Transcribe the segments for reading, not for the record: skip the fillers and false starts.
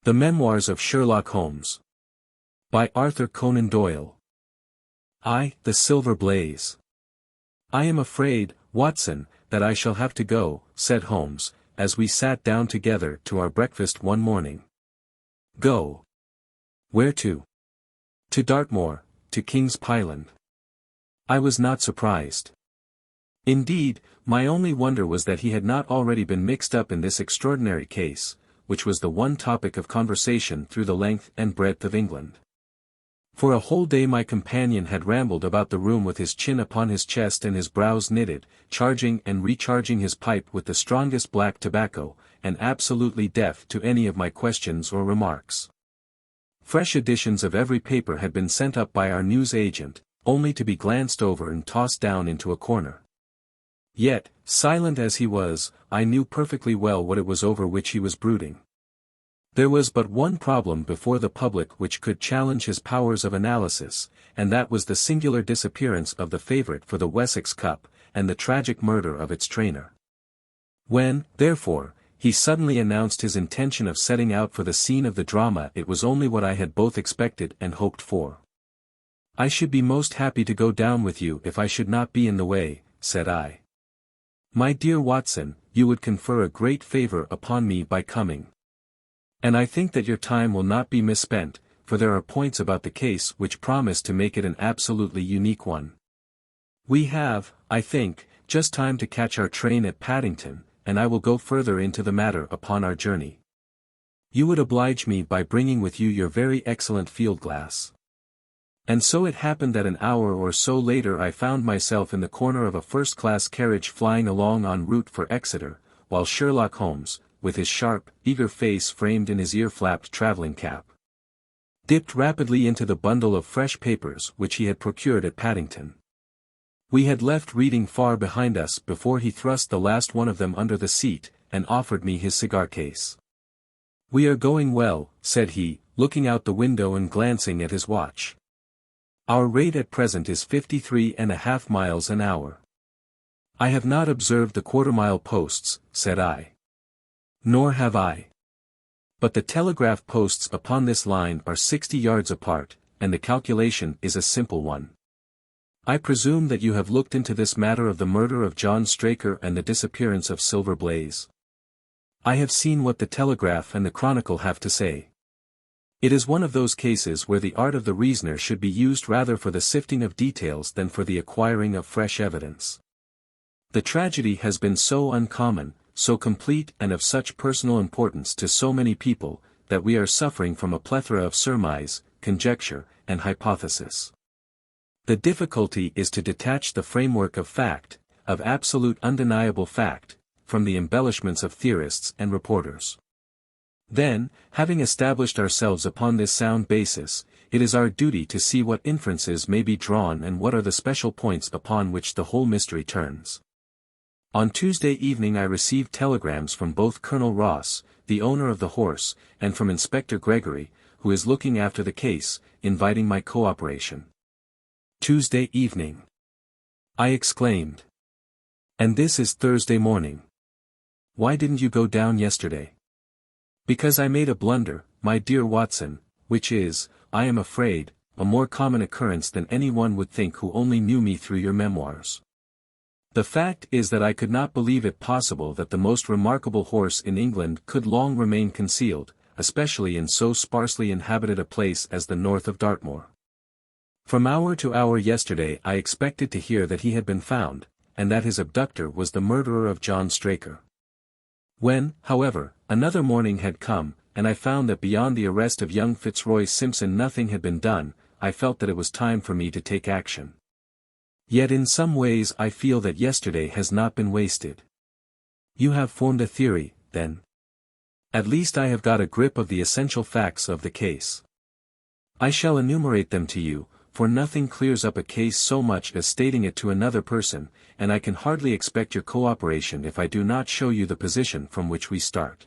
The Memoirs of Sherlock Holmes. By Arthur Conan Doyle. The Silver Blaze. I am afraid, Watson, that I shall have to go, said Holmes, as we sat down together to our breakfast one morning. Go? Where to? To Dartmoor, to King's Pyland. I was not surprised. Indeed, my only wonder was that he had not already been mixed up in this extraordinary case, which was the one topic of conversation through the length and breadth of England. For a whole day my companion had rambled about the room with his chin upon his chest and his brows knitted, charging and recharging his pipe with the strongest black tobacco, and absolutely deaf to any of my questions or remarks. Fresh editions of every paper had been sent up by our news agent, only to be glanced over and tossed down into a corner. Yet, silent as he was, I knew perfectly well what it was over which he was brooding. There was but one problem before the public which could challenge his powers of analysis, and that was the singular disappearance of the favourite for the Wessex Cup, and the tragic murder of its trainer. When, therefore, he suddenly announced his intention of setting out for the scene of the drama, it was only what I had both expected and hoped for. "I should be most happy to go down with you if I should not be in the way," said I. "My dear Watson, you would confer a great favour upon me by coming. And I think that your time will not be misspent, for there are points about the case which promise to make it an absolutely unique one. We have, I think, just time to catch our train at Paddington, and I will go further into the matter upon our journey. You would oblige me by bringing with you your very excellent field-glass." And so it happened that an hour or so later I found myself in the corner of a first-class carriage flying along en route for Exeter, while Sherlock Holmes, with his sharp, eager face framed in his ear-flapped travelling cap, dipped rapidly into the bundle of fresh papers which he had procured at Paddington. We had left reading far behind us before he thrust the last one of them under the seat, and offered me his cigar-case. "We are going well," said he, looking out the window and glancing at his watch. "Our rate at present is 53½ miles an hour. "I have not observed the quarter-mile posts," said I. "Nor have I. But the telegraph posts upon this line are 60 yards apart, and the calculation is a simple one. I presume that you have looked into this matter of the murder of John Straker and the disappearance of Silver Blaze. I have seen what the Telegraph and the Chronicle have to say. It is one of those cases where the art of the reasoner should be used rather for the sifting of details than for the acquiring of fresh evidence. The tragedy has been so uncommon, so complete and of such personal importance to so many people, that we are suffering from a plethora of surmise, conjecture, and hypothesis. The difficulty is to detach the framework of fact, of absolute undeniable fact, from the embellishments of theorists and reporters. Then, having established ourselves upon this sound basis, it is our duty to see what inferences may be drawn and what are the special points upon which the whole mystery turns. On Tuesday evening I received telegrams from both Colonel Ross, the owner of the horse, and from Inspector Gregory, who is looking after the case, inviting my cooperation. "Tuesday evening!" I exclaimed. "And this is Thursday morning. Why didn't you go down yesterday?" "Because I made a blunder, my dear Watson, which is, I am afraid, a more common occurrence than any one would think who only knew me through your memoirs. The fact is that I could not believe it possible that the most remarkable horse in England could long remain concealed, especially in so sparsely inhabited a place as the north of Dartmoor. From hour to hour yesterday I expected to hear that he had been found, and that his abductor was the murderer of John Straker. When, however, another morning had come, and I found that beyond the arrest of young Fitzroy Simpson nothing had been done, I felt that it was time for me to take action. Yet in some ways I feel that yesterday has not been wasted." "You have formed a theory, then?" "At least I have got a grip of the essential facts of the case. I shall enumerate them to you, for nothing clears up a case so much as stating it to another person, and I can hardly expect your cooperation if I do not show you the position from which we start."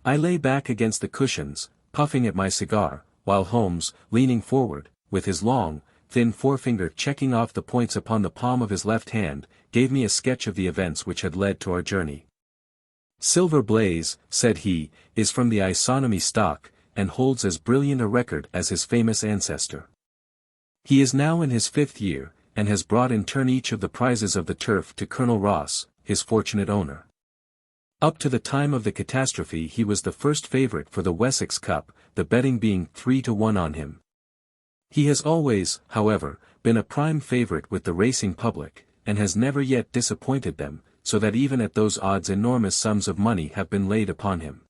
I lay back against the cushions, puffing at my cigar, while Holmes, leaning forward, with his long, thin forefinger checking off the points upon the palm of his left hand, gave me a sketch of the events which had led to our journey. Silver Blaze, said he, is from the Isonomy stock, and holds as brilliant a record as his famous ancestor. He is now in his 5th year, and has brought in turn each of the prizes of the turf to Colonel Ross, his fortunate owner. Up to the time of the catastrophe he was the first favourite for the Wessex Cup, the betting being 3-1 on him. He has always, however, been a prime favourite with the racing public, and has never yet disappointed them, so that even at those odds enormous sums of money have been laid upon him.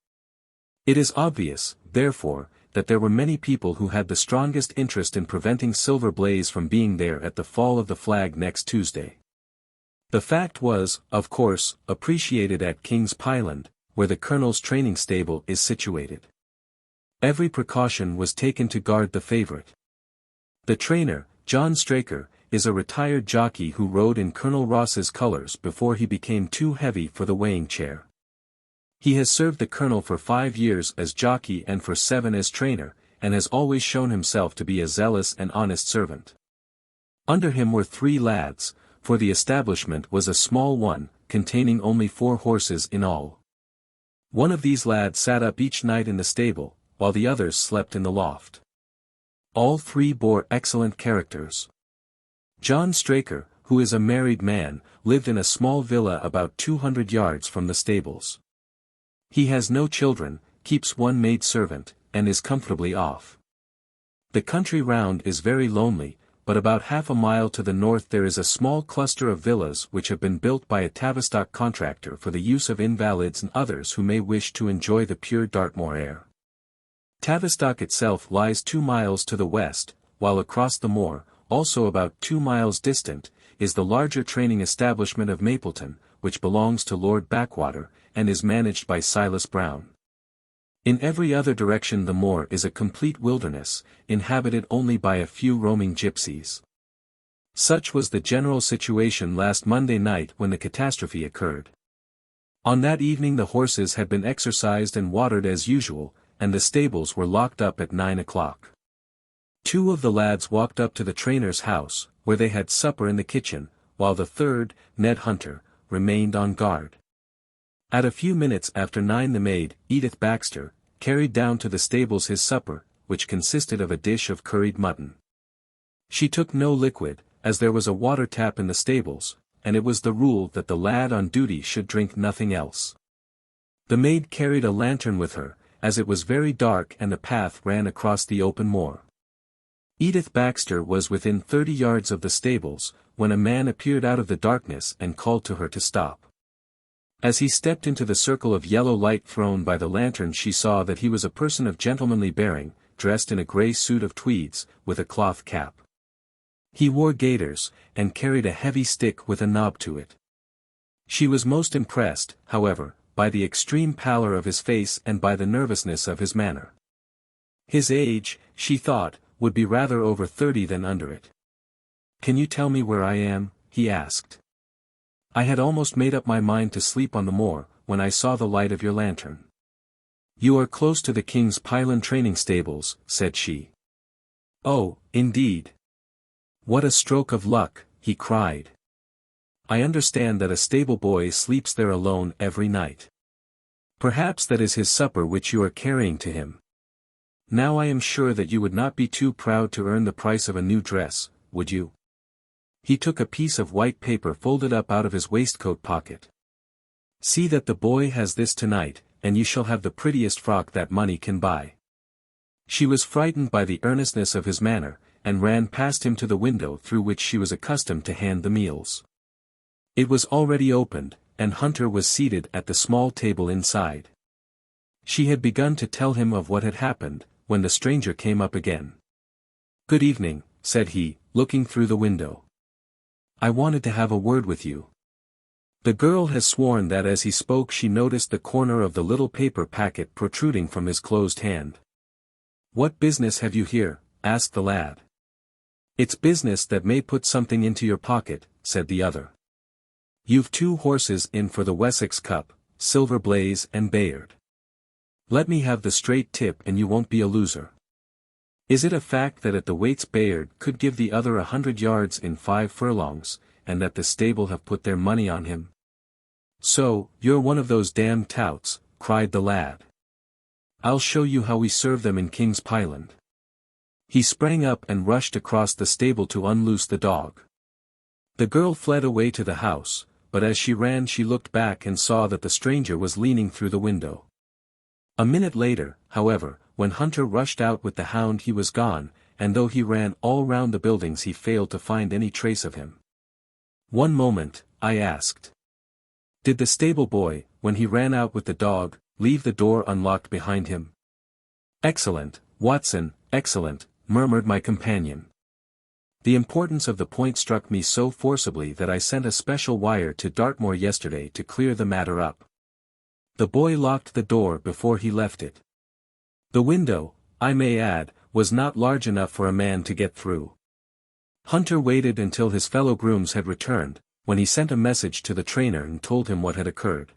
It is obvious, therefore, that there were many people who had the strongest interest in preventing Silver Blaze from being there at the fall of the flag next Tuesday. The fact was, of course, appreciated at King's Pyland, where the Colonel's training stable is situated. Every precaution was taken to guard the favourite. The trainer, John Straker, is a retired jockey who rode in Colonel Ross's colours before he became too heavy for the weighing chair. He has served the Colonel for 5 years as jockey and for 7 as trainer, and has always shown himself to be a zealous and honest servant. Under him were 3 lads, for the establishment was a small one, containing only 4 horses in all. One of these lads sat up each night in the stable, while the others slept in the loft. All 3 bore excellent characters. John Straker, who is a married man, lived in a small villa about 200 yards from the stables. He has no children, keeps 1 maid servant, and is comfortably off. The country round is very lonely, but about half a mile to the north there is a small cluster of villas which have been built by a Tavistock contractor for the use of invalids and others who may wish to enjoy the pure Dartmoor air. Tavistock itself lies 2 miles to the west, while across the moor, also about 2 miles distant, is the larger training establishment of Mapleton, which belongs to Lord Backwater, and is managed by Silas Brown. In every other direction the moor is a complete wilderness, inhabited only by a few roaming gypsies. Such was the general situation last Monday night when the catastrophe occurred. On that evening the horses had been exercised and watered as usual, and the stables were locked up at 9 o'clock. 2 of the lads walked up to the trainer's house, where they had supper in the kitchen, while the third, Ned Hunter, remained on guard. At a few minutes after 9 the maid, Edith Baxter, carried down to the stables his supper, which consisted of a dish of curried mutton. She took no liquid, as there was a water tap in the stables, and it was the rule that the lad on duty should drink nothing else. The maid carried a lantern with her, as it was very dark and the path ran across the open moor. Edith Baxter was within 30 yards of the stables, when a man appeared out of the darkness and called to her to stop. As he stepped into the circle of yellow light thrown by the lantern she saw that he was a person of gentlemanly bearing, dressed in a grey suit of tweeds, with a cloth cap. He wore gaiters, and carried a heavy stick with a knob to it. She was most impressed, however, by the extreme pallor of his face and by the nervousness of his manner. His age, she thought, would be rather over 30 than under it. "Can you tell me where I am?" he asked. "I had almost made up my mind to sleep on the moor, when I saw the light of your lantern." "You are close to the King's Pyland training stables," said she. "Oh, indeed. What a stroke of luck," he cried. "I understand that a stable boy sleeps there alone every night. Perhaps that is his supper which you are carrying to him. Now I am sure that you would not be too proud to earn the price of a new dress, would you?" He took a piece of white paper folded up out of his waistcoat pocket. "See that the boy has this tonight, and you shall have the prettiest frock that money can buy." She was frightened by the earnestness of his manner, and ran past him to the window through which she was accustomed to hand the meals. It was already opened, and Hunter was seated at the small table inside. She had begun to tell him of what had happened, when the stranger came up again. "Good evening," said he, looking through the window. "I wanted to have a word with you." The girl has sworn that as he spoke she noticed the corner of the little paper packet protruding from his closed hand. "What business have you here?" asked the lad. "It's business that may put something into your pocket," said the other. "You've 2 horses in for the Wessex Cup, Silver Blaze and Bayard. Let me have the straight tip and you won't be a loser. Is it a fact that at the weights Bayard could give the other 100 yards in 5 furlongs, and that the stable have put their money on him?" "So, you're one of those damned touts," cried the lad. "I'll show you how we serve them in King's Pyland." He sprang up and rushed across the stable to unloose the dog. The girl fled away to the house, but as she ran she looked back and saw that the stranger was leaning through the window. A minute later, however, when Hunter rushed out with the hound he was gone, and though he ran all round the buildings he failed to find any trace of him. "One moment," I asked. "Did the stable boy, when he ran out with the dog, leave the door unlocked behind him?" "Excellent, Watson, excellent," murmured my companion. The importance of the point struck me so forcibly that I sent a special wire to Dartmoor yesterday to clear the matter up. The boy locked the door before he left it. The window, I may add, was not large enough for a man to get through. Hunter waited until his fellow grooms had returned, when he sent a message to the trainer and told him what had occurred.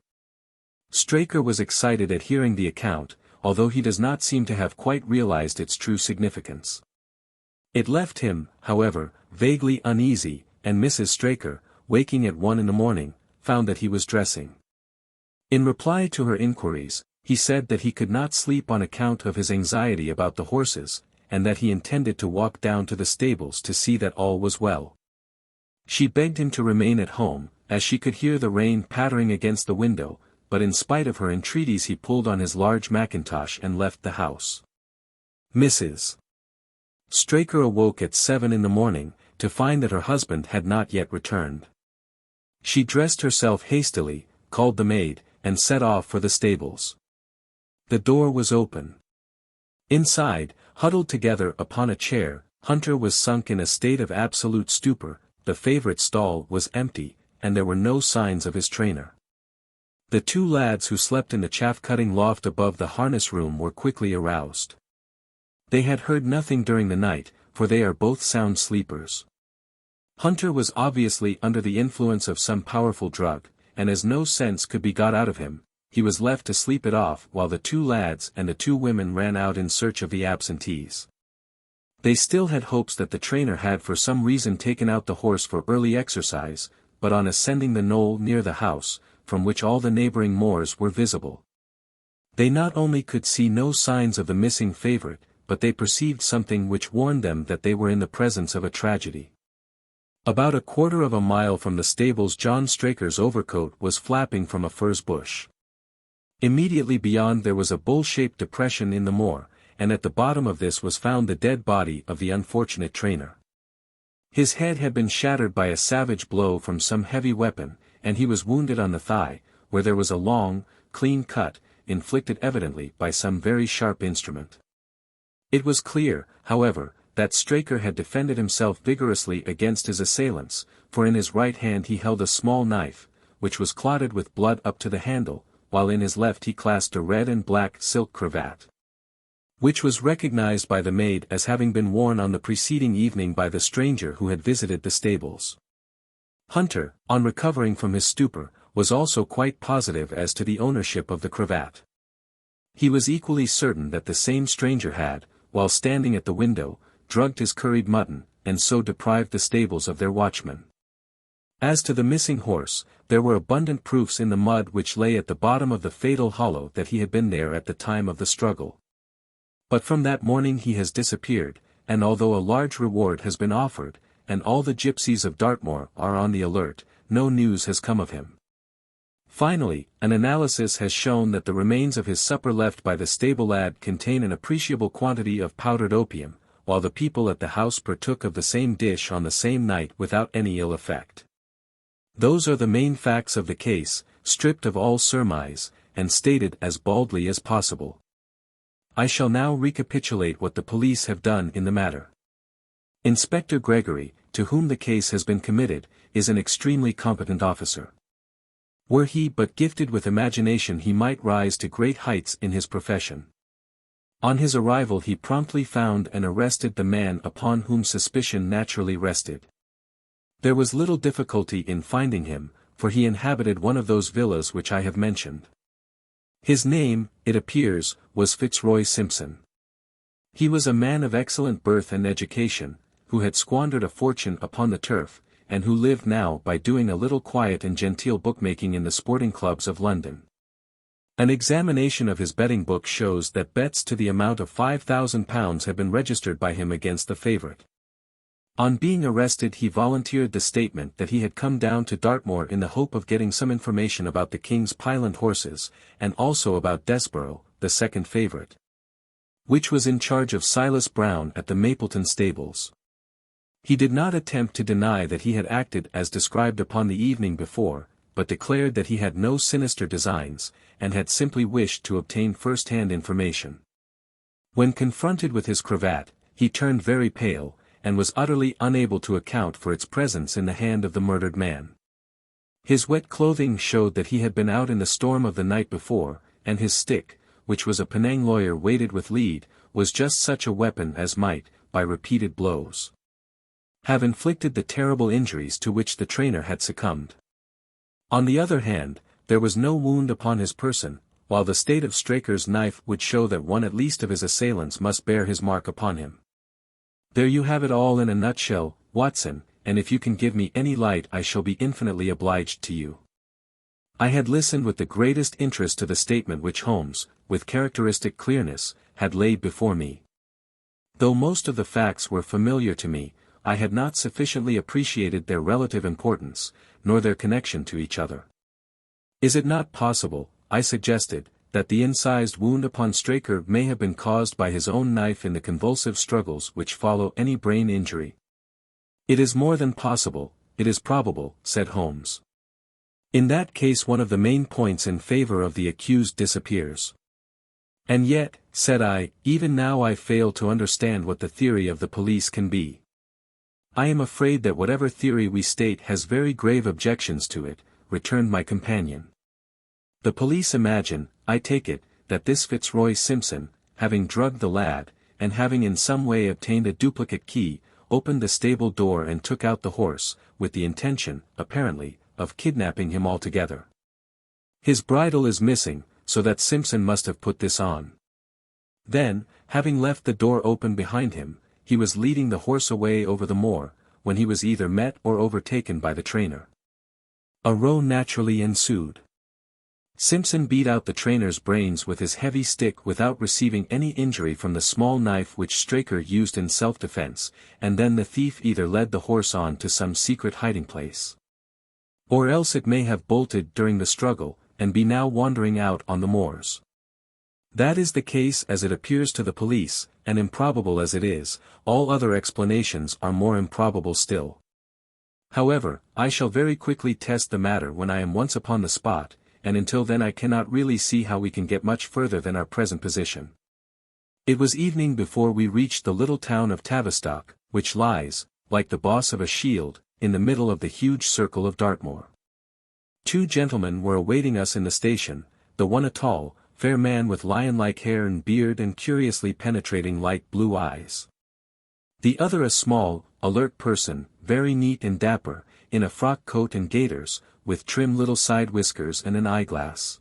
Straker was excited at hearing the account, although he does not seem to have quite realized its true significance. It left him, however, vaguely uneasy, and Mrs. Straker, waking at 1 in the morning, found that he was dressing. In reply to her inquiries, he said that he could not sleep on account of his anxiety about the horses, and that he intended to walk down to the stables to see that all was well. She begged him to remain at home, as she could hear the rain pattering against the window, but in spite of her entreaties he pulled on his large mackintosh and left the house. Mrs. Straker awoke at 7 in the morning, to find that her husband had not yet returned. She dressed herself hastily, called the maid, and set off for the stables. The door was open. Inside, huddled together upon a chair, Hunter was sunk in a state of absolute stupor. The favourite stall was empty, and there were no signs of his trainer. The two lads who slept in the chaff-cutting loft above the harness room were quickly aroused. They had heard nothing during the night, for they are both sound sleepers. Hunter was obviously under the influence of some powerful drug, and as no sense could be got out of him, he was left to sleep it off while the two lads and the two women ran out in search of the absentees. They still had hopes that the trainer had for some reason taken out the horse for early exercise, but on ascending the knoll near the house, from which all the neighbouring moors were visible, they not only could see no signs of the missing favourite, but they perceived something which warned them that they were in the presence of a tragedy. About a quarter of a mile from the stables John Straker's overcoat was flapping from a furze bush. Immediately beyond there was a bowl-shaped depression in the moor, and at the bottom of this was found the dead body of the unfortunate trainer. His head had been shattered by a savage blow from some heavy weapon, and he was wounded on the thigh, where there was a long, clean cut, inflicted evidently by some very sharp instrument. It was clear, however, that Straker had defended himself vigorously against his assailants, for in his right hand he held a small knife, which was clotted with blood up to the handle, while in his left he clasped a red and black silk cravat, which was recognized by the maid as having been worn on the preceding evening by the stranger who had visited the stables. Hunter, on recovering from his stupor, was also quite positive as to the ownership of the cravat. He was equally certain that the same stranger had, while standing at the window, drugged his curried mutton, and so deprived the stables of their watchman. As to the missing horse, there were abundant proofs in the mud which lay at the bottom of the fatal hollow that he had been there at the time of the struggle. But from that morning he has disappeared, and although a large reward has been offered, and all the gypsies of Dartmoor are on the alert, no news has come of him. Finally, an analysis has shown that the remains of his supper left by the stable lad contain an appreciable quantity of powdered opium, while the people at the house partook of the same dish on the same night without any ill effect. Those are the main facts of the case, stripped of all surmise, and stated as baldly as possible. I shall now recapitulate what the police have done in the matter. Inspector Gregory, to whom the case has been committed, is an extremely competent officer. Were he but gifted with imagination he might rise to great heights in his profession. On his arrival he promptly found and arrested the man upon whom suspicion naturally rested. There was little difficulty in finding him, for he inhabited one of those villas which I have mentioned. His name, it appears, was Fitzroy Simpson. He was a man of excellent birth and education, who had squandered a fortune upon the turf, and who lived now by doing a little quiet and genteel bookmaking in the sporting clubs of London. An examination of his betting book shows that bets to the amount of £5,000 had been registered by him against the favourite. On being arrested he volunteered the statement that he had come down to Dartmoor in the hope of getting some information about the King's Pyland horses, and also about Desborough, the second favourite, which was in charge of Silas Brown at the Mapleton stables. He did not attempt to deny that he had acted as described upon the evening before, but declared that he had no sinister designs, and had simply wished to obtain first-hand information. When confronted with his cravat, he turned very pale, and was utterly unable to account for its presence in the hand of the murdered man. His wet clothing showed that he had been out in the storm of the night before, and his stick, which was a Penang lawyer weighted with lead, was just such a weapon as might, by repeated blows, have inflicted the terrible injuries to which the trainer had succumbed. On the other hand, there was no wound upon his person, while the state of Straker's knife would show that one at least of his assailants must bear his mark upon him. There you have it all in a nutshell, Watson, and if you can give me any light I shall be infinitely obliged to you. I had listened with the greatest interest to the statement which Holmes, with characteristic clearness, had laid before me. Though most of the facts were familiar to me, I had not sufficiently appreciated their relative importance, nor their connection to each other. Is it not possible, I suggested, that the incised wound upon Straker may have been caused by his own knife in the convulsive struggles which follow any brain injury? It is more than possible, it is probable, said Holmes. In that case one of the main points in favor of the accused disappears. And yet, said I, even now I fail to understand what the theory of the police can be. I am afraid that whatever theory we state has very grave objections to it, returned my companion. The police imagine, I take it, that this Fitzroy Simpson, having drugged the lad, and having in some way obtained a duplicate key, opened the stable door and took out the horse, with the intention, apparently, of kidnapping him altogether. His bridle is missing, so that Simpson must have put this on. Then, having left the door open behind him, he was leading the horse away over the moor, when he was either met or overtaken by the trainer. A row naturally ensued. Simpson beat out the trainer's brains with his heavy stick without receiving any injury from the small knife which Straker used in self-defense, and then the thief either led the horse on to some secret hiding-place, or else it may have bolted during the struggle, and be now wandering out on the moors. That is the case as it appears to the police, and improbable as it is, all other explanations are more improbable still. However, I shall very quickly test the matter when I am once upon the spot, and until then I cannot really see how we can get much further than our present position. It was evening before we reached the little town of Tavistock, which lies, like the boss of a shield, in the middle of the huge circle of Dartmoor. Two gentlemen were awaiting us in the station, the one a tall, fair man with lion-like hair and beard and curiously penetrating light blue eyes. The other a small, alert person, very neat and dapper, in a frock coat and gaiters, with trim little side whiskers and an eyeglass.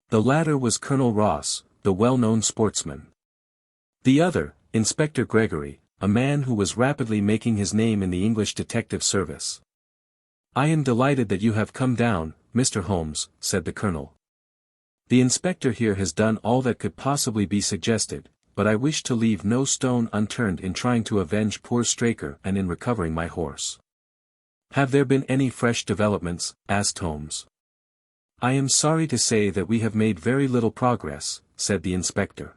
The latter was Colonel Ross, the well-known sportsman. The other, Inspector Gregory, a man who was rapidly making his name in the English detective service. "I am delighted that you have come down, Mr. Holmes," said the colonel. "The inspector here has done all that could possibly be suggested, but I wish to leave no stone unturned in trying to avenge poor Straker and in recovering my horse." "Have there been any fresh developments?" asked Holmes. "I am sorry to say that we have made very little progress," said the inspector.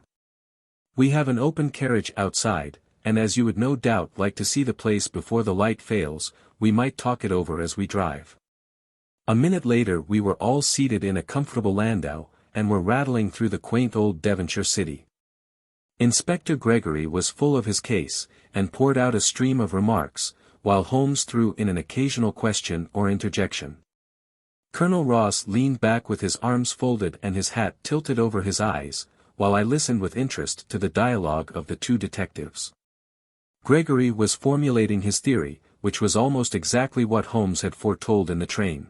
"We have an open carriage outside, and as you would no doubt like to see the place before the light fails, we might talk it over as we drive." A minute later we were all seated in a comfortable landau, and were rattling through the quaint old Devonshire city. Inspector Gregory was full of his case, and poured out a stream of remarks, while Holmes threw in an occasional question or interjection. Colonel Ross leaned back with his arms folded and his hat tilted over his eyes, while I listened with interest to the dialogue of the two detectives. Gregory was formulating his theory, which was almost exactly what Holmes had foretold in the train.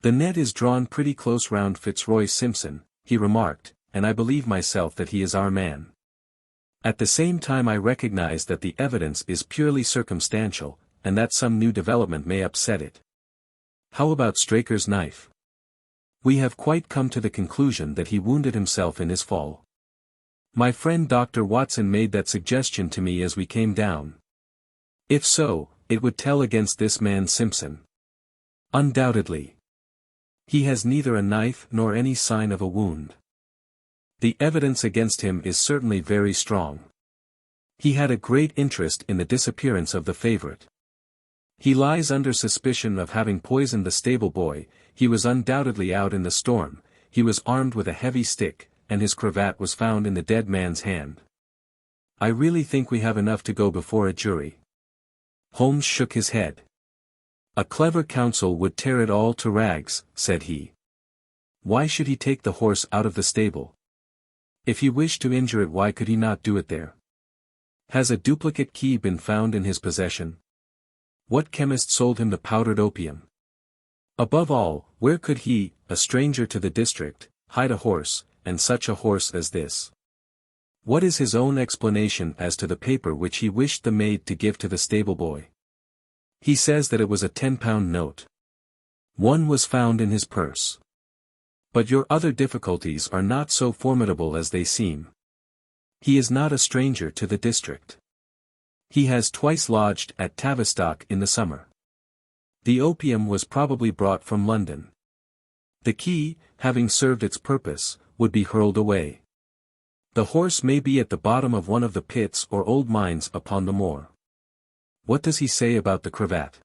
"The net is drawn pretty close round Fitzroy Simpson," he remarked, "and I believe myself that he is our man. At the same time I recognize that the evidence is purely circumstantial, and that some new development may upset it. How about Straker's knife? We have quite come to the conclusion that he wounded himself in his fall. My friend Dr. Watson made that suggestion to me as we came down. If so, it would tell against this man Simpson. Undoubtedly. He has neither a knife nor any sign of a wound. The evidence against him is certainly very strong. He had a great interest in the disappearance of the favorite. He lies under suspicion of having poisoned the stable boy. He was undoubtedly out in the storm, he was armed with a heavy stick, and his cravat was found in the dead man's hand. I really think we have enough to go before a jury. Holmes shook his head. A clever counsel would tear it all to rags, said he. Why should he take the horse out of the stable? If he wished to injure it, why could he not do it there? Has a duplicate key been found in his possession? What chemist sold him the powdered opium? Above all, where could he, a stranger to the district, hide a horse, and such a horse as this? What is his own explanation as to the paper which he wished the maid to give to the stable boy? He says that it was a £10 note. One was found in his purse. But your other difficulties are not so formidable as they seem. He is not a stranger to the district. He has twice lodged at Tavistock in the summer. The opium was probably brought from London. The key, having served its purpose, would be hurled away. The horse may be at the bottom of one of the pits or old mines upon the moor. What does he say about the cravat?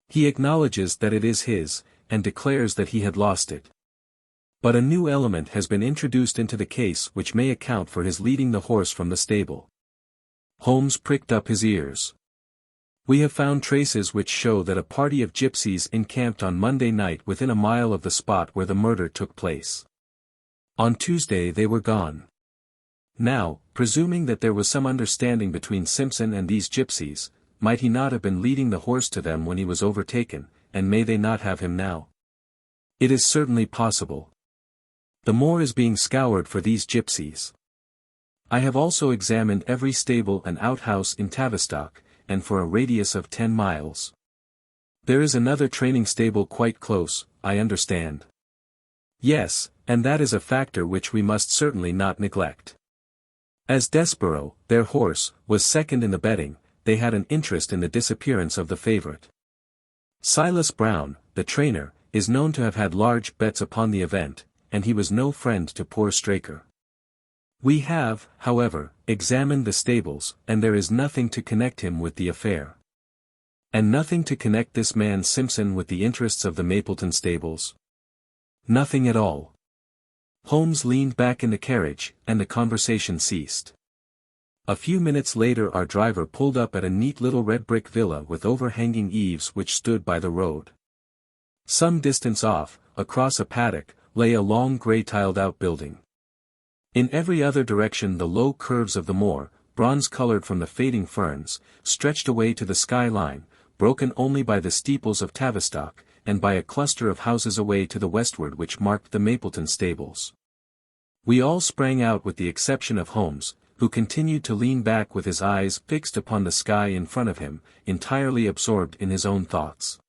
He acknowledges that it is his, and declares that he had lost it. But a new element has been introduced into the case which may account for his leading the horse from the stable. Holmes pricked up his ears. We have found traces which show that a party of gypsies encamped on Monday night within a mile of the spot where the murder took place. On Tuesday they were gone. Now, presuming that there was some understanding between Simpson and these gypsies, might he not have been leading the horse to them when he was overtaken, and may they not have him now? It is certainly possible. The moor is being scoured for these gypsies. I have also examined every stable and outhouse in Tavistock, and for a radius of 10 miles. There is another training stable quite close, I understand. Yes, and that is a factor which we must certainly not neglect. As Desborough, their horse, was second in the betting, they had an interest in the disappearance of the favorite. Silas Brown, the trainer, is known to have had large bets upon the event, and he was no friend to poor Straker. We have, however, examined the stables, and there is nothing to connect him with the affair. And nothing to connect this man Simpson with the interests of the Mapleton stables? Nothing at all. Holmes leaned back in the carriage, and the conversation ceased. A few minutes later our driver pulled up at a neat little red brick villa with overhanging eaves which stood by the road. Some distance off, across a paddock, lay a long grey tiled outbuilding. In every other direction the low curves of the moor, bronze-coloured from the fading ferns, stretched away to the sky-line, broken only by the steeples of Tavistock, and by a cluster of houses away to the westward which marked the Mapleton stables. We all sprang out with the exception of Holmes, who continued to lean back with his eyes fixed upon the sky in front of him, entirely absorbed in his own thoughts.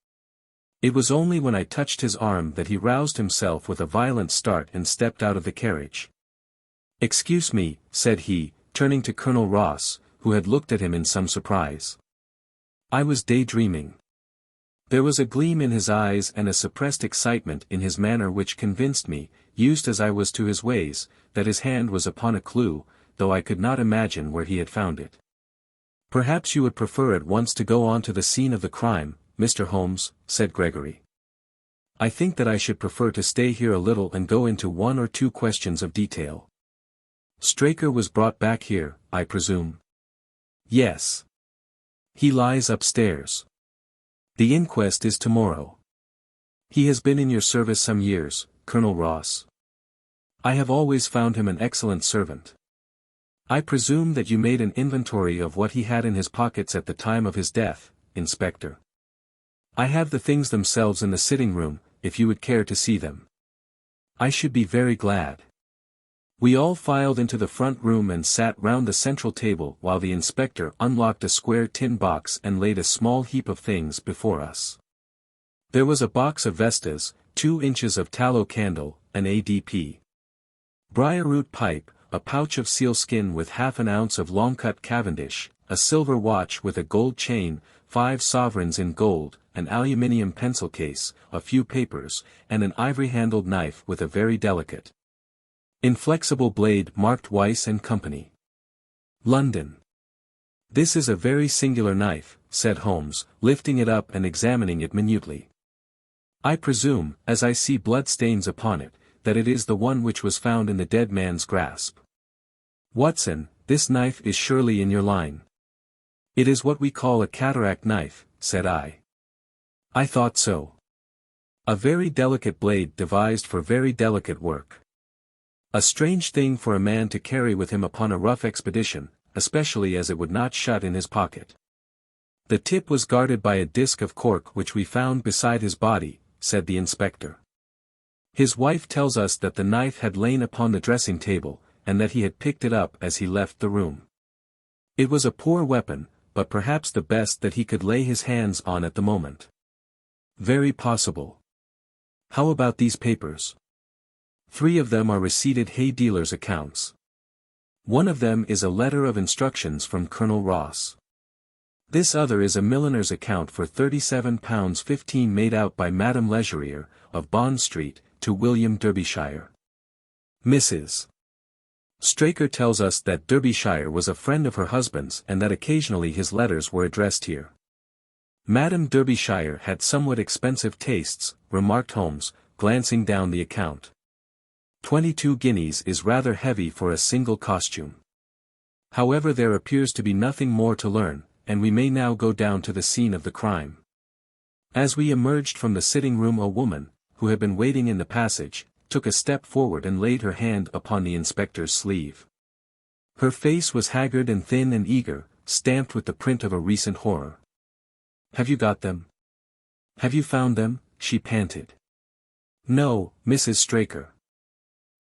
It was only when I touched his arm that he roused himself with a violent start and stepped out of the carriage. "Excuse me," said he, turning to Colonel Ross, who had looked at him in some surprise. "I was daydreaming." There was a gleam in his eyes and a suppressed excitement in his manner which convinced me, used as I was to his ways, that his hand was upon a clue, though I could not imagine where he had found it. "Perhaps you would prefer at once to go on to the scene of the crime, Mr. Holmes," said Gregory. "I think that I should prefer to stay here a little and go into one or two questions of detail. Straker was brought back here, I presume?" "Yes. He lies upstairs. The inquest is tomorrow. He has been in your service some years, Colonel Ross. I have always found him an excellent servant. I presume that you made an inventory of what he had in his pockets at the time of his death, Inspector. I have the things themselves in the sitting room, if you would care to see them." "I should be very glad." We all filed into the front room and sat round the central table while the inspector unlocked a square tin box and laid a small heap of things before us. There was a box of Vestas, 2 inches of tallow candle, an ADP briarroot pipe, a pouch of sealskin with half an ounce of long-cut Cavendish, a silver watch with a gold chain, 5 sovereigns in gold, an aluminium pencil case, a few papers, and an ivory-handled knife with a very delicate, inflexible blade marked Weiss and Company, London. "This is a very singular knife," said Holmes, lifting it up and examining it minutely. "I presume, as I see blood stains upon it, that it is the one which was found in the dead man's grasp. Watson, this knife is surely in your line." "It is what we call a cataract knife," said I. "I thought so. A very delicate blade devised for very delicate work. A strange thing for a man to carry with him upon a rough expedition, especially as it would not shut in his pocket." "The tip was guarded by a disc of cork which we found beside his body," said the inspector. "His wife tells us that the knife had lain upon the dressing table, and that he had picked it up as he left the room. It was a poor weapon, but perhaps the best that he could lay his hands on at the moment." "Very possible. How about these papers?" 3 of them are receipted hay dealers' accounts. One of them is a letter of instructions from Colonel Ross. This other is a milliner's account for £37.15 made out by Madame Legerier, of Bond Street, to William Derbyshire. Mrs. Straker tells us that Derbyshire was a friend of her husband's and that occasionally his letters were addressed here. "Madame Derbyshire had somewhat expensive tastes," remarked Holmes, glancing down the account. 22 guineas is rather heavy for a single costume. However, there appears to be nothing more to learn, and we may now go down to the scene of the crime. As we emerged from the sitting-room, a woman, who had been waiting in the passage, took a step forward and laid her hand upon the inspector's sleeve. Her face was haggard and thin and eager, stamped with the print of a recent horror. "Have you got them? Have you found them?" she panted. "No, Mrs. Straker.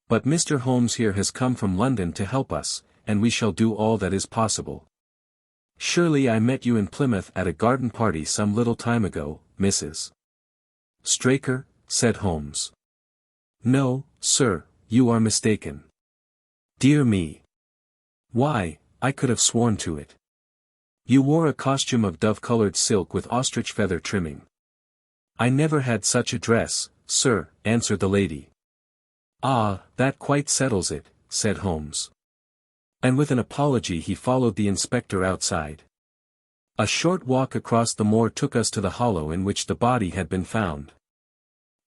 But Mr. Holmes here has come from London to help us, and we shall do all that is possible. Surely I met you in Plymouth at a garden party some little time ago, Mrs. Straker," said Holmes. "No, sir, you are mistaken." "Dear me. Why, I could have sworn to it. You wore a costume of dove-colored silk with ostrich feather trimming." "I never had such a dress, sir," answered the lady. "Ah, that quite settles it," said Holmes. And with an apology he followed the inspector outside. A short walk across the moor took us to the hollow in which the body had been found.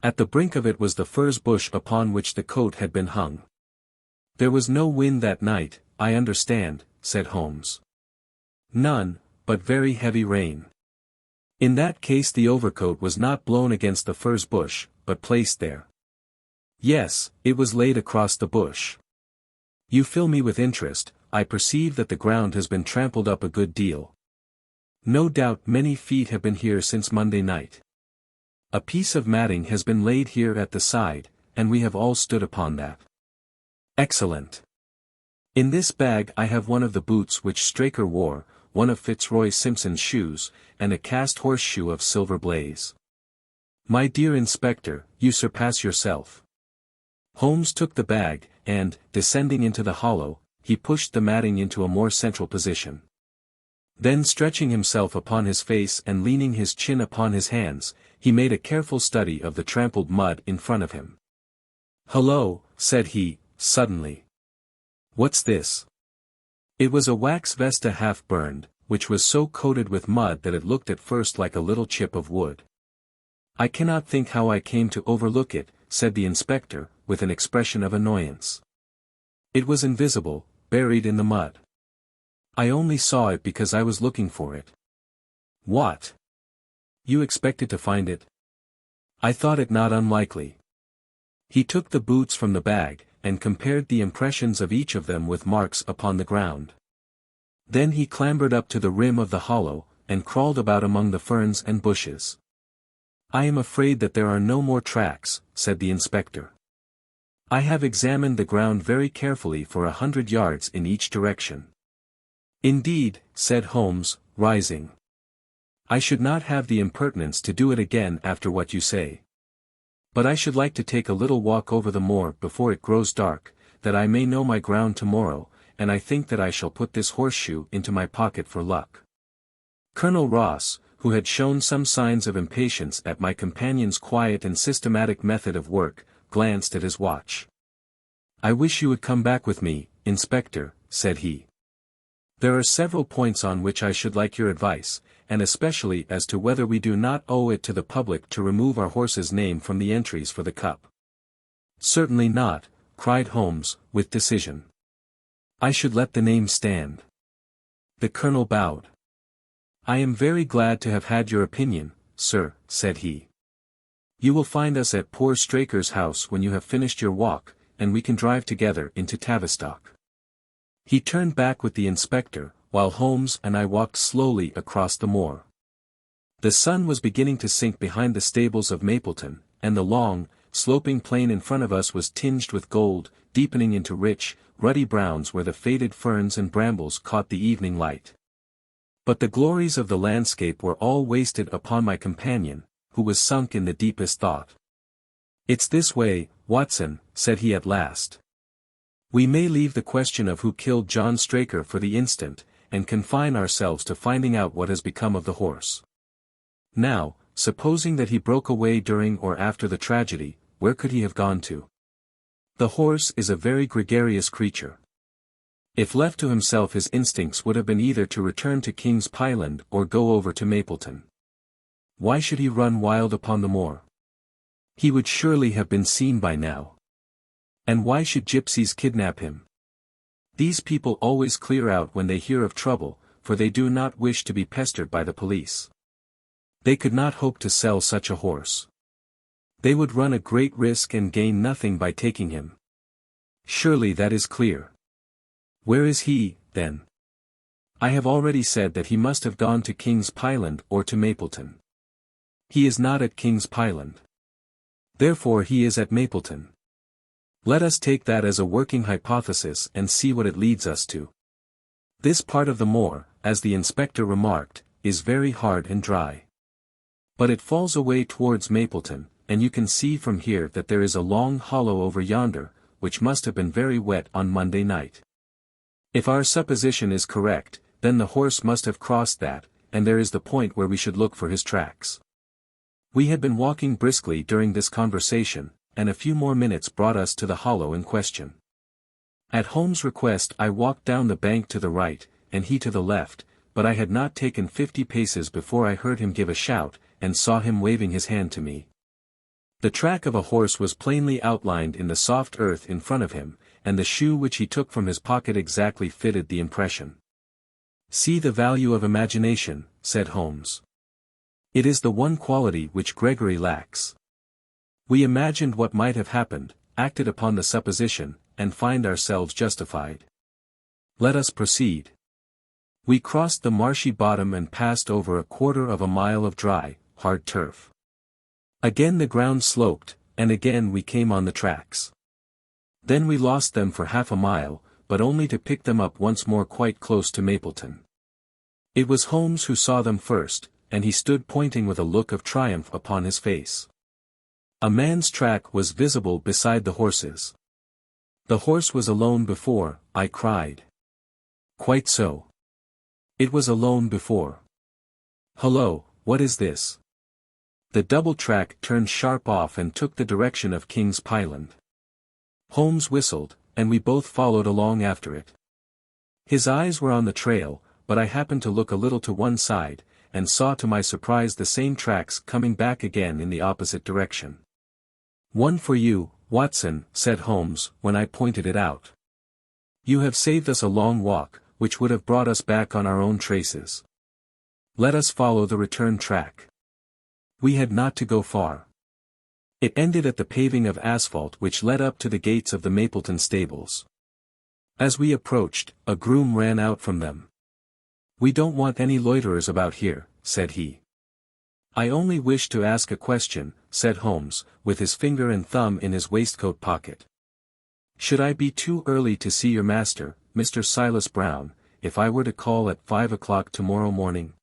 At the brink of it was the furze bush upon which the coat had been hung. "There was no wind that night, I understand," said Holmes. "None, but very heavy rain." "In that case the overcoat was not blown against the furze bush, but placed there." "Yes, it was laid across the bush." "You fill me with interest. I perceive that the ground has been trampled up a good deal. No doubt many feet have been here since Monday night. A piece of matting has been laid here at the side, and we have all stood upon that." "Excellent. In this bag I have one of the boots which Straker wore, one of Fitzroy Simpson's shoes, and a cast horseshoe of silver blaze." "My dear inspector, you surpass yourself." Holmes took the bag, and, descending into the hollow, he pushed the matting into a more central position. Then stretching himself upon his face and leaning his chin upon his hands, he made a careful study of the trampled mud in front of him. "Hullo," said he, suddenly. "What's this?" It was a wax vesta half burned, which was so coated with mud that it looked at first like a little chip of wood. "I cannot think how I came to overlook it," said the inspector, with an expression of annoyance. "It was invisible, buried in the mud. I only saw it because I was looking for it." "What? You expected to find it?" "I thought it not unlikely." He took the boots from the bag, and compared the impressions of each of them with marks upon the ground. Then he clambered up to the rim of the hollow, and crawled about among the ferns and bushes. "I am afraid that there are no more tracks," said the inspector. I have examined the ground very carefully for 100 yards in each direction. Indeed, said Holmes, rising. I should not have the impertinence to do it again after what you say. But I should like to take a little walk over the moor before it grows dark, that I may know my ground tomorrow, and I think that I shall put this horseshoe into my pocket for luck. Colonel Ross, who had shown some signs of impatience at my companion's quiet and systematic method of work, glanced at his watch. I wish you would come back with me, Inspector, said he. There are several points on which I should like your advice, and especially as to whether we do not owe it to the public to remove our horse's name from the entries for the cup. Certainly not, cried Holmes, with decision. I should let the name stand. The colonel bowed. I am very glad to have had your opinion, sir, said he. You will find us at poor Straker's house when you have finished your walk, and we can drive together into Tavistock. He turned back with the inspector, while Holmes and I walked slowly across the moor. The sun was beginning to sink behind the stables of Mapleton, and the long, sloping plain in front of us was tinged with gold, deepening into rich, ruddy browns where the faded ferns and brambles caught the evening light. But the glories of the landscape were all wasted upon my companion, who was sunk in the deepest thought. It's this way, Watson, said he at last. We may leave the question of who killed John Straker for the instant, and confine ourselves to finding out what has become of the horse. Now, supposing that he broke away during or after the tragedy, where could he have gone to? The horse is a very gregarious creature. If left to himself his instincts would have been either to return to King's Pyland or go over to Mapleton. Why should he run wild upon the moor? He would surely have been seen by now. And why should gypsies kidnap him? These people always clear out when they hear of trouble, for they do not wish to be pestered by the police. They could not hope to sell such a horse. They would run a great risk and gain nothing by taking him. Surely that is clear. Where is he, then? I have already said that he must have gone to King's Pyland or to Mapleton. He is not at King's Pyland. Therefore he is at Mapleton. Let us take that as a working hypothesis and see what it leads us to. This part of the moor, as the inspector remarked, is very hard and dry. But it falls away towards Mapleton, and you can see from here that there is a long hollow over yonder, which must have been very wet on Monday night. If our supposition is correct, then the horse must have crossed that, and there is the point where we should look for his tracks. We had been walking briskly during this conversation, and a few more minutes brought us to the hollow in question. At Holmes' request I walked down the bank to the right, and he to the left, but I had not taken 50 paces before I heard him give a shout, and saw him waving his hand to me. The track of a horse was plainly outlined in the soft earth in front of him, and the shoe which he took from his pocket exactly fitted the impression. See the value of imagination, said Holmes. It is the one quality which Gregory lacks. We imagined what might have happened, acted upon the supposition, and find ourselves justified. Let us proceed. We crossed the marshy bottom and passed over a quarter of a mile of dry, hard turf. Again the ground sloped, and again we came on the tracks. Then we lost them for half a mile, but only to pick them up once more quite close to Mapleton. It was Holmes who saw them first, and he stood pointing with a look of triumph upon his face. A man's track was visible beside the horse's. The horse was alone before, I cried. Quite so. It was alone before. Hullo, what is this? The double track turned sharp off and took the direction of King's Pyland. Holmes whistled, and we both followed along after it. His eyes were on the trail, but I happened to look a little to one side, and saw to my surprise the same tracks coming back again in the opposite direction. One for you, Watson, said Holmes, when I pointed it out. You have saved us a long walk, which would have brought us back on our own traces. Let us follow the return track. We had not to go far. It ended at the paving of asphalt which led up to the gates of the Mapleton stables. As we approached, a groom ran out from them. We don't want any loiterers about here, said he. I only wish to ask a question, said Holmes, with his finger and thumb in his waistcoat pocket. Should I be too early to see your master, Mr. Silas Brown, if I were to call at 5 o'clock tomorrow morning?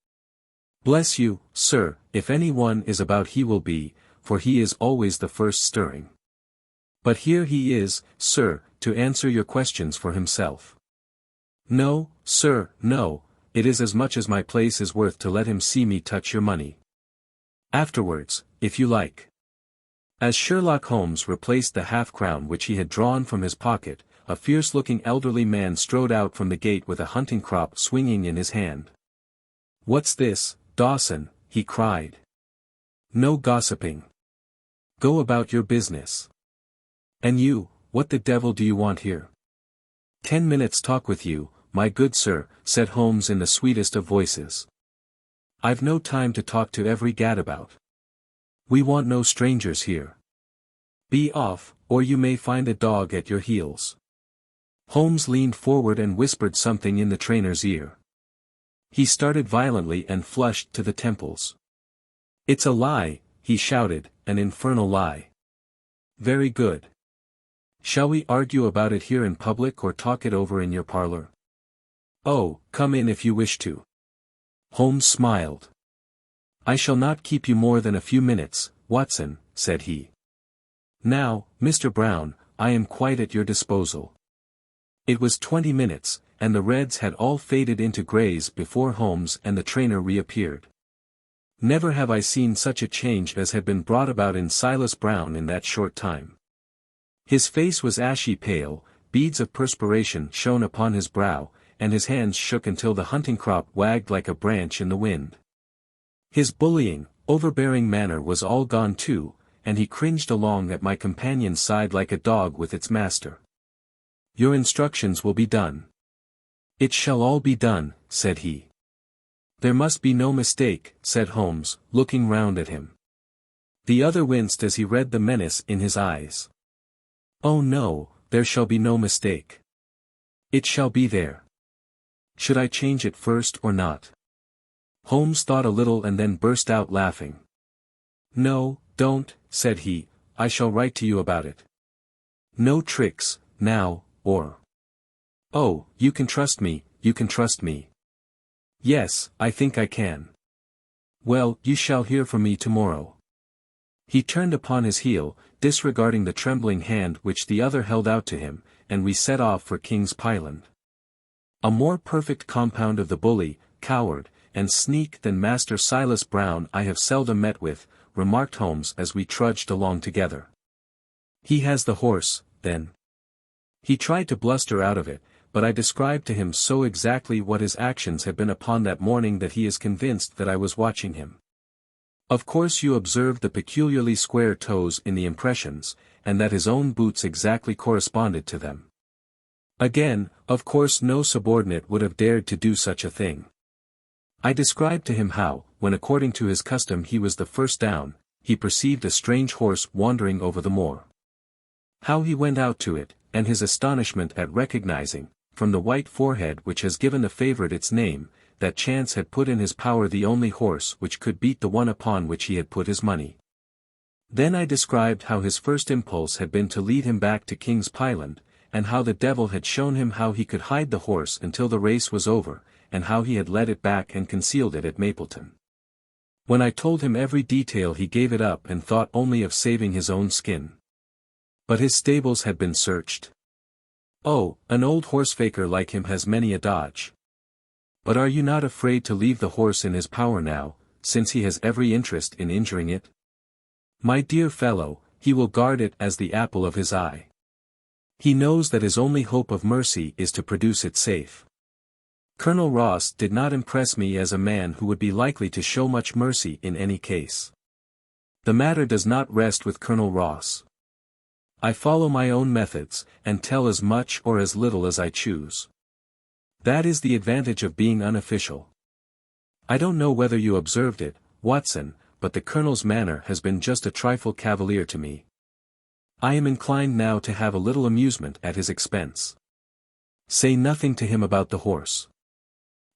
Bless you, sir, if any one is about he will be, for he is always the first stirring. But here he is, sir, to answer your questions for himself. No, sir, no, it is as much as my place is worth to let him see me touch your money. Afterwards, if you like. As Sherlock Holmes replaced the half-crown which he had drawn from his pocket, a fierce-looking elderly man strode out from the gate with a hunting crop swinging in his hand. "What's this, Dawson?" he cried. "No gossiping. Go about your business. And you, what the devil do you want here?" "10 minutes' talk with you, my good sir," said Holmes in the sweetest of voices. "I've no time to talk to every gadabout. We want no strangers here. Be off, or you may find a dog at your heels." Holmes leaned forward and whispered something in the trainer's ear. He started violently and flushed to the temples. "It's a lie," he shouted, "an infernal lie." "Very good. Shall we argue about it here in public or talk it over in your parlor?" "Oh, come in if you wish to." Holmes smiled. "I shall not keep you more than a few minutes, Watson," said he. "Now, Mr. Brown, I am quite at your disposal." It was 20 minutes, and the reds had all faded into greys before Holmes and the trainer reappeared. Never have I seen such a change as had been brought about in Silas Brown in that short time. His face was ashy pale, beads of perspiration shone upon his brow, and his hands shook until the hunting crop wagged like a branch in the wind. His bullying, overbearing manner was all gone too, and he cringed along at my companion's side like a dog with its master. "Your instructions will be done." "It shall all be done," said he. "There must be no mistake," said Holmes, looking round at him. The other winced as he read the menace in his eyes. "Oh no, there shall be no mistake. It shall be there. Should I change it first or not?" Holmes thought a little and then burst out laughing. "No, don't," said he, "I shall write to you about it. No tricks, now, or... Oh, you can trust me, you can trust me." "Yes, I think I can." "Well, you shall hear from me tomorrow." He turned upon his heel, disregarding the trembling hand which the other held out to him, and we set off for King's Pyland. A more perfect compound of the bully, coward, and sneak than Master Silas Brown I have seldom met with, remarked Holmes as we trudged along together. "He has the horse, then." He tried to bluster out of it, but I described to him so exactly what his actions had been upon that morning that he is convinced that I was watching him. "Of course you observed the peculiarly square toes in the impressions, and that his own boots exactly corresponded to them. Again, of course no subordinate would have dared to do such a thing. I described to him how, when according to his custom he was the first down, he perceived a strange horse wandering over the moor. How he went out to it, and his astonishment at recognizing, from the white forehead which has given the favorite its name, that chance had put in his power the only horse which could beat the one upon which he had put his money. Then I described how his first impulse had been to lead him back to King's Pyland, and how the devil had shown him how he could hide the horse until the race was over, and how he had led it back and concealed it at Mapleton. When I told him every detail he gave it up and thought only of saving his own skin. But his stables had been searched. Oh, an old horsefaker like him has many a dodge. But are you not afraid to leave the horse in his power now, since he has every interest in injuring it? My dear fellow, he will guard it as the apple of his eye. He knows that his only hope of mercy is to produce it safe. Colonel Ross did not impress me as a man who would be likely to show much mercy in any case. The matter does not rest with Colonel Ross. I follow my own methods, and tell as much or as little as I choose. That is the advantage of being unofficial. I don't know whether you observed it, Watson, but the Colonel's manner has been just a trifle cavalier to me. I am inclined now to have a little amusement at his expense. Say nothing to him about the horse.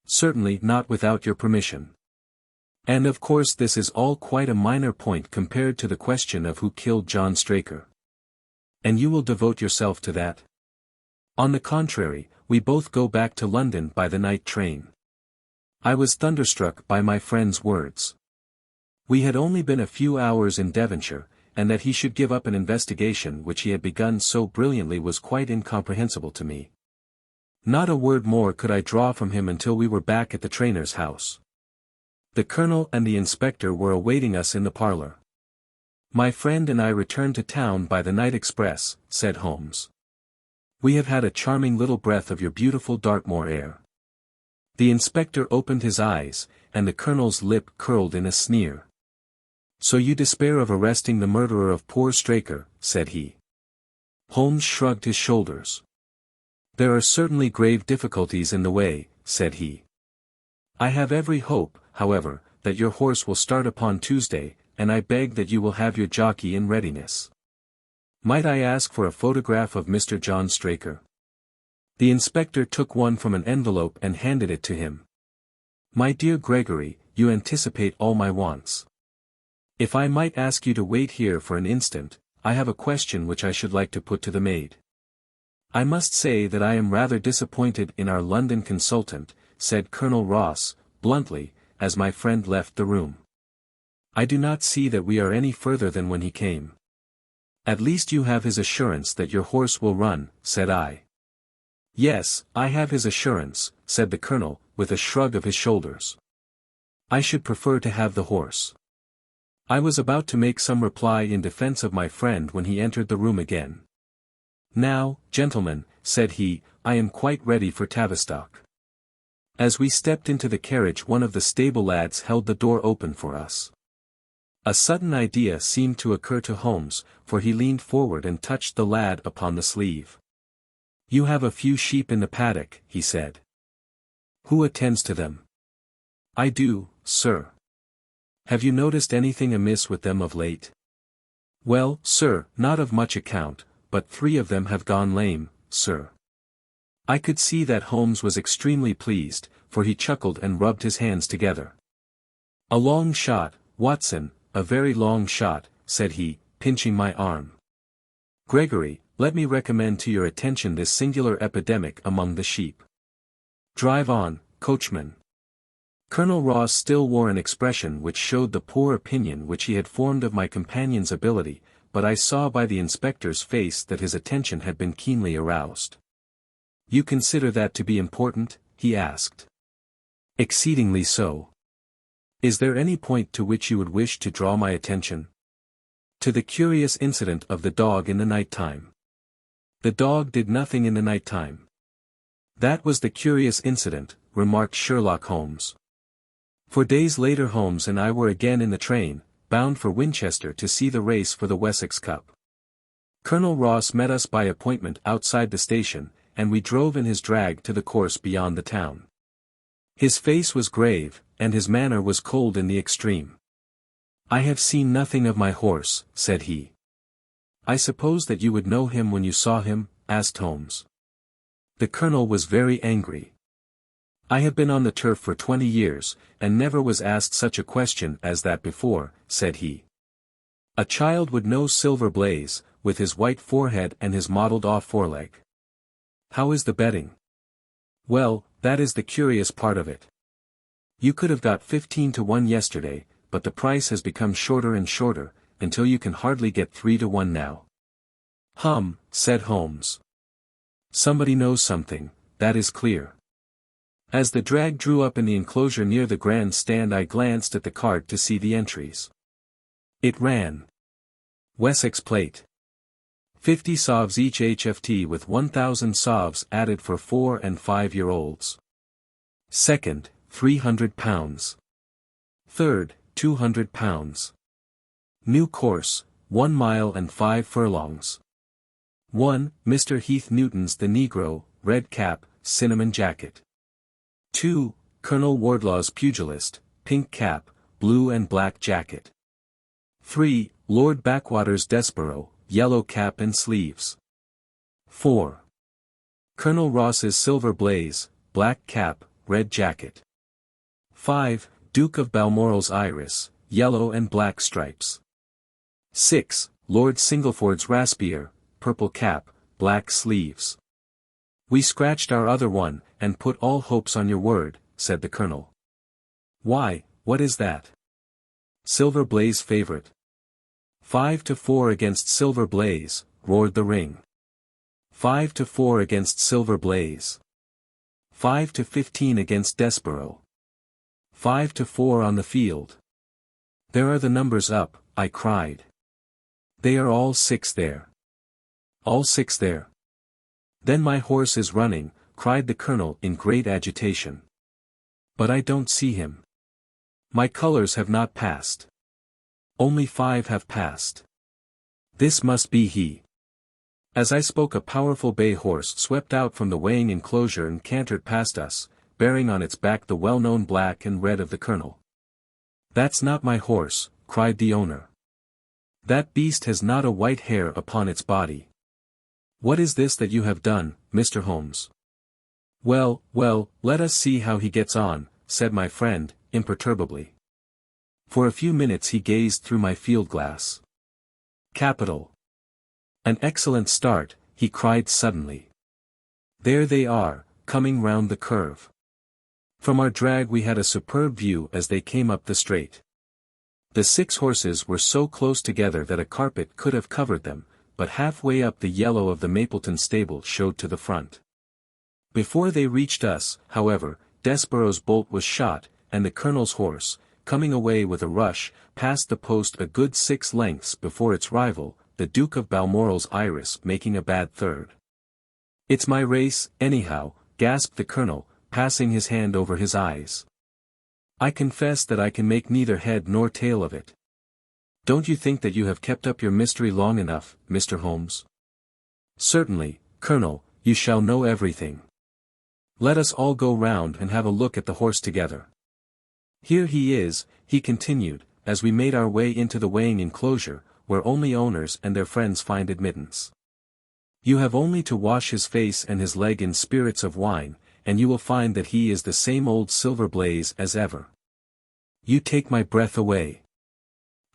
Certainly not without your permission. And of course this is all quite a minor point compared to the question of who killed John Straker. And you will devote yourself to that? On the contrary, we both go back to London by the night train. I was thunderstruck by my friend's words. We had only been a few hours in Devonshire, and that he should give up an investigation which he had begun so brilliantly was quite incomprehensible to me. Not a word more could I draw from him until we were back at the trainer's house. The colonel and the inspector were awaiting us in the parlour. "My friend and I returned to town by the night express," said Holmes. "We have had a charming little breath of your beautiful Dartmoor air." The inspector opened his eyes, and the colonel's lip curled in a sneer. "So you despair of arresting the murderer of poor Straker," said he. Holmes shrugged his shoulders. "There are certainly grave difficulties in the way," said he. "I have every hope, however, that your horse will start upon Tuesday, and I beg that you will have your jockey in readiness. Might I ask for a photograph of Mr. John Straker?" The inspector took one from an envelope and handed it to him. "My dear Gregory, you anticipate all my wants. If I might ask you to wait here for an instant, I have a question which I should like to put to the maid." "I must say that I am rather disappointed in our London consultant," said Colonel Ross, bluntly, as my friend left the room. "I do not see that we are any further than when he came." "At least you have his assurance that your horse will run," said I. "Yes, I have his assurance," said the colonel, with a shrug of his shoulders. "I should prefer to have the horse." I was about to make some reply in defense of my friend when he entered the room again. "Now, gentlemen," said he, "I am quite ready for Tavistock." As we stepped into the carriage, one of the stable lads held the door open for us. A sudden idea seemed to occur to Holmes, for he leaned forward and touched the lad upon the sleeve. "You have a few sheep in the paddock," he said. "Who attends to them?" "I do, sir." "Have you noticed anything amiss with them of late?" "Well, sir, not of much account, but 3 of them have gone lame, sir." I could see that Holmes was extremely pleased, for he chuckled and rubbed his hands together. "A long shot, Watson, a very long shot," said he, pinching my arm. "Gregory, let me recommend to your attention this singular epidemic among the sheep. Drive on, coachman." Colonel Ross still wore an expression which showed the poor opinion which he had formed of my companion's ability, but I saw by the inspector's face that his attention had been keenly aroused. "You consider that to be important?" he asked. "Exceedingly so." "Is there any point to which you would wish to draw my attention?" "To the curious incident of the dog in the night time." "The dog did nothing in the night time." "That was the curious incident," remarked Sherlock Holmes. For days later Holmes and I were again in the train, bound for Winchester to see the race for the Wessex Cup. Colonel Ross met us by appointment outside the station, and we drove in his drag to the course beyond the town. His face was grave, and his manner was cold in the extreme. "I have seen nothing of my horse," said he. "I suppose that you would know him when you saw him?" asked Holmes. The colonel was very angry. "I have been on the turf for 20 years, and never was asked such a question as that before," said he. "A child would know Silver Blaze, with his white forehead and his mottled-off foreleg. How is the betting?" "Well, that is the curious part of it. You could have got 15 to 1 yesterday, but the price has become shorter and shorter, until you can hardly get 3 to 1 now." "Hum," said Holmes. "Somebody knows something, that is clear." As the drag drew up in the enclosure near the grand stand I glanced at the card to see the entries. It ran: Wessex Plate. 50 sovs each HFT with 1,000 sovs added for 4 and 5-year-olds. Second, £300. Third, £200. New course, 1 mile and 5 furlongs. 1. Mr. Heath Newton's The Negro, red cap, cinnamon jacket. 2. Colonel Wardlaw's Pugilist, pink cap, blue and black jacket. 3. Lord Backwater's Desborough, yellow cap and sleeves. 4. Colonel Ross's Silver Blaze, black cap, red jacket. 5. Duke of Balmoral's Iris, yellow and black stripes. 6. Lord Singleford's Raspier, purple cap, black sleeves. We scratched our other one, and put all hopes on your word, said the colonel. Why, what is that? Silver Blaze favorite. 5-4 against Silver Blaze, roared the ring. 5-4 against Silver Blaze. 5-15 against Desborough. 5-4 on the field. There are the numbers up, I cried. They are all 6 there. All 6 there. Then my horse is running, cried the colonel in great agitation. But I don't see him. My colors have not passed. Only 5 have passed. This must be he. As I spoke, a powerful bay horse swept out from the weighing enclosure and cantered past us, bearing on its back the well-known black and red of the colonel. That's not my horse, cried the owner. That beast has not a white hair upon its body. What is this that you have done, Mr. Holmes? Well, well, let us see how he gets on, said my friend, imperturbably. For a few minutes he gazed through my field-glass. Capital. An excellent start, he cried suddenly. There they are, coming round the curve. From our drag we had a superb view as they came up the straight. The 6 horses were so close together that a carpet could have covered them, but halfway up the yellow of the Mapleton stable showed to the front. Before they reached us, however, Desborough's bolt was shot, and the colonel's horse, coming away with a rush, passed the post a good 6 lengths before its rival, the Duke of Balmoral's Iris, making a bad third. It's my race, anyhow, gasped the colonel, passing his hand over his eyes. I confess that I can make neither head nor tail of it. Don't you think that you have kept up your mystery long enough, Mr. Holmes? Certainly, Colonel, you shall know everything. Let us all go round and have a look at the horse together. Here he is, he continued, as we made our way into the weighing enclosure, where only owners and their friends find admittance. You have only to wash his face and his leg in spirits of wine, and you will find that he is the same old Silver Blaze as ever. You take my breath away.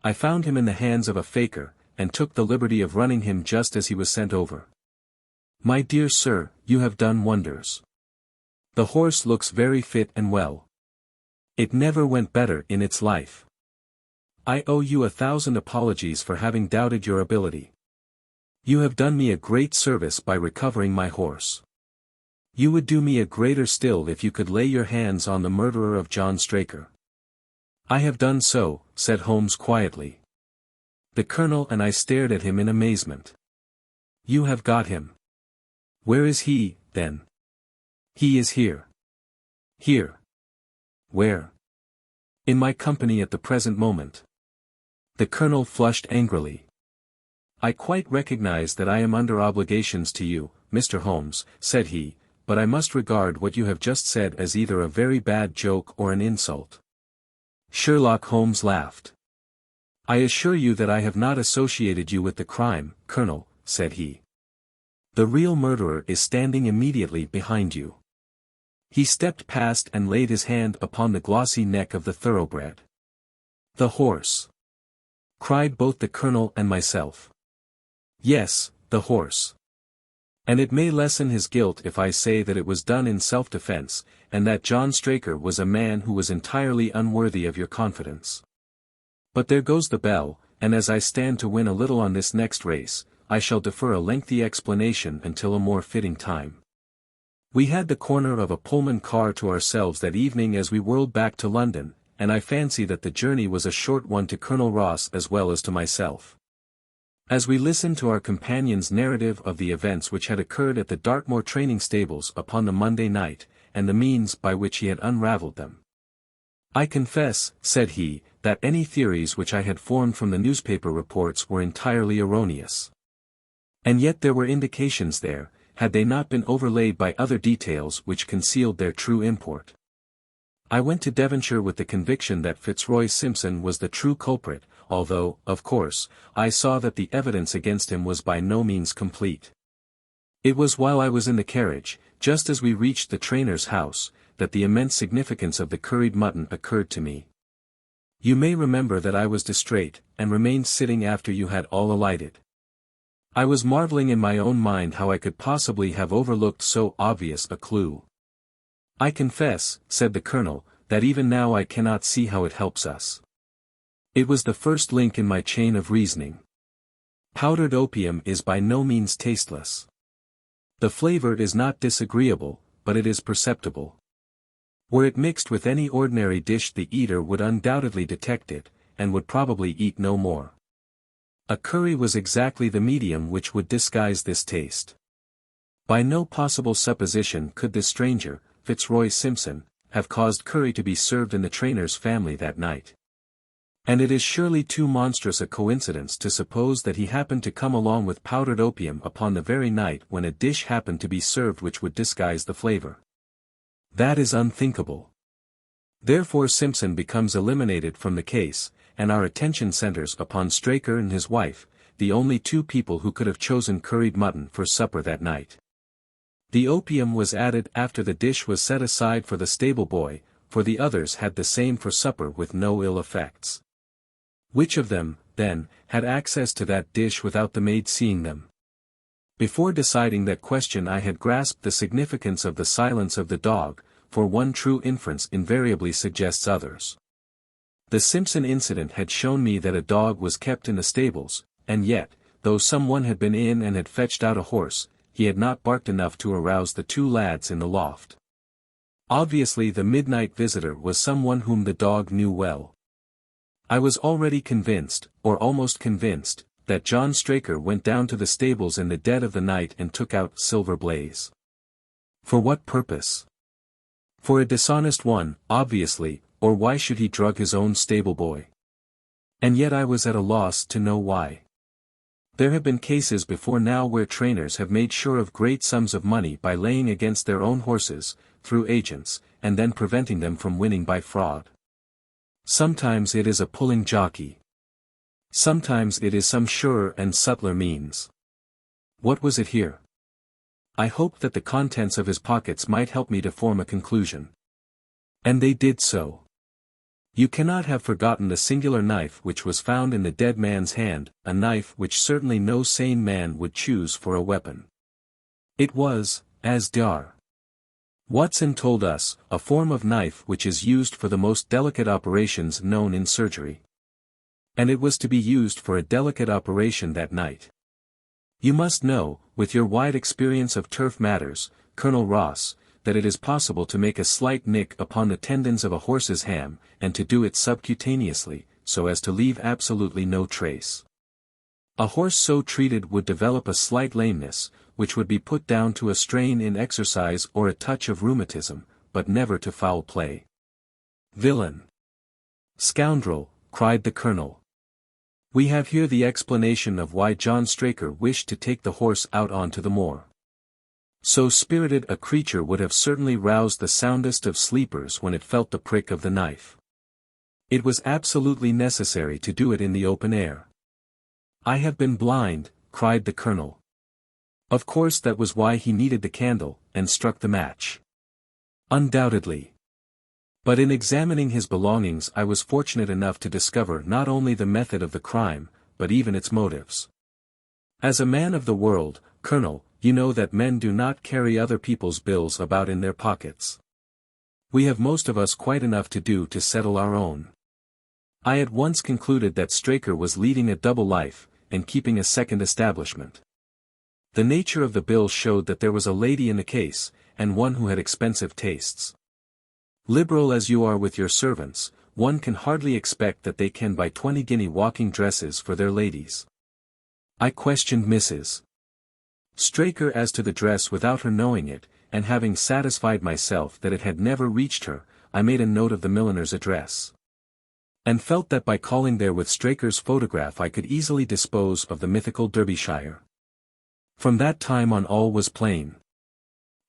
I found him in the hands of a faker, and took the liberty of running him just as he was sent over. My dear sir, you have done wonders. The horse looks very fit and well. It never went better in its life. I owe you 1,000 apologies for having doubted your ability. You have done me a great service by recovering my horse. You would do me a greater still if you could lay your hands on the murderer of John Straker. I have done so, said Holmes quietly. The colonel and I stared at him in amazement. You have got him. Where is he, then? He is here. Here. Where? In my company at the present moment. The colonel flushed angrily. I quite recognize that I am under obligations to you, Mr. Holmes, said he, but I must regard what you have just said as either a very bad joke or an insult. Sherlock Holmes laughed. I assure you that I have not associated you with the crime, Colonel, said he. The real murderer is standing immediately behind you. He stepped past and laid his hand upon the glossy neck of the thoroughbred. The horse! Cried both the colonel and myself. Yes, the horse. And it may lessen his guilt if I say that it was done in self-defense, and that John Straker was a man who was entirely unworthy of your confidence. But there goes the bell, and as I stand to win a little on this next race, I shall defer a lengthy explanation until a more fitting time. We had the corner of a Pullman car to ourselves that evening as we whirled back to London, and I fancy that the journey was a short one to Colonel Ross as well as to myself. As we listened to our companion's narrative of the events which had occurred at the Dartmoor training stables upon the Monday night, and the means by which he had unravelled them. I confess, said he, that any theories which I had formed from the newspaper reports were entirely erroneous. And yet there were indications there, had they not been overlaid by other details which concealed their true import. I went to Devonshire with the conviction that Fitzroy Simpson was the true culprit, although, of course, I saw that the evidence against him was by no means complete. It was while I was in the carriage, just as we reached the trainer's house, that the immense significance of the curried mutton occurred to me. You may remember that I was distrait, and remained sitting after you had all alighted. I was marveling in my own mind how I could possibly have overlooked so obvious a clue. "I confess," said the colonel, "that even now I cannot see how it helps us." It was the first link in my chain of reasoning. Powdered opium is by no means tasteless. The flavor is not disagreeable, but it is perceptible. Were it mixed with any ordinary dish the eater would undoubtedly detect it, and would probably eat no more. A curry was exactly the medium which would disguise this taste. By no possible supposition could this stranger, Fitzroy Simpson, have caused curry to be served in the trainer's family that night. And it is surely too monstrous a coincidence to suppose that he happened to come along with powdered opium upon the very night when a dish happened to be served which would disguise the flavor. That is unthinkable. Therefore Simpson becomes eliminated from the case, and our attention centers upon Straker and his wife, the only two people who could have chosen curried mutton for supper that night. The opium was added after the dish was set aside for the stable boy, for the others had the same for supper with no ill effects. Which of them, then, had access to that dish without the maid seeing them? Before deciding that question I had grasped the significance of the silence of the dog, for one true inference invariably suggests others. The Simpson incident had shown me that a dog was kept in the stables, and yet, though someone had been in and had fetched out a horse, he had not barked enough to arouse the two lads in the loft. Obviously the midnight visitor was someone whom the dog knew well. I was already convinced, or almost convinced, that John Straker went down to the stables in the dead of the night and took out Silver Blaze. For what purpose? For a dishonest one, obviously, or why should he drug his own stable boy? And yet I was at a loss to know why. There have been cases before now where trainers have made sure of great sums of money by laying against their own horses, through agents, and then preventing them from winning by fraud. Sometimes it is a pulling jockey. Sometimes it is some surer and subtler means. What was it here? I hoped that the contents of his pockets might help me to form a conclusion. And they did so. You cannot have forgotten the singular knife which was found in the dead man's hand, a knife which certainly no sane man would choose for a weapon. It was, as Dr. Watson told us, a form of knife which is used for the most delicate operations known in surgery. And it was to be used for a delicate operation that night. You must know, with your wide experience of turf matters, Colonel Ross, that it is possible to make a slight nick upon the tendons of a horse's ham, and to do it subcutaneously, so as to leave absolutely no trace. A horse so treated would develop a slight lameness, which would be put down to a strain in exercise or a touch of rheumatism, but never to foul play. Villain! Scoundrel! Cried the colonel. We have here the explanation of why John Straker wished to take the horse out onto the moor. So spirited a creature would have certainly roused the soundest of sleepers when it felt the prick of the knife. It was absolutely necessary to do it in the open air. I have been blind, cried the colonel. Of course that was why he needed the candle, and struck the match. Undoubtedly. But in examining his belongings I was fortunate enough to discover not only the method of the crime, but even its motives. As a man of the world, Colonel, you know that men do not carry other people's bills about in their pockets. We have most of us quite enough to do to settle our own. I at once concluded that Straker was leading a double life, and keeping a second establishment. The nature of the bill showed that there was a lady in the case, and one who had expensive tastes. Liberal as you are with your servants, one can hardly expect that they can buy 20-guinea walking dresses for their ladies. I questioned Mrs. Straker as to the dress without her knowing it, and having satisfied myself that it had never reached her, I made a note of the milliner's address. And felt that by calling there with Straker's photograph I could easily dispose of the mythical Derbyshire. From that time on all was plain.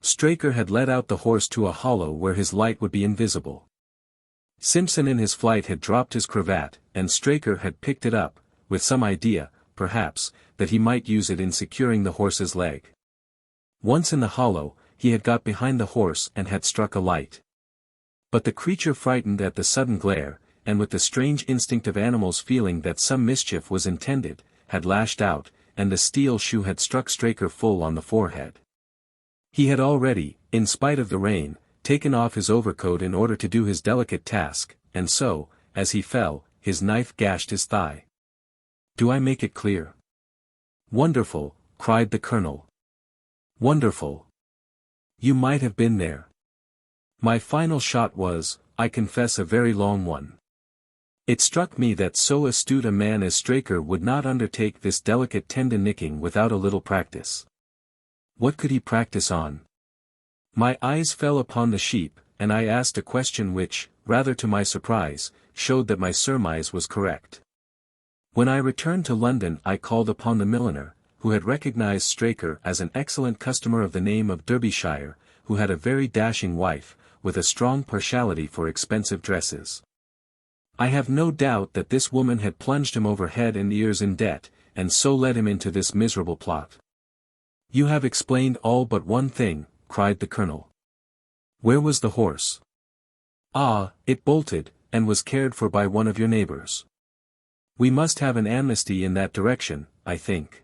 Straker had led out the horse to a hollow where his light would be invisible. Simpson in his flight had dropped his cravat, and Straker had picked it up, with some idea, perhaps, that he might use it in securing the horse's leg. Once in the hollow, he had got behind the horse and had struck a light. But the creature, frightened at the sudden glare, and with the strange instinct of animals feeling that some mischief was intended, had lashed out, and the steel shoe had struck Straker full on the forehead. He had already, in spite of the rain, taken off his overcoat in order to do his delicate task, and so, as he fell, his knife gashed his thigh. "Do I make it clear?" "Wonderful," cried the colonel. "Wonderful. You might have been there." My final shot was, I confess, a very long one. It struck me that so astute a man as Straker would not undertake this delicate tendon nicking without a little practice. What could he practice on? My eyes fell upon the sheep, and I asked a question which, rather to my surprise, showed that my surmise was correct. When I returned to London I called upon the milliner, who had recognized Straker as an excellent customer of the name of Derbyshire, who had a very dashing wife, with a strong partiality for expensive dresses. I have no doubt that this woman had plunged him over head and ears in debt, and so led him into this miserable plot. "You have explained all but one thing," cried the colonel. "Where was the horse?" "Ah, it bolted, and was cared for by one of your neighbors. We must have an amnesty in that direction, I think.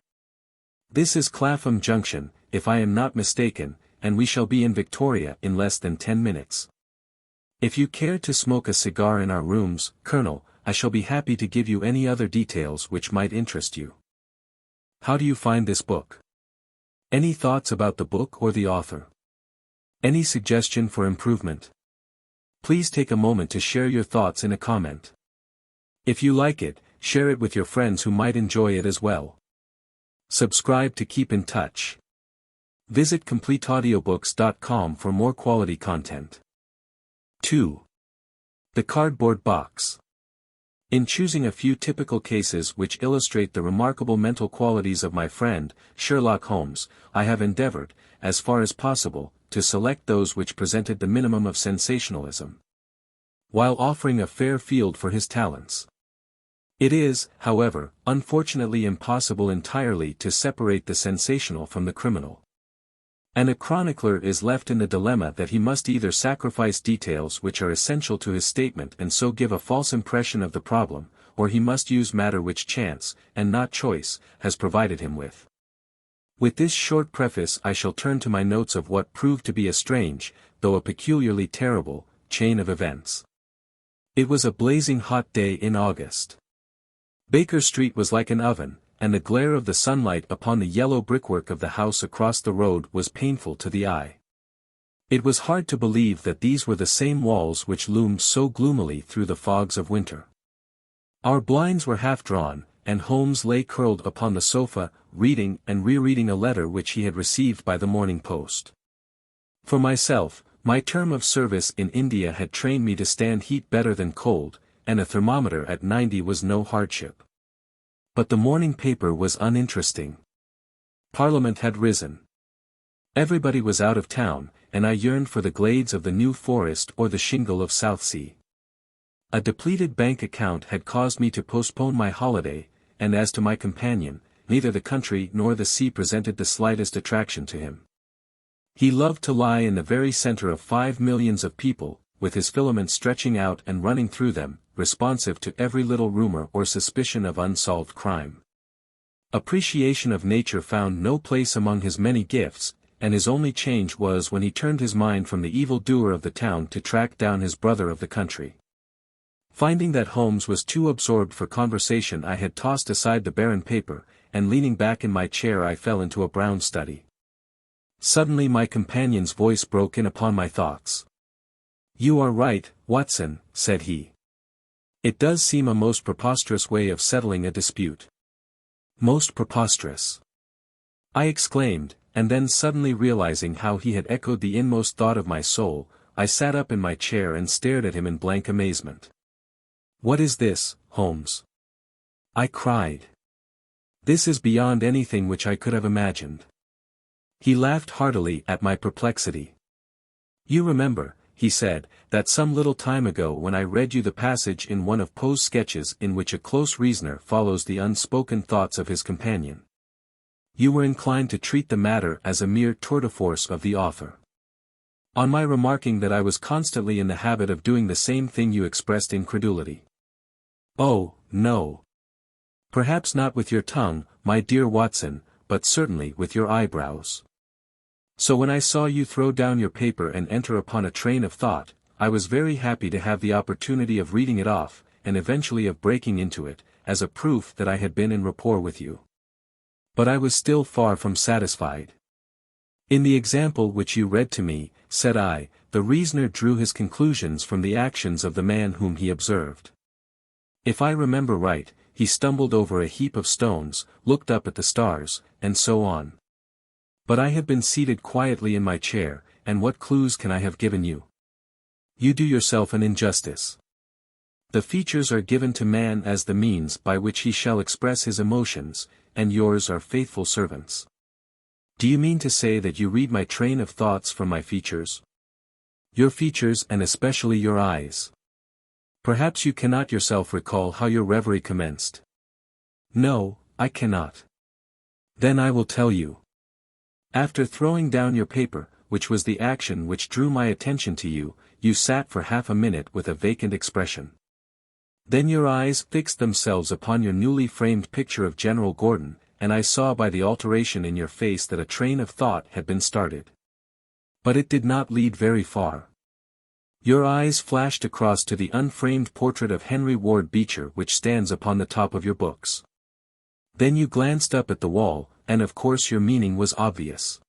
This is Clapham Junction, if I am not mistaken, and we shall be in Victoria in less than 10 minutes. If you care to smoke a cigar in our rooms, Colonel, I shall be happy to give you any other details which might interest you. How do you find this book? Any thoughts about the book or the author? Any suggestion for improvement? Please take a moment to share your thoughts in a comment. If you like it, share it with your friends who might enjoy it as well. Subscribe to keep in touch. Visit CompleteAudiobooks.com for more quality content. 2. The Cardboard Box. In choosing a few typical cases which illustrate the remarkable mental qualities of my friend, Sherlock Holmes, I have endeavored, as far as possible, to select those which presented the minimum of sensationalism, while offering a fair field for his talents. It is, however, unfortunately impossible entirely to separate the sensational from the criminal. And a chronicler is left in the dilemma that he must either sacrifice details which are essential to his statement and so give a false impression of the problem, or he must use matter which chance, and not choice, has provided him with. With this short preface I shall turn to my notes of what proved to be a strange, though a peculiarly terrible, chain of events. It was a blazing hot day in August. Baker Street was like an oven, and the glare of the sunlight upon the yellow brickwork of the house across the road was painful to the eye. It was hard to believe that these were the same walls which loomed so gloomily through the fogs of winter. Our blinds were half drawn, and Holmes lay curled upon the sofa, reading and rereading a letter which he had received by the morning post. For myself, my term of service in India had trained me to stand heat better than cold, and a thermometer at 90 was no hardship. But the morning paper was uninteresting. Parliament had risen. Everybody was out of town, and I yearned for the glades of the New Forest or the shingle of Southsea. A depleted bank account had caused me to postpone my holiday, and as to my companion, neither the country nor the sea presented the slightest attraction to him. He loved to lie in the very center of 5 millions of people, with his filaments stretching out and running through them, responsive to every little rumor or suspicion of unsolved crime. Appreciation of nature found no place among his many gifts, and his only change was when he turned his mind from the evil-doer of the town to track down his brother of the country. Finding that Holmes was too absorbed for conversation, I had tossed aside the barren paper, and leaning back in my chair I fell into a brown study. Suddenly my companion's voice broke in upon my thoughts. "You are right, Watson," said he. "It does seem a most preposterous way of settling a dispute." "Most preposterous," I exclaimed, and then suddenly realizing how he had echoed the inmost thought of my soul, I sat up in my chair and stared at him in blank amazement. "What is this, Holmes?" I cried. "This is beyond anything which I could have imagined." He laughed heartily at my perplexity. "You remember," he said, "that some little time ago when I read you the passage in one of Poe's sketches in which a close reasoner follows the unspoken thoughts of his companion. You were inclined to treat the matter as a mere tour de force of the author. On my remarking that I was constantly in the habit of doing the same thing you expressed incredulity." "Oh, no. Perhaps not with your tongue, my dear Watson, but certainly with your eyebrows. So when I saw you throw down your paper and enter upon a train of thought, I was very happy to have the opportunity of reading it off, and eventually of breaking into it, as a proof that I had been in rapport with you. But I was still far from satisfied. In the example which you read to me, said I, the reasoner drew his conclusions from the actions of the man whom he observed. If I remember right, he stumbled over a heap of stones, looked up at the stars, and so on. But I have been seated quietly in my chair, and what clues can I have given you? You do yourself an injustice. The features are given to man as the means by which he shall express his emotions, and yours are faithful servants. Do you mean to say that you read my train of thoughts from my features? Your features and especially your eyes. Perhaps you cannot yourself recall how your reverie commenced. No, I cannot. Then I will tell you. After throwing down your paper, which was the action which drew my attention to you, you sat for half a minute with a vacant expression. Then your eyes fixed themselves upon your newly framed picture of General Gordon, and I saw by the alteration in your face that a train of thought had been started. But it did not lead very far. Your eyes flashed across to the unframed portrait of Henry Ward Beecher which stands upon the top of your books. Then you glanced up at the wall, and of course your meaning was obvious.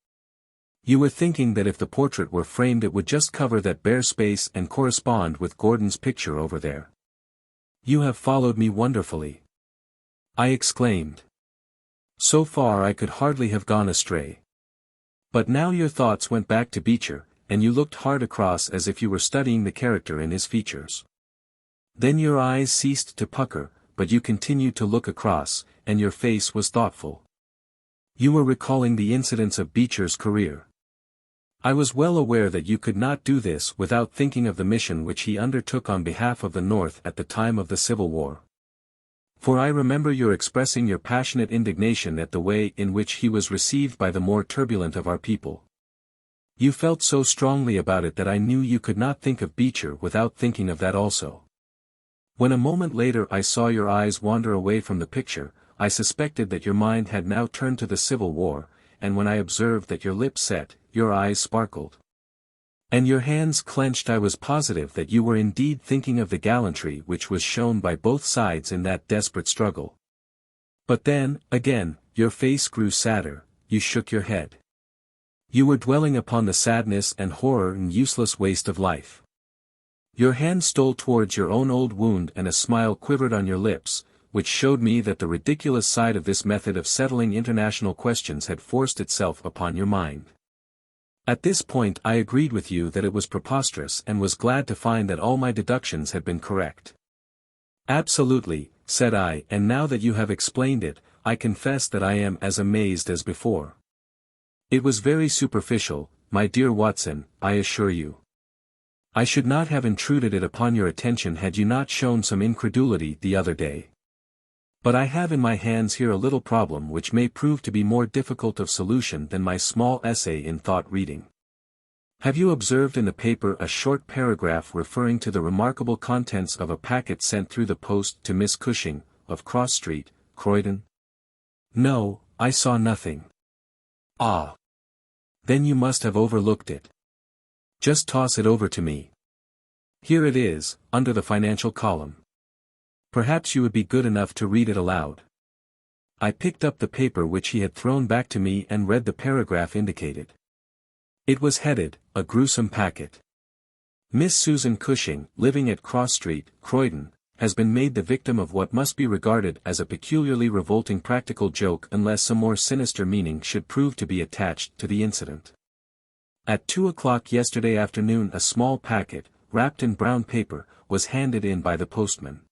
You were thinking that if the portrait were framed it would just cover that bare space and correspond with Gordon's picture over there. You have followed me wonderfully, I exclaimed. So far I could hardly have gone astray. But now your thoughts went back to Beecher, and you looked hard across as if you were studying the character in his features. Then your eyes ceased to pucker, but you continued to look across, and your face was thoughtful. You were recalling the incidents of Beecher's career. I was well aware that you could not do this without thinking of the mission which he undertook on behalf of the North at the time of the Civil War. For I remember your expressing your passionate indignation at the way in which he was received by the more turbulent of our people. You felt so strongly about it that I knew you could not think of Beecher without thinking of that also. When a moment later I saw your eyes wander away from the picture, I suspected that your mind had now turned to the Civil War, and when I observed that your lips set, your eyes sparkled, and your hands clenched, I was positive that you were indeed thinking of the gallantry which was shown by both sides in that desperate struggle. But then, again, your face grew sadder, you shook your head. You were dwelling upon the sadness and horror and useless waste of life. Your hand stole towards your own old wound and a smile quivered on your lips, which showed me that the ridiculous side of this method of settling international questions had forced itself upon your mind. At this point I agreed with you that it was preposterous and was glad to find that all my deductions had been correct. Absolutely, said I, and now that you have explained it, I confess that I am as amazed as before. It was very superficial, my dear Watson, I assure you. I should not have intruded it upon your attention had you not shown some incredulity the other day. But I have in my hands here a little problem which may prove to be more difficult of solution than my small essay in thought reading. Have you observed in the paper a short paragraph referring to the remarkable contents of a packet sent through the post to Miss Cushing, of Cross Street, Croydon? No, I saw nothing. Ah! Then you must have overlooked it. Just toss it over to me. Here it is, under the financial column. Perhaps you would be good enough to read it aloud. I picked up the paper which he had thrown back to me and read the paragraph indicated. It was headed, "A Gruesome Packet." Miss Susan Cushing, living at Cross Street, Croydon, has been made the victim of what must be regarded as a peculiarly revolting practical joke unless some more sinister meaning should prove to be attached to the incident. At 2 o'clock yesterday afternoon a small packet, wrapped in brown paper, was handed in by the postman.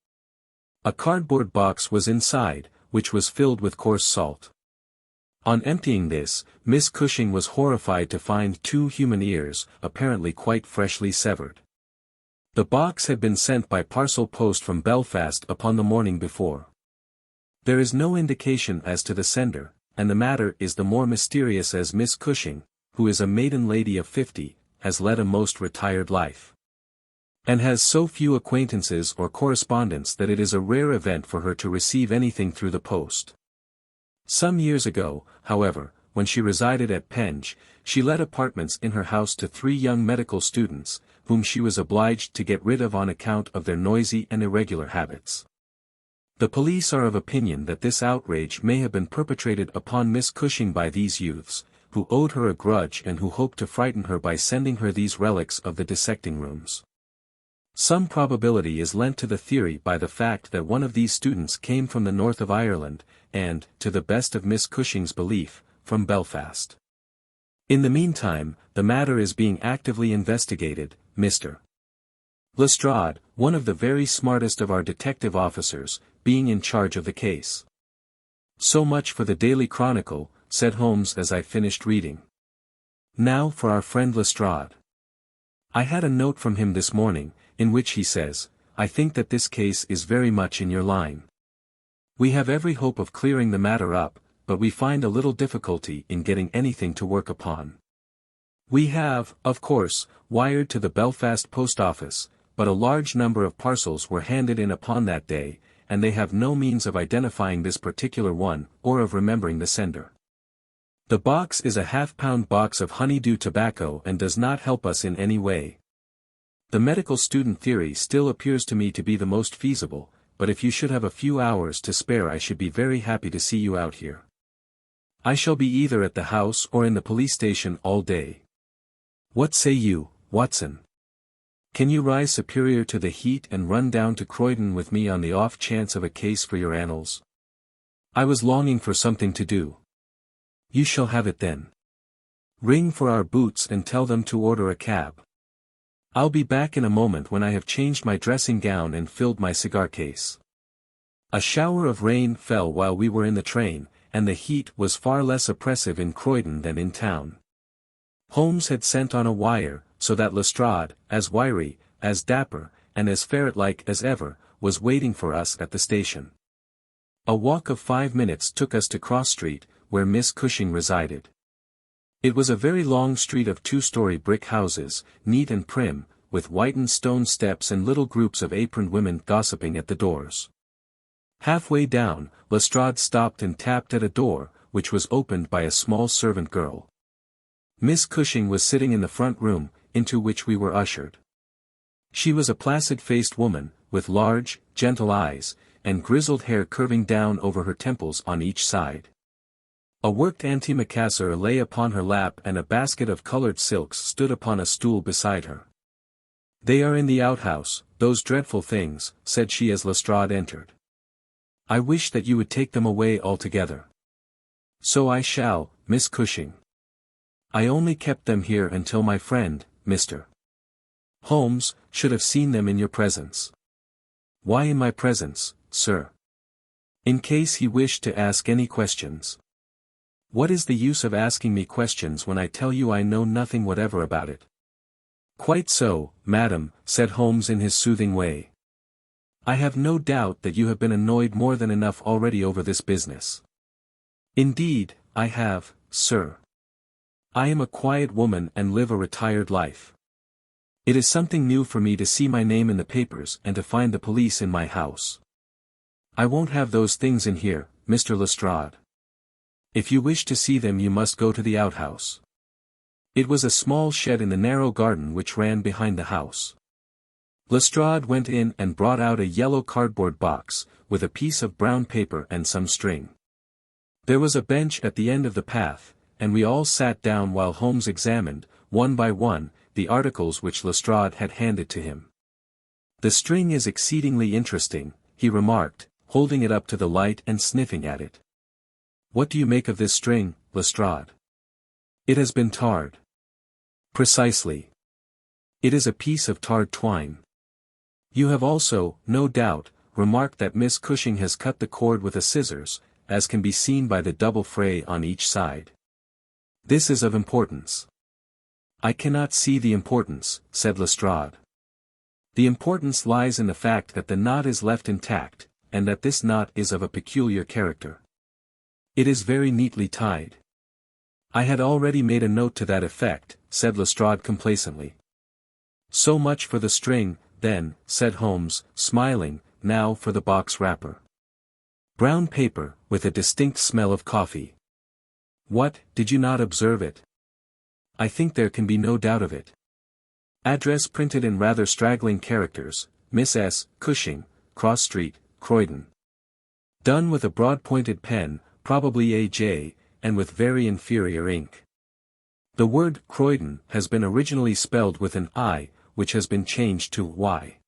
A cardboard box was inside, which was filled with coarse salt. On emptying this, Miss Cushing was horrified to find 2 human ears, apparently quite freshly severed. The box had been sent by parcel post from Belfast upon the morning before. There is no indication as to the sender, and the matter is the more mysterious as Miss Cushing, who is a maiden lady of 50, has led a most retired life, and has so few acquaintances or correspondents that it is a rare event for her to receive anything through the post. Some years ago, however, when she resided at Penge, she let apartments in her house to 3 young medical students, whom she was obliged to get rid of on account of their noisy and irregular habits. The police are of opinion that this outrage may have been perpetrated upon Miss Cushing by these youths, who owed her a grudge and who hoped to frighten her by sending her these relics of the dissecting rooms. Some probability is lent to the theory by the fact that one of these students came from the north of Ireland, and, to the best of Miss Cushing's belief, from Belfast. In the meantime, the matter is being actively investigated, Mr. Lestrade, one of the very smartest of our detective officers, being in charge of the case. So much for the Daily Chronicle, said Holmes as I finished reading. Now for our friend Lestrade. I had a note from him this morning, in which he says, I think that this case is very much in your line. We have every hope of clearing the matter up, but we find a little difficulty in getting anything to work upon. We have, of course, wired to the Belfast post office, but a large number of parcels were handed in upon that day, and they have no means of identifying this particular one, or of remembering the sender. The box is a half-pound box of honeydew tobacco and does not help us in any way. The medical student theory still appears to me to be the most feasible, but if you should have a few hours to spare I should be very happy to see you out here. I shall be either at the house or in the police station all day. What say you, Watson? Can you rise superior to the heat and run down to Croydon with me on the off chance of a case for your annals? I was longing for something to do. You shall have it then. Ring for our boots and tell them to order a cab. I'll be back in a moment when I have changed my dressing gown and filled my cigar case. A shower of rain fell while we were in the train, and the heat was far less oppressive in Croydon than in town. Holmes had sent on a wire, so that Lestrade, as wiry, as dapper, and as ferret-like as ever, was waiting for us at the station. A walk of 5 minutes took us to Cross Street, where Miss Cushing resided. It was a very long street of 2-story brick houses, neat and prim, with whitened stone steps and little groups of aproned women gossiping at the doors. Halfway down, Lestrade stopped and tapped at a door, which was opened by a small servant girl. Miss Cushing was sitting in the front room, into which we were ushered. She was a placid-faced woman, with large, gentle eyes, and grizzled hair curving down over her temples on each side. A worked antimacassar lay upon her lap and a basket of colored silks stood upon a stool beside her. They are in the outhouse, those dreadful things, said she as Lestrade entered. I wish that you would take them away altogether. So I shall, Miss Cushing. I only kept them here until my friend, Mr. Holmes, should have seen them in your presence. Why in my presence, sir? In case he wished to ask any questions. What is the use of asking me questions when I tell you I know nothing whatever about it? Quite so, madam, said Holmes in his soothing way. I have no doubt that you have been annoyed more than enough already over this business. Indeed, I have, sir. I am a quiet woman and live a retired life. It is something new for me to see my name in the papers and to find the police in my house. I won't have those things in here, Mr. Lestrade. If you wish to see them you must go to the outhouse. It was a small shed in the narrow garden which ran behind the house. Lestrade went in and brought out a yellow cardboard box, with a piece of brown paper and some string. There was a bench at the end of the path, and we all sat down while Holmes examined, one by one, the articles which Lestrade had handed to him. The string is exceedingly interesting, he remarked, holding it up to the light and sniffing at it. What do you make of this string, Lestrade? It has been tarred. Precisely. It is a piece of tarred twine. You have also, no doubt, remarked that Miss Cushing has cut the cord with a scissors, as can be seen by the double fray on each side. This is of importance. I cannot see the importance, said Lestrade. The importance lies in the fact that the knot is left intact, and that this knot is of a peculiar character. It is very neatly tied. I had already made a note to that effect, said Lestrade complacently. So much for the string, then, said Holmes, smiling, now for the box wrapper. Brown paper, with a distinct smell of coffee. What, did you not observe it? I think there can be no doubt of it. Address printed in rather straggling characters, Miss S. Cushing, Cross Street, Croydon. Done with a broad-pointed pen, probably A.J., and with very inferior ink. The word Croydon has been originally spelled with an I, which has been changed to Y.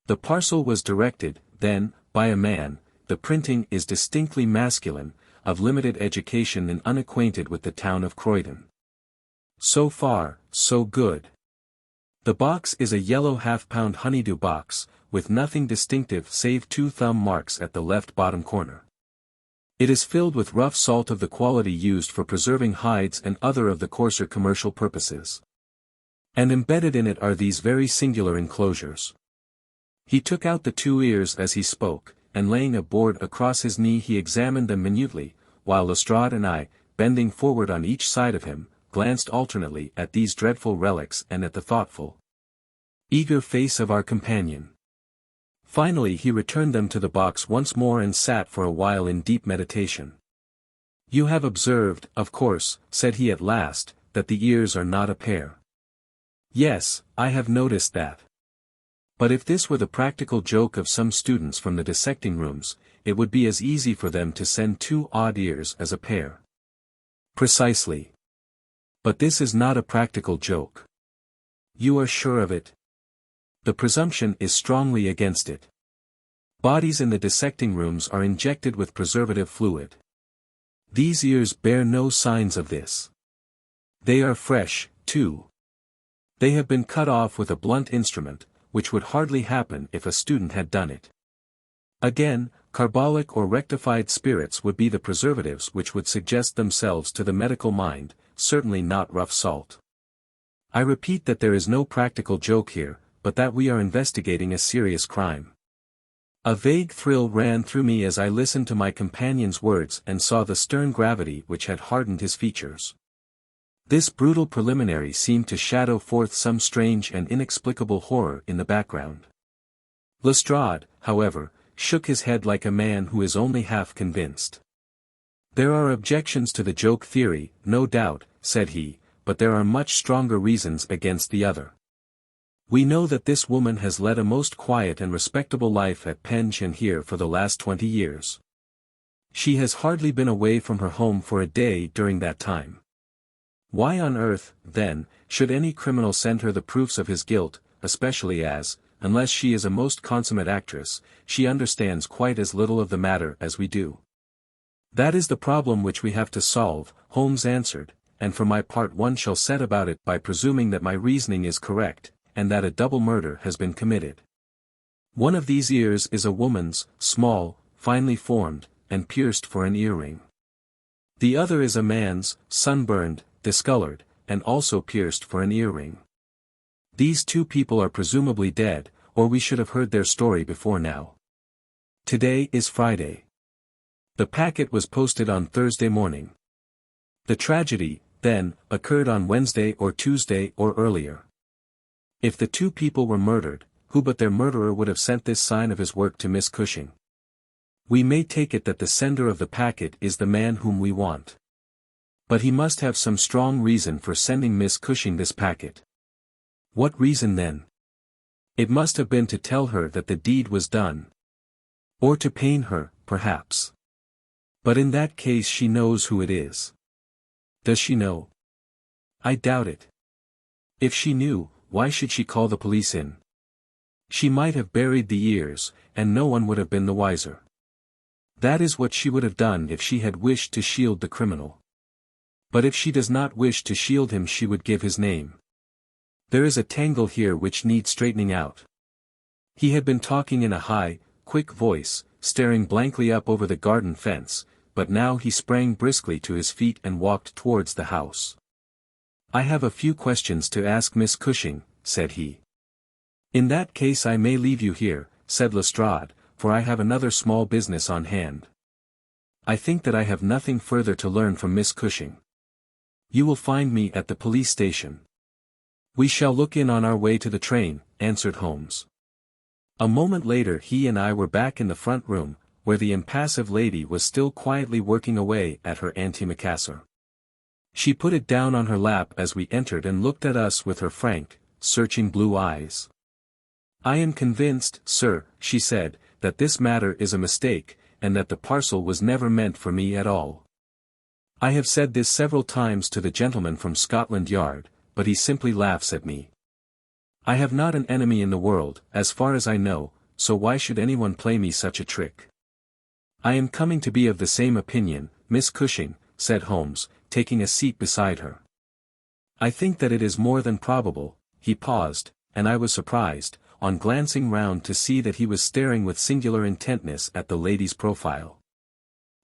The parcel was directed, then, by a man. The printing is distinctly masculine, of limited education and unacquainted with the town of Croydon. So far, so good. The box is a yellow half-pound honeydew box, with nothing distinctive save 2 thumb marks at the left bottom corner. It is filled with rough salt of the quality used for preserving hides and other of the coarser commercial purposes. And embedded in it are these very singular enclosures. He took out the 2 ears as he spoke, and laying a board across his knee he examined them minutely, while Lestrade and I, bending forward on each side of him, glanced alternately at these dreadful relics and at the thoughtful, eager face of our companion. Finally he returned them to the box once more and sat for a while in deep meditation. You have observed, of course, said he at last, that the ears are not a pair. Yes, I have noticed that. But if this were the practical joke of some students from the dissecting rooms, it would be as easy for them to send 2 odd ears as a pair. Precisely. But this is not a practical joke. You are sure of it? The presumption is strongly against it. Bodies in the dissecting rooms are injected with preservative fluid. These ears bear no signs of this. They are fresh, too. They have been cut off with a blunt instrument, which would hardly happen if a student had done it. Again, carbolic or rectified spirits would be the preservatives which would suggest themselves to the medical mind, certainly not rough salt. I repeat that there is no practical joke here, but that we are investigating a serious crime. A vague thrill ran through me as I listened to my companion's words and saw the stern gravity which had hardened his features. This brutal preliminary seemed to shadow forth some strange and inexplicable horror in the background. Lestrade, however, shook his head like a man who is only half convinced. There are objections to the joke theory, no doubt, said he, but there are much stronger reasons against the other. We know that this woman has led a most quiet and respectable life at Penge and here for the last 20 years. She has hardly been away from her home for a day during that time. Why on earth, then, should any criminal send her the proofs of his guilt, especially as, unless she is a most consummate actress, she understands quite as little of the matter as we do? That is the problem which we have to solve, Holmes answered, and for my part one shall set about it by presuming that my reasoning is correct, and that a double murder has been committed. One of these ears is a woman's, small, finely formed, and pierced for an earring. The other is a man's, sunburned, discolored, and also pierced for an earring. These 2 people are presumably dead, or we should have heard their story before now. Today is Friday. The packet was posted on Thursday morning. The tragedy, then, occurred on Wednesday or Tuesday or earlier. If the 2 people were murdered, who but their murderer would have sent this sign of his work to Miss Cushing? We may take it that the sender of the packet is the man whom we want. But he must have some strong reason for sending Miss Cushing this packet. What reason then? It must have been to tell her that the deed was done. Or to pain her, perhaps. But in that case she knows who it is. Does she know? I doubt it. If she knew, why should she call the police in? She might have buried the ears, and no one would have been the wiser. That is what she would have done if she had wished to shield the criminal. But if she does not wish to shield him she would give his name. There is a tangle here which needs straightening out. He had been talking in a high, quick voice, staring blankly up over the garden fence, but now he sprang briskly to his feet and walked towards the house. I have a few questions to ask Miss Cushing, said he. In that case I may leave you here, said Lestrade, for I have another small business on hand. I think that I have nothing further to learn from Miss Cushing. You will find me at the police station. We shall look in on our way to the train, answered Holmes. A moment later he and I were back in the front room, where the impassive lady was still quietly working away at her antimacassar. She put it down on her lap as we entered and looked at us with her frank, searching blue eyes. "I am convinced, sir," she said, "that this matter is a mistake, and that the parcel was never meant for me at all. I have said this several times to the gentleman from Scotland Yard, but he simply laughs at me. I have not an enemy in the world, as far as I know, so why should anyone play me such a trick?" "I am coming to be of the same opinion, Miss Cushing," said Holmes, taking a seat beside her. "I think that it is more than probable." He paused, and I was surprised, on glancing round to see that he was staring with singular intentness at the lady's profile.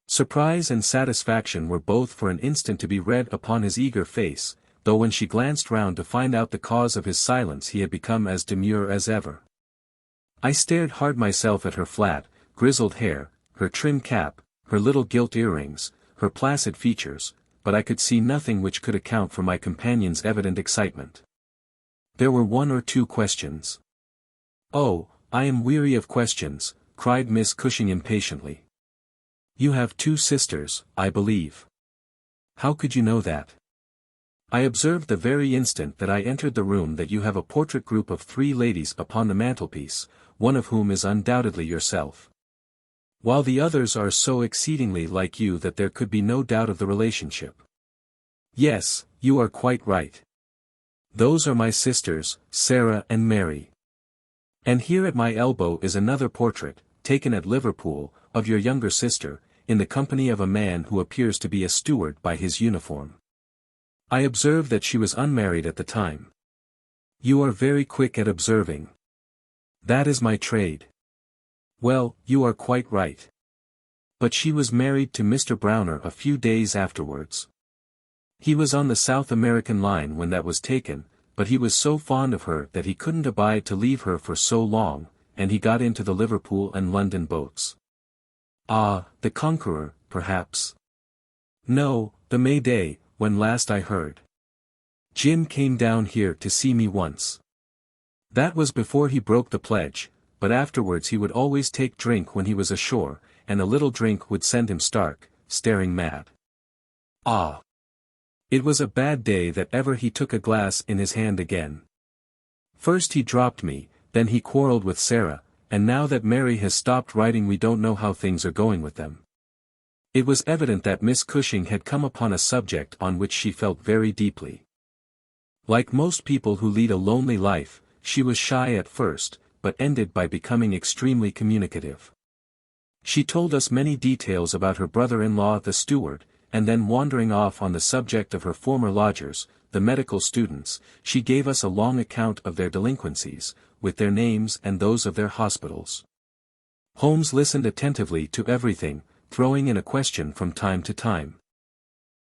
Surprise and satisfaction were both for an instant to be read upon his eager face, though when she glanced round to find out the cause of his silence he had become as demure as ever. I stared hard myself at her flat, grizzled hair, her trim cap, her little gilt earrings, her placid features, but I could see nothing which could account for my companion's evident excitement. There were one or two questions. "Oh, I am weary of questions," cried Miss Cushing impatiently. "You have 2 sisters, I believe. How could you know that?" "I observed the very instant that I entered the room that you have a portrait group of 3 ladies upon the mantelpiece, one of whom is undoubtedly yourself. While the others are so exceedingly like you that there could be no doubt of the relationship." "Yes, you are quite right. Those are my sisters, Sarah and Mary. And here at my elbow is another portrait, taken at Liverpool, of your younger sister, in the company of a man who appears to be a steward by his uniform. I observe that she was unmarried at the time." "You are very quick at observing." "That is my trade." "Well, you are quite right. But she was married to Mr. Browner a few days afterwards. He was on the South American line when that was taken, but he was so fond of her that he couldn't abide to leave her for so long, and he got into the Liverpool and London boats." "Ah, the Conqueror, perhaps?" "No, the May Day, when last I heard. Jim came down here to see me once. That was before he broke the pledge, but afterwards he would always take drink when he was ashore, and a little drink would send him stark, staring mad. Ah! It was a bad day that ever he took a glass in his hand again. First he dropped me, then he quarrelled with Sarah, and now that Mary has stopped writing we don't know how things are going with them." It was evident that Miss Cushing had come upon a subject on which she felt very deeply. Like most people who lead a lonely life, she was shy at first, but ended by becoming extremely communicative. She told us many details about her brother-in-law the steward, and then wandering off on the subject of her former lodgers, the medical students, she gave us a long account of their delinquencies, with their names and those of their hospitals. Holmes listened attentively to everything, throwing in a question from time to time.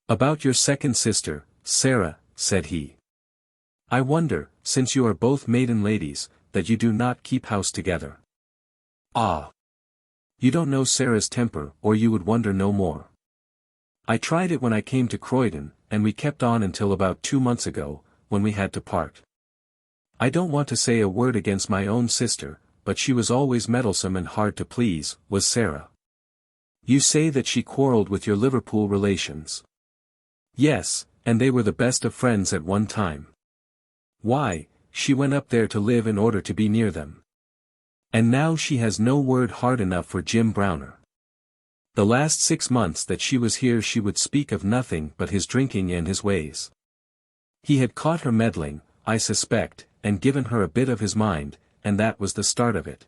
"About your second sister, Sarah," said he. "I wonder, since you are both maiden ladies, that you do not keep house together." "Ah! You don't know Sarah's temper, or you would wonder no more. I tried it when I came to Croydon, and we kept on until about 2 months ago, when we had to part. I don't want to say a word against my own sister, but she was always meddlesome and hard to please, was Sarah." "You say that she quarrelled with your Liverpool relations?" "Yes, and they were the best of friends at one time. Why, she went up there to live in order to be near them. And now she has no word hard enough for Jim Browner. The last 6 months that she was here she would speak of nothing but his drinking and his ways. He had caught her meddling, I suspect, and given her a bit of his mind, and that was the start of it."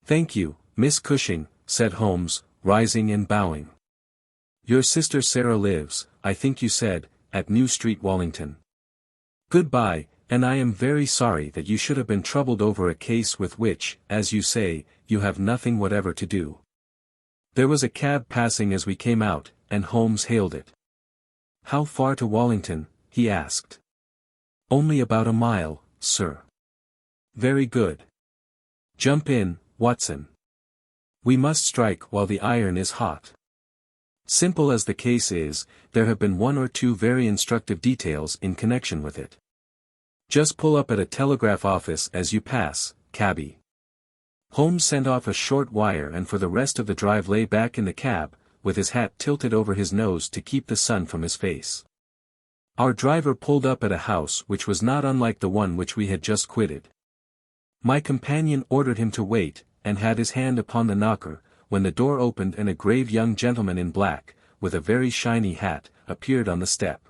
"Thank you, Miss Cushing," said Holmes, rising and bowing. "Your sister Sarah lives, I think you said, at New Street, Wallington. Good-bye, and I am very sorry that you should have been troubled over a case with which, as you say, you have nothing whatever to do." There was a cab passing as we came out, and Holmes hailed it. "How far to Wallington?" he asked. "Only about a mile, sir." "Very good. Jump in, Watson. We must strike while the iron is hot." Simple as the case is, there have been 1 or 2 very instructive details in connection with it. Just pull up at a telegraph office as you pass, cabby. Holmes sent off a short wire and for the rest of the drive lay back in the cab, with his hat tilted over his nose to keep the sun from his face. Our driver pulled up at a house which was not unlike the one which we had just quitted. My companion ordered him to wait, and had his hand upon the knocker, when the door opened and a grave young gentleman in black, with a very shiny hat, appeared on the step.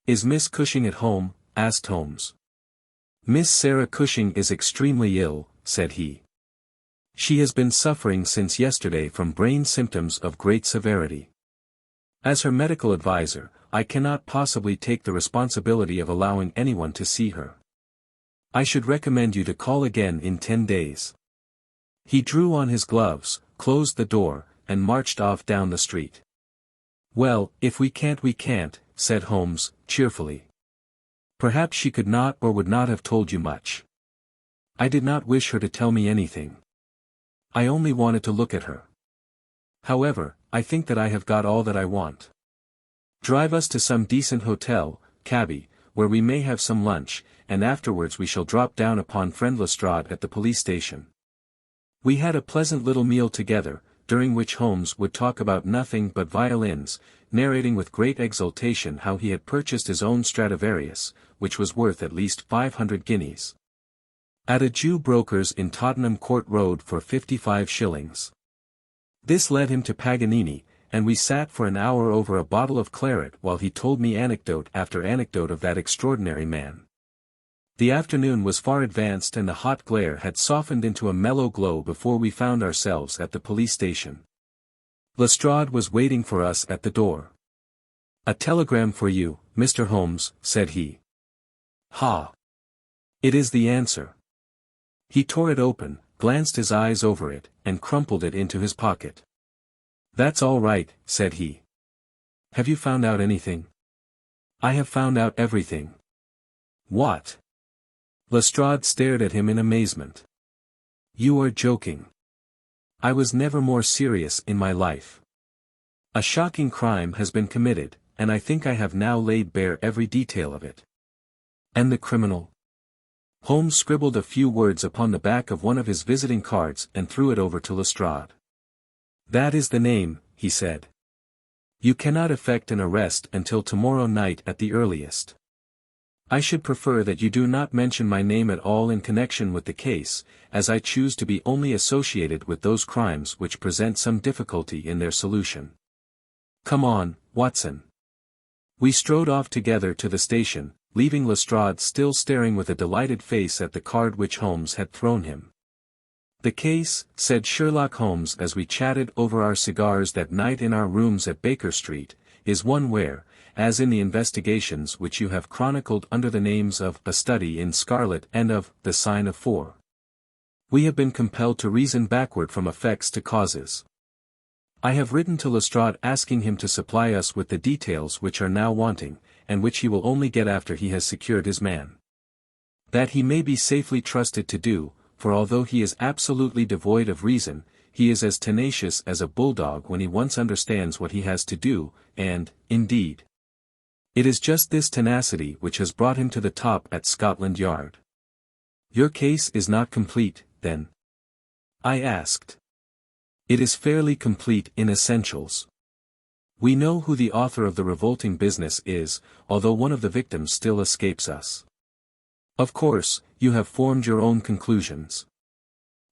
"Is Miss Cushing at home?" asked Holmes. "Miss Sarah Cushing is extremely ill," said he. "She has been suffering since yesterday from brain symptoms of great severity. As her medical adviser, I cannot possibly take the responsibility of allowing anyone to see her. I should recommend you to call again in 10 days. He drew on his gloves, closed the door, and marched off down the street. "Well, if we can't we can't," said Holmes, cheerfully. "Perhaps she could not or would not have told you much. I did not wish her to tell me anything. I only wanted to look at her. However, I think that I have got all that I want. Drive us to some decent hotel, cabby, where we may have some lunch, and afterwards we shall drop down upon friend Lestrade at the police station." We had a pleasant little meal together, during which Holmes would talk about nothing but violins, narrating with great exultation how he had purchased his own Stradivarius, which was worth at least 500 guineas. At a Jew broker's in Tottenham Court Road for 55 shillings. This led him to Paganini, and we sat for an hour over a bottle of claret while he told me anecdote after anecdote of that extraordinary man. The afternoon was far advanced and the hot glare had softened into a mellow glow before we found ourselves at the police station. Lestrade was waiting for us at the door. "A telegram for you, Mr. Holmes," said he. "Ha! It is the answer." He tore it open, glanced his eyes over it, and crumpled it into his pocket. "That's all right," said he. "Have you found out anything?" "I have found out everything." "What?" Lestrade stared at him in amazement. "You are joking." "I was never more serious in my life. A shocking crime has been committed, and I think I have now laid bare every detail of it." "And the criminal?" Holmes scribbled a few words upon the back of one of his visiting cards and threw it over to Lestrade. "That is the name," he said. "You cannot effect an arrest until tomorrow night at the earliest. I should prefer that you do not mention my name at all in connection with the case, as I choose to be only associated with those crimes which present some difficulty in their solution. Come on, Watson." We strode off together to the station, leaving Lestrade still staring with a delighted face at the card which Holmes had thrown him. "The case," said Sherlock Holmes as we chatted over our cigars that night in our rooms at Baker Street, "is one where, as in the investigations which you have chronicled under the names of A Study in Scarlet and of The Sign of 4, we have been compelled to reason backward from effects to causes. I have written to Lestrade asking him to supply us with the details which are now wanting, and which he will only get after he has secured his man. That he may be safely trusted to do, for although he is absolutely devoid of reason, he is as tenacious as a bulldog when he once understands what he has to do, and, indeed, it is just this tenacity which has brought him to the top at Scotland Yard." "Your case is not complete, then?" I asked. "It is fairly complete in essentials. We know who the author of the revolting business is, although one of the victims still escapes us. Of course, you have formed your own conclusions.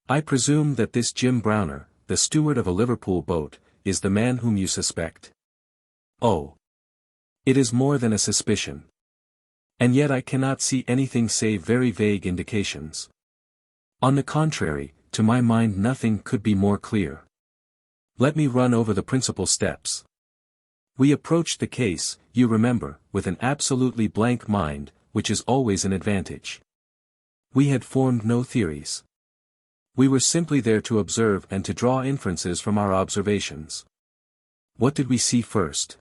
I presume that this Jim Browner, the steward of a Liverpool boat, is the man whom you suspect." "Oh. It is more than a suspicion. And yet I cannot see anything save very vague indications. On the contrary, to my mind nothing could be more clear. Let me run over the principal steps. We approached the case, you remember, with an absolutely blank mind, which is always an advantage. We had formed no theories. We were simply there to observe and to draw inferences from our observations. What did we see first?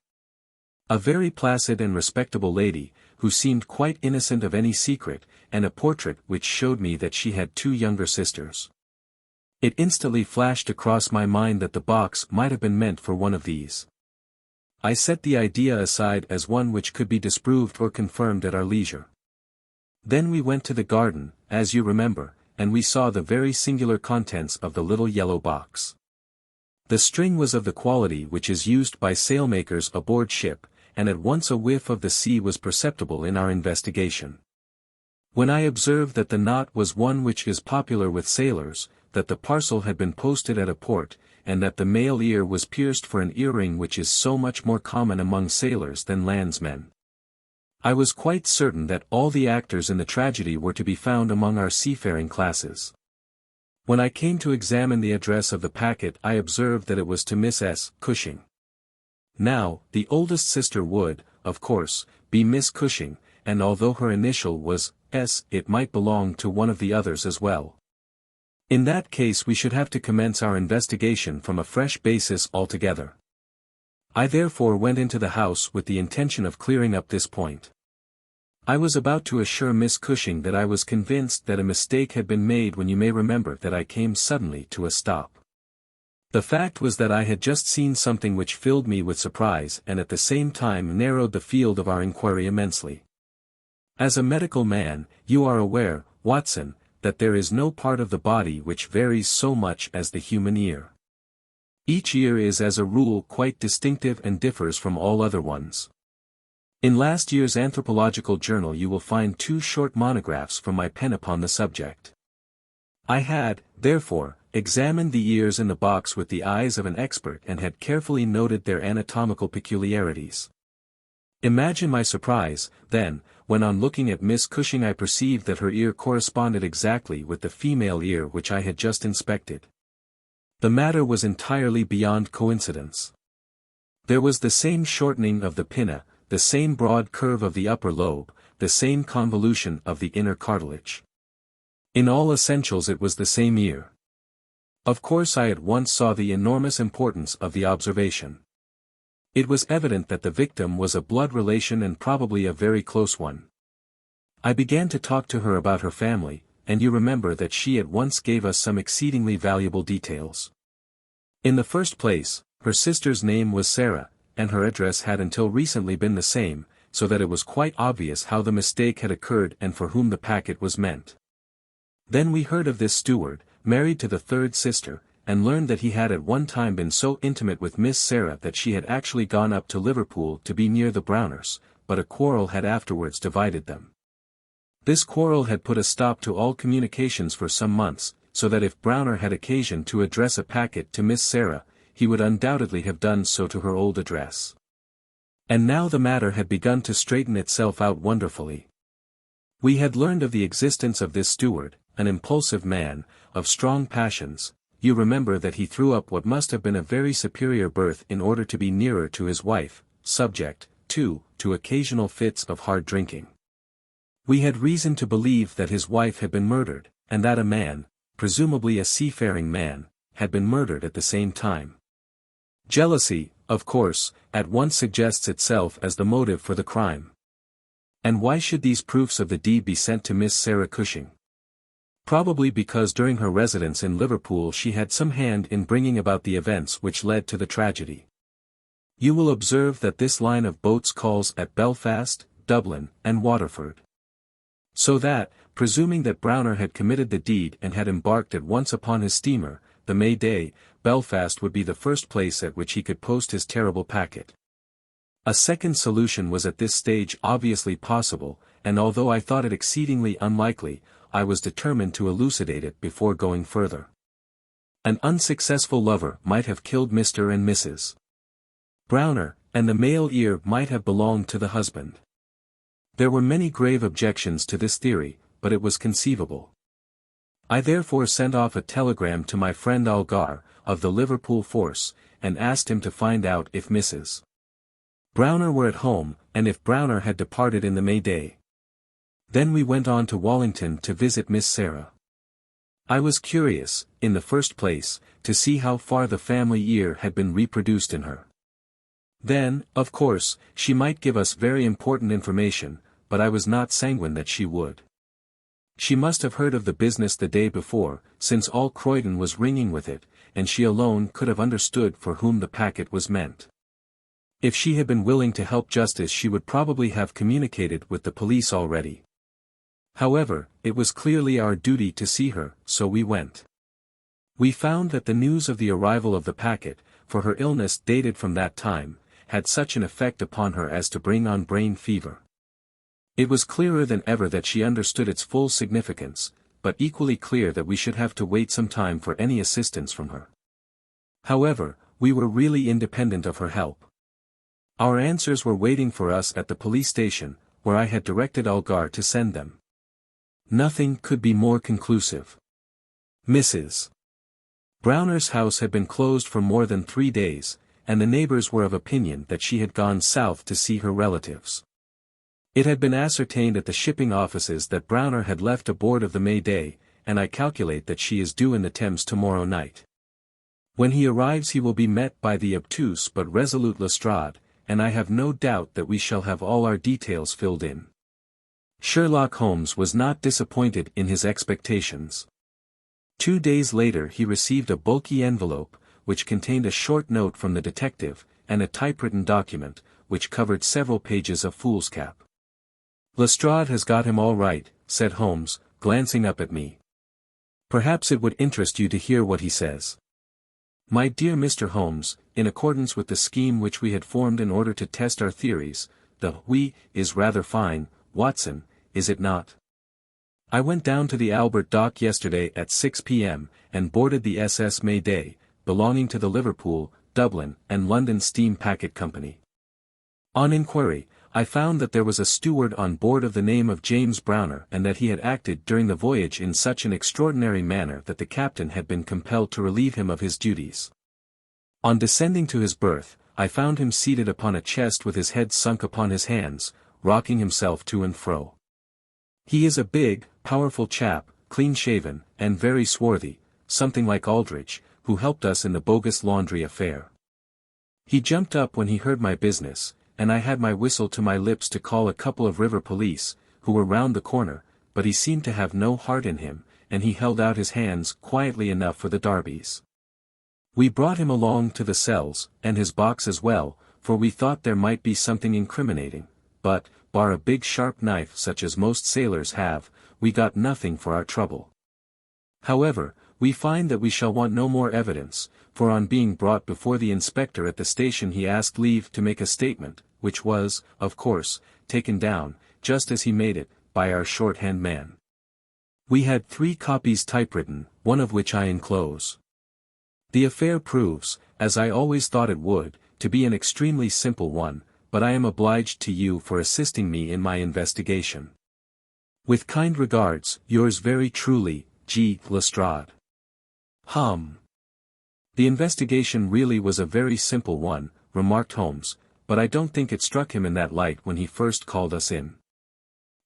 A very placid and respectable lady, who seemed quite innocent of any secret, and a portrait which showed me that she had 2 younger sisters. It instantly flashed across my mind that the box might have been meant for one of these. I set the idea aside as one which could be disproved or confirmed at our leisure. Then we went to the garden, as you remember, and we saw the very singular contents of the little yellow box. The string was of the quality which is used by sailmakers aboard ship, and at once a whiff of the sea was perceptible in our investigation. When I observed that the knot was one which is popular with sailors, that the parcel had been posted at a port, and that the male ear was pierced for an earring which is so much more common among sailors than landsmen, I was quite certain that all the actors in the tragedy were to be found among our seafaring classes. When I came to examine the address of the packet, I observed that it was to Miss S. Cushing. Now, the oldest sister would, of course, be Miss Cushing, and although her initial was S, it might belong to one of the others as well. In that case we should have to commence our investigation from a fresh basis altogether. I therefore went into the house with the intention of clearing up this point. I was about to assure Miss Cushing that I was convinced that a mistake had been made when you may remember that I came suddenly to a stop. The fact was that I had just seen something which filled me with surprise and at the same time narrowed the field of our inquiry immensely. As a medical man, you are aware, Watson, that there is no part of the body which varies so much as the human ear. Each ear is as a rule quite distinctive and differs from all other ones. In last year's Anthropological Journal you will find 2 short monographs from my pen upon the subject. I had, therefore, examined the ears in the box with the eyes of an expert and had carefully noted their anatomical peculiarities. Imagine my surprise, then, when on looking at Miss Cushing I perceived that her ear corresponded exactly with the female ear which I had just inspected. The matter was entirely beyond coincidence. There was the same shortening of the pinna, the same broad curve of the upper lobe, the same convolution of the inner cartilage. In all essentials it was the same ear. Of course I at once saw the enormous importance of the observation. It was evident that the victim was a blood relation and probably a very close one. I began to talk to her about her family, and you remember that she at once gave us some exceedingly valuable details. In the first place, her sister's name was Sarah, and her address had until recently been the same, so that it was quite obvious how the mistake had occurred and for whom the packet was meant. Then we heard of this steward, married to the 3rd sister, and learned that he had at one time been so intimate with Miss Sarah that she had actually gone up to Liverpool to be near the Browners, but a quarrel had afterwards divided them. This quarrel had put a stop to all communications for some months, so that if Browner had occasion to address a packet to Miss Sarah, he would undoubtedly have done so to her old address. And now the matter had begun to straighten itself out wonderfully. We had learned of the existence of this steward, an impulsive man, of strong passions. You remember that he threw up what must have been a very superior berth in order to be nearer to his wife, subject, too, to occasional fits of hard drinking. We had reason to believe that his wife had been murdered, and that a man, presumably a seafaring man, had been murdered at the same time. Jealousy, of course, at once suggests itself as the motive for the crime. And why should these proofs of the deed be sent to Miss Sarah Cushing? Probably because during her residence in Liverpool she had some hand in bringing about the events which led to the tragedy. You will observe that this line of boats calls at Belfast, Dublin, and Waterford. So that, presuming that Browner had committed the deed and had embarked at once upon his steamer, the May Day, Belfast would be the first place at which he could post his terrible packet. A second solution was at this stage obviously possible, and although I thought it exceedingly unlikely, I was determined to elucidate it before going further. An unsuccessful lover might have killed Mr. and Mrs. Browner, and the male ear might have belonged to the husband. There were many grave objections to this theory, but it was conceivable. I therefore sent off a telegram to my friend Algar, of the Liverpool force, and asked him to find out if Mrs. Browner were at home, and if Browner had departed in the May Day. Then we went on to Wallington to visit Miss Sarah. I was curious, in the first place, to see how far the family ear had been reproduced in her. Then, of course, she might give us very important information, but I was not sanguine that she would. She must have heard of the business the day before, since all Croydon was ringing with it, and she alone could have understood for whom the packet was meant. If she had been willing to help justice she would probably have communicated with the police already. However, it was clearly our duty to see her, so we went. We found that the news of the arrival of the packet, for her illness dated from that time, had such an effect upon her as to bring on brain fever. It was clearer than ever that she understood its full significance, but equally clear that we should have to wait some time for any assistance from her. However, we were really independent of her help. Our answers were waiting for us at the police station, where I had directed Algar to send them. Nothing could be more conclusive. Mrs. Browner's house had been closed for more than 3 days, and the neighbors were of opinion that she had gone south to see her relatives. It had been ascertained at the shipping offices that Browner had left aboard of the May Day, and I calculate that she is due in the Thames tomorrow night. When he arrives he will be met by the obtuse but resolute Lestrade, and I have no doubt that we shall have all our details filled in. Sherlock Holmes was not disappointed in his expectations. 2 days later he received a bulky envelope, which contained a short note from the detective, and a typewritten document, which covered several pages of foolscap. "Lestrade has got him all right," said Holmes, glancing up at me. "Perhaps it would interest you to hear what he says. My dear Mr. Holmes, in accordance with the scheme which we had formed in order to test our theories, the we is rather fine, Watson, is it not? I went down to the Albert Dock yesterday at 6 p.m., and boarded the SS May Day, belonging to the Liverpool, Dublin, and London Steam Packet Company. On inquiry, I found that there was a steward on board of the name of James Browner, and that he had acted during the voyage in such an extraordinary manner that the captain had been compelled to relieve him of his duties. On descending to his berth, I found him seated upon a chest with his head sunk upon his hands, rocking himself to and fro. He is a big, powerful chap, clean-shaven, and very swarthy, something like Aldrich, who helped us in the bogus laundry affair. He jumped up when he heard my business, and I had my whistle to my lips to call a couple of river police, who were round the corner, but he seemed to have no heart in him, and he held out his hands quietly enough for the darbies. We brought him along to the cells, and his box as well, for we thought there might be something incriminating, but, bar a big sharp knife such as most sailors have, we got nothing for our trouble. However, we find that we shall want no more evidence, for on being brought before the inspector at the station he asked leave to make a statement, which was, of course, taken down, just as he made it, by our shorthand man. We had 3 copies typewritten, one of which I enclose. The affair proves, as I always thought it would, to be an extremely simple one, but I am obliged to you for assisting me in my investigation. With kind regards, yours very truly, G. Lestrade. The investigation really was a very simple one, remarked Holmes, but I don't think it struck him in that light when he first called us in.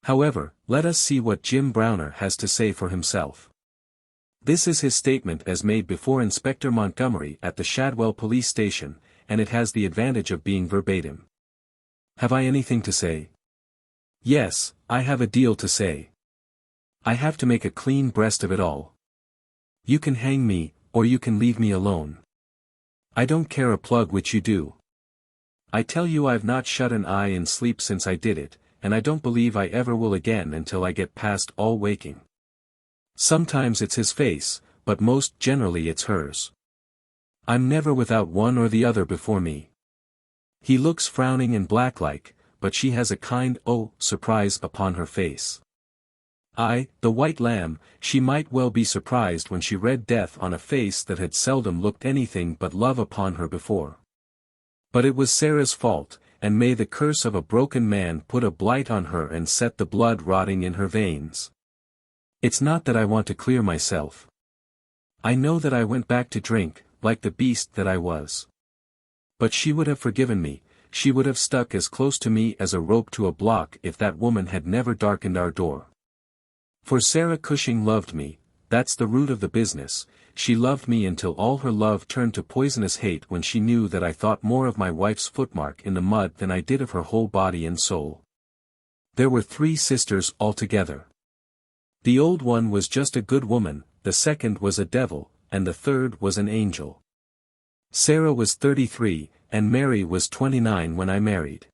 However, let us see what Jim Browner has to say for himself. This is his statement as made before Inspector Montgomery at the Shadwell police station, and it has the advantage of being verbatim. Have I anything to say? Yes, I have a deal to say. I have to make a clean breast of it all. You can hang me, or you can leave me alone. I don't care a plug which you do. I tell you I've not shut an eye in sleep since I did it, and I don't believe I ever will again until I get past all waking. Sometimes it's his face, but most generally it's hers. I'm never without one or the other before me. He looks frowning and black-like, but she has a kind, surprise upon her face. The white lamb, she might well be surprised when she read death on a face that had seldom looked anything but love upon her before. But it was Sarah's fault, and may the curse of a broken man put a blight on her and set the blood rotting in her veins. It's not that I want to clear myself. I know that I went back to drink, like the beast that I was. But she would have forgiven me, she would have stuck as close to me as a rope to a block if that woman had never darkened our door. For Sarah Cushing loved me, that's the root of the business, she loved me until all her love turned to poisonous hate when she knew that I thought more of my wife's footmark in the mud than I did of her whole body and soul. There were 3 sisters altogether. The old one was just a good woman, the second was a devil, and the third was an angel. Sarah was 33, and Mary was 29 when I married.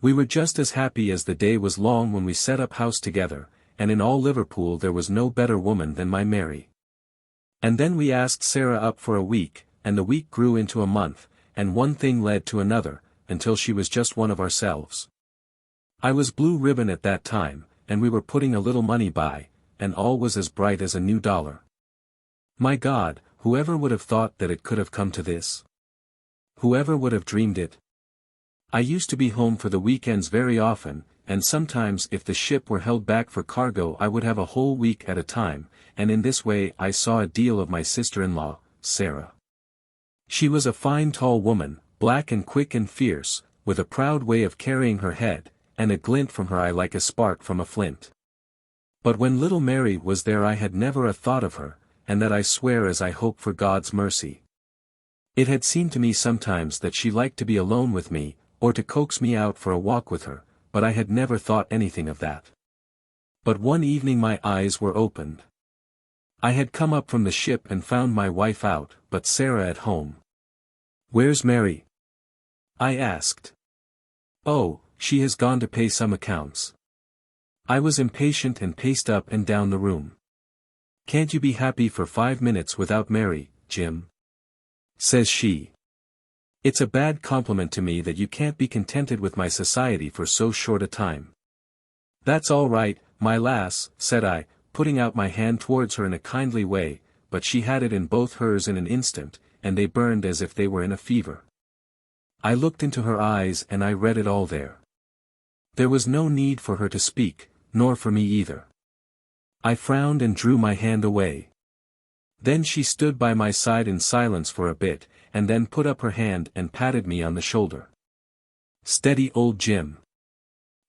We were just as happy as the day was long when we set up house together, and in all Liverpool there was no better woman than my Mary. And then we asked Sarah up for a week, and the week grew into a month, and one thing led to another, until she was just one of ourselves. I was blue ribbon at that time, and we were putting a little money by, and all was as bright as a new dollar. My God, whoever would have thought that it could have come to this? Whoever would have dreamed it? I used to be home for the weekends very often, and sometimes if the ship were held back for cargo I would have a whole week at a time, and in this way I saw a deal of my sister-in-law, Sarah. She was a fine tall woman, black and quick and fierce, with a proud way of carrying her head, and a glint from her eye like a spark from a flint. But when little Mary was there I had never a thought of her, and that I swear as I hope for God's mercy. It had seemed to me sometimes that she liked to be alone with me, or to coax me out for a walk with her, but I had never thought anything of that. But one evening my eyes were opened. I had come up from the ship and found my wife out, but Sarah at home. "Where's Mary?" I asked. "Oh, she has gone to pay some accounts." I was impatient and paced up and down the room. "Can't you be happy for 5 minutes without Mary, Jim?" says she. "It's a bad compliment to me that you can't be contented with my society for so short a time." "That's all right, my lass," said I, putting out my hand towards her in a kindly way, but she had it in both hers in an instant, and they burned as if they were in a fever. I looked into her eyes and I read it all there. There was no need for her to speak, nor for me either. I frowned and drew my hand away. Then she stood by my side in silence for a bit, and then put up her hand and patted me on the shoulder. "Steady, old Jim,"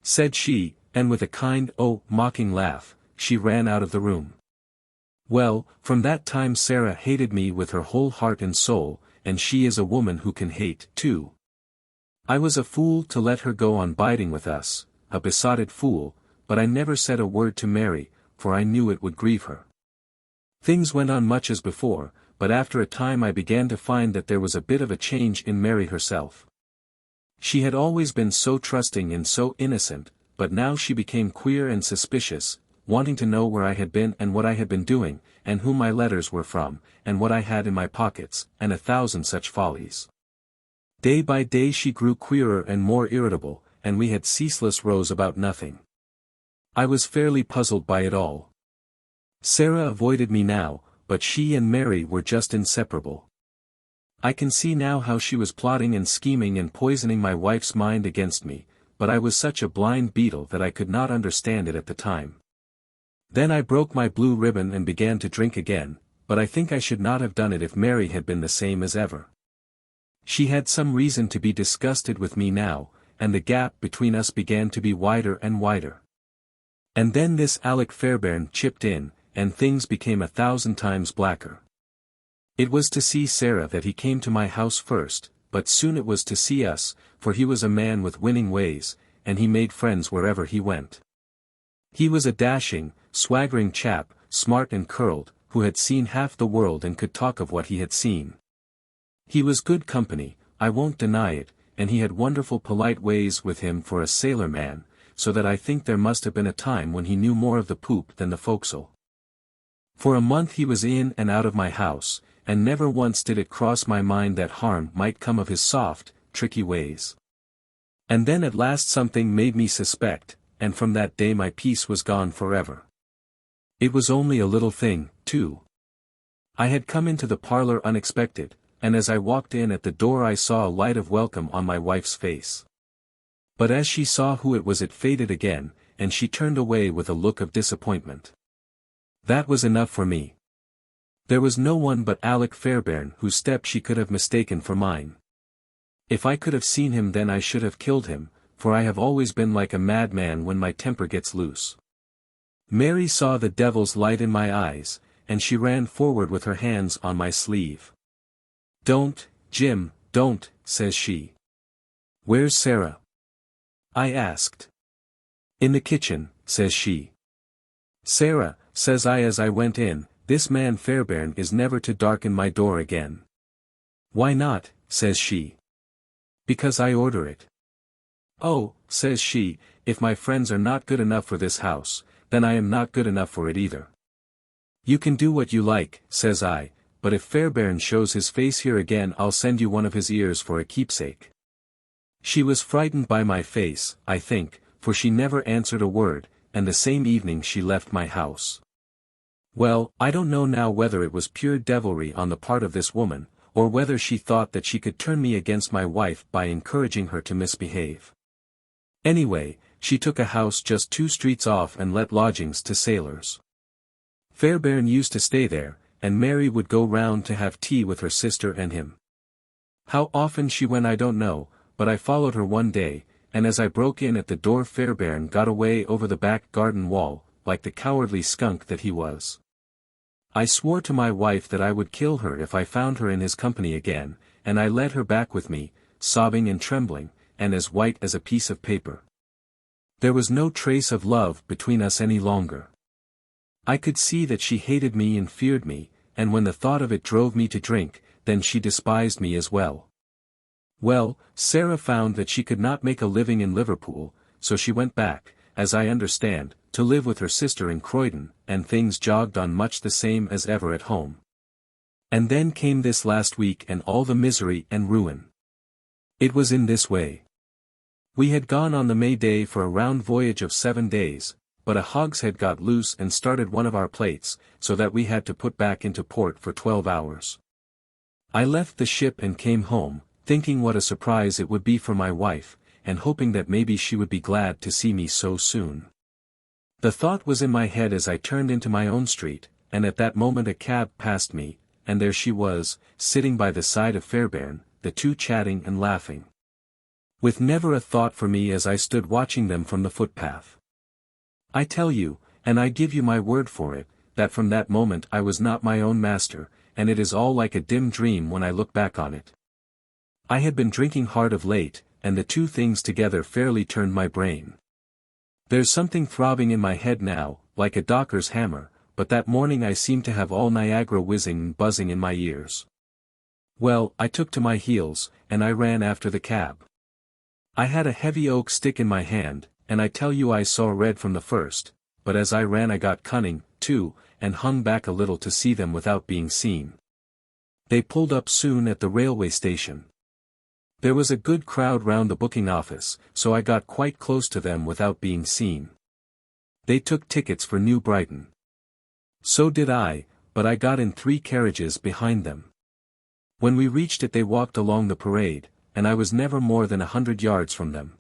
said she, and with a kind, mocking laugh, she ran out of the room. Well, from that time Sarah hated me with her whole heart and soul, and she is a woman who can hate, too. I was a fool to let her go on biding with us, a besotted fool, but I never said a word to Mary, for I knew it would grieve her. Things went on much as before, but after a time I began to find that there was a bit of a change in Mary herself. She had always been so trusting and so innocent, but now she became queer and suspicious, wanting to know where I had been and what I had been doing, and whom my letters were from, and what I had in my pockets, and 1,000 such follies. Day by day she grew queerer and more irritable, and we had ceaseless rows about nothing. I was fairly puzzled by it all. Sarah avoided me now, but she and Mary were just inseparable. I can see now how she was plotting and scheming and poisoning my wife's mind against me, but I was such a blind beetle that I could not understand it at the time. Then I broke my blue ribbon and began to drink again, but I think I should not have done it if Mary had been the same as ever. She had some reason to be disgusted with me now, and the gap between us began to be wider and wider. And then this Alec Fairbairn chipped in, and things became 1,000 times blacker. It was to see Sarah that he came to my house first, but soon it was to see us, for he was a man with winning ways, and he made friends wherever he went. He was a dashing, swaggering chap, smart and curled, who had seen half the world and could talk of what he had seen. He was good company, I won't deny it, and he had wonderful polite ways with him for a sailor man, so that I think there must have been a time when he knew more of the poop than the forecastle. For a month he was in and out of my house, and never once did it cross my mind that harm might come of his soft, tricky ways. And then at last something made me suspect, and from that day my peace was gone forever. It was only a little thing, too. I had come into the parlor unexpected, and as I walked in at the door I saw a light of welcome on my wife's face. But as she saw who it was it faded again, and she turned away with a look of disappointment. That was enough for me. There was no one but Alec Fairbairn whose step she could have mistaken for mine. If I could have seen him then I should have killed him, for I have always been like a madman when my temper gets loose. Mary saw the devil's light in my eyes, and she ran forward with her hands on my sleeve. "Don't, Jim, don't," says she. "Where's Sarah?" I asked. "In the kitchen," says she. "Sarah," says I as I went in, "this man Fairbairn is never to darken my door again." "Why not?" says she. "Because I order it." "Oh," says she, "if my friends are not good enough for this house, then I am not good enough for it either. You can do what you like, says I, but if Fairbairn shows his face here again I'll send you one of his ears for a keepsake. She was frightened by my face, I think, for she never answered a word, and the same evening she left my house. Well, I don't know now whether it was pure devilry on the part of this woman, or whether she thought that she could turn me against my wife by encouraging her to misbehave. Anyway, she took a house just 2 streets off and let lodgings to sailors. Fairbairn used to stay there, and Mary would go round to have tea with her sister and him. How often she went I don't know, but I followed her one day, and as I broke in at the door Fairbairn got away over the back garden wall, like the cowardly skunk that he was. I swore to my wife that I would kill her if I found her in his company again, and I led her back with me, sobbing and trembling, and as white as a piece of paper. There was no trace of love between us any longer. I could see that she hated me and feared me, and when the thought of it drove me to drink, then she despised me as well. Well, Sarah found that she could not make a living in Liverpool, so she went back, as I understand, to live with her sister in Croydon, and things jogged on much the same as ever at home. And then came this last week and all the misery and ruin. It was in this way. We had gone on the May Day for a round voyage of 7 days, but a hogshead got loose and started one of our plates, so that we had to put back into port for 12 hours. I left the ship and came home, thinking what a surprise it would be for my wife, and hoping that maybe she would be glad to see me so soon. The thought was in my head as I turned into my own street, and at that moment a cab passed me, and there she was, sitting by the side of Fairbairn, the two chatting and laughing. With never a thought for me as I stood watching them from the footpath. I tell you, and I give you my word for it, that from that moment I was not my own master, and it is all like a dim dream when I look back on it. I had been drinking hard of late, and the two things together fairly turned my brain. There's something throbbing in my head now, like a docker's hammer, but that morning I seemed to have all Niagara whizzing and buzzing in my ears. Well, I took to my heels, and I ran after the cab. I had a heavy oak stick in my hand, and I tell you I saw red from the first, but as I ran I got cunning, too, and hung back a little to see them without being seen. They pulled up soon at the railway station. There was a good crowd round the booking office, so I got quite close to them without being seen. They took tickets for New Brighton. So did I, but I got in 3 carriages behind them. When we reached it they walked along the parade, and I was never more than 100 yards from them.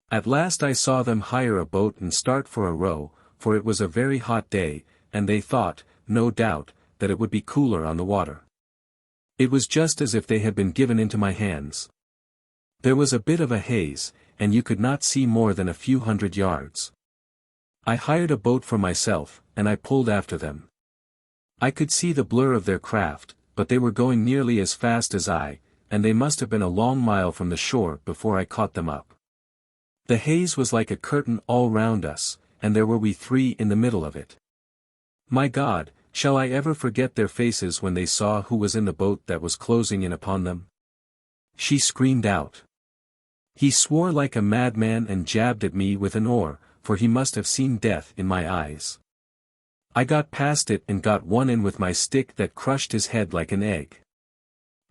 At last I saw them hire a boat and start for a row, for it was a very hot day, and they thought, no doubt, that it would be cooler on the water. It was just as if they had been given into my hands. There was a bit of a haze, and you could not see more than a few 100 yards. I hired a boat for myself, and I pulled after them. I could see the blur of their craft, but they were going nearly as fast as I, and they must have been a long mile from the shore before I caught them up. The haze was like a curtain all round us, and there were we 3 in the middle of it. My God, shall I ever forget their faces when they saw who was in the boat that was closing in upon them? She screamed out. He swore like a madman and jabbed at me with an oar, for he must have seen death in my eyes. I got past it and got one in with my stick that crushed his head like an egg.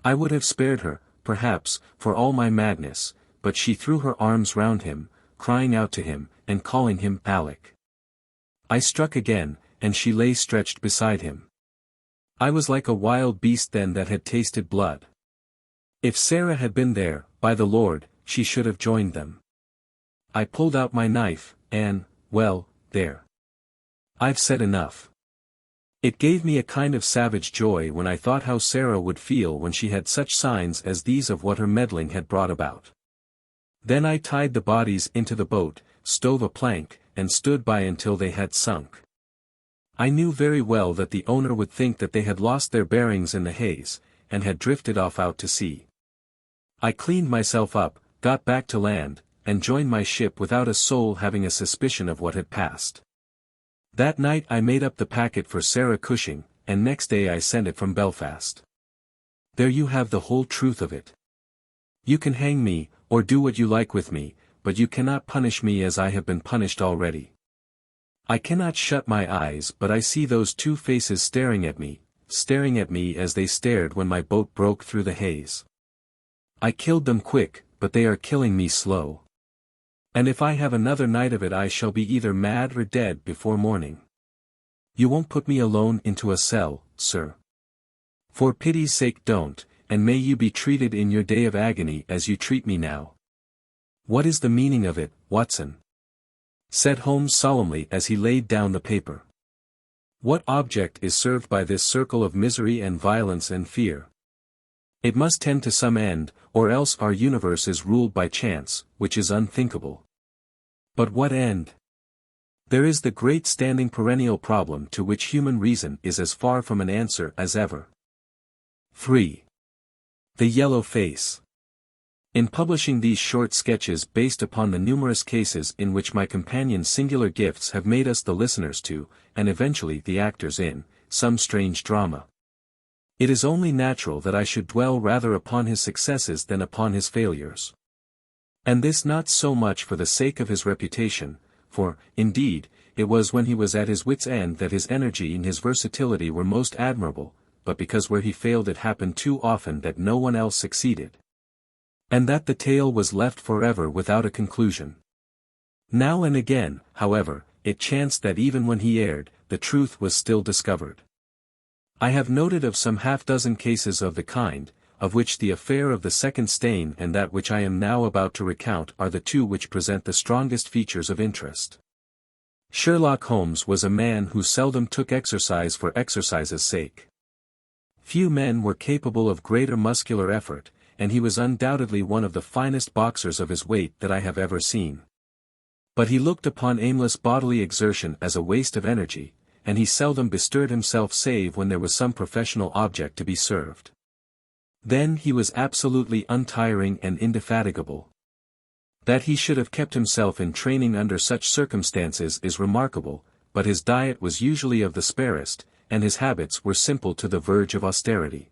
I would have spared her, perhaps, for all my madness, but she threw her arms round him, crying out to him, and calling him Alec. I struck again, and she lay stretched beside him. I was like a wild beast then that had tasted blood. If Sarah had been there, by the Lord, she should have joined them. I pulled out my knife, and, well, there. I've said enough. It gave me a kind of savage joy when I thought how Sarah would feel when she had such signs as these of what her meddling had brought about. Then I tied the bodies into the boat, stove a plank, and stood by until they had sunk. I knew very well that the owner would think that they had lost their bearings in the haze, and had drifted off out to sea. I cleaned myself up, got back to land, and joined my ship without a soul having a suspicion of what had passed. That night I made up the packet for Sarah Cushing, and next day I sent it from Belfast. There you have the whole truth of it. You can hang me, or do what you like with me, but you cannot punish me as I have been punished already. I cannot shut my eyes, but I see those two faces staring at me as they stared when my boat broke through the haze. I killed them quick, but they are killing me slow. And if I have another night of it, I shall be either mad or dead before morning. You won't put me alone into a cell, sir? For pity's sake don't, and may you be treated in your day of agony as you treat me now. What is the meaning of it, Watson? Said Holmes solemnly as he laid down the paper. What object is served by this circle of misery and violence and fear? It must tend to some end, or else our universe is ruled by chance, which is unthinkable. But what end? There is the great standing perennial problem to which human reason is as far from an answer as ever. 3. The Yellow Face. In publishing these short sketches based upon the numerous cases in which my companion's singular gifts have made us the listeners to, and eventually the actors in, some strange drama, it is only natural that I should dwell rather upon his successes than upon his failures. And this not so much for the sake of his reputation, for, indeed, it was when he was at his wit's end that his energy and his versatility were most admirable, but because where he failed it happened too often that no one else succeeded. And that the tale was left forever without a conclusion. Now and again, however, it chanced that even when he erred, the truth was still discovered. I have noted of some half-dozen cases of the kind, of which the affair of the second stain and that which I am now about to recount are the two which present the strongest features of interest. Sherlock Holmes was a man who seldom took exercise for exercise's sake. Few men were capable of greater muscular effort, and he was undoubtedly one of the finest boxers of his weight that I have ever seen. But he looked upon aimless bodily exertion as a waste of energy, and he seldom bestirred himself save when there was some professional object to be served. Then he was absolutely untiring and indefatigable. That he should have kept himself in training under such circumstances is remarkable, but his diet was usually of the sparest, and his habits were simple to the verge of austerity.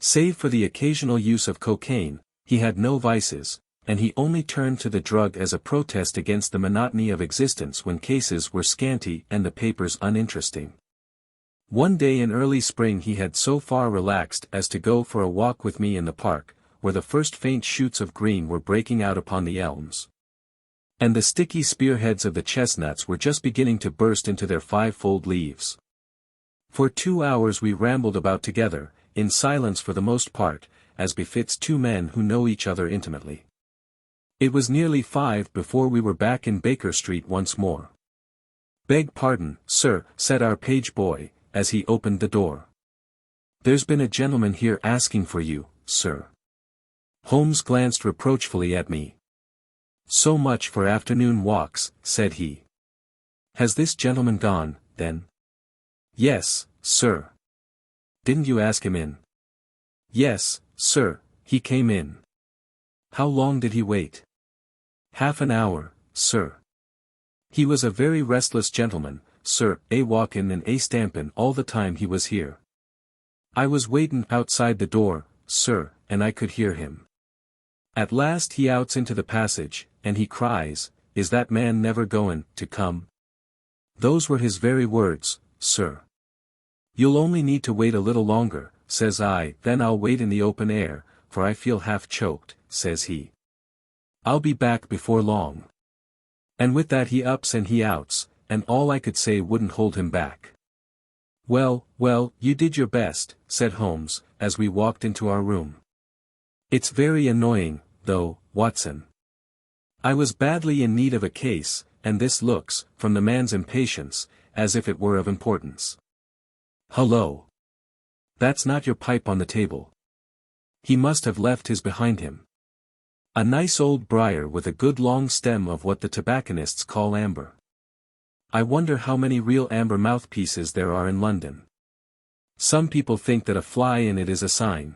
Save for the occasional use of cocaine, he had no vices, and he only turned to the drug as a protest against the monotony of existence when cases were scanty and the papers uninteresting. One day in early spring he had so far relaxed as to go for a walk with me in the park, where the first faint shoots of green were breaking out upon the elms. And the sticky spearheads of the chestnuts were just beginning to burst into their five-fold leaves. For 2 hours we rambled about together, in silence for the most part, as befits two men who know each other intimately. It was nearly 5 before we were back in Baker Street once more. "Beg pardon, sir," said our page boy, as he opened the door. "There's been a gentleman here asking for you, sir." Holmes glanced reproachfully at me. "So much for afternoon walks," said he. "Has this gentleman gone, then?" "Yes, sir." "Didn't you ask him in?" "Yes, sir, he came in." "How long did he wait?" "Half an hour, sir." "He was a very restless gentleman, sir, walkin' and stampin' all the time he was here. I was waitin' outside the door, sir, and I could hear him. At last he outs into the passage, and he cries, 'Is that man never goin' to come?' Those were his very words, sir. 'You'll only need to wait a little longer,' says I. 'Then I'll wait in the open air, for I feel half choked,' says he. 'I'll be back before long.' And with that he ups and he outs, and all I could say wouldn't hold him back." "Well, you did your best," said Holmes, as we walked into our room. "It's very annoying, though, Watson. I was badly in need of a case, and this looks, from the man's impatience, as if it were of importance. Hullo! That's not your pipe on the table. He must have left his behind him. A nice old briar with a good long stem of what the tobacconists call amber. I wonder how many real amber mouthpieces there are in London. Some people think that a fly in it is a sign.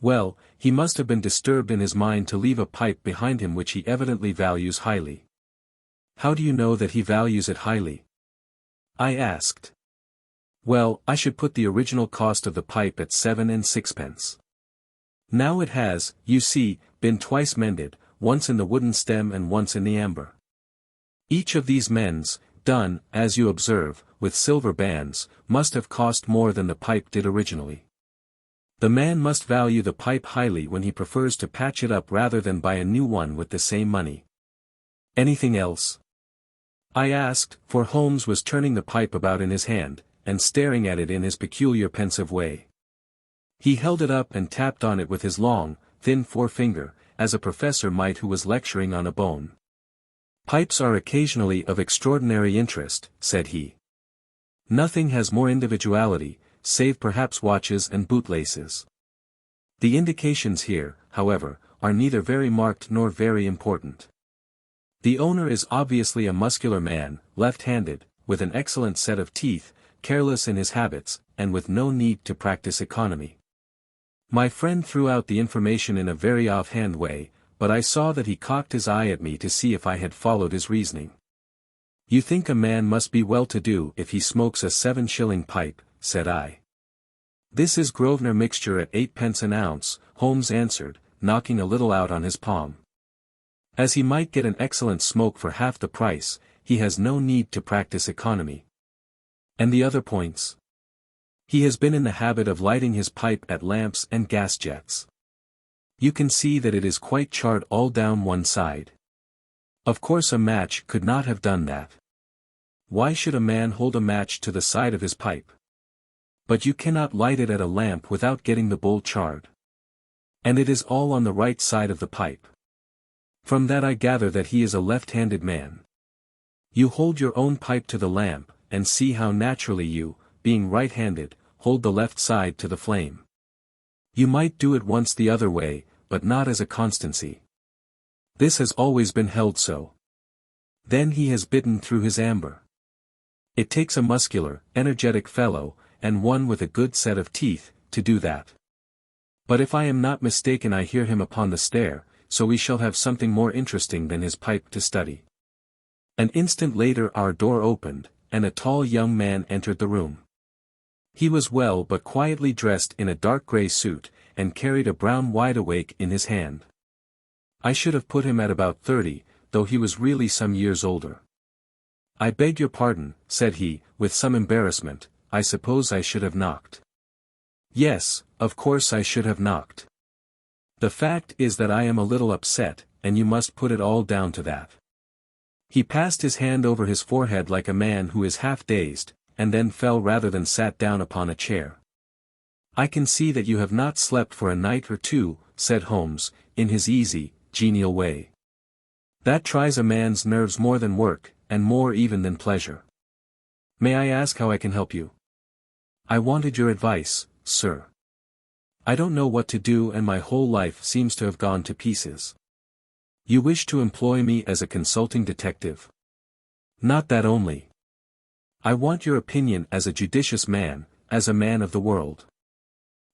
Well, he must have been disturbed in his mind to leave a pipe behind him which he evidently values highly." "How do you know that he values it highly?" I asked. "Well, I should put the original cost of the pipe at 7 and 6 pence. Now it has, you see, been twice mended, once in the wooden stem and once in the amber. Each of these mends, but done, as you observe, with silver bands, must have cost more than the pipe did originally. The man must value the pipe highly when he prefers to patch it up rather than buy a new one with the same money. Anything else? I asked, for Holmes was turning the pipe about in his hand, and staring at it in his peculiar pensive way. He held it up and tapped on it with his long, thin forefinger, as a professor might who was lecturing on a bone. Pipes are occasionally of extraordinary interest, said he. Nothing has more individuality, save perhaps watches and bootlaces. The indications here, however, are neither very marked nor very important. The owner is obviously a muscular man, left-handed, with an excellent set of teeth, careless in his habits, and with no need to practice economy. My friend threw out the information in a very off-hand way, but I saw that he cocked his eye at me to see if I had followed his reasoning. You think a man must be well-to-do if he smokes a 7-shilling pipe, said I. This is Grosvenor mixture at 8 pence an ounce, Holmes answered, knocking a little out on his palm. As he might get an excellent smoke for half the price, he has no need to practice economy. And the other points? He has been in the habit of lighting his pipe at lamps and gas jets. You can see that it is quite charred all down one side. Of course a match could not have done that. Why should a man hold a match to the side of his pipe? But you cannot light it at a lamp without getting the bowl charred. And it is all on the right side of the pipe. From that I gather that he is a left-handed man. You hold your own pipe to the lamp, and see how naturally you, being right-handed, hold the left side to the flame. You might do it once the other way, but not as a constancy. This has always been held so. Then he has bitten through his amber. It takes a muscular, energetic fellow, and one with a good set of teeth, to do that. But if I am not mistaken I hear him upon the stair, so we shall have something more interesting than his pipe to study. An instant later our door opened, and a tall young man entered the room. He was well but quietly dressed in a dark grey suit, and carried a brown wide-awake in his hand. I should have put him at about 30, though he was really some years older. I beg your pardon, said he, with some embarrassment, I suppose I should have knocked. Yes, of course I should have knocked. The fact is that I am a little upset, and you must put it all down to that. He passed his hand over his forehead like a man who is half dazed, and then fell rather than sat down upon a chair. I can see that you have not slept for a night or two, said Holmes, in his easy, genial way. That tries a man's nerves more than work, and more even than pleasure. May I ask how I can help you? I wanted your advice, sir. I don't know what to do and my whole life seems to have gone to pieces. You wish to employ me as a consulting detective? Not that only. I want your opinion as a judicious man, as a man of the world.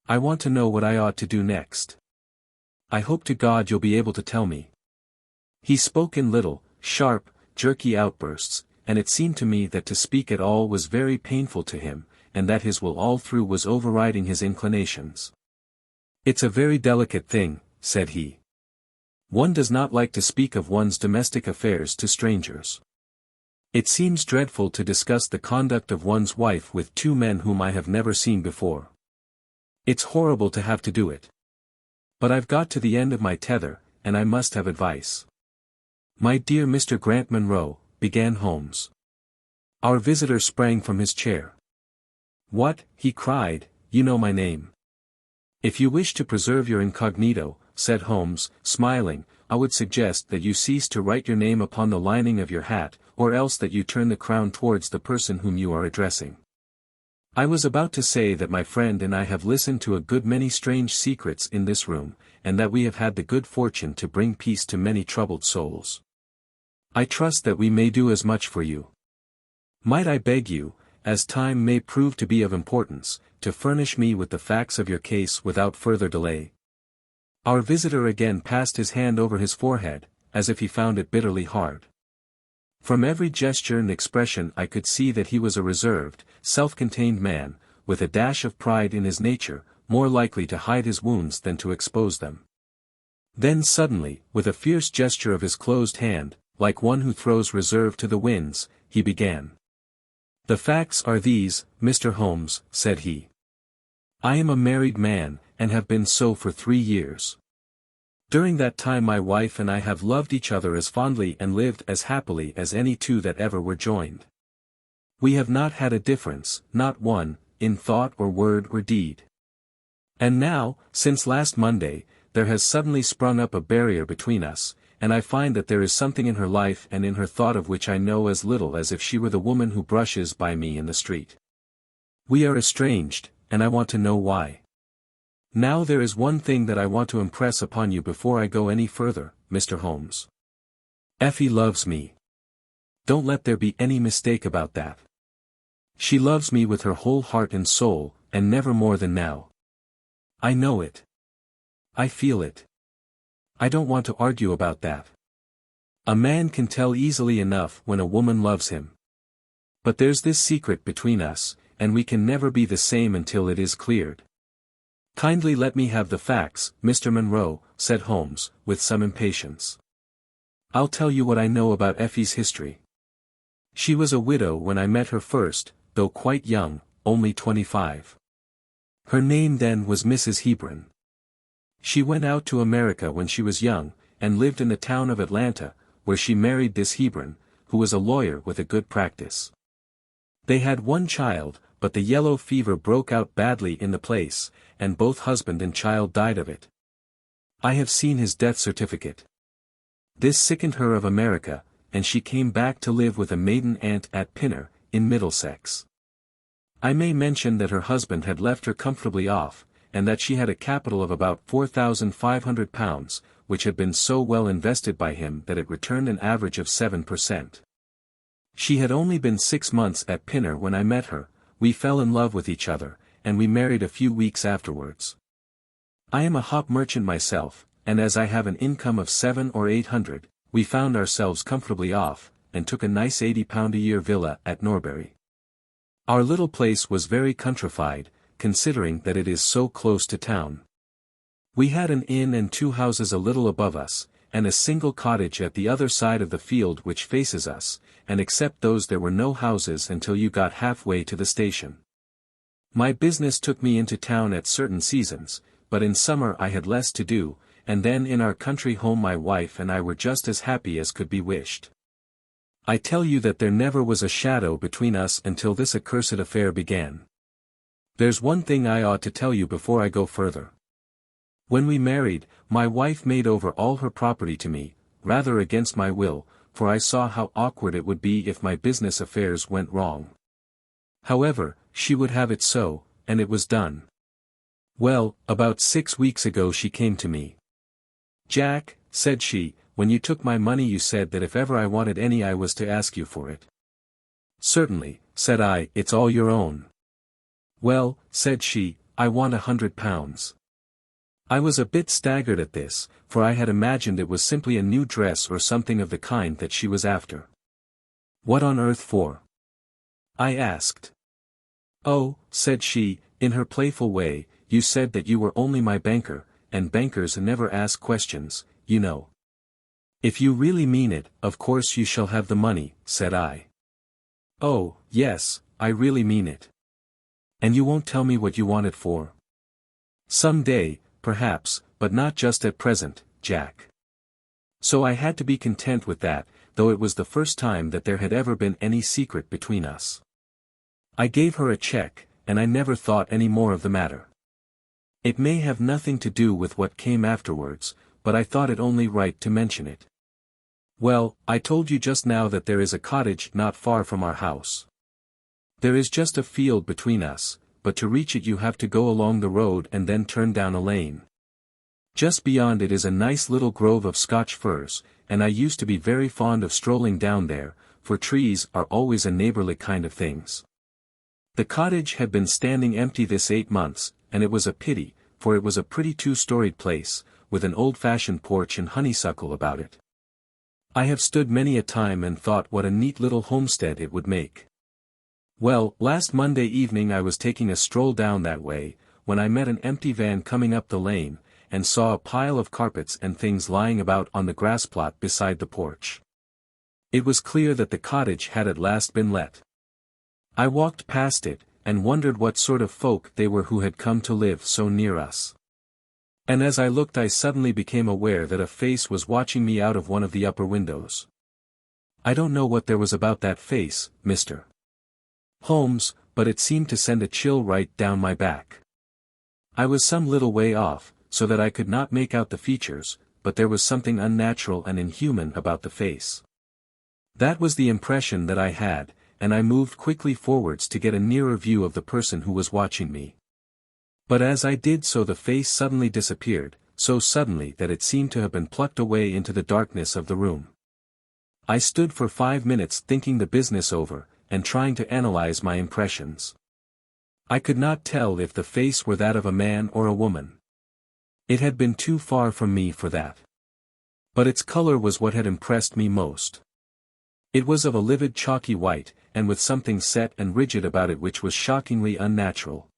I want to know what I ought to do next. I hope to God you'll be able to tell me. He spoke in little, sharp, jerky outbursts, and it seemed to me that to speak at all was very painful to him, and that his will all through was overriding his inclinations. It's a very delicate thing, said he. One does not like to speak of one's domestic affairs to strangers. It seems dreadful to discuss the conduct of one's wife with two men whom I have never seen before. It's horrible to have to do it. But I've got to the end of my tether, and I must have advice. My dear Mr. Grant Munro, began Holmes. Our visitor sprang from his chair. What, he cried, you know my name. If you wish to preserve your incognito, said Holmes, smiling, I would suggest that you cease to write your name upon the lining of your hat, or else that you turn the crown towards the person whom you are addressing. I was about to say that my friend and I have listened to a good many strange secrets in this room, and that we have had the good fortune to bring peace to many troubled souls. I trust that we may do as much for you. Might I beg you, as time may prove to be of importance, to furnish me with the facts of your case without further delay? Our visitor again passed his hand over his forehead, as if he found it bitterly hard. From every gesture and expression I could see that he was a reserved, self-contained man, with a dash of pride in his nature, more likely to hide his wounds than to expose them. Then suddenly, with a fierce gesture of his closed hand, like one who throws reserve to the winds, he began. "The facts are these, Mr. Holmes," said he. "I am a married man, and have been so for 3 years. During that time my wife and I have loved each other as fondly and lived as happily as any two that ever were joined. We have not had a difference, not one, in thought or word or deed. And now, since last Monday, there has suddenly sprung up a barrier between us, and I find that there is something in her life and in her thought of which I know as little as if she were the woman who brushes by me in the street. We are estranged, and I want to know why. Now there is one thing that I want to impress upon you before I go any further, Mr. Holmes. Effie loves me. Don't let there be any mistake about that. She loves me with her whole heart and soul, and never more than now. I know it. I feel it. I don't want to argue about that. A man can tell easily enough when a woman loves him. But there's this secret between us, and we can never be the same until it is cleared. Kindly let me have the facts, Mr. Monroe, said Holmes, with some impatience. I'll tell you what I know about Effie's history. She was a widow when I met her first, though quite young, only 25. Her name then was Mrs. Hebron. She went out to America when she was young, and lived in the town of Atlanta, where she married this Hebron, who was a lawyer with a good practice. They had one child, but the yellow fever broke out badly in the place, and both husband and child died of it. I have seen his death certificate. This sickened her of America, and she came back to live with a maiden aunt at Pinner, in Middlesex. I may mention that her husband had left her comfortably off, and that she had a capital of about £4,500, which had been so well invested by him that it returned an average of 7%. She had only been 6 months at Pinner when I met her. We fell in love with each other, and we married a few weeks afterwards. I am a hop merchant myself, and as I have an income of 700 or 800, we found ourselves comfortably off, and took a nice £80 a year villa at Norbury. Our little place was very countrified, considering that it is so close to town. We had an inn and 2 houses a little above us, and a single cottage at the other side of the field which faces us, and except those there were no houses until you got halfway to the station. My business took me into town at certain seasons, but in summer I had less to do, and then in our country home my wife and I were just as happy as could be wished. I tell you that there never was a shadow between us until this accursed affair began. There's one thing I ought to tell you before I go further. When we married, my wife made over all her property to me, rather against my will, for I saw how awkward it would be if my business affairs went wrong. However, she would have it so, and it was done. Well, about 6 weeks ago she came to me. Jack, said she, when you took my money you said that if ever I wanted any I was to ask you for it. Certainly, said I, it's all your own. Well, said she, I want £100. I was a bit staggered at this, for I had imagined it was simply a new dress or something of the kind that she was after. What on earth for? I asked. Oh, said she, in her playful way, you said that you were only my banker, and bankers never ask questions, you know. If you really mean it, of course you shall have the money, said I. Oh, yes, I really mean it. And you won't tell me what you want it for? Some day, perhaps, but not just at present, Jack. So I had to be content with that, though it was the first time that there had ever been any secret between us. I gave her a check, and I never thought any more of the matter. It may have nothing to do with what came afterwards, but I thought it only right to mention it. Well, I told you just now that there is a cottage not far from our house. There is just a field between us, but to reach it you have to go along the road and then turn down a lane. Just beyond it is a nice little grove of Scotch firs, and I used to be very fond of strolling down there, for trees are always a neighborly kind of things. The cottage had been standing empty this 8 months, and it was a pity, for it was a pretty 2-storied place, with an old-fashioned porch and honeysuckle about it. I have stood many a time and thought what a neat little homestead it would make. Well, last Monday evening I was taking a stroll down that way, when I met an empty van coming up the lane, and saw a pile of carpets and things lying about on the grass plot beside the porch. It was clear that the cottage had at last been let. I walked past it, and wondered what sort of folk they were who had come to live so near us. And as I looked I suddenly became aware that a face was watching me out of one of the upper windows. I don't know what there was about that face, Mr. Holmes, but it seemed to send a chill right down my back. I was some little way off, so that I could not make out the features, but there was something unnatural and inhuman about the face. That was the impression that I had, and I moved quickly forwards to get a nearer view of the person who was watching me. But as I did so the face suddenly disappeared, so suddenly that it seemed to have been plucked away into the darkness of the room. I stood for 5 minutes thinking the business over, and trying to analyze my impressions. I could not tell if the face were that of a man or a woman. It had been too far from me for that. But its color was what had impressed me most. It was of a livid chalky white, and with something set and rigid about it which was shockingly unnatural.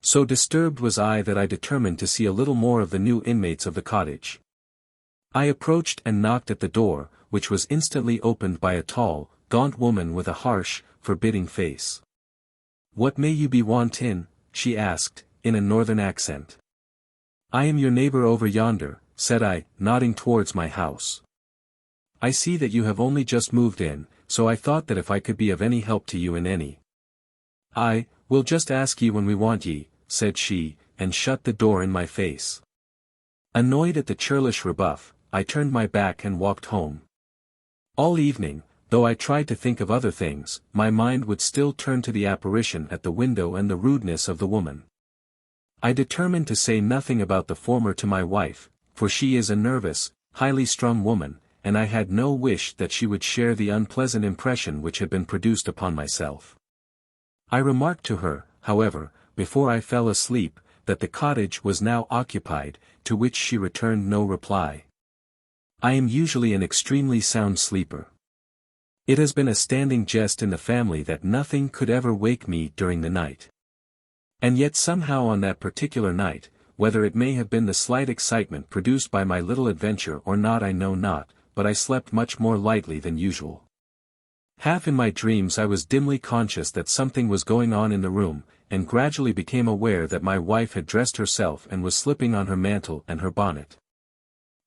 So disturbed was I that I determined to see a little more of the new inmates of the cottage. I approached and knocked at the door, which was instantly opened by a tall, gaunt woman with a harsh, forbidding face. "What may you be wantin'?" she asked, in a northern accent. "I am your neighbor over yonder," said I, nodding towards my house. "I see that you have only just moved in, so I thought that if I could be of any help to you in any." "I will just ask ye when we want ye," said she, and shut the door in my face. Annoyed at the churlish rebuff, I turned my back and walked home. All evening, though I tried to think of other things, my mind would still turn to the apparition at the window and the rudeness of the woman. I determined to say nothing about the former to my wife, for she is a nervous, highly strung woman, and I had no wish that she would share the unpleasant impression which had been produced upon myself. I remarked to her, however, before I fell asleep, that the cottage was now occupied, to which she returned no reply. I am usually an extremely sound sleeper. It has been a standing jest in the family that nothing could ever wake me during the night. And yet somehow on that particular night, whether it may have been the slight excitement produced by my little adventure or not I know not, but I slept much more lightly than usual. Half in my dreams I was dimly conscious that something was going on in the room, and gradually became aware that my wife had dressed herself and was slipping on her mantle and her bonnet.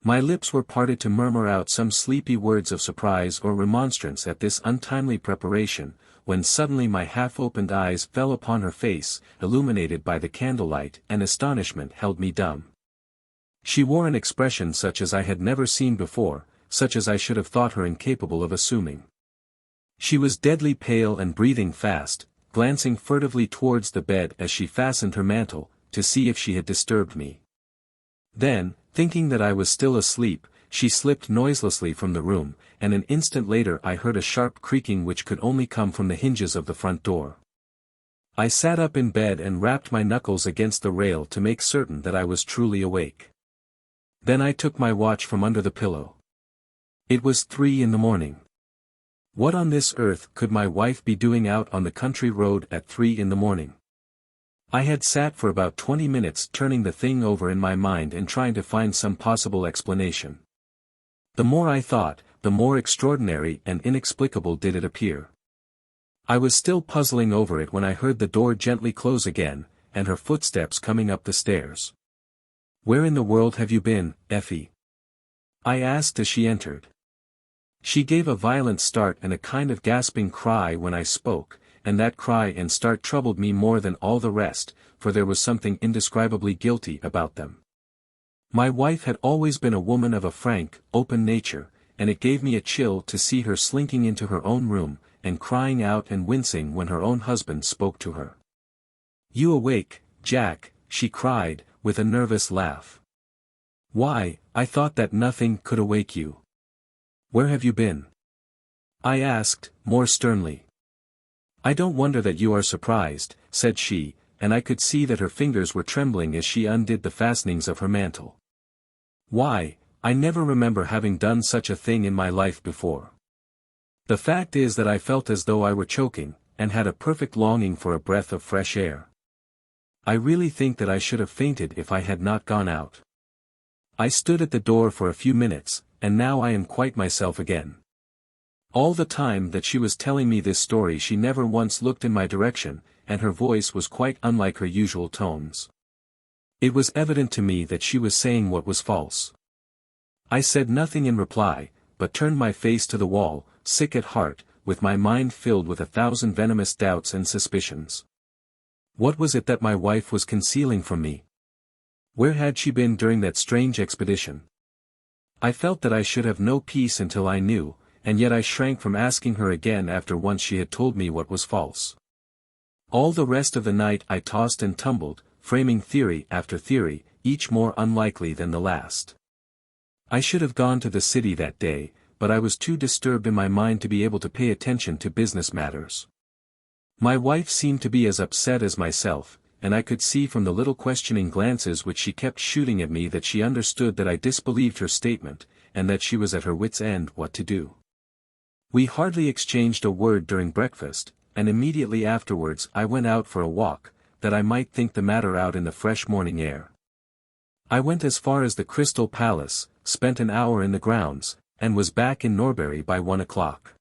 My lips were parted to murmur out some sleepy words of surprise or remonstrance at this untimely preparation, when suddenly my half-opened eyes fell upon her face, illuminated by the candlelight, and astonishment held me dumb. She wore an expression such as I had never seen before, such as I should have thought her incapable of assuming. She was deadly pale and breathing fast, glancing furtively towards the bed as she fastened her mantle, to see if she had disturbed me. Then, thinking that I was still asleep, she slipped noiselessly from the room, and an instant later I heard a sharp creaking which could only come from the hinges of the front door. I sat up in bed and rapped my knuckles against the rail to make certain that I was truly awake. Then I took my watch from under the pillow. It was 3 in the morning. What on this earth could my wife be doing out on the country road at 3 in the morning? I had sat for about 20 minutes turning the thing over in my mind and trying to find some possible explanation. The more I thought, the more extraordinary and inexplicable did it appear. I was still puzzling over it when I heard the door gently close again, and her footsteps coming up the stairs. "Where in the world have you been, Effie?" I asked as she entered. She gave a violent start and a kind of gasping cry when I spoke, and that cry and start troubled me more than all the rest, for there was something indescribably guilty about them. My wife had always been a woman of a frank, open nature, and it gave me a chill to see her slinking into her own room, and crying out and wincing when her own husband spoke to her. "You awake, Jack," she cried, with a nervous laugh. "Why, I thought that nothing could awake you. Where have you been?" I asked, more sternly. "I don't wonder that you are surprised," said she, and I could see that her fingers were trembling as she undid the fastenings of her mantle. "Why, I never remember having done such a thing in my life before. The fact is that I felt as though I were choking, and had a perfect longing for a breath of fresh air. I really think that I should have fainted if I had not gone out. I stood at the door for a few minutes, and now I am quite myself again. All the time that she was telling me this story she never once looked in my direction, and her voice was quite unlike her usual tones. It was evident to me that she was saying what was false. I said nothing in reply, but turned my face to the wall, sick at heart, with my mind filled with 1,000 venomous doubts and suspicions. What was it that my wife was concealing from me? Where had she been during that strange expedition? I felt that I should have no peace until I knew, and yet I shrank from asking her again after once she had told me what was false. All the rest of the night I tossed and tumbled, framing theory after theory, each more unlikely than the last. I should have gone to the city that day, but I was too disturbed in my mind to be able to pay attention to business matters. My wife seemed to be as upset as myself, and I could see from the little questioning glances which she kept shooting at me that she understood that I disbelieved her statement, and that she was at her wit's end what to do. We hardly exchanged a word during breakfast, and immediately afterwards I went out for a walk, that I might think the matter out in the fresh morning air. I went as far as the Crystal Palace, spent an hour in the grounds, and was back in Norbury by 1 o'clock.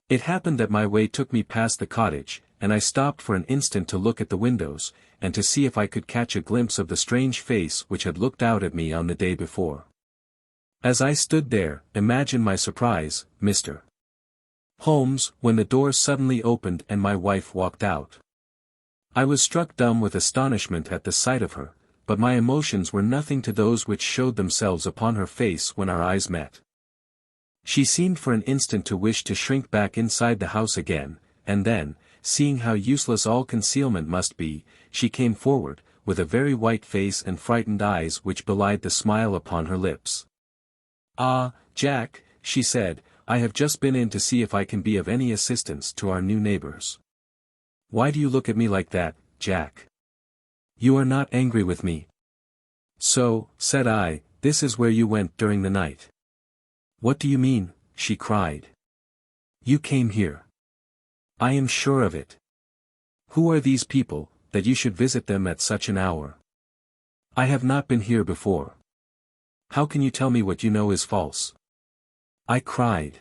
It happened that my way took me past the cottage, and I stopped for an instant to look at the windows, and to see if I could catch a glimpse of the strange face which had looked out at me on the day before. As I stood there, imagine my surprise, Mr. Holmes, when the door suddenly opened and my wife walked out. I was struck dumb with astonishment at the sight of her, but my emotions were nothing to those which showed themselves upon her face when our eyes met. She seemed for an instant to wish to shrink back inside the house again, and then, seeing how useless all concealment must be, she came forward, with a very white face and frightened eyes which belied the smile upon her lips. "Ah, Jack," she said, "I have just been in to see if I can be of any assistance to our new neighbors." "Why do you look at me like that, Jack? You are not angry with me?" "So," said I, "this is where you went during the night." "What do you mean?" she cried. "You came here." "I am sure of it." "Who are these people, that you should visit them at such an hour?" "I have not been here before." "How can you tell me what you know is false?" I cried.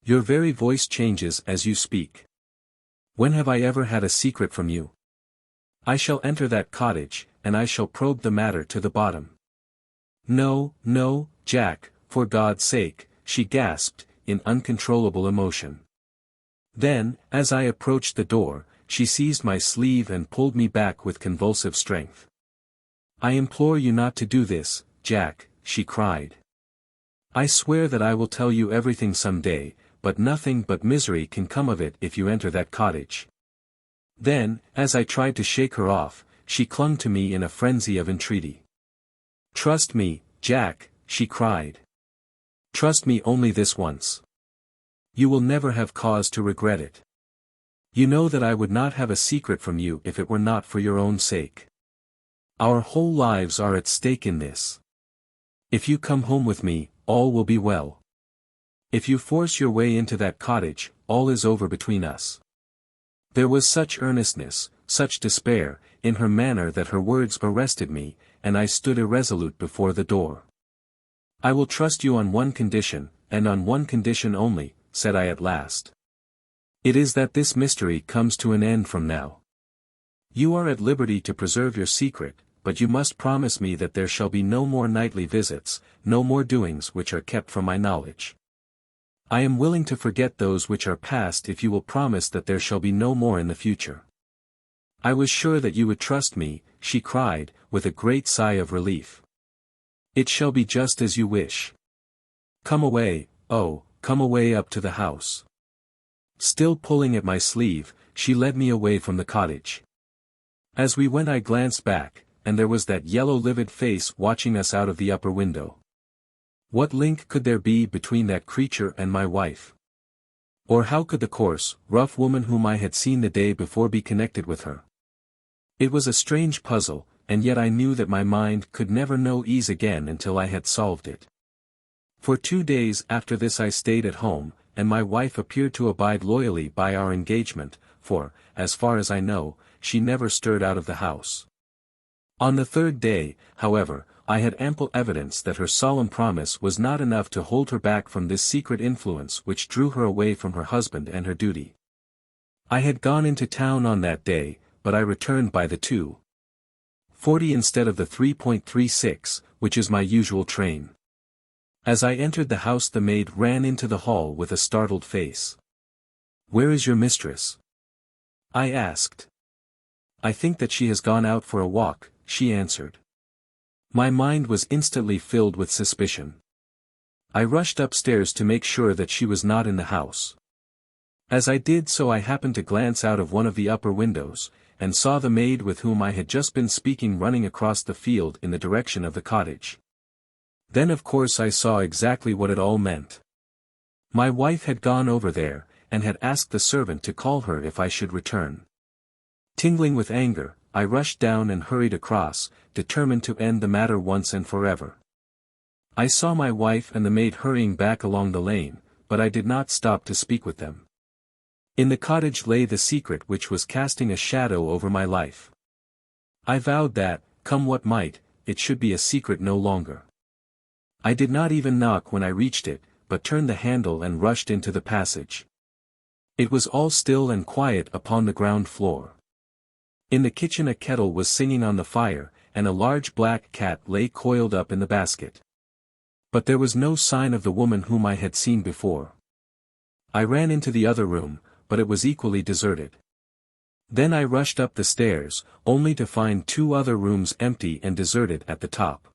"Your very voice changes as you speak. When have I ever had a secret from you? I shall enter that cottage, and I shall probe the matter to the bottom." "No, no, Jack, for God's sake," she gasped, in uncontrollable emotion. Then, as I approached the door, she seized my sleeve and pulled me back with convulsive strength. "I implore you not to do this, Jack," she cried. "I swear that I will tell you everything some day, but nothing but misery can come of it if you enter that cottage." Then, as I tried to shake her off, she clung to me in a frenzy of entreaty. "Trust me, Jack," she cried. "Trust me only this once. You will never have cause to regret it. You know that I would not have a secret from you if it were not for your own sake. Our whole lives are at stake in this. If you come home with me, all will be well. If you force your way into that cottage, all is over between us." There was such earnestness, such despair, in her manner that her words arrested me, and I stood irresolute before the door. "I will trust you on one condition, and on one condition only," said I at last. "It is that this mystery comes to an end from now. You are at liberty to preserve your secret, but you must promise me that there shall be no more nightly visits, no more doings which are kept from my knowledge. I am willing to forget those which are past if you will promise that there shall be no more in the future." "I was sure that you would trust me," she cried, with a great sigh of relief. "It shall be just as you wish. Come away, oh, come away up to the house." Still pulling at my sleeve, she led me away from the cottage. As we went I glanced back, and there was that yellow livid face watching us out of the upper window. What link could there be between that creature and my wife? Or how could the coarse, rough woman whom I had seen the day before be connected with her? It was a strange puzzle, and yet I knew that my mind could never know ease again until I had solved it. For 2 days after this I stayed at home, and my wife appeared to abide loyally by our engagement, for, as far as I know, she never stirred out of the house. On the 3rd day, however, I had ample evidence that her solemn promise was not enough to hold her back from this secret influence which drew her away from her husband and her duty. I had gone into town on that day, but I returned by the 2:40 instead of the 3:36, which is my usual train. As I entered the house the maid ran into the hall with a startled face. "Where is your mistress?" I asked. "I think that she has gone out for a walk," she answered. My mind was instantly filled with suspicion. I rushed upstairs to make sure that she was not in the house. As I did so I happened to glance out of one of the upper windows, and saw the maid with whom I had just been speaking running across the field in the direction of the cottage. Then of course I saw exactly what it all meant. My wife had gone over there, and had asked the servant to call her if I should return. Tingling with anger, I rushed down and hurried across, determined to end the matter once and forever. I saw my wife and the maid hurrying back along the lane, but I did not stop to speak with them. In the cottage lay the secret which was casting a shadow over my life. I vowed that, come what might, it should be a secret no longer. I did not even knock when I reached it, but turned the handle and rushed into the passage. It was all still and quiet upon the ground floor. In the kitchen a kettle was singing on the fire, and a large black cat lay coiled up in the basket. But there was no sign of the woman whom I had seen before. I ran into the other room, but it was equally deserted. Then I rushed up the stairs, only to find 2 other rooms empty and deserted at the top.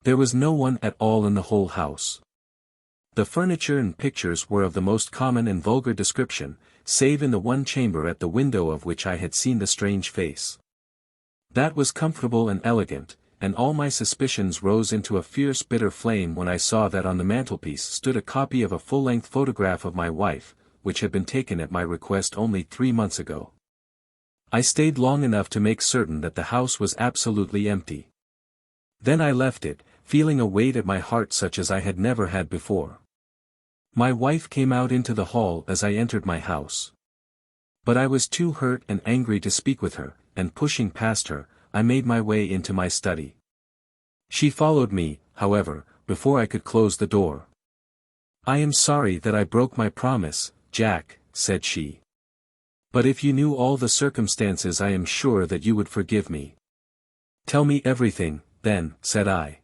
There was no one at all in the whole house. The furniture and pictures were of the most common and vulgar description, save in the one chamber at the window of which I had seen the strange face. That was comfortable and elegant, and all my suspicions rose into a fierce bitter flame when I saw that on the mantelpiece stood a copy of a full-length photograph of my wife, which had been taken at my request only 3 months ago. I stayed long enough to make certain that the house was absolutely empty. Then I left it, feeling a weight at my heart such as I had never had before. My wife came out into the hall as I entered my house. But I was too hurt and angry to speak with her, and pushing past her, I made my way into my study. She followed me, however, before I could close the door. "I am sorry that I broke my promise, Jack," said she. "But if you knew all the circumstances I am sure that you would forgive me." "Tell me everything, then," said I.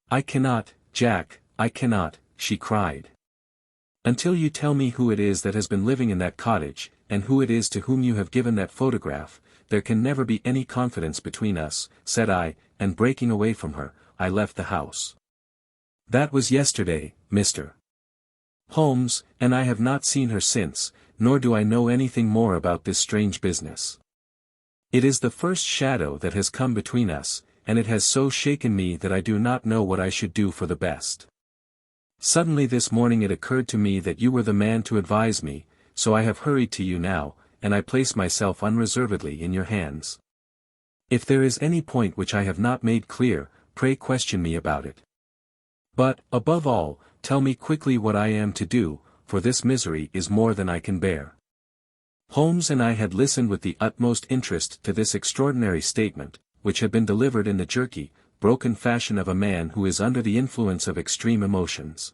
"I cannot, Jack, I cannot," she cried. "Until you tell me who it is that has been living in that cottage, and who it is to whom you have given that photograph, there can never be any confidence between us," said I, and breaking away from her, I left the house. That was yesterday, Mr. Holmes, and I have not seen her since, nor do I know anything more about this strange business. It is the first shadow that has come between us, and it has so shaken me that I do not know what I should do for the best. Suddenly this morning it occurred to me that you were the man to advise me, so I have hurried to you now, and I place myself unreservedly in your hands. If there is any point which I have not made clear, pray question me about it. But, above all, tell me quickly what I am to do, for this misery is more than I can bear. Holmes and I had listened with the utmost interest to this extraordinary statement, which had been delivered in the jerky, broken fashion of a man who is under the influence of extreme emotions.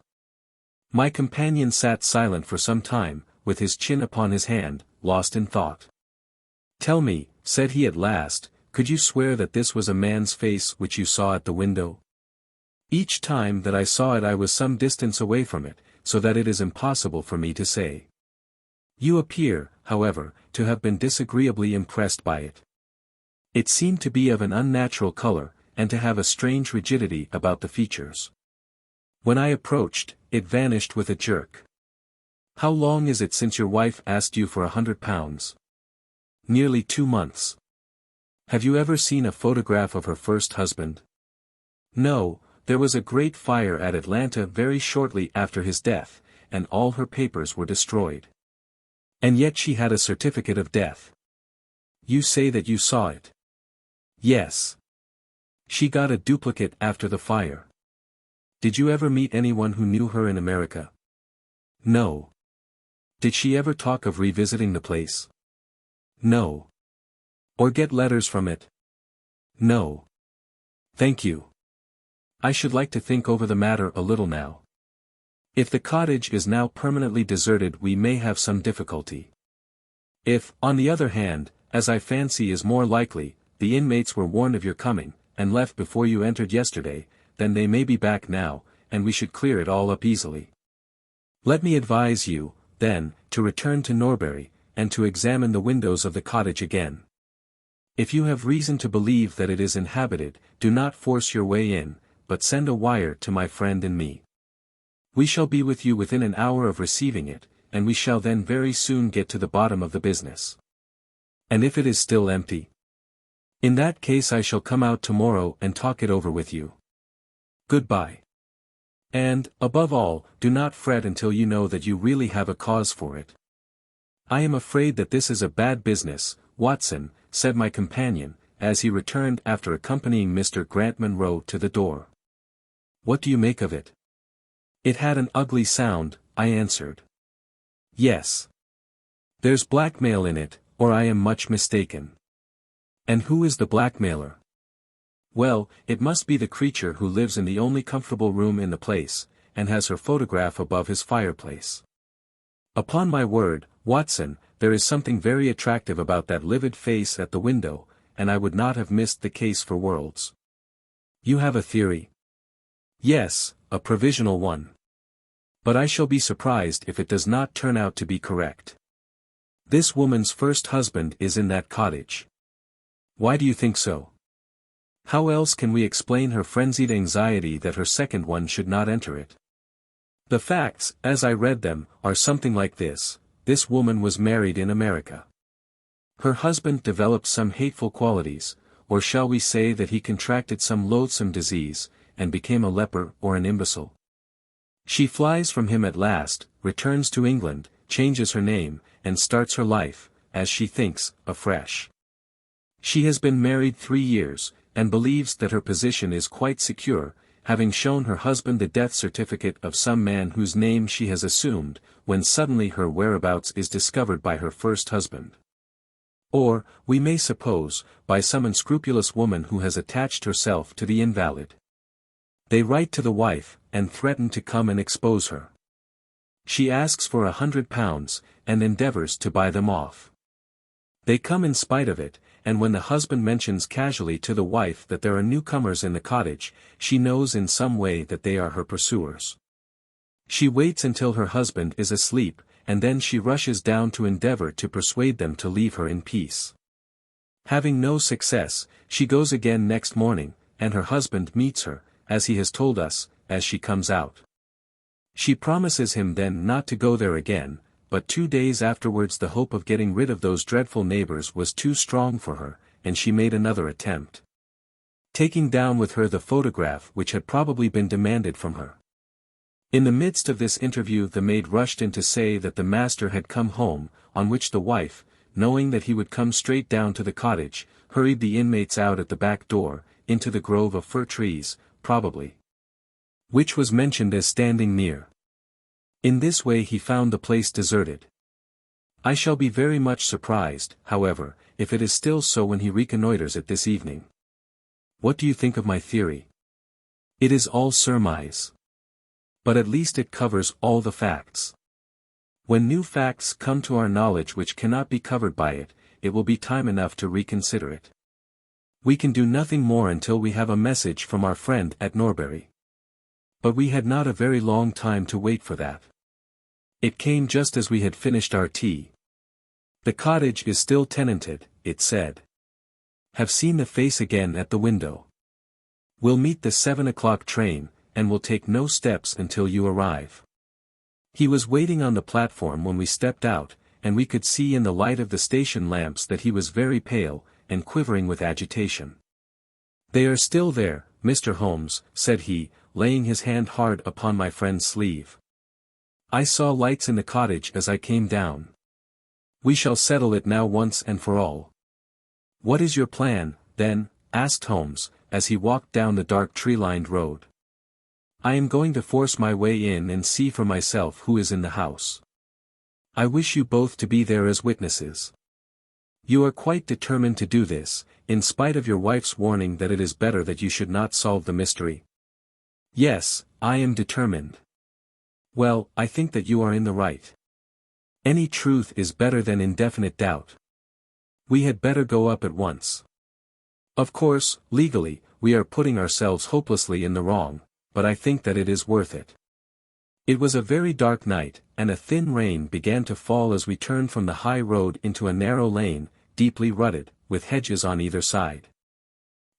My companion sat silent for some time, with his chin upon his hand, lost in thought. "Tell me," said he at last, "could you swear that this was a man's face which you saw at the window?" "Each time that I saw it I was some distance away from it, so that it is impossible for me to say." "You appear, however, to have been disagreeably impressed by it. It seemed to be of an unnatural color, and to have a strange rigidity about the features. When I approached, it vanished with a jerk." "How long is it since your wife asked you for £100? "Nearly 2 months. "Have you ever seen a photograph of her first husband?" "No, there was a great fire at Atlanta very shortly after his death, and all her papers were destroyed." "And yet she had a certificate of death. You say that you saw it?" "Yes. She got a duplicate after the fire." "Did you ever meet anyone who knew her in America?" "No." "Did she ever talk of revisiting the place?" "No." "Or get letters from it?" "No." "Thank you. I should like to think over the matter a little now. If the cottage is now permanently deserted we may have some difficulty. If, on the other hand, as I fancy is more likely, the inmates were warned of your coming, and left before you entered yesterday, then they may be back now, and we should clear it all up easily. Let me advise you, then, to return to Norbury, and to examine the windows of the cottage again. If you have reason to believe that it is inhabited, do not force your way in, but send a wire to my friend and me. We shall be with you within an hour of receiving it, and we shall then very soon get to the bottom of the business. And if it is still empty? In that case I shall come out tomorrow and talk it over with you. Goodbye. And, above all, do not fret until you know that you really have a cause for it. I am afraid that this is a bad business, Watson, said my companion, as he returned after accompanying Mr. Grant Munro to the door. What do you make of it? It had an ugly sound, I answered. Yes. There's blackmail in it, or I am much mistaken. And who is the blackmailer? Well, it must be the creature who lives in the only comfortable room in the place, and has her photograph above his fireplace. Upon my word, Watson, there is something very attractive about that livid face at the window, and I would not have missed the case for worlds. You have a theory? Yes, a provisional one. But I shall be surprised if it does not turn out to be correct. This woman's first husband is in that cottage. Why do you think so? How else can we explain her frenzied anxiety that her second one should not enter it? The facts, as I read them, are something like this: this woman was married in America. Her husband developed some hateful qualities, or shall we say that he contracted some loathsome disease, and became a leper or an imbecile. She flies from him at last, returns to England, changes her name, and starts her life, as she thinks, afresh. She has been married 3 years, and believes that her position is quite secure, having shown her husband the death certificate of some man whose name she has assumed, when suddenly her whereabouts is discovered by her first husband. Or, we may suppose, by some unscrupulous woman who has attached herself to the invalid. They write to the wife, and threaten to come and expose her. She asks for £100, and endeavours to buy them off. They come in spite of it, and when the husband mentions casually to the wife that there are newcomers in the cottage, she knows in some way that they are her pursuers. She waits until her husband is asleep, and then she rushes down to endeavour to persuade them to leave her in peace. Having no success, she goes again next morning, and her husband meets her, as he has told us, as she comes out. She promises him then not to go there again, but 2 days afterwards the hope of getting rid of those dreadful neighbours was too strong for her, and she made another attempt. Taking down with her the photograph which had probably been demanded from her. In the midst of this interview the maid rushed in to say that the master had come home, on which the wife, knowing that he would come straight down to the cottage, hurried the inmates out at the back door, into the grove of fir trees, probably, which was mentioned as standing near. In this way he found the place deserted. I shall be very much surprised, however, if it is still so when he reconnoitres it this evening. What do you think of my theory? It is all surmise. But at least it covers all the facts. When new facts come to our knowledge which cannot be covered by it, it will be time enough to reconsider it. We can do nothing more until we have a message from our friend at Norbury. But we had not a very long time to wait for that. It came just as we had finished our tea. The cottage is still tenanted, it said. Have seen the face again at the window. Will meet the 7 o'clock train, and will take no steps until you arrive. He was waiting on the platform when we stepped out, and we could see in the light of the station lamps that he was very pale, and quivering with agitation. They are still there, Mr. Holmes, said he, laying his hand hard upon my friend's sleeve. I saw lights in the cottage as I came down. We shall settle it now once and for all. What is your plan, then? Asked Holmes, as he walked down the dark tree-lined road. I am going to force my way in and see for myself who is in the house. I wish you both to be there as witnesses. You are quite determined to do this, in spite of your wife's warning that it is better that you should not solve the mystery. Yes, I am determined. Well, I think that you are in the right. Any truth is better than indefinite doubt. We had better go up at once. Of course, legally, we are putting ourselves hopelessly in the wrong, but I think that it is worth it. It was a very dark night, and a thin rain began to fall as we turned from the high road into a narrow lane, deeply rutted, with hedges on either side.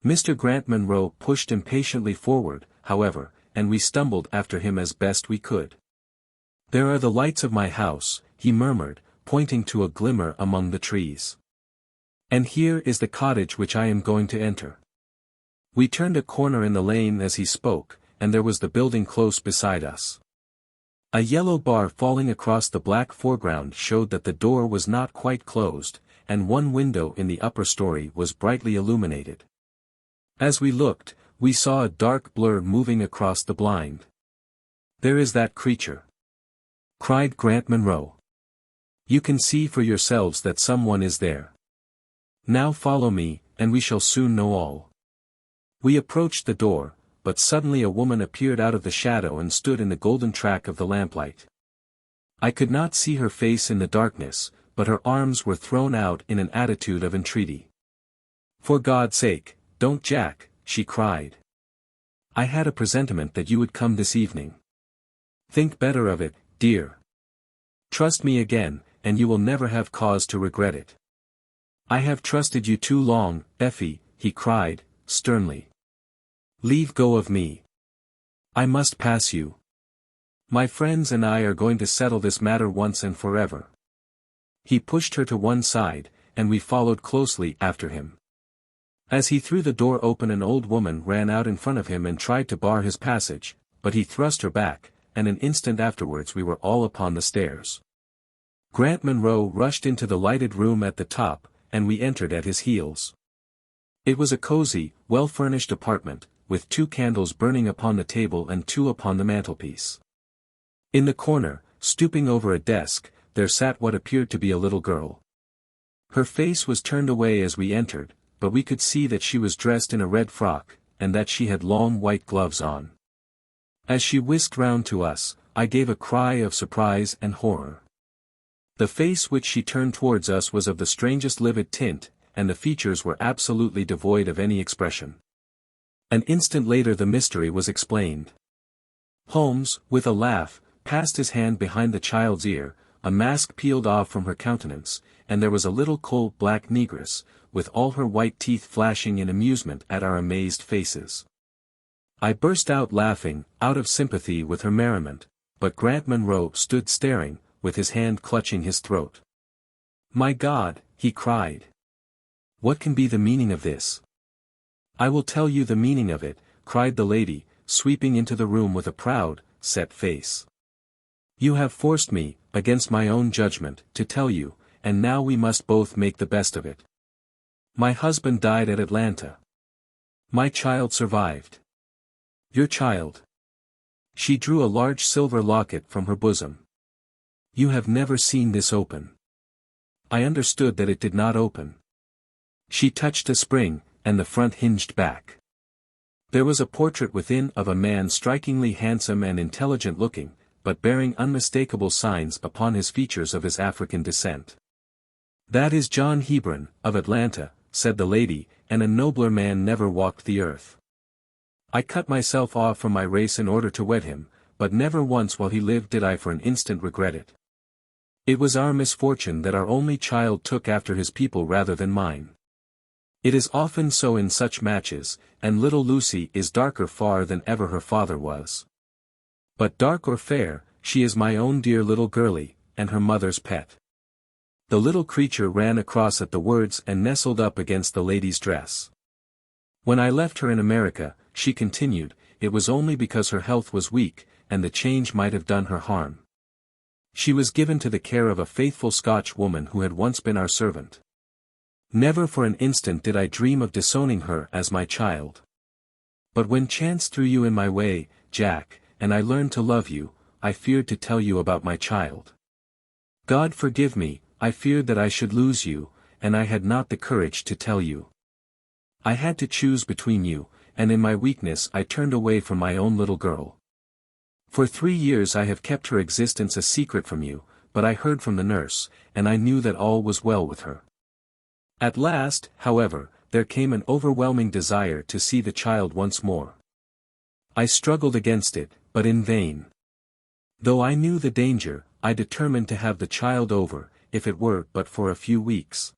Mr. Grant Munro pushed impatiently forward, however, and we stumbled after him as best we could. There are the lights of my house, he murmured, pointing to a glimmer among the trees. And here is the cottage which I am going to enter. We turned a corner in the lane as he spoke, and there was the building close beside us. A yellow bar falling across the black foreground showed that the door was not quite closed, and one window in the upper story was brightly illuminated. As we looked, we saw a dark blur moving across the blind. "There is that creature!" cried Grant Munro. "You can see for yourselves that someone is there. Now follow me, and we shall soon know all." We approached the door, but suddenly a woman appeared out of the shadow and stood in the golden track of the lamplight. I could not see her face in the darkness, but her arms were thrown out in an attitude of entreaty. "For God's sake, don't, Jack," she cried. "I had a presentiment that you would come this evening. Think better of it, dear. Trust me again, and you will never have cause to regret it." "I have trusted you too long, Effie," he cried, sternly. "Leave go of me. I must pass you. My friends and I are going to settle this matter once and forever." He pushed her to one side, and we followed closely after him. As he threw the door open, an old woman ran out in front of him and tried to bar his passage, but he thrust her back, and an instant afterwards we were all upon the stairs. Grant Munro rushed into the lighted room at the top, and we entered at his heels. It was a cosy, well-furnished apartment, with 2 candles burning upon the table and 2 upon the mantelpiece. In the corner, stooping over a desk, there sat what appeared to be a little girl. Her face was turned away as we entered, but we could see that she was dressed in a red frock, and that she had long white gloves on. As she whisked round to us, I gave a cry of surprise and horror. The face which she turned towards us was of the strangest livid tint, and the features were absolutely devoid of any expression. An instant later the mystery was explained. Holmes, with a laugh, passed his hand behind the child's ear, a mask peeled off from her countenance, and there was a little coal-black negress, with all her white teeth flashing in amusement at our amazed faces. I burst out laughing, out of sympathy with her merriment, but Grant Munro stood staring, with his hand clutching his throat. "My God," he cried. "What can be the meaning of this?" "I will tell you the meaning of it," cried the lady, sweeping into the room with a proud, set face. "You have forced me, against my own judgment, to tell you, and now we must both make the best of it. My husband died at Atlanta. My child survived." "Your child?" She drew a large silver locket from her bosom. "You have never seen this open." I understood that it did not open. She touched a spring, and the front hinged back. There was a portrait within of a man strikingly handsome and intelligent-looking, but bearing unmistakable signs upon his features of his African descent. "That is John Hebron, of Atlanta," said the lady, "and a nobler man never walked the earth. I cut myself off from my race in order to wed him, but never once while he lived did I for an instant regret it. It was our misfortune that our only child took after his people rather than mine. It is often so in such matches, and little Lucy is darker far than ever her father was. But dark or fair, she is my own dear little girlie, and her mother's pet." The little creature ran across at the words and nestled up against the lady's dress. "When I left her in America," she continued, "it was only because her health was weak, and the change might have done her harm. She was given to the care of a faithful Scotch woman who had once been our servant. Never for an instant did I dream of disowning her as my child. But when chance threw you in my way, Jack, and I learned to love you, I feared to tell you about my child. God forgive me, I feared that I should lose you, and I had not the courage to tell you. I had to choose between you, and in my weakness I turned away from my own little girl. For 3 years I have kept her existence a secret from you, but I heard from the nurse, and I knew that all was well with her. At last, however, there came an overwhelming desire to see the child once more. I struggled against it, but in vain. Though I knew the danger, I determined to have the child over, if it were but for a few weeks.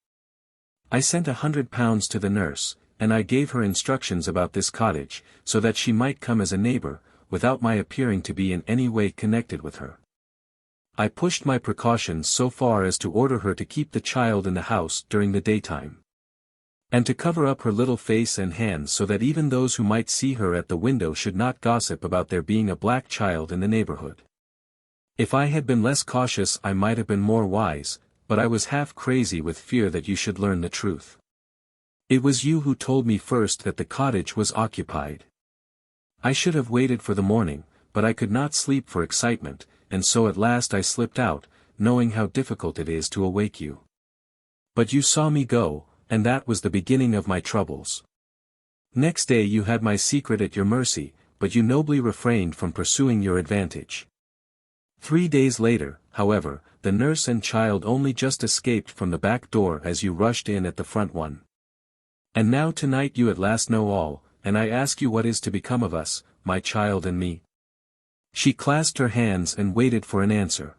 I sent £100 to the nurse, and I gave her instructions about this cottage, so that she might come as a neighbour, without my appearing to be in any way connected with her. I pushed my precautions so far as to order her to keep the child in the house during the daytime, and to cover up her little face and hands so that even those who might see her at the window should not gossip about there being a black child in the neighborhood. If I had been less cautious I might have been more wise, but I was half crazy with fear that you should learn the truth. It was you who told me first that the cottage was occupied. I should have waited for the morning, but I could not sleep for excitement, and so at last I slipped out, knowing how difficult it is to awake you. But you saw me go, and that was the beginning of my troubles. Next day you had my secret at your mercy, but you nobly refrained from pursuing your advantage. 3 days later, however, the nurse and child only just escaped from the back door as you rushed in at the front one. And now tonight you at last know all, and I ask you what is to become of us, my child and me. She clasped her hands and waited for an answer.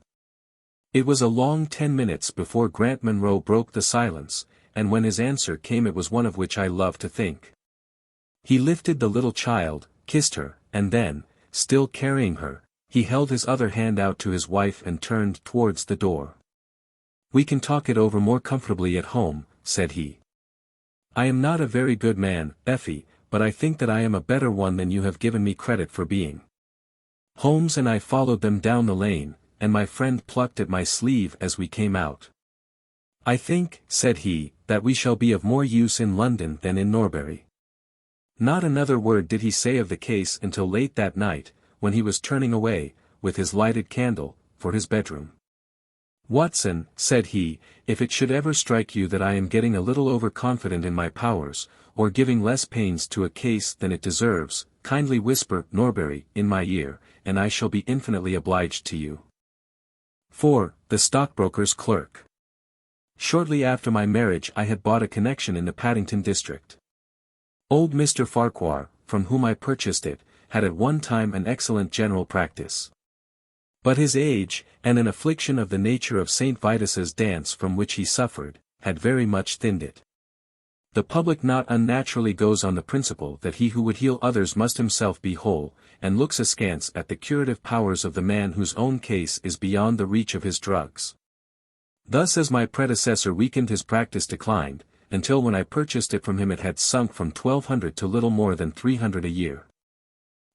It was a long 10 minutes before Grant Munro broke the silence, and when his answer came it was one of which I love to think. He lifted the little child, kissed her, and then, still carrying her, he held his other hand out to his wife and turned towards the door. "We can talk it over more comfortably at home," said he. "I am not a very good man, Effie, but I think that I am a better one than you have given me credit for being." Holmes and I followed them down the lane, and my friend plucked at my sleeve as we came out. "I think," said he, "that we shall be of more use in London than in Norbury." Not another word did he say of the case until late that night, when he was turning away, with his lighted candle, for his bedroom. "Watson," said he, "if it should ever strike you that I am getting a little overconfident in my powers, or giving less pains to a case than it deserves, kindly whisper Norbury in my ear, and I shall be infinitely obliged to you." 4. The Stockbroker's Clerk. Shortly after my marriage I had bought a connection in the Paddington district. Old Mr. Farquhar, from whom I purchased it, had at one time an excellent general practice. But his age, and an affliction of the nature of St. Vitus's dance from which he suffered, had very much thinned it. The public not unnaturally goes on the principle that he who would heal others must himself be whole, and looks askance at the curative powers of the man whose own case is beyond the reach of his drugs. Thus as my predecessor weakened his practice declined, until when I purchased it from him it had sunk from 1,200 to little more than 300 a year.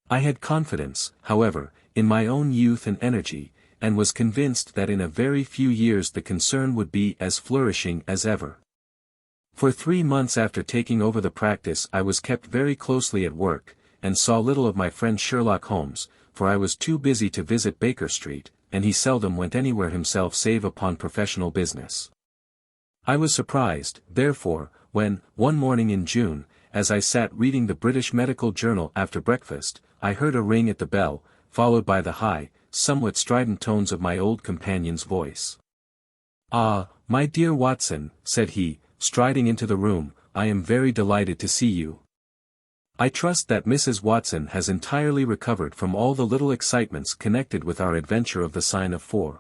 I had confidence, however, in my own youth and energy, and was convinced that in a very few years the concern would be as flourishing as ever. For 3 months after taking over the practice I was kept very closely at work, and saw little of my friend Sherlock Holmes, for I was too busy to visit Baker Street, and he seldom went anywhere himself save upon professional business. I was surprised, therefore, when, one morning in June, as I sat reading the British Medical Journal after breakfast, I heard a ring at the bell, followed by the high, somewhat strident tones of my old companion's voice. "Ah, my dear Watson," said he, striding into the room, "I am very delighted to see you. I trust that Mrs. Watson has entirely recovered from all the little excitements connected with our adventure of the Sign of 4.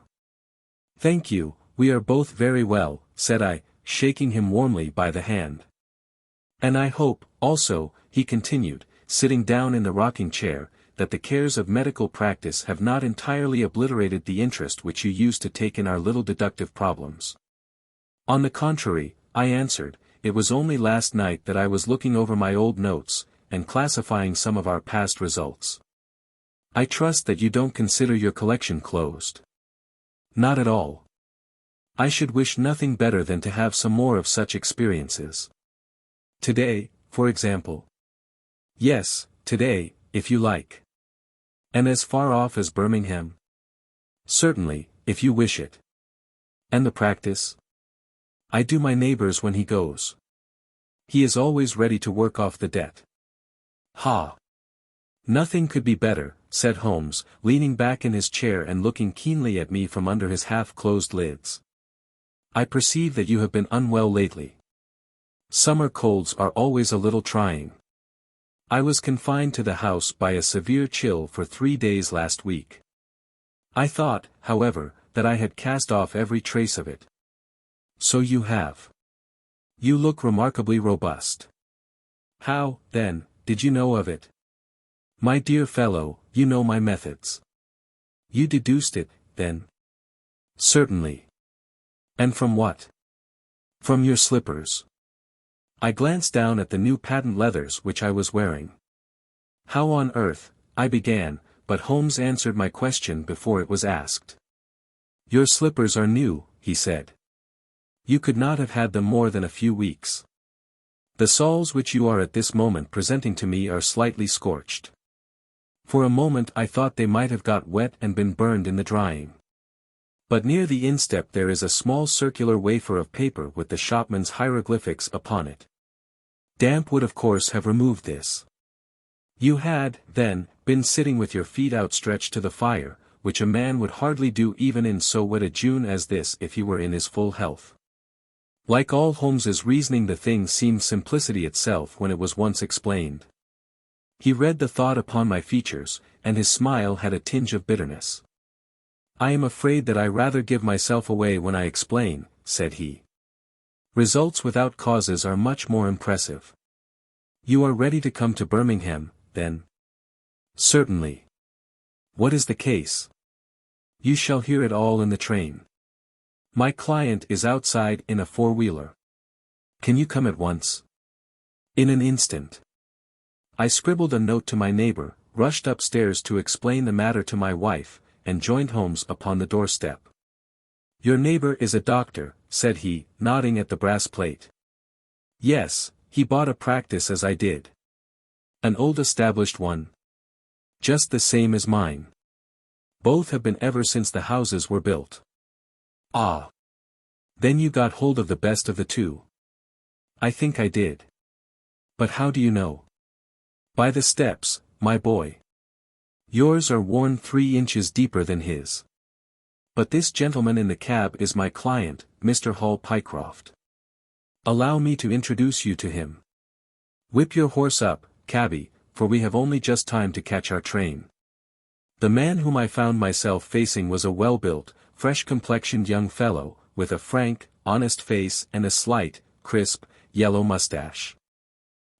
"Thank you, we are both very well," said I, shaking him warmly by the hand. "And I hope, also," he continued, sitting down in the rocking chair, "that the cares of medical practice have not entirely obliterated the interest which you used to take in our little deductive problems." "On the contrary," I answered, "it was only last night that I was looking over my old notes, and classifying some of our past results." "I trust that you don't consider your collection closed." "Not at all. I should wish nothing better than to have some more of such experiences." "Today, for example?" "Yes, today, if you like." "And as far off as Birmingham?" "Certainly, if you wish it." "And the practice?" "I do my neighbor's when he goes. He is always ready to work off the debt." Ha! Nothing could be better, said Holmes, leaning back in his chair and looking keenly at me from under his half-closed lids. I perceive that you have been unwell lately. Summer colds are always a little trying. I was confined to the house by a severe chill for 3 days last week. I thought, however, that I had cast off every trace of it. So you have. You look remarkably robust. How, then, did you know of it? My dear fellow, you know my methods. You deduced it, then? Certainly. And from what? From your slippers. I glanced down at the new patent leathers which I was wearing. How on earth, I began, but Holmes answered my question before it was asked. Your slippers are new, he said. You could not have had them more than a few weeks. The soles which you are at this moment presenting to me are slightly scorched. For a moment I thought they might have got wet and been burned in the drying. But near the instep there is a small circular wafer of paper with the shopman's hieroglyphics upon it. Damp would of course have removed this. You had, then, been sitting with your feet outstretched to the fire, which a man would hardly do even in so wet a June as this if he were in his full health. Like all Holmes's reasoning, the thing seemed simplicity itself when it was once explained. He read the thought upon my features, and his smile had a tinge of bitterness. I am afraid that I rather give myself away when I explain, said he. Results without causes are much more impressive. You are ready to come to Birmingham, then? Certainly. What is the case? You shall hear it all in the train. My client is outside in a four-wheeler. Can you come at once? In an instant. I scribbled a note to my neighbor, rushed upstairs to explain the matter to my wife, and joined Holmes upon the doorstep. Your neighbor is a doctor, said he, nodding at the brass plate. Yes, he bought a practice as I did. An old established one. Just the same as mine. Both have been ever since the houses were built. Ah. Then you got hold of the best of the two. I think I did. But how do you know? By the steps, my boy. Yours are worn 3 inches deeper than his. But this gentleman in the cab is my client, Mr. Hall Pycroft. Allow me to introduce you to him. Whip your horse up, cabby, for we have only just time to catch our train. The man whom I found myself facing was a well-built, fresh-complexioned young fellow, with a frank, honest face and a slight, crisp, yellow mustache.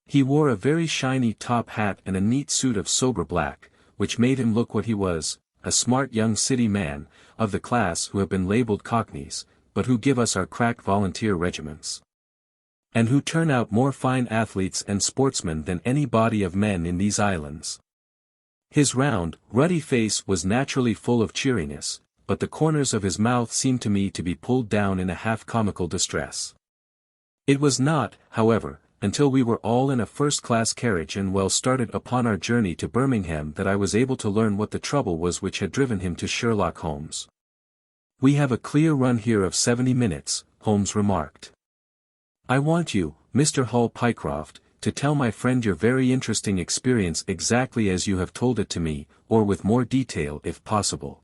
He wore a very shiny top hat and a neat suit of sober black, which made him look what he was, a smart young city man, of the class who have been labelled cockneys, but who give us our crack volunteer regiments. And who turn out more fine athletes and sportsmen than any body of men in these islands. His round, ruddy face was naturally full of cheeriness, but the corners of his mouth seemed to me to be pulled down in a half-comical distress. It was not, however, until we were all in a first-class carriage and well started upon our journey to Birmingham that I was able to learn what the trouble was which had driven him to Sherlock Holmes. We have a clear run here of 70 minutes, Holmes remarked. I want you, Mr. Hall Pycroft, to tell my friend your very interesting experience exactly as you have told it to me, or with more detail if possible.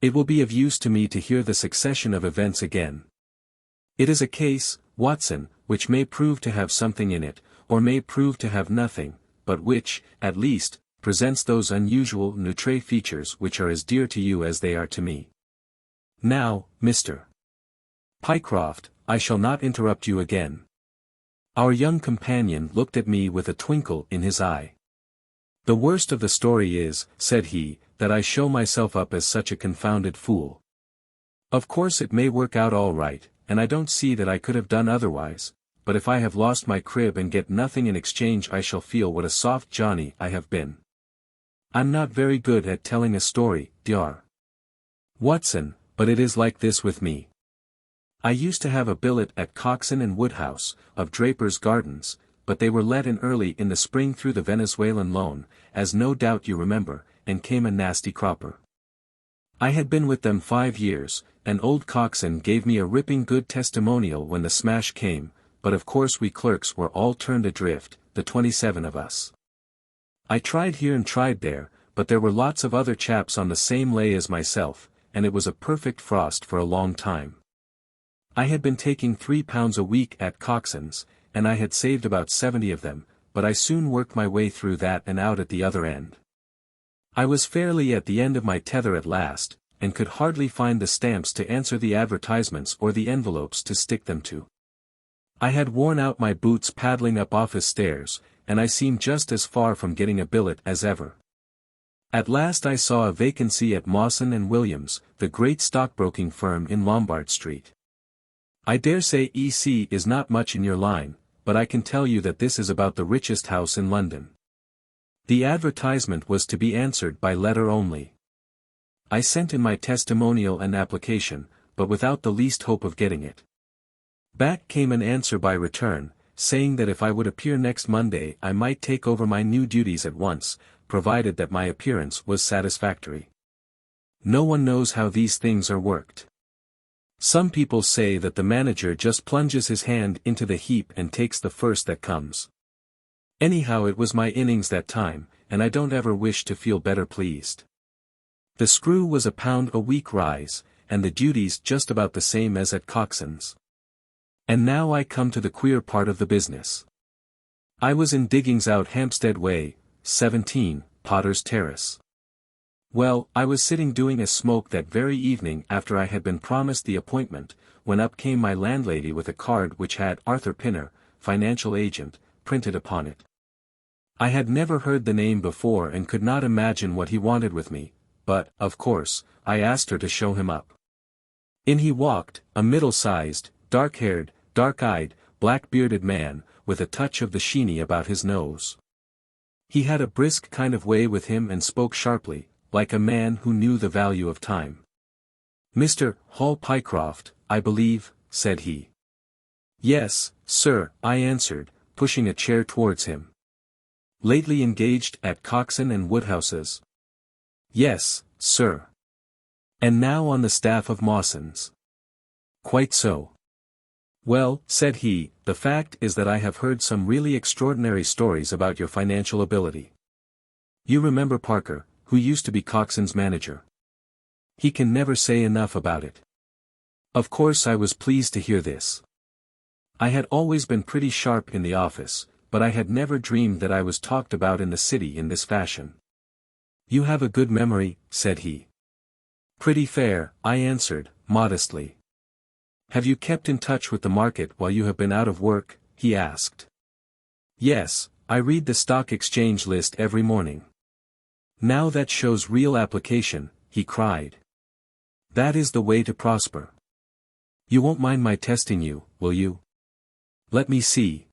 It will be of use to me to hear the succession of events again. It is a case, Watson, which may prove to have something in it, or may prove to have nothing, but which, at least, presents those unusual noutre features which are as dear to you as they are to me. Now, Mr. Pycroft, I shall not interrupt you again. Our young companion looked at me with a twinkle in his eye. The worst of the story is, said he, that I show myself up as such a confounded fool. Of course it may work out all right, and I don't see that I could have done otherwise, but if I have lost my crib and get nothing in exchange I shall feel what a soft Johnny I have been. I'm not very good at telling a story, Dr. Watson, but it is like this with me. I used to have a billet at Coxon and Woodhouse, of Draper's Gardens, but they were let in early in the spring through the Venezuelan loan, as no doubt you remember, and came a nasty cropper. I had been with them 5 years, and old Coxon gave me a ripping good testimonial when the smash came, but of course we clerks were all turned adrift, the 27 of us. I tried here and tried there, but there were lots of other chaps on the same lay as myself, and it was a perfect frost for a long time. I had been taking £3 a week at Coxon's, and I had saved about 70 of them, but I soon worked my way through that and out at the other end. I was fairly at the end of my tether at last, and could hardly find the stamps to answer the advertisements or the envelopes to stick them to. I had worn out my boots paddling up office stairs, and I seemed just as far from getting a billet as ever. At last I saw a vacancy at Mawson and Williams, the great stockbroking firm in Lombard Street. I dare say EC is not much in your line, but I can tell you that this is about the richest house in London. The advertisement was to be answered by letter only. I sent in my testimonial and application, but without the least hope of getting it. Back came an answer by return, saying that if I would appear next Monday I might take over my new duties at once, provided that my appearance was satisfactory. No one knows how these things are worked. Some people say that the manager just plunges his hand into the heap and takes the first that comes. Anyhow, it was my innings that time, and I don't ever wish to feel better pleased. The screw was £1 a week rise, and the duties just about the same as at Coxon's. And now I come to the queer part of the business. I was in diggings out Hampstead Way, 17, Potter's Terrace. Well, I was sitting doing a smoke that very evening after I had been promised the appointment, when up came my landlady with a card which had Arthur Pinner, financial agent, printed upon it. I had never heard the name before and could not imagine what he wanted with me, but, of course, I asked her to show him up. In he walked, a middle-sized, dark-haired, dark-eyed, black-bearded man, with a touch of the sheeny about his nose. He had a brisk kind of way with him and spoke sharply, like a man who knew the value of time. "Mr. Hall Pycroft, I believe," said he. "Yes, sir," I answered, pushing a chair towards him. "Lately engaged at Coxon and Woodhouse's?" "Yes, sir." "And now on the staff of Mawson's?" "Quite so." "Well," said he, "the fact is that I have heard some really extraordinary stories about your financial ability. You remember Parker, who used to be Coxon's manager? He can never say enough about it." Of course I was pleased to hear this. I had always been pretty sharp in the office, but I had never dreamed that I was talked about in the city in this fashion. "You have a good memory," said he. "Pretty fair," I answered, modestly. "Have you kept in touch with the market while you have been out of work?" he asked. "Yes, I read the stock exchange list every morning." "Now that shows real application," he cried. "That is the way to prosper. You won't mind my testing you, will you? Let me see.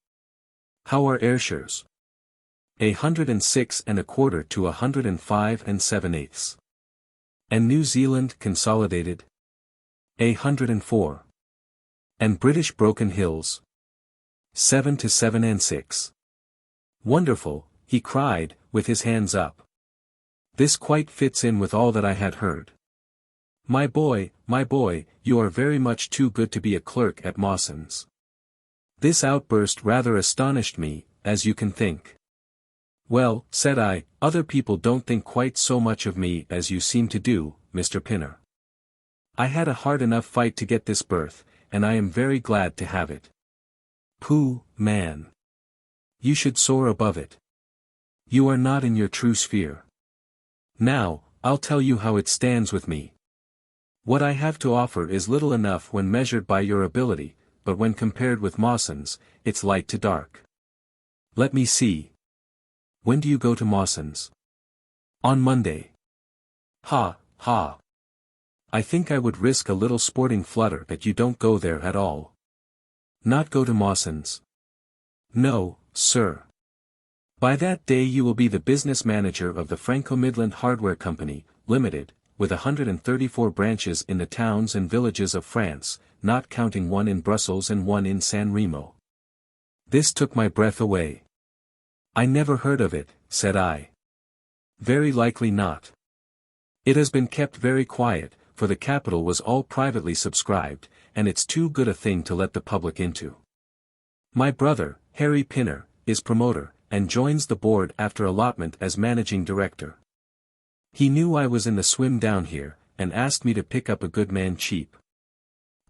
How are Ayrshires?" 106 1/4 to 105 7/8. "And New Zealand Consolidated?" 104. "And British Broken Hills?" 7 to 7 6. "Wonderful," he cried, with his hands up. "This quite fits in with all that I had heard. My boy, you are very much too good to be a clerk at Mawson's." This outburst rather astonished me, as you can think. "Well," said I, "other people don't think quite so much of me as you seem to do, Mr. Pinner. I had a hard enough fight to get this berth, and I am very glad to have it." "Pooh, man. You should soar above it. You are not in your true sphere. Now, I'll tell you how it stands with me. What I have to offer is little enough when measured by your ability, but when compared with Mawson's, it's light to dark. Let me see. When do you go to Mawson's?" "On Monday." "Ha, ha. I think I would risk a little sporting flutter that you don't go there at all." "Not go to Mawson's?" "No, sir. By that day you will be the business manager of the Franco-Midland Hardware Company, Limited, with 134 branches in the towns and villages of France, not counting one in Brussels and one in San Remo." This took my breath away. "I never heard of it," said I. "Very likely not. It has been kept very quiet, for the capital was all privately subscribed, and it's too good a thing to let the public into. My brother, Harry Pinner, is promoter, and joins the board after allotment as managing director. He knew I was in the swim down here, and asked me to pick up a good man cheap.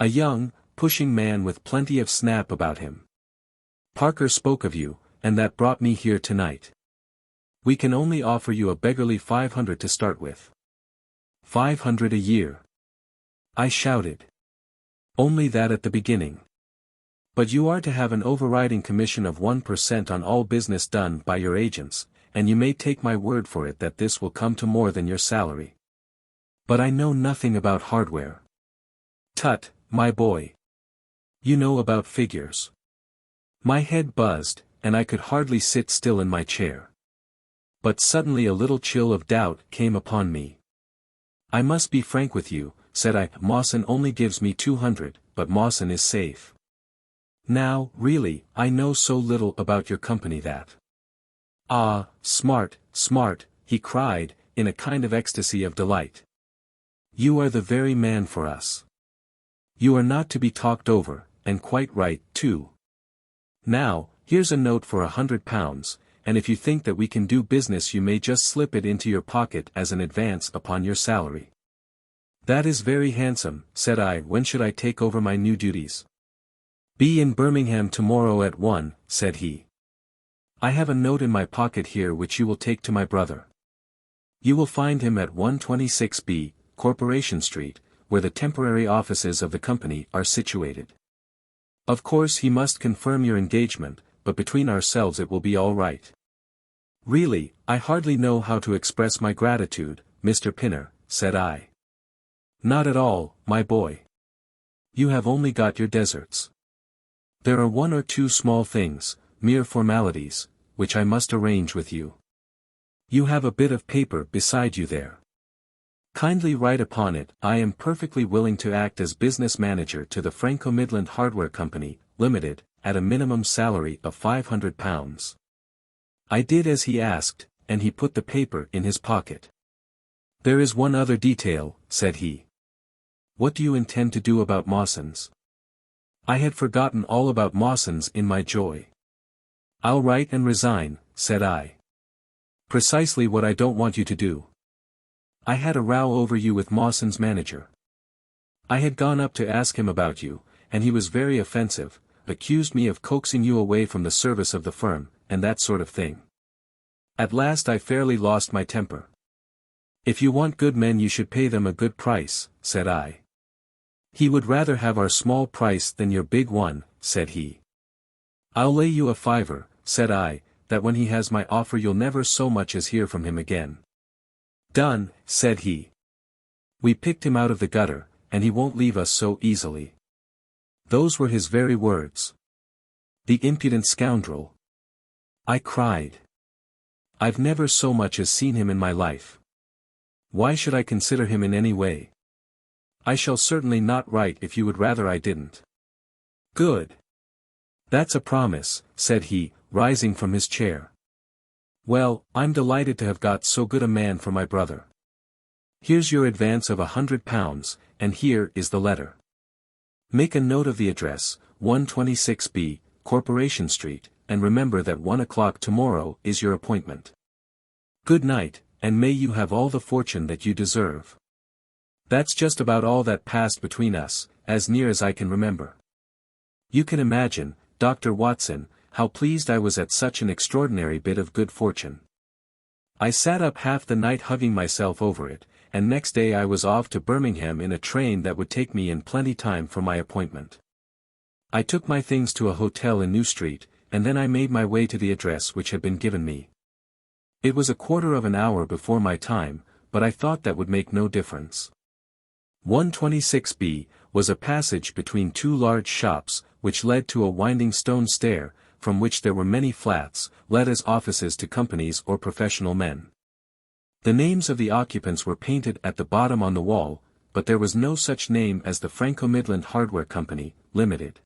A young, pushing man with plenty of snap about him. Parker spoke of you, and that brought me here tonight. We can only offer you a beggarly 500 to start with. 500 a year. I shouted. Only that at the beginning. But you are to have an overriding commission of 1% on all business done by your agents, and you may take my word for it that this will come to more than your salary. But I know nothing about hardware. Tut, my boy. You know about figures. My head buzzed, and I could hardly sit still in my chair. But suddenly a little chill of doubt came upon me. I must be frank with you, said I. Mawson only gives me 200, but Mawson is safe. Now, really, I know so little about your company that. Ah, smart, smart, he cried, in a kind of ecstasy of delight. You are the very man for us. You are not to be talked over, and quite right, too. Now, here's a note for £100, and if you think that we can do business you may just slip it into your pocket as an advance upon your salary. That is very handsome, said I. When should I take over my new duties? Be in Birmingham tomorrow at 1, said he. I have a note in my pocket here which you will take to my brother. You will find him at 126B, Corporation Street, where the temporary offices of the company are situated. Of course he must confirm your engagement, but between ourselves it will be all right. Really, I hardly know how to express my gratitude, Mr. Pinner, said I. Not at all, my boy. You have only got your deserts. There are one or two small things, mere formalities, which I must arrange with you. You have a bit of paper beside you there. Kindly write upon it. I am perfectly willing to act as business manager to the Franco-Midland Hardware Company, Limited, at a minimum salary of £500. I did as he asked, and he put the paper in his pocket. There is one other detail, said he. What do you intend to do about Mawson's? I had forgotten all about Mawson's in my joy. I'll write and resign, said I. Precisely what I don't want you to do. I had a row over you with Mawson's manager. I had gone up to ask him about you, and he was very offensive, accused me of coaxing you away from the service of the firm, and that sort of thing. At last I fairly lost my temper. If you want good men you should pay them a good price, said I. He would rather have our small price than your big one, said he. I'll lay you a fiver, said I, that when he has my offer you'll never so much as hear from him again. Done, said he. We picked him out of the gutter, and he won't leave us so easily. Those were his very words. The impudent scoundrel. I cried. I've never so much as seen him in my life. Why should I consider him in any way? I shall certainly not write if you would rather I didn't. Good. That's a promise, said he, rising from his chair. Well, I'm delighted to have got so good a man for my brother. Here's your advance of £100, and here is the letter. Make a note of the address, 126B, Corporation Street, and remember that 1 o'clock tomorrow is your appointment. Good night, and may you have all the fortune that you deserve. That's just about all that passed between us, as near as I can remember. You can imagine, Dr. Watson, how pleased I was at such an extraordinary bit of good fortune. I sat up half the night hugging myself over it, and next day I was off to Birmingham in a train that would take me in plenty time for my appointment. I took my things to a hotel in New Street, and then I made my way to the address which had been given me. It was a quarter of an hour before my time, but I thought that would make no difference. 126B was a passage between two large shops, which led to a winding stone stair, from which there were many flats, let as offices to companies or professional men. The names of the occupants were painted at the bottom on the wall, but there was no such name as the Franco-Midland Hardware Company, Limited.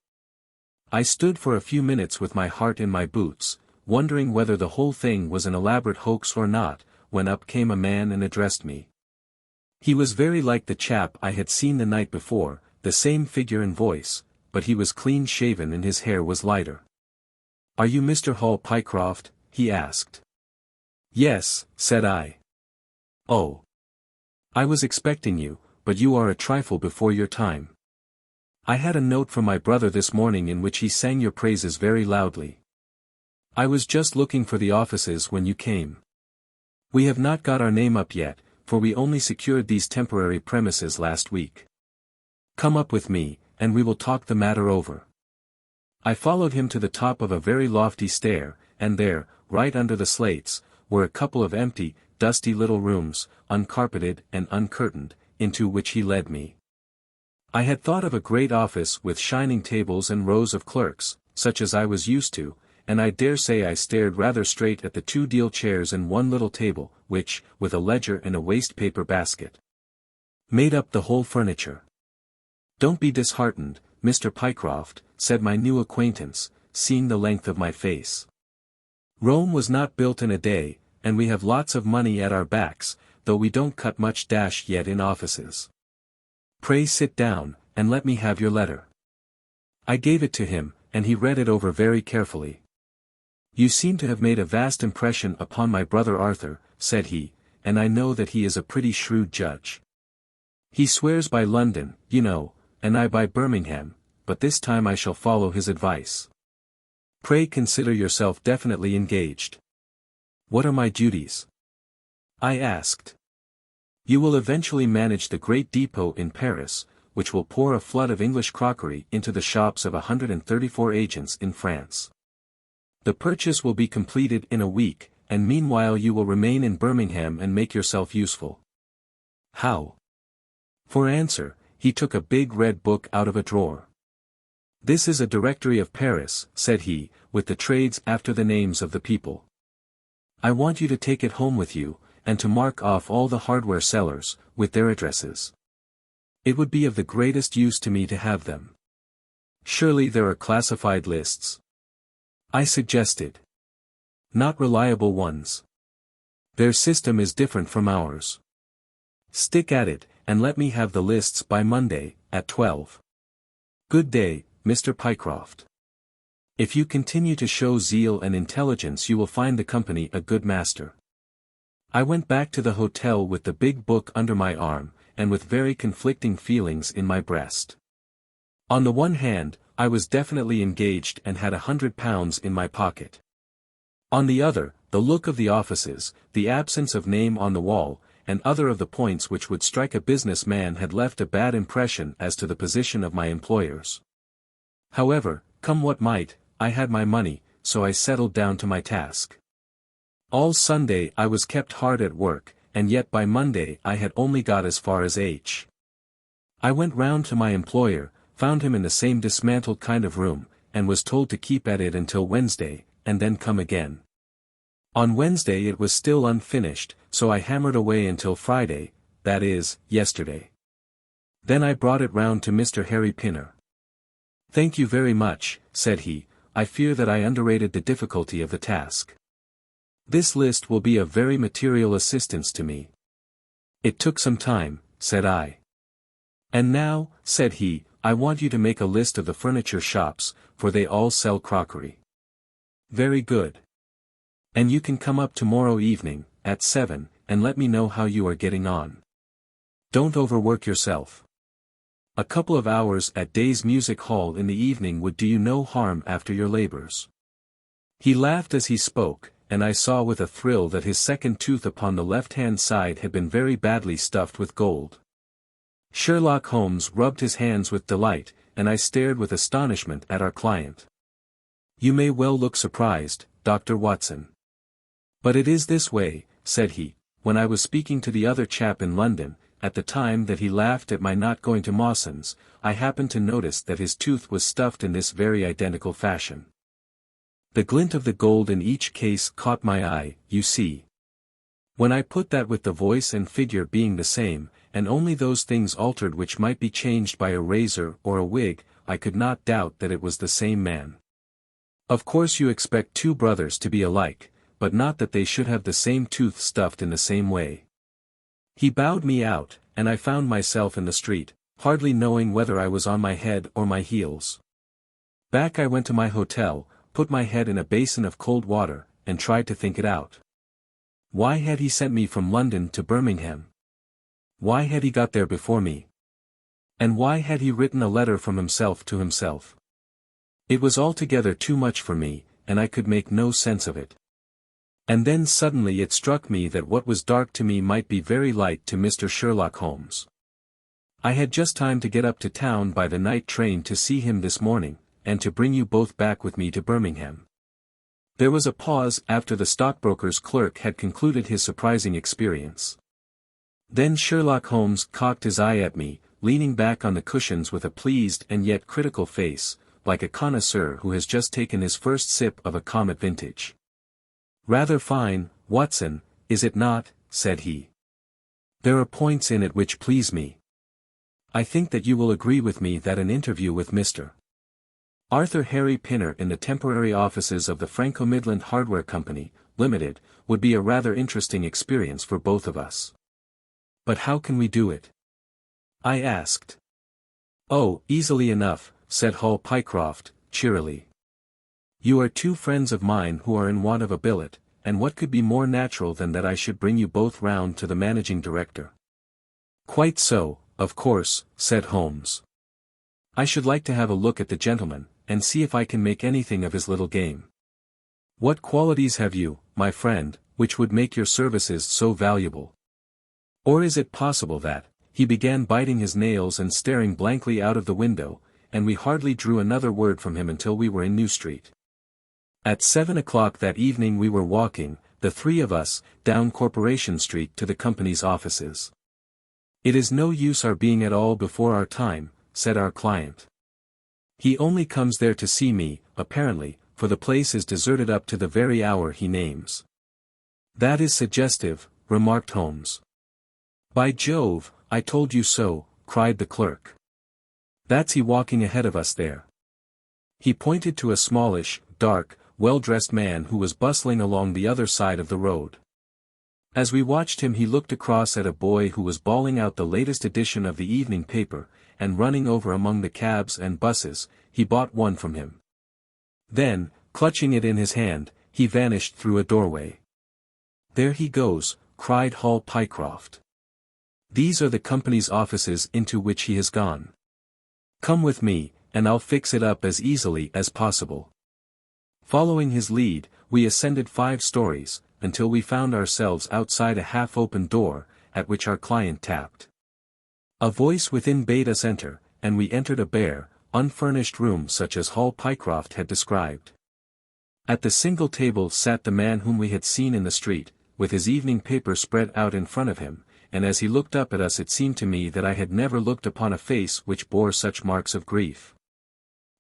I stood for a few minutes with my heart in my boots, wondering whether the whole thing was an elaborate hoax or not, when up came a man and addressed me. He was very like the chap I had seen the night before, the same figure and voice, but he was clean-shaven and his hair was lighter. "Are you Mr. Hall Pycroft?" he asked. Yes, said I. Oh. I was expecting you, but you are a trifle before your time. I had a note from my brother this morning in which he sang your praises very loudly. I was just looking for the offices when you came. We have not got our name up yet, for we only secured these temporary premises last week. Come up with me, and we will talk the matter over. I followed him to the top of a very lofty stair, and there, right under the slates, were a couple of empty, dusty little rooms, uncarpeted and uncurtained, into which he led me. I had thought of a great office with shining tables and rows of clerks, such as I was used to, and I dare say I stared rather straight at the 2 deal chairs and one little table, which, with a ledger and a waste-paper basket, made up the whole furniture. Don't be disheartened, Mr. Pycroft, said my new acquaintance, seeing the length of my face. Rome was not built in a day, and we have lots of money at our backs, though we don't cut much dash yet in offices. Pray sit down, and let me have your letter. I gave it to him, and he read it over very carefully. You seem to have made a vast impression upon my brother Arthur, said he, and I know that he is a pretty shrewd judge. He swears by London, you know, and I by Birmingham, but this time I shall follow his advice. Pray consider yourself definitely engaged. What are my duties? I asked. You will eventually manage the great depot in Paris, which will pour a flood of English crockery into the shops of 134 agents in France. The purchase will be completed in a week, and meanwhile you will remain in Birmingham and make yourself useful. How? For answer, he took a big red book out of a drawer. This is a directory of Paris, said he, with the trades after the names of the people. I want you to take it home with you, and to mark off all the hardware sellers, with their addresses. It would be of the greatest use to me to have them. Surely there are classified lists? I suggested. Not reliable ones. Their system is different from ours. Stick at it, and let me have the lists by Monday, at 12. Good day, Mr. Pycroft. If you continue to show zeal and intelligence you will find the company a good master. I went back to the hotel with the big book under my arm, and with very conflicting feelings in my breast. On the one hand, I was definitely engaged and had £100 in my pocket. On the other, the look of the offices, the absence of name on the wall, and other of the points which would strike a business man had left a bad impression as to the position of my employers. However, come what might, I had my money, so I settled down to my task. All Sunday I was kept hard at work, and yet by Monday I had only got as far as H. I went round to my employer, found him in the same dismantled kind of room, and was told to keep at it until Wednesday, and then come again. On Wednesday it was still unfinished, so I hammered away until Friday, that is, yesterday. Then I brought it round to Mr. Harry Pinner. Thank you very much, said he, I fear that I underrated the difficulty of the task. This list will be of very material assistance to me. It took some time, said I. And now, said he, I want you to make a list of the furniture shops, for they all sell crockery. Very good. And you can come up tomorrow evening, at 7, and let me know how you are getting on. Don't overwork yourself. A couple of hours at Day's Music Hall in the evening would do you no harm after your labors. He laughed as he spoke, and I saw with a thrill that his second tooth upon the left-hand side had been very badly stuffed with gold. Sherlock Holmes rubbed his hands with delight, and I stared with astonishment at our client. You may well look surprised, Dr. Watson. But it is this way, said he, when I was speaking to the other chap in London, at the time that he laughed at my not going to Mawson's, I happened to notice that his tooth was stuffed in this very identical fashion. The glint of the gold in each case caught my eye, you see. When I put that with the voice and figure being the same, and only those things altered which might be changed by a razor or a wig, I could not doubt that it was the same man. Of course you expect 2 brothers to be alike, but not that they should have the same tooth stuffed in the same way. He bowed me out, and I found myself in the street, hardly knowing whether I was on my head or my heels. Back I went to my hotel, put my head in a basin of cold water, and tried to think it out. Why had he sent me from London to Birmingham? Why had he got there before me? And why had he written a letter from himself to himself? It was altogether too much for me, and I could make no sense of it. And then suddenly it struck me that what was dark to me might be very light to Mr. Sherlock Holmes. I had just time to get up to town by the night train to see him this morning, and to bring you both back with me to Birmingham. There was a pause after the stockbroker's clerk had concluded his surprising experience. Then Sherlock Holmes cocked his eye at me, leaning back on the cushions with a pleased and yet critical face, like a connoisseur who has just taken his first sip of a Comet vintage. "Rather fine, Watson, is it not?" said he. "There are points in it which please me. I think that you will agree with me that an interview with Mr. Arthur Harry Pinner in the temporary offices of the Franco-Midland Hardware Company, Limited, would be a rather interesting experience for both of us." "But how can we do it?" I asked. "Oh, easily enough," said Hall Pycroft, cheerily. "You are two friends of mine who are in want of a billet, and what could be more natural than that I should bring you both round to the managing director?" "Quite so, of course," said Holmes. "I should like to have a look at the gentleman, and see if I can make anything of his little game. What qualities have you, my friend, which would make your services so valuable? Or is it possible that—" He began biting his nails and staring blankly out of the window, and we hardly drew another word from him until we were in New Street. At 7 o'clock that evening we were walking, the three of us, down Corporation Street to the company's offices. "It is no use our being at all before our time," said our client. "He only comes there to see me, apparently, for the place is deserted up to the very hour he names." "That is suggestive," remarked Holmes. "By Jove, I told you so," cried the clerk. "That's he walking ahead of us there." He pointed to a smallish, dark, well-dressed man who was bustling along the other side of the road. As we watched him he looked across at a boy who was bawling out the latest edition of the evening paper, and running over among the cabs and buses, he bought one from him. Then, clutching it in his hand, he vanished through a doorway. "There he goes," cried Hall Pycroft. "These are the company's offices into which he has gone. Come with me, and I'll fix it up as easily as possible." Following his lead, we ascended 5 stories, until we found ourselves outside a half-open door, at which our client tapped. A voice within bade us enter, and we entered a bare, unfurnished room such as Hall Pycroft had described. At the single table sat the man whom we had seen in the street, with his evening paper spread out in front of him, and as he looked up at us it seemed to me that I had never looked upon a face which bore such marks of grief.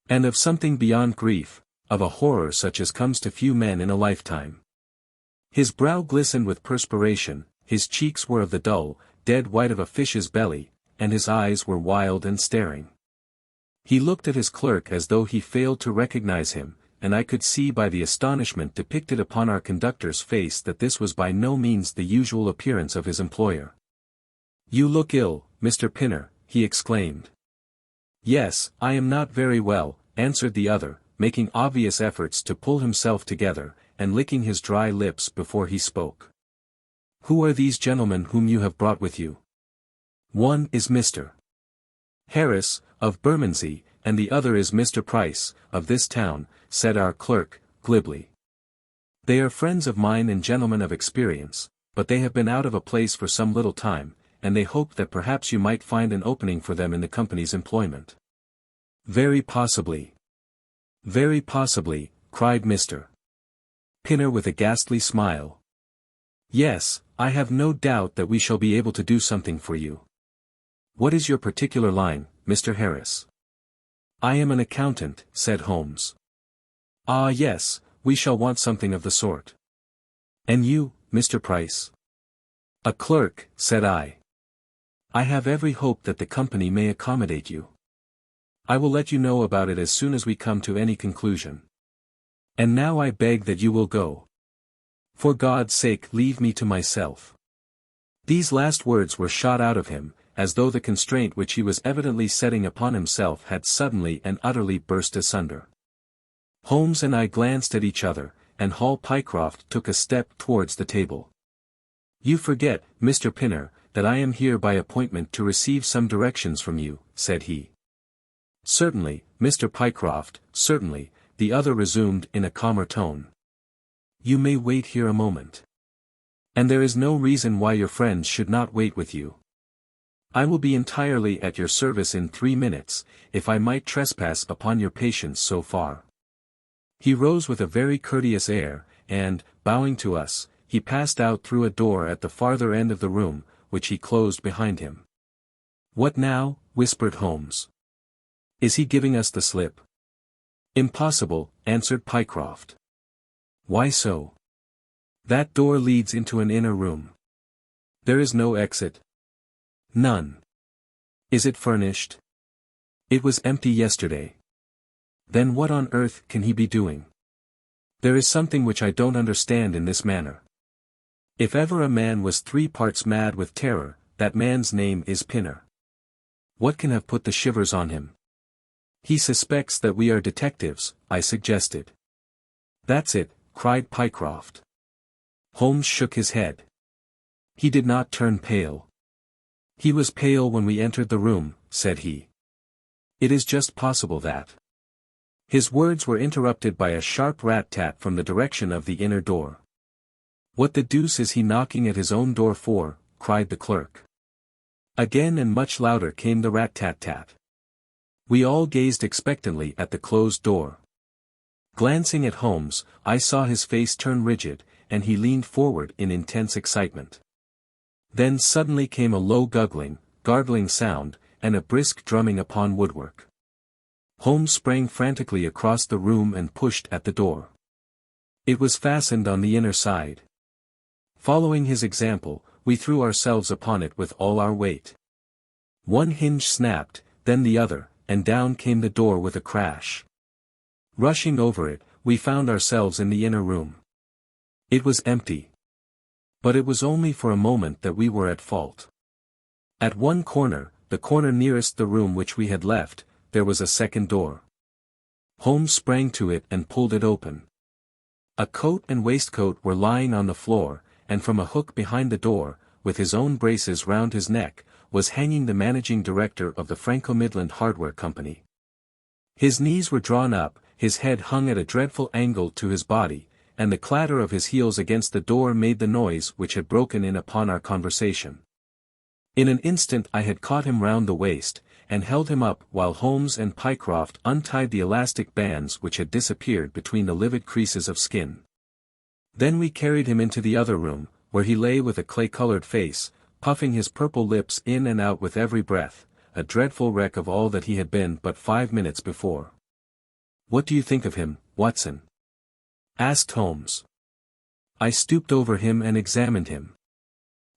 And of something beyond grief, of a horror such as comes to few men in a lifetime. His brow glistened with perspiration, his cheeks were of the dull, dead white of a fish's belly, and his eyes were wild and staring. He looked at his clerk as though he failed to recognize him, and I could see by the astonishment depicted upon our conductor's face that this was by no means the usual appearance of his employer. "You look ill, Mr. Pinner," he exclaimed. "Yes, I am not very well," answered the other, making obvious efforts to pull himself together, and licking his dry lips before he spoke. "Who are these gentlemen whom you have brought with you?" "One is Mr. Harris, of Bermondsey, and the other is Mr. Price, of this town," said our clerk, glibly. "They are friends of mine and gentlemen of experience, but they have been out of a place for some little time, and they hope that perhaps you might find an opening for them in the company's employment." "Very possibly. Very possibly," cried Mr. Pinner with a ghastly smile. "Yes, I have no doubt that we shall be able to do something for you. What is your particular line, Mr. Harris?" "I am an accountant," said Holmes. "Ah yes, we shall want something of the sort." "And you, Mr. Price?" "A clerk," said I. "I have every hope that the company may accommodate you. I will let you know about it as soon as we come to any conclusion. And now I beg that you will go. For God's sake leave me to myself." These last words were shot out of him, as though the constraint which he was evidently setting upon himself had suddenly and utterly burst asunder. Holmes and I glanced at each other, and Hall Pycroft took a step towards the table. "You forget, Mr. Pinner, that I am here by appointment to receive some directions from you," said he. "Certainly, Mr. Pycroft, certainly," the other resumed in a calmer tone. "You may wait here a moment. And there is no reason why your friends should not wait with you. I will be entirely at your service in 3 minutes, if I might trespass upon your patience so far." He rose with a very courteous air, and, bowing to us, he passed out through a door at the farther end of the room, which he closed behind him. "What now?" whispered Holmes. "Is he giving us the slip?" "Impossible," answered Pycroft. "Why so?" "That door leads into an inner room." "There is no exit?" "None." "Is it furnished?" "It was empty yesterday." "Then what on earth can he be doing? There is something which I don't understand in this manner. If ever a man was 3 parts mad with terror, that man's name is Pinner. What can have put the shivers on him?" "He suspects that we are detectives," I suggested. "That's it," cried Pycroft. Holmes shook his head. He did not turn pale. "He was pale when we entered the room," said he. "It is just possible that—" His words were interrupted by a sharp rat-tat from the direction of the inner door. "What the deuce is he knocking at his own door for?" cried the clerk. Again and much louder came the rat-tat-tat. We all gazed expectantly at the closed door. Glancing at Holmes, I saw his face turn rigid, and he leaned forward in intense excitement. Then suddenly came a low gargling sound, and a brisk drumming upon woodwork. Holmes sprang frantically across the room and pushed at the door. It was fastened on the inner side. Following his example, we threw ourselves upon it with all our weight. One hinge snapped, then the other, and down came the door with a crash. Rushing over it, we found ourselves in the inner room. It was empty. But it was only for a moment that we were at fault. At one corner, the corner nearest the room which we had left, there was a second door. Holmes sprang to it and pulled it open. A coat and waistcoat were lying on the floor, and from a hook behind the door, with his own braces round his neck, was hanging the managing director of the Franco-Midland Hardware Company. His knees were drawn up, his head hung at a dreadful angle to his body, and the clatter of his heels against the door made the noise which had broken in upon our conversation. In an instant I had caught him round the waist, and held him up while Holmes and Pycroft untied the elastic bands which had disappeared between the livid creases of skin. Then we carried him into the other room, where he lay with a clay-colored face, puffing his purple lips in and out with every breath, a dreadful wreck of all that he had been but 5 minutes before. "What do you think of him, Watson?" asked Holmes. I stooped over him and examined him.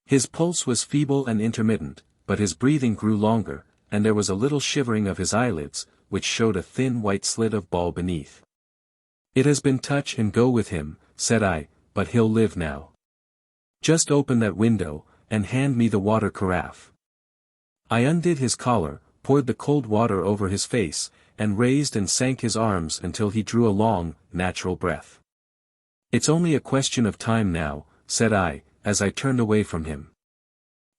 His pulse was feeble and intermittent, but his breathing grew longer, and there was a little shivering of his eyelids, which showed a thin white slit of ball beneath. "It has been touch and go with him," said I, "but he'll live now. Just open that window, and hand me the water carafe." I undid his collar, poured the cold water over his face, and raised and sank his arms until he drew a long, natural breath. "It's only a question of time now," said I, as I turned away from him.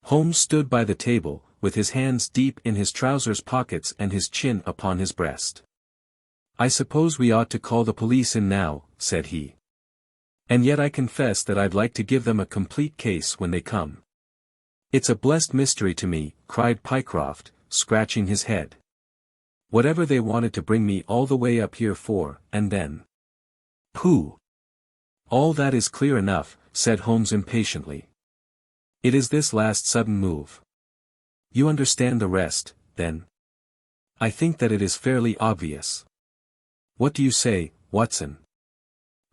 Holmes stood by the table, with his hands deep in his trousers pockets and his chin upon his breast. "I suppose we ought to call the police in now," said he. "And yet I confess that I'd like to give them a complete case when they come." "It's a blessed mystery to me," cried Pycroft, scratching his head. "Whatever they wanted to bring me all the way up here for, and then—" "Pooh! All that is clear enough," said Holmes impatiently. "It is this last sudden move. You understand the rest, then?" "I think that it is fairly obvious. What do you say, Watson?"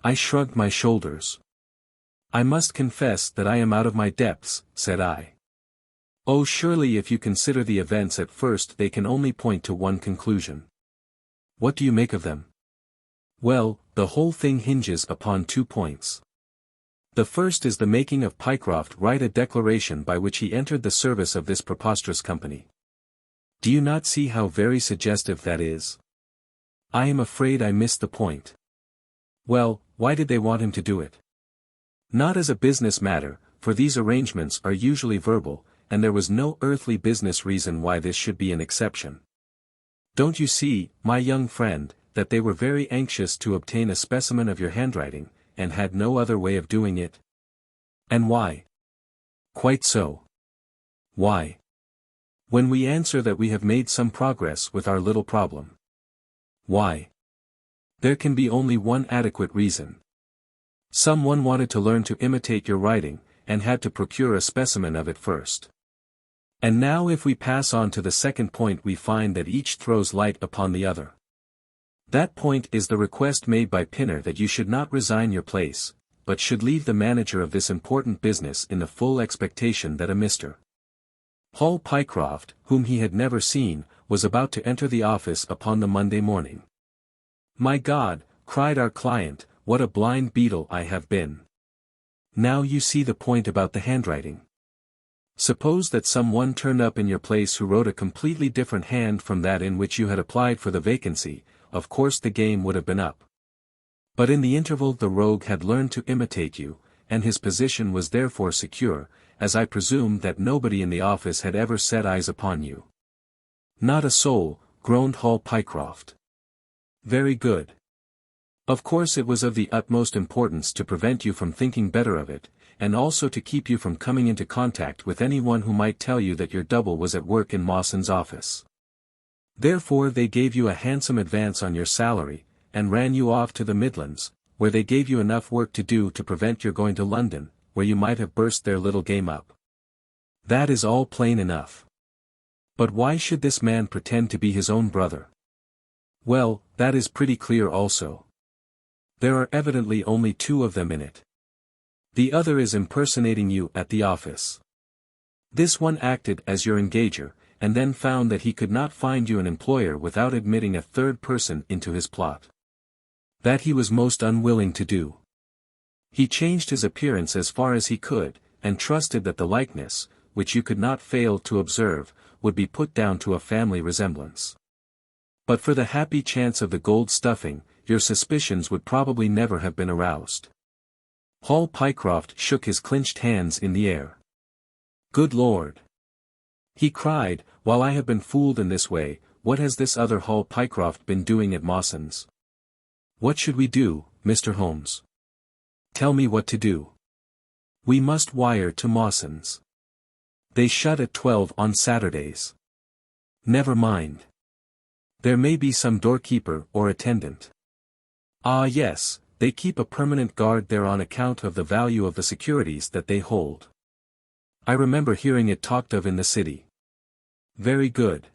I shrugged my shoulders. "I must confess that I am out of my depths," said I. "Oh, surely if you consider the events at first they can only point to one conclusion." "What do you make of them?" "Well, the whole thing hinges upon 2 points. The first is the making of Pycroft write a declaration by which he entered the service of this preposterous company. Do you not see how very suggestive that is? I am afraid I missed the point." "Well, why did they want him to do it? Not as a business matter, for these arrangements are usually verbal, and there was no earthly business reason why this should be an exception. Don't you see, my young friend, that they were very anxious to obtain a specimen of your handwriting, and had no other way of doing it? And why? Quite so. Why? When we answer that we have made some progress with our little problem. Why? There can be only one adequate reason. Someone wanted to learn to imitate your writing, and had to procure a specimen of it first. And now if we pass on to the second point, we find that each throws light upon the other. That point is the request made by Pinner that you should not resign your place, but should leave the manager of this important business in the full expectation that a Mr. Hall Pycroft, whom he had never seen, was about to enter the office upon the Monday morning. "My God," cried our client, "what a blind beetle I have been! Now you see the point about the handwriting. Suppose that someone turned up in your place who wrote a completely different hand from that in which you had applied for the vacancy, of course the game would have been up. But in the interval the rogue had learned to imitate you, and his position was therefore secure, as I presume that nobody in the office had ever set eyes upon you." "Not a soul," groaned Hall Pycroft. "Very good. Of course it was of the utmost importance to prevent you from thinking better of it, and also to keep you from coming into contact with anyone who might tell you that your double was at work in Mawson's office. Therefore they gave you a handsome advance on your salary, and ran you off to the Midlands, where they gave you enough work to do to prevent your going to London, where you might have burst their little game up. That is all plain enough. But why should this man pretend to be his own brother? Well, that is pretty clear also. There are evidently only two of them in it. The other is impersonating you at the office. This one acted as your engager, and then found that he could not find you an employer without admitting a third person into his plot. That he was most unwilling to do. He changed his appearance as far as he could, and trusted that the likeness, which you could not fail to observe, would be put down to a family resemblance. But for the happy chance of the gold stuffing, your suspicions would probably never have been aroused." Hall Pycroft shook his clenched hands in the air. "Good Lord!" he cried, "while I have been fooled in this way, what has this other Hall Pycroft been doing at Mawson's? What should we do, Mr. Holmes? Tell me what to do." "We must wire to Mawson's. They shut at 12 on Saturdays." "Never mind. There may be some doorkeeper or attendant." "Ah yes, they keep a permanent guard there on account of the value of the securities that they hold. I remember hearing it talked of in the city." "Very good.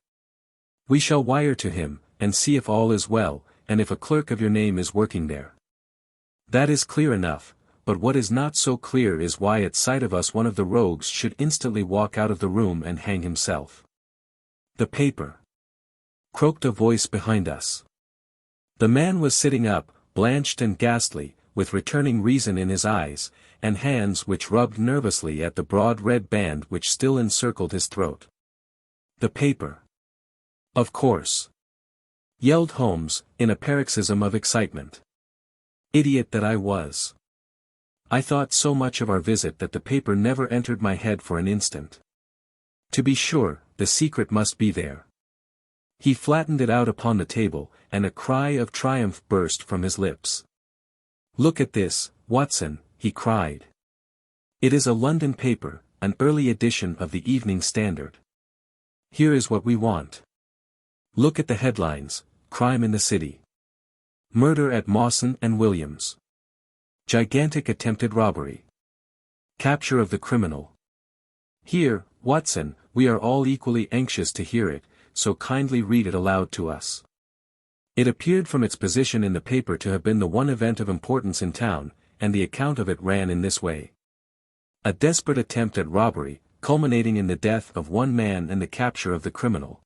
We shall wire to him, and see if all is well, and if a clerk of your name is working there. That is clear enough, but what is not so clear is why at sight of us one of the rogues should instantly walk out of the room and hang himself." "The paper," croaked a voice behind us. The man was sitting up, blanched and ghastly, with returning reason in his eyes, and hands which rubbed nervously at the broad red band which still encircled his throat. "The paper. Of course," yelled Holmes, in a paroxysm of excitement. "Idiot that I was. I thought so much of our visit that the paper never entered my head for an instant. To be sure, the secret must be there." He flattened it out upon the table, and a cry of triumph burst from his lips. "Look at this, Watson," he cried. "It is a London paper, an early edition of the Evening Standard. Here is what we want. Look at the headlines: Crime in the City. Murder at Mawson and Williams. Gigantic attempted robbery. Capture of the criminal. Here, Watson, we are all equally anxious to hear it, so kindly read it aloud to us." It appeared from its position in the paper to have been the one event of importance in town, and the account of it ran in this way. A desperate attempt at robbery, culminating in the death of one man and the capture of the criminal,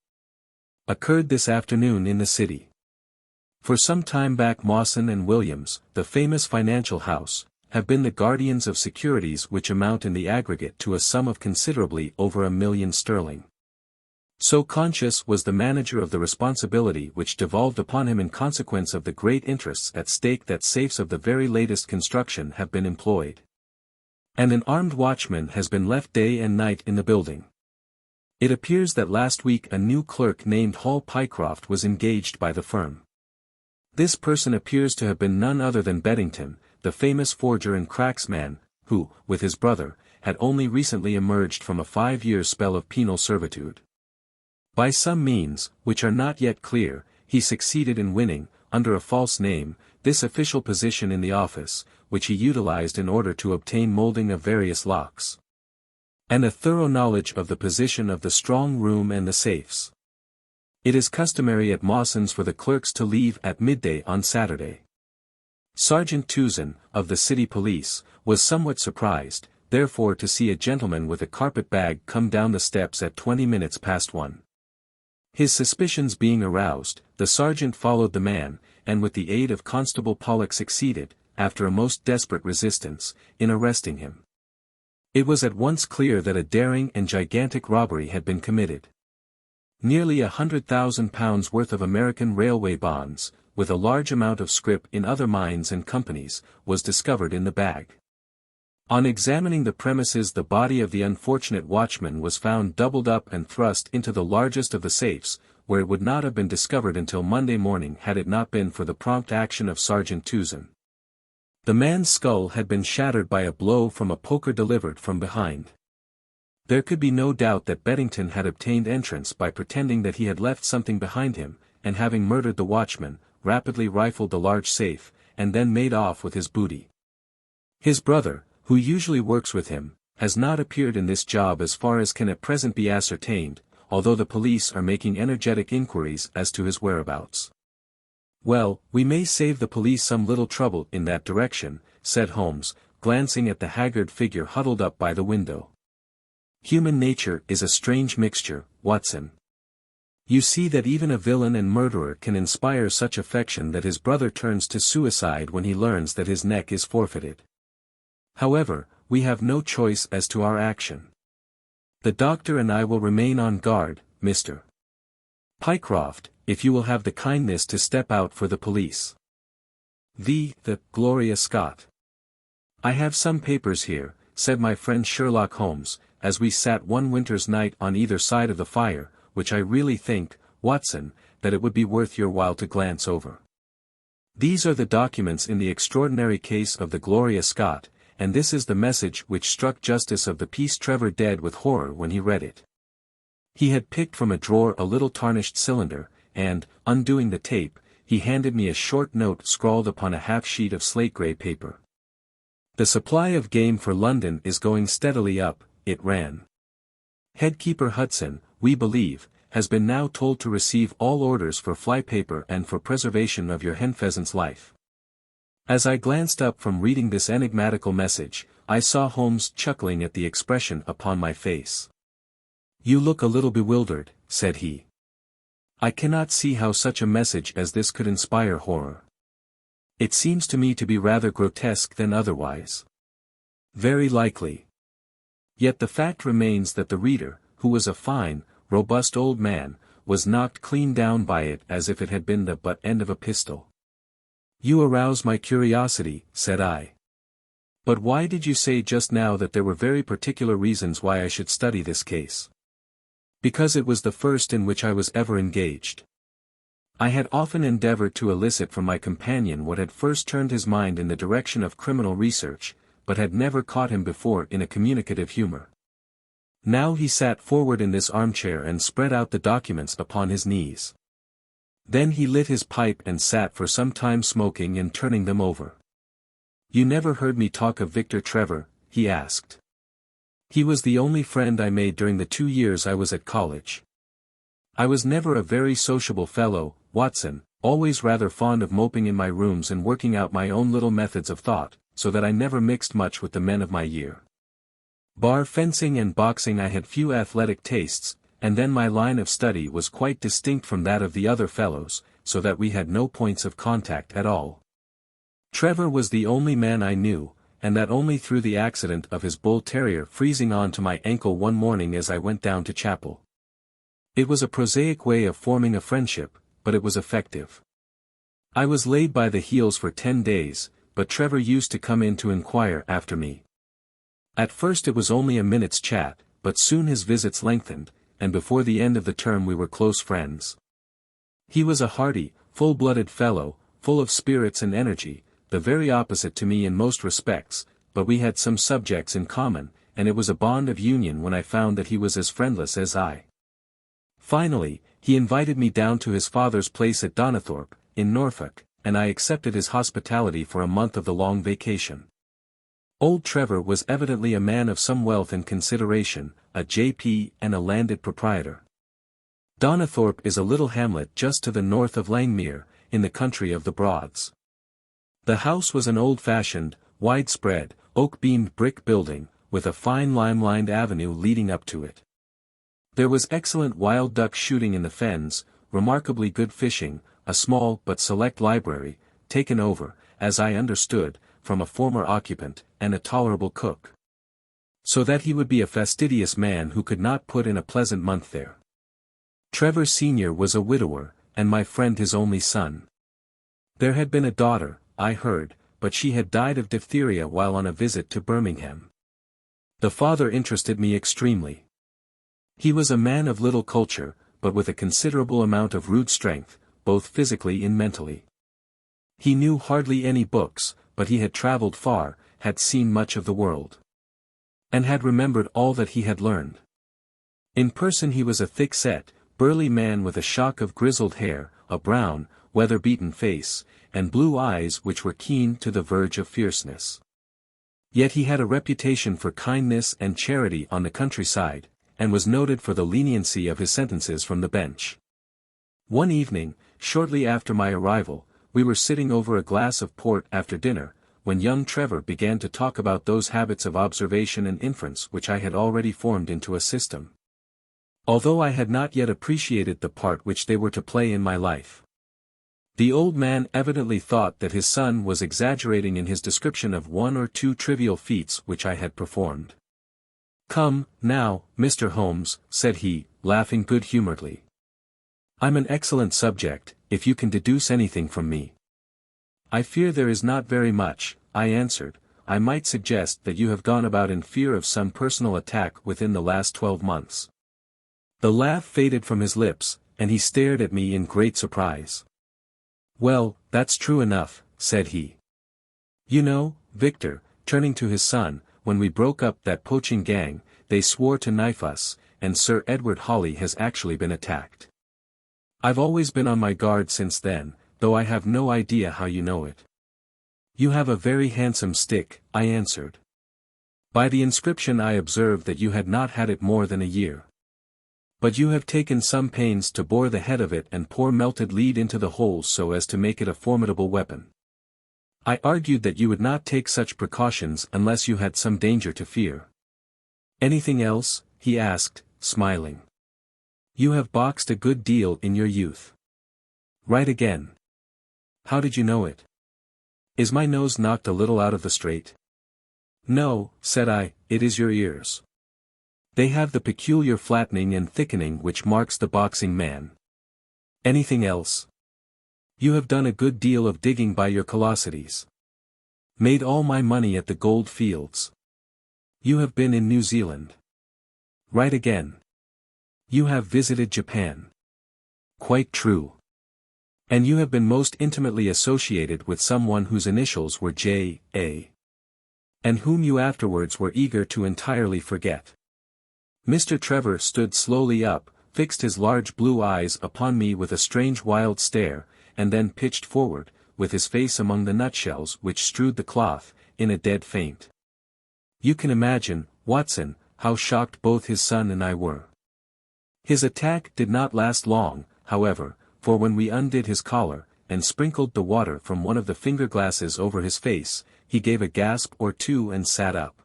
occurred this afternoon in the city. For some time back Mawson and Williams, the famous financial house, have been the guardians of securities which amount in the aggregate to a sum of considerably over £1 million. So conscious was the manager of the responsibility which devolved upon him in consequence of the great interests at stake that safes of the very latest construction have been employed. And an armed watchman has been left day and night in the building. It appears that last week a new clerk named Hall Pycroft was engaged by the firm. This person appears to have been none other than Beddington, the famous forger and cracksman, who, with his brother, had only recently emerged from a 5-year spell of penal servitude. By some means, which are not yet clear, he succeeded in winning, under a false name, this official position in the office, which he utilized in order to obtain molding of various locks, and a thorough knowledge of the position of the strong room and the safes. It is customary at Mawson's for the clerks to leave at midday on Saturday. Sergeant Tuzin, of the city police, was somewhat surprised, therefore, to see a gentleman with a carpet bag come down the steps at 20 minutes past 1. His suspicions being aroused, the sergeant followed the man, and with the aid of Constable Pollock succeeded, after a most desperate resistance, in arresting him. It was at once clear that a daring and gigantic robbery had been committed. Nearly £100,000 worth of American railway bonds, with a large amount of scrip in other mines and companies, was discovered in the bag. On examining the premises, the body of the unfortunate watchman was found doubled up and thrust into the largest of the safes, where it would not have been discovered until Monday morning had it not been for the prompt action of Sergeant Tuzin. The man's skull had been shattered by a blow from a poker delivered from behind. There could be no doubt that Beddington had obtained entrance by pretending that he had left something behind him, and having murdered the watchman, rapidly rifled the large safe, and then made off with his booty. His brother, who usually works with him, has not appeared in this job as far as can at present be ascertained, although the police are making energetic inquiries as to his whereabouts. "Well, we may save the police some little trouble in that direction," said Holmes, glancing at the haggard figure huddled up by the window. "Human nature is a strange mixture, Watson. You see that even a villain and murderer can inspire such affection that his brother turns to suicide when he learns that his neck is forfeited. However, we have no choice as to our action. The doctor and I will remain on guard, Mr. Pycroft, if you will have the kindness to step out for the police. The Gloria Scott. I have some papers here," said my friend Sherlock Holmes, as we sat one winter's night on either side of the fire, "which I really think, Watson, that it would be worth your while to glance over. These are the documents in the extraordinary case of the Gloria Scott, and this is the message which struck Justice of the Peace Trevor dead with horror when he read it." He had picked from a drawer a little tarnished cylinder, and, undoing the tape, he handed me a short note scrawled upon a half-sheet of slate-grey paper. "The supply of game for London is going steadily up," it ran. "Headkeeper Hudson, we believe, has been now told to receive all orders for fly-paper and for preservation of your hen-pheasant's life." As I glanced up from reading this enigmatical message, I saw Holmes chuckling at the expression upon my face. "You look a little bewildered," said he. "I cannot see how such a message as this could inspire horror. It seems to me to be rather grotesque than otherwise." "Very likely. Yet the fact remains that the reader, who was a fine, robust old man, was knocked clean down by it as if it had been the butt end of a pistol." "You arouse my curiosity," said I. "But why did you say just now that there were very particular reasons why I should study this case?" "Because it was the first in which I was ever engaged. I had often endeavored to elicit from my companion what had first turned his mind in the direction of criminal research, but had never caught him before in a communicative humor. Now he sat forward in this armchair and spread out the documents upon his knees. Then he lit his pipe and sat for some time smoking and turning them over. "You never heard me talk of Victor Trevor?" he asked. "He was the only friend I made during the 2 years I was at college. I was never a very sociable fellow, Watson, always rather fond of moping in my rooms and working out my own little methods of thought, so that I never mixed much with the men of my year. Bar fencing and boxing I had few athletic tastes, and then my line of study was quite distinct from that of the other fellows, so that we had no points of contact at all. Trevor was the only man I knew, and that only through the accident of his bull terrier freezing on to my ankle one morning as I went down to chapel. It was a prosaic way of forming a friendship, but it was effective. I was laid by the heels for 10 days, but Trevor used to come in to inquire after me. At first it was only a minute's chat, but soon his visits lengthened, and before the end of the term we were close friends. He was a hearty, full-blooded fellow, full of spirits and energy, the very opposite to me in most respects, but we had some subjects in common, and it was a bond of union when I found that he was as friendless as I. Finally, he invited me down to his father's place at Donnithorpe, in Norfolk, and I accepted his hospitality for a month of the long vacation. Old Trevor was evidently a man of some wealth and consideration, a J.P. and a landed proprietor. Donnithorpe is a little hamlet just to the north of Langmere, in the country of the Broads. The house was an old-fashioned, widespread, oak-beamed brick building, with a fine lime-lined avenue leading up to it. There was excellent wild duck shooting in the fens, remarkably good fishing, a small but select library, taken over, as I understood, from a former occupant, and a tolerable cook. So that he would be a fastidious man who could not put in a pleasant month there. Trevor Sr. was a widower, and my friend his only son. There had been a daughter, I heard, but she had died of diphtheria while on a visit to Birmingham. The father interested me extremely. He was a man of little culture, but with a considerable amount of rude strength, both physically and mentally. He knew hardly any books, but he had travelled far, had seen much of the world. And had remembered all that he had learned. In person he was a thick-set, burly man with a shock of grizzled hair, a brown, weather-beaten face, and blue eyes which were keen to the verge of fierceness. Yet he had a reputation for kindness and charity on the countryside, and was noted for the leniency of his sentences from the bench. One evening, shortly after my arrival, we were sitting over a glass of port after dinner, when young Trevor began to talk about those habits of observation and inference which I had already formed into a system. Although I had not yet appreciated the part which they were to play in my life. The old man evidently thought that his son was exaggerating in his description of 1 or 2 trivial feats which I had performed. "Come, now, Mr. Holmes," said he, laughing good-humoredly. "I'm an excellent subject, if you can deduce anything from me." "I fear there is not very much," I answered. "I might suggest that you have gone about in fear of some personal attack within the last 12 months. The laugh faded from his lips, and he stared at me in great surprise. "Well, that's true enough," said he. "You know, Victor," turning to his son, "when we broke up that poaching gang, they swore to knife us, and Sir Edward Hawley has actually been attacked. I've always been on my guard since then, though I have no idea how you know it." "You have a very handsome stick," I answered. "By the inscription I observed that you had not had it more than a year. But you have taken some pains to bore the head of it and pour melted lead into the holes so as to make it a formidable weapon. I argued that you would not take such precautions unless you had some danger to fear." "Anything else?" he asked, smiling. "You have boxed a good deal in your youth." "Right again. How did you know it? Is my nose knocked a little out of the straight?" "No," said I, "it is your ears. They have the peculiar flattening and thickening which marks the boxing man." "Anything else?" "You have done a good deal of digging by your callosities." "Made all my money at the gold fields." "You have been in New Zealand." "Right again. You have visited Japan." "Quite true. And you have been most intimately associated with someone whose initials were J.A. and whom you afterwards were eager to entirely forget." Mr. Trevor stood slowly up, fixed his large blue eyes upon me with a strange wild stare, and then pitched forward, with his face among the nutshells which strewed the cloth, in a dead faint. You can imagine, Watson, how shocked both his son and I were. His attack did not last long, however, for when we undid his collar, and sprinkled the water from one of the finger-glasses over his face, he gave a gasp or two and sat up.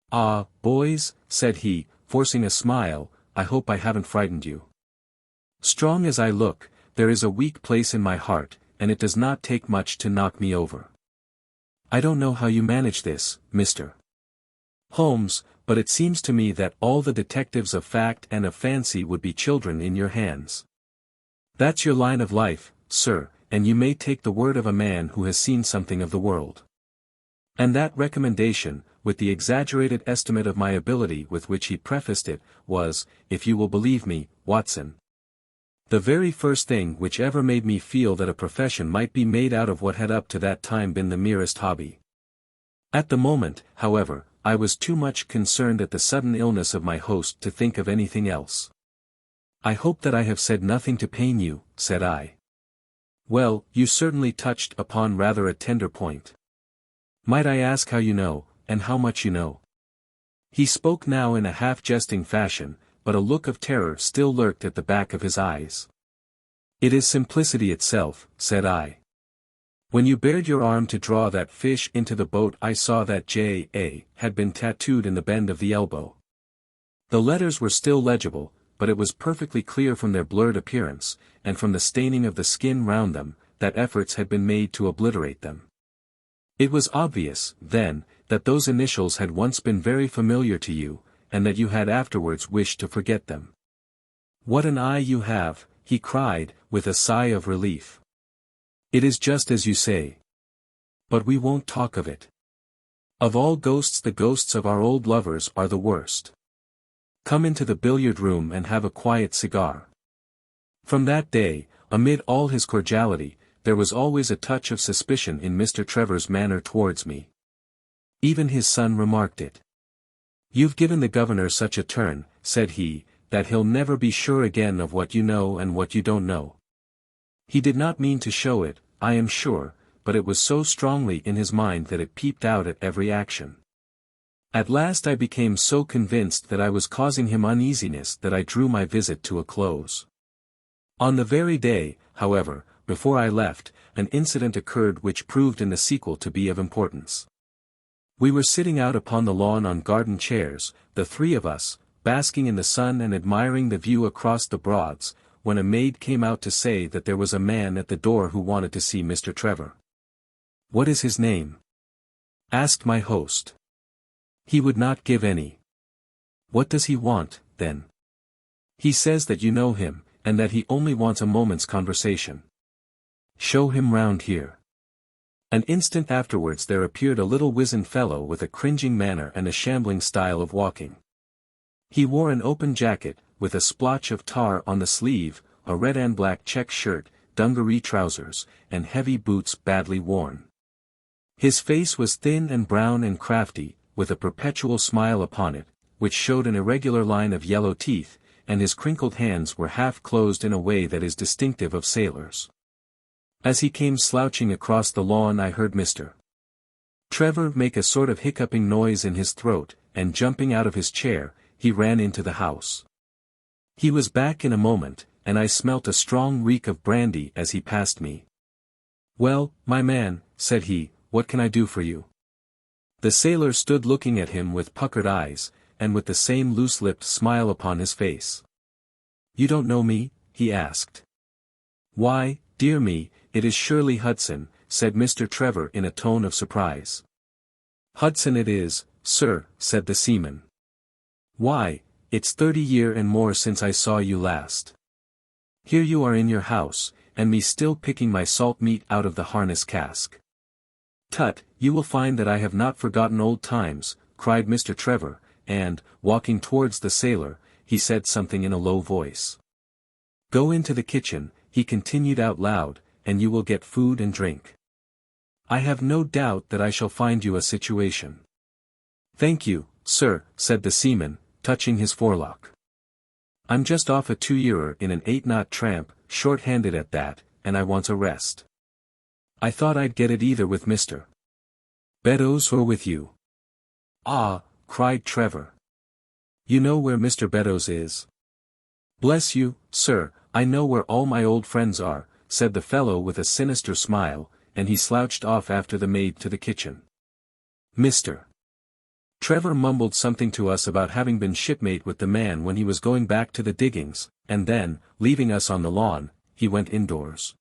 "Ah, boys," said he, forcing a smile, "I hope I haven't frightened you. Strong as I look, there is a weak place in my heart, and it does not take much to knock me over. I don't know how you manage this, Mr. Holmes, but it seems to me that all the detectives of fact and of fancy would be children in your hands. That's your line of life, sir, and you may take the word of a man who has seen something of the world. And that recommendation, with the exaggerated estimate of my ability with which he prefaced it, was, if you will believe me, Watson, the very first thing which ever made me feel that a profession might be made out of what had up to that time been the merest hobby. At the moment, however, I was too much concerned at the sudden illness of my host to think of anything else. I hope that I have said nothing to pain you, said I. Well, you certainly touched upon rather a tender point. Might I ask how you know, and how much you know? He spoke now in a half-jesting fashion, but a look of terror still lurked at the back of his eyes. It is simplicity itself, said I. When you bared your arm to draw that fish into the boat I saw that J.A. had been tattooed in the bend of the elbow. The letters were still legible, but it was perfectly clear from their blurred appearance, and from the staining of the skin round them, that efforts had been made to obliterate them. It was obvious, then, that those initials had once been very familiar to you, and that you had afterwards wished to forget them. What an eye you have, he cried, with a sigh of relief. It is just as you say. But we won't talk of it. Of all ghosts the ghosts of our old lovers are the worst. Come into the billiard room and have a quiet cigar. From that day, amid all his cordiality, there was always a touch of suspicion in Mr. Trevor's manner towards me. Even his son remarked it. You've given the governor such a turn, said he, that he'll never be sure again of what you know and what you don't know. He did not mean to show it, I am sure, but it was so strongly in his mind that it peeped out at every action. At last I became so convinced that I was causing him uneasiness that I drew my visit to a close. On the very day, however, before I left, an incident occurred which proved in the sequel to be of importance. We were sitting out upon the lawn on garden chairs, the three of us, basking in the sun and admiring the view across the Broads, when a maid came out to say that there was a man at the door who wanted to see Mr. Trevor. What is his name? Asked my host. He would not give any. What does he want, then? He says that you know him, and that he only wants a moment's conversation. Show him round here. An instant afterwards there appeared a little wizened fellow with a cringing manner and a shambling style of walking. He wore an open jacket, with a splotch of tar on the sleeve, a red and black check shirt, dungaree trousers, and heavy boots badly worn. His face was thin and brown and crafty, with a perpetual smile upon it, which showed an irregular line of yellow teeth, and his crinkled hands were half closed in a way that is distinctive of sailors. As he came slouching across the lawn I heard Mr. Trevor make a sort of hiccuping noise in his throat, and jumping out of his chair, he ran into the house. He was back in a moment, and I smelt a strong reek of brandy as he passed me. Well, my man, said he, what can I do for you? The sailor stood looking at him with puckered eyes, and with the same loose-lipped smile upon his face. You don't know me? He asked. Why, dear me, it is surely Hudson, said Mr. Trevor in a tone of surprise. Hudson it is, sir, said the seaman. Why, it's 30 year and more since I saw you last. Here you are in your house, and me still picking my salt meat out of the harness cask. Tut, you will find that I have not forgotten old times, cried Mr. Trevor, and, walking towards the sailor, he said something in a low voice. Go into the kitchen, he continued out loud, and you will get food and drink. I have no doubt that I shall find you a situation. Thank you, sir, said the seaman, touching his forelock. I'm just off a 2-yearer in an 8-knot tramp, short-handed at that, and I want a rest. I thought I'd get it either with Mr. Beddoes or with you. Ah, cried Trevor. You know where Mr. Beddoes is? Bless you, sir, I know where all my old friends are, said the fellow with a sinister smile, and he slouched off after the maid to the kitchen. Mr. Trevor mumbled something to us about having been shipmate with the man when he was going back to the diggings, and then, leaving us on the lawn, he went indoors.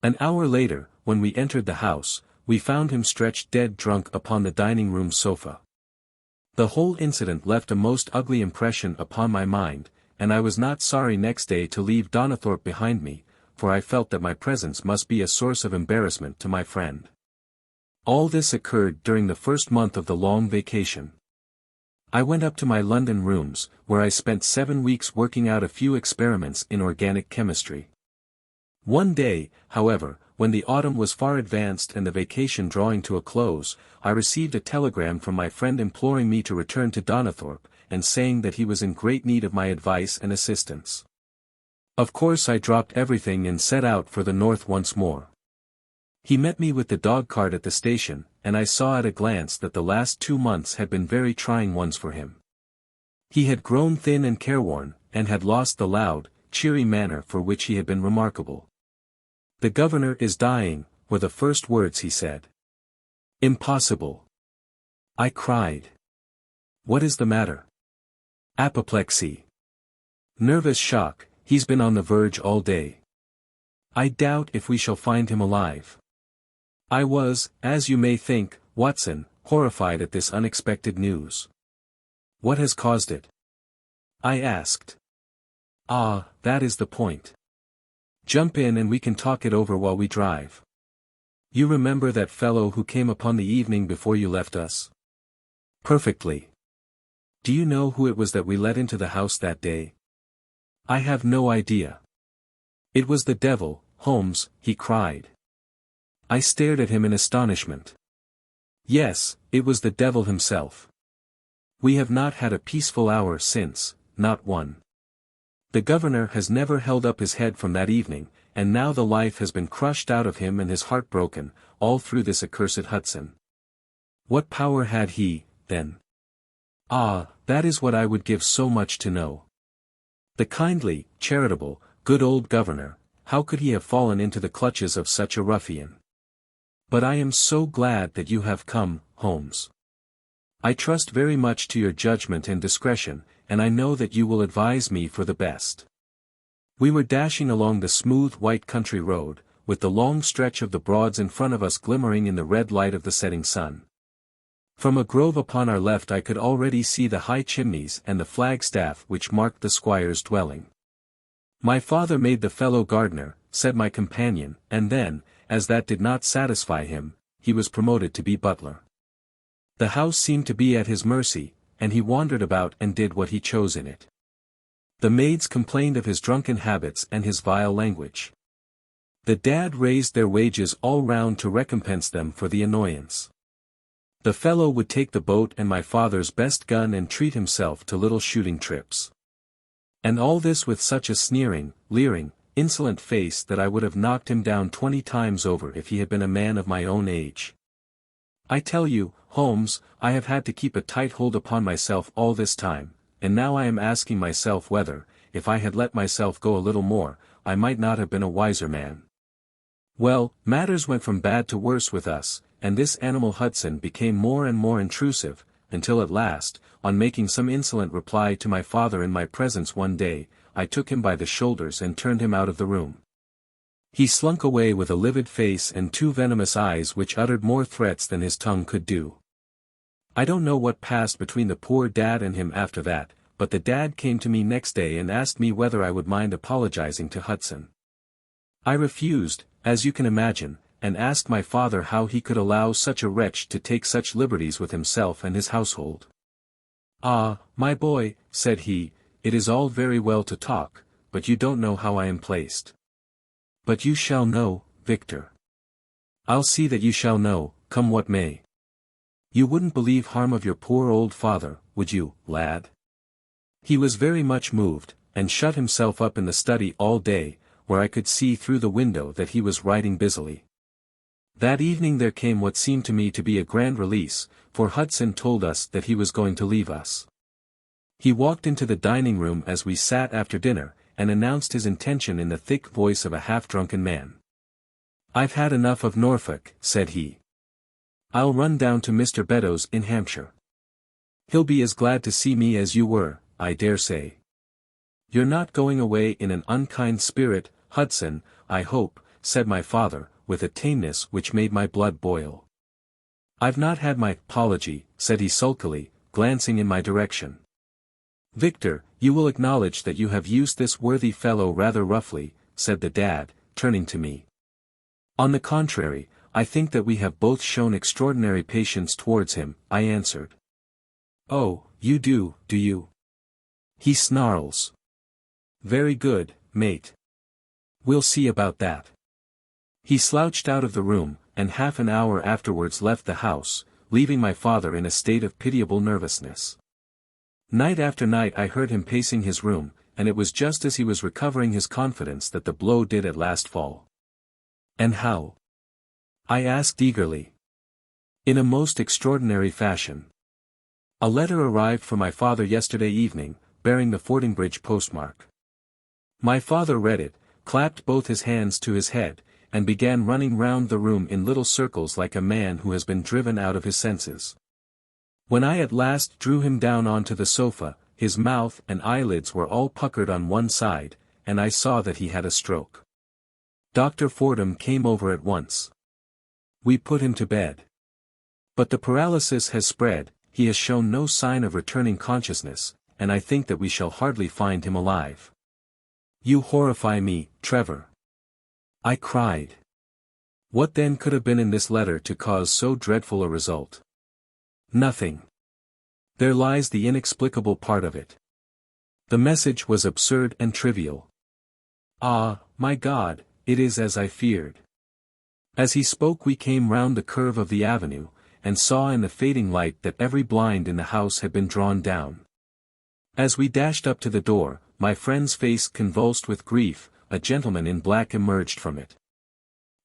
An hour later, when we entered the house, we found him stretched dead drunk upon the dining-room sofa. The whole incident left a most ugly impression upon my mind, and I was not sorry next day to leave Donnithorpe behind me, for I felt that my presence must be a source of embarrassment to my friend. All this occurred during the first month of the long vacation. I went up to my London rooms, where I spent 7 weeks working out a few experiments in organic chemistry. One day, however, when the autumn was far advanced and the vacation drawing to a close, I received a telegram from my friend imploring me to return to Donnithorpe, and saying that he was in great need of my advice and assistance. Of course I dropped everything and set out for the north once more. He met me with the dog-cart at the station, and I saw at a glance that the last 2 months had been very trying ones for him. He had grown thin and careworn, and had lost the loud, cheery manner for which he had been remarkable. "The governor is dying," were the first words he said. "Impossible!" I cried. "What is the matter?" "Apoplexy. Nervous shock, he's been on the verge all day. I doubt if we shall find him alive." I was, as you may think, Watson, horrified at this unexpected news. "What has caused it?" I asked. "Ah, that is the point. Jump in and we can talk it over while we drive. You remember that fellow who came upon the evening before you left us?" "Perfectly." "Do you know who it was that we let into the house that day?" "I have no idea." "It was the devil, Holmes," he cried. I stared at him in astonishment. "Yes, it was the devil himself. We have not had a peaceful hour since, not one. The governor has never held up his head from that evening, and now the life has been crushed out of him and his heart broken, all through this accursed Hudson. What power had he, then? Ah, that is what I would give so much to know. The kindly, charitable, good old governor, how could he have fallen into the clutches of such a ruffian? But I am so glad that you have come, Holmes. I trust very much to your judgment and discretion, and I know that you will advise me for the best." We were dashing along the smooth white country road, with the long stretch of the Broads in front of us glimmering in the red light of the setting sun. From a grove upon our left I could already see the high chimneys and the flagstaff which marked the squire's dwelling. "My father made the fellow gardener," said my companion, and then, as that did not satisfy him, he was promoted to be butler. The house seemed to be at his mercy, and he wandered about and did what he chose in it. The maids complained of his drunken habits and his vile language. The dad raised their wages all round to recompense them for the annoyance. The fellow would take the boat and my father's best gun and treat himself to little shooting trips. And all this with such a sneering, leering, insolent face that I would have knocked him down 20 times over if he had been a man of my own age. I tell you, Holmes, I have had to keep a tight hold upon myself all this time, and now I am asking myself whether, if I had let myself go a little more, I might not have been a wiser man. Well, matters went from bad to worse with us, and this animal Hudson became more and more intrusive, until at last, on making some insolent reply to my father in my presence one day, I took him by the shoulders and turned him out of the room. He slunk away with a livid face and 2 venomous eyes which uttered more threats than his tongue could do. I don't know what passed between the poor dad and him after that, but the dad came to me next day and asked me whether I would mind apologizing to Hudson. I refused, as you can imagine, and asked my father how he could allow such a wretch to take such liberties with himself and his household. "Ah, my boy," said he, "it is all very well to talk, but you don't know how I am placed." "But you shall know, Victor. I'll see that you shall know, come what may. You wouldn't believe harm of your poor old father, would you, lad?" He was very much moved, and shut himself up in the study all day, where I could see through the window that he was writing busily. That evening there came what seemed to me to be a grand release, for Hudson told us that he was going to leave us. He walked into the dining room as we sat after dinner, and announced his intention in the thick voice of a half-drunken man. "I've had enough of Norfolk," said he. "I'll run down to Mr. Beddoes in Hampshire. He'll be as glad to see me as you were, I dare say. You're not going away in an unkind spirit, Hudson, I hope," said my father, with a tameness which made my blood boil. "I've not had my apology," said he sulkily, glancing in my direction. "Victor, you will acknowledge that you have used this worthy fellow rather roughly," said the dad, turning to me. "On the contrary, I think that we have both shown extraordinary patience towards him," I answered. "Oh, you do you?" he snarls. "Very good, mate. We'll see about that." He slouched out of the room, and half an hour afterwards left the house, leaving my father in a state of pitiable nervousness. Night after night I heard him pacing his room, and it was just as he was recovering his confidence that the blow did at last fall. "And how?" I asked eagerly. "In a most extraordinary fashion. A letter arrived for my father yesterday evening, bearing the Fordingbridge postmark." My father read it, clapped both his hands to his head, and began running round the room in little circles like a man who has been driven out of his senses. When I at last drew him down onto the sofa, his mouth and eyelids were all puckered on one side, and I saw that he had a stroke. Dr. Fordham came over at once. We put him to bed. But the paralysis has spread, he has shown no sign of returning consciousness, and I think that we shall hardly find him alive. "You horrify me, Trevor," I cried. "What then could have been in this letter to cause so dreadful a result?" "Nothing. There lies the inexplicable part of it. The message was absurd and trivial." "Ah, my God, it is as I feared." As he spoke we came round the curve of the avenue, and saw in the fading light that every blind in the house had been drawn down. As we dashed up to the door, my friend's face convulsed with grief, a gentleman in black emerged from it.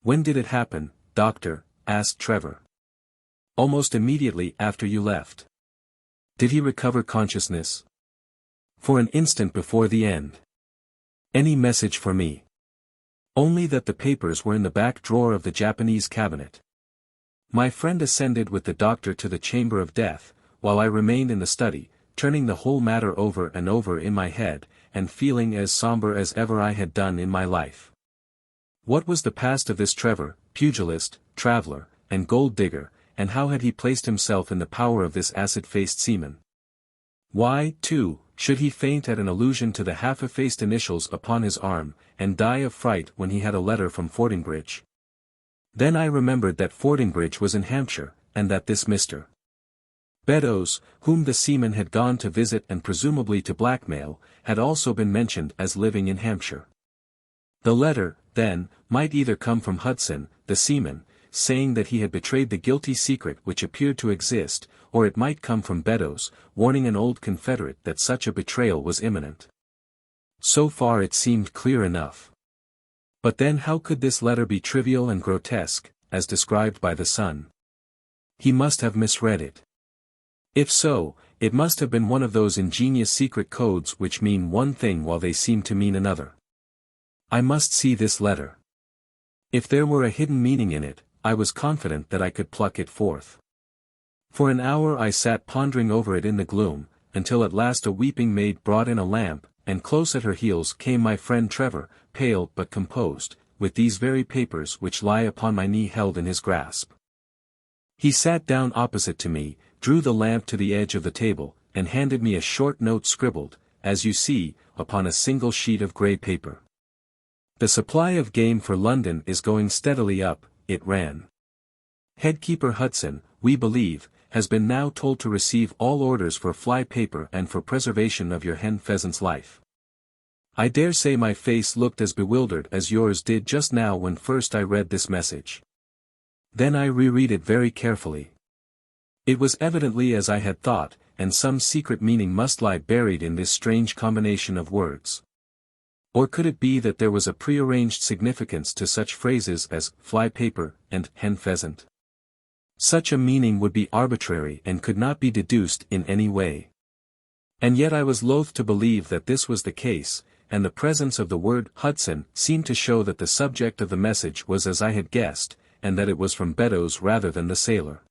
"When did it happen, doctor?" asked Trevor. "Almost immediately after you left." "Did he recover consciousness?" "For an instant before the end." "Any message for me?" "Only that the papers were in the back drawer of the Japanese cabinet." My friend ascended with the doctor to the chamber of death, while I remained in the study, turning the whole matter over and over in my head, and feeling as sombre as ever I had done in my life. What was the past of this Trevor, pugilist, traveller, and gold digger, and how had he placed himself in the power of this acid-faced seaman? Why, too, should he faint at an allusion to the half-effaced initials upon his arm, and die of fright when he had a letter from Fordingbridge? Then I remembered that Fordingbridge was in Hampshire, and that this Mr. Beddoes, whom the seaman had gone to visit and presumably to blackmail, had also been mentioned as living in Hampshire. The letter, then, might either come from Hudson, the seaman, saying that he had betrayed the guilty secret which appeared to exist, or it might come from Beddoes, warning an old confederate that such a betrayal was imminent. So far it seemed clear enough. But then how could this letter be trivial and grotesque, as described by the Sun? He must have misread it. If so, it must have been one of those ingenious secret codes which mean one thing while they seem to mean another. I must see this letter. If there were a hidden meaning in it, I was confident that I could pluck it forth. For an hour I sat pondering over it in the gloom, until at last a weeping maid brought in a lamp, and close at her heels came my friend Trevor, pale but composed, with these very papers which lie upon my knee held in his grasp. He sat down opposite to me, drew the lamp to the edge of the table, and handed me a short note scribbled, as you see, upon a single sheet of grey paper. "The supply of game for London is going steadily up," it ran. "Headkeeper Hudson, we believe, has been now told to receive all orders for fly paper and for preservation of your hen pheasant's life." I dare say my face looked as bewildered as yours did just now when first I read this message. Then I reread it very carefully. It was evidently as I had thought, and some secret meaning must lie buried in this strange combination of words. Or could it be that there was a prearranged significance to such phrases as fly paper and hen pheasant? Such a meaning would be arbitrary and could not be deduced in any way. And yet I was loath to believe that this was the case, and the presence of the word Hudson seemed to show that the subject of the message was as I had guessed, and that it was from Beddoes rather than the sailor.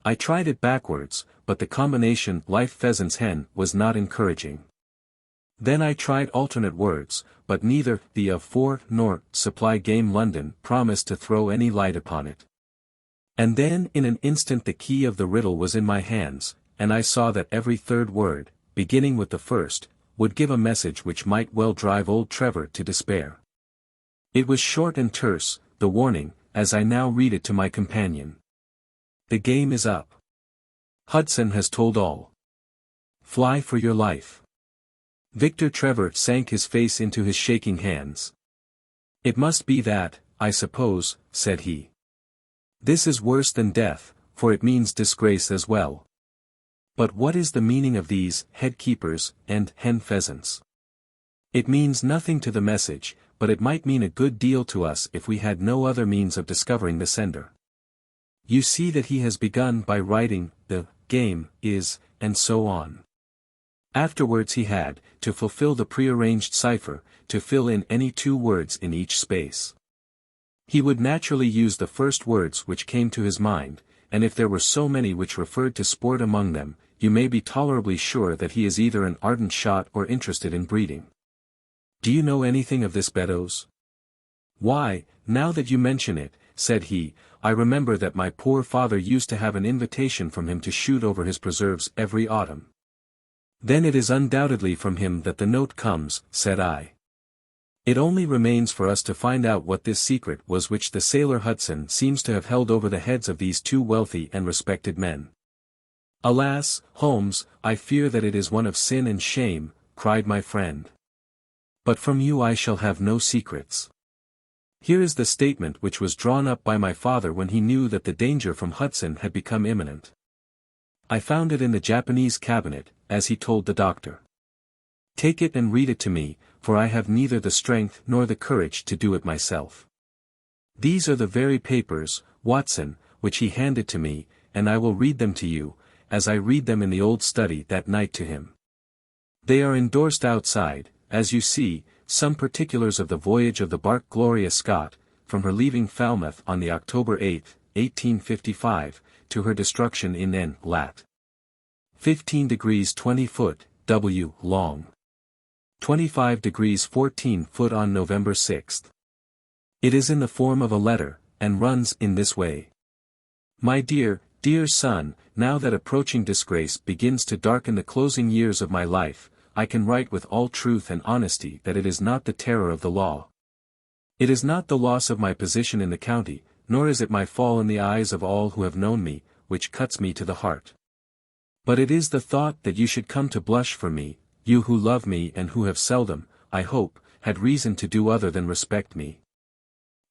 I tried it backwards, but the combination life pheasant's hen was not encouraging. Then I tried alternate words, but neither the of for nor supply game London promised to throw any light upon it. And then in an instant the key of the riddle was in my hands, and I saw that every third word, beginning with the first, would give a message which might well drive old Trevor to despair. It was short and terse, the warning, as I now read it to my companion. The game is up. Hudson has told all. Fly for your life. Victor Trevor sank his face into his shaking hands. It must be that, I suppose, said he. This is worse than death, for it means disgrace as well. But what is the meaning of these head-keepers and hen pheasants? It means nothing to the message, but it might mean a good deal to us if we had no other means of discovering the sender. You see that he has begun by writing, the game is, and so on. Afterwards he had, to fulfill the prearranged cipher, to fill in any 2 words in each space. He would naturally use the first words which came to his mind, and if there were so many which referred to sport among them, you may be tolerably sure that he is either an ardent shot or interested in breeding. Do you know anything of this, Beddoes? Why, now that you mention it, said he, I remember that my poor father used to have an invitation from him to shoot over his preserves every autumn. Then it is undoubtedly from him that the note comes, said I. It only remains for us to find out what this secret was which the sailor Hudson seems to have held over the heads of these 2 wealthy and respected men. Alas, Holmes, I fear that it is one of sin and shame, cried my friend. But from you I shall have no secrets. Here is the statement which was drawn up by my father when he knew that the danger from Hudson had become imminent. I found it in the Japanese cabinet, as he told the doctor. Take it and read it to me, for I have neither the strength nor the courage to do it myself. These are the very papers, Watson, which he handed to me, and I will read them to you, as I read them in the old study that night to him. They are endorsed outside, as you see, some particulars of the voyage of the bark Gloria Scott, from her leaving Falmouth on the October 8, 1855, to her destruction in N. lat. 15 degrees 20 foot, W. long. 25 degrees 14 foot on November 6. It is in the form of a letter, and runs in this way. My dear, dear son, now that approaching disgrace begins to darken the closing years of my life, I can write with all truth and honesty that it is not the terror of the law. It is not the loss of my position in the county, nor is it my fall in the eyes of all who have known me, which cuts me to the heart. But it is the thought that you should come to blush for me, you who love me and who have seldom, I hope, had reason to do other than respect me.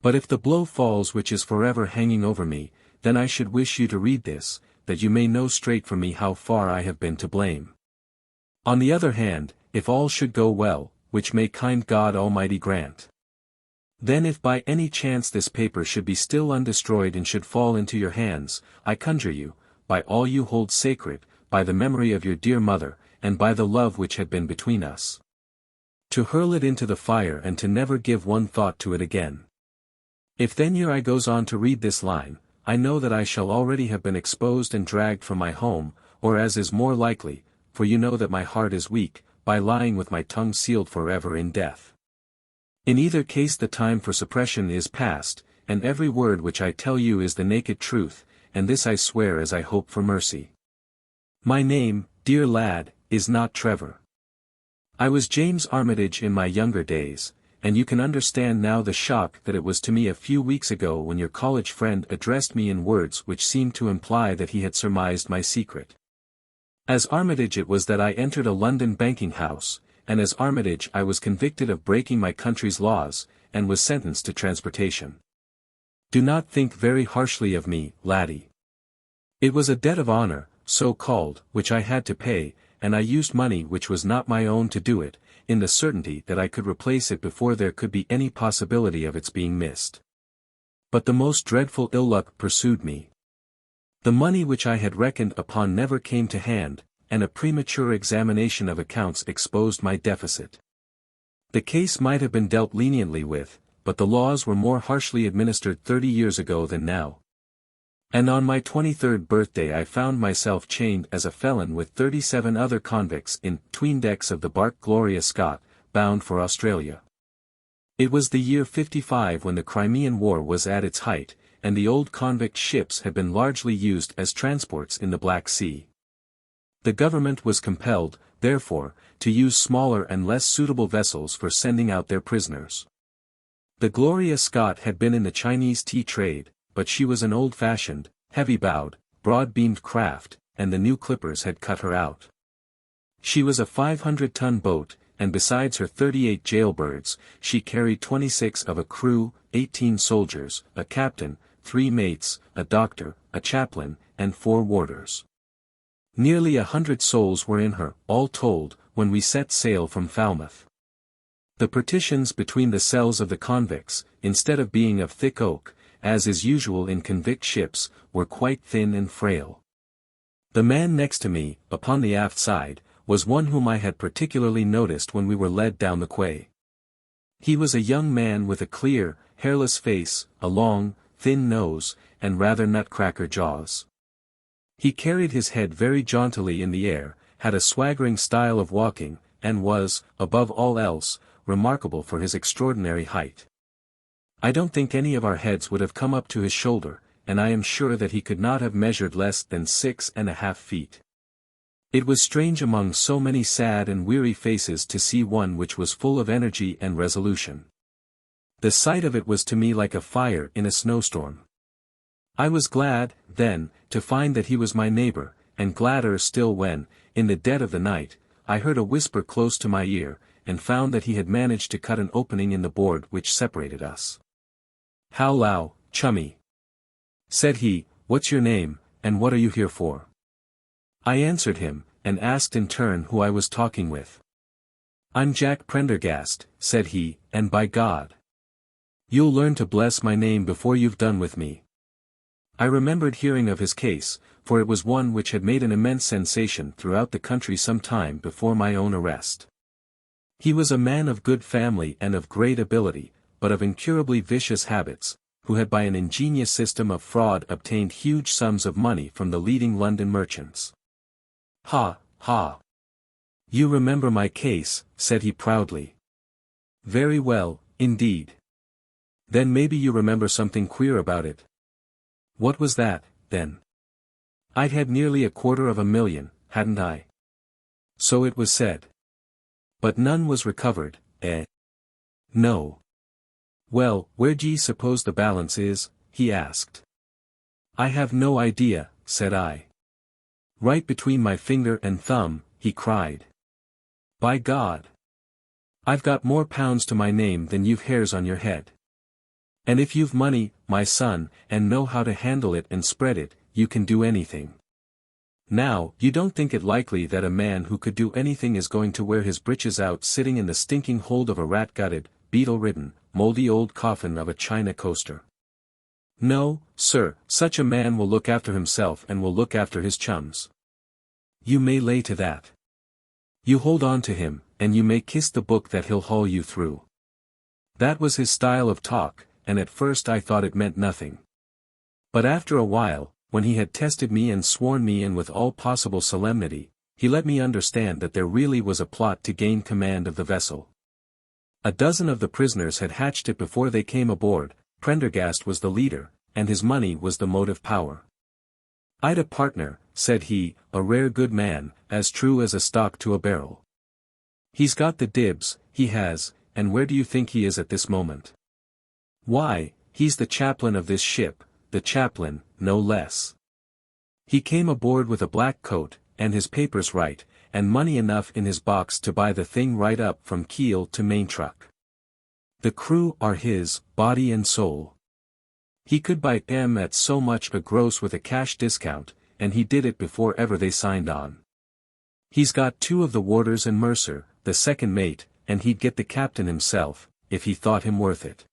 But if the blow falls which is forever hanging over me, then I should wish you to read this, that you may know straight from me how far I have been to blame. On the other hand, if all should go well, which may kind God Almighty grant, then if by any chance this paper should be still undestroyed and should fall into your hands, I conjure you, by all you hold sacred, by the memory of your dear mother, and by the love which had been between us, to hurl it into the fire and to never give one thought to it again. If then your eye goes on to read this line, I know that I shall already have been exposed and dragged from my home, or as is more likely, for you know that my heart is weak, by lying with my tongue sealed forever in death. In either case the time for suppression is past, and every word which I tell you is the naked truth, and this I swear as I hope for mercy. My name, dear lad, is not Trevor. I was James Armitage in my younger days, and you can understand now the shock that it was to me a few weeks ago when your college friend addressed me in words which seemed to imply that he had surmised my secret. As Armitage it was that I entered a London banking house, and as Armitage I was convicted of breaking my country's laws, and was sentenced to transportation. Do not think very harshly of me, laddie. It was a debt of honor, so called, which I had to pay, and I used money which was not my own to do it, in the certainty that I could replace it before there could be any possibility of its being missed. But the most dreadful ill luck pursued me. The money which I had reckoned upon never came to hand, and a premature examination of accounts exposed my deficit. The case might have been dealt leniently with, but the laws were more harshly administered 30 years ago than now. And on my 23rd birthday I found myself chained as a felon with 37 other convicts in 'tween decks of the bark Gloria Scott, bound for Australia. It was the year '55 when the Crimean War was at its height, and the old convict ships had been largely used as transports in the Black Sea. The government was compelled, therefore, to use smaller and less suitable vessels for sending out their prisoners. The Gloria Scott had been in the Chinese tea trade, but she was an old-fashioned, heavy-bowed, broad-beamed craft, and the new clippers had cut her out. She was a 500-ton boat, and besides her 38 jailbirds, she carried 26 of a crew, 18 soldiers, a captain, 3 mates, a doctor, a chaplain, and 4 warders. Nearly 100 souls were in her, all told, when we set sail from Falmouth. The partitions between the cells of the convicts, instead of being of thick oak, as is usual in convict ships, were quite thin and frail. The man next to me, upon the aft side, was one whom I had particularly noticed when we were led down the quay. He was a young man with a clear, hairless face, a long, thin nose, and rather nutcracker jaws. He carried his head very jauntily in the air, had a swaggering style of walking, and was, above all else, remarkable for his extraordinary height. I don't think any of our heads would have come up to his shoulder, and I am sure that he could not have measured less than 6½ feet. It was strange among so many sad and weary faces to see one which was full of energy and resolution. The sight of it was to me like a fire in a snowstorm. I was glad, then, to find that he was my neighbor, and gladder still when, in the dead of the night, I heard a whisper close to my ear, and found that he had managed to cut an opening in the board which separated us. "How Lao, chummy," said he, "what's your name, and what are you here for?" I answered him, and asked in turn who I was talking with. "I'm Jack Prendergast," said he, "and by God, you'll learn to bless my name before you've done with me." I remembered hearing of his case, for it was one which had made an immense sensation throughout the country some time before my own arrest. He was a man of good family and of great ability, but of incurably vicious habits, who had by an ingenious system of fraud obtained huge sums of money from the leading London merchants. "Ha, ha! You remember my case," said he proudly. "Very well, indeed. Then maybe you remember something queer about it." "What was that, then?" "I'd had nearly $250,000, hadn't I?" "So it was said." "But none was recovered, eh?" "No." "Well, where d'ye suppose the balance is?" he asked. "I have no idea," said I. "Right between my finger and thumb," he cried. "By God! I've got more pounds to my name than you've hairs on your head. And if you've money, my son, and know how to handle it and spread it, you can do anything. Now, you don't think it likely that a man who could do anything is going to wear his breeches out sitting in the stinking hold of a rat-gutted, beetle-ridden, moldy old coffin of a China coaster. No, sir, such a man will look after himself and will look after his chums. You may lay to that. You hold on to him, and you may kiss the book that he'll haul you through." That was his style of talk, and at first I thought it meant nothing. But after a while, when he had tested me and sworn me in with all possible solemnity, he let me understand that there really was a plot to gain command of the vessel. A dozen of the prisoners had hatched it before they came aboard. Prendergast was the leader, and his money was the motive power. "I'd a partner," said he, "a rare good man, as true as a stock to a barrel. He's got the dibs, he has, and where do you think he is at this moment? Why, he's the chaplain of this ship, the chaplain, no less. He came aboard with a black coat, and his papers right, and money enough in his box to buy the thing right up from keel to main truck. The crew are his, body and soul. He could buy them at so much a gross with a cash discount, and he did it before ever they signed on. He's got 2 of the warders and Mercer, the second mate, and he'd get the captain himself, if he thought him worth it."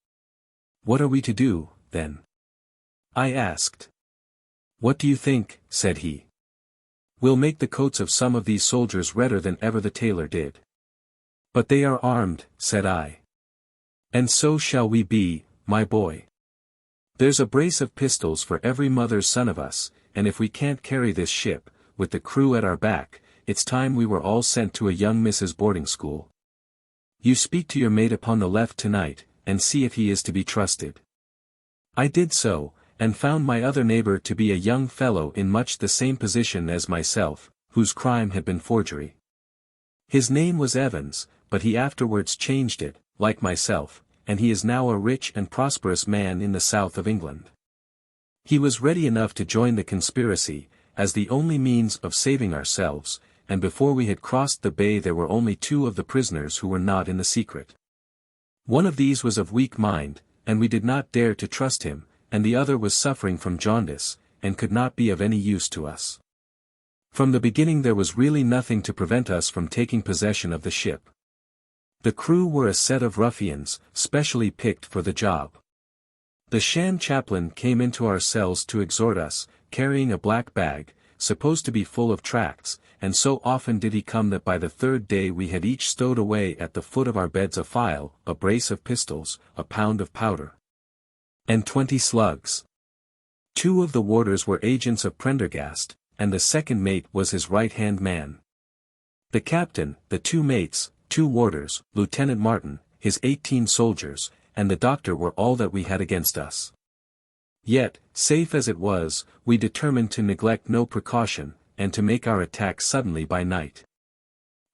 "What are we to do, then?" I asked. "What do you think?" said he. "We'll make the coats of some of these soldiers redder than ever the tailor did." "But they are armed," said I. "And so shall we be, my boy. There's a brace of pistols for every mother's son of us, and if we can't carry this ship, with the crew at our back, it's time we were all sent to a young Mrs. boarding school. You speak to your mate upon the left tonight, and see if he is to be trusted." I did so, and found my other neighbor to be a young fellow in much the same position as myself, whose crime had been forgery. His name was Evans, but he afterwards changed it, like myself, and he is now a rich and prosperous man in the south of England. He was ready enough to join the conspiracy, as the only means of saving ourselves, and before we had crossed the bay there were only 2 of the prisoners who were not in the secret. One of these was of weak mind, and we did not dare to trust him, and the other was suffering from jaundice, and could not be of any use to us. From the beginning there was really nothing to prevent us from taking possession of the ship. The crew were a set of ruffians, specially picked for the job. The sham chaplain came into our cells to exhort us, carrying a black bag, supposed to be full of tracts, and so often did he come that by the 3rd day we had each stowed away at the foot of our beds a file, a brace of pistols, a pound of powder, and 20 slugs. 2 of the warders were agents of Prendergast, and the second mate was his right-hand man. The captain, the 2 mates, 2 warders, Lieutenant Martin, his 18 soldiers, and the doctor were all that we had against us. Yet, safe as it was, we determined to neglect no precaution, and to make our attack suddenly by night.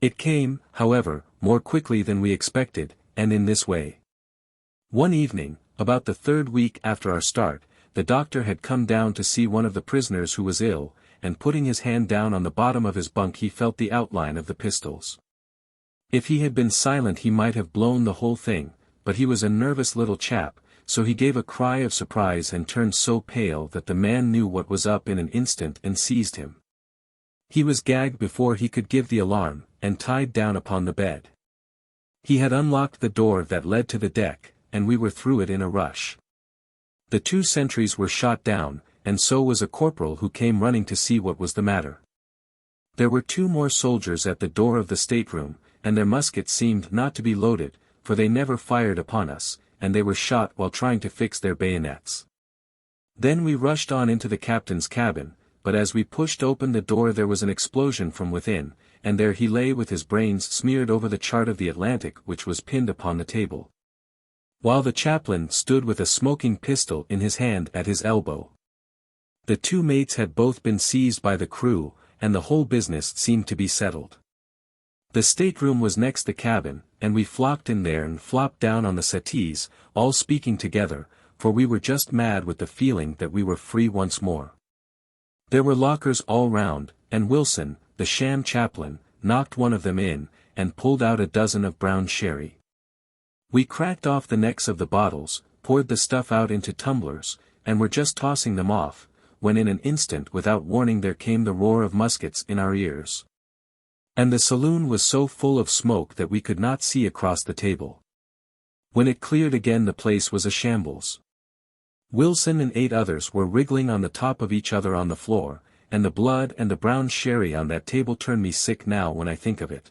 It came, however, more quickly than we expected, and in this way. One evening, about the 3rd week after our start, the doctor had come down to see one of the prisoners who was ill, and putting his hand down on the bottom of his bunk he felt the outline of the pistols. If he had been silent he might have blown the whole thing, but he was a nervous little chap, so he gave a cry of surprise and turned so pale that the man knew what was up in an instant and seized him. He was gagged before he could give the alarm, and tied down upon the bed. He had unlocked the door that led to the deck, and we were through it in a rush. The 2 sentries were shot down, and so was a corporal who came running to see what was the matter. There were 2 more soldiers at the door of the stateroom, and their muskets seemed not to be loaded, for they never fired upon us, and they were shot while trying to fix their bayonets. Then we rushed on into the captain's cabin, but as we pushed open the door there was an explosion from within, and there he lay with his brains smeared over the chart of the Atlantic which was pinned upon the table, while the chaplain stood with a smoking pistol in his hand at his elbow. The 2 mates had both been seized by the crew, and the whole business seemed to be settled. The stateroom was next the cabin, and we flocked in there and flopped down on the settees, all speaking together, for we were just mad with the feeling that we were free once more. There were lockers all round, and Wilson, the sham chaplain, knocked one of them in, and pulled out a dozen of brown sherry. We cracked off the necks of the bottles, poured the stuff out into tumblers, and were just tossing them off, when in an instant without warning there came the roar of muskets in our ears. And the saloon was so full of smoke that we could not see across the table. When it cleared again the place was a shambles. Wilson and 8 others were wriggling on the top of each other on the floor, and the blood and the brown sherry on that table turn me sick now when I think of it.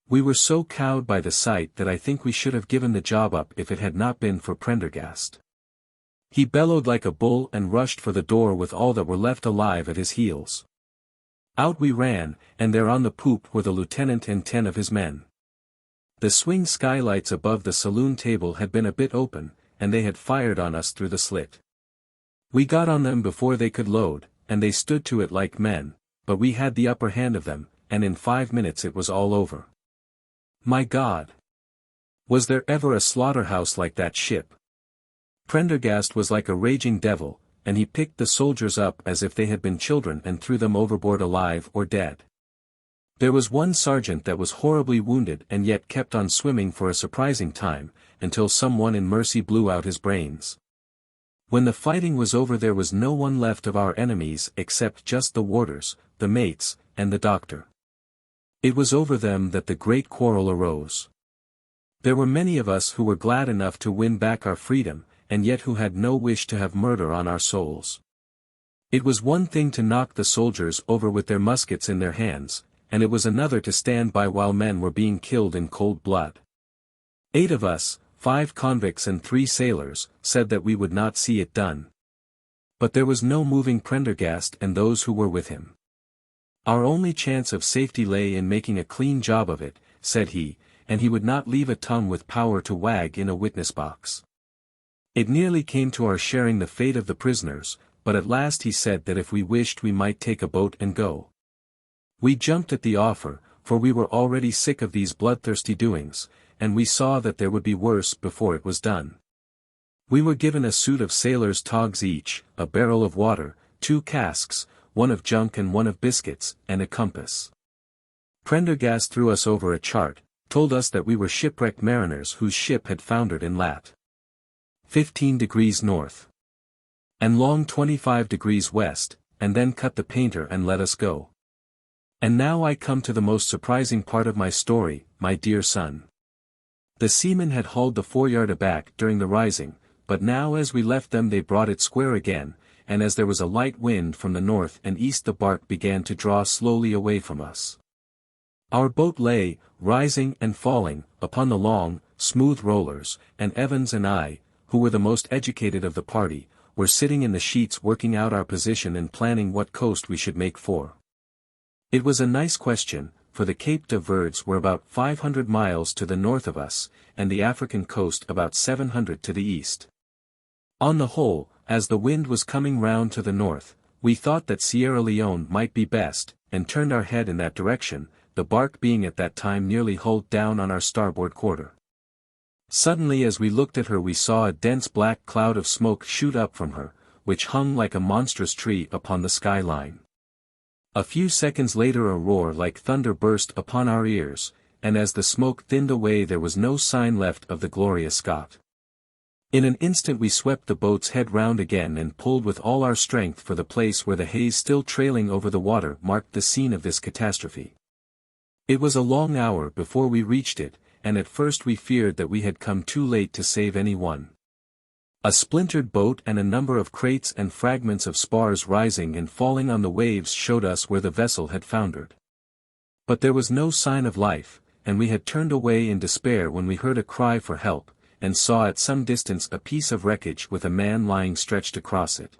We were so cowed by the sight that I think we should have given the job up if it had not been for Prendergast. He bellowed like a bull and rushed for the door with all that were left alive at his heels. Out we ran, and there on the poop were the lieutenant and 10 of his men. The swing skylights above the saloon table had been a bit open, and they had fired on us through the slit. We got on them before they could load, and they stood to it like men, but we had the upper hand of them, and in 5 minutes it was all over. My God! Was there ever a slaughterhouse like that ship? Prendergast was like a raging devil, and he picked the soldiers up as if they had been children and threw them overboard alive or dead. There was one sergeant that was horribly wounded and yet kept on swimming for a surprising time, until someone in mercy blew out his brains. When the fighting was over there was no one left of our enemies except just the warders, the mates, and the doctor. It was over them that the great quarrel arose. There were many of us who were glad enough to win back our freedom, and yet who had no wish to have murder on our souls. It was one thing to knock the soldiers over with their muskets in their hands, and it was another to stand by while men were being killed in cold blood. 8 of us, 5 convicts and 3 sailors, said that we would not see it done. But there was no moving Prendergast and those who were with him. Our only chance of safety lay in making a clean job of it, said he, and he would not leave a tongue with power to wag in a witness box. It nearly came to our sharing the fate of the prisoners, but at last he said that if we wished we might take a boat and go. We jumped at the offer, for we were already sick of these bloodthirsty doings, and we saw that there would be worse before it was done. We were given a suit of sailors' togs each, a barrel of water, 2 casks, one of junk and one of biscuits, and a compass. Prendergast threw us over a chart, told us that we were shipwrecked mariners whose ship had foundered in lat. 15 degrees north. And long 25 degrees west, and then cut the painter and let us go. And now I come to the most surprising part of my story, my dear son. The seamen had hauled the foreyard aback during the rising, but now as we left them they brought it square again, and as there was a light wind from the north and east the bark began to draw slowly away from us. Our boat lay, rising and falling, upon the long, smooth rollers, and Evans and I, who were the most educated of the party, were sitting in the sheets working out our position and planning what coast we should make for. It was a nice question, for the Cape de Verds were about 500 miles to the north of us, and the African coast about 700 to the east. On the whole, as the wind was coming round to the north, we thought that Sierra Leone might be best, and turned our head in that direction, the bark being at that time nearly hulled down on our starboard quarter. Suddenly as we looked at her we saw a dense black cloud of smoke shoot up from her, which hung like a monstrous tree upon the skyline. A few seconds later a roar like thunder burst upon our ears, and as the smoke thinned away there was no sign left of the Gloria Scott. In an instant we swept the boat's head round again and pulled with all our strength for the place where the haze still trailing over the water marked the scene of this catastrophe. It was a long hour before we reached it, and at first we feared that we had come too late to save any one. A splintered boat and a number of crates and fragments of spars rising and falling on the waves showed us where the vessel had foundered. But there was no sign of life, and we had turned away in despair when we heard a cry for help, and saw at some distance a piece of wreckage with a man lying stretched across it.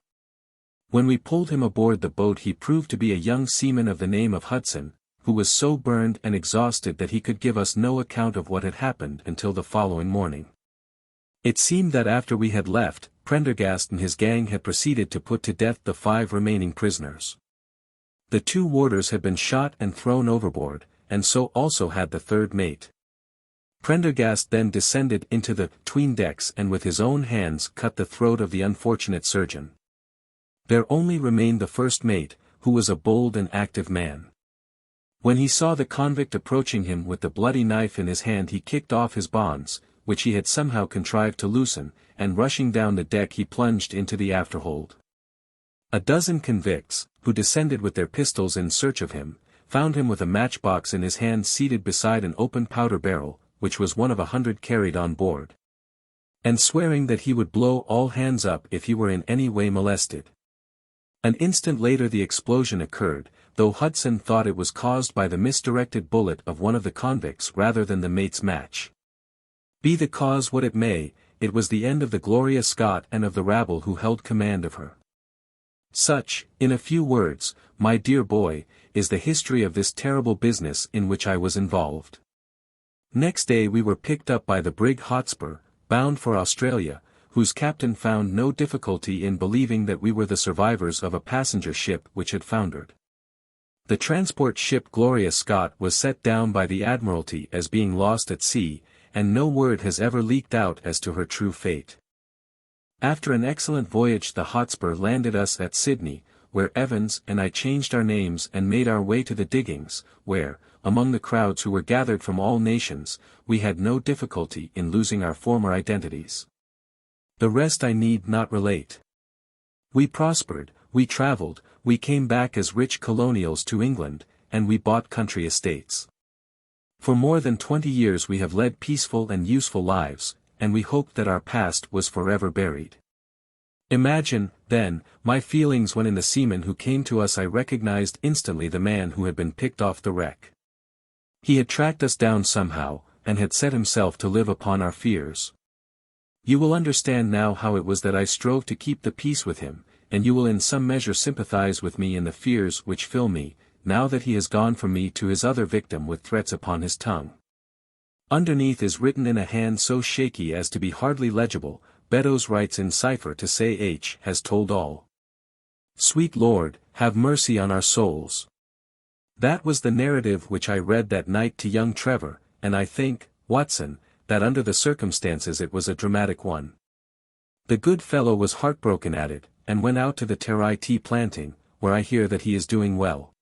When we pulled him aboard the boat he proved to be a young seaman of the name of Hudson, who was so burned and exhausted that he could give us no account of what had happened until the following morning. It seemed that after we had left, Prendergast and his gang had proceeded to put to death the 5 remaining prisoners. The 2 warders had been shot and thrown overboard, and so also had the 3rd mate. Prendergast then descended into the 'tween decks and with his own hands cut the throat of the unfortunate surgeon. There only remained the 1st mate, who was a bold and active man. When he saw the convict approaching him with the bloody knife in his hand he kicked off his bonds, which he had somehow contrived to loosen, and rushing down the deck he plunged into the afterhold. A dozen convicts, who descended with their pistols in search of him, found him with a matchbox in his hand seated beside an open powder barrel, which was one of 100 carried on board. And swearing that he would blow all hands up if he were in any way molested. An instant later the explosion occurred, though Hudson thought it was caused by the misdirected bullet of one of the convicts rather than the mate's match. Be the cause what it may, it was the end of the Gloria Scott and of the rabble who held command of her. Such, in a few words, my dear boy, is the history of this terrible business in which I was involved. Next day we were picked up by the brig Hotspur, bound for Australia, whose captain found no difficulty in believing that we were the survivors of a passenger ship which had foundered. The transport ship Gloria Scott was set down by the Admiralty as being lost at sea, and no word has ever leaked out as to her true fate. After an excellent voyage the Hotspur landed us at Sydney, where Evans and I changed our names and made our way to the diggings, where, among the crowds who were gathered from all nations, we had no difficulty in losing our former identities. The rest I need not relate. We prospered, we travelled, we came back as rich colonials to England, and we bought country estates. For more than 20 years we have led peaceful and useful lives, and we hoped that our past was forever buried. Imagine, then, my feelings when in the seaman who came to us I recognized instantly the man who had been picked off the wreck. He had tracked us down somehow, and had set himself to live upon our fears. You will understand now how it was that I strove to keep the peace with him, and you will in some measure sympathize with me in the fears which fill me, now that he has gone from me to his other victim with threats upon his tongue. Underneath is written in a hand so shaky as to be hardly legible, Beddoes writes in cipher to say H has told all. Sweet Lord, have mercy on our souls. That was the narrative which I read that night to young Trevor, and I think, Watson, that under the circumstances it was a dramatic one. The good fellow was heartbroken at it, and went out to the Terai tea planting, where I hear that he is doing well.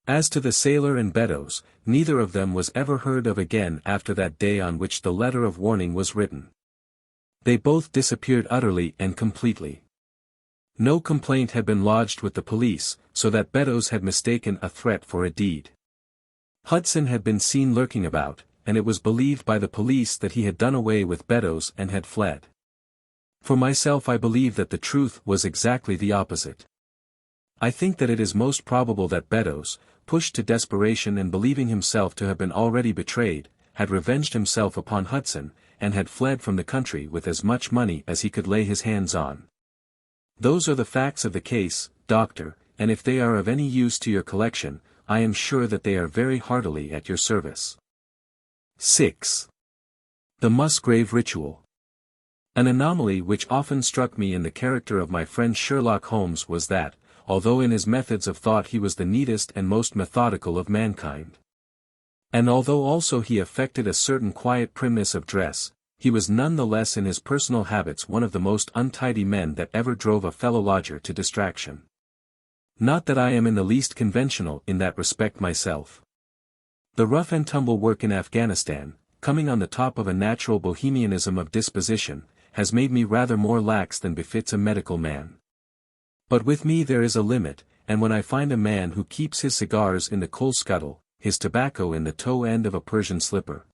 As to the sailor and Beddoes, neither of them was ever heard of again after that day on which the letter of warning was written. They both disappeared utterly and completely. No complaint had been lodged with the police, so that Beddoes had mistaken a threat for a deed. Hudson had been seen lurking about, and it was believed by the police that he had done away with Beddoes and had fled. For myself, I believe that the truth was exactly the opposite. I think that it is most probable that Beddoes, pushed to desperation and believing himself to have been already betrayed, had revenged himself upon Hudson, and had fled from the country with as much money as he could lay his hands on. Those are the facts of the case, Doctor, and if they are of any use to your collection, I am sure that they are very heartily at your service. 6. The Musgrave Ritual. An anomaly which often struck me in the character of my friend Sherlock Holmes was that, although in his methods of thought he was the neatest and most methodical of mankind, and although also he affected a certain quiet primness of dress, he was none the less in his personal habits one of the most untidy men that ever drove a fellow lodger to distraction. Not that I am in the least conventional in that respect myself. The rough and tumble work in Afghanistan, coming on the top of a natural bohemianism of disposition, has made me rather more lax than befits a medical man. But with me there is a limit, and when I find a man who keeps his cigars in the coal scuttle, his tobacco in the toe end of a Persian slipper,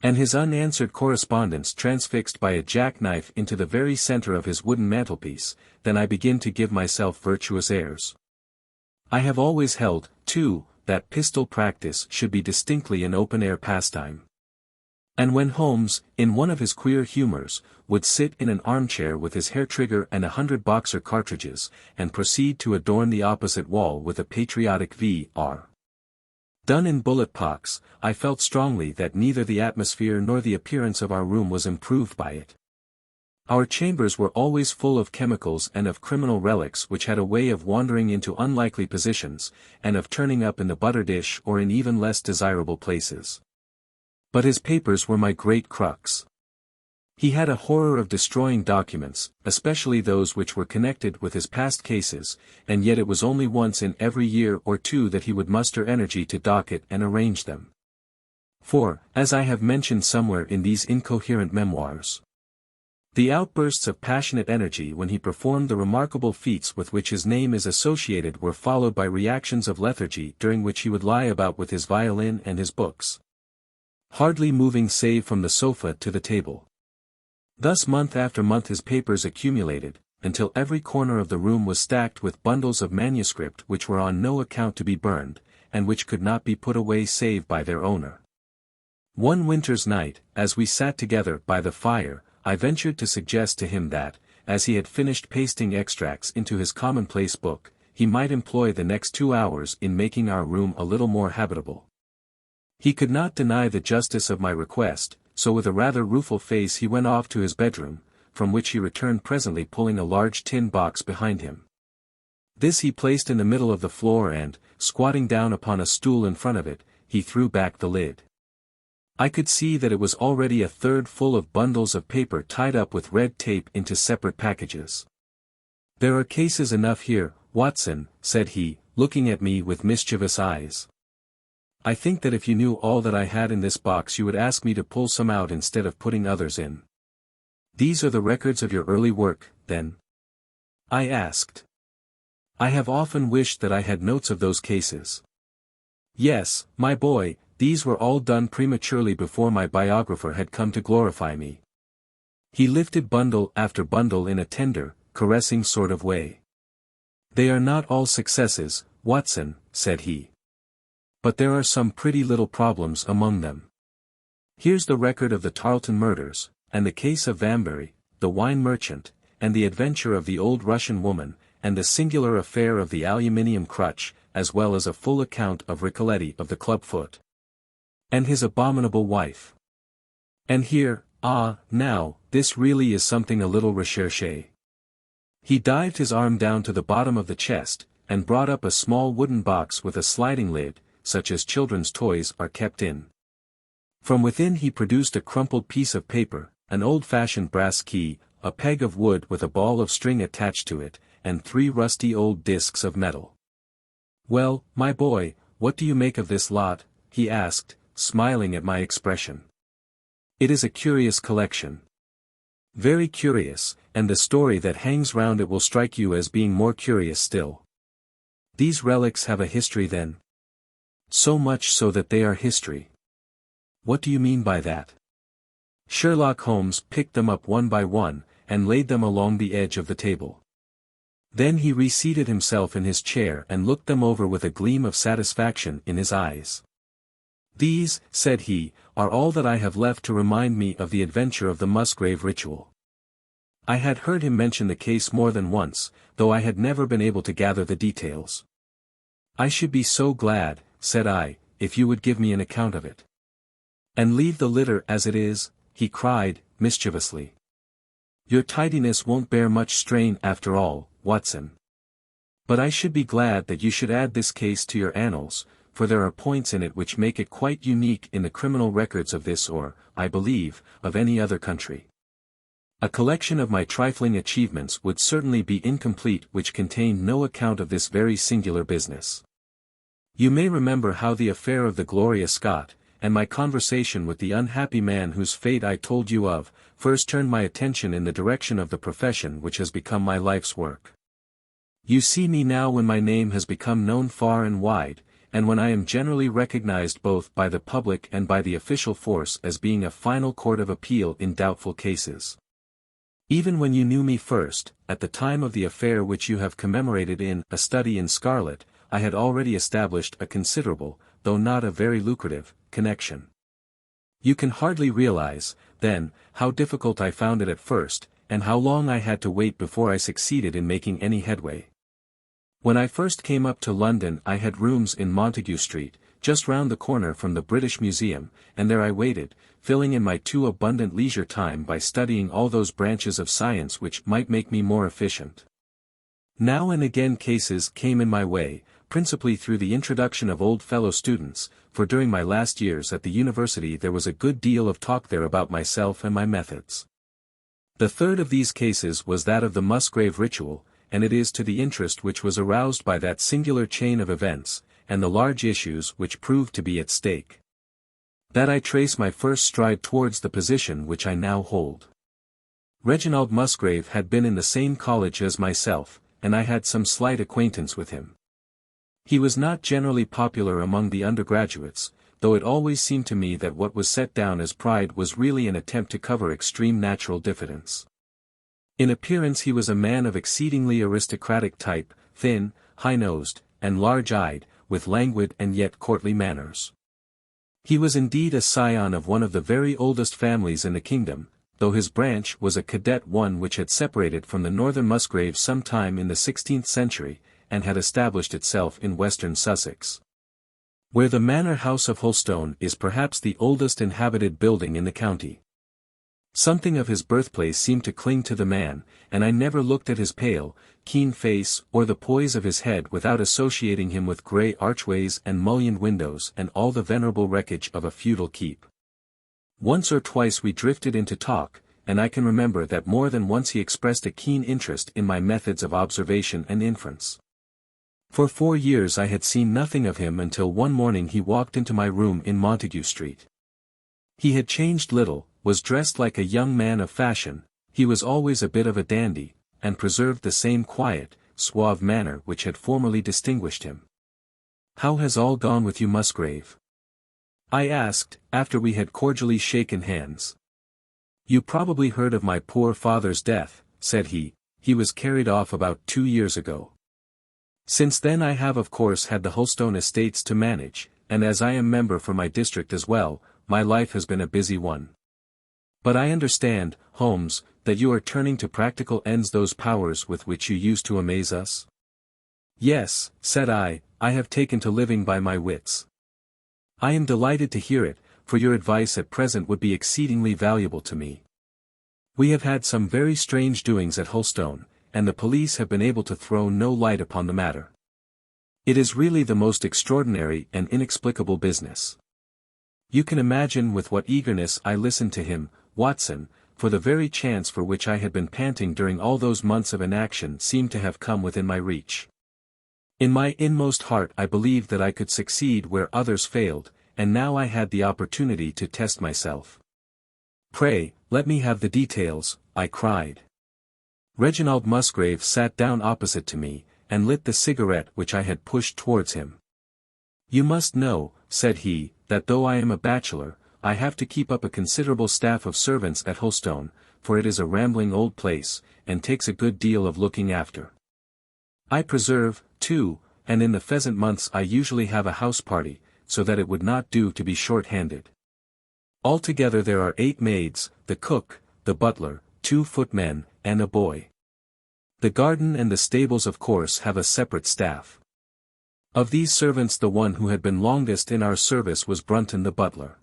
and his unanswered correspondence transfixed by a jackknife into the very center of his wooden mantelpiece, then I begin to give myself virtuous airs. I have always held, too, that pistol practice should be distinctly an open-air pastime. And when Holmes, in one of his queer humors, would sit in an armchair with his hair trigger and 100 Boxer cartridges, and proceed to adorn the opposite wall with a patriotic V.R. done in bullet pocks, I felt strongly that neither the atmosphere nor the appearance of our room was improved by it. Our chambers were always full of chemicals and of criminal relics which had a way of wandering into unlikely positions, and of turning up in the butter dish or in even less desirable places. But his papers were my great crux. He had a horror of destroying documents, especially those which were connected with his past cases, and yet it was only once in every year or two that he would muster energy to docket and arrange them. For, as I have mentioned somewhere in these incoherent memoirs, the outbursts of passionate energy when he performed the remarkable feats with which his name is associated were followed by reactions of lethargy during which he would lie about with his violin and his books, hardly moving save from the sofa to the table. Thus month after month his papers accumulated, until every corner of the room was stacked with bundles of manuscript which were on no account to be burned, and which could not be put away save by their owner. One winter's night, as we sat together by the fire, I ventured to suggest to him that, as he had finished pasting extracts into his commonplace book, he might employ the next 2 hours in making our room a little more habitable. He could not deny the justice of my request, so with a rather rueful face he went off to his bedroom, from which he returned presently pulling a large tin box behind him. This he placed in the middle of the floor and, squatting down upon a stool in front of it, he threw back the lid. I could see that it was already a third full of bundles of paper tied up with red tape into separate packages. "There are cases enough here, Watson," said he, looking at me with mischievous eyes. "I think that if you knew all that I had in this box you would ask me to pull some out instead of putting others in." "These are the records of your early work, then?" I asked. "I have often wished that I had notes of those cases." "Yes, my boy, these were all done prematurely before my biographer had come to glorify me." He lifted bundle after bundle in a tender, caressing sort of way. "They are not all successes, Watson," said he. "But there are some pretty little problems among them. Here's the record of the Tarleton murders, and the case of Vanbury, the wine merchant, and the adventure of the old Russian woman, and the singular affair of the aluminium crutch, as well as a full account of Ricoletti of the clubfoot, and his abominable wife. And here, now, this really is something a little recherché." He dived his arm down to the bottom of the chest, and brought up a small wooden box with a sliding lid, such as children's toys are kept in. From within he produced a crumpled piece of paper, an old-fashioned brass key, a peg of wood with a ball of string attached to it, and 3 rusty old discs of metal. "Well, my boy, what do you make of this lot?" he asked, smiling at my expression. "It is a curious collection. Very curious, and the story that hangs round it will strike you as being more curious still." "These relics have a history then?" "So much so that they are history." "What do you mean by that?" Sherlock Holmes picked them up one by one, and laid them along the edge of the table. Then he reseated himself in his chair and looked them over with a gleam of satisfaction in his eyes. "These," said he, "are all that I have left to remind me of the adventure of the Musgrave Ritual." I had heard him mention the case more than once, though I had never been able to gather the details. "I should be so glad," said I, "if you would give me an account of it." "And leave the litter as it is?" he cried, mischievously. "Your tidiness won't bear much strain after all, Watson. But I should be glad that you should add this case to your annals, for there are points in it which make it quite unique in the criminal records of this or, I believe, of any other country. A collection of my trifling achievements would certainly be incomplete which contained no account of this very singular business. You may remember how the affair of the Gloria Scott, and my conversation with the unhappy man whose fate I told you of, first turned my attention in the direction of the profession which has become my life's work. You see me now when my name has become known far and wide, and when I am generally recognized both by the public and by the official force as being a final court of appeal in doubtful cases. Even when you knew me first, at the time of the affair which you have commemorated in A Study in Scarlet, I had already established a considerable, though not a very lucrative, connection. You can hardly realize, then, how difficult I found it at first, and how long I had to wait before I succeeded in making any headway. When I first came up to London I had rooms in Montague Street, just round the corner from the British Museum, and there I waited, filling in my too abundant leisure time by studying all those branches of science which might make me more efficient. Now and again cases came in my way, principally through the introduction of old fellow students, for during my last years at the university there was a good deal of talk there about myself and my methods. The third of these cases was that of the Musgrave Ritual, and it is to the interest which was aroused by that singular chain of events, and the large issues which proved to be at stake, that I trace my first stride towards the position which I now hold. Reginald Musgrave had been in the same college as myself, and I had some slight acquaintance with him. He was not generally popular among the undergraduates, though it always seemed to me that what was set down as pride was really an attempt to cover extreme natural diffidence. In appearance he was a man of exceedingly aristocratic type, thin, high-nosed, and large-eyed, with languid and yet courtly manners. He was indeed a scion of one of the very oldest families in the kingdom, though his branch was a cadet one which had separated from the northern Musgraves some time in the 16th century, and had established itself in western Sussex, where the manor house of Holstone is perhaps the oldest inhabited building in the county. Something of his birthplace seemed to cling to the man, and I never looked at his pale, keen face or the poise of his head without associating him with grey archways and mullioned windows and all the venerable wreckage of a feudal keep. Once or twice we drifted into talk, and I can remember that more than once he expressed a keen interest in my methods of observation and inference. For 4 years I had seen nothing of him until one morning he walked into my room in Montague Street. He had changed little, was dressed like a young man of fashion, he was always a bit of a dandy, and preserved the same quiet, suave manner which had formerly distinguished him. "How has all gone with you, Musgrave?" I asked, after we had cordially shaken hands. "You probably heard of my poor father's death," said he. "He was carried off about 2 years ago. Since then I have of course had the Holstone estates to manage, and as I am member for my district as well, my life has been a busy one. But I understand, Holmes, that you are turning to practical ends those powers with which you used to amaze us?" "Yes," said I have taken to living by my wits." "I am delighted to hear it, for your advice at present would be exceedingly valuable to me. We have had some very strange doings at Holstone, and the police have been able to throw no light upon the matter. It is really the most extraordinary and inexplicable business. You can imagine with what eagerness I listened to him, Watson, for the very chance for which I had been panting during all those months of inaction seemed to have come within my reach. In my inmost heart I believed that I could succeed where others failed, and now I had the opportunity to test myself. "Pray, let me have the details," I cried. Reginald Musgrave sat down opposite to me, and lit the cigarette which I had pushed towards him. "You must know," said he, "that though I am a bachelor, I have to keep up a considerable staff of servants at Holstone, for it is a rambling old place, and takes a good deal of looking after. I preserve, too, and in the pheasant months I usually have a house party, so that it would not do to be short-handed. Altogether there are 8 maids, the cook, the butler, 2 footmen, and a boy. The garden and the stables of course have a separate staff. Of these servants the one who had been longest in our service was Brunton the butler.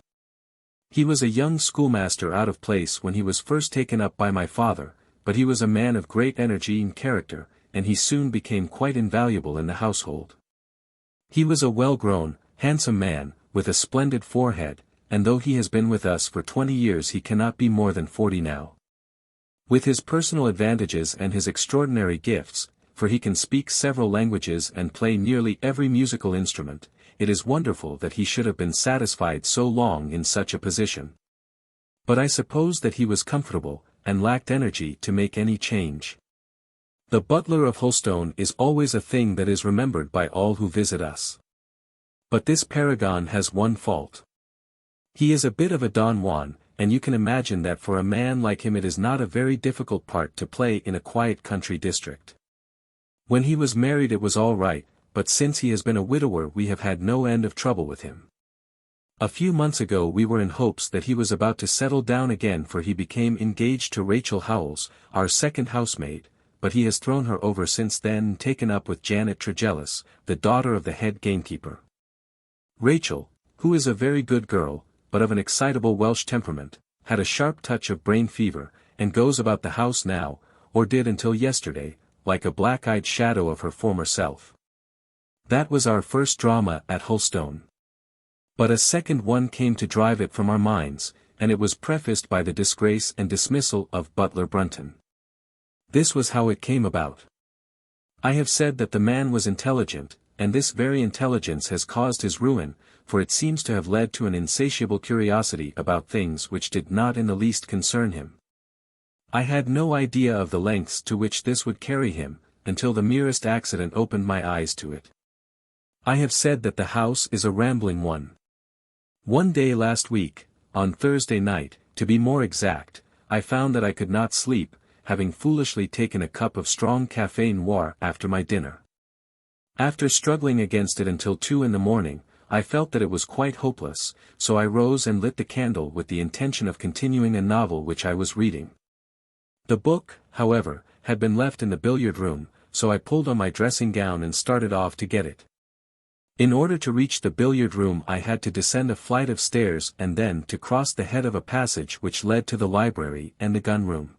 He was a young schoolmaster out of place when he was first taken up by my father, but he was a man of great energy and character, and he soon became quite invaluable in the household. He was a well-grown, handsome man, with a splendid forehead, and though he has been with us for 20 years he cannot be more than 40 now. With his personal advantages and his extraordinary gifts, for he can speak several languages and play nearly every musical instrument, it is wonderful that he should have been satisfied so long in such a position. But I suppose that he was comfortable, and lacked energy to make any change. The butler of Holstone is always a thing that is remembered by all who visit us. But this paragon has one fault. He is a bit of a Don Juan, and you can imagine that for a man like him it is not a very difficult part to play in a quiet country district. When he was married it was all right, but since he has been a widower we have had no end of trouble with him. A few months ago we were in hopes that he was about to settle down again, for he became engaged to Rachel Howells, our second housemaid, but he has thrown her over since then and taken up with Janet Tregellis, the daughter of the head gamekeeper. Rachel, who is a very good girl, but of an excitable Welsh temperament, had a sharp touch of brain fever, and goes about the house now, or did until yesterday, like a black-eyed shadow of her former self. That was our first drama at Holstone. But a second one came to drive it from our minds, and it was prefaced by the disgrace and dismissal of Butler Brunton. This was how it came about. I have said that the man was intelligent, and this very intelligence has caused his ruin, for it seems to have led to an insatiable curiosity about things which did not in the least concern him. I had no idea of the lengths to which this would carry him, until the merest accident opened my eyes to it. I have said that the house is a rambling one. One day last week, on Thursday night, to be more exact, I found that I could not sleep, having foolishly taken a cup of strong café noir after my dinner. After struggling against it until 2 in the morning, I felt that it was quite hopeless, so I rose and lit the candle with the intention of continuing a novel which I was reading. The book, however, had been left in the billiard room, so I pulled on my dressing gown and started off to get it. In order to reach the billiard room I had to descend a flight of stairs and then to cross the head of a passage which led to the library and the gun room.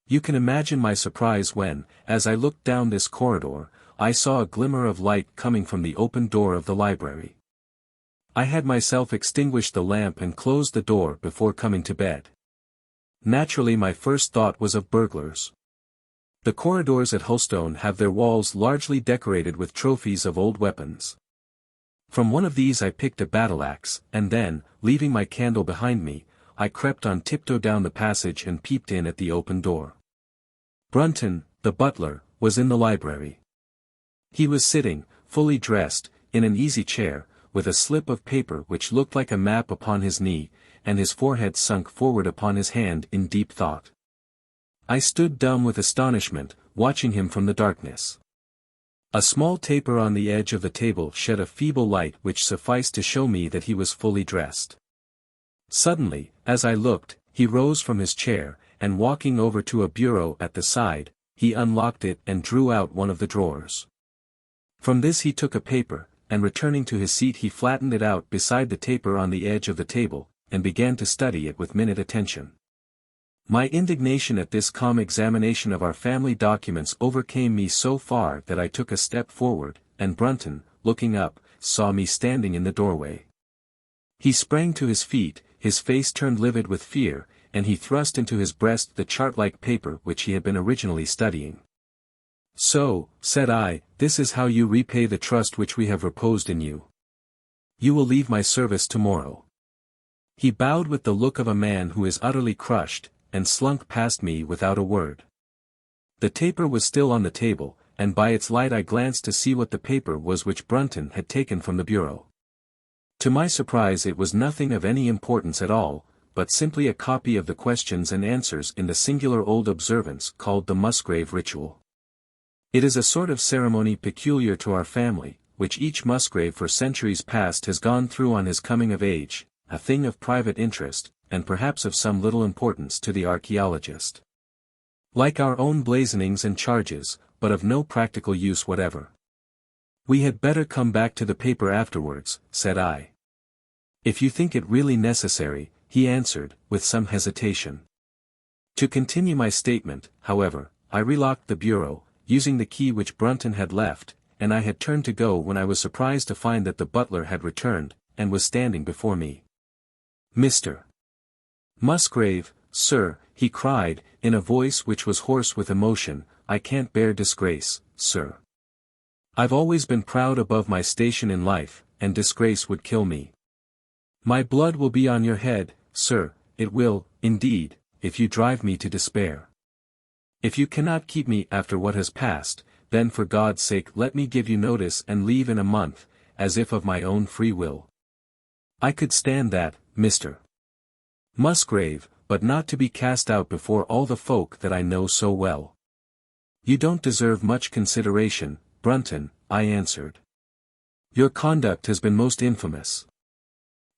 You can imagine my surprise when, as I looked down this corridor, I saw a glimmer of light coming from the open door of the library. I had myself extinguished the lamp and closed the door before coming to bed. Naturally my first thought was of burglars. The corridors at Holstone have their walls largely decorated with trophies of old weapons. From one of these I picked a battle-axe, and then, leaving my candle behind me, I crept on tiptoe down the passage and peeped in at the open door. Brunton, the butler, was in the library. He was sitting, fully dressed, in an easy chair, with a slip of paper which looked like a map upon his knee, and his forehead sunk forward upon his hand in deep thought. I stood dumb with astonishment, watching him from the darkness. A small taper on the edge of the table shed a feeble light which sufficed to show me that he was fully dressed. Suddenly, as I looked, he rose from his chair, and walking over to a bureau at the side, he unlocked it and drew out one of the drawers. From this he took a paper, and returning to his seat he flattened it out beside the taper on the edge of the table, and began to study it with minute attention. My indignation at this calm examination of our family documents overcame me so far that I took a step forward, and Brunton, looking up, saw me standing in the doorway. He sprang to his feet, his face turned livid with fear, and he thrust into his breast the chart-like paper which he had been originally studying. "So," said I, "this is how you repay the trust which we have reposed in you. You will leave my service tomorrow." He bowed with the look of a man who is utterly crushed, and slunk past me without a word. The taper was still on the table, and by its light I glanced to see what the paper was which Brunton had taken from the bureau. To my surprise it was nothing of any importance at all, but simply a copy of the questions and answers in the singular old observance called the Musgrave Ritual. It is a sort of ceremony peculiar to our family, which each Musgrave for centuries past has gone through on his coming of age, a thing of private interest, and perhaps of some little importance to the archaeologist. Like our own blazonings and charges, but of no practical use whatever. "We had better come back to the paper afterwards," said I. "If you think it really necessary," he answered, with some hesitation. To continue my statement, however, I relocked the bureau, using the key which Brunton had left, and I had turned to go when I was surprised to find that the butler had returned, and was standing before me. "Mr. Musgrave, sir," he cried, in a voice which was hoarse with emotion, "I can't bear disgrace, sir. I've always been proud above my station in life, and disgrace would kill me. My blood will be on your head, sir, it will, indeed, if you drive me to despair. If you cannot keep me after what has passed, then for God's sake let me give you notice and leave in a month, as if of my own free will. I could stand that, Mr. Musgrave, but not to be cast out before all the folk that I know so well." "You don't deserve much consideration, Brunton," I answered. "Your conduct has been most infamous.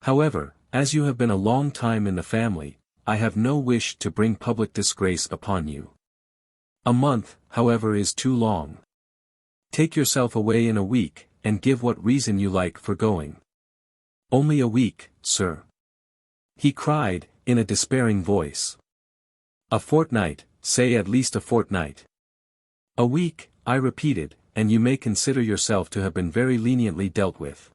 However, as you have been a long time in the family, I have no wish to bring public disgrace upon you. A month, however, is too long. Take yourself away in a week, and give what reason you like for going." "Only a week, sir," he cried, in a despairing voice. "A fortnight, say at least a fortnight." "A week," I repeated, "and you may consider yourself to have been very leniently dealt with."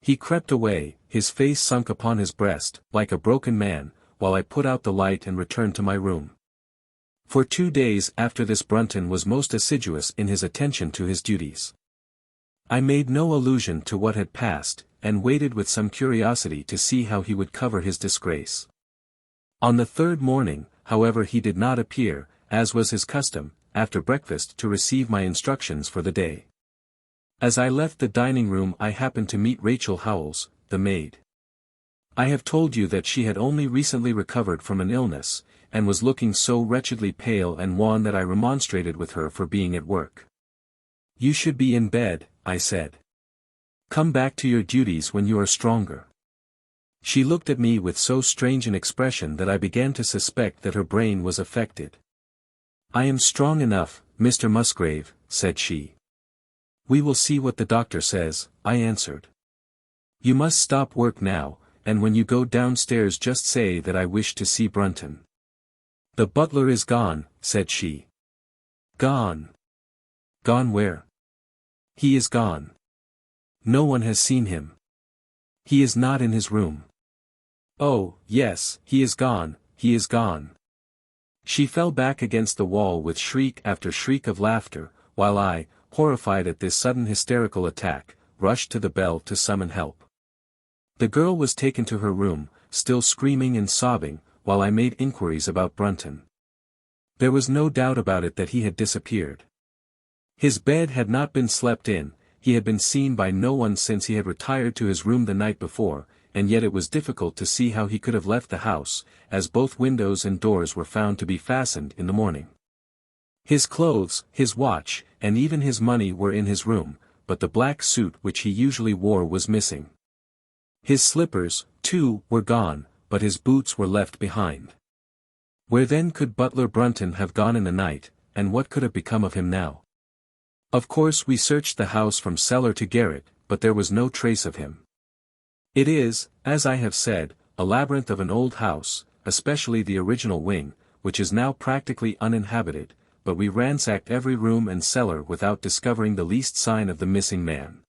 He crept away, his face sunk upon his breast, like a broken man, while I put out the light and returned to my room. For 2 days after this Brunton was most assiduous in his attention to his duties. I made no allusion to what had passed, and waited with some curiosity to see how he would cover his disgrace. On the 3rd morning, however, he did not appear, as was his custom, after breakfast to receive my instructions for the day. As I left the dining room I happened to meet Rachel Howells, the maid. I have told you that she had only recently recovered from an illness, and was looking so wretchedly pale and wan that I remonstrated with her for being at work. "You should be in bed," I said. "Come back to your duties when you are stronger." She looked at me with so strange an expression that I began to suspect that her brain was affected. "I am strong enough, Mr. Musgrave," said she. "We will see what the doctor says," I answered. "You must stop work now, and when you go downstairs just say that I wish to see Brunton." "The butler is gone," said she. "Gone? Gone where?" "He is gone. No one has seen him. He is not in his room." "Oh, yes, he is gone, he is gone." She fell back against the wall with shriek after shriek of laughter, while I, horrified at this sudden hysterical attack, rushed to the bell to summon help. The girl was taken to her room, still screaming and sobbing, while I made inquiries about Brunton. There was no doubt about it that he had disappeared. His bed had not been slept in, he had been seen by no one since he had retired to his room the night before, and yet it was difficult to see how he could have left the house, as both windows and doors were found to be fastened in the morning. His clothes, his watch, and even his money were in his room, but the black suit which he usually wore was missing. His slippers, too, were gone, but his boots were left behind. Where then could butler Brunton have gone in the night, and what could have become of him now? Of course we searched the house from cellar to garret, but there was no trace of him. It is, as I have said, a labyrinth of an old house, especially the original wing, which is now practically uninhabited, but we ransacked every room and cellar without discovering the least sign of the missing man.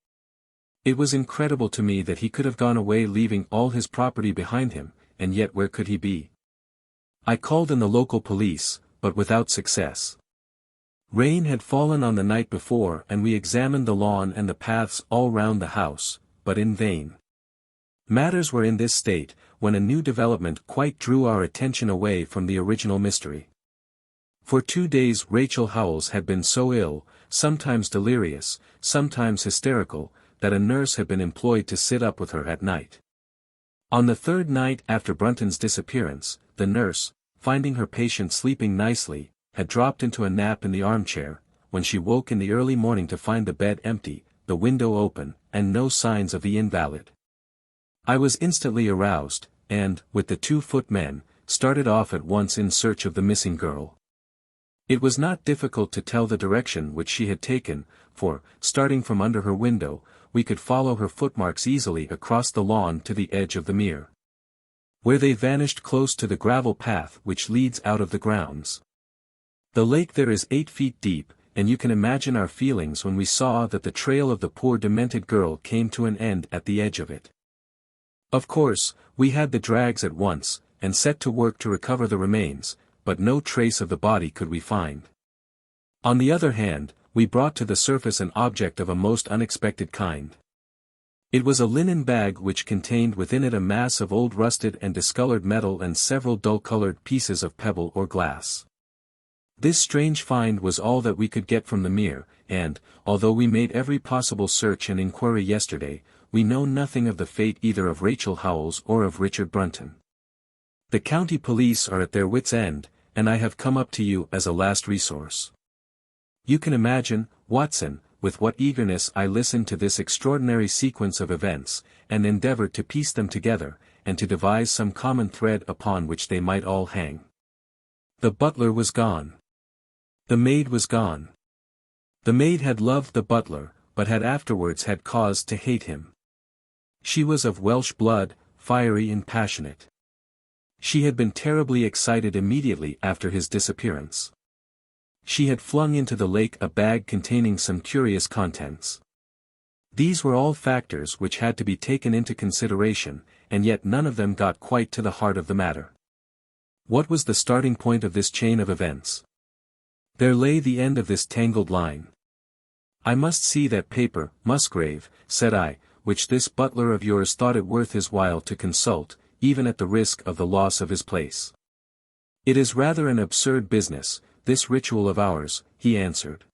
It was incredible to me that he could have gone away leaving all his property behind him, and yet where could he be? I called in the local police, but without success. Rain had fallen on the night before and we examined the lawn and the paths all round the house, but in vain. Matters were in this state, when a new development quite drew our attention away from the original mystery. For 2 days Rachel Howells had been so ill, sometimes delirious, sometimes hysterical, that a nurse had been employed to sit up with her at night. On the 3rd night after Brunton's disappearance, the nurse, finding her patient sleeping nicely, had dropped into a nap in the armchair, when she woke in the early morning to find the bed empty, the window open, and no signs of the invalid. I was instantly aroused, and, with the 2 footmen, started off at once in search of the missing girl. It was not difficult to tell the direction which she had taken, for, starting from under her window, we could follow her footmarks easily across the lawn to the edge of the mere, where they vanished close to the gravel path which leads out of the grounds. The lake there is 8 feet deep, and you can imagine our feelings when we saw that the trail of the poor demented girl came to an end at the edge of it. Of course, we had the drags at once, and set to work to recover the remains, but no trace of the body could we find. On the other hand, we brought to the surface an object of a most unexpected kind. It was a linen bag which contained within it a mass of old rusted and discolored metal and several dull-colored pieces of pebble or glass. This strange find was all that we could get from the mere, and, although we made every possible search and inquiry yesterday, we know nothing of the fate either of Rachel Howells or of Richard Brunton. The county police are at their wits' end, and I have come up to you as a last resource. You can imagine, Watson, with what eagerness I listened to this extraordinary sequence of events, and endeavored to piece them together, and to devise some common thread upon which they might all hang. The butler was gone. The maid was gone. The maid had loved the butler, but had afterwards had cause to hate him. She was of Welsh blood, fiery and passionate. She had been terribly excited immediately after his disappearance. She had flung into the lake a bag containing some curious contents. These were all factors which had to be taken into consideration, and yet none of them got quite to the heart of the matter. What was the starting point of this chain of events? There lay the end of this tangled line. I must see that paper, Musgrave, said I, which this butler of yours thought it worth his while to consult, even at the risk of the loss of his place. It is rather an absurd business, this ritual of ours, he answered.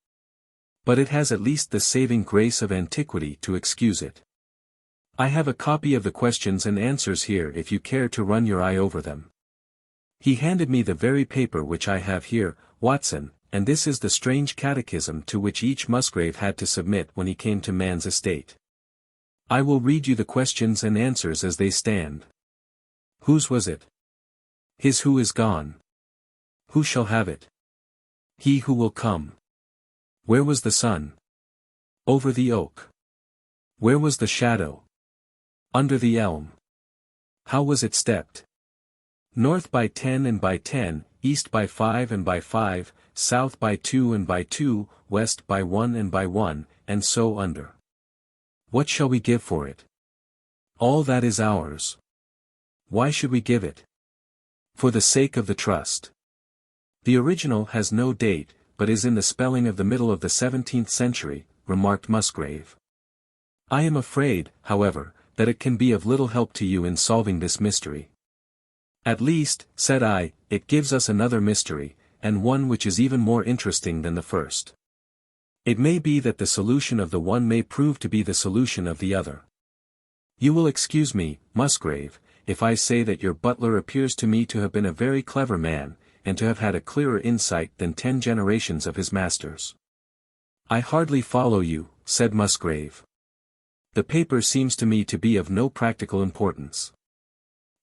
But it has at least the saving grace of antiquity to excuse it. I have a copy of the questions and answers here if you care to run your eye over them. He handed me the very paper which I have here, Watson, and this is the strange catechism to which each Musgrave had to submit when he came to man's estate. I will read you the questions and answers as they stand. Whose was it? His who is gone. Who shall have it? He who will come. Where was the sun? Over the oak. Where was the shadow? Under the elm. How was it stepped? North by 10 and by 10, east by 5 and by 5, south by 2 and by 2, west by 1 and by 1, and so under. What shall we give for it? All that is ours. Why should we give it? For the sake of the trust. The original has no date, but is in the spelling of the middle of the 17th century, remarked Musgrave. I am afraid, however, that it can be of little help to you in solving this mystery. At least, said I, it gives us another mystery, and one which is even more interesting than the first. It may be that the solution of the one may prove to be the solution of the other. You will excuse me, Musgrave, if I say that your butler appears to me to have been a very clever man, and to have had a clearer insight than 10 generations of his masters. I hardly follow you, said Musgrave. The paper seems to me to be of no practical importance.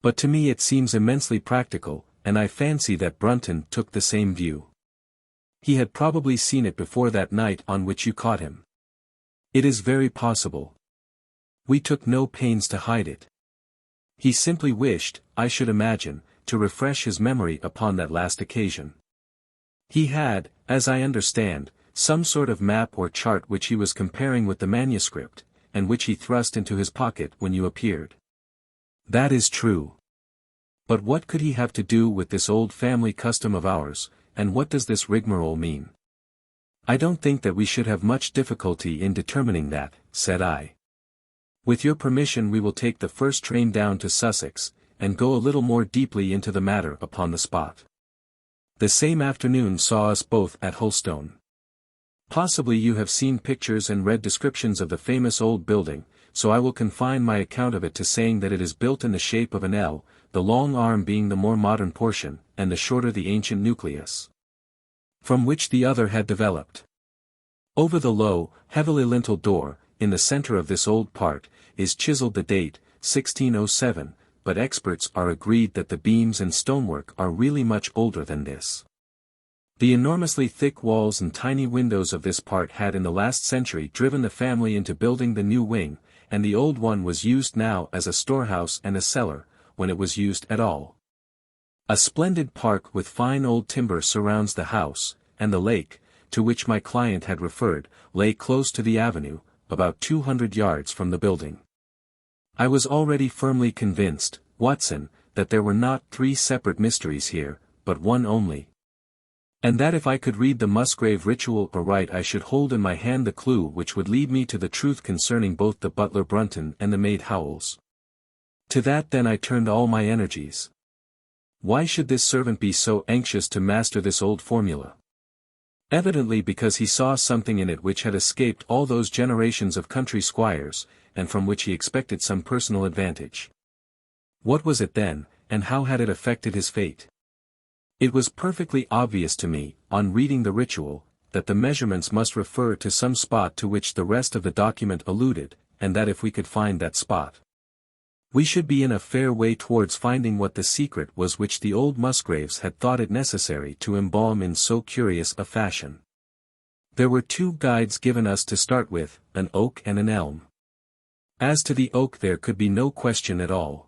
But to me it seems immensely practical, and I fancy that Brunton took the same view. He had probably seen it before that night on which you caught him. It is very possible. We took no pains to hide it. He simply wished, I should imagine, to refresh his memory upon that last occasion. He had, as I understand, some sort of map or chart which he was comparing with the manuscript, and which he thrust into his pocket when you appeared. That is true. But what could he have to do with this old family custom of ours, and what does this rigmarole mean? I don't think that we should have much difficulty in determining that, said I. With your permission we will take the first train down to Sussex, and go a little more deeply into the matter upon the spot. The same afternoon saw us both at Holstone. Possibly you have seen pictures and read descriptions of the famous old building, so I will confine my account of it to saying that it is built in the shape of an L, the long arm being the more modern portion, and the shorter the ancient nucleus, from which the other had developed. Over the low, heavily linteled door, in the center of this old part, is chiseled the date, 1607, but experts are agreed that the beams and stonework are really much older than this. The enormously thick walls and tiny windows of this part had in the last century driven the family into building the new wing, and the old one was used now as a storehouse and a cellar, when it was used at all. A splendid park with fine old timber surrounds the house, and the lake, to which my client had referred, lay close to the avenue, about 200 yards from the building. I was already firmly convinced, Watson, that there were not 3 separate mysteries here, but one only. And that if I could read the Musgrave Ritual aright I should hold in my hand the clue which would lead me to the truth concerning both the butler Brunton and the maid Howells. To that then I turned all my energies. Why should this servant be so anxious to master this old formula? Evidently because he saw something in it which had escaped all those generations of country squires, and from which he expected some personal advantage. What was it then, and how had it affected his fate? It was perfectly obvious to me, on reading the ritual, that the measurements must refer to some spot to which the rest of the document alluded, and that if we could find that spot, we should be in a fair way towards finding what the secret was which the old Musgraves had thought it necessary to embalm in so curious a fashion. There were 2 guides given us to start with, an oak and an elm. As to the oak there could be no question at all.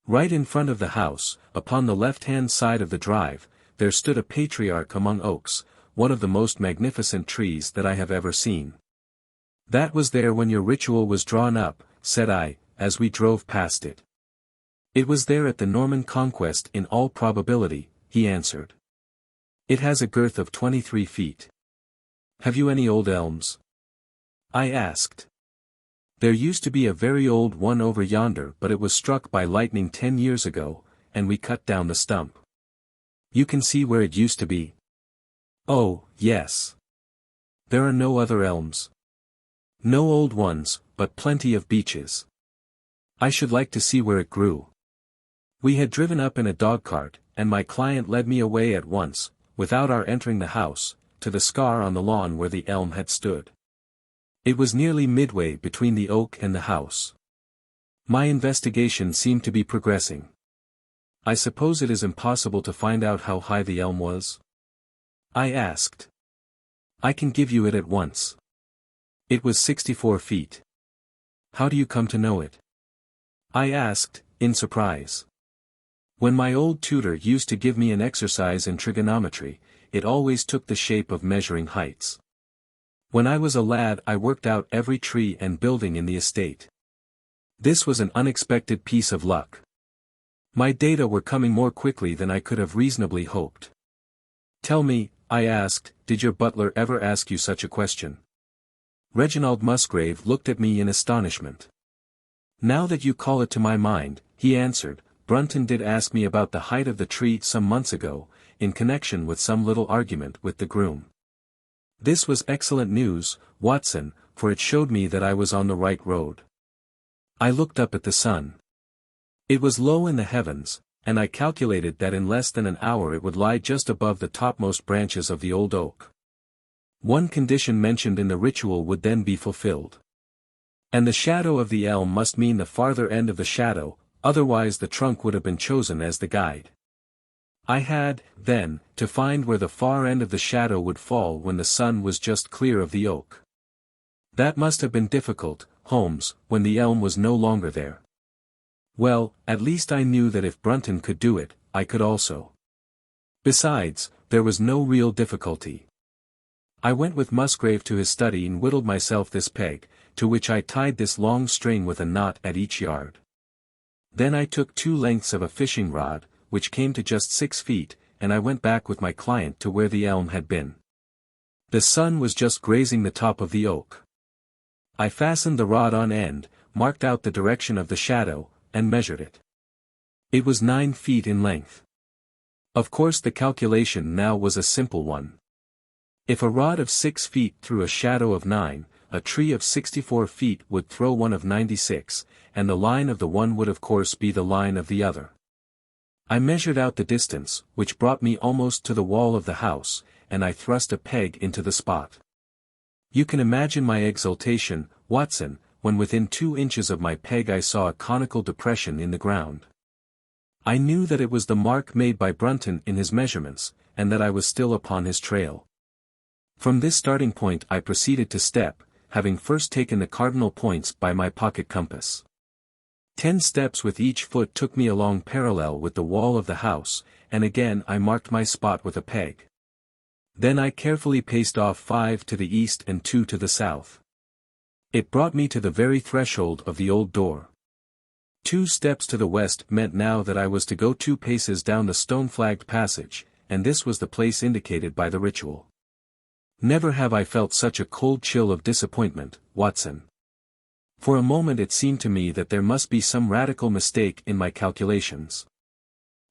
Right in front of the house, upon the left-hand side of the drive, there stood a patriarch among oaks, one of the most magnificent trees that I have ever seen. That was there when your ritual was drawn up, said I, as we drove past it. It was there at the Norman Conquest in all probability, he answered. It has a girth of 23 feet. Have you any old elms? I asked. There used to be a very old one over yonder but it was struck by lightning 10 years ago, and we cut down the stump. You can see where it used to be? Oh, yes. There are no other elms. No old ones, but plenty of beeches. I should like to see where it grew. We had driven up in a dog-cart, and my client led me away at once, without our entering the house, to the scar on the lawn where the elm had stood. It was nearly midway between the oak and the house. My investigation seemed to be progressing. I suppose it is impossible to find out how high the elm was? I asked. I can give you it at once. It was 64 feet. How do you come to know it? I asked, in surprise. When my old tutor used to give me an exercise in trigonometry, it always took the shape of measuring heights. When I was a lad I worked out every tree and building in the estate. This was an unexpected piece of luck. My data were coming more quickly than I could have reasonably hoped. Tell me, I asked, did your butler ever ask you such a question? Reginald Musgrave looked at me in astonishment. Now that you call it to my mind, he answered, Brunton did ask me about the height of the tree some months ago, in connection with some little argument with the groom. This was excellent news, Watson, for it showed me that I was on the right road. I looked up at the sun. It was low in the heavens, and I calculated that in less than an hour it would lie just above the topmost branches of the old oak. One condition mentioned in the ritual would then be fulfilled. And the shadow of the elm must mean the farther end of the shadow, otherwise the trunk would have been chosen as the guide. I had, then, to find where the far end of the shadow would fall when the sun was just clear of the oak. That must have been difficult, Holmes, when the elm was no longer there. Well, at least I knew that if Brunton could do it, I could also. Besides, there was no real difficulty. I went with Musgrave to his study and whittled myself this peg, to which I tied this long string with a knot at each yard. Then I took 2 lengths of a fishing rod, which came to just 6 feet, and I went back with my client to where the elm had been. The sun was just grazing the top of the oak. I fastened the rod on end, marked out the direction of the shadow, and measured it. It was 9 feet in length. Of course the calculation now was a simple one. If a rod of 6 feet threw a shadow of 9, a tree of 64 feet would throw one of 96, and the line of the one would of course be the line of the other. I measured out the distance, which brought me almost to the wall of the house, and I thrust a peg into the spot. You can imagine my exultation, Watson, when within 2 inches of my peg I saw a conical depression in the ground. I knew that it was the mark made by Brunton in his measurements, and that I was still upon his trail. From this starting point I proceeded to step, having first taken the cardinal points by my pocket compass. 10 steps with each foot took me along parallel with the wall of the house, and again I marked my spot with a peg. Then I carefully paced off 5 to the east and 2 to the south. It brought me to the very threshold of the old door. 2 steps to the west meant now that I was to go 2 paces down the stone-flagged passage, and this was the place indicated by the ritual. Never have I felt such a cold chill of disappointment, Watson. For a moment it seemed to me that there must be some radical mistake in my calculations.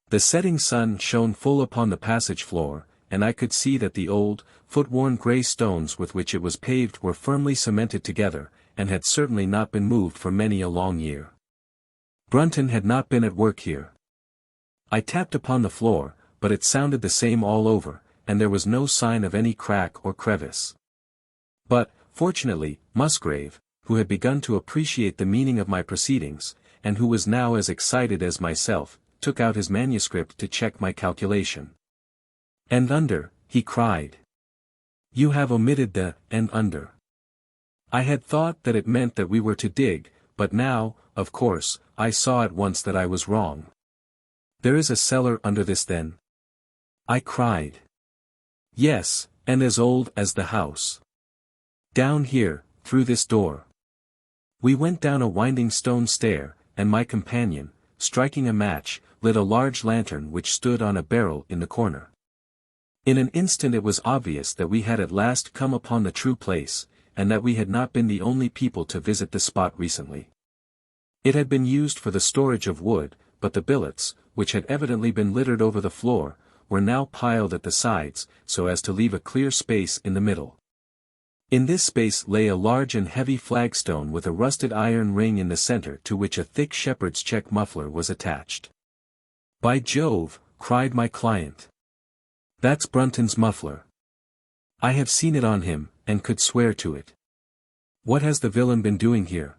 The setting sun shone full upon the passage floor, and I could see that the old, foot-worn grey stones with which it was paved were firmly cemented together, and had certainly not been moved for many a long year. Brunton had not been at work here. I tapped upon the floor, but it sounded the same all over, and there was no sign of any crack or crevice. But, fortunately, Musgrave, who had begun to appreciate the meaning of my proceedings, and who was now as excited as myself, took out his manuscript to check my calculation. "And under," he cried. "You have omitted the and under." I had thought that it meant that we were to dig, but now, of course, I saw at once that I was wrong. "There is a cellar under this then?" I cried. "Yes, and as old as the house. Down here, through this door." We went down a winding stone stair, and my companion, striking a match, lit a large lantern which stood on a barrel in the corner. In an instant it was obvious that we had at last come upon the true place, and that we had not been the only people to visit the spot recently. It had been used for the storage of wood, but the billets, which had evidently been littered over the floor, were now piled at the sides, so as to leave a clear space in the middle. In this space lay a large and heavy flagstone with a rusted iron ring in the center to which a thick shepherd's check muffler was attached. "By Jove!" cried my client. "That's Brunton's muffler. I have seen it on him, and could swear to it. What has the villain been doing here?"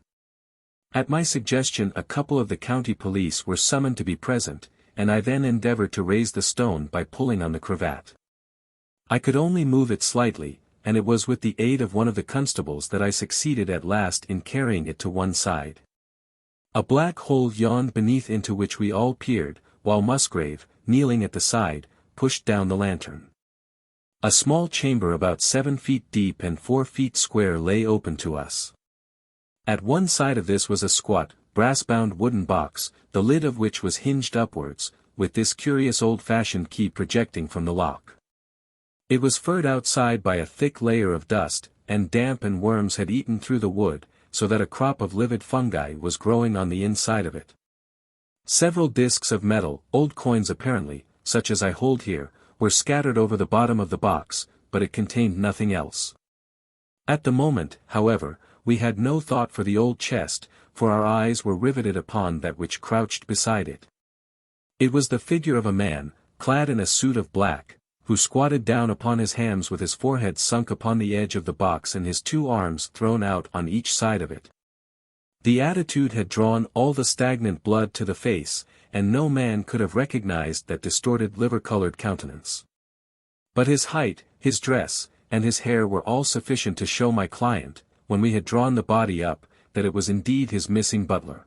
At my suggestion a couple of the county police were summoned to be present, and I then endeavored to raise the stone by pulling on the cravat. I could only move it slightly, and it was with the aid of one of the constables that I succeeded at last in carrying it to one side. A black hole yawned beneath into which we all peered, while Musgrave, kneeling at the side, pushed down the lantern. A small chamber about 7 feet deep and 4 feet square lay open to us. At one side of this was a squat, brass-bound wooden box, the lid of which was hinged upwards, with this curious old-fashioned key projecting from the lock. It was furred outside by a thick layer of dust, and damp and worms had eaten through the wood, so that a crop of livid fungi was growing on the inside of it. Several discs of metal, old coins apparently, such as I hold here, were scattered over the bottom of the box, but it contained nothing else. At the moment, however, we had no thought for the old chest, for our eyes were riveted upon that which crouched beside it. It was the figure of a man, clad in a suit of black, who squatted down upon his hams with his forehead sunk upon the edge of the box and his 2 arms thrown out on each side of it. The attitude had drawn all the stagnant blood to the face, and no man could have recognized that distorted liver-colored countenance. But his height, his dress, and his hair were all sufficient to show my client, when we had drawn the body up, that it was indeed his missing butler.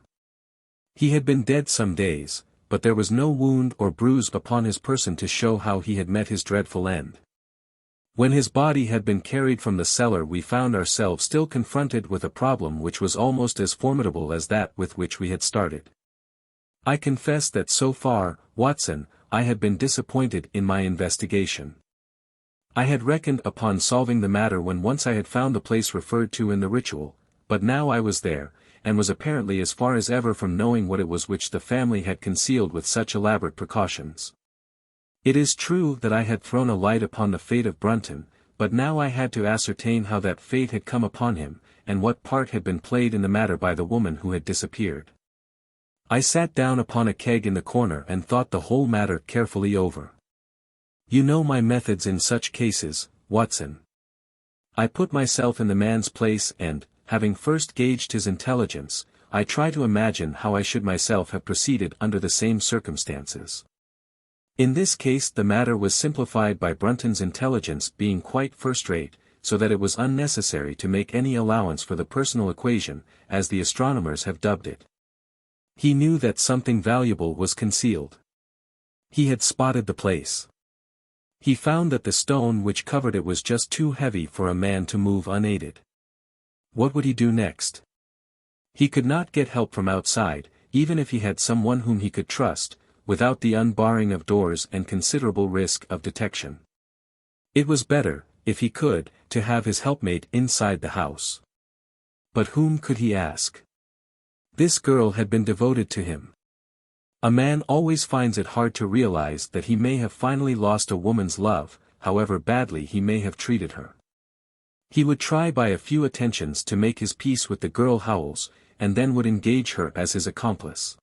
He had been dead some days, but there was no wound or bruise upon his person to show how he had met his dreadful end. When his body had been carried from the cellar, we found ourselves still confronted with a problem which was almost as formidable as that with which we had started. I confess that so far, Watson, I had been disappointed in my investigation. I had reckoned upon solving the matter when once I had found the place referred to in the ritual, but now I was there, and was apparently as far as ever from knowing what it was which the family had concealed with such elaborate precautions. It is true that I had thrown a light upon the fate of Brunton, but now I had to ascertain how that fate had come upon him, and what part had been played in the matter by the woman who had disappeared. I sat down upon a keg in the corner and thought the whole matter carefully over. You know my methods in such cases, Watson. I put myself in the man's place and, having first gauged his intelligence, I try to imagine how I should myself have proceeded under the same circumstances. In this case the matter was simplified by Brunton's intelligence being quite first-rate, so that it was unnecessary to make any allowance for the personal equation, as the astronomers have dubbed it. He knew that something valuable was concealed. He had spotted the place. He found that the stone which covered it was just too heavy for a man to move unaided. What would he do next? He could not get help from outside, even if he had someone whom he could trust, without the unbarring of doors and considerable risk of detection. It was better, if he could, to have his helpmate inside the house. But whom could he ask? This girl had been devoted to him. A man always finds it hard to realize that he may have finally lost a woman's love, however badly he may have treated her. He would try by a few attentions to make his peace with the girl Howells, and then would engage her as his accomplice.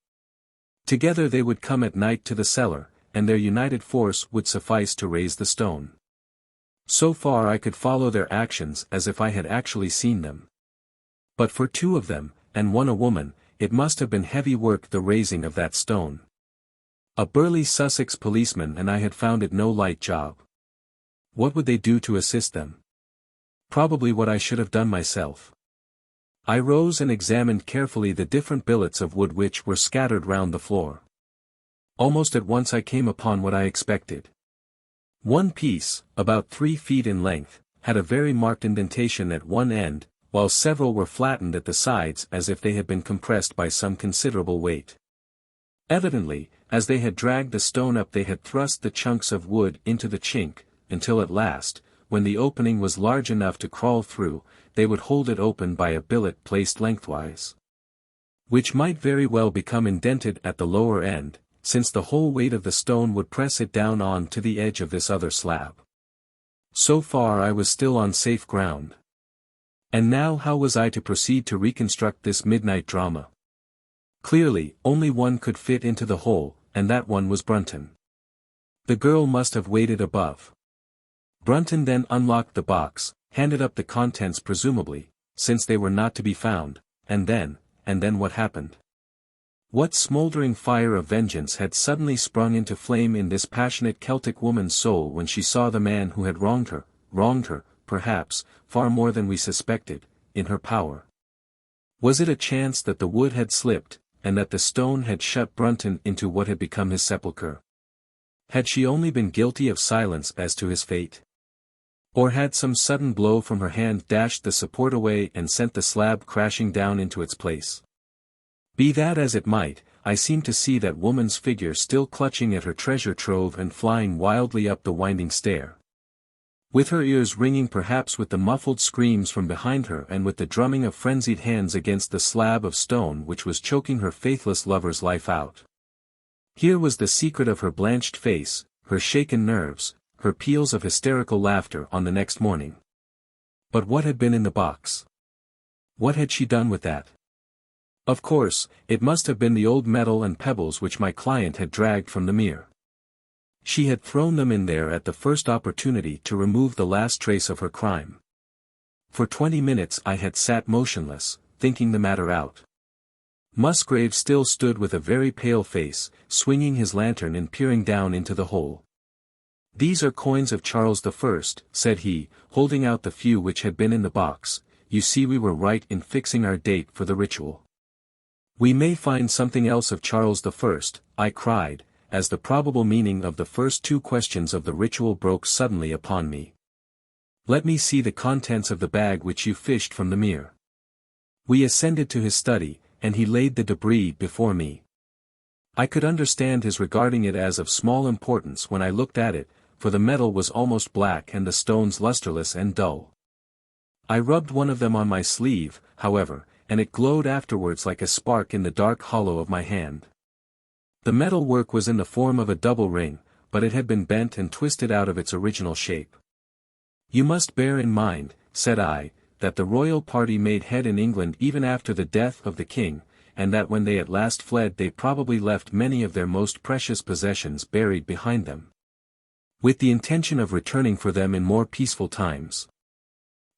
Together they would come at night to the cellar, and their united force would suffice to raise the stone. So far I could follow their actions as if I had actually seen them. But for two of them, and one a woman, it must have been heavy work the raising of that stone. A burly Sussex policeman and I had found it no light job. What would they do to assist them? Probably what I should have done myself. I rose and examined carefully the different billets of wood which were scattered round the floor. Almost at once I came upon what I expected. One piece, about 3 feet in length, had a very marked indentation at one end, while several were flattened at the sides as if they had been compressed by some considerable weight. Evidently, as they had dragged the stone up they had thrust the chunks of wood into the chink, until at last, when the opening was large enough to crawl through, they would hold it open by a billet placed lengthwise, which might very well become indented at the lower end, since the whole weight of the stone would press it down on to the edge of this other slab. So far I was still on safe ground. And now how was I to proceed to reconstruct this midnight drama? Clearly, only one could fit into the hole, and that one was Brunton. The girl must have waited above. Brunton then unlocked the box, handed up the contents presumably, since they were not to be found, and then what happened? What smouldering fire of vengeance had suddenly sprung into flame in this passionate Celtic woman's soul when she saw the man who had wronged her, perhaps, far more than we suspected, in her power? Was it a chance that the wood had slipped, and that the stone had shut Brunton into what had become his sepulchre? Had she only been guilty of silence as to his fate? Or had some sudden blow from her hand dashed the support away and sent the slab crashing down into its place? Be that as it might, I seemed to see that woman's figure still clutching at her treasure trove and flying wildly up the winding stair, with her ears ringing perhaps with the muffled screams from behind her and with the drumming of frenzied hands against the slab of stone which was choking her faithless lover's life out. Here was the secret of her blanched face, her shaken nerves, her peals of hysterical laughter on the next morning. But what had been in the box? What had she done with that? Of course, it must have been the old metal and pebbles which my client had dragged from the mere. She had thrown them in there at the first opportunity to remove the last trace of her crime. For 20 minutes I had sat motionless, thinking the matter out. Musgrave still stood with a very pale face, swinging his lantern and peering down into the hole. "These are coins of Charles I," said he, holding out the few which had been in the box. "You see we were right in fixing our date for the ritual. "We may find something else of Charles I," I cried, as the probable meaning of the first two questions of the ritual broke suddenly upon me. "Let me see the contents of the bag which you fished from the mere." We ascended to his study, and he laid the debris before me. I could understand his regarding it as of small importance when I looked at it, for the metal was almost black and the stones lustreless and dull. I rubbed one of them on my sleeve, however, and it glowed afterwards like a spark in the dark hollow of my hand. The metal work was in the form of a double ring, but it had been bent and twisted out of its original shape. "You must bear in mind," said I, "that the royal party made head in England even after the death of the king, and that when they at last fled they probably left many of their most precious possessions buried behind them, with the intention of returning for them in more peaceful times.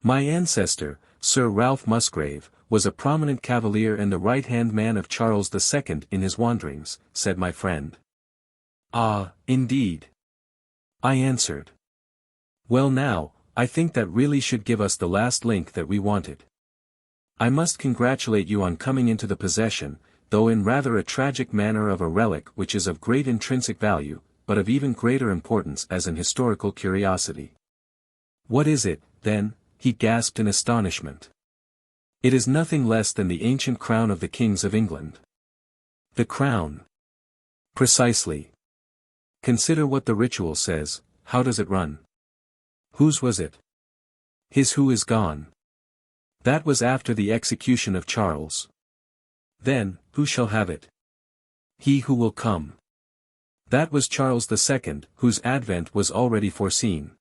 My ancestor, Sir Ralph Musgrave, was a prominent cavalier and the right-hand man of Charles II in his wanderings," said my friend. "Ah, indeed," I answered. "Well now, I think that really should give us the last link that we wanted. I must congratulate you on coming into the possession, though in rather a tragic manner, of a relic which is of great intrinsic value, but of even greater importance as an historical curiosity." "What is it, then?" he gasped in astonishment. "It is nothing less than the ancient crown of the kings of England." "The crown?" "Precisely. Consider what the ritual says. How does it run?" "Whose was it?" "His who is gone." "That was after the execution of Charles." "Then, who shall have it?" "He who will come." "That was Charles II, whose advent was already foreseen."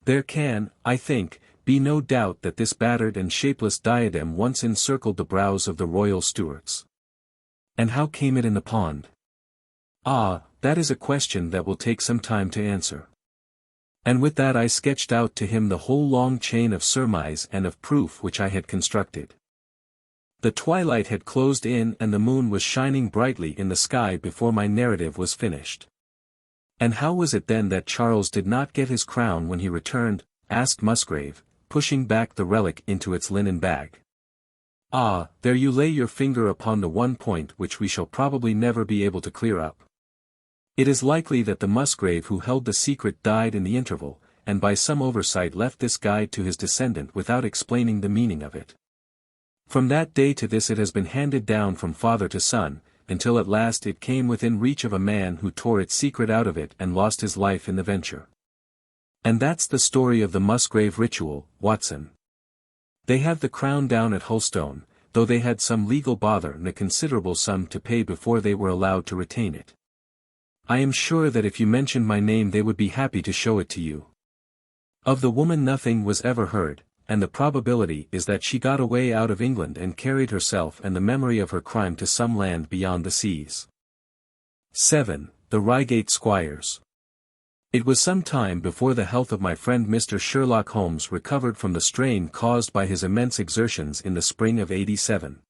There can, I think, be no doubt that this battered and shapeless diadem once encircled the brows of the royal Stuarts. "And how came it in the pond?" "Ah, that is a question that will take some time to answer." And with that I sketched out to him the whole long chain of surmise and of proof which I had constructed. The twilight had closed in and the moon was shining brightly in the sky before my narrative was finished. "And how was it then that Charles did not get his crown when he returned?" asked Musgrave, pushing back the relic into its linen bag. "Ah, there you lay your finger upon the one point which we shall probably never be able to clear up. It is likely that the Musgrave who held the secret died in the interval, and by some oversight left this guide to his descendant without explaining the meaning of it. From that day to this it has been handed down from father to son, until at last it came within reach of a man who tore its secret out of it and lost his life in the venture. And that's the story of the Musgrave Ritual, Watson. They have the crown down at Hulstone, though they had some legal bother and a considerable sum to pay before they were allowed to retain it. I am sure that if you mentioned my name they would be happy to show it to you. Of the woman nothing was ever heard, and the probability is that she got away out of England and carried herself and the memory of her crime to some land beyond the seas." 7. The Reigate Squires. It was some time before the health of my friend Mr. Sherlock Holmes recovered from the strain caused by his immense exertions in the spring of '87.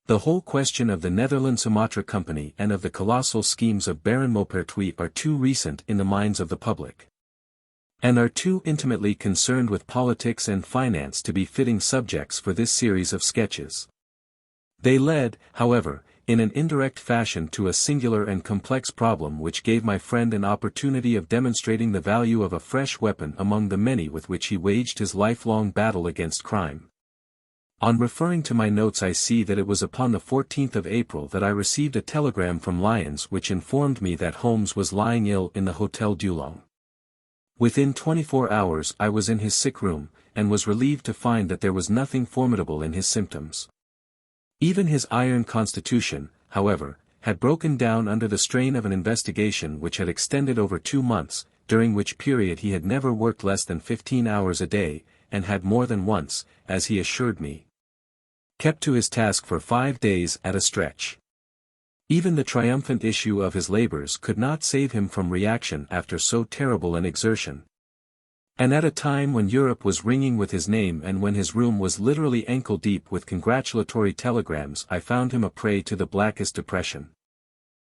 The whole question of the Netherland Sumatra Company and of the colossal schemes of Baron Maupertuis are too recent in the minds of the public, and are too intimately concerned with politics and finance to be fitting subjects for this series of sketches. They led, however, in an indirect fashion to a singular and complex problem which gave my friend an opportunity of demonstrating the value of a fresh weapon among the many with which he waged his lifelong battle against crime. On referring to my notes I see that it was upon the 14th of April that I received a telegram from Lyons which informed me that Holmes was lying ill in the Hotel Dulong. Within 24 hours I was in his sick room, and was relieved to find that there was nothing formidable in his symptoms. Even his iron constitution, however, had broken down under the strain of an investigation which had extended over 2 months, during which period he had never worked less than 15 hours a day, and had more than once, as he assured me, kept to his task for 5 days at a stretch. Even the triumphant issue of his labors could not save him from reaction after so terrible an exertion. And at a time when Europe was ringing with his name and when his room was literally ankle-deep with congratulatory telegrams, I found him a prey to the blackest depression.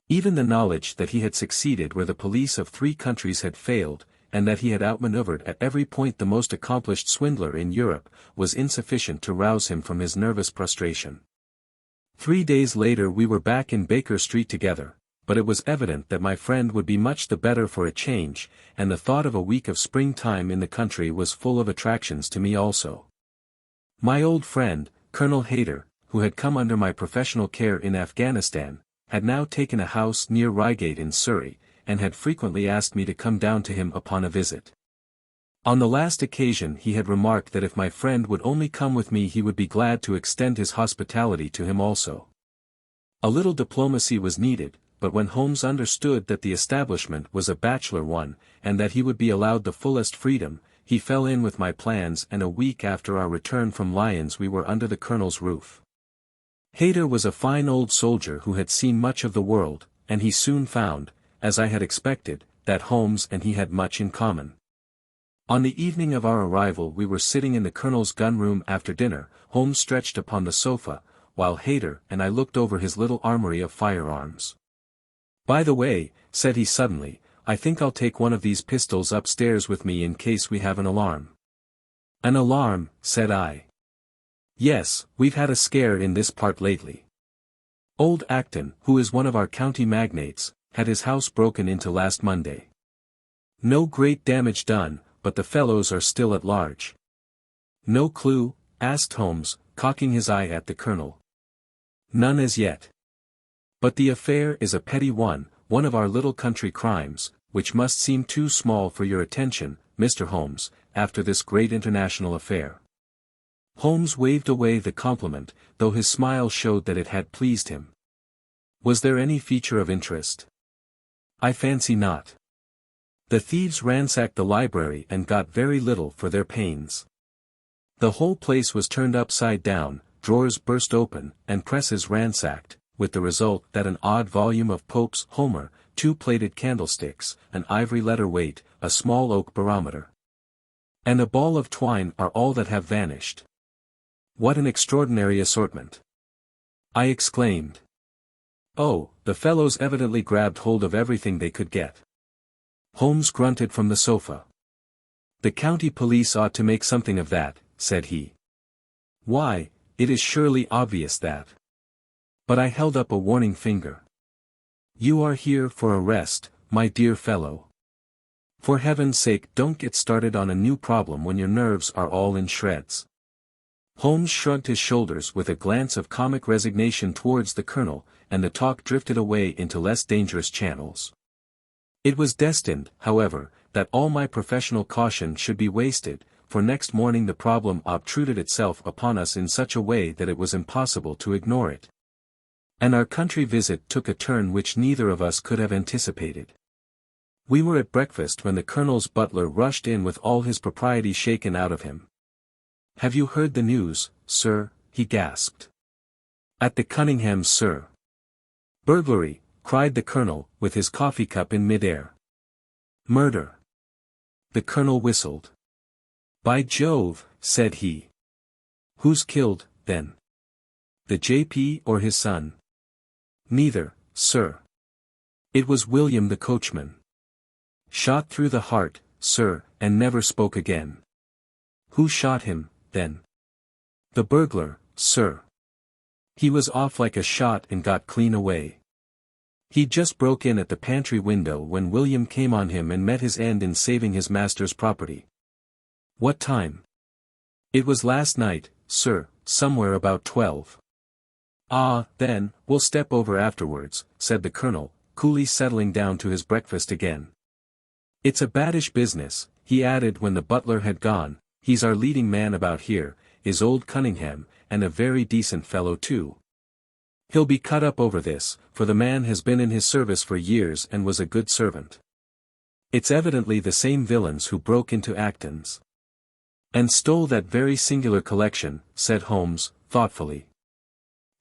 Even the knowledge that he had succeeded where the police of 3 countries had failed, and that he had outmaneuvered at every point the most accomplished swindler in Europe, was insufficient to rouse him from his nervous prostration. 3 days later we were back in Baker Street together, but it was evident that my friend would be much the better for a change, and the thought of a week of springtime in the country was full of attractions to me also. My old friend, Colonel Hayter, who had come under my professional care in Afghanistan, had now taken a house near Reigate in Surrey, and had frequently asked me to come down to him upon a visit. On the last occasion he had remarked that if my friend would only come with me he would be glad to extend his hospitality to him also. A little diplomacy was needed, but when Holmes understood that the establishment was a bachelor one, and that he would be allowed the fullest freedom, he fell in with my plans, and a week after our return from Lyons we were under the Colonel's roof. Hayter was a fine old soldier who had seen much of the world, and he soon found, as I had expected, that Holmes and he had much in common. On the evening of our arrival we were sitting in the Colonel's gun-room after dinner, Holmes stretched upon the sofa, while Hayter and I looked over his little armory of firearms. "By the way," said he suddenly, "I think I'll take one of these pistols upstairs with me in case we have an alarm." "An alarm," said I. "Yes, we've had a scare in this part lately. Old Acton, who is one of our county magnates, had his house broken into last Monday. No great damage done, but the fellows are still at large." "No clue?" asked Holmes, cocking his eye at the Colonel. "None as yet. But the affair is a petty one of our little country crimes, which must seem too small for your attention, Mr. Holmes, after this great international affair." Holmes waved away the compliment, though his smile showed that it had pleased him. "Was there any feature of interest?" "I fancy not. The thieves ransacked the library and got very little for their pains. The whole place was turned upside down, drawers burst open, and presses ransacked, with the result that an odd volume of Pope's Homer, 2 plated candlesticks, an ivory letter weight, a small oak barometer, and a ball of twine are all that have vanished." "What an extraordinary assortment!" I exclaimed. "Oh, the fellows evidently grabbed hold of everything they could get." Holmes grunted from the sofa. "The county police ought to make something of that," said he. "Why, it is surely obvious that—" But I held up a warning finger. "You are here for a rest, my dear fellow. For heaven's sake don't get started on a new problem when your nerves are all in shreds." Holmes shrugged his shoulders with a glance of comic resignation towards the Colonel, and the talk drifted away into less dangerous channels. It was destined, however, that all my professional caution should be wasted, for next morning the problem obtruded itself upon us in such a way that it was impossible to ignore it. And our country visit took a turn which neither of us could have anticipated. We were at breakfast when the Colonel's butler rushed in with all his propriety shaken out of him. "Have you heard the news, sir?" he gasped. "At the Cunninghams, sir." "Burglary," cried the Colonel, with his coffee cup in mid-air. "Murder." The Colonel whistled. "By Jove," said he. "Who's killed, then? The J.P. or his son?" "Neither, sir. It was William the coachman. Shot through the heart, sir, and never spoke again." "Who shot him, then?" "The burglar, sir. He was off like a shot and got clean away. He just broke in at the pantry window when William came on him and met his end in saving his master's property." "What time?" "It was last night, sir, somewhere about 12. "Ah, then, we'll step over afterwards," said the Colonel, coolly settling down to his breakfast again. "It's a baddish business," he added when the butler had gone. "He's our leading man about here, is old Cunningham, and a very decent fellow too. He'll be cut up over this, for the man has been in his service for years and was a good servant. It's evidently the same villains who broke into Acton's." "And stole that very singular collection," said Holmes, thoughtfully.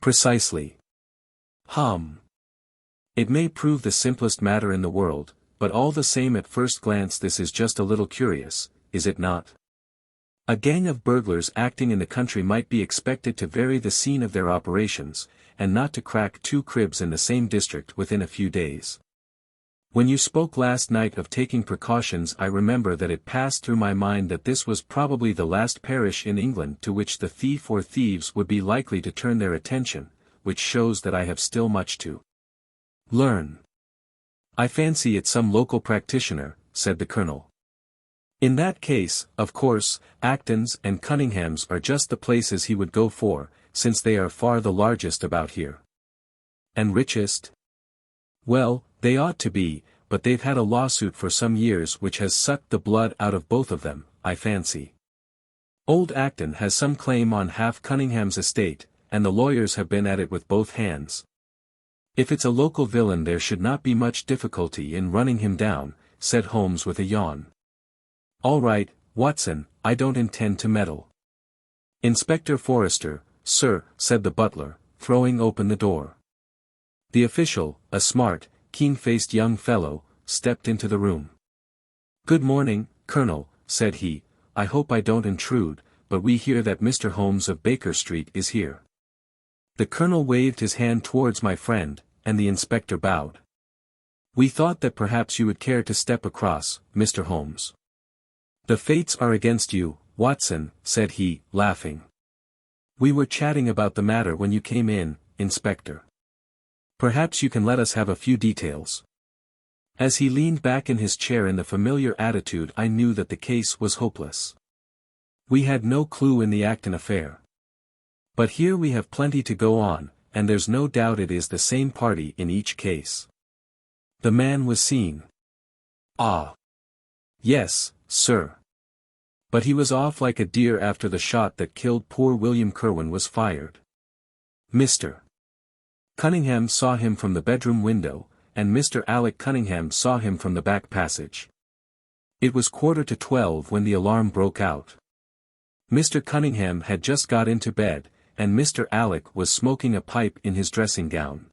"Precisely. It may prove the simplest matter in the world, but all the same at first glance this is just a little curious, is it not? A gang of burglars acting in the country might be expected to vary the scene of their operations, and not to crack 2 cribs in the same district within a few days. When you spoke last night of taking precautions, I remember that it passed through my mind that this was probably the last parish in England to which the thief or thieves would be likely to turn their attention, which shows that I have still much to learn. I fancy it's some local practitioner, said the Colonel. In that case, of course, Acton's and Cunningham's are just the places he would go for, since they are far the largest about here. And richest? Well, they ought to be, but they've had a lawsuit for some years which has sucked the blood out of both of them, I fancy. Old Acton has some claim on half Cunningham's estate, and the lawyers have been at it with both hands. If it's a local villain there should not be much difficulty in running him down, said Holmes with a yawn. All right, Watson, I don't intend to meddle. Inspector Forrester, sir, said the butler, throwing open the door. The official, a smart, keen-faced young fellow, stepped into the room. Good morning, Colonel, said he, I hope I don't intrude, but we hear that Mr. Holmes of Baker Street is here. The Colonel waved his hand towards my friend, and the inspector bowed. We thought that perhaps you would care to step across, Mr. Holmes. The fates are against you, Watson, said he, laughing. We were chatting about the matter when you came in, Inspector. Perhaps you can let us have a few details. As he leaned back in his chair in the familiar attitude I knew that the case was hopeless. We had no clue in the Acton affair. But here we have plenty to go on, and there's no doubt it is the same party in each case. The man was seen. Ah. Yes, sir. But he was off like a deer after the shot that killed poor William Kirwan was fired. Mr. Cunningham saw him from the bedroom window, and Mr. Alec Cunningham saw him from the back passage. It was 11:45 when the alarm broke out. Mr. Cunningham had just got into bed, and Mr. Alec was smoking a pipe in his dressing gown.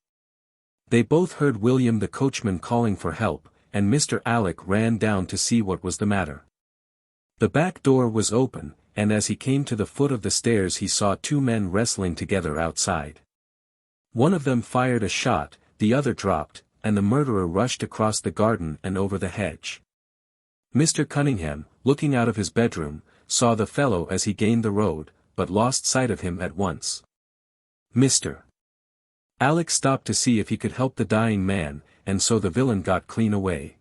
They both heard William the coachman calling for help, and Mr. Alec ran down to see what was the matter. The back door was open, and as he came to the foot of the stairs he saw two men wrestling together outside. One of them fired a shot, the other dropped, and the murderer rushed across the garden and over the hedge. Mr. Cunningham, looking out of his bedroom, saw the fellow as he gained the road, but lost sight of him at once. Mr. Alec stopped to see if he could help the dying man, and so the villain got clean away.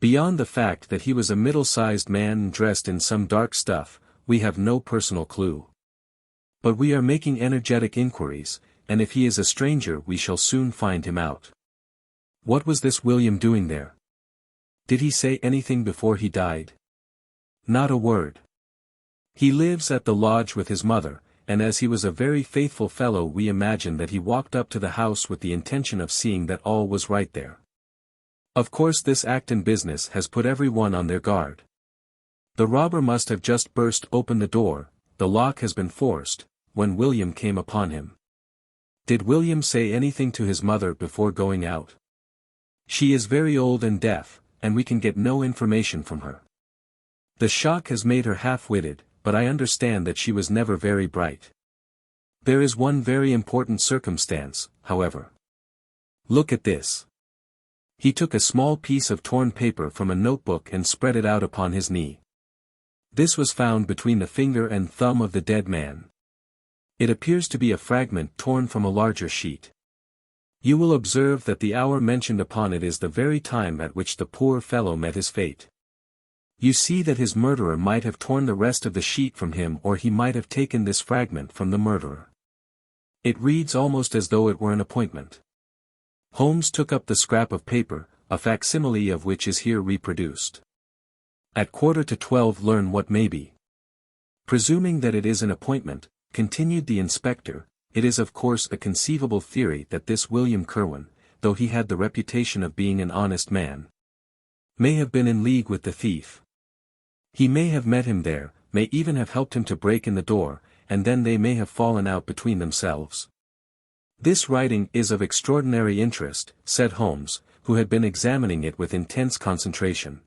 Beyond the fact that he was a middle-sized man dressed in some dark stuff, we have no personal clue. But we are making energetic inquiries, and if he is a stranger we shall soon find him out. What was this William doing there? Did he say anything before he died? Not a word. He lives at the lodge with his mother, and as he was a very faithful fellow we imagine that he walked up to the house with the intention of seeing that all was right there. Of course this Acton business has put everyone on their guard. The robber must have just burst open the door, the lock has been forced, when William came upon him. Did William say anything to his mother before going out? She is very old and deaf, and we can get no information from her. The shock has made her half-witted, but I understand that she was never very bright. There is one very important circumstance, however. Look at this. He took a small piece of torn paper from a notebook and spread it out upon his knee. This was found between the finger and thumb of the dead man. It appears to be a fragment torn from a larger sheet. You will observe that the hour mentioned upon it is the very time at which the poor fellow met his fate. You see that his murderer might have torn the rest of the sheet from him or he might have taken this fragment from the murderer. It reads almost as though it were an appointment. Holmes took up the scrap of paper, a facsimile of which is here reproduced. At 11:45 learn what may be. Presuming that it is an appointment, continued the inspector, it is of course a conceivable theory that this William Kirwan, though he had the reputation of being an honest man, may have been in league with the thief. He may have met him there, may even have helped him to break in the door, and then they may have fallen out between themselves. This writing is of extraordinary interest, said Holmes, who had been examining it with intense concentration.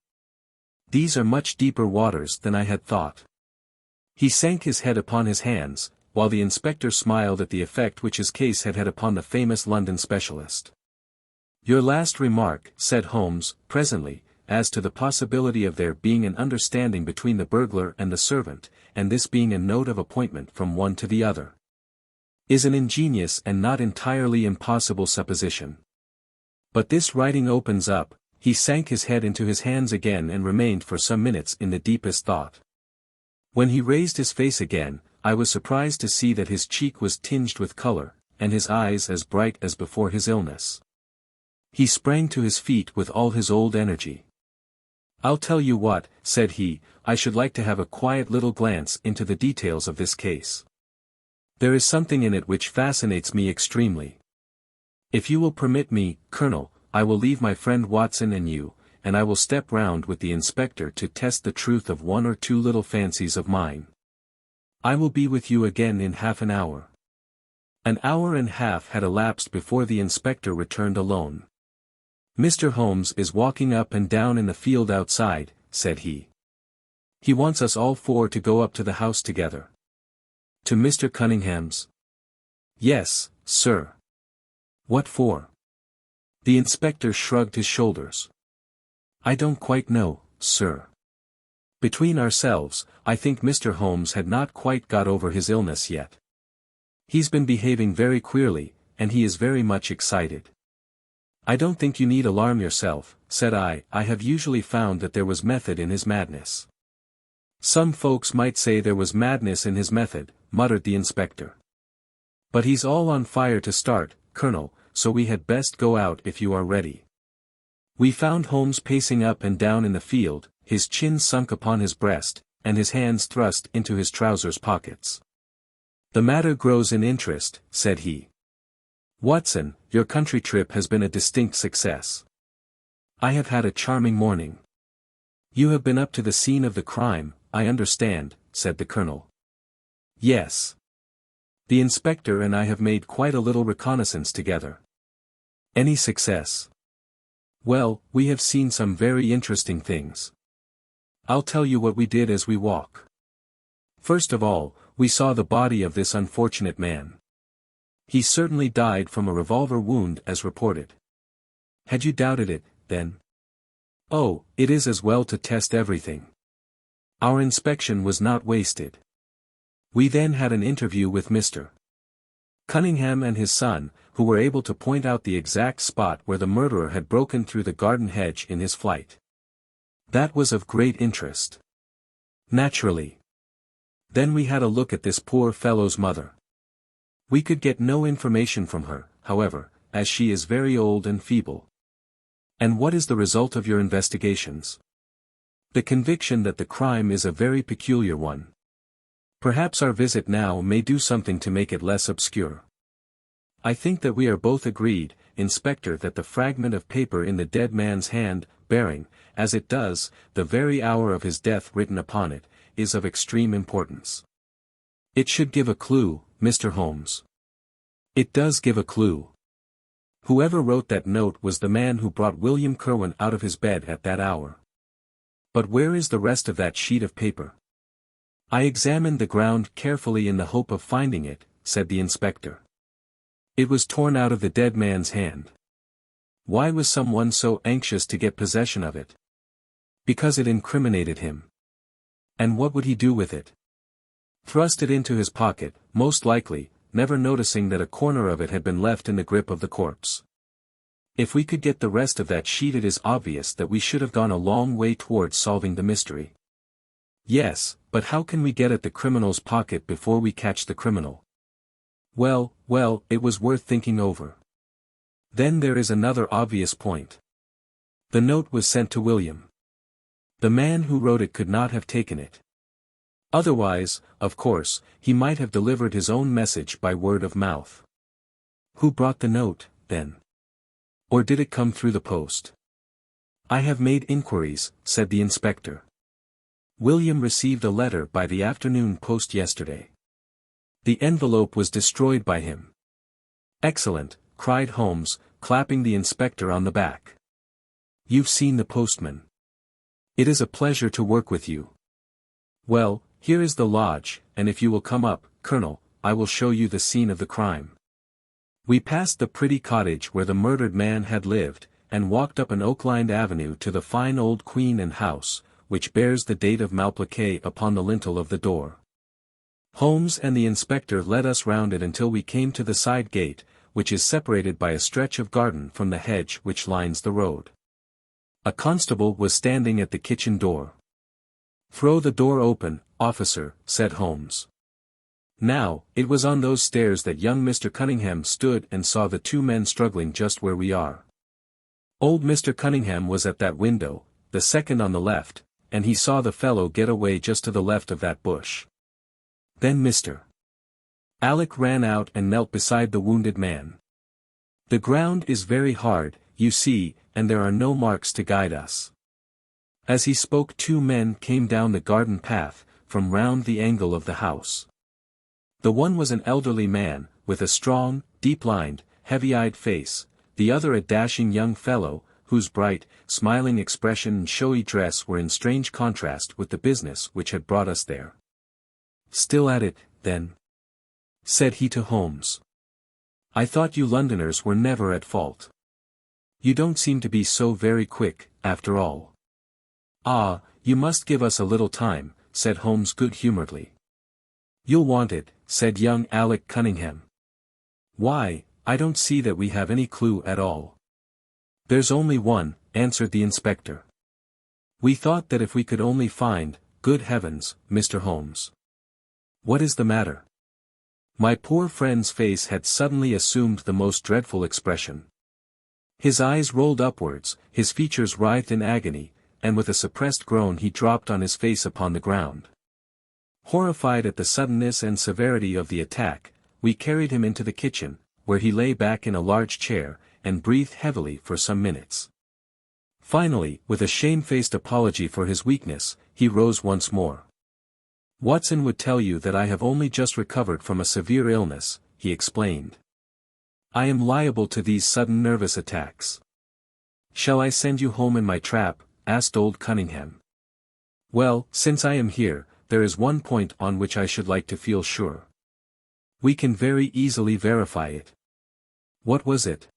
These are much deeper waters than I had thought. He sank his head upon his hands, while the inspector smiled at the effect which his case had had upon the famous London specialist. Your last remark, said Holmes, presently, as to the possibility of there being an understanding between the burglar and the servant, and this being a note of appointment from one to the other. is an ingenious and not entirely impossible supposition. But this writing opens up. He sank his head into his hands again and remained for some minutes in the deepest thought. When he raised his face again, I was surprised to see that his cheek was tinged with color, and his eyes as bright as before his illness. He sprang to his feet with all his old energy. "I'll tell you what," said he, "I should like to have a quiet little glance into the details of this case. There is something in it which fascinates me extremely. If you will permit me, Colonel, I will leave my friend Watson and you, and I will step round with the inspector to test the truth of one or two little fancies of mine. I will be with you again in half an hour." An hour and a half had elapsed before the inspector returned alone. "Mr. Holmes is walking up and down in the field outside," said he. "He wants us all four to go up to the house together." "To Mr. Cunningham's?" "Yes, sir." "What for?" The inspector shrugged his shoulders. "I don't quite know, sir. Between ourselves, I think Mr. Holmes had not quite got over his illness yet. He's been behaving very queerly, and he is very much excited." "I don't think you need alarm yourself," said I. "I have usually found that there was method in his madness." "Some folks might say there was madness in his method," muttered the inspector. "But he's all on fire to start, Colonel, so we had best go out if you are ready." We found Holmes pacing up and down in the field, his chin sunk upon his breast, and his hands thrust into his trousers pockets. "The matter grows in interest," said he. "Watson, your country trip has been a distinct success." "I have had a charming morning." "You have been up to the scene of the crime, I understand," said the colonel. "Yes. The inspector and I have made quite a little reconnaissance together." "Any success?" "Well, we have seen some very interesting things. I'll tell you what we did as we walk. First of all, we saw the body of this unfortunate man. He certainly died from a revolver wound as reported." "Had you doubted it, then?" "Oh, it is as well to test everything. Our inspection was not wasted." We then had an interview with Mr. Cunningham and his son, who were able to point out the exact spot where the murderer had broken through the garden hedge in his flight. That was of great interest. Naturally. Then we had a look at this poor fellow's mother. We could get no information from her, however, as she is very old and feeble. "And what is the result of your investigations?" "The conviction that the crime is a very peculiar one. Perhaps our visit now may do something to make it less obscure. I think that we are both agreed, Inspector, that the fragment of paper in the dead man's hand, bearing, as it does, the very hour of his death written upon it, is of extreme importance. It should give a clue, Mr. Holmes." "It does give a clue. Whoever wrote that note was the man who brought William Kirwan out of his bed at that hour." "But where is the rest of that sheet of paper?" "I examined the ground carefully in the hope of finding it," said the inspector. "It was torn out of the dead man's hand." "Why was someone so anxious to get possession of it?" "Because it incriminated him." "And what would he do with it?" "Thrust it into his pocket, most likely, never noticing that a corner of it had been left in the grip of the corpse. If we could get the rest of that sheet, it is obvious that we should have gone a long way towards solving the mystery." "Yes, but how can we get at the criminal's pocket before we catch the criminal?" Well, it was worth thinking over. Then there is another obvious point. The note was sent to William. The man who wrote it could not have taken it. Otherwise, of course, he might have delivered his own message by word of mouth. Who brought the note, then? Or did it come through the post? "I have made inquiries," said the inspector. "William received a letter by the afternoon post yesterday. The envelope was destroyed by him." "Excellent," cried Holmes, clapping the inspector on the back. "You've seen the postman. It is a pleasure to work with you. Well, here is the lodge, and if you will come up, Colonel, I will show you the scene of the crime." We passed the pretty cottage where the murdered man had lived, and walked up an oak-lined avenue to the fine old Queen and house, which bears the date of Malplaquet upon the lintel of the door. Holmes and the inspector led us round it until we came to the side gate, which is separated by a stretch of garden from the hedge which lines the road. A constable was standing at the kitchen door. "Throw the door open, officer," said Holmes. Now, it was on those stairs that young Mr. Cunningham stood and saw the two men struggling just where we are. Old Mr. Cunningham was at that window, the second on the left, and he saw the fellow get away just to the left of that bush. Then Mr. Alec ran out and knelt beside the wounded man. The ground is very hard, you see, and there are no marks to guide us. As he spoke, two men came down the garden path, from round the angle of the house. The one was an elderly man, with a strong, deep-lined, heavy-eyed face, the other a dashing young fellow, whose bright, smiling expression and showy dress were in strange contrast with the business which had brought us there. "Still at it, then?" said he to Holmes. "I thought you Londoners were never at fault. You don't seem to be so very quick, after all." "Ah, you must give us a little time," said Holmes good-humouredly. "You'll want it," said young Alec Cunningham. "Why, I don't see that we have any clue at all." "There's only one," answered the inspector. "We thought that if we could only find, good heavens, Mr. Holmes." "What is the matter?" My poor friend's face had suddenly assumed the most dreadful expression. His eyes rolled upwards, his features writhed in agony, and with a suppressed groan he dropped on his face upon the ground. Horrified at the suddenness and severity of the attack, we carried him into the kitchen, where he lay back in a large chair, and breathed heavily for some minutes. Finally, with a shamefaced apology for his weakness, he rose once more. "Watson would tell you that I have only just recovered from a severe illness," he explained. "I am liable to these sudden nervous attacks." "Shall I send you home in my trap?" asked old Cunningham. "Well, since I am here, there is one point on which I should like to feel sure. We can very easily verify it." "What was it?"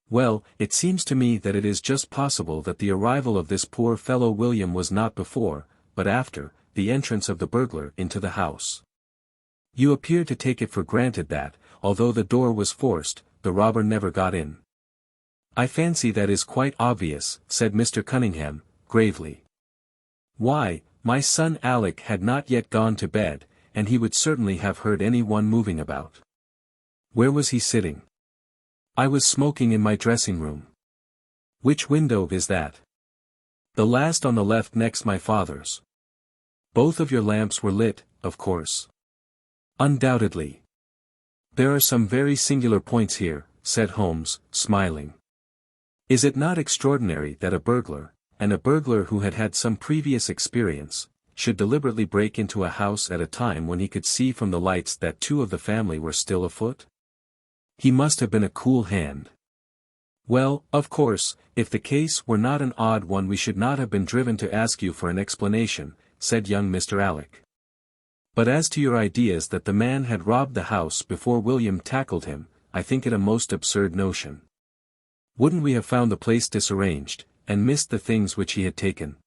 "Well, it seems to me that it is just possible that the arrival of this poor fellow William was not before, but after, the entrance of the burglar into the house. You appear to take it for granted that, although the door was forced, the robber never got in." "I fancy that is quite obvious," said Mr. Cunningham, gravely. "Why, my son Alec had not yet gone to bed, and he would certainly have heard any one moving about." "Where was he sitting?" "I was smoking in my dressing-room." "Which window is that?" "The last on the left next my father's." "Both of your lamps were lit, of course?" "Undoubtedly." "There are some very singular points here," said Holmes, smiling. "Is it not extraordinary that a burglar, and a burglar who had had some previous experience, should deliberately break into a house at a time when he could see from the lights that two of the family were still afoot? He must have been a cool hand. Well, of course, if the case were not an odd one we should not have been driven to ask you for an explanation," said young Mr. Alec. "But as to your ideas that the man had robbed the house before William tackled him, I think it a most absurd notion. Wouldn't we have found the place disarranged, and missed the things which he had taken?"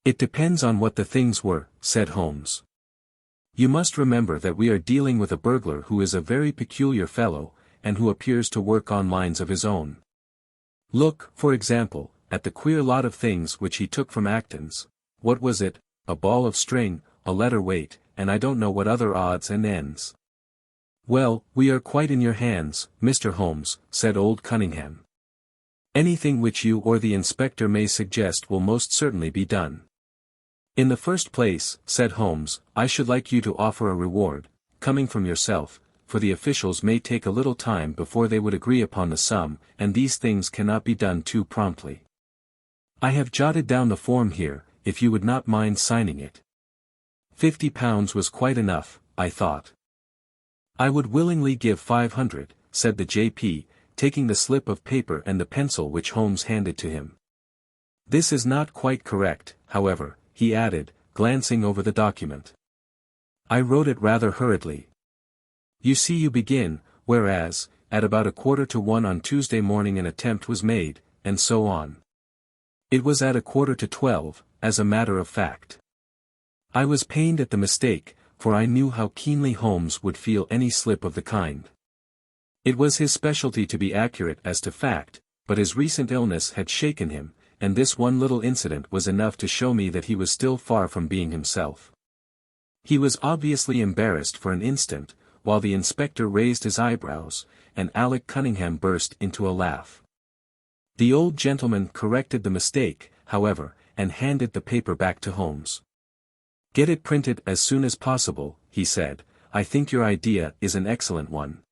"It depends on what the things were," said Holmes. "You must remember that we are dealing with a burglar who is a very peculiar fellow, and who appears to work on lines of his own. Look, for example, at the queer lot of things which he took from Acton's. What was it? A ball of string, a letter weight, and I don't know what other odds and ends." "Well, we are quite in your hands, Mr. Holmes," said old Cunningham. "Anything which you or the inspector may suggest will most certainly be done." "In the first place," said Holmes, "I should like you to offer a reward, coming from yourself, for the officials may take a little time before they would agree upon the sum, and these things cannot be done too promptly. I have jotted down the form here, if you would not mind signing it." £50 was quite enough, I thought. "I would willingly give 500, said the J.P., taking the slip of paper and the pencil which Holmes handed to him. "This is not quite correct, however," he added, glancing over the document. "I wrote it rather hurriedly. You see you begin, whereas, at about 1:45 on Tuesday morning an attempt was made, and so on. It was at 11:45, as a matter of fact. I was pained at the mistake, for I knew how keenly Holmes would feel any slip of the kind. It was his specialty to be accurate as to fact, but his recent illness had shaken him, and this one little incident was enough to show me that he was still far from being himself. He was obviously embarrassed for an instant, while the inspector raised his eyebrows, and Alec Cunningham burst into a laugh. The old gentleman corrected the mistake, however, and handed the paper back to Holmes. "Get it printed as soon as possible," he said. "I think your idea is an excellent one."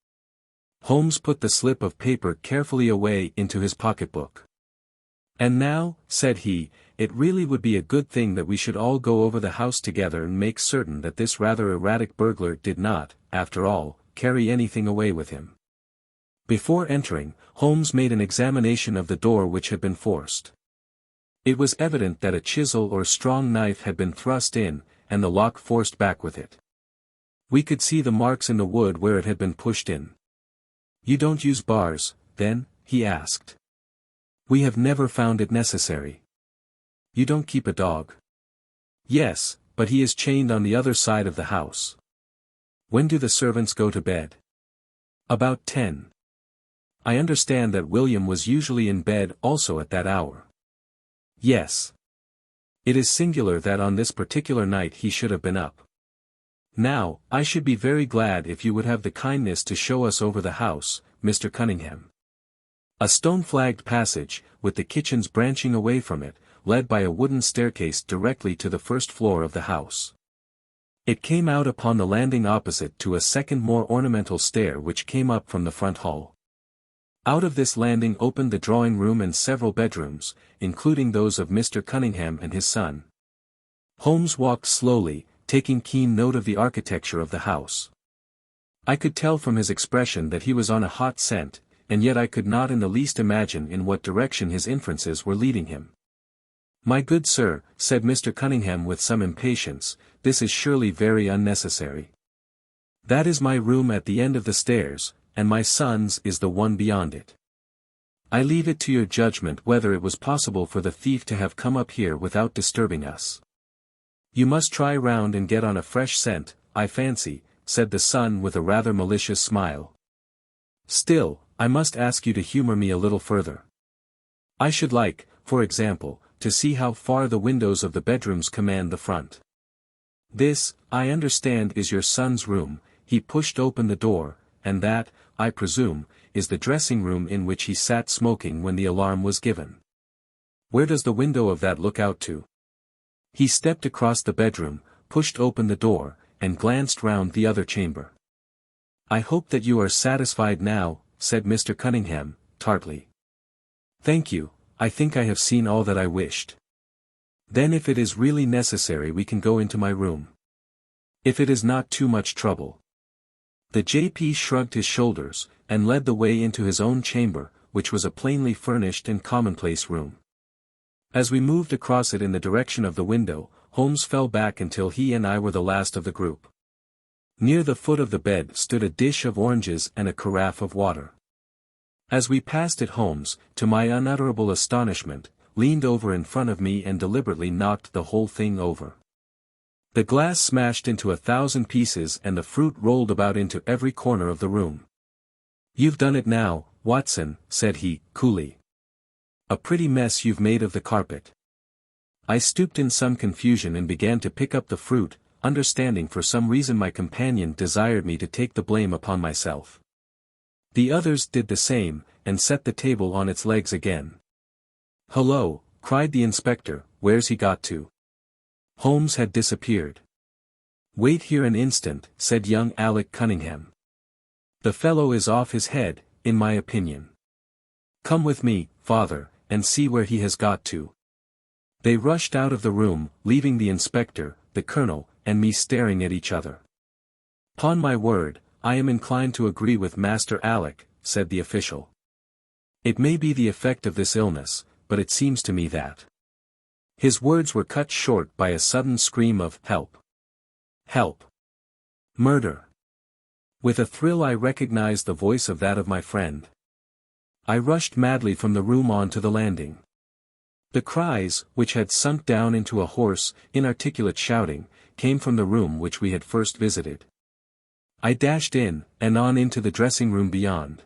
Holmes put the slip of paper carefully away into his pocketbook. "And now," said he, "it really would be a good thing that we should all go over the house together and make certain that this rather erratic burglar did not, after all, carry anything away with him." Before entering, Holmes made an examination of the door which had been forced. It was evident that a chisel or strong knife had been thrust in, and the lock forced back with it. We could see the marks in the wood where it had been pushed in. "You don't use bars, then?" he asked. "We have never found it necessary." "You don't keep a dog?" "Yes, but he is chained on the other side of the house." "When do the servants go to bed?" "About 10. I understand that William was usually in bed also at that hour." "Yes. It is singular that on this particular night he should have been up. Now, I should be very glad if you would have the kindness to show us over the house, Mr. Cunningham." A stone-flagged passage, with the kitchens branching away from it, led by a wooden staircase directly to the first floor of the house. It came out upon the landing opposite to a second more ornamental stair which came up from the front hall. Out of this landing opened the drawing-room and several bedrooms, including those of Mr. Cunningham and his son. Holmes walked slowly, taking keen note of the architecture of the house. I could tell from his expression that he was on a hot scent, and yet I could not in the least imagine in what direction his inferences were leading him. "My good sir," said Mr. Cunningham with some impatience, "this is surely very unnecessary. That is my room at the end of the stairs, and my son's is the one beyond it. I leave it to your judgment whether it was possible for the thief to have come up here without disturbing us. You must try round and get on a fresh scent, I fancy," said the son with a rather malicious smile. "Still, I must ask you to humor me a little further. I should like, for example, to see how far the windows of the bedrooms command the front. This, I understand, is your son's room." He pushed open the door, "and that, I presume, is the dressing-room in which he sat smoking when the alarm was given. Where does the window of that look out to?" He stepped across the bedroom, pushed open the door, and glanced round the other chamber. "I hope that you are satisfied now," said Mr. Cunningham, tartly. "Thank you, I think I have seen all that I wished. Then if it is really necessary we can go into my room. If it is not too much trouble." The J.P. shrugged his shoulders, and led the way into his own chamber, which was a plainly furnished and commonplace room. As we moved across it in the direction of the window, Holmes fell back until he and I were the last of the group. Near the foot of the bed stood a dish of oranges and a carafe of water. As we passed it, Holmes, to my unutterable astonishment, leaned over in front of me and deliberately knocked the whole thing over. The glass smashed into 1,000 pieces and the fruit rolled about into every corner of the room. "You've done it now, Watson," said he, coolly. "A pretty mess you've made of the carpet." I stooped in some confusion and began to pick up the fruit, understanding for some reason my companion desired me to take the blame upon myself. The others did the same, and set the table on its legs again. "Hullo," cried the inspector, "where's he got to?" Holmes had disappeared. "Wait here an instant," said young Alec Cunningham. "The fellow is off his head, in my opinion. Come with me, father, and see where he has got to." They rushed out of the room, leaving the inspector, the colonel, and me staring at each other. "'Pon my word, I am inclined to agree with Master Alec," said the official. "It may be the effect of this illness, but it seems to me that—" His words were cut short by a sudden scream of "Help! Help! Murder!" With a thrill I recognized the voice of that of my friend. I rushed madly from the room on to the landing. The cries, which had sunk down into a hoarse, inarticulate shouting, came from the room which we had first visited. I dashed in, and on into the dressing-room beyond.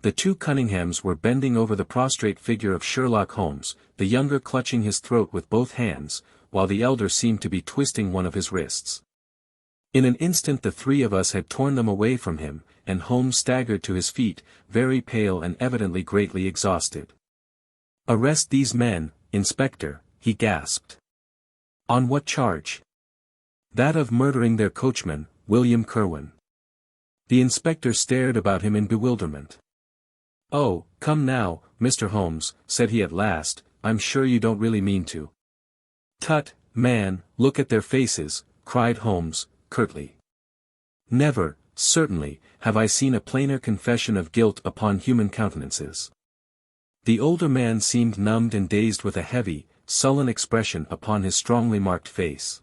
The two Cunninghams were bending over the prostrate figure of Sherlock Holmes, the younger clutching his throat with both hands, while the elder seemed to be twisting one of his wrists. In an instant the three of us had torn them away from him, and Holmes staggered to his feet, very pale and evidently greatly exhausted. "Arrest these men, Inspector," he gasped. "On what charge?" "That of murdering their coachman, William Kirwan." The inspector stared about him in bewilderment. "Oh, come now, Mr. Holmes," said he at last, "I'm sure you don't really mean to." "Tut, man, look at their faces," cried Holmes, curtly. "Never, certainly, have I seen a plainer confession of guilt upon human countenances." The older man seemed numbed and dazed with a heavy, sullen expression upon his strongly marked face.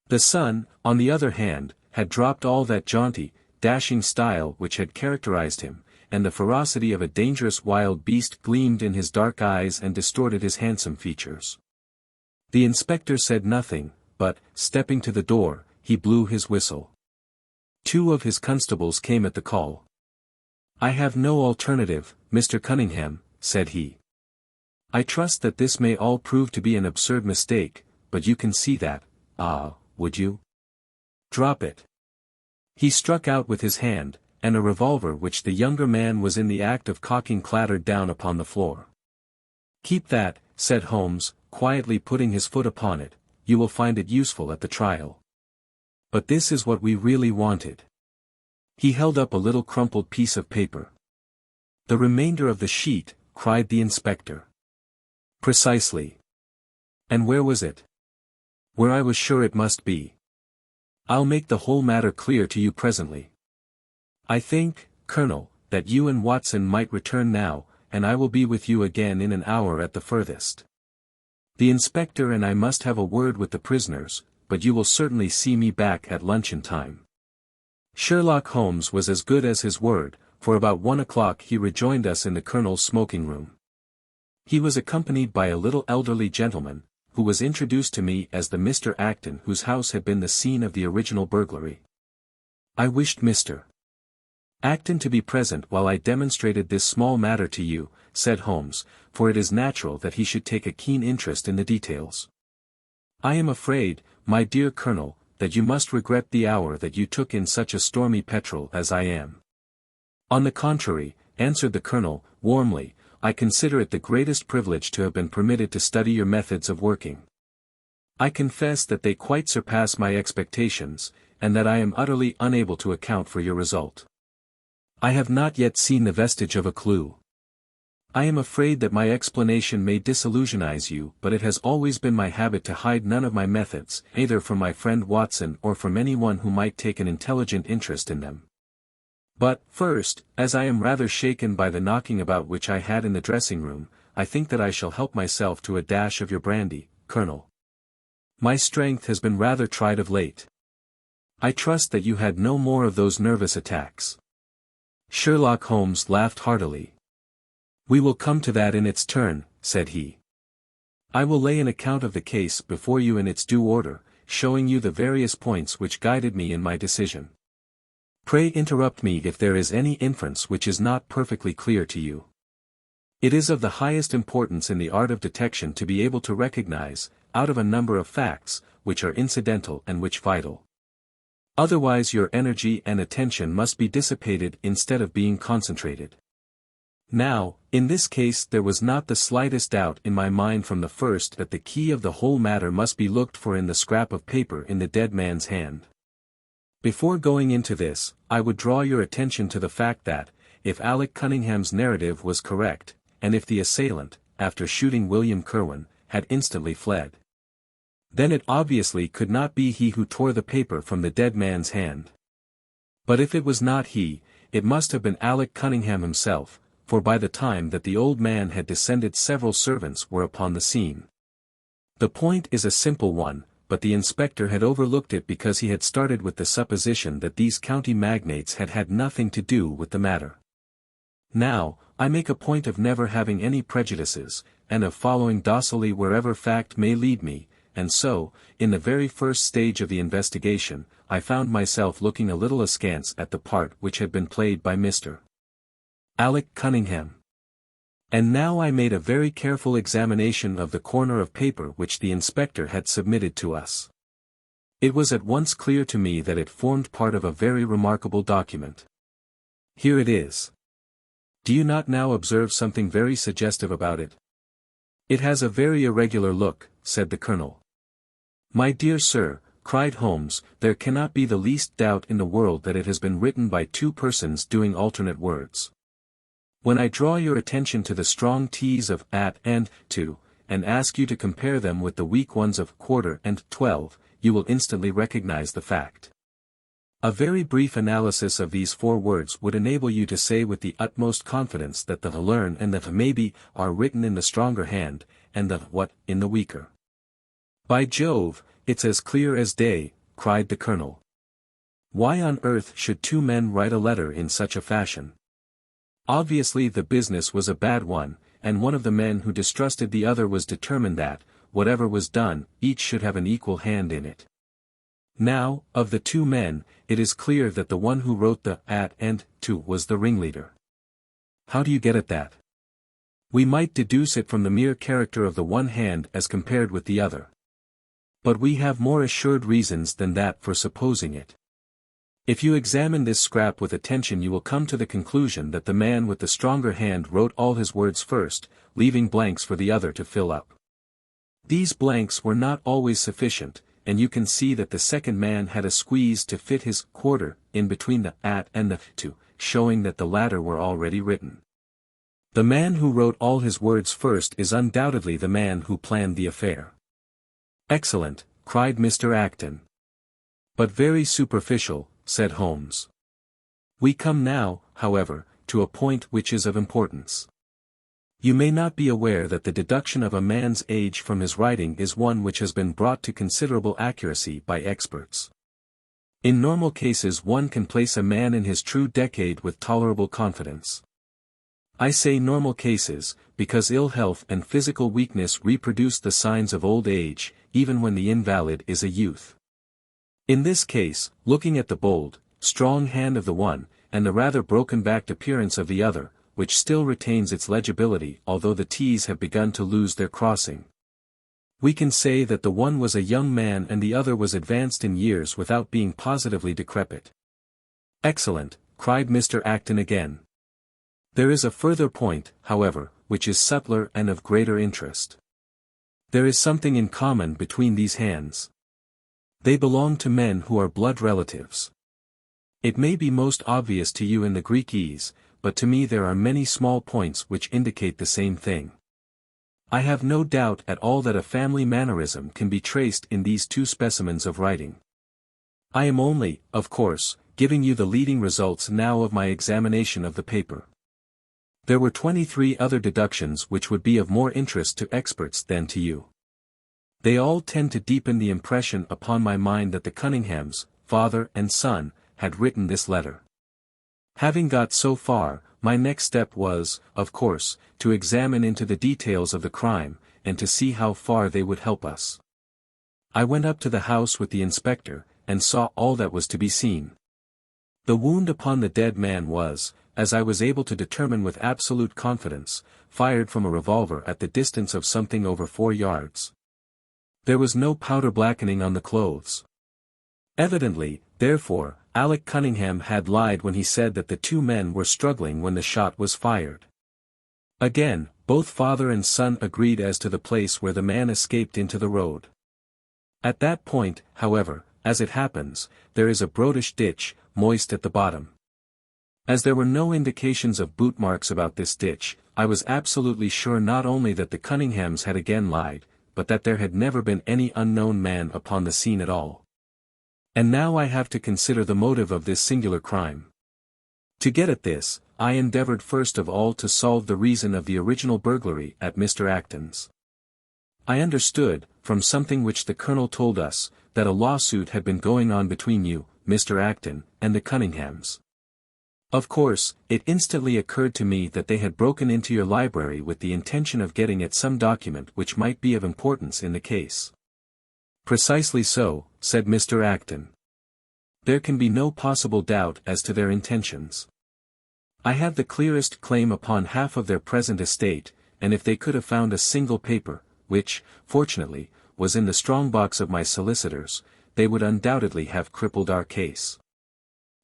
The son, on the other hand, had dropped all that jaunty, dashing style which had characterized him, and the ferocity of a dangerous wild beast gleamed in his dark eyes and distorted his handsome features. The inspector said nothing, but, stepping to the door, he blew his whistle. Two of his constables came at the call. "I have no alternative, Mr. Cunningham," said he. "I trust that this may all prove to be an absurd mistake, but you can see that, would you? Drop it." He struck out with his hand, and a revolver which the younger man was in the act of cocking clattered down upon the floor. "Keep that," said Holmes, quietly putting his foot upon it, "you will find it useful at the trial. But this is what we really wanted." He held up a little crumpled piece of paper. "The remainder of the sheet," cried the inspector. "Precisely. And where was it?" "Where I was sure it must be. I'll make the whole matter clear to you presently. I think, Colonel, that you and Watson might return now, and I will be with you again in an hour at the furthest. The inspector and I must have a word with the prisoners, but you will certainly see me back at luncheon time." Sherlock Holmes was as good as his word, for about 1 o'clock he rejoined us in the Colonel's smoking room. He was accompanied by a little elderly gentleman, who was introduced to me as the Mr. Acton whose house had been the scene of the original burglary. I wished Mr. Acton to be present while I demonstrated this small matter to you, said Holmes, for it is natural that he should take a keen interest in the details. "I am afraid, my dear Colonel, that you must regret the hour that you took in such a stormy petrel as I am." "On the contrary," answered the Colonel, warmly, "I consider it the greatest privilege to have been permitted to study your methods of working. I confess that they quite surpass my expectations, and that I am utterly unable to account for your result. I have not yet seen the vestige of a clue. I am afraid that my explanation may disillusionize you, but it has always been my habit to hide none of my methods, either from my friend Watson or from anyone who might take an intelligent interest in them. But, first, as I am rather shaken by the knocking about which I had in the dressing-room, I think that I shall help myself to a dash of your brandy, Colonel. My strength has been rather tried of late. I trust that you had no more of those nervous attacks." Sherlock Holmes laughed heartily. "We will come to that in its turn," said he. "I will lay an account of the case before you in its due order, showing you the various points which guided me in my decision. Pray interrupt me if there is any inference which is not perfectly clear to you. It is of the highest importance in the art of detection to be able to recognize, out of a number of facts, which are incidental and which vital. Otherwise your energy and attention must be dissipated instead of being concentrated. Now, in this case there was not the slightest doubt in my mind from the first that the key of the whole matter must be looked for in the scrap of paper in the dead man's hand. Before going into this, I would draw your attention to the fact that, if Alec Cunningham's narrative was correct, and if the assailant, after shooting William Kirwan, had instantly fled, then it obviously could not be he who tore the paper from the dead man's hand. But if it was not he, it must have been Alec Cunningham himself, for by the time that the old man had descended several servants were upon the scene. The point is a simple one, but the inspector had overlooked it because he had started with the supposition that these county magnates had had nothing to do with the matter. Now, I make a point of never having any prejudices, and of following docilely wherever fact may lead me, and so, in the very first stage of the investigation, I found myself looking a little askance at the part which had been played by Mr. Alec Cunningham. And now I made a very careful examination of the corner of paper which the inspector had submitted to us. It was at once clear to me that it formed part of a very remarkable document. Here it is. Do you not now observe something very suggestive about it? It has a very irregular look, said the colonel. My dear sir, cried Holmes, there cannot be the least doubt in the world that it has been written by two persons doing alternate words. When I draw your attention to the strong T's of at and to, and ask you to compare them with the weak ones of quarter and 12, you will instantly recognize the fact. A very brief analysis of these four words would enable you to say with the utmost confidence that the learn and the maybe are written in the stronger hand, and the what in the weaker. By Jove, it's as clear as day, cried the colonel. Why on earth should two men write a letter in such a fashion? Obviously the business was a bad one, and one of the men who distrusted the other was determined that, whatever was done, each should have an equal hand in it. Now, of the two men, it is clear that the one who wrote the at and to was the ringleader. How do you get at that? We might deduce it from the mere character of the one hand as compared with the other. But we have more assured reasons than that for supposing it. If you examine this scrap with attention you will come to the conclusion that the man with the stronger hand wrote all his words first, leaving blanks for the other to fill up. These blanks were not always sufficient, and you can see that the second man had a squeeze to fit his quarter in between the at and the to, showing that the latter were already written. The man who wrote all his words first is undoubtedly the man who planned the affair. Excellent, cried Mr. Acton. But very superficial, said Holmes. We come now, however, to a point which is of importance. You may not be aware that the deduction of a man's age from his writing is one which has been brought to considerable accuracy by experts. In normal cases one can place a man in his true decade with tolerable confidence. I say normal cases, because ill health and physical weakness reproduce the signs of old age, even when the invalid is a youth. In this case, looking at the bold, strong hand of the one, and the rather broken-backed appearance of the other, which still retains its legibility although the T's have begun to lose their crossing, we can say that the one was a young man and the other was advanced in years without being positively decrepit. Excellent, cried Mr. Acton again. There is a further point, however, which is subtler and of greater interest. There is something in common between these hands. They belong to men who are blood relatives. It may be most obvious to you in the Greek E's, but to me there are many small points which indicate the same thing. I have no doubt at all that a family mannerism can be traced in these two specimens of writing. I am only, of course, giving you the leading results now of my examination of the paper. There were 23 other deductions which would be of more interest to experts than to you. They all tend to deepen the impression upon my mind that the Cunninghams, father and son, had written this letter. Having got so far, my next step was, of course, to examine into the details of the crime, and to see how far they would help us. I went up to the house with the inspector, and saw all that was to be seen. The wound upon the dead man was, as I was able to determine with absolute confidence, fired from a revolver at the distance of something over 4 yards. There was no powder blackening on the clothes. Evidently, therefore, Alec Cunningham had lied when he said that the two men were struggling when the shot was fired. Again, both father and son agreed as to the place where the man escaped into the road. At that point, however, as it happens, there is a broadish ditch, moist at the bottom. As there were no indications of boot marks about this ditch, I was absolutely sure not only that the Cunninghams had again lied, but that there had never been any unknown man upon the scene at all. And now I have to consider the motive of this singular crime. To get at this, I endeavored first of all to solve the reason of the original burglary at Mr. Acton's. I understood, from something which the Colonel told us, that a lawsuit had been going on between you, Mr. Acton, and the Cunninghams. Of course, it instantly occurred to me that they had broken into your library with the intention of getting at some document which might be of importance in the case. Precisely so, said Mr. Acton. There can be no possible doubt as to their intentions. I have the clearest claim upon half of their present estate, and if they could have found a single paper, which, fortunately, was in the strong-box of my solicitors, they would undoubtedly have crippled our case.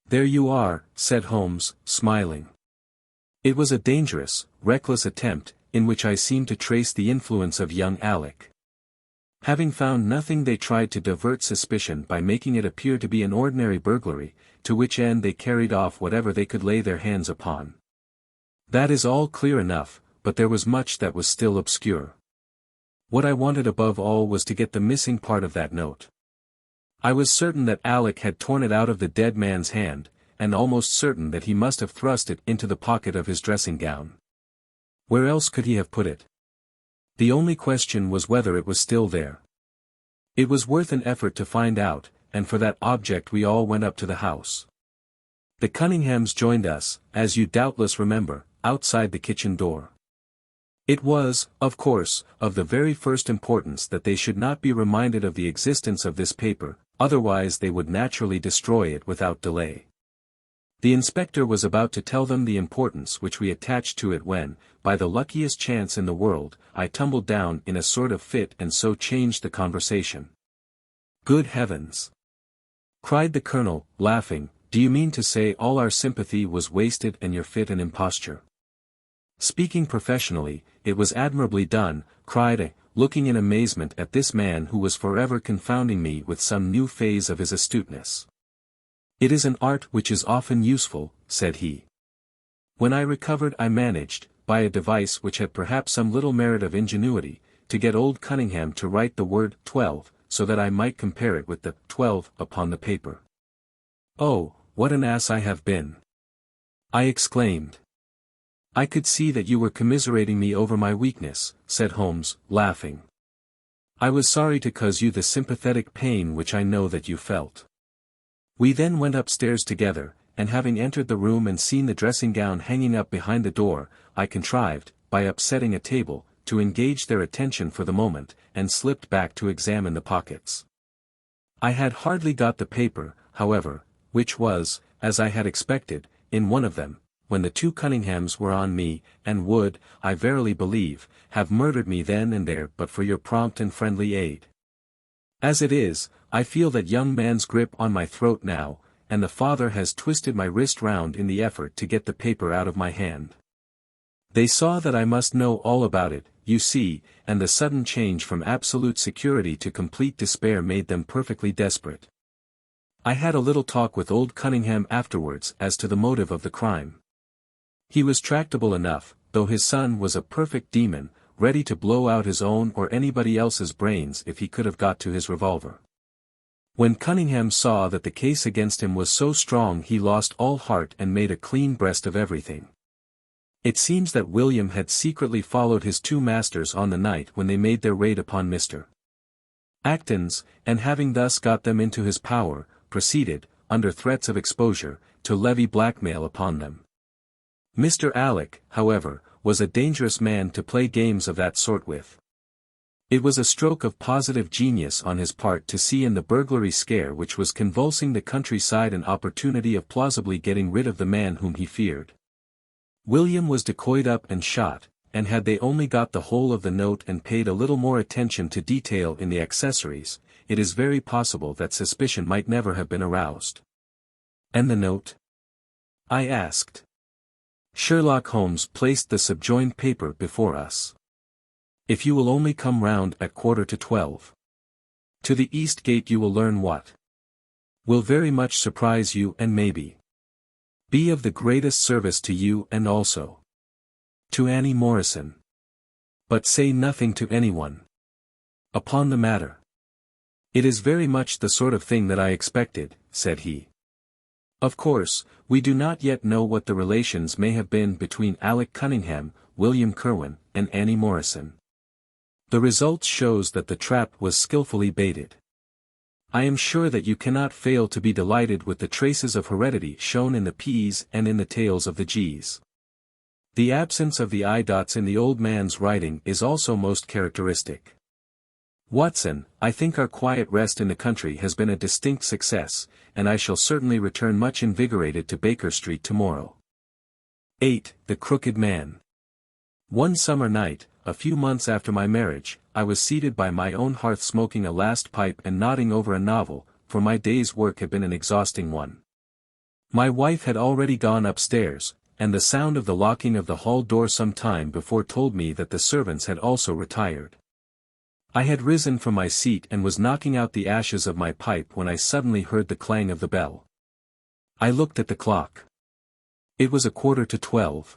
There you are, said Holmes, smiling. It was a dangerous, reckless attempt, in which I seemed to trace the influence of young Alec. Having found nothing, they tried to divert suspicion by making it appear to be an ordinary burglary, to which end they carried off whatever they could lay their hands upon. That is all clear enough, but there was much that was still obscure. What I wanted above all was to get the missing part of that note. I was certain that Alec had torn it out of the dead man's hand, and almost certain that he must have thrust it into the pocket of his dressing gown. Where else could he have put it? The only question was whether it was still there. It was worth an effort to find out, and for that object we all went up to the house. The Cunninghams joined us, as you doubtless remember, outside the kitchen door. It was, of course, of the very first importance that they should not be reminded of the existence of this paper, otherwise they would naturally destroy it without delay. The inspector was about to tell them the importance which we attached to it when, by the luckiest chance in the world, I tumbled down in a sort of fit and so changed the conversation. Good heavens! Cried the colonel, laughing, do you mean to say all our sympathy was wasted and your fit an imposture? Speaking professionally, it was admirably done, cried I, looking in amazement at this man who was forever confounding me with some new phase of his astuteness. It is an art which is often useful, said he. When I recovered I managed, by a device which had perhaps some little merit of ingenuity, to get old Cunningham to write the word 12, so that I might compare it with the 12 upon the paper. Oh, what an ass I have been! I exclaimed. I could see that you were commiserating me over my weakness, said Holmes, laughing. I was sorry to cause you the sympathetic pain which I know that you felt. We then went upstairs together, and having entered the room and seen the dressing-gown hanging up behind the door, I contrived, by upsetting a table, to engage their attention for the moment, and slipped back to examine the pockets. I had hardly got the paper, however, which was, as I had expected, in one of them, when the two Cunninghams were on me, and would, I verily believe, have murdered me then and there but for your prompt and friendly aid. As it is, I feel that young man's grip on my throat now, and the father has twisted my wrist round in the effort to get the paper out of my hand. They saw that I must know all about it, you see, and the sudden change from absolute security to complete despair made them perfectly desperate. I had a little talk with old Cunningham afterwards as to the motive of the crime. He was tractable enough, though his son was a perfect demon, ready to blow out his own or anybody else's brains if he could have got to his revolver. When Cunningham saw that the case against him was so strong he lost all heart and made a clean breast of everything. It seems that William had secretly followed his two masters on the night when they made their raid upon Mr. Acton's, and having thus got them into his power, proceeded, under threats of exposure, to levy blackmail upon them. Mr. Alec, however, was a dangerous man to play games of that sort with. It was a stroke of positive genius on his part to see in the burglary scare which was convulsing the countryside an opportunity of plausibly getting rid of the man whom he feared. William was decoyed up and shot, and had they only got the whole of the note and paid a little more attention to detail in the accessories, it is very possible that suspicion might never have been aroused. And the note? I asked. Sherlock Holmes placed the subjoined paper before us. If you will only come round at 11:45. To the East Gate you will learn what will very much surprise you and maybe be of the greatest service to you and also to Annie Morrison. But say nothing to anyone upon the matter. It is very much the sort of thing that I expected, said he. Of course, we do not yet know what the relations may have been between Alec Cunningham, William Kirwan, and Annie Morrison. The result shows that the trap was skillfully baited. I am sure that you cannot fail to be delighted with the traces of heredity shown in the P's and in the tails of the G's. The absence of the I dots in the old man's writing is also most characteristic. Watson, I think our quiet rest in the country has been a distinct success, and I shall certainly return much invigorated to Baker Street tomorrow. 8. The Crooked Man. One summer night, a few months after my marriage, I was seated by my own hearth smoking a last pipe and nodding over a novel, for my day's work had been an exhausting one. My wife had already gone upstairs, and the sound of the locking of the hall door some time before told me that the servants had also retired. I had risen from my seat and was knocking out the ashes of my pipe when I suddenly heard the clang of the bell. I looked at the clock. It was 11:45.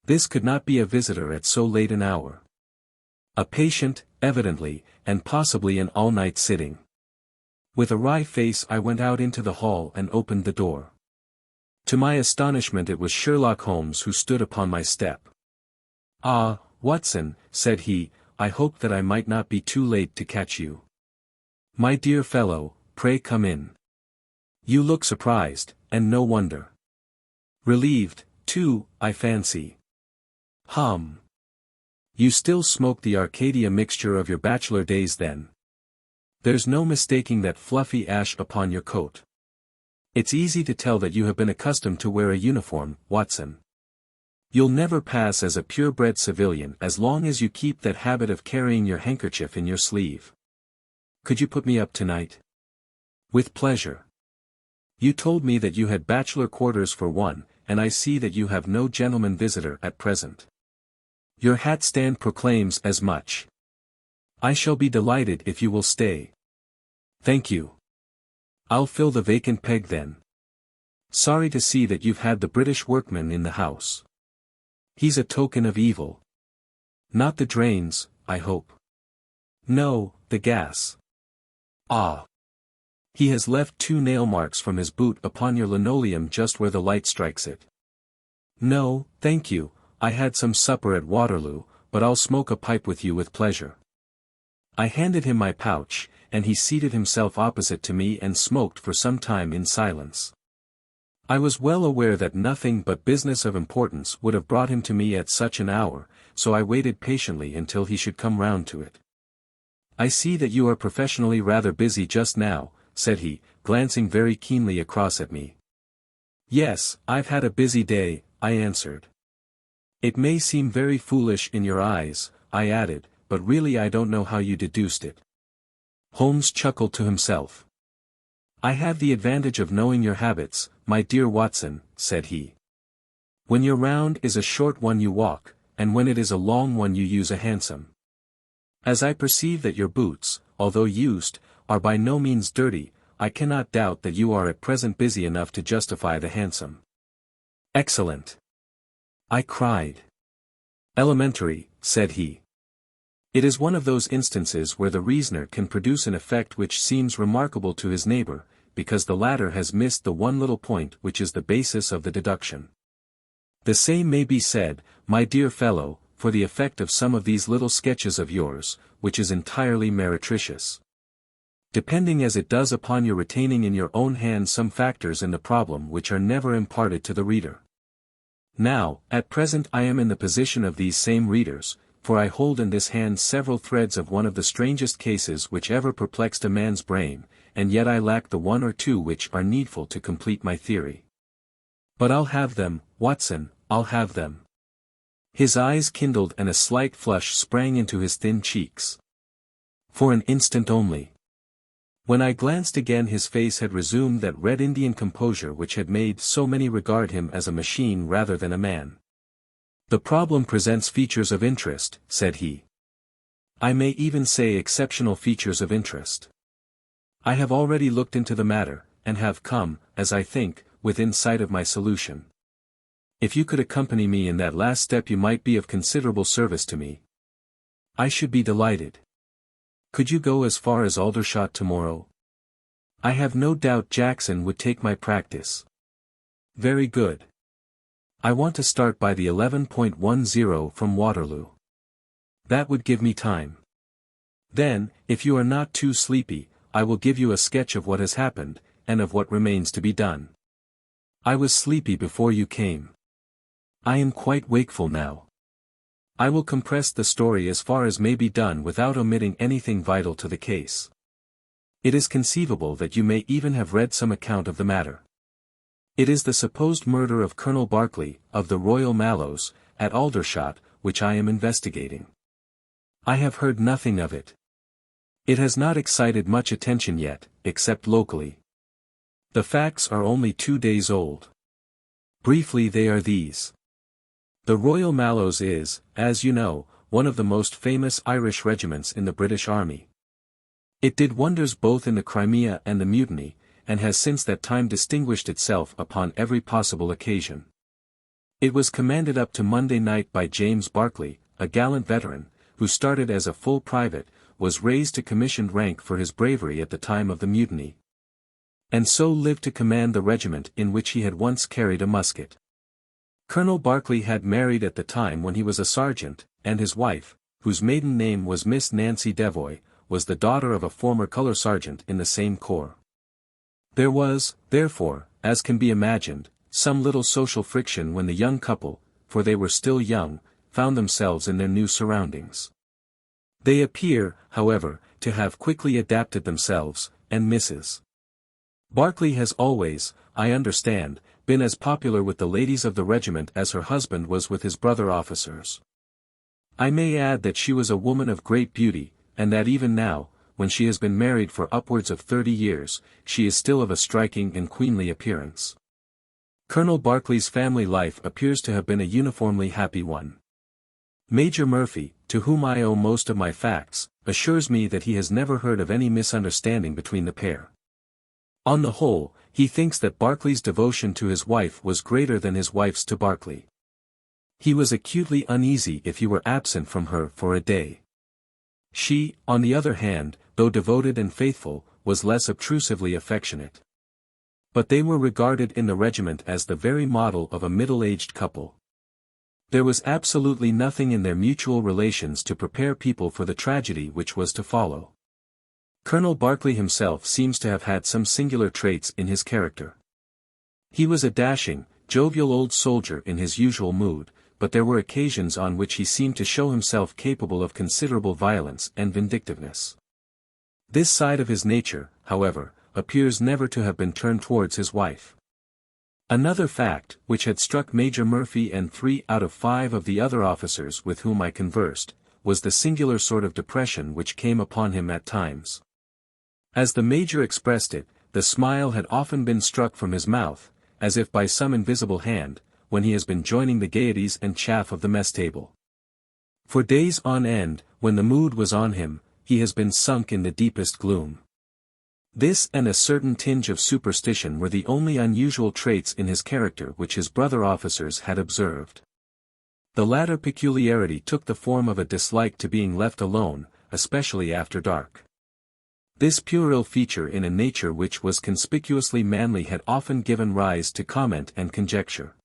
This could not be a visitor at so late an hour. A patient, evidently, and possibly an all-night sitting. With a wry face I went out into the hall and opened the door. To my astonishment it was Sherlock Holmes who stood upon my step. "Ah, Watson," said he, "I hoped that I might not be too late to catch you. My dear fellow, pray come in. You look surprised, and no wonder. Relieved, too, I fancy. You still smoke the Arcadia mixture of your bachelor days then. There's no mistaking that fluffy ash upon your coat. It's easy to tell that you have been accustomed to wear a uniform, Watson. You'll never pass as a purebred civilian as long as you keep that habit of carrying your handkerchief in your sleeve. Could you put me up tonight?" "With pleasure. You told me that you had bachelor quarters for one, and I see that you have no gentleman visitor at present. Your hat stand proclaims as much. I shall be delighted if you will stay." "Thank you. I'll fill the vacant peg then. Sorry to see that you've had the British workman in the house. He's a token of evil. Not the drains, I hope." "No, the gas." "Ah. He has left 2 nail marks from his boot upon your linoleum just where the light strikes it." "No, thank you, I had some supper at Waterloo, but I'll smoke a pipe with you with pleasure." I handed him my pouch, and he seated himself opposite to me and smoked for some time in silence. I was well aware that nothing but business of importance would have brought him to me at such an hour, so I waited patiently until he should come round to it. "I see that you are professionally rather busy just now," said he, glancing very keenly across at me. "Yes, I've had a busy day," I answered. "It may seem very foolish in your eyes," I added, "but really I don't know how you deduced it." Holmes chuckled to himself. "I have the advantage of knowing your habits, my dear Watson," said he. "When your round is a short one you walk, and when it is a long one you use a hansom. As I perceive that your boots, although used, are by no means dirty, I cannot doubt that you are at present busy enough to justify the hansom." "Excellent!" I cried. "Elementary," said he. It is one of those instances where the reasoner can produce an effect which seems remarkable to his neighbor, because the latter has missed the one little point which is the basis of the deduction. The same may be said, my dear fellow, for the effect of some of these little sketches of yours, which is entirely meretricious. Depending as it does upon your retaining in your own hand some factors in the problem which are never imparted to the reader. Now, at present I am in the position of these same readers, for I hold in this hand several threads of one of the strangest cases which ever perplexed a man's brain, and yet I lack the one or two which are needful to complete my theory. But I'll have them, Watson, I'll have them." His eyes kindled and a slight flush sprang into his thin cheeks. For an instant only. When I glanced again his face had resumed that red Indian composure which had made so many regard him as a machine rather than a man. "The problem presents features of interest," said he. "I may even say exceptional features of interest. I have already looked into the matter, and have come, as I think, within sight of my solution. If you could accompany me in that last step you might be of considerable service to me." "I should be delighted. Could you go as far as Aldershot tomorrow?" "I have no doubt Jackson would take my practice." "Very good. I want to start by the 11.10 from Waterloo. That would give me time. Then, if you are not too sleepy, I will give you a sketch of what has happened, and of what remains to be done. I was sleepy before you came. I am quite wakeful now. I will compress the story as far as may be done without omitting anything vital to the case. It is conceivable that you may even have read some account of the matter. It is the supposed murder of Colonel Berkeley, of the Royal Mallows, at Aldershot, which I am investigating. I have heard nothing of it. It has not excited much attention yet, except locally. The facts are only 2 days old. Briefly they are these. The Royal Mallows is, as you know, one of the most famous Irish regiments in the British Army. It did wonders both in the Crimea and the Mutiny, and has since that time distinguished itself upon every possible occasion. It was commanded up to Monday night by James Berkeley, a gallant veteran, who started as a full private, was raised to commissioned rank for his bravery at the time of the Mutiny, and so lived to command the regiment in which he had once carried a musket. Colonel Berkeley had married at the time when he was a sergeant, and his wife, whose maiden name was Miss Nancy Devoy, was the daughter of a former colour sergeant in the same corps. There was, therefore, as can be imagined, some little social friction when the young couple, for they were still young, found themselves in their new surroundings. They appear, however, to have quickly adapted themselves, and Mrs. Berkeley has always, I understand, been as popular with the ladies of the regiment as her husband was with his brother officers. I may add that she was a woman of great beauty, and that even now, when she has been married for upwards of 30 years, she is still of a striking and queenly appearance. Colonel Berkeley's family life appears to have been a uniformly happy one. Major Murphy, to whom I owe most of my facts, assures me that he has never heard of any misunderstanding between the pair. On the whole, he thinks that Berkeley's devotion to his wife was greater than his wife's to Berkeley. He was acutely uneasy if he were absent from her for a day. She, on the other hand, though devoted and faithful, was less obtrusively affectionate. But they were regarded in the regiment as the very model of a middle-aged couple. There was absolutely nothing in their mutual relations to prepare people for the tragedy which was to follow. Colonel Berkeley himself seems to have had some singular traits in his character. He was a dashing, jovial old soldier in his usual mood, but there were occasions on which he seemed to show himself capable of considerable violence and vindictiveness. This side of his nature, however, appears never to have been turned towards his wife. Another fact, which had struck Major Murphy and 3 out of 5 of the other officers with whom I conversed, was the singular sort of depression which came upon him at times. As the Major expressed it, the smile had often been struck from his mouth, as if by some invisible hand, when he has been joining the gaieties and chaff of the mess table. For days on end, when the mood was on him, he has been sunk in the deepest gloom. This and a certain tinge of superstition were the only unusual traits in his character which his brother officers had observed. The latter peculiarity took the form of a dislike to being left alone, especially after dark. This puerile feature in a nature which was conspicuously manly had often given rise to comment and conjecture.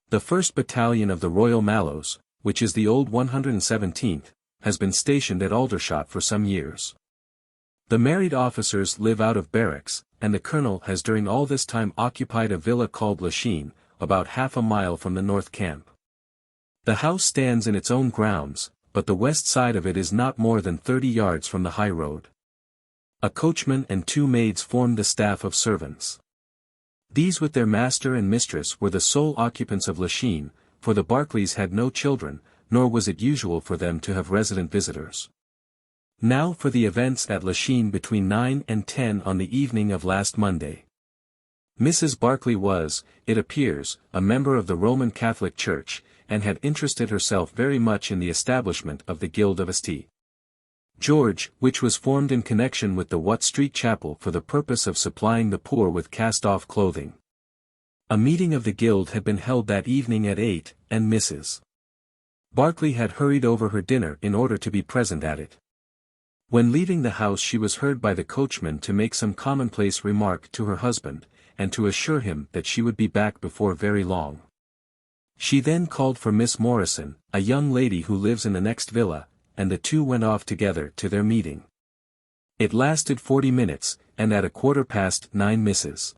The 1st Battalion of the Royal Mallows, which is the old 117th, has been stationed at Aldershot for some years. The married officers live out of barracks, and the colonel has during all this time occupied a villa called Lachine, about half a mile from the North Camp. The house stands in its own grounds, but the west side of it is not more than 30 yards from the high road. A coachman and 2 maids formed the staff of servants. These with their master and mistress were the sole occupants of Lachine, for the Berkeleys had no children, nor was it usual for them to have resident visitors. Now for the events at Lachine between 9 and 10 on the evening of last Monday. Mrs. Berkeley was, it appears, a member of the Roman Catholic Church, and had interested herself very much in the establishment of the Guild of St. George, which was formed in connection with the Watt Street Chapel for the purpose of supplying the poor with cast-off clothing. A meeting of the Guild had been held that evening at 8, and Mrs. Berkeley had hurried over her dinner in order to be present at it. When leaving the house she was heard by the coachman to make some commonplace remark to her husband, and to assure him that she would be back before very long. She then called for Miss Morrison, a young lady who lives in the next villa, and the two went off together to their meeting. It lasted 40 minutes, and at 9:15 Mrs.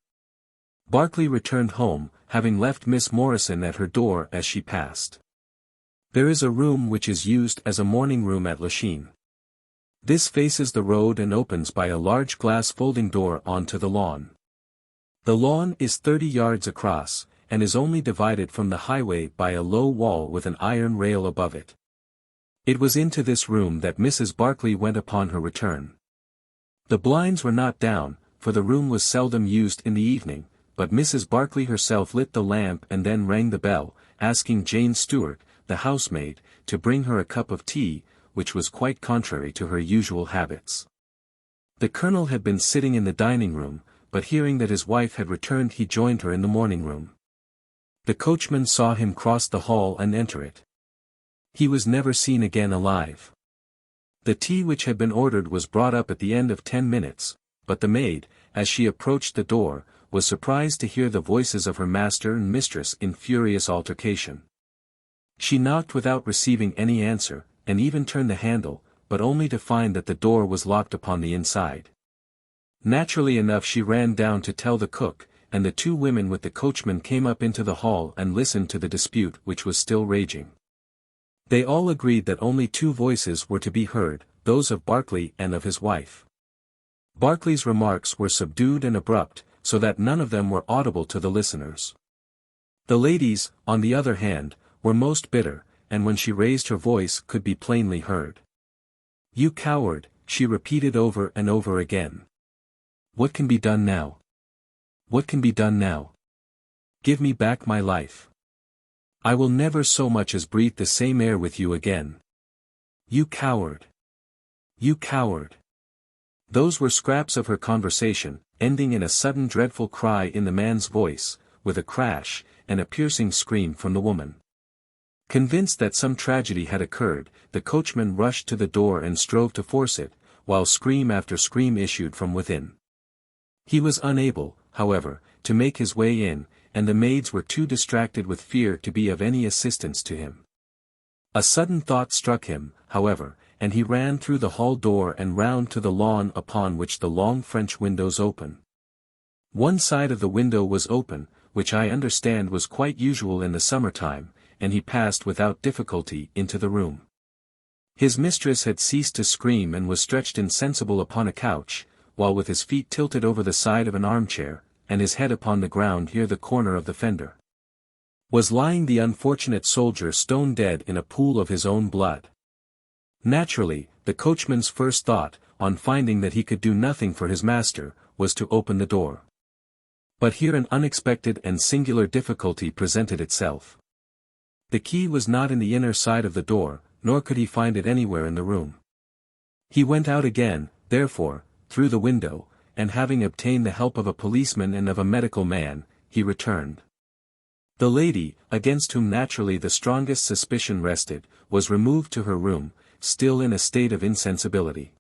Berkeley returned home, having left Miss Morrison at her door as she passed. There is a room which is used as a morning room at Lachine. This faces the road and opens by a large glass folding door onto the lawn. The lawn is 30 yards across, and is only divided from the highway by a low wall with an iron rail above it. It was into this room that Mrs. Barclay went upon her return. The blinds were not down, for the room was seldom used in the evening, but Mrs. Barclay herself lit the lamp and then rang the bell, asking Jane Stewart, the housemaid, to bring her a cup of tea, which was quite contrary to her usual habits. The Colonel had been sitting in the dining room, but hearing that his wife had returned he joined her in the morning room. The coachman saw him cross the hall and enter it. He was never seen again alive. The tea which had been ordered was brought up at the end of 10 minutes, but the maid, as she approached the door, was surprised to hear the voices of her master and mistress in furious altercation. She knocked without receiving any answer, and even turned the handle, but only to find that the door was locked upon the inside. Naturally enough she ran down to tell the cook, and the two women with the coachman came up into the hall and listened to the dispute which was still raging. They all agreed that only two voices were to be heard, those of Barclay and of his wife. Barclay's remarks were subdued and abrupt, so that none of them were audible to the listeners. The ladies, on the other hand, were most bitter, and when she raised her voice could be plainly heard. "You coward," she repeated over and over again. "What can be done now? What can be done now? Give me back my life. I will never so much as breathe the same air with you again. You coward! You coward!" Those were scraps of her conversation, ending in a sudden dreadful cry in the man's voice, with a crash, and a piercing scream from the woman. Convinced that some tragedy had occurred, the coachman rushed to the door and strove to force it, while scream after scream issued from within. He was unable, however, to make his way in, and the maids were too distracted with fear to be of any assistance to him. A sudden thought struck him, however, and he ran through the hall door and round to the lawn upon which the long French windows open. One side of the window was open, which I understand was quite usual in the summer-time, and he passed without difficulty into the room. His mistress had ceased to scream and was stretched insensible upon a couch, while with his feet tilted over the side of an armchair, and his head upon the ground near the corner of the fender, was lying the unfortunate soldier stone dead in a pool of his own blood. Naturally, the coachman's first thought, on finding that he could do nothing for his master, was to open the door. But here an unexpected and singular difficulty presented itself. The key was not in the inner side of the door, nor could he find it anywhere in the room. He went out again, therefore, through the window, and having obtained the help of a policeman and of a medical man, he returned. The lady, against whom naturally the strongest suspicion rested, was removed to her room, still in a state of insensibility.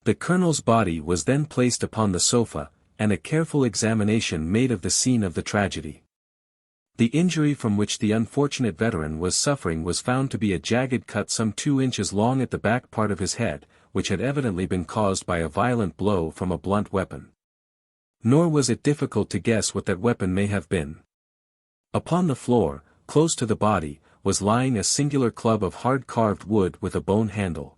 The colonel's body was then placed upon the sofa, and a careful examination made of the scene of the tragedy. The injury from which the unfortunate veteran was suffering was found to be a jagged cut some 2 inches long at the back part of his head, which had evidently been caused by a violent blow from a blunt weapon. Nor was it difficult to guess what that weapon may have been. Upon the floor, close to the body, was lying a singular club of hard carved wood with a bone handle.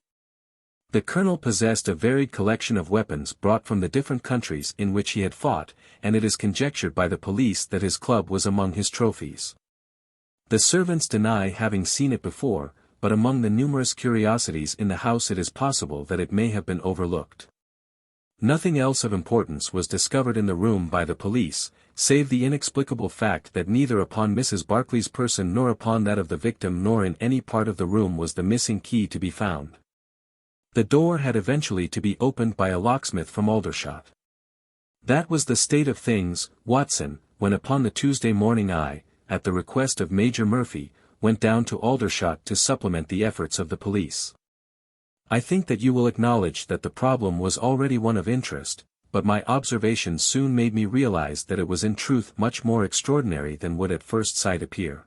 The colonel possessed a varied collection of weapons brought from the different countries in which he had fought, and it is conjectured by the police that his club was among his trophies. The servants deny having seen it before, but among the numerous curiosities in the house it is possible that it may have been overlooked. Nothing else of importance was discovered in the room by the police, save the inexplicable fact that neither upon Mrs. Barclay's person nor upon that of the victim nor in any part of the room was the missing key to be found. The door had eventually to be opened by a locksmith from Aldershot. That was the state of things, Watson, when upon the Tuesday morning I, at the request of Major Murphy, went down to Aldershot to supplement the efforts of the police. I think that you will acknowledge that the problem was already one of interest, but my observations soon made me realize that it was in truth much more extraordinary than would at first sight appear.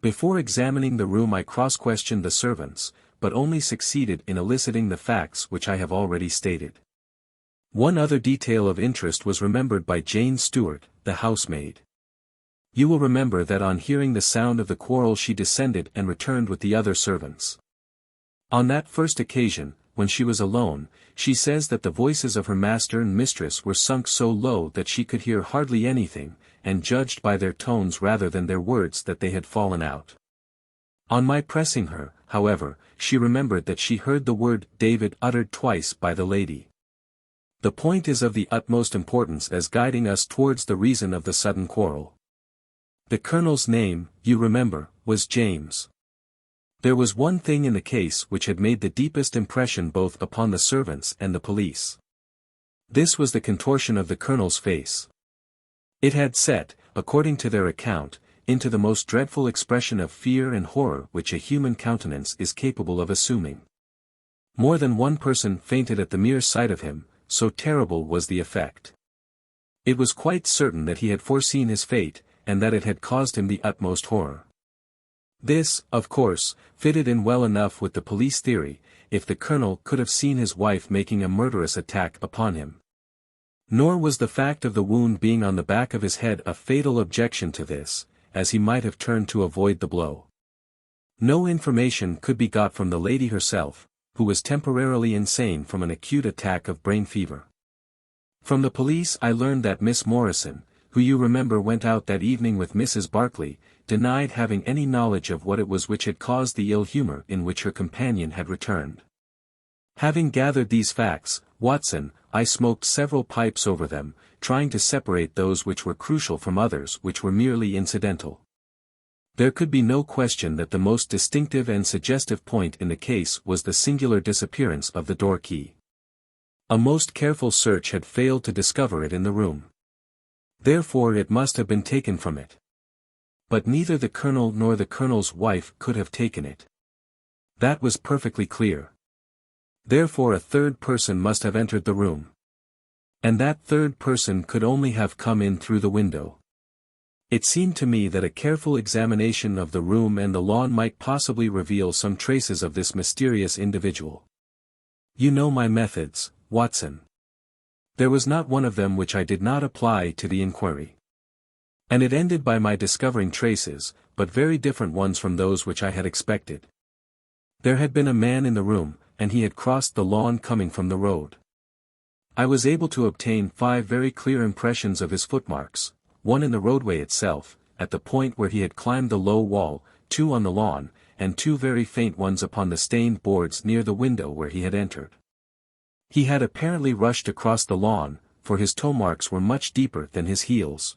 Before examining the room I cross-questioned the servants, but only succeeded in eliciting the facts which I have already stated. One other detail of interest was remembered by Jane Stewart, the housemaid. You will remember that on hearing the sound of the quarrel she descended and returned with the other servants. On that first occasion, when she was alone, she says that the voices of her master and mistress were sunk so low that she could hear hardly anything, and judged by their tones rather than their words that they had fallen out. On my pressing her, however, she remembered that she heard the word David uttered twice by the lady. The point is of the utmost importance as guiding us towards the reason of the sudden quarrel. The colonel's name, you remember, was James. There was one thing in the case which had made the deepest impression both upon the servants and the police. This was the contortion of the colonel's face. It had set, according to their account, into the most dreadful expression of fear and horror which a human countenance is capable of assuming. More than one person fainted at the mere sight of him, so terrible was the effect. It was quite certain that he had foreseen his fate, and that it had caused him the utmost horror. This, of course, fitted in well enough with the police theory, if the colonel could have seen his wife making a murderous attack upon him. Nor was the fact of the wound being on the back of his head a fatal objection to this, as he might have turned to avoid the blow. No information could be got from the lady herself, who was temporarily insane from an acute attack of brain fever. From the police I learned that Miss Morrison, who you remember went out that evening with Mrs. Barclay, denied having any knowledge of what it was which had caused the ill humor in which her companion had returned. Having gathered these facts, Watson, I smoked several pipes over them, trying to separate those which were crucial from others which were merely incidental. There could be no question that the most distinctive and suggestive point in the case was the singular disappearance of the door key. A most careful search had failed to discover it in the room. Therefore it must have been taken from it. But neither the colonel nor the colonel's wife could have taken it. That was perfectly clear. Therefore a third person must have entered the room. And that third person could only have come in through the window. It seemed to me that a careful examination of the room and the lawn might possibly reveal some traces of this mysterious individual. You know my methods, Watson. There was not one of them which I did not apply to the inquiry. And it ended by my discovering traces, but very different ones from those which I had expected. There had been a man in the room, and he had crossed the lawn coming from the road. I was able to obtain 5 very clear impressions of his footmarks, one in the roadway itself, at the point where he had climbed the low wall, 2 on the lawn, and 2 very faint ones upon the stained boards near the window where he had entered. He had apparently rushed across the lawn, for his toe marks were much deeper than his heels.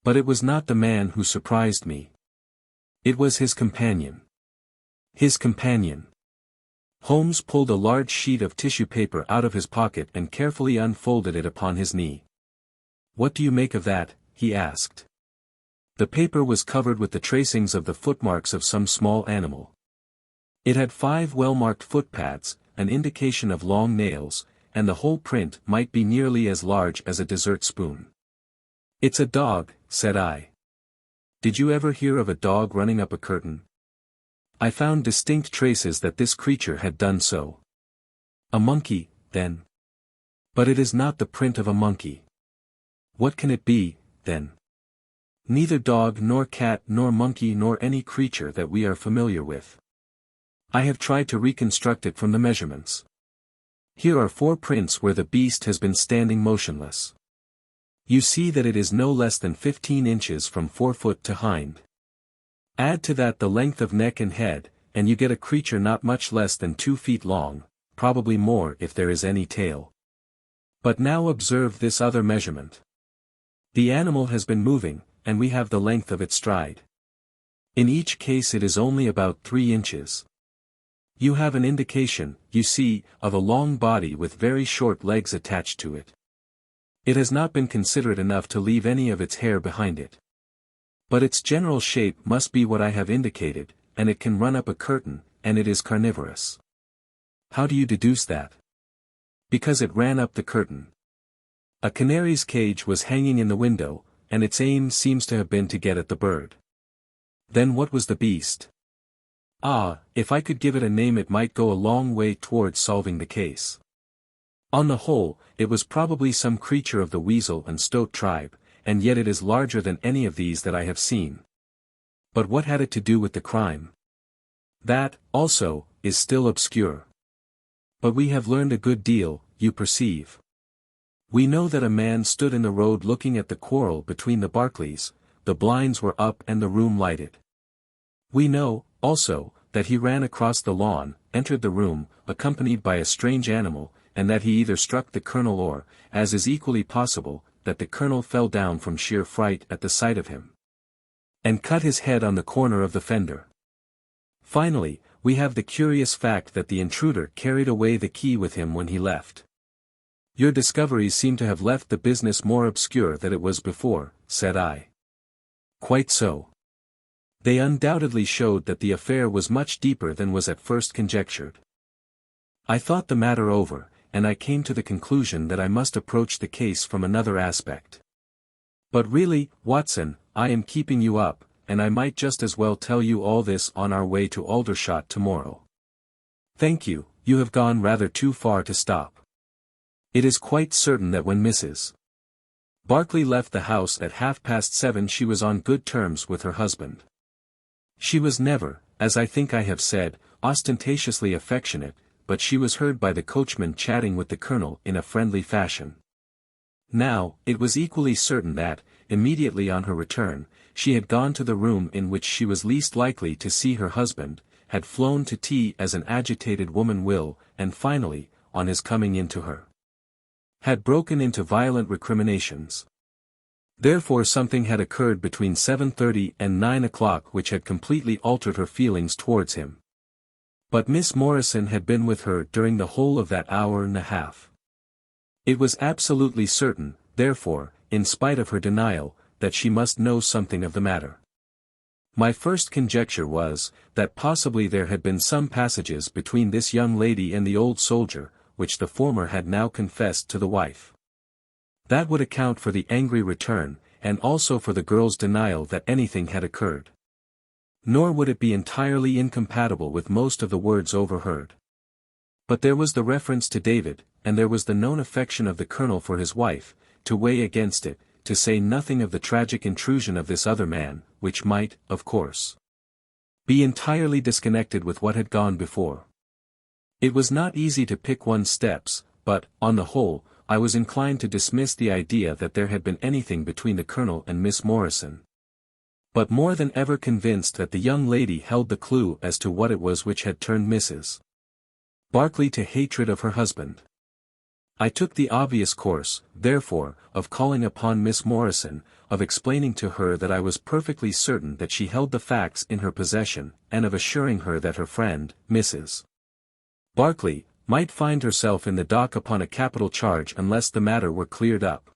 But it was not the man who surprised me. It was his companion. His companion. Holmes pulled a large sheet of tissue paper out of his pocket and carefully unfolded it upon his knee. "What do you make of that?" he asked. The paper was covered with the tracings of the footmarks of some small animal. It had 5 well-marked footpads, an indication of long nails, and the whole print might be nearly as large as a dessert spoon. "It's a dog," said I. "Did you ever hear of a dog running up a curtain?" I found distinct traces that this creature had done so. "A monkey, then?" "But it is not the print of a monkey." "What can it be, then?" "Neither dog nor cat nor monkey nor any creature that we are familiar with. I have tried to reconstruct it from the measurements. Here are 4 prints where the beast has been standing motionless. You see that it is no less than 15 inches from forefoot to hind. Add to that the length of neck and head, and you get a creature not much less than 2 feet long, probably more if there is any tail. But now observe this other measurement. The animal has been moving, and we have the length of its stride. In each case it is only about 3 inches. You have an indication, you see, of a long body with very short legs attached to it. It has not been considerate enough to leave any of its hair behind it. But its general shape must be what I have indicated, and it can run up a curtain, and it is carnivorous. How do you deduce that? Because it ran up the curtain. A canary's cage was hanging in the window, and its aim seems to have been to get at the bird. Then what was the beast? Ah, if I could give it a name it might go a long way towards solving the case. On the whole, it was probably some creature of the weasel and stoat tribe, and yet it is larger than any of these that I have seen. But what had it to do with the crime? That, also, is still obscure. But we have learned a good deal, you perceive. We know that a man stood in the road looking at the quarrel between the Barclays, the blinds were up and the room lighted. We know, also, that he ran across the lawn, entered the room, accompanied by a strange animal, and that he either struck the colonel or, as is equally possible, that the colonel fell down from sheer fright at the sight of him, and cut his head on the corner of the fender. Finally, we have the curious fact that the intruder carried away the key with him when he left. Your discoveries seem to have left the business more obscure than it was before, said I. Quite so. They undoubtedly showed that the affair was much deeper than was at first conjectured. I thought the matter over, and I came to the conclusion that I must approach the case from another aspect. But really, Watson, I am keeping you up, and I might just as well tell you all this on our way to Aldershot tomorrow. Thank you, you have gone rather too far to stop. It is quite certain that when Mrs. Barclay left the house at 7:30 she was on good terms with her husband. She was never, as I think I have said, ostentatiously affectionate, but she was heard by the coachman chatting with the colonel in a friendly fashion. Now, it was equally certain that, immediately on her return, she had gone to the room in which she was least likely to see her husband, had flown to tea as an agitated woman will, and finally, on his coming in to her, had broken into violent recriminations. Therefore something had occurred between 7:30 and 9 o'clock which had completely altered her feelings towards him. But Miss Morrison had been with her during the whole of that hour and a half. It was absolutely certain, therefore, in spite of her denial, that she must know something of the matter. My first conjecture was, that possibly there had been some passages between this young lady and the old soldier, which the former had now confessed to the wife. That would account for the angry return, and also for the girl's denial that anything had occurred. Nor would it be entirely incompatible with most of the words overheard. But there was the reference to David, and there was the known affection of the colonel for his wife, to weigh against it, to say nothing of the tragic intrusion of this other man, which might, of course, be entirely disconnected with what had gone before. It was not easy to pick one's steps, but, on the whole, I was inclined to dismiss the idea that there had been anything between the colonel and Miss Morrison. But more than ever convinced that the young lady held the clue as to what it was which had turned Mrs. Barclay to hatred of her husband. I took the obvious course, therefore, of calling upon Miss Morrison, of explaining to her that I was perfectly certain that she held the facts in her possession, and of assuring her that her friend, Mrs. Barclay, might find herself in the dock upon a capital charge unless the matter were cleared up.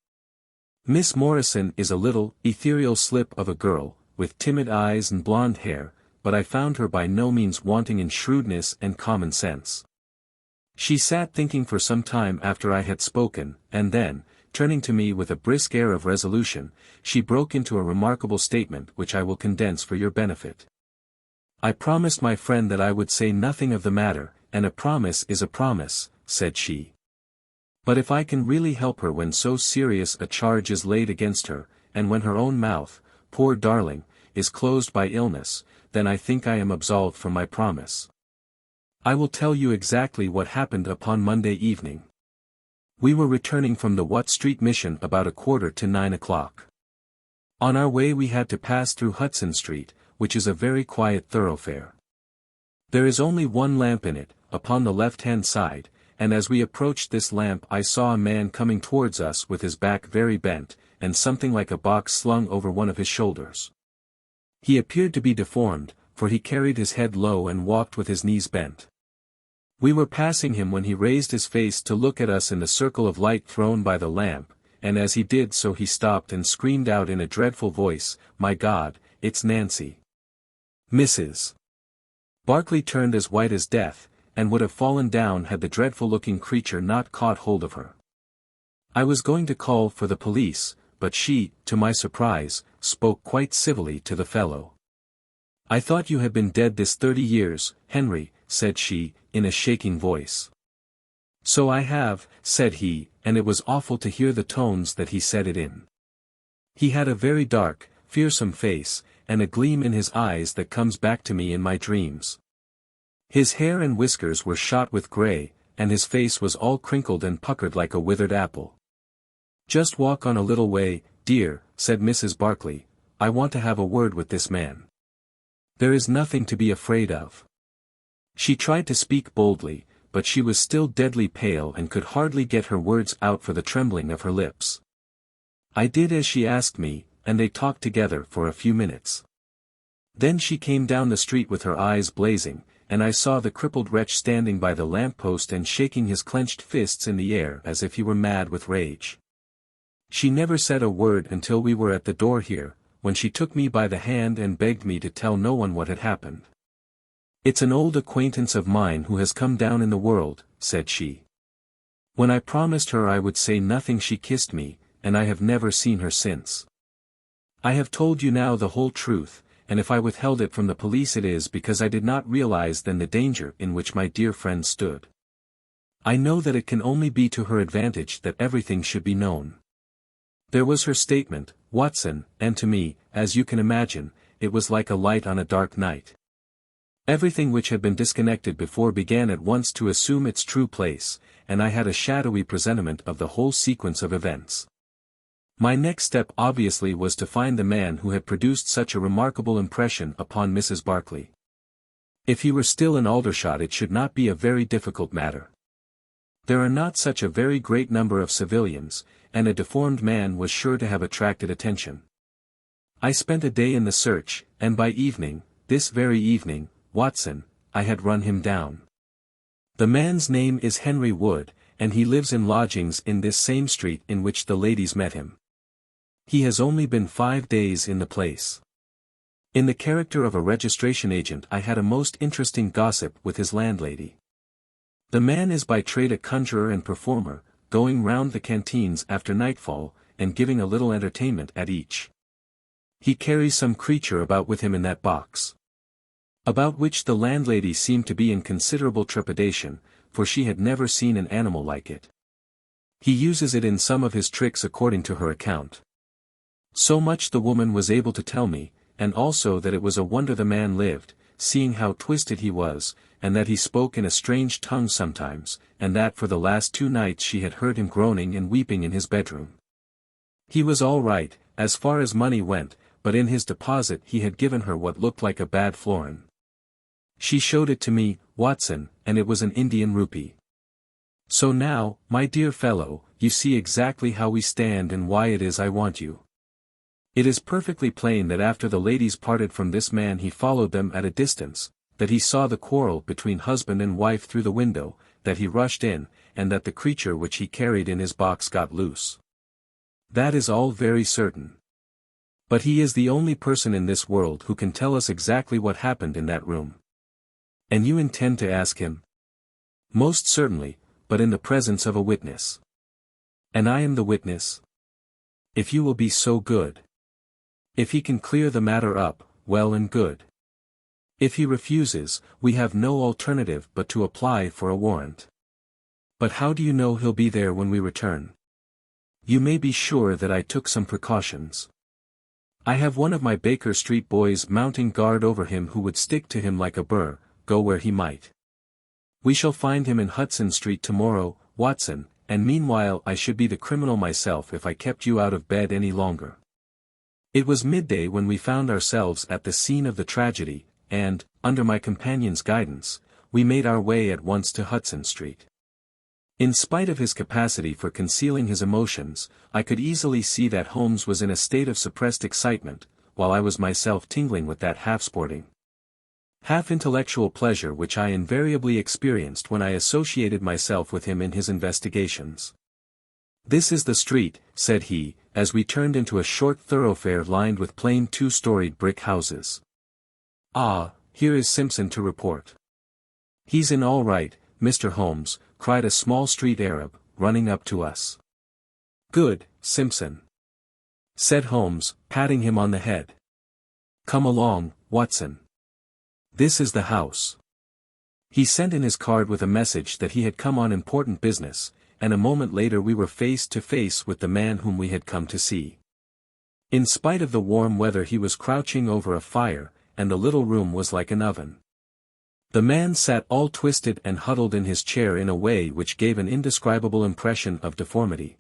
Miss Morrison is a little, ethereal slip of a girl, with timid eyes and blonde hair, but I found her by no means wanting in shrewdness and common sense. She sat thinking for some time after I had spoken, and then, turning to me with a brisk air of resolution, she broke into a remarkable statement which I will condense for your benefit. I promised my friend that I would say nothing of the matter, and a promise is a promise, said she. But if I can really help her when so serious a charge is laid against her, and when her own mouth, poor darling, is closed by illness, then I think I am absolved from my promise. I will tell you exactly what happened upon Monday evening. We were returning from the Watt Street Mission about 8:45 o'clock. On our way we had to pass through Hudson Street, which is a very quiet thoroughfare. There is only one lamp in it, upon the left-hand side, and as we approached this lamp I saw a man coming towards us with his back very bent, and something like a box slung over one of his shoulders. He appeared to be deformed, for he carried his head low and walked with his knees bent. We were passing him when he raised his face to look at us in the circle of light thrown by the lamp, and as he did so he stopped and screamed out in a dreadful voice, "My God, it's Nancy!" Mrs. Barclay turned as white as death, and would have fallen down had the dreadful-looking creature not caught hold of her. I was going to call for the police, but she, to my surprise, spoke quite civilly to the fellow. "I thought you had been dead this 30 years, Henry," said she, in a shaking voice. "So I have," said he, and it was awful to hear the tones that he said it in. He had a very dark, fearsome face, and a gleam in his eyes that comes back to me in my dreams. His hair and whiskers were shot with grey, and his face was all crinkled and puckered like a withered apple. "Just walk on a little way, dear," said Mrs. Barclay, "I want to have a word with this man. There is nothing to be afraid of." She tried to speak boldly, but she was still deadly pale and could hardly get her words out for the trembling of her lips. I did as she asked me, and they talked together for a few minutes. Then she came down the street with her eyes blazing, and I saw the crippled wretch standing by the lamp-post and shaking his clenched fists in the air as if he were mad with rage. She never said a word until we were at the door here, when she took me by the hand and begged me to tell no one what had happened. "It's an old acquaintance of mine who has come down in the world," said she. When I promised her I would say nothing she kissed me, and I have never seen her since. I have told you now the whole truth, and if I withheld it from the police it is because I did not realize then the danger in which my dear friend stood. I know that it can only be to her advantage that everything should be known. There was her statement, Watson, and to me, as you can imagine, it was like a light on a dark night. Everything which had been disconnected before began at once to assume its true place, and I had a shadowy presentiment of the whole sequence of events. My next step obviously was to find the man who had produced such a remarkable impression upon Mrs. Barclay. If he were still in Aldershot it should not be a very difficult matter. There are not such a very great number of civilians, and a deformed man was sure to have attracted attention. I spent a day in the search, and by evening, this very evening, Watson, I had run him down. The man's name is Henry Wood, and he lives in lodgings in this same street in which the ladies met him. He has only been 5 days in the place. In the character of a registration agent I had a most interesting gossip with his landlady. The man is by trade a conjurer and performer, going round the canteens after nightfall, and giving a little entertainment at each. He carries some creature about with him in that box, about which the landlady seemed to be in considerable trepidation, for she had never seen an animal like it. He uses it in some of his tricks according to her account. So much the woman was able to tell me, and also that it was a wonder the man lived, seeing how twisted he was, and that he spoke in a strange tongue sometimes, and that for the last 2 nights she had heard him groaning and weeping in his bedroom. He was all right, as far as money went, but in his deposit he had given her what looked like a bad florin. She showed it to me, Watson, and it was an Indian rupee. So now, my dear fellow, you see exactly how we stand and why it is I want you. It is perfectly plain that after the ladies parted from this man he followed them at a distance, that he saw the quarrel between husband and wife through the window, that he rushed in, and that the creature which he carried in his box got loose. That is all very certain. But he is the only person in this world who can tell us exactly what happened in that room. And you intend to ask him? Most certainly, but in the presence of a witness. And I am the witness? If you will be so good. If he can clear the matter up, well and good. If he refuses, we have no alternative but to apply for a warrant. But how do you know he'll be there when we return? You may be sure that I took some precautions. I have one of my Baker Street boys mounting guard over him who would stick to him like a burr, go where he might. We shall find him in Hudson Street tomorrow, Watson, and meanwhile I should be the criminal myself if I kept you out of bed any longer. It was midday when we found ourselves at the scene of the tragedy, and, under my companion's guidance, we made our way at once to Hudson Street. In spite of his capacity for concealing his emotions, I could easily see that Holmes was in a state of suppressed excitement, while I was myself tingling with that half-sporting, half-intellectual pleasure which I invariably experienced when I associated myself with him in his investigations. "This is the street," said he, as we turned into a short thoroughfare lined with plain 2-storied brick houses. "Ah, here is Simpson to report." "He's in all right, Mr. Holmes," cried a small street Arab, running up to us. "Good, Simpson," said Holmes, patting him on the head. "Come along, Watson. This is the house." He sent in his card with a message that he had come on important business, and a moment later we were face to face with the man whom we had come to see. In spite of the warm weather he was crouching over a fire, and the little room was like an oven. The man sat all twisted and huddled in his chair in a way which gave an indescribable impression of deformity.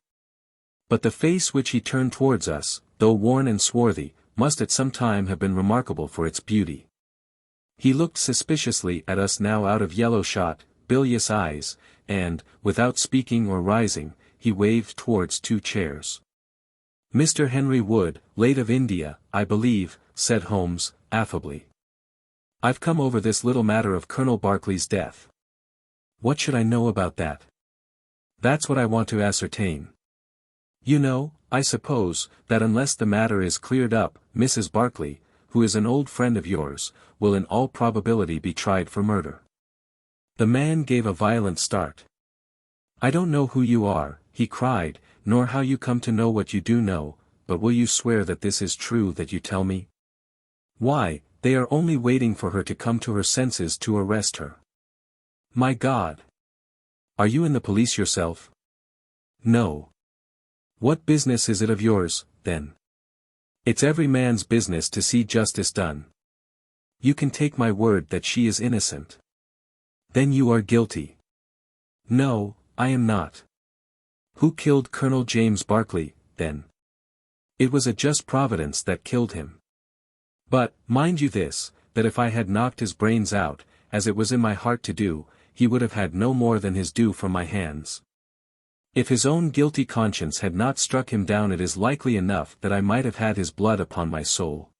But the face which he turned towards us, though worn and swarthy, must at some time have been remarkable for its beauty. He looked suspiciously at us now out of yellow-shot, bilious eyes, and, without speaking or rising, he waved towards two chairs. "Mr. Henry Wood, late of India, I believe," said Holmes, affably. "I've come over this little matter of Colonel Berkeley's death." "What should I know about that?" "That's what I want to ascertain. You know, I suppose, that unless the matter is cleared up, Mrs. Berkeley, who is an old friend of yours, will in all probability be tried for murder." The man gave a violent start. "I don't know who you are," he cried, "nor how you come to know what you do know, but will you swear that this is true that you tell me?" "Why, they are only waiting for her to come to her senses to arrest her." "My God! Are you in the police yourself?" "No." "What business is it of yours, then?" "It's every man's business to see justice done." "You can take my word that she is innocent." "Then you are guilty." "No, I am not." "Who killed Colonel James Berkeley, then?" "It was a just providence that killed him. But, mind you this, that if I had knocked his brains out, as it was in my heart to do, he would have had no more than his due from my hands. If his own guilty conscience had not struck him down, it is likely enough that I might have had his blood upon my soul."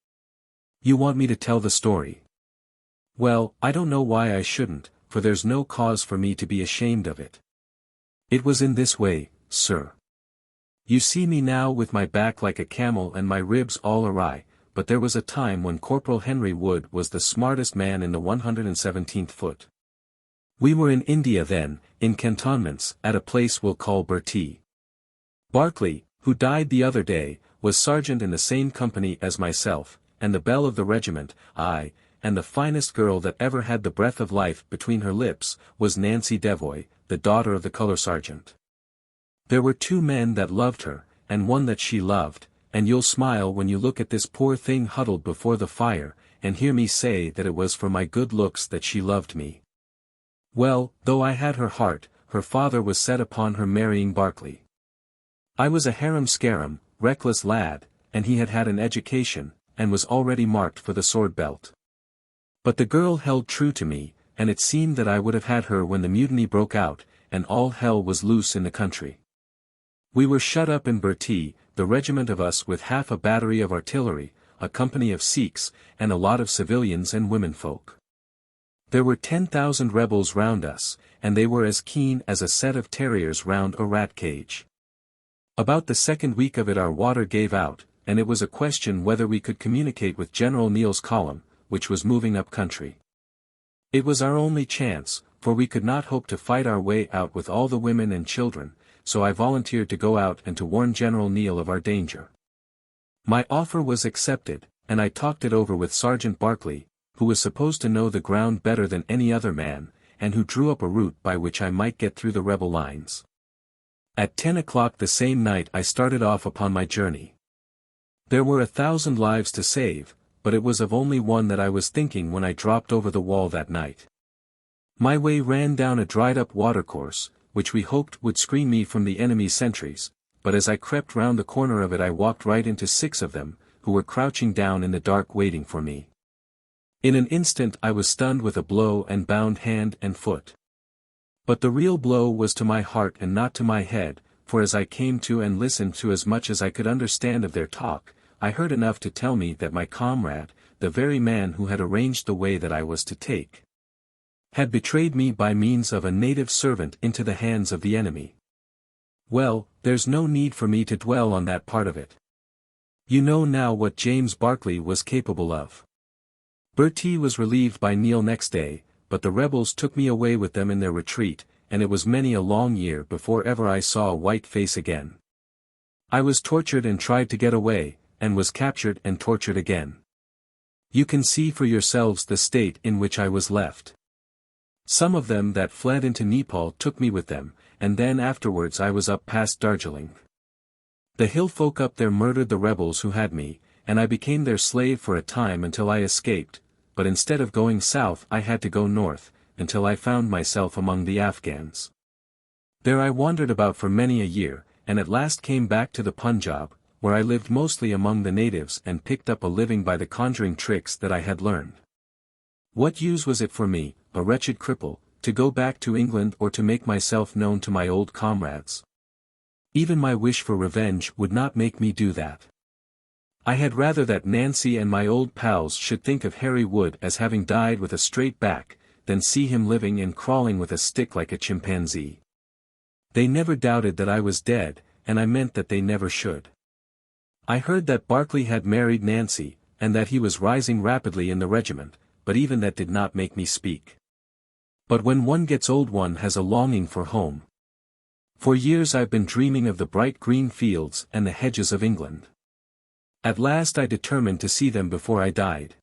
"You want me to tell the story?" "Well, I don't know why I shouldn't, for there's no cause for me to be ashamed of it. It was in this way, sir. You see me now with my back like a camel and my ribs all awry, but there was a time when Corporal Henry Wood was the smartest man in the 117th foot. We were in India then, in cantonments, at a place we'll call Bertie. Berkeley, who died the other day, was sergeant in the same company as myself, and the belle of the regiment, aye, and the finest girl that ever had the breath of life between her lips, was Nancy Devoy, the daughter of the colour sergeant. There were two men that loved her, and one that she loved, and you'll smile when you look at this poor thing huddled before the fire, and hear me say that it was for my good looks that she loved me. Well, though I had her heart, her father was set upon her marrying Berkeley. I was a harum-scarum, reckless lad, and he had had an education, and was already marked for the sword belt. But the girl held true to me, and it seemed that I would have had her when the mutiny broke out, and all hell was loose in the country. We were shut up in Bertie, the regiment of us with half a battery of artillery, a company of Sikhs, and a lot of civilians and womenfolk. There were 10,000 rebels round us, and they were as keen as a set of terriers round a rat cage. About the second week of it our water gave out, and it was a question whether we could communicate with General Neill's column, which was moving up country. It was our only chance, for we could not hope to fight our way out with all the women and children, so I volunteered to go out and to warn General Neill of our danger. My offer was accepted, and I talked it over with Sergeant Berkeley, who was supposed to know the ground better than any other man, and who drew up a route by which I might get through the rebel lines. At 10 o'clock the same night I started off upon my journey. There were 1,000 lives to save, but it was of only one that I was thinking when I dropped over the wall that night. My way ran down a dried-up watercourse, which we hoped would screen me from the enemy's sentries, but as I crept round the corner of it I walked right into 6 of them, who were crouching down in the dark waiting for me. In an instant I was stunned with a blow and bound hand and foot. But the real blow was to my heart and not to my head, for as I came to and listened to as much as I could understand of their talk, I heard enough to tell me that my comrade, the very man who had arranged the way that I was to take, had betrayed me by means of a native servant into the hands of the enemy. Well, there's no need for me to dwell on that part of it. You know now what James Berkeley was capable of. Bertie was relieved by Neill next day, but the rebels took me away with them in their retreat, and it was many a long year before ever I saw a white face again. I was tortured and tried to get away, and was captured and tortured again. You can see for yourselves the state in which I was left. Some of them that fled into Nepal took me with them, and then afterwards I was up past Darjeeling. The hill folk up there murdered the rebels who had me, and I became their slave for a time until I escaped, but instead of going south I had to go north, until I found myself among the Afghans. There I wandered about for many a year, and at last came back to the Punjab, where I lived mostly among the natives and picked up a living by the conjuring tricks that I had learned. What use was it for me, a wretched cripple, to go back to England or to make myself known to my old comrades? Even my wish for revenge would not make me do that. I had rather that Nancy and my old pals should think of Harry Wood as having died with a straight back, than see him living and crawling with a stick like a chimpanzee. They never doubted that I was dead, and I meant that they never should. I heard that Barclay had married Nancy, and that he was rising rapidly in the regiment, but even that did not make me speak. But when one gets old one has a longing for home. For years I've been dreaming of the bright green fields and the hedges of England. At last I determined to see them before I died.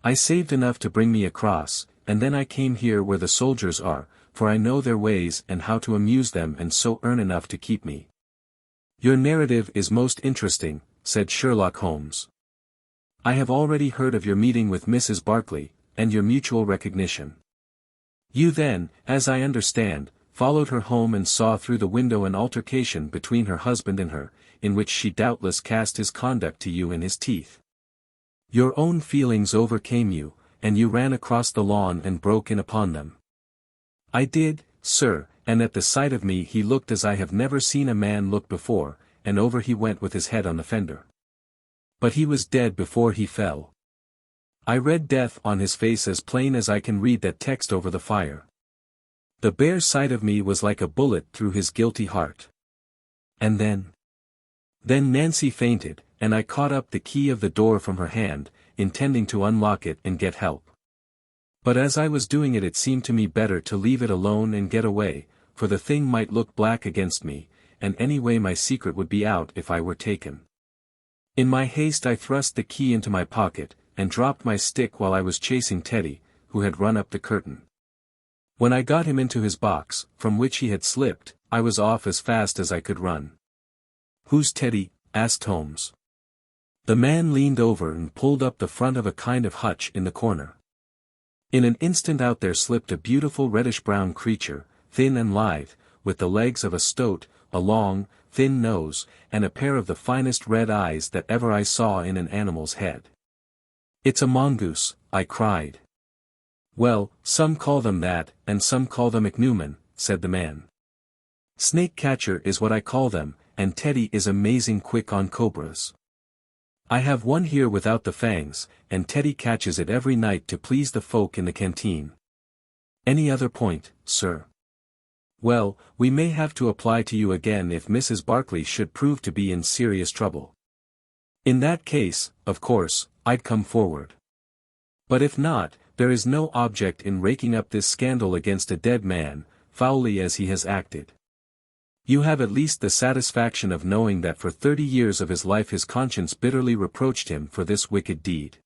I saved enough to bring me across, and then I came here where the soldiers are, for I know their ways and how to amuse them and so earn enough to keep me. Your narrative is most interesting, said Sherlock Holmes. I have already heard of your meeting with Mrs. Barclay, and your mutual recognition. You then, as I understand, followed her home and saw through the window an altercation between her husband and her, in which she doubtless cast his conduct to you in his teeth. Your own feelings overcame you, and you ran across the lawn and broke in upon them. I did, sir, and at the sight of me he looked as I have never seen a man look before, and over he went with his head on the fender. But he was dead before he fell. I read death on his face as plain as I can read that text over the fire. The bare sight of me was like a bullet through his guilty heart. And then Nancy fainted, and I caught up the key of the door from her hand, intending to unlock it and get help. But as I was doing it seemed to me better to leave it alone and get away, for the thing might look black against me, and anyway my secret would be out if I were taken. In my haste I thrust the key into my pocket, and dropped my stick while I was chasing Teddy, who had run up the curtain. When I got him into his box, from which he had slipped, I was off as fast as I could run. Who's Teddy? Asked Holmes. The man leaned over and pulled up the front of a kind of hutch in the corner. In an instant out there slipped a beautiful reddish-brown creature, thin and lithe, with the legs of a stoat, a long, thin nose, and a pair of the finest red eyes that ever I saw in an animal's head. It's a mongoose, I cried. Well, some call them that, and some call them ichneumon, said the man. Snake catcher is what I call them, and Teddy is amazing quick on cobras. I have one here without the fangs, and Teddy catches it every night to please the folk in the canteen. Any other point, sir? Well, we may have to apply to you again if Mrs. Barclay should prove to be in serious trouble. In that case, of course, I'd come forward. But if not, there is no object in raking up this scandal against a dead man, foully as he has acted. You have at least the satisfaction of knowing that for 30 years of his life his conscience bitterly reproached him for this wicked deed.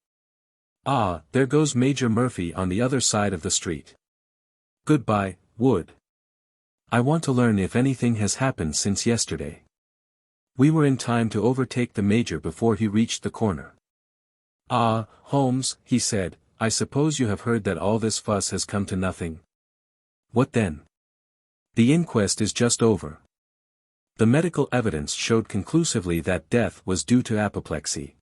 Ah, there goes Major Murphy on the other side of the street. Goodbye, Wood. I want to learn if anything has happened since yesterday. We were in time to overtake the Major before he reached the corner. Ah, Holmes, he said, I suppose you have heard that all this fuss has come to nothing. What then? The inquest is just over. The medical evidence showed conclusively that death was due to apoplexy.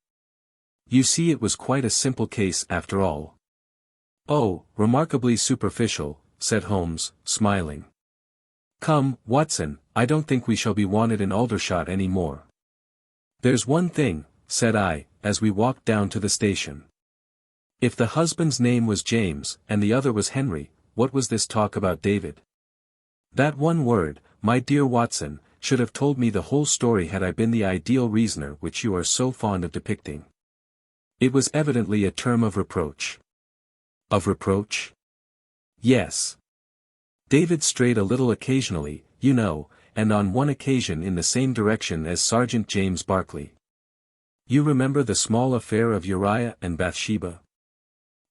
You see, it was quite a simple case after all. Oh, remarkably superficial, said Holmes, smiling. Come, Watson, I don't think we shall be wanted in Aldershot any more. There's one thing, said I, as we walked down to the station. If the husband's name was James, and the other was Henry, what was this talk about David? That one word, my dear Watson, should have told me the whole story had I been the ideal reasoner which you are so fond of depicting. It was evidently a term of reproach. Of reproach? Yes. David strayed a little occasionally, you know, and on one occasion in the same direction as Sergeant James Barclay. You remember the small affair of Uriah and Bathsheba?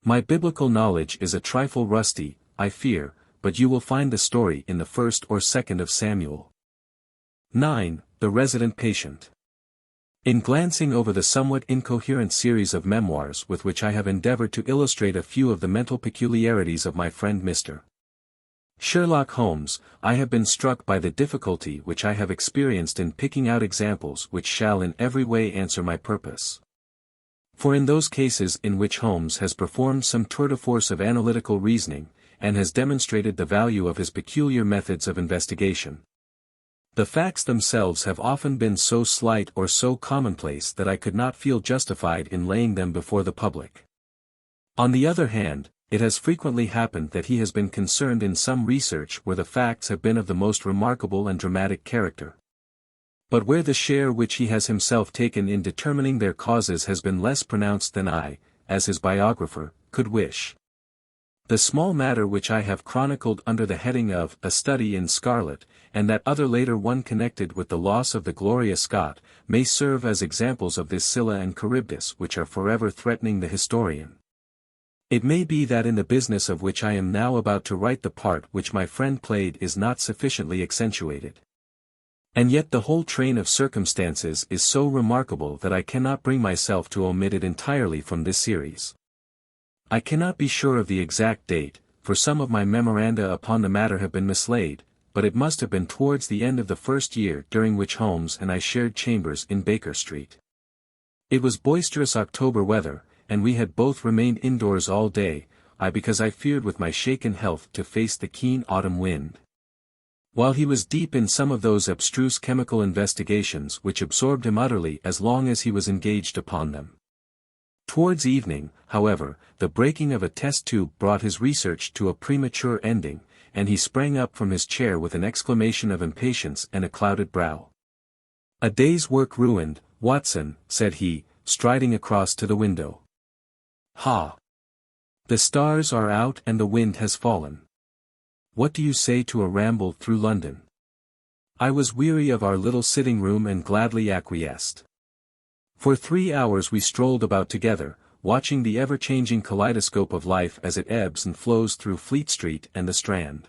My biblical knowledge is a trifle rusty, I fear, but you will find the story in the 1st or 2nd of Samuel. 9, the resident patient. In glancing over the somewhat incoherent series of memoirs with which I have endeavored to illustrate a few of the mental peculiarities of my friend Mr. Sherlock Holmes, I have been struck by the difficulty which I have experienced in picking out examples which shall in every way answer my purpose. For in those cases in which Holmes has performed some tour de force of analytical reasoning, and has demonstrated the value of his peculiar methods of investigation, the facts themselves have often been so slight or so commonplace that I could not feel justified in laying them before the public. On the other hand, it has frequently happened that he has been concerned in some research where the facts have been of the most remarkable and dramatic character, but where the share which he has himself taken in determining their causes has been less pronounced than I, as his biographer, could wish. The small matter which I have chronicled under the heading of A Study in Scarlet, and that other later one connected with the loss of the Gloria Scott, may serve as examples of this Scylla and Charybdis which are forever threatening the historian. It may be that in the business of which I am now about to write the part which my friend played is not sufficiently accentuated. And yet the whole train of circumstances is so remarkable that I cannot bring myself to omit it entirely from this series. I cannot be sure of the exact date, for some of my memoranda upon the matter have been mislaid, but it must have been towards the end of the first year during which Holmes and I shared chambers in Baker Street. It was boisterous October weather, and we had both remained indoors all day, I because I feared with my shaken health to face the keen autumn wind, while he was deep in some of those abstruse chemical investigations which absorbed him utterly as long as he was engaged upon them. Towards evening, however, the breaking of a test tube brought his research to a premature ending, and he sprang up from his chair with an exclamation of impatience and a clouded brow. "A day's work ruined, Watson," said he, striding across to the window. "Ha! The stars are out and the wind has fallen. What do you say to a ramble through London?" I was weary of our little sitting room and gladly acquiesced. For 3 hours we strolled about together, watching the ever-changing kaleidoscope of life as it ebbs and flows through Fleet Street and the Strand.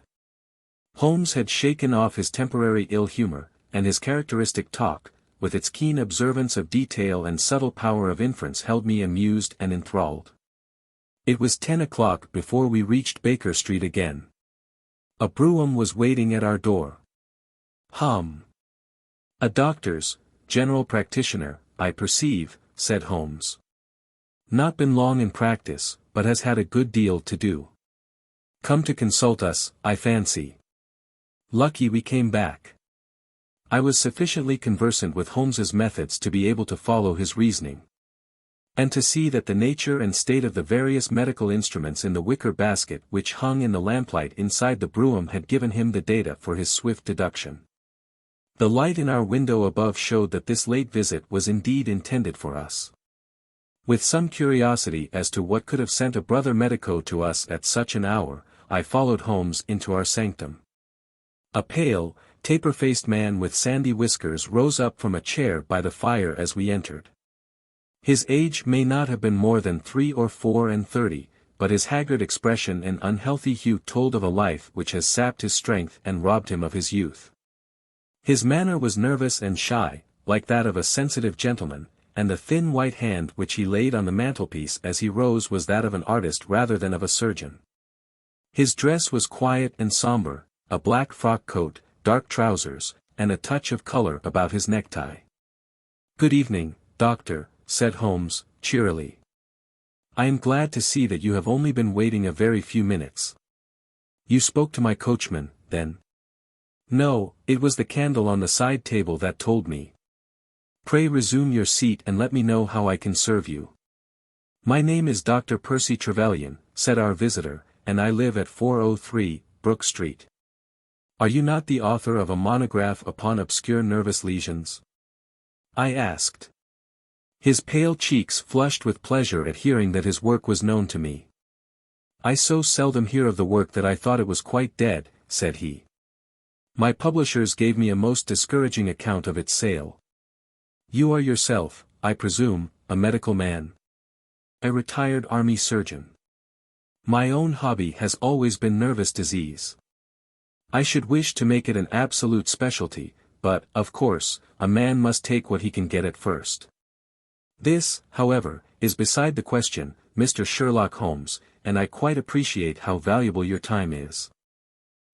Holmes had shaken off his temporary ill humor, and his characteristic talk, with its keen observance of detail and subtle power of inference, held me amused and enthralled. It was 10 o'clock before we reached Baker Street again. A brougham was waiting at our door. "Hum. A doctor's, general practitioner, I perceive," said Holmes. "Not been long in practice, but has had a good deal to do. Come to consult us, I fancy. Lucky we came back." I was sufficiently conversant with Holmes's methods to be able to follow his reasoning, and to see that the nature and state of the various medical instruments in the wicker basket which hung in the lamplight inside the brougham had given him the data for his swift deduction. The light in our window above showed that this late visit was indeed intended for us. With some curiosity as to what could have sent a brother medico to us at such an hour, I followed Holmes into our sanctum. A pale, taper-faced man with sandy whiskers rose up from a chair by the fire as we entered. His age may not have been more than 3 or 34, but his haggard expression and unhealthy hue told of a life which has sapped his strength and robbed him of his youth. His manner was nervous and shy, like that of a sensitive gentleman, and the thin white hand which he laid on the mantelpiece as he rose was that of an artist rather than of a surgeon. His dress was quiet and somber, a black frock coat, dark trousers, and a touch of color about his necktie. "Good evening, Doctor," said Holmes, cheerily. "I am glad to see that you have only been waiting a very few minutes. You spoke to my coachman, then?" "No, it was the candle on the side table that told me." "Pray resume your seat and let me know how I can serve you." "My name is Dr. Percy Trevelyan," said our visitor, "and I live at 403, Brook Street." "Are you not the author of a monograph upon obscure nervous lesions?" I asked. His pale cheeks flushed with pleasure at hearing that his work was known to me. "I so seldom hear of the work that I thought it was quite dead," said he. "My publishers gave me a most discouraging account of its sale." "You are yourself, I presume, a medical man?" "A retired army surgeon. My own hobby has always been nervous disease. I should wish to make it an absolute specialty, but, of course, a man must take what he can get at first. This, however, is beside the question, Mr. Sherlock Holmes, and I quite appreciate how valuable your time is.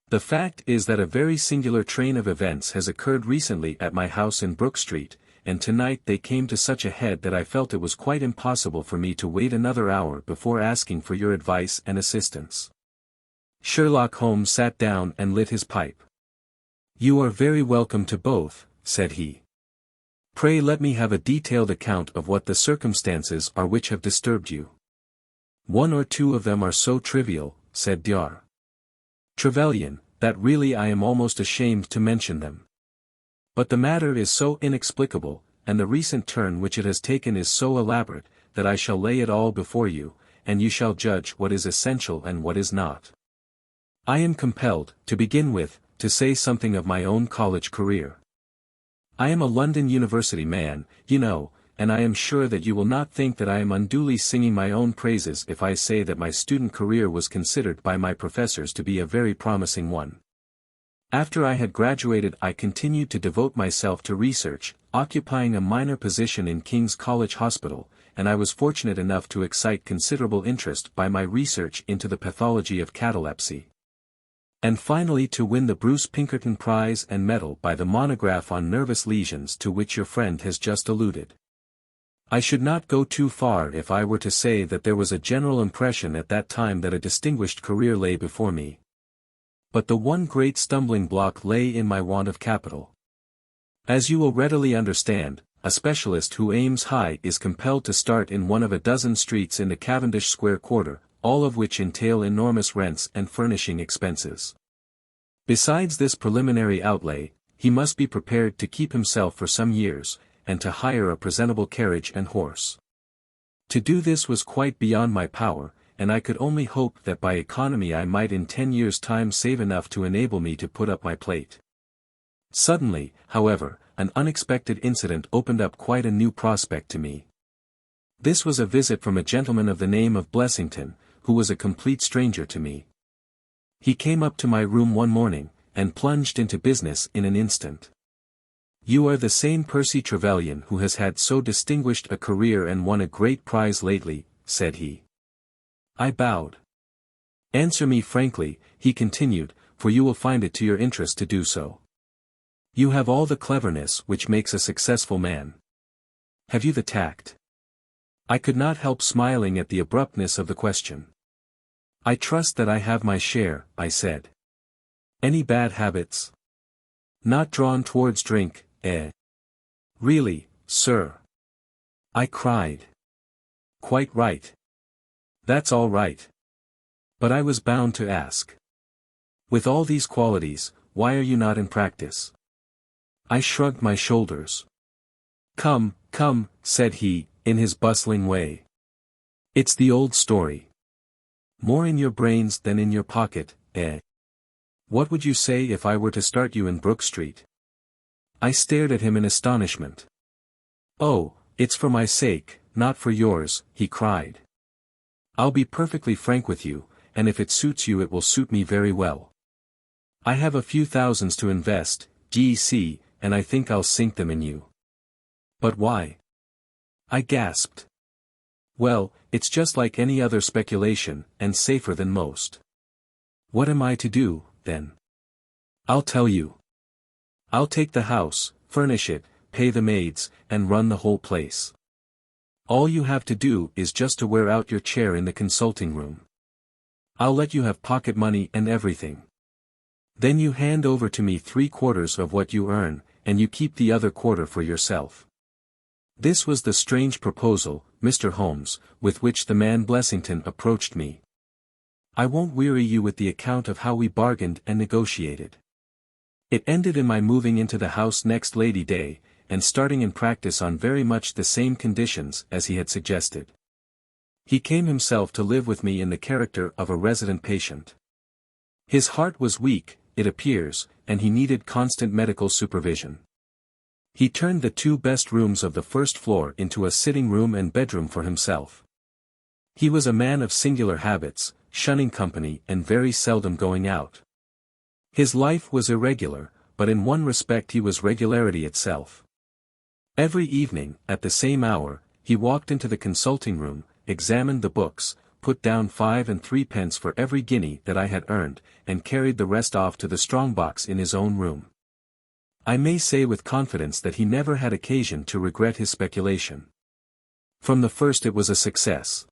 The fact is that a very singular train of events has occurred recently at my house in Brook Street, and tonight they came to such a head that I felt it was quite impossible for me to wait another hour before asking for your advice and assistance. Sherlock Holmes sat down and lit his pipe. "You are very welcome to both," said he. "Pray let me have a detailed account of what the circumstances are which have disturbed you." "One or two of them are so trivial," said Dr. Trevelyan, "that really I am almost ashamed to mention them. But the matter is so inexplicable, and the recent turn which it has taken is so elaborate, that I shall lay it all before you, and you shall judge what is essential and what is not. I am compelled, to begin with, to say something of my own college career. I am a London University man, you know, and I am sure that you will not think that I am unduly singing my own praises if I say that my student career was considered by my professors to be a very promising one. After I had graduated I continued to devote myself to research, occupying a minor position in King's College Hospital, and I was fortunate enough to excite considerable interest by my research into the pathology of catalepsy. And finally to win the Bruce Pinkerton Prize and Medal by the monograph on nervous lesions to which your friend has just alluded. I should not go too far if I were to say that there was a general impression at that time that a distinguished career lay before me. But the one great stumbling block lay in my want of capital. As you will readily understand, a specialist who aims high is compelled to start in one of a dozen streets in the Cavendish Square quarter, all of which entail enormous rents and furnishing expenses. Besides this preliminary outlay, he must be prepared to keep himself for some years, and to hire a presentable carriage and horse. To do this was quite beyond my power, and I could only hope that by economy I might in 10 years' time save enough to enable me to put up my plate. Suddenly, however, an unexpected incident opened up quite a new prospect to me. This was a visit from a gentleman of the name of Blessington, who was a complete stranger to me. He came up to my room one morning, and plunged into business in an instant. "You are the same Percy Trevelyan who has had so distinguished a career and won a great prize lately," said he. I bowed. "Answer me frankly," he continued, "for you will find it to your interest to do so. You have all the cleverness which makes a successful man. Have you the tact?" I could not help smiling at the abruptness of the question. "I trust that I have my share," I said. "Any bad habits? Not drawn towards drink, eh?" "Really, sir?" I cried. "Quite right. That's all right. But I was bound to ask. With all these qualities, why are you not in practice?" I shrugged my shoulders. "Come, come," said he, in his bustling way. "It's the old story. More in your brains than in your pocket, eh? What would you say if I were to start you in Brook Street?" I stared at him in astonishment. "Oh, it's for my sake, not for yours," he cried. "I'll be perfectly frank with you, and if it suits you it will suit me very well. I have a few thousands to invest, GEC, and I think I'll sink them in you." "But why?" I gasped. "Well, it's just like any other speculation, and safer than most." "What am I to do, then?" "I'll tell you. I'll take the house, furnish it, pay the maids, and run the whole place. All you have to do is just to wear out your chair in the consulting room. I'll let you have pocket money and everything. Then you hand over to me 3/4 of what you earn, and you keep the other quarter for yourself." This was the strange proposal, Mr. Holmes, with which the man Blessington approached me. I won't weary you with the account of how we bargained and negotiated. It ended in my moving into the house next Lady Day, and starting in practice on very much the same conditions as he had suggested. He came himself to live with me in the character of a resident patient. His heart was weak, it appears, and he needed constant medical supervision. He turned the 2 best rooms of the first floor into a sitting room and bedroom for himself. He was a man of singular habits, shunning company and very seldom going out. His life was irregular, but in one respect he was regularity itself. Every evening, at the same hour, he walked into the consulting room, examined the books, put down 5 and 3 pence for every guinea that I had earned, and carried the rest off to the strong-box in his own room. I may say with confidence that he never had occasion to regret his speculation. From the first it was a success.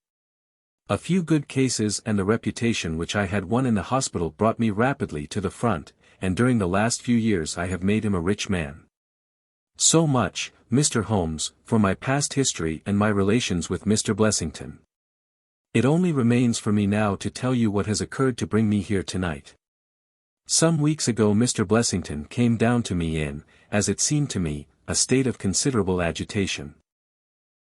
A few good cases and the reputation which I had won in the hospital brought me rapidly to the front, and during the last few years I have made him a rich man. So much, Mr. Holmes, for my past history and my relations with Mr. Blessington. It only remains for me now to tell you what has occurred to bring me here tonight. Some weeks ago Mr. Blessington came down to me in, as it seemed to me, a state of considerable agitation.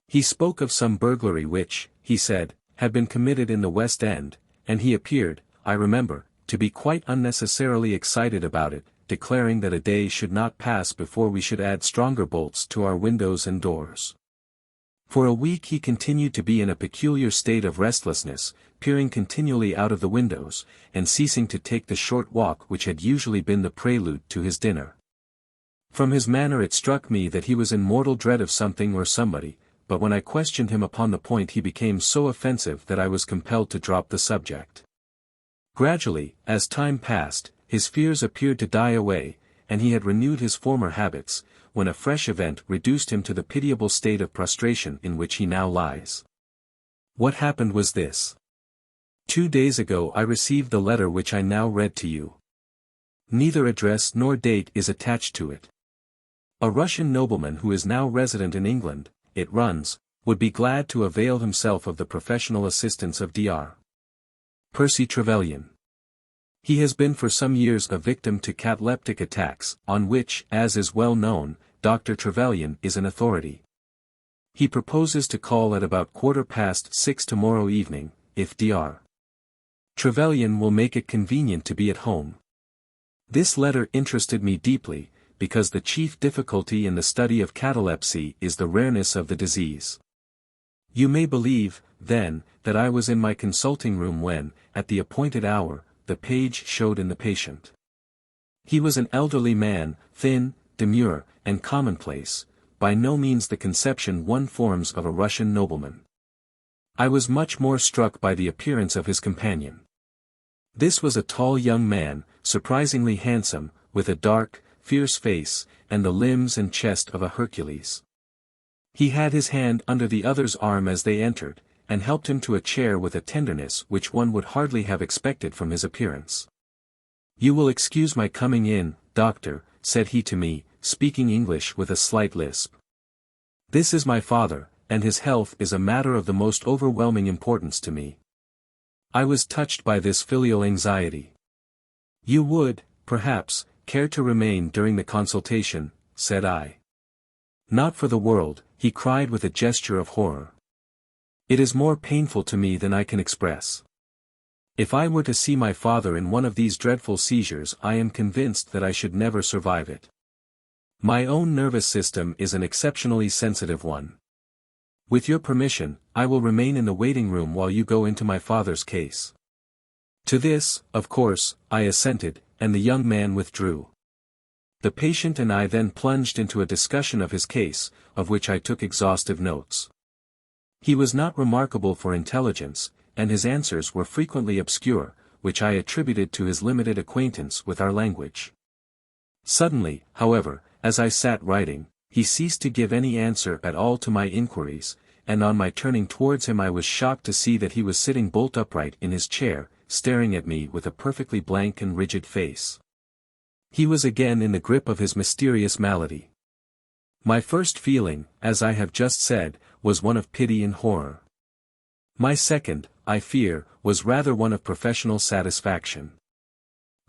He spoke of some burglary which, he said, had been committed in the West End, and he appeared, I remember, to be quite unnecessarily excited about it, declaring that a day should not pass before we should add stronger bolts to our windows and doors. For a week he continued to be in a peculiar state of restlessness, peering continually out of the windows, and ceasing to take the short walk which had usually been the prelude to his dinner. From his manner it struck me that he was in mortal dread of something or somebody, but when I questioned him upon the point he became so offensive that I was compelled to drop the subject. Gradually, as time passed, his fears appeared to die away, and he had renewed his former habits, when a fresh event reduced him to the pitiable state of prostration in which he now lies. What happened was this. 2 days ago I received the letter which I now read to you. Neither address nor date is attached to it. A Russian nobleman who is now resident in England, it runs, would be glad to avail himself of the professional assistance of Dr. Percy Trevelyan. He has been for some years a victim to cataleptic attacks, on which, as is well known, Dr. Trevelyan is an authority. He proposes to call at about 6:15 tomorrow evening, if Dr. Trevelyan will make it convenient to be at home. This letter interested me deeply, because the chief difficulty in the study of catalepsy is the rareness of the disease. You may believe, then, that I was in my consulting room when, at the appointed hour, the page showed in the patient. He was an elderly man, thin, demure, and commonplace, by no means the conception one forms of a Russian nobleman. I was much more struck by the appearance of his companion. This was a tall young man, surprisingly handsome, with a dark, fierce face, and the limbs and chest of a Hercules. He had his hand under the other's arm as they entered, and helped him to a chair with a tenderness which one would hardly have expected from his appearance. "You will excuse my coming in, doctor," said he to me, speaking English with a slight lisp. "This is my father, and his health is a matter of the most overwhelming importance to me." I was touched by this filial anxiety. "You would, perhaps, care to remain during the consultation," said I. "Not for the world," he cried with a gesture of horror. "It is more painful to me than I can express. If I were to see my father in one of these dreadful seizures I am convinced that I should never survive it. My own nervous system is an exceptionally sensitive one. With your permission, I will remain in the waiting room while you go into my father's case." To this, of course, I assented, and the young man withdrew. The patient and I then plunged into a discussion of his case, of which I took exhaustive notes. He was not remarkable for intelligence, and his answers were frequently obscure, which I attributed to his limited acquaintance with our language. Suddenly, however, as I sat writing, he ceased to give any answer at all to my inquiries, and on my turning towards him I was shocked to see that he was sitting bolt upright in his chair, staring at me with a perfectly blank and rigid face. He was again in the grip of his mysterious malady. My first feeling, as I have just said, was one of pity and horror. My second, I fear, was rather one of professional satisfaction.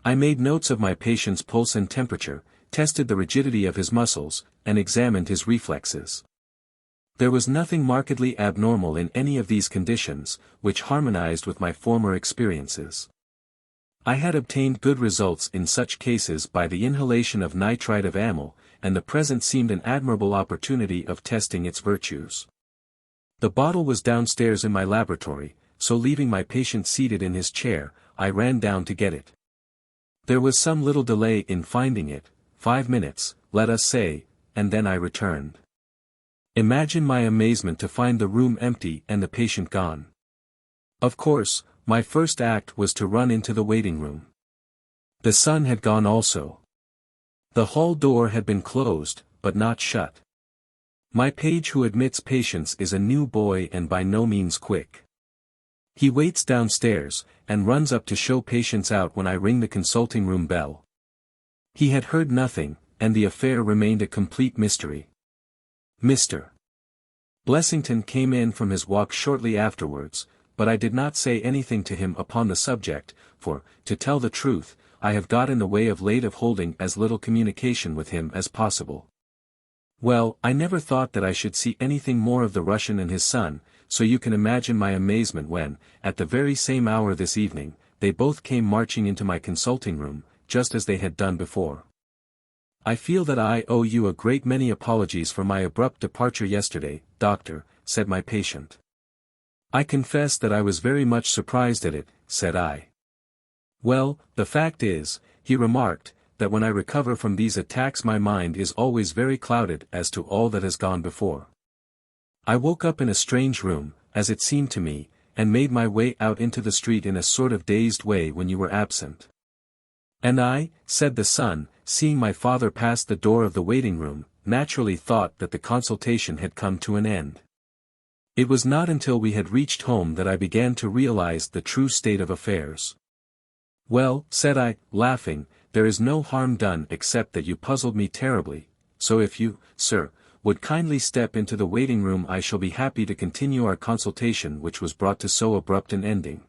I made notes of my patient's pulse and temperature, tested the rigidity of his muscles, and examined his reflexes. There was nothing markedly abnormal in any of these conditions, which harmonized with my former experiences. I had obtained good results in such cases by the inhalation of nitrite of amyl, and the present seemed an admirable opportunity of testing its virtues. The bottle was downstairs in my laboratory, so leaving my patient seated in his chair, I ran down to get it. There was some little delay in finding it, 5 minutes, let us say, and then I returned. Imagine my amazement to find the room empty and the patient gone. Of course, my first act was to run into the waiting room. The son had gone also. The hall door had been closed, but not shut. My page who admits patients is a new boy and by no means quick. He waits downstairs, and runs up to show patients out when I ring the consulting room bell. He had heard nothing, and the affair remained a complete mystery. Mr. Blessington came in from his walk shortly afterwards, but I did not say anything to him upon the subject, for, to tell the truth, I have got in the way of late of holding as little communication with him as possible. Well, I never thought that I should see anything more of the Russian and his son, so you can imagine my amazement when, at the very same hour this evening, they both came marching into my consulting room, just as they had done before. I feel that I owe you a great many apologies for my abrupt departure yesterday, doctor, said my patient. I confess that I was very much surprised at it, said I. Well, the fact is, he remarked, that when I recover from these attacks my mind is always very clouded as to all that has gone before. I woke up in a strange room, as it seemed to me, and made my way out into the street in a sort of dazed way when you were absent. And I, said the son, seeing my father pass the door of the waiting room, naturally thought that the consultation had come to an end. It was not until we had reached home that I began to realize the true state of affairs. Well, said I, laughing, there is no harm done except that you puzzled me terribly, so if you, sir, would kindly step into the waiting room I shall be happy to continue our consultation which was brought to so abrupt an ending.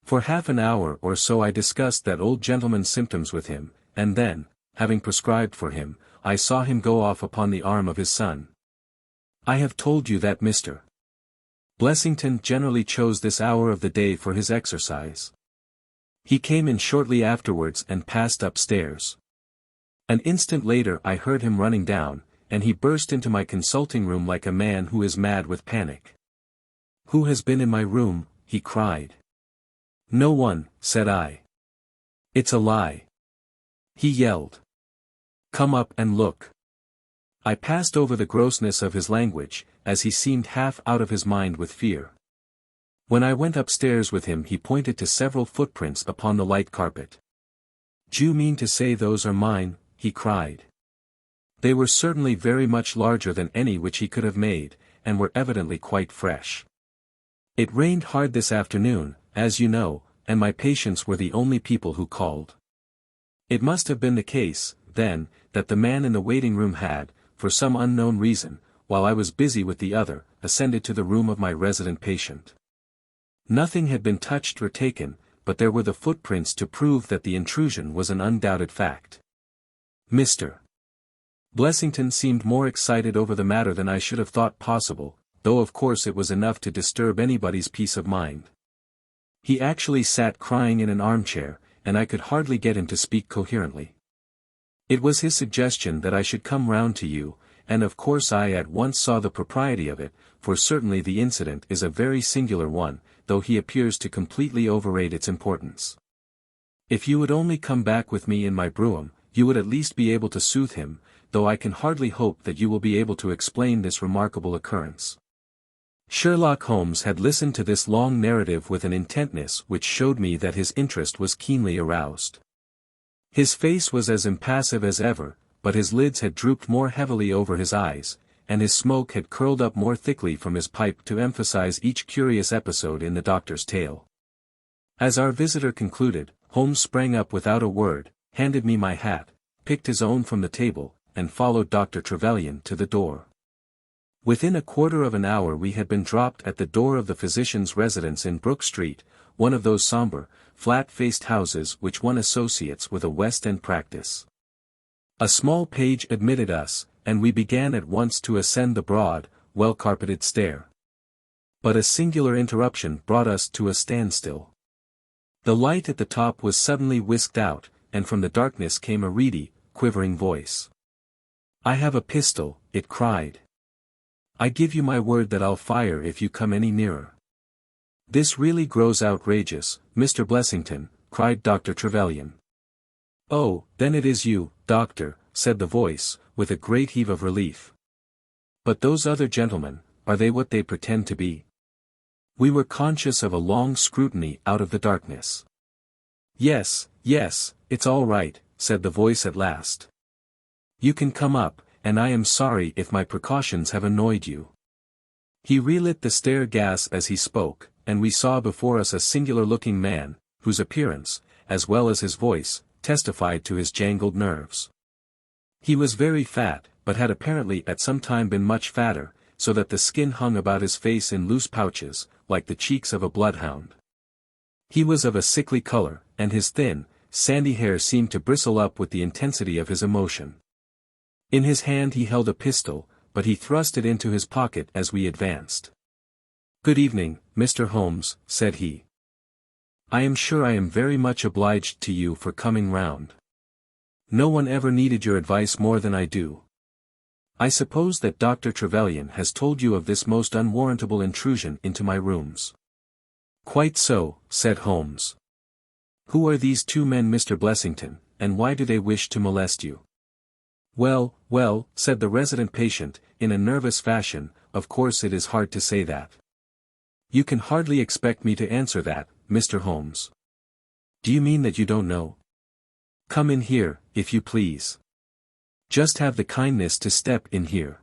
For half an hour or so I discussed that old gentleman's symptoms with him, and then, having prescribed for him, I saw him go off upon the arm of his son. I have told you that Mr. Blessington generally chose this hour of the day for his exercise. He came in shortly afterwards and passed upstairs. An instant later I heard him running down, and he burst into my consulting room like a man who is mad with panic. "Who has been in my room?" he cried. "No one," said I. "It's a lie," he yelled. "Come up and look." I passed over the grossness of his language, as he seemed half out of his mind with fear. When I went upstairs with him he pointed to several footprints upon the light carpet. "Do you mean to say those are mine?" he cried. They were certainly very much larger than any which he could have made, and were evidently quite fresh. It rained hard this afternoon, as you know, and my patients were the only people who called. It must have been the case, then, that the man in the waiting room had, for some unknown reason, while I was busy with the other, ascended to the room of my resident patient. Nothing had been touched or taken, but there were the footprints to prove that the intrusion was an undoubted fact. Mr. Blessington seemed more excited over the matter than I should have thought possible, though of course it was enough to disturb anybody's peace of mind. He actually sat crying in an armchair, and I could hardly get him to speak coherently. It was his suggestion that I should come round to you, and of course I at once saw the propriety of it, for certainly the incident is a very singular one, though he appears to completely overrate its importance. If you would only come back with me in my brougham, you would at least be able to soothe him, though I can hardly hope that you will be able to explain this remarkable occurrence. Sherlock Holmes had listened to this long narrative with an intentness which showed me that his interest was keenly aroused. His face was as impassive as ever, but his lids had drooped more heavily over his eyes, and his smoke had curled up more thickly from his pipe to emphasize each curious episode in the doctor's tale. As our visitor concluded, Holmes sprang up without a word, handed me my hat, picked his own from the table, and followed Dr. Trevelyan to the door. Within a quarter of an hour we had been dropped at the door of the physician's residence in Brook Street, one of those sombre, flat-faced houses which one associates with a West End practice. A small page admitted us, and we began at once to ascend the broad, well-carpeted stair. But a singular interruption brought us to a standstill. The light at the top was suddenly whisked out, and from the darkness came a reedy, quivering voice. "I have a pistol," it cried. "I give you my word that I'll fire if you come any nearer." "This really grows outrageous, Mr. Blessington," cried Dr. Trevelyan. "Oh, then it is you, doctor," said the voice, with a great heave of relief. But those other gentlemen, are they what they pretend to be? We were conscious of a long scrutiny out of the darkness. Yes, it's all right, said the voice at last. You can come up, and I am sorry if my precautions have annoyed you. He relit the stair gas as he spoke, and we saw before us a singular-looking man, whose appearance, as well as his voice, testified to his jangled nerves. He was very fat, but had apparently at some time been much fatter, so that the skin hung about his face in loose pouches, like the cheeks of a bloodhound. He was of a sickly color, and his thin, sandy hair seemed to bristle up with the intensity of his emotion. In his hand he held a pistol, but he thrust it into his pocket as we advanced. "Good evening, Mr. Holmes," said he. "I am sure I am very much obliged to you for coming round. No one ever needed your advice more than I do. I suppose that Dr. Trevelyan has told you of this most unwarrantable intrusion into my rooms." "Quite so," said Holmes. "Who are these two men, Mr. Blessington, and why do they wish to molest you?" Well, said the resident patient, in a nervous fashion, "of course it is hard to say that. You can hardly expect me to answer that, Mr. Holmes. Do you mean that you don't know? Come in here, if you please. Just have the kindness to step in here."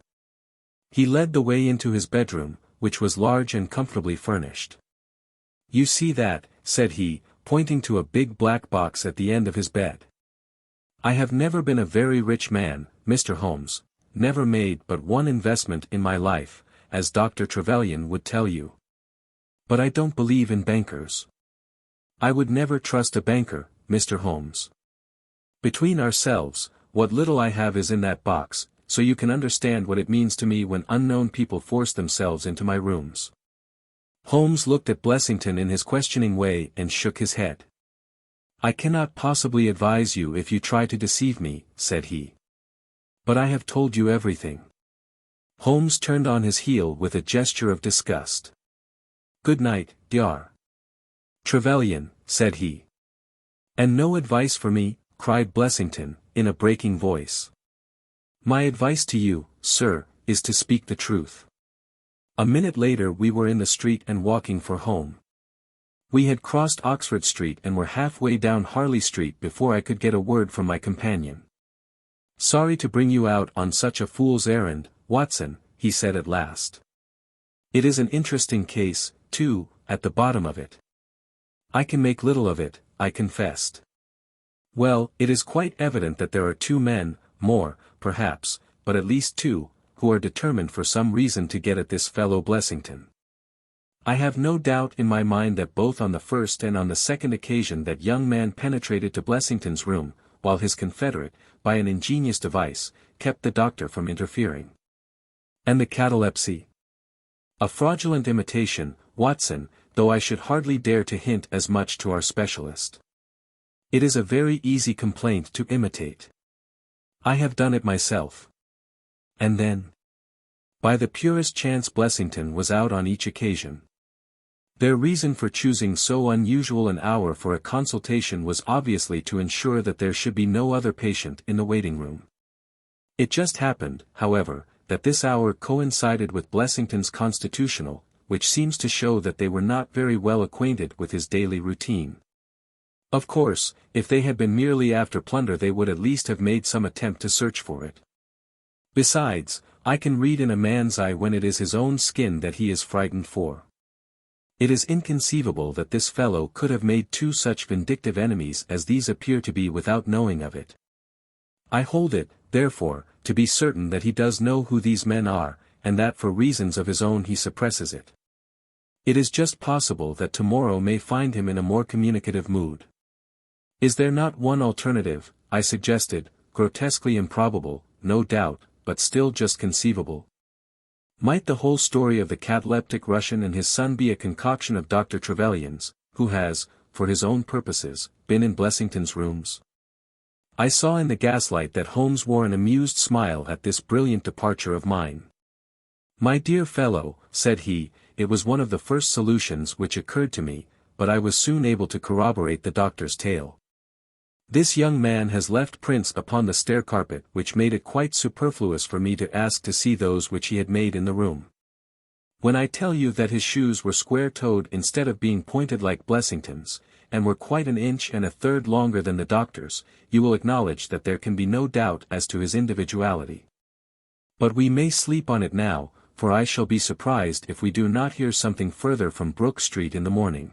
He led the way into his bedroom, which was large and comfortably furnished. "You see that," said he, pointing to a big black box at the end of his bed. "I have never been a very rich man, Mr. Holmes, never made but one investment in my life, as Dr. Trevelyan would tell you. But I don't believe in bankers. I would never trust a banker, Mr. Holmes. Between ourselves, what little I have is in that box, so you can understand what it means to me when unknown people force themselves into my rooms." Holmes looked at Blessington in his questioning way and shook his head. "I cannot possibly advise you if you try to deceive me," said he. "But I have told you everything." Holmes turned on his heel with a gesture of disgust. "Good night, Dr. Trevelyan," said he. "And no advice for me?" cried Blessington, in a breaking voice. "My advice to you, sir, is to speak the truth." A minute later we were in the street and walking for home. We had crossed Oxford Street and were halfway down Harley Street before I could get a word from my companion. "Sorry to bring you out on such a fool's errand, Watson," he said at last. "It is an interesting case, too, at the bottom of it. I can make little of it," I confessed. "Well, it is quite evident that there are two men, more, perhaps, but at least two, who are determined for some reason to get at this fellow Blessington. I have no doubt in my mind that both on the first and on the second occasion that young man penetrated to Blessington's room, while his confederate, by an ingenious device, kept the doctor from interfering. And the catalepsy? A fraudulent imitation, Watson, though I should hardly dare to hint as much to our specialist. It is a very easy complaint to imitate. I have done it myself. And then? By the purest chance Blessington was out on each occasion. Their reason for choosing so unusual an hour for a consultation was obviously to ensure that there should be no other patient in the waiting room. It just happened, however, that this hour coincided with Blessington's constitutional, which seems to show that they were not very well acquainted with his daily routine. Of course, if they had been merely after plunder they would at least have made some attempt to search for it. Besides, I can read in a man's eye when it is his own skin that he is frightened for. It is inconceivable that this fellow could have made two such vindictive enemies as these appear to be without knowing of it. I hold it, therefore, to be certain that he does know who these men are, and that for reasons of his own he suppresses it. It is just possible that tomorrow may find him in a more communicative mood. Is there not one alternative, I suggested, grotesquely improbable, no doubt, but still just conceivable? Might the whole story of the cataleptic Russian and his son be a concoction of Dr. Trevelyan's, who has, for his own purposes, been in Blessington's rooms? I saw in the gaslight that Holmes wore an amused smile at this brilliant departure of mine. "My dear fellow," said he, "it was one of the first solutions which occurred to me, but I was soon able to corroborate the doctor's tale. This young man has left prints upon the stair carpet which made it quite superfluous for me to ask to see those which he had made in the room. When I tell you that his shoes were square-toed instead of being pointed like Blessington's, and were quite an inch and a third longer than the doctor's, you will acknowledge that there can be no doubt as to his individuality. But we may sleep on it now, for I shall be surprised if we do not hear something further from Brook Street in the morning.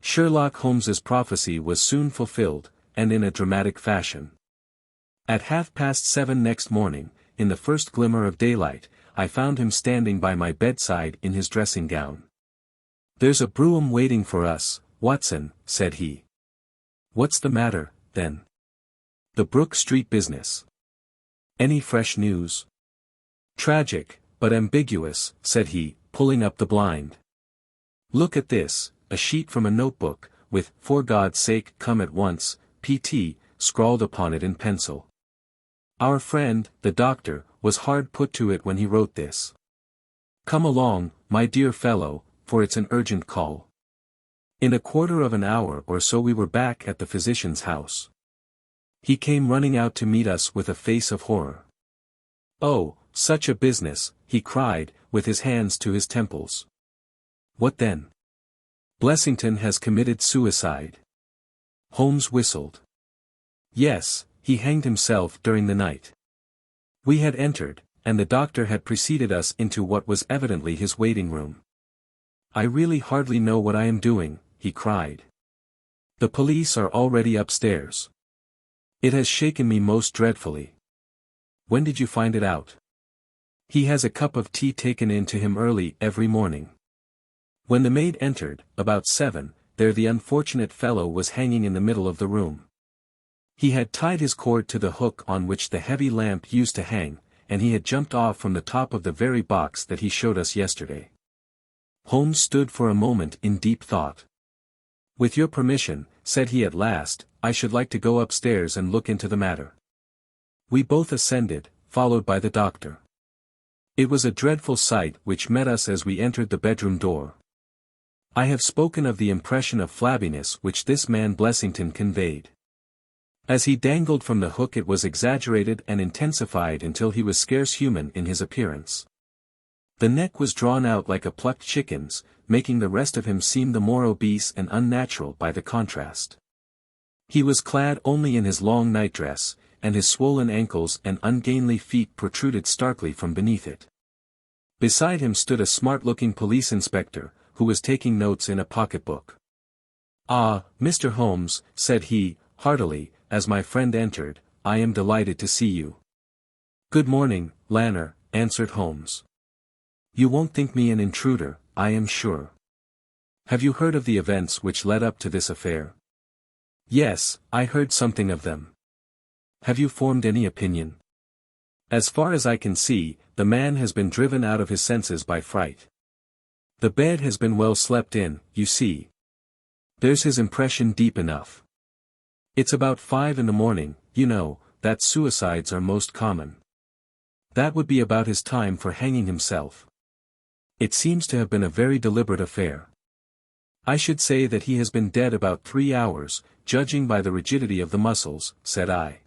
Sherlock Holmes's prophecy was soon fulfilled, and in a dramatic fashion. At 7:30 next morning, in the first glimmer of daylight, I found him standing by my bedside in his dressing gown. "There's a brougham waiting for us, Watson," said he. "What's the matter, then?" "The Brook Street business." "Any fresh news?" "Tragic, but ambiguous," said he, pulling up the blind. "Look at this, a sheet from a notebook, with, 'For God's sake, come at once, P.T., scrawled upon it in pencil. Our friend, the doctor, was hard put to it when he wrote this. Come along, my dear fellow, for it's an urgent call. In a quarter of an hour or so we were back at the physician's house. He came running out to meet us with a face of horror. "Oh, such a business," he cried, with his hands to his temples. "What then?" "Blessington has committed suicide." Holmes whistled. "Yes, he hanged himself during the night." We had entered, and the doctor had preceded us into what was evidently his waiting room. "I really hardly know what I am doing," he cried. "The police are already upstairs. It has shaken me most dreadfully." "When did you find it out?" "He has a cup of tea taken in to him early every morning. When the maid entered, about 7, there the unfortunate fellow was hanging in the middle of the room. He had tied his cord to the hook on which the heavy lamp used to hang, and he had jumped off from the top of the very box that he showed us yesterday." Holmes stood for a moment in deep thought. "With your permission," said he at last, "I should like to go upstairs and look into the matter." We both ascended, followed by the doctor. It was a dreadful sight which met us as we entered the bedroom door. I have spoken of the impression of flabbiness which this man Blessington conveyed. As he dangled from the hook it was exaggerated and intensified until he was scarce human in his appearance. The neck was drawn out like a plucked chicken's, making the rest of him seem the more obese and unnatural by the contrast. He was clad only in his long nightdress, and his swollen ankles and ungainly feet protruded starkly from beneath it. Beside him stood a smart-looking police inspector, who was taking notes in a pocketbook. "Ah, Mr. Holmes," said he, heartily, as my friend entered, "I am delighted to see you." "Good morning, Lanner," answered Holmes. "You won't think me an intruder, I am sure. Have you heard of the events which led up to this affair?" "Yes, I heard something of them." "Have you formed any opinion?" "As far as I can see, the man has been driven out of his senses by fright. The bed has been well slept in, you see. There's his impression deep enough. It's about 5 in the morning, you know, that suicides are most common. That would be about his time for hanging himself. It seems to have been a very deliberate affair. I should say that he has been dead about 3 hours, judging by the rigidity of the muscles," said I.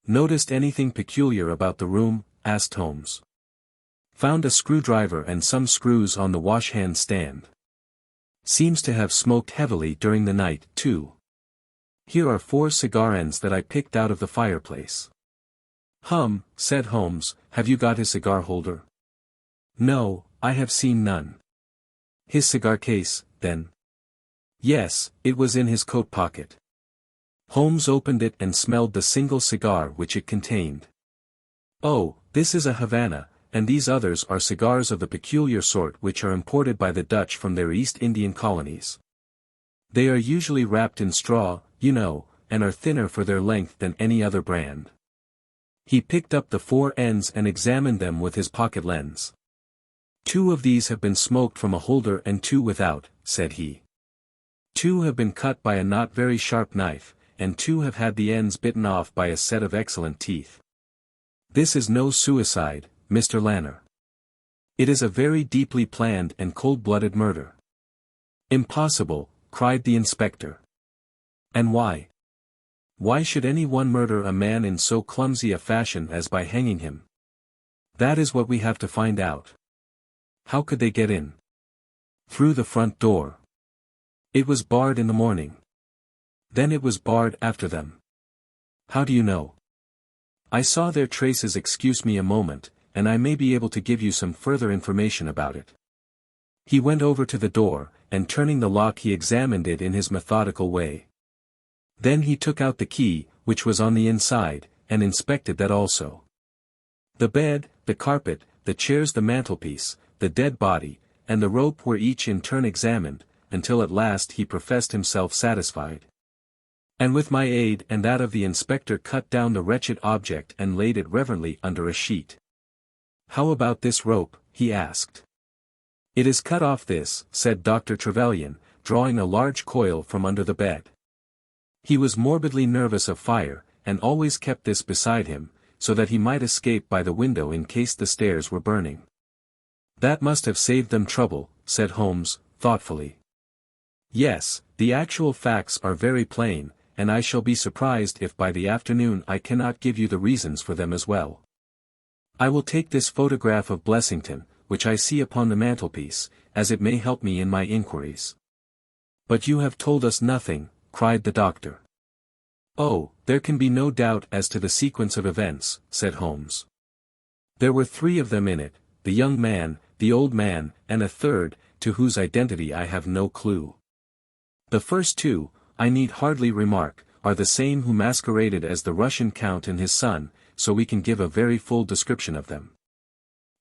"Noticed anything peculiar about the room?" asked Holmes. "Found a screwdriver and some screws on the wash-hand stand. Seems to have smoked heavily during the night, too. Here are 4 cigar ends that I picked out of the fireplace." "Hum," said Holmes, "have you got his cigar holder?" "No, I have seen none." "His cigar case, then?" "Yes, it was in his coat pocket." Holmes opened it and smelled the single cigar which it contained. "Oh, this is a Havana, and these others are cigars of the peculiar sort which are imported by the Dutch from their East Indian colonies. They are usually wrapped in straw, you know, and are thinner for their length than any other brand." He picked up the 4 ends and examined them with his pocket lens. "2 of these have been smoked from a holder and 2 without," said he. "2 have been cut by a not very sharp knife, and 2 have had the ends bitten off by a set of excellent teeth. This is no suicide, Mr. Lanner. It is a very deeply planned and cold-blooded murder." "Impossible," cried the inspector. "And why?" Why should any one murder a man in so clumsy a fashion as by hanging him? That is what we have to find out. How could they get in? Through the front door. It was barred in the morning. Then it was barred after them. How do you know? I saw their traces. Excuse me a moment, and I may be able to give you some further information about it. He went over to the door, and turning the lock he examined it in his methodical way. Then he took out the key, which was on the inside, and inspected that also. The bed, the carpet, the chairs, the mantelpiece, the dead body, and the rope were each in turn examined, until at last he professed himself satisfied. And with my aid and that of the inspector cut down the wretched object and laid it reverently under a sheet. How about this rope? He asked. It is cut off this, said Dr. Trevelyan, drawing a large coil from under the bed. He was morbidly nervous of fire, and always kept this beside him, so that he might escape by the window in case the stairs were burning. That must have saved them trouble, said Holmes, thoughtfully. Yes, the actual facts are very plain, and I shall be surprised if by the afternoon I cannot give you the reasons for them as well. I will take this photograph of Blessington, which I see upon the mantelpiece, as it may help me in my inquiries. But you have told us nothing, cried the doctor. Oh, there can be no doubt as to the sequence of events, said Holmes. There were 3 of them in it, the young man, the old man, and a third, to whose identity I have no clue. The first 2, I need hardly remark, are the same who masqueraded as the Russian count and his son, so we can give a very full description of them.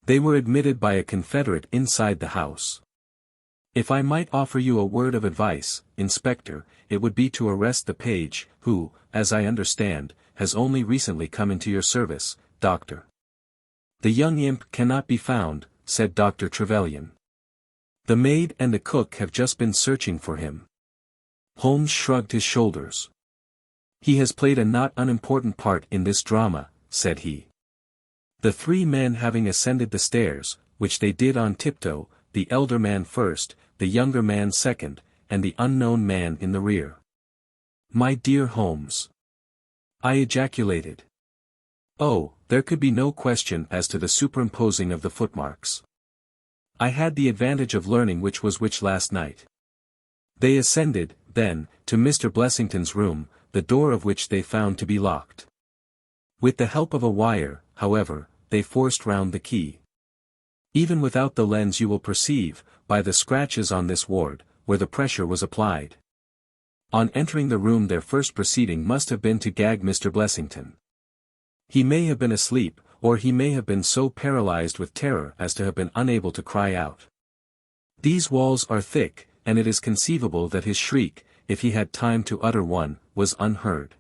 They were admitted by a confederate inside the house. If I might offer you a word of advice, Inspector, it would be to arrest the page, who, as I understand, has only recently come into your service, Doctor. The young imp cannot be found, said Dr. Trevelyan. The maid and the cook have just been searching for him. Holmes shrugged his shoulders. He has played a not unimportant part in this drama, said he. The 3 men having ascended the stairs, which they did on tiptoe, the elder man first, the younger man second, and the unknown man in the rear. My dear Holmes! I ejaculated. Oh, there could be no question as to the superimposing of the footmarks. I had the advantage of learning which was which last night. They ascended, then, to Mr. Blessington's room, the door of which they found to be locked. With the help of a wire, however, they forced round the key. Even without the lens you will perceive, by the scratches on this ward, where the pressure was applied. On entering the room their first proceeding must have been to gag Mr. Blessington. He may have been asleep, or he may have been so paralyzed with terror as to have been unable to cry out. These walls are thick, and it is conceivable that his shriek, if he had time to utter one, was unheard.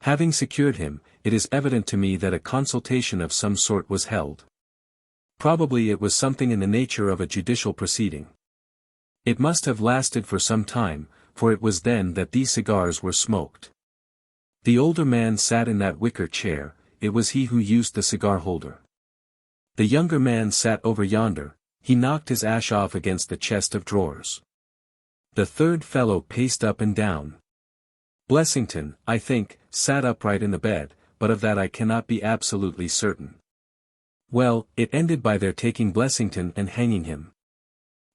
Having secured him, it is evident to me that a consultation of some sort was held. Probably it was something in the nature of a judicial proceeding. It must have lasted for some time, for it was then that these cigars were smoked. The older man sat in that wicker chair, it was he who used the cigar holder. The younger man sat over yonder, he knocked his ash off against the chest of drawers. The third fellow paced up and down. Blessington, I think, sat upright in the bed, but of that I cannot be absolutely certain. Well, it ended by their taking Blessington and hanging him.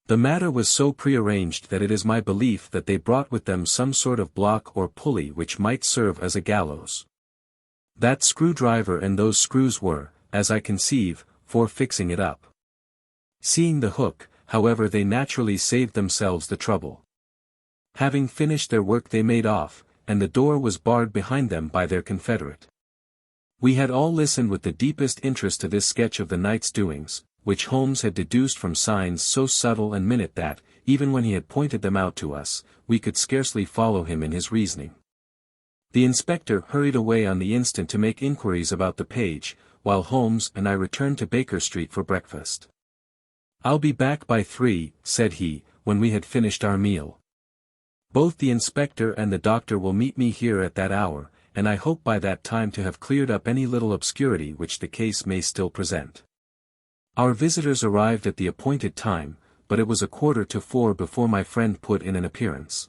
The matter was so prearranged that it is my belief that they brought with them some sort of block or pulley which might serve as a gallows. That screwdriver and those screws were, as I conceive, for fixing it up. Seeing the hook, however, they naturally saved themselves the trouble. Having finished their work they made off, and the door was barred behind them by their confederate. We had all listened with the deepest interest to this sketch of the night's doings, which Holmes had deduced from signs so subtle and minute that, even when he had pointed them out to us, we could scarcely follow him in his reasoning. The inspector hurried away on the instant to make inquiries about the page, while Holmes and I returned to Baker Street for breakfast. "I'll be back by 3, said he, when we had finished our meal. Both the inspector and the doctor will meet me here at that hour, and I hope by that time to have cleared up any little obscurity which the case may still present." Our visitors arrived at the appointed time, but it was 3:15 before my friend put in an appearance.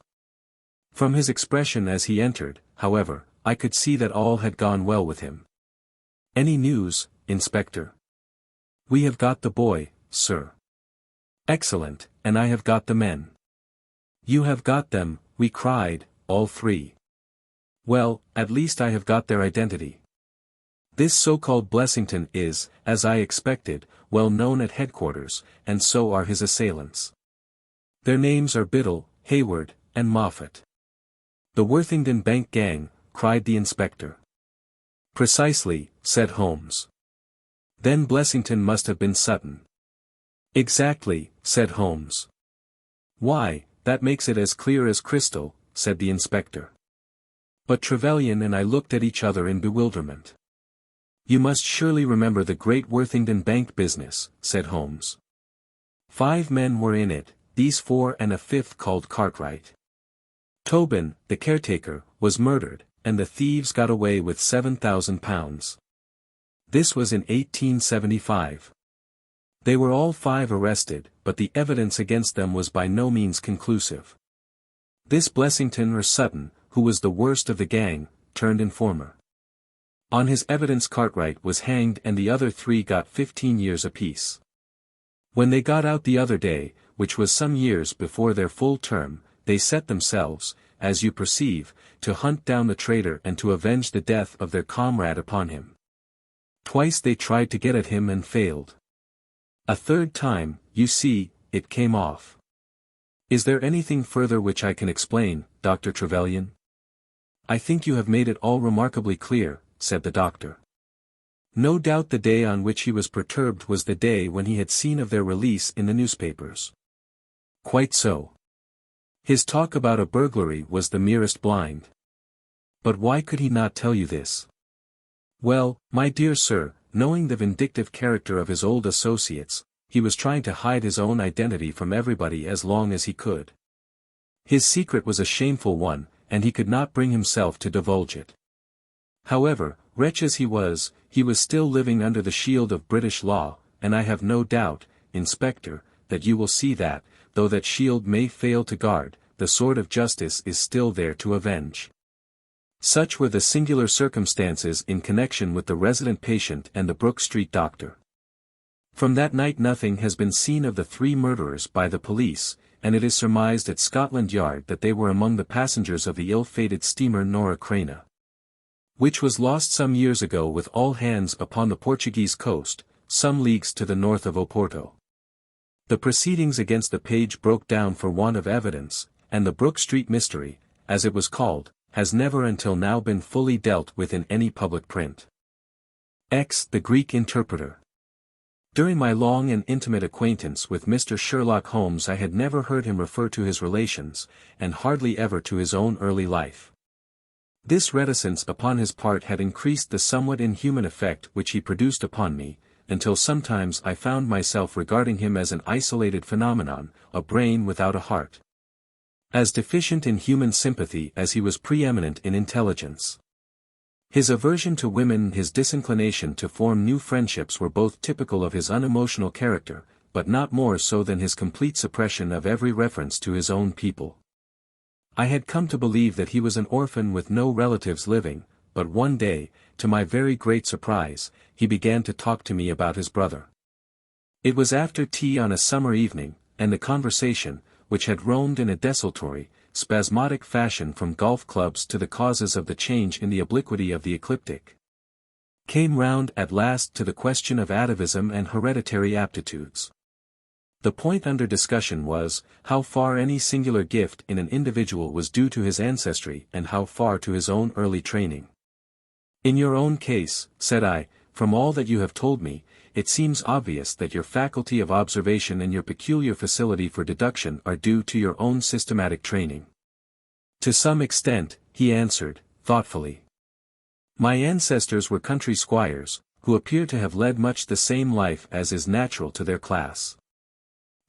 From his expression as he entered, however, I could see that all had gone well with him. "Any news, Inspector?" "We have got the boy, sir." "Excellent, and I have got the men." "You have got them," we cried, all three. "Well, at least I have got their identity. This so-called Blessington is, as I expected, well known at headquarters, and so are his assailants. Their names are Biddle, Hayward, and Moffat." "The Worthington Bank gang," cried the inspector. "Precisely," said Holmes. "Then Blessington must have been Sutton." "Exactly," said Holmes. "Why, that makes it as clear as crystal," said the inspector. But Trevelyan and I looked at each other in bewilderment. "You must surely remember the great Worthington Bank business," said Holmes. 5 men were in it, these 4 and a 5th called Cartwright. Tobin, the caretaker, was murdered, and the thieves got away with £7,000. This was in 1875. They were all 5 arrested, but the evidence against them was by no means conclusive. This Blessington or Sutton, who was the worst of the gang, turned informer. On his evidence Cartwright was hanged and the other 3 got 15 years apiece. When they got out the other day, which was some years before their full term, they set themselves, as you perceive, to hunt down the traitor and to avenge the death of their comrade upon him. Twice they tried to get at him and failed. A third time, you see, it came off. Is there anything further which I can explain, Dr. Trevelyan? I think you have made it all remarkably clear, said the doctor. No doubt the day on which he was perturbed was the day when he had seen of their release in the newspapers. Quite so. His talk about a burglary was the merest blind. But why could he not tell you this? Well, my dear sir, knowing the vindictive character of his old associates, he was trying to hide his own identity from everybody as long as he could. His secret was a shameful one, and he could not bring himself to divulge it. However, wretch as he was still living under the shield of British law, and I have no doubt, Inspector, that you will see that, though that shield may fail to guard, the sword of justice is still there to avenge. Such were the singular circumstances in connection with the resident patient and the Brook Street doctor. From that night nothing has been seen of the 3 murderers by the police, and it is surmised at Scotland Yard that they were among the passengers of the ill-fated steamer Nora Crana, which was lost some years ago with all hands upon the Portuguese coast, some leagues to the north of Oporto. The proceedings against the page broke down for want of evidence, and the Brook Street mystery, as it was called, has never until now been fully dealt with in any public print. X. The Greek interpreter. During my long and intimate acquaintance with Mr. Sherlock Holmes I had never heard him refer to his relations, and hardly ever to his own early life. This reticence upon his part had increased the somewhat inhuman effect which he produced upon me, until sometimes I found myself regarding him as an isolated phenomenon, a brain without a heart. As deficient in human sympathy as he was preeminent in intelligence. His aversion to women and his disinclination to form new friendships were both typical of his unemotional character, but not more so than his complete suppression of every reference to his own people. I had come to believe that he was an orphan with no relatives living, but one day, to my very great surprise, he began to talk to me about his brother. It was after tea on a summer evening, and the conversation, which had roamed in a desultory, spasmodic fashion from golf clubs to the causes of the change in the obliquity of the ecliptic, came round at last to the question of atavism and hereditary aptitudes. The point under discussion was, how far any singular gift in an individual was due to his ancestry and how far to his own early training. In your own case, said I, from all that you have told me, it seems obvious that your faculty of observation and your peculiar facility for deduction are due to your own systematic training. To some extent, he answered, thoughtfully. My ancestors were country squires, who appear to have led much the same life as is natural to their class.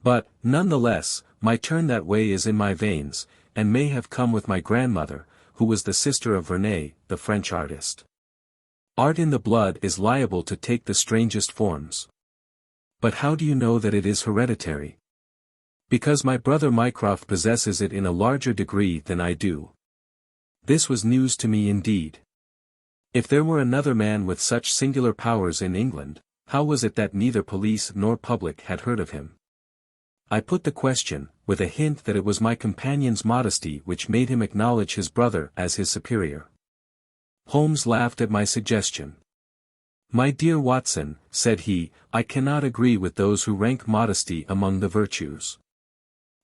But, none the less, my turn that way is in my veins, and may have come with my grandmother, who was the sister of Vernet, the French artist. Art in the blood is liable to take the strangest forms. But how do you know that it is hereditary? Because my brother Mycroft possesses it in a larger degree than I do. This was news to me indeed. If there were another man with such singular powers in England, how was it that neither police nor public had heard of him? I put the question, with a hint that it was my companion's modesty which made him acknowledge his brother as his superior. Holmes laughed at my suggestion. "My dear Watson," said he, "I cannot agree with those who rank modesty among the virtues.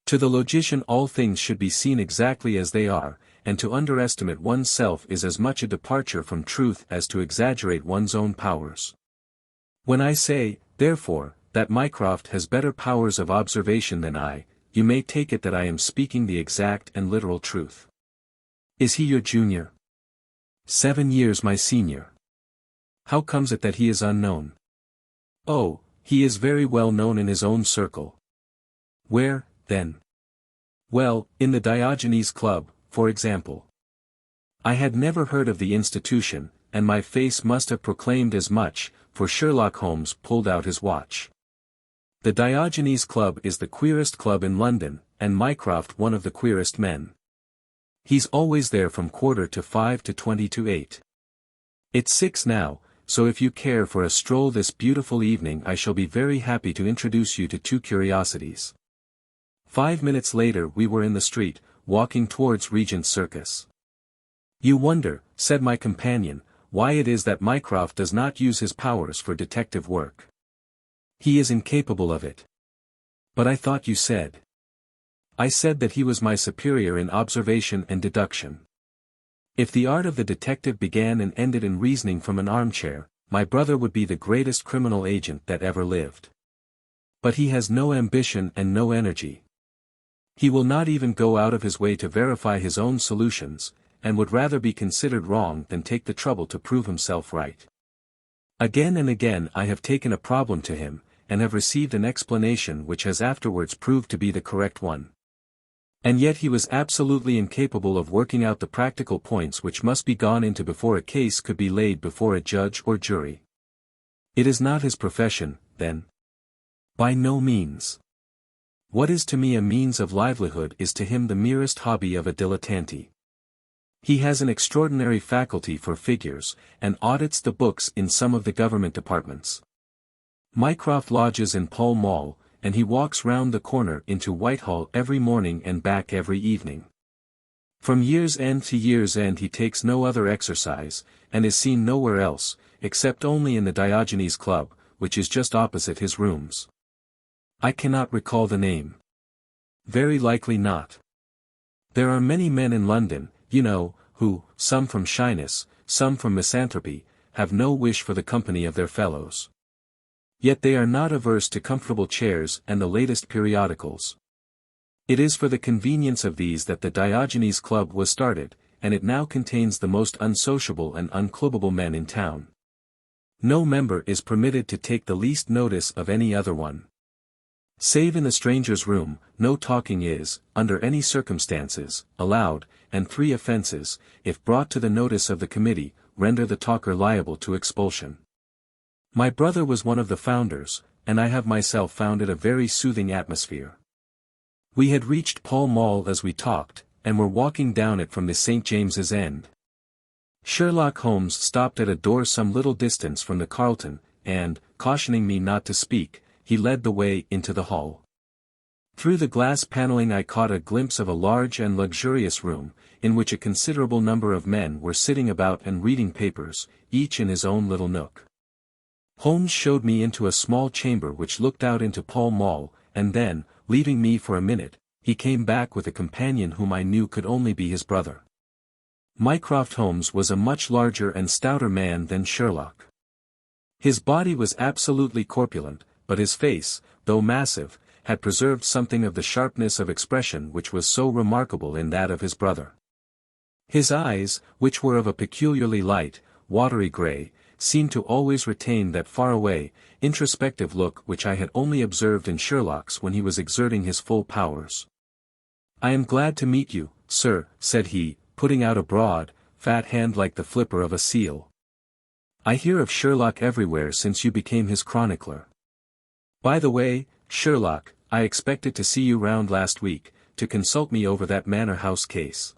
To the logician all things should be seen exactly as they are, and to underestimate one's self is as much a departure from truth as to exaggerate one's own powers. When I say, therefore, that Mycroft has better powers of observation than I, you may take it that I am speaking the exact and literal truth." "Is he your junior?" 7 years my senior." "How comes it that he is unknown?" "Oh, he is very well known in his own circle." "Where, then?" "Well, in the Diogenes Club, for example." I had never heard of the institution, and my face must have proclaimed as much, for Sherlock Holmes pulled out his watch. "The Diogenes Club is the queerest club in London, and Mycroft one of the queerest men. He's always there from 5:15 to 8:20. It's 6 now, so if you care for a stroll this beautiful evening I shall be very happy to introduce you to 2 curiosities." 5 minutes later we were in the street, walking towards Regent's Circus. "You wonder," said my companion, "why it is that Mycroft does not use his powers for detective work. He is incapable of it." "But I thought you said—" "I said that he was my superior in observation and deduction. If the art of the detective began and ended in reasoning from an armchair, my brother would be the greatest criminal agent that ever lived. But he has no ambition and no energy. He will not even go out of his way to verify his own solutions, and would rather be considered wrong than take the trouble to prove himself right. Again and again I have taken a problem to him, and have received an explanation which has afterwards proved to be the correct one. And yet he was absolutely incapable of working out the practical points which must be gone into before a case could be laid before a judge or jury." "It is not his profession, then?" "By no means. What is to me a means of livelihood is to him the merest hobby of a dilettante. He has an extraordinary faculty for figures, and audits the books in some of the government departments. Mycroft lodges in Pall Mall, and he walks round the corner into Whitehall every morning and back every evening. From year's end to year's end he takes no other exercise, and is seen nowhere else, except only in the Diogenes Club, which is just opposite his rooms." "I cannot recall the name." "Very likely not. There are many men in London, you know, who, some from shyness, some from misanthropy, have no wish for the company of their fellows. Yet they are not averse to comfortable chairs and the latest periodicals. It is for the convenience of these that the Diogenes Club was started, and it now contains the most unsociable and unclubable men in town. No member is permitted to take the least notice of any other one. Save in the stranger's room, no talking is, under any circumstances, allowed, and 3 offences, if brought to the notice of the committee, render the talker liable to expulsion. My brother was one of the founders, and I have myself found it a very soothing atmosphere." We had reached Pall Mall as we talked, and were walking down it from the St. James's End. Sherlock Holmes stopped at a door some little distance from the Carlton, and, cautioning me not to speak, he led the way into the hall. Through the glass panelling I caught a glimpse of a large and luxurious room, in which a considerable number of men were sitting about and reading papers, each in his own little nook. Holmes showed me into a small chamber which looked out into Pall Mall, and then, leaving me for a minute, he came back with a companion whom I knew could only be his brother. Mycroft Holmes was a much larger and stouter man than Sherlock. His body was absolutely corpulent, but his face, though massive, had preserved something of the sharpness of expression which was so remarkable in that of his brother. His eyes, which were of a peculiarly light, watery grey, seemed to always retain that far-away, introspective look which I had only observed in Sherlock's when he was exerting his full powers. "I am glad to meet you, sir," said he, putting out a broad, fat hand like the flipper of a seal. "I hear of Sherlock everywhere since you became his chronicler. By the way, Sherlock, I expected to see you round last week, to consult me over that Manor House case."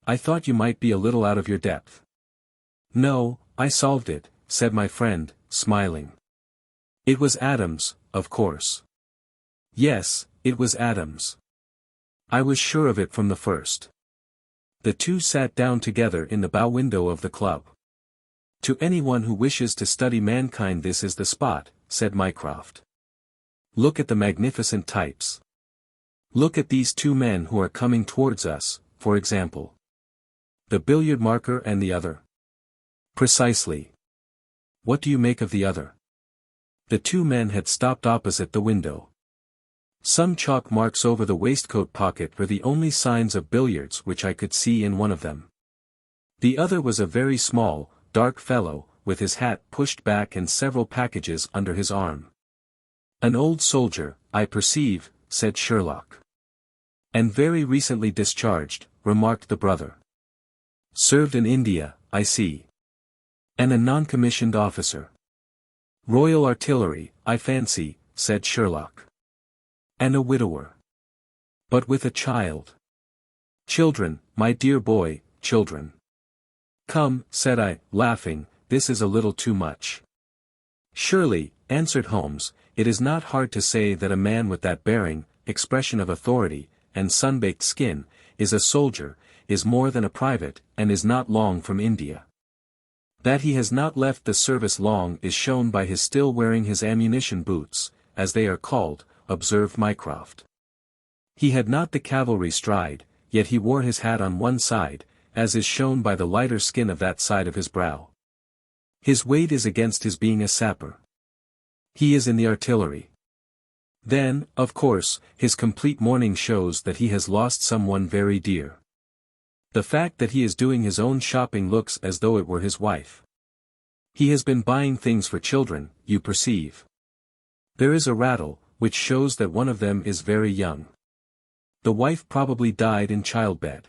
I thought you might be a little out of your depth. No, I solved it, said my friend, smiling. It was Adams, of course. Yes, it was Adams. I was sure of it from the first. The two sat down together in the bow window of the club. To anyone who wishes to study mankind, this is the spot, said Mycroft. Look at the magnificent types. Look at these two men who are coming towards us, for example. The billiard marker and the other. Precisely. What do you make of the other? The two men had stopped opposite the window. Some chalk marks over the waistcoat pocket were the only signs of billiards which I could see in one of them. The other was a very small, dark fellow, with his hat pushed back and several packages under his arm. An old soldier, I perceive, said Sherlock. And very recently discharged, remarked the brother. Served in India, I see. And a non-commissioned officer. Royal Artillery, I fancy, said Sherlock. And a widower. But with a child. Children, my dear boy, children. Come, said I, laughing, this is a little too much. Surely, answered Holmes, it is not hard to say that a man with that bearing, expression of authority, and sun-baked skin, is a soldier, is more than a private, and is not long from India. That he has not left the service long is shown by his still wearing his ammunition boots, as they are called, observed Mycroft. He had not the cavalry stride, yet he wore his hat on one side, as is shown by the lighter skin of that side of his brow. His weight is against his being a sapper. He is in the artillery. Then, of course, his complete mourning shows that he has lost someone very dear. The fact that he is doing his own shopping looks as though it were his wife. He has been buying things for children, you perceive. There is a rattle, which shows that one of them is very young. The wife probably died in childbed.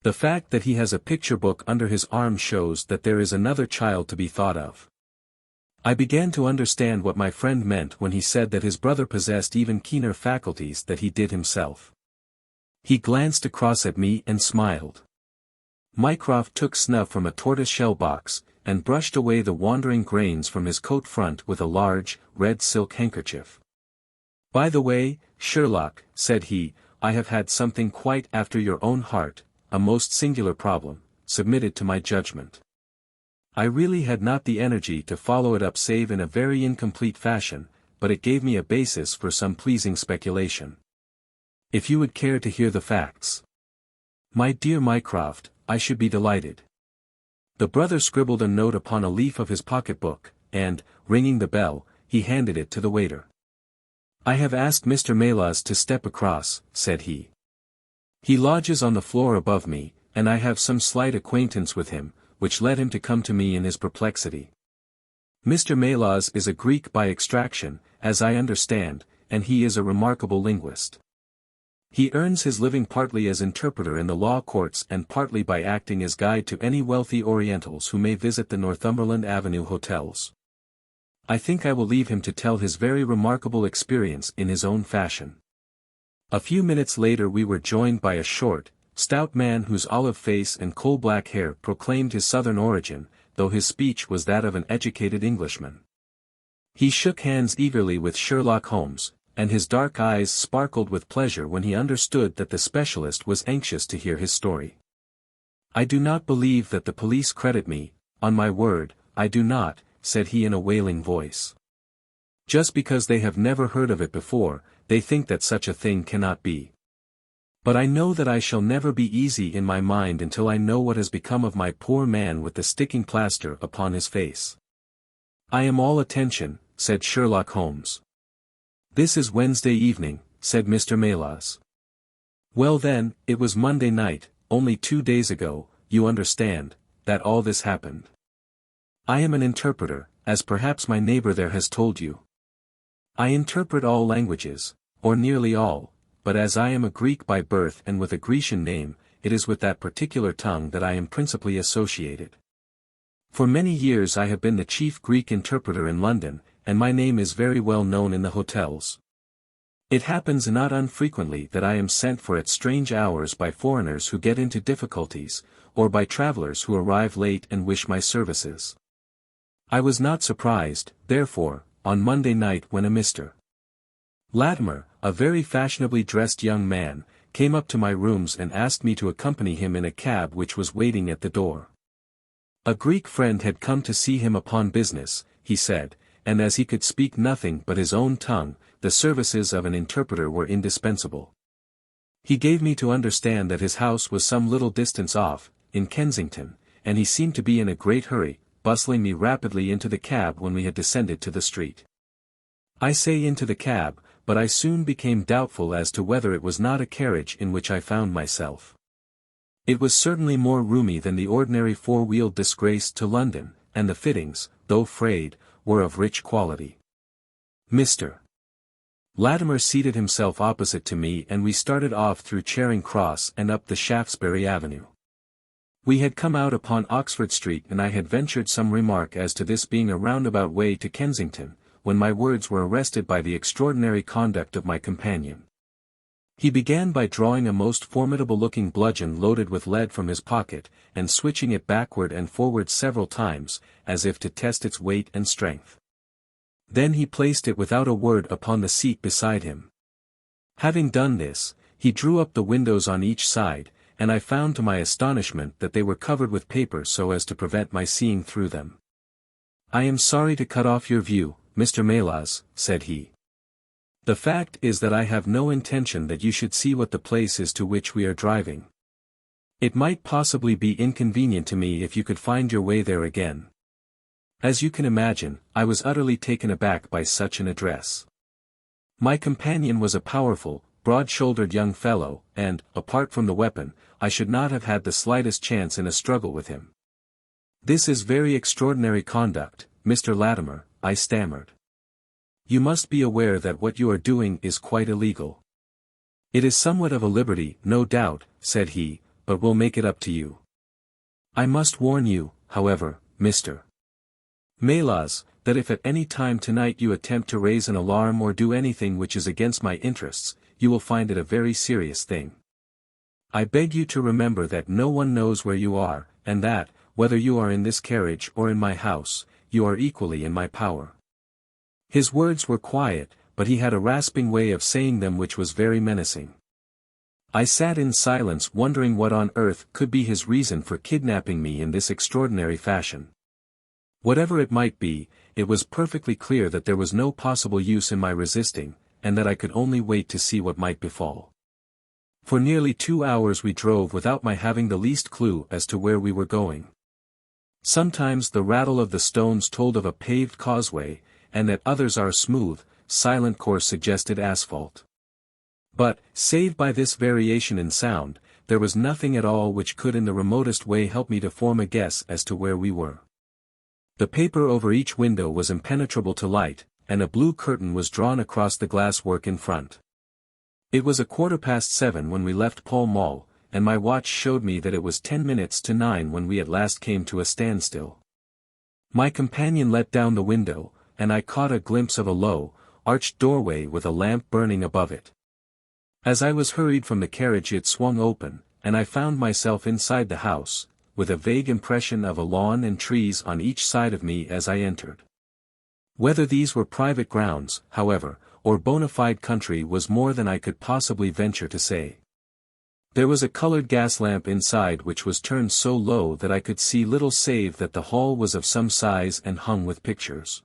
The fact that he has a picture book under his arm shows that there is another child to be thought of. I began to understand what my friend meant when he said that his brother possessed even keener faculties than he did himself. He glanced across at me and smiled. Mycroft took snuff from a tortoise-shell box, and brushed away the wandering grains from his coat front with a large, red silk handkerchief. By the way, Sherlock, said he, I have had something quite after your own heart, a most singular problem, submitted to my judgment. I really had not the energy to follow it up save in a very incomplete fashion, but it gave me a basis for some pleasing speculation. If you would care to hear the facts. My dear Mycroft, I should be delighted. The brother scribbled a note upon a leaf of his pocket-book, and, ringing the bell, he handed it to the waiter. I have asked Mr. Melas to step across, said he. He lodges on the floor above me, and I have some slight acquaintance with him, which led him to come to me in his perplexity. Mr. Melas is a Greek by extraction, as I understand, and he is a remarkable linguist. He earns his living partly as interpreter in the law courts and partly by acting as guide to any wealthy Orientals who may visit the Northumberland Avenue hotels. I think I will leave him to tell his very remarkable experience in his own fashion. A few minutes later we were joined by a short, stout man whose olive face and coal-black hair proclaimed his southern origin, though his speech was that of an educated Englishman. He shook hands eagerly with Sherlock Holmes, and his dark eyes sparkled with pleasure when he understood that the specialist was anxious to hear his story. I do not believe that the police credit me, on my word, I do not, said he in a wailing voice. Just because they have never heard of it before, they think that such a thing cannot be. But I know that I shall never be easy in my mind until I know what has become of my poor man with the sticking plaster upon his face. I am all attention, said Sherlock Holmes. This is Wednesday evening, said Mr. Melas. Well then, it was Monday night, only 2 days ago, you understand, that all this happened. I am an interpreter, as perhaps my neighbor there has told you. I interpret all languages, or nearly all, but as I am a Greek by birth and with a Grecian name, it is with that particular tongue that I am principally associated. For many years I have been the chief Greek interpreter in London, and my name is very well known in the hotels. It happens not unfrequently that I am sent for at strange hours by foreigners who get into difficulties, or by travelers who arrive late and wish my services. I was not surprised, therefore, on Monday night when a Mr. Latimer, a very fashionably dressed young man, came up to my rooms and asked me to accompany him in a cab which was waiting at the door. A Greek friend had come to see him upon business, he said, and as he could speak nothing but his own tongue, the services of an interpreter were indispensable. He gave me to understand that his house was some little distance off, in Kensington, and he seemed to be in a great hurry, bustling me rapidly into the cab when we had descended to the street. I say into the cab, but I soon became doubtful as to whether it was not a carriage in which I found myself. It was certainly more roomy than the ordinary four-wheeled disgrace to London, and the fittings, though frayed, were of rich quality. Mr. Latimer seated himself opposite to me and we started off through Charing Cross and up the Shaftesbury Avenue. We had come out upon Oxford Street and I had ventured some remark as to this being a roundabout way to Kensington, when my words were arrested by the extraordinary conduct of my companion. He began by drawing a most formidable-looking bludgeon loaded with lead from his pocket, and switching it backward and forward several times, as if to test its weight and strength. Then he placed it without a word upon the seat beside him. Having done this, he drew up the windows on each side, and I found to my astonishment that they were covered with paper so as to prevent my seeing through them. "I am sorry to cut off your view, Mr. Melas," said he. "The fact is that I have no intention that you should see what the place is to which we are driving. It might possibly be inconvenient to me if you could find your way there again." As you can imagine, I was utterly taken aback by such an address. My companion was a powerful, broad-shouldered young fellow, and, apart from the weapon, I should not have had the slightest chance in a struggle with him. "This is very extraordinary conduct, Mr. Latimer," I stammered. "You must be aware that what you are doing is quite illegal." "It is somewhat of a liberty, no doubt," said he, "but we'll make it up to you. I must warn you, however, Mr. Melas, that if at any time tonight you attempt to raise an alarm or do anything which is against my interests, you will find it a very serious thing. I beg you to remember that no one knows where you are, and that, whether you are in this carriage or in my house, you are equally in my power." His words were quiet, but he had a rasping way of saying them which was very menacing. I sat in silence wondering what on earth could be his reason for kidnapping me in this extraordinary fashion. Whatever it might be, it was perfectly clear that there was no possible use in my resisting, and that I could only wait to see what might befall. For nearly 2 hours we drove without my having the least clue as to where we were going. Sometimes the rattle of the stones told of a paved causeway, and at others our smooth, silent course suggested asphalt. But, save by this variation in sound, there was nothing at all which could in the remotest way help me to form a guess as to where we were. The paper over each window was impenetrable to light, and a blue curtain was drawn across the glass work in front. It was 7:15 when we left Pall Mall, and my watch showed me that it was 10 minutes to 9 when we at last came to a standstill. My companion let down the window, and I caught a glimpse of a low, arched doorway with a lamp burning above it. As I was hurried from the carriage it swung open, and I found myself inside the house, with a vague impression of a lawn and trees on each side of me as I entered. Whether these were private grounds, however, or bona fide country was more than I could possibly venture to say. There was a colored gas lamp inside which was turned so low that I could see little save that the hall was of some size and hung with pictures.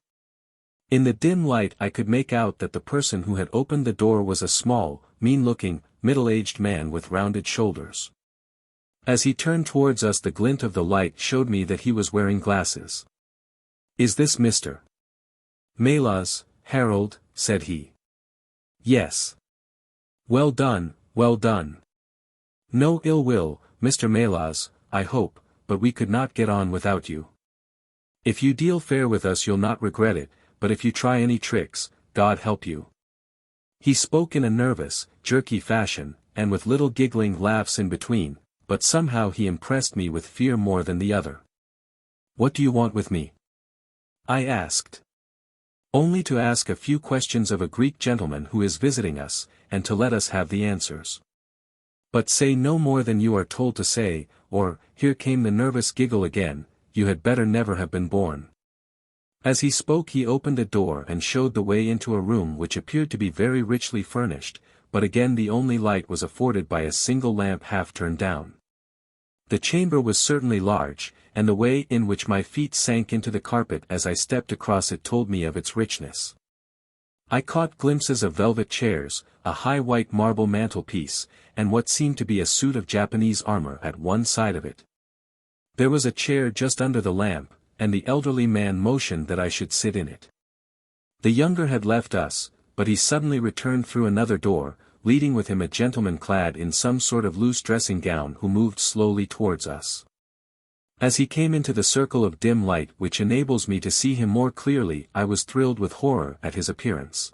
In the dim light I could make out that the person who had opened the door was a small, mean-looking, middle-aged man with rounded shoulders. As he turned towards us the glint of the light showed me that he was wearing glasses. "Is this Mr. Melas, Harold?" said he. "Yes." "Well done, well done. No ill will, Mr. Melas, I hope, but we could not get on without you. If you deal fair with us you'll not regret it, but if you try any tricks, God help you." He spoke in a nervous, jerky fashion, and with little giggling laughs in between, but somehow he impressed me with fear more than the other. "What do you want with me?" I asked. Only to ask a few questions of a Greek gentleman who is visiting us, and to let us have the answers. But say no more than you are told to say, or, here came the nervous giggle again, you had better never have been born. As he spoke he opened a door and showed the way into a room which appeared to be very richly furnished, but again the only light was afforded by a single lamp half turned down. The chamber was certainly large, and the way in which my feet sank into the carpet as I stepped across it told me of its richness. I caught glimpses of velvet chairs, a high white marble mantelpiece, and what seemed to be a suit of Japanese armor at one side of it. There was a chair just under the lamp, and the elderly man motioned that I should sit in it. The younger had left us, but he suddenly returned through another door, leading with him a gentleman clad in some sort of loose dressing gown who moved slowly towards us. As he came into the circle of dim light which enables me to see him more clearly, I was thrilled with horror at his appearance.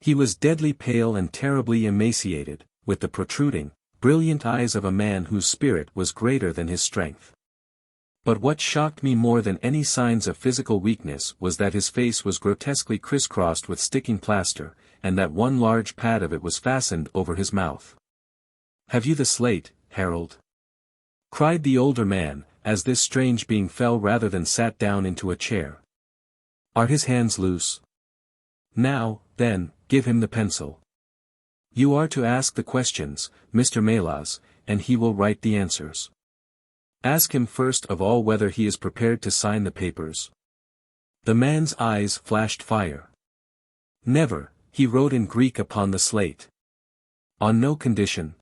He was deadly pale and terribly emaciated, with the protruding, brilliant eyes of a man whose spirit was greater than his strength. But what shocked me more than any signs of physical weakness was that his face was grotesquely crisscrossed with sticking plaster, and that one large pad of it was fastened over his mouth. "Have you the slate, Harold?" cried the older man, as this strange being fell rather than sat down into a chair. "Are his hands loose? Now, then, give him the pencil. You are to ask the questions, Mr. Melas, and he will write the answers. Ask him first of all whether he is prepared to sign the papers." The man's eyes flashed fire. "Never," he wrote in Greek upon the slate. "On no condition?"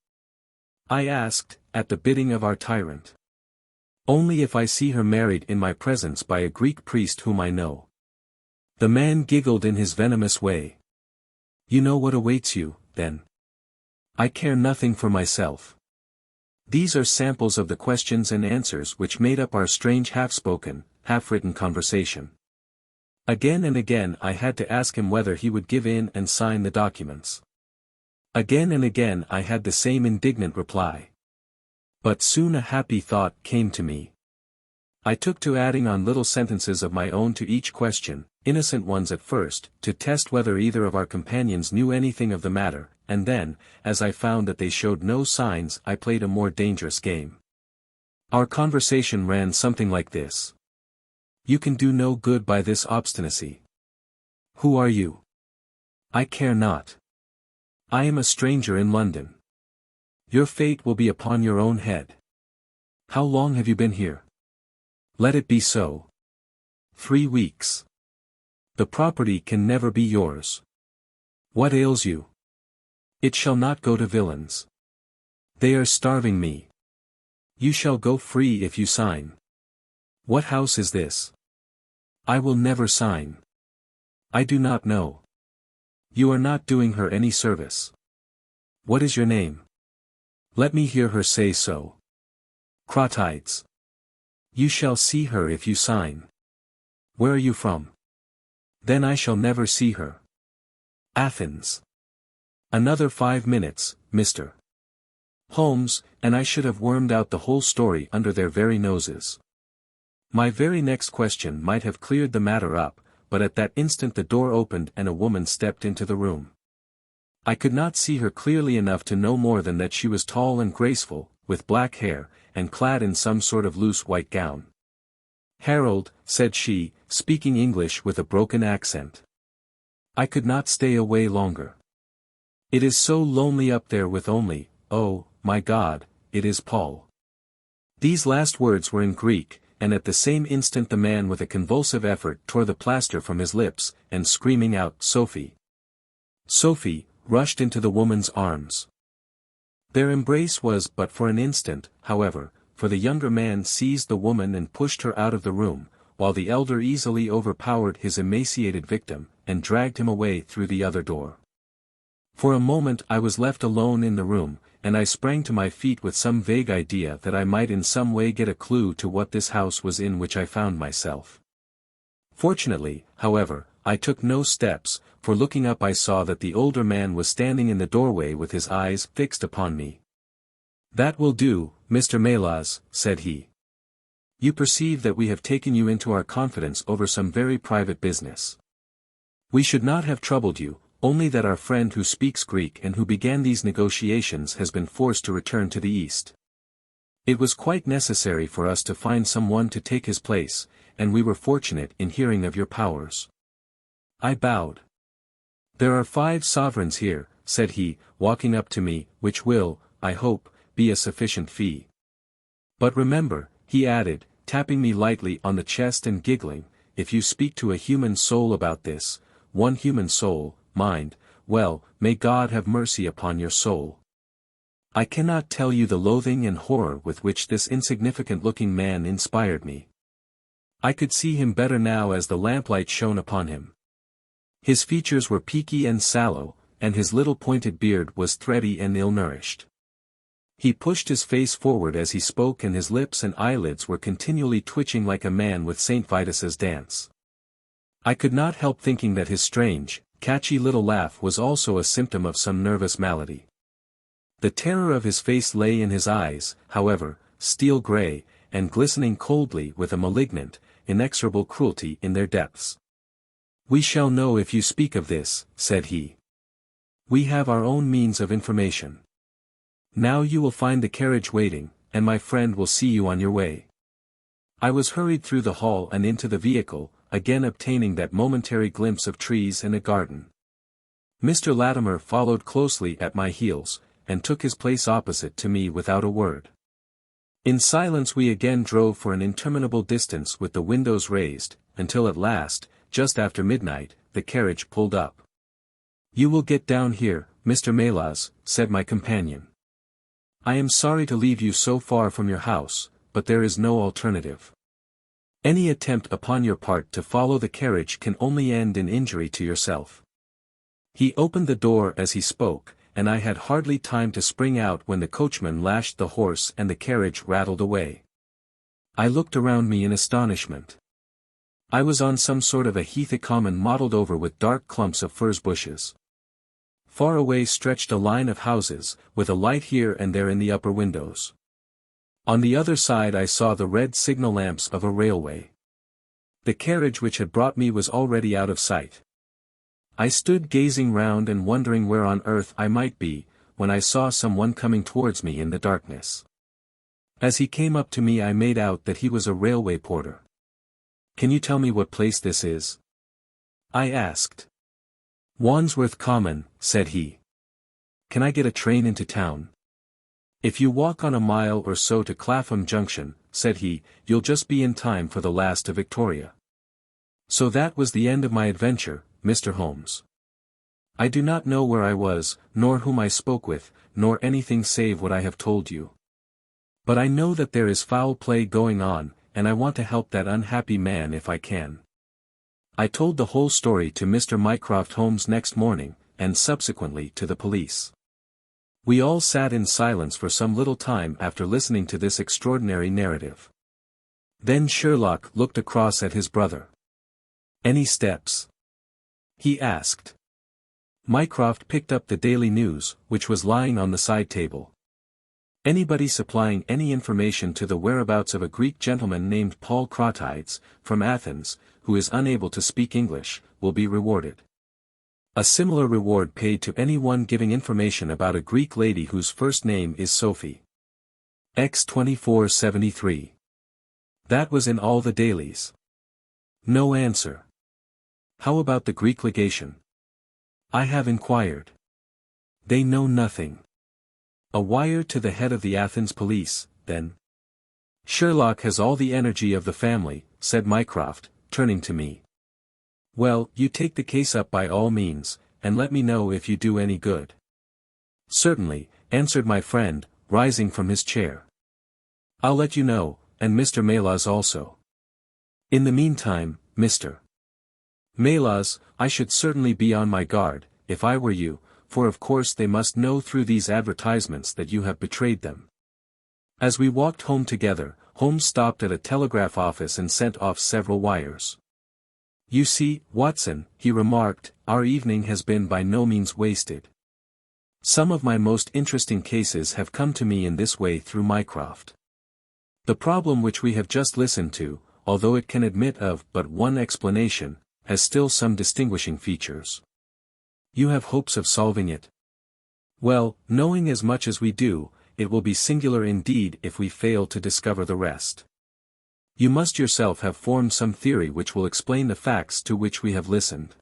I asked, at the bidding of our tyrant. "Only if I see her married in my presence by a Greek priest whom I know." The man giggled in his venomous way. "You know what awaits you, then. I care nothing for myself." These are samples of the questions and answers which made up our strange half-spoken, half-written conversation. Again and again I had to ask him whether he would give in and sign the documents. Again and again I had the same indignant reply. But soon a happy thought came to me. I took to adding on little sentences of my own to each question, innocent ones at first, to test whether either of our companions knew anything of the matter, and then, as I found that they showed no signs, I played a more dangerous game. Our conversation ran something like this. "You can do no good by this obstinacy." "Who are you?" "I care not. I am a stranger in London." "Your fate will be upon your own head." "How long have you been here?" "Let it be so." 3 weeks. "The property can never be yours." "What ails you?" "It shall not go to villains. They are starving me." "You shall go free if you sign." "What house is this?" "I will never sign." "I do not know." "You are not doing her any service." "What is your name?" "Let me hear her say so." "Crotides." "You shall see her if you sign." "Where are you from?" "Then I shall never see her." "Athens." "Another 5 minutes, Mr. Holmes, and I should have wormed out the whole story under their very noses. My very next question might have cleared the matter up, but at that instant the door opened and a woman stepped into the room. I could not see her clearly enough to know more than that she was tall and graceful, with black hair, and clad in some sort of loose white gown. "Harold," said she, speaking English with a broken accent. "I could not stay away longer. It is so lonely up there with only, oh, my God, it is Paul." These last words were in Greek, and at the same instant the man with a convulsive effort tore the plaster from his lips, and screaming out, "Sophie! Sophie!" rushed into the woman's arms. Their embrace was but for an instant, however, for the younger man seized the woman and pushed her out of the room, while the elder easily overpowered his emaciated victim, and dragged him away through the other door. For a moment I was left alone in the room, and I sprang to my feet with some vague idea that I might in some way get a clue to what this house was in which I found myself. Fortunately, however, I took no steps, for looking up I saw that the older man was standing in the doorway with his eyes fixed upon me. "That will do, Mr. Melas," said he. "You perceive that we have taken you into our confidence over some very private business. We should not have troubled you, only that our friend who speaks Greek and who began these negotiations has been forced to return to the East. It was quite necessary for us to find someone to take his place, and we were fortunate in hearing of your powers. I bowed. There are 5 sovereigns here, said he, walking up to me, which will, I hope, be a sufficient fee. But remember, he added, tapping me lightly on the chest and giggling, if you speak to a human soul about this, one human soul, mind, well, may God have mercy upon your soul. I cannot tell you the loathing and horror with which this insignificant-looking man inspired me. I could see him better now as the lamplight shone upon him. His features were peaky and sallow, and his little pointed beard was thready and ill-nourished. He pushed his face forward as he spoke, and his lips and eyelids were continually twitching like a man with St. Vitus's dance. I could not help thinking that his strange, catchy little laugh was also a symptom of some nervous malady. The terror of his face lay in his eyes, however, steel grey, and glistening coldly with a malignant, inexorable cruelty in their depths. We shall know if you speak of this, said he. We have our own means of information. Now you will find the carriage waiting, and my friend will see you on your way. I was hurried through the hall and into the vehicle, again obtaining that momentary glimpse of trees and a garden. Mr. Latimer followed closely at my heels, and took his place opposite to me without a word. In silence we again drove for an interminable distance with the windows raised, until at last, just after midnight, the carriage pulled up. You will get down here, Mr. Melas, said my companion. I am sorry to leave you so far from your house, but there is no alternative. Any attempt upon your part to follow the carriage can only end in injury to yourself. He opened the door as he spoke, and I had hardly time to spring out when the coachman lashed the horse and the carriage rattled away. I looked around me in astonishment. I was on some sort of a heathy common mottled over with dark clumps of furze bushes. Far away stretched a line of houses, with a light here and there in the upper windows. On the other side I saw the red signal lamps of a railway. The carriage which had brought me was already out of sight. I stood gazing round and wondering where on earth I might be, when I saw someone coming towards me in the darkness. As he came up to me I made out that he was a railway porter. Can you tell me what place this is? I asked. Wandsworth Common, said he. Can I get a train into town? If you walk on a mile or so to Clapham Junction, said he, you'll just be in time for the last of Victoria. So that was the end of my adventure, Mr. Holmes. I do not know where I was, nor whom I spoke with, nor anything save what I have told you. But I know that there is foul play going on, and I want to help that unhappy man if I can. I told the whole story to Mr. Mycroft Holmes next morning, and subsequently to the police. We all sat in silence for some little time after listening to this extraordinary narrative. Then Sherlock looked across at his brother. Any steps? He asked. Mycroft picked up the Daily News, which was lying on the side table. Anybody supplying any information to the whereabouts of a Greek gentleman named Paul Crotides, from Athens, who is unable to speak English, will be rewarded. A similar reward paid to anyone giving information about a Greek lady whose first name is Sophie. X 2473. That was in all the dailies. No answer. How about the Greek legation? I have inquired. They know nothing. A wire to the head of the Athens police, then. Sherlock has all the energy of the family, said Mycroft, turning to me. Well, you take the case up by all means, and let me know if you do any good. Certainly, answered my friend, rising from his chair. I'll let you know, and Mr. Melas also. In the meantime, Mr. Melas, I should certainly be on my guard, if I were you, for of course they must know through these advertisements that you have betrayed them. As we walked home together, Holmes stopped at a telegraph office and sent off several wires. You see, Watson, he remarked, our evening has been by no means wasted. Some of my most interesting cases have come to me in this way through Mycroft. The problem which we have just listened to, although it can admit of but one explanation, has still some distinguishing features. You have hopes of solving it? Well, knowing as much as we do, it will be singular indeed if we fail to discover the rest. You must yourself have formed some theory which will explain the facts to which we have listened.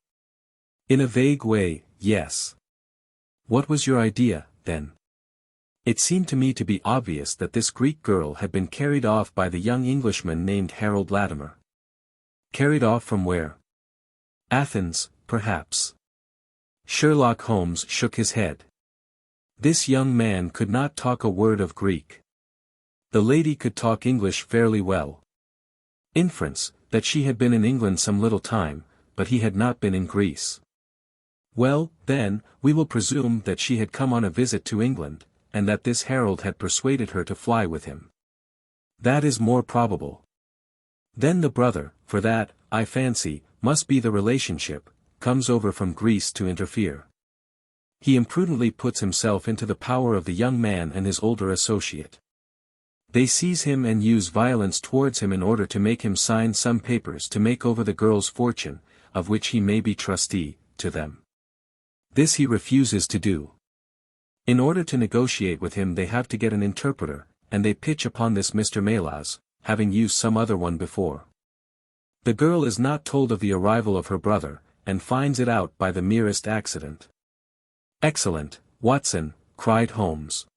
In a vague way, yes. What was your idea, then? It seemed to me to be obvious that this Greek girl had been carried off by the young Englishman named Harold Latimer. Carried off from where? Athens, perhaps. Sherlock Holmes shook his head. This young man could not talk a word of Greek. The lady could talk English fairly well. Inference, that she had been in England some little time, but he had not been in Greece. Well, then, we will presume that she had come on a visit to England, and that this Harold had persuaded her to fly with him. That is more probable. Then the brother, for that, I fancy, must be the relationship, comes over from Greece to interfere. He imprudently puts himself into the power of the young man and his older associate. They seize him and use violence towards him in order to make him sign some papers to make over the girl's fortune, of which he may be trustee, to them. This he refuses to do. In order to negotiate with him they have to get an interpreter, and they pitch upon this Mr. Melas, having used some other one before. The girl is not told of the arrival of her brother, and finds it out by the merest accident. Excellent, Watson, cried Holmes.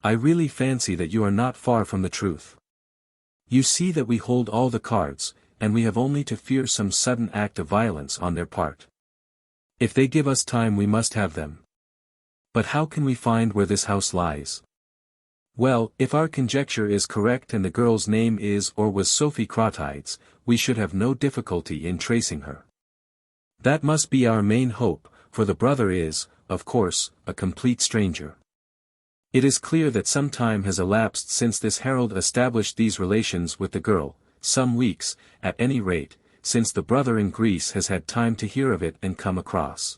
I really fancy that you are not far from the truth. You see that we hold all the cards, and we have only to fear some sudden act of violence on their part. If they give us time we must have them. But how can we find where this house lies? Well, if our conjecture is correct and the girl's name is or was Sophie Crotides, we should have no difficulty in tracing her. That must be our main hope, for the brother is, of course, a complete stranger. It is clear that some time has elapsed since this Harold established these relations with the girl, some weeks, at any rate, since the brother in Greece has had time to hear of it and come across.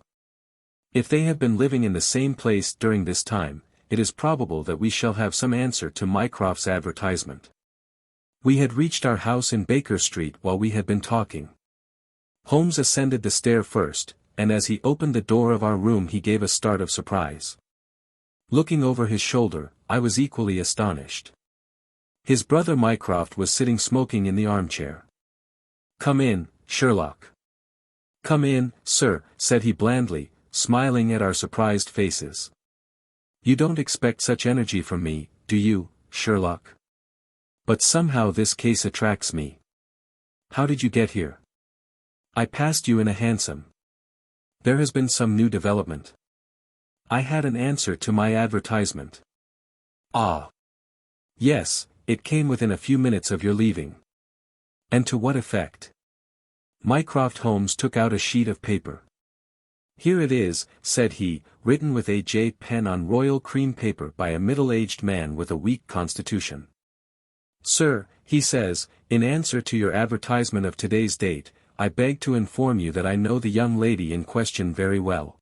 If they have been living in the same place during this time, it is probable that we shall have some answer to Mycroft's advertisement. We had reached our house in Baker Street while we had been talking. Holmes ascended the stair first, and as he opened the door of our room he gave a start of surprise. Looking over his shoulder, I was equally astonished. His brother Mycroft was sitting smoking in the armchair. "Come in, Sherlock." "Come in, sir," said he blandly, smiling at our surprised faces. "You don't expect such energy from me, do you, Sherlock? But somehow this case attracts me. How did you get here?" "I passed you in a hansom." "There has been some new development." "I had an answer to my advertisement." "Ah. Yes, it came within a few minutes of your leaving." "And to what effect?" Mycroft Holmes took out a sheet of paper. "Here it is," said he, written with a J pen on royal cream paper by a middle-aged man with a weak constitution. "Sir," he says, "in answer to your advertisement of today's date, I beg to inform you that I know the young lady in question very well.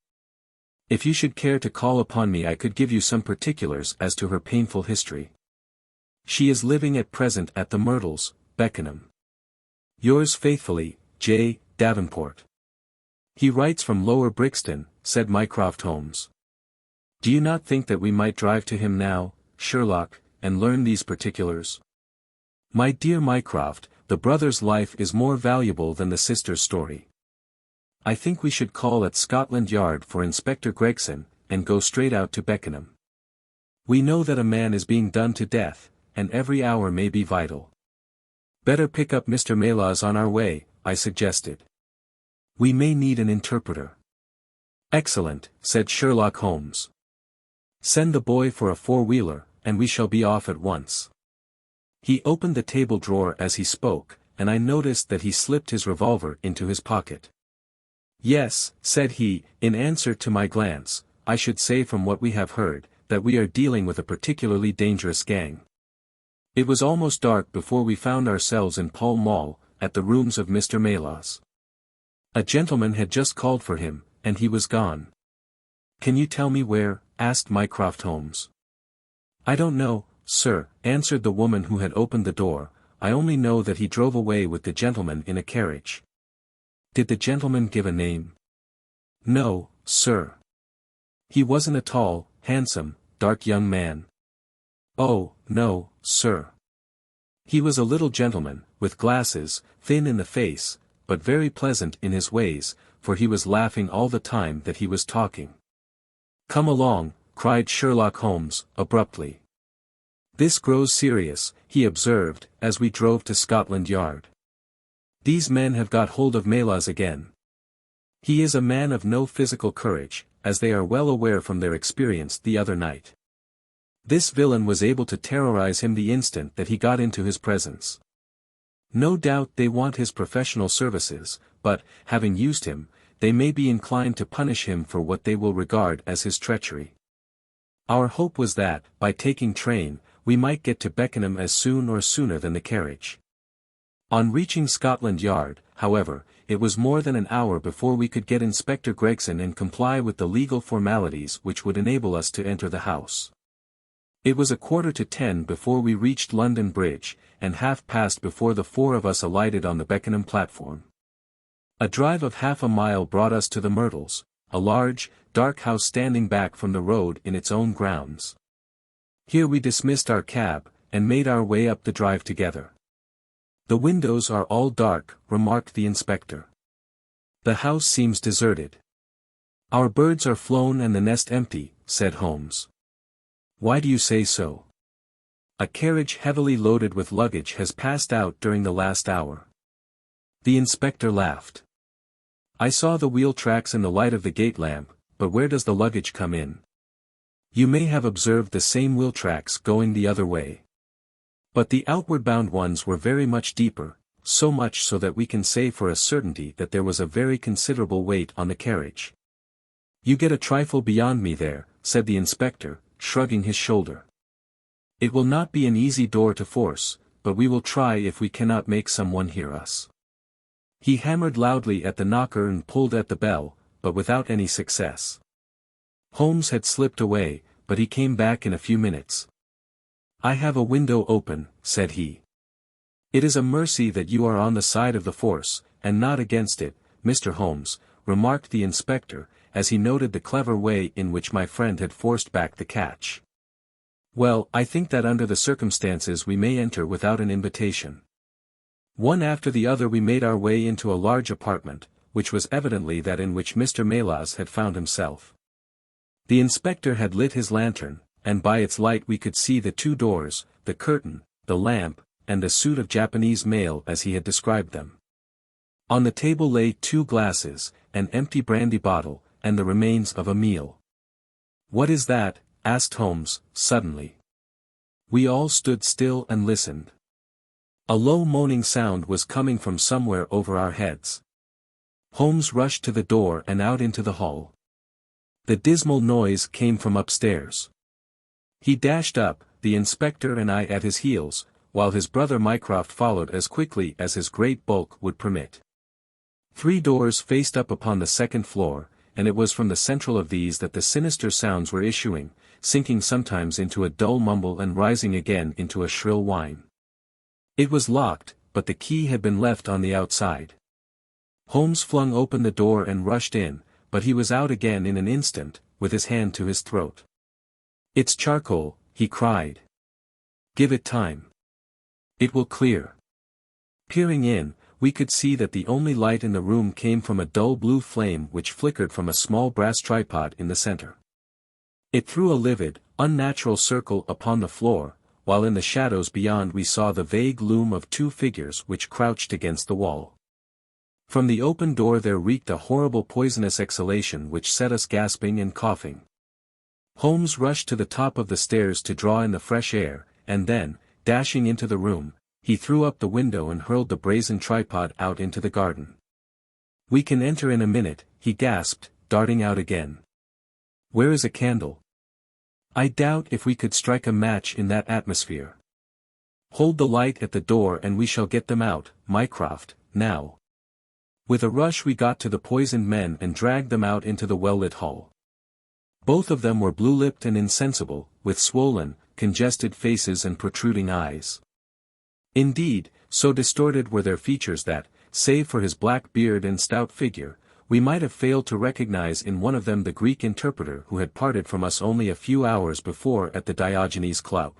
If you should care to call upon me I could give you some particulars as to her painful history. She is living at present at the Myrtles, Beckenham. Yours faithfully, J. Davenport." "He writes from Lower Brixton," said Mycroft Holmes. "Do you not think that we might drive to him now, Sherlock, and learn these particulars?" "My dear Mycroft, the brother's life is more valuable than the sister's story. I think we should call at Scotland Yard for Inspector Gregson, and go straight out to Beckenham. We know that a man is being done to death, and every hour may be vital." "Better pick up Mr. Melas on our way," I suggested. "We may need an interpreter." "Excellent," said Sherlock Holmes. "Send the boy for a four-wheeler, and we shall be off at once." He opened the table drawer as he spoke, and I noticed that he slipped his revolver into his pocket. "Yes," said he, in answer to my glance, "I should say from what we have heard, that we are dealing with a particularly dangerous gang." It was almost dark before we found ourselves in Pall Mall, at the rooms of Mr. Melas. A gentleman had just called for him, and he was gone. "Can you tell me where?" asked Mycroft Holmes. "I don't know, sir," answered the woman who had opened the door, "I only know that he drove away with the gentleman in a carriage." Did the gentleman give a name? No, sir. He wasn't a tall, handsome, dark young man. Oh, no, sir. He was a little gentleman, with glasses, thin in the face, but very pleasant in his ways, for he was laughing all the time that he was talking. Come along, cried Sherlock Holmes, abruptly. This grows serious, he observed, as we drove to Scotland Yard. These men have got hold of Melas again. He is a man of no physical courage, as they are well aware from their experience the other night. This villain was able to terrorize him the instant that he got into his presence. No doubt they want his professional services, but, having used him, they may be inclined to punish him for what they will regard as his treachery. Our hope was that, by taking train, we might get to Beckenham as soon or sooner than the carriage. On reaching Scotland Yard, however, it was more than an hour before we could get Inspector Gregson and comply with the legal formalities which would enable us to enter the house. It was 9:45 before we reached London Bridge, and 9:30 before the four of us alighted on the Beckenham platform. A drive of half a mile brought us to the Myrtles, a large, dark house standing back from the road in its own grounds. Here we dismissed our cab, and made our way up the drive together. The windows are all dark, remarked the inspector. The house seems deserted. Our birds are flown and the nest empty, said Holmes. Why do you say so? A carriage heavily loaded with luggage has passed out during the last hour. The inspector laughed. I saw the wheel tracks in the light of the gate lamp, but where does the luggage come in? You may have observed the same wheel tracks going the other way. But the outward-bound ones were very much deeper, so much so that we can say for a certainty that there was a very considerable weight on the carriage. You get a trifle beyond me there, said the inspector, shrugging his shoulder. It will not be an easy door to force, but we will try if we cannot make someone hear us. He hammered loudly at the knocker and pulled at the bell, but without any success. Holmes had slipped away, but he came back in a few minutes. I have a window open, said he. It is a mercy that you are on the side of the force, and not against it, Mr. Holmes, remarked the inspector, as he noted the clever way in which my friend had forced back the catch. Well, I think that under the circumstances we may enter without an invitation. One after the other we made our way into a large apartment, which was evidently that in which Mr. Melas had found himself. The inspector had lit his lantern, and by its light we could see the two doors, the curtain, the lamp, and the suit of Japanese mail as he had described them. On the table lay 2 glasses, an empty brandy bottle, and the remains of a meal. What is that? Asked Holmes, suddenly. We all stood still and listened. A low moaning sound was coming from somewhere over our heads. Holmes rushed to the door and out into the hall. The dismal noise came from upstairs. He dashed up, the inspector and I at his heels, while his brother Mycroft followed as quickly as his great bulk would permit. 3 doors faced up upon the second floor, and it was from the central of these that the sinister sounds were issuing, sinking sometimes into a dull mumble and rising again into a shrill whine. It was locked, but the key had been left on the outside. Holmes flung open the door and rushed in, but he was out again in an instant, with his hand to his throat. It's charcoal, he cried. Give it time. It will clear. Peering in, we could see that the only light in the room came from a dull blue flame which flickered from a small brass tripod in the center. It threw a livid, unnatural circle upon the floor, while in the shadows beyond we saw the vague loom of 2 figures which crouched against the wall. From the open door there reeked a horrible poisonous exhalation which set us gasping and coughing. Holmes rushed to the top of the stairs to draw in the fresh air, and then, dashing into the room, he threw up the window and hurled the brazen tripod out into the garden. We can enter in a minute, he gasped, darting out again. Where is a candle? I doubt if we could strike a match in that atmosphere. Hold the light at the door and we shall get them out, Mycroft, now. With a rush we got to the poisoned men and dragged them out into the well-lit hall. Both of them were blue-lipped and insensible, with swollen, congested faces and protruding eyes. Indeed, so distorted were their features that, save for his black beard and stout figure, we might have failed to recognize in one of them the Greek interpreter who had parted from us only a few hours before at the Diogenes Club.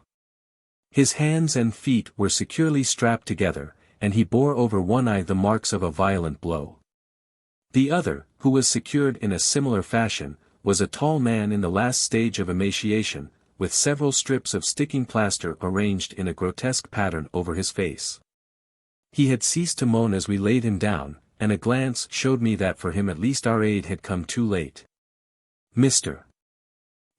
His hands and feet were securely strapped together, and he bore over one eye the marks of a violent blow. The other, who was secured in a similar fashion, was a tall man in the last stage of emaciation, with several strips of sticking plaster arranged in a grotesque pattern over his face. He had ceased to moan as we laid him down, and a glance showed me that for him at least our aid had come too late. Mr.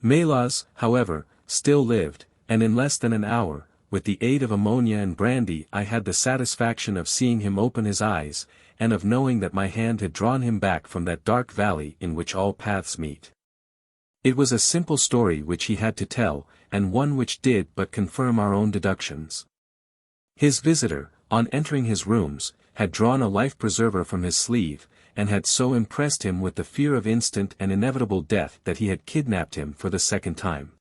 Melas, however, still lived, and in less than an hour, with the aid of ammonia and brandy I had the satisfaction of seeing him open his eyes, and of knowing that my hand had drawn him back from that dark valley in which all paths meet. It was a simple story which he had to tell, and one which did but confirm our own deductions. His visitor, on entering his rooms, had drawn a life-preserver from his sleeve, and had so impressed him with the fear of instant and inevitable death that he had kidnapped him for the second time.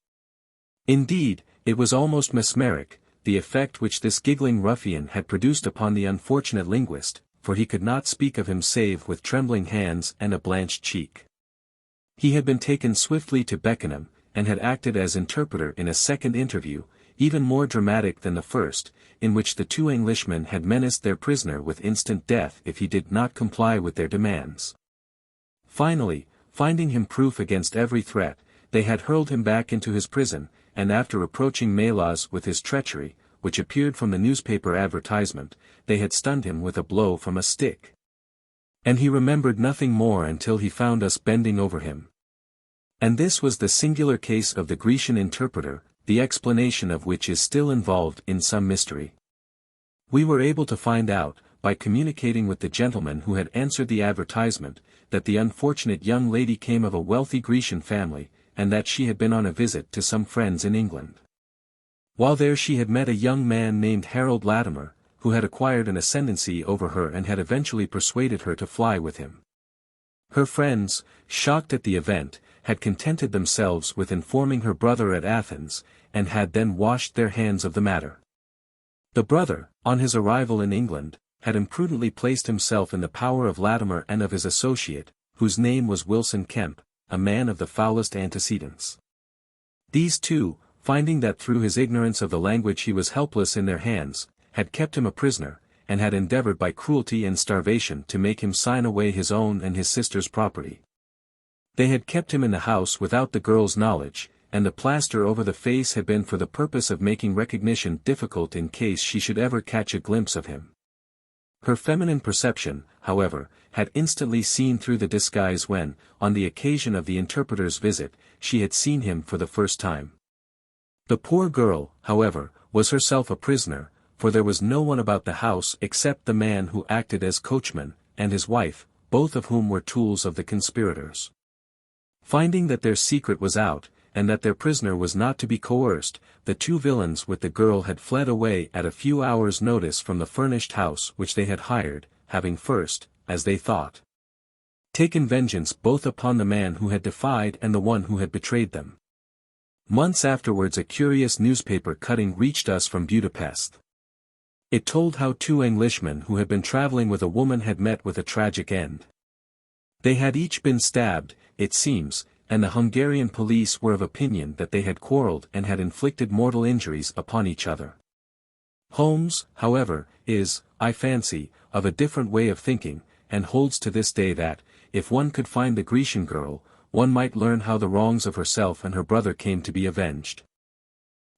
Indeed, it was almost mesmeric, the effect which this giggling ruffian had produced upon the unfortunate linguist, for he could not speak of him save with trembling hands and a blanched cheek. He had been taken swiftly to Beckenham, and had acted as interpreter in a second interview, even more dramatic than the first, in which the two Englishmen had menaced their prisoner with instant death if he did not comply with their demands. Finally, finding him proof against every threat, they had hurled him back into his prison, and after reproaching Melas with his treachery, which appeared from the newspaper advertisement, they had stunned him with a blow from a stick. And he remembered nothing more until he found us bending over him. And this was the singular case of the Grecian interpreter, the explanation of which is still involved in some mystery. We were able to find out, by communicating with the gentleman who had answered the advertisement, that the unfortunate young lady came of a wealthy Grecian family, and that she had been on a visit to some friends in England. While there she had met a young man named Harold Latimer, who had acquired an ascendancy over her and had eventually persuaded her to fly with him. Her friends, shocked at the event, had contented themselves with informing her brother at Athens, and had then washed their hands of the matter. The brother, on his arrival in England, had imprudently placed himself in the power of Latimer and of his associate, whose name was Wilson Kemp, a man of the foulest antecedents. These two, finding that through his ignorance of the language he was helpless in their hands, had kept him a prisoner, and had endeavored by cruelty and starvation to make him sign away his own and his sister's property. They had kept him in the house without the girl's knowledge, and the plaster over the face had been for the purpose of making recognition difficult in case she should ever catch a glimpse of him. Her feminine perception, however, had instantly seen through the disguise when, on the occasion of the interpreter's visit, she had seen him for the first time. The poor girl, however, was herself a prisoner, for there was no one about the house except the man who acted as coachman, and his wife, both of whom were tools of the conspirators. Finding that their secret was out, and that their prisoner was not to be coerced, the two villains with the girl had fled away at a few hours' notice from the furnished house which they had hired, having first, as they thought, taken vengeance both upon the man who had defied and the one who had betrayed them. Months afterwards a curious newspaper cutting reached us from Budapest. It told how two Englishmen who had been traveling with a woman had met with a tragic end. They had each been stabbed, it seems, and the Hungarian police were of opinion that they had quarrelled and had inflicted mortal injuries upon each other. Holmes, however, is, I fancy, of a different way of thinking, and holds to this day that, if one could find the Grecian girl, one might learn how the wrongs of herself and her brother came to be avenged.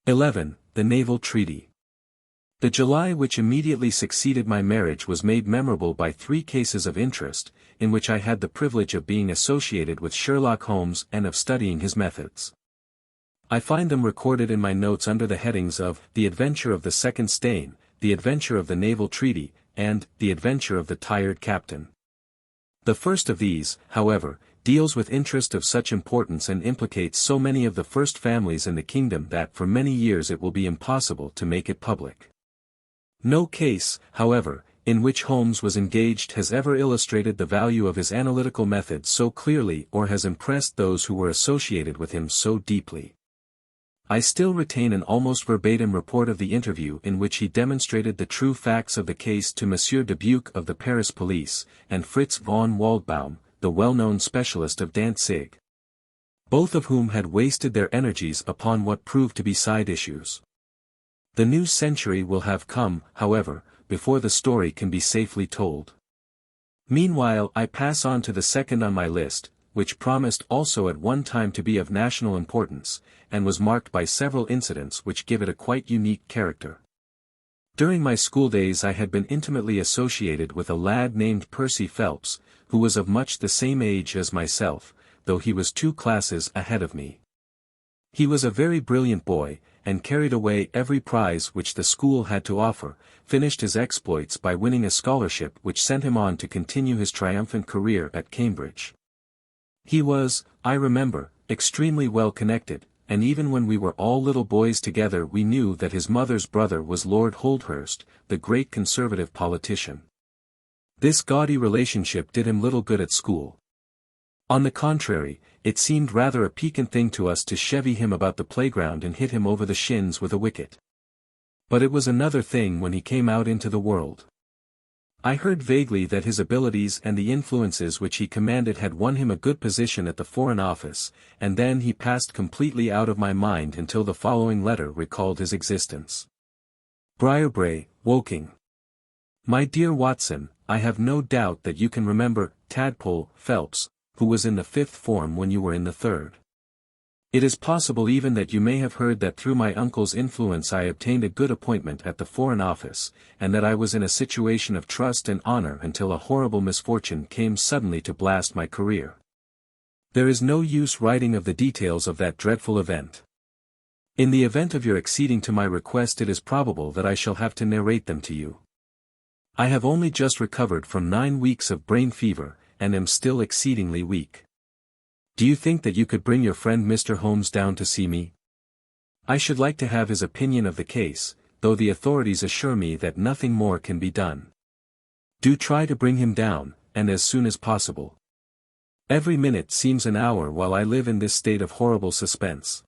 11. The Naval Treaty. The July which immediately succeeded my marriage was made memorable by 3 cases of interest, in which I had the privilege of being associated with Sherlock Holmes and of studying his methods. I find them recorded in my notes under the headings of The Adventure of the Second Stain, The Adventure of the Naval Treaty, and The Adventure of the Tired Captain. The first of these, however, deals with interest of such importance and implicates so many of the first families in the kingdom that for many years it will be impossible to make it public. No case, however, in which Holmes was engaged has ever illustrated the value of his analytical method so clearly or has impressed those who were associated with him so deeply. I still retain an almost verbatim report of the interview in which he demonstrated the true facts of the case to Monsieur Dubuque of the Paris police, and Fritz von Waldbaum, the well-known specialist of Danzig. Both of whom had wasted their energies upon what proved to be side issues. The new century will have come, however, before the story can be safely told. Meanwhile I pass on to the second on my list, which promised also at one time to be of national importance, and was marked by several incidents which give it a quite unique character. During my school days I had been intimately associated with a lad named Percy Phelps, who was of much the same age as myself, though he was 2 classes ahead of me. He was a very brilliant boy, and carried away every prize which the school had to offer, finished his exploits by winning a scholarship which sent him on to continue his triumphant career at Cambridge. He was, I remember, extremely well connected, and even when we were all little boys together we knew that his mother's brother was Lord Holdhurst, the great Conservative politician. This gaudy relationship did him little good at school. On the contrary, it seemed rather a piquant thing to us to chevy him about the playground and hit him over the shins with a wicket. But it was another thing when he came out into the world. I heard vaguely that his abilities and the influences which he commanded had won him a good position at the Foreign Office, and then he passed completely out of my mind until the following letter recalled his existence. Briarbrae, Woking. My dear Watson, I have no doubt that you can remember Tadpole Phelps, who was in the 5th form when you were in the 3rd. It is possible even that you may have heard that through my uncle's influence I obtained a good appointment at the Foreign Office, and that I was in a situation of trust and honor until a horrible misfortune came suddenly to blast my career. There is no use writing of the details of that dreadful event. In the event of your acceding to my request it is probable that I shall have to narrate them to you. I have only just recovered from 9 weeks of brain fever, and am still exceedingly weak. Do you think that you could bring your friend Mr. Holmes down to see me? I should like to have his opinion of the case, though the authorities assure me that nothing more can be done. Do try to bring him down, and as soon as possible. Every minute seems an hour while I live in this state of horrible suspense.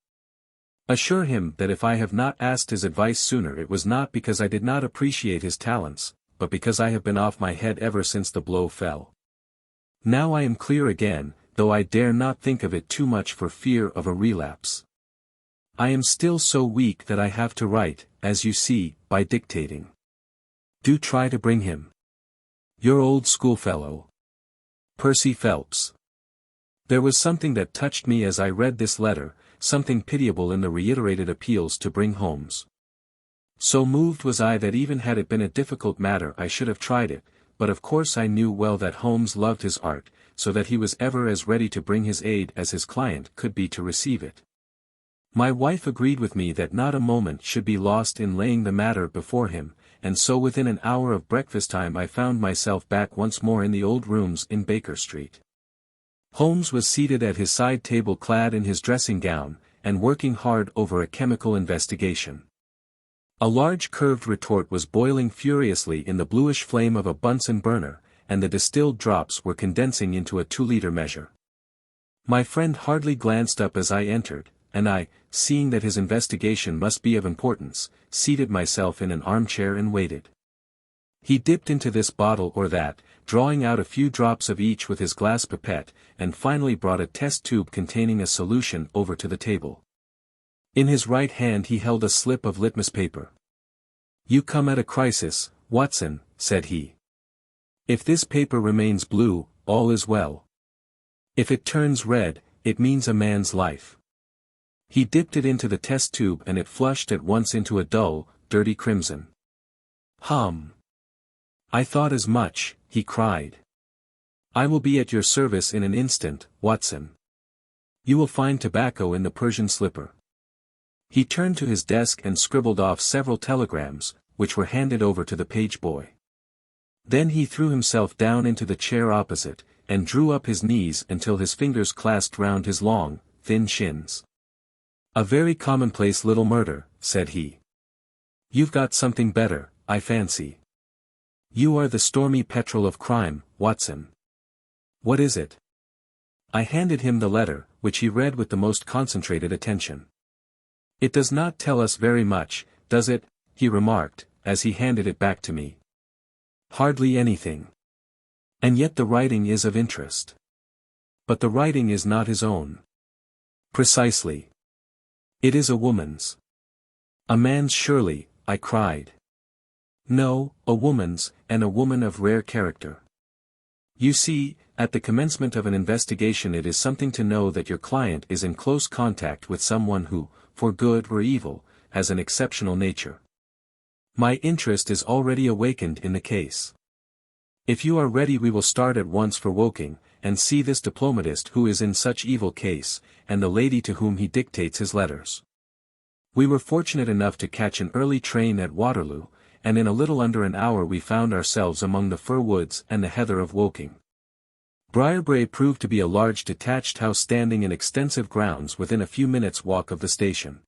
Assure him that if I have not asked his advice sooner it was not because I did not appreciate his talents, but because I have been off my head ever since the blow fell. Now I am clear again, though I dare not think of it too much for fear of a relapse. I am still so weak that I have to write, as you see, by dictating. Do try to bring him. Your old schoolfellow, Percy Phelps. There was something that touched me as I read this letter, something pitiable in the reiterated appeals to bring Holmes. So moved was I that even had it been a difficult matter I should have tried it, but of course I knew well that Holmes loved his art, so that he was ever as ready to bring his aid as his client could be to receive it. My wife agreed with me that not a moment should be lost in laying the matter before him, and so within an hour of breakfast time I found myself back once more in the old rooms in Baker Street. Holmes was seated at his side table clad in his dressing gown, and working hard over a chemical investigation. A large curved retort was boiling furiously in the bluish flame of a Bunsen burner, and the distilled drops were condensing into a 2-liter measure. My friend hardly glanced up as I entered, and I, seeing that his investigation must be of importance, seated myself in an armchair and waited. He dipped into this bottle or that, drawing out a few drops of each with his glass pipette, and finally brought a test tube containing a solution over to the table. In his right hand he held a slip of litmus paper. "You come at a crisis, Watson," said he. "If this paper remains blue, all is well. If it turns red, it means a man's life." He dipped it into the test tube and it flushed at once into a dull, dirty crimson. "Hum! I thought as much," he cried. "I will be at your service in an instant, Watson. You will find tobacco in the Persian slipper." He turned to his desk and scribbled off several telegrams, which were handed over to the page boy. Then he threw himself down into the chair opposite, and drew up his knees until his fingers clasped round his long, thin shins. "A very commonplace little murder," said he. "You've got something better, I fancy. You are the stormy petrel of crime, Watson. What is it?" I handed him the letter, which he read with the most concentrated attention. It does not tell us very much, does it? He remarked, as he handed it back to me. Hardly anything. And yet the writing is of interest. But the writing is not his own. Precisely. It is a woman's. A man's surely, I cried. No, a woman's, and a woman of rare character. You see, at the commencement of an investigation it is something to know that your client is in close contact with someone who, for good or evil, has an exceptional nature. My interest is already awakened in the case. If you are ready we will start at once for Woking, and see this diplomatist who is in such evil case, and the lady to whom he dictates his letters. We were fortunate enough to catch an early train at Waterloo, and in a little under an hour we found ourselves among the fir woods and the heather of Woking. Briarbrae proved to be a large detached house standing in extensive grounds within a few minutes' walk of the station.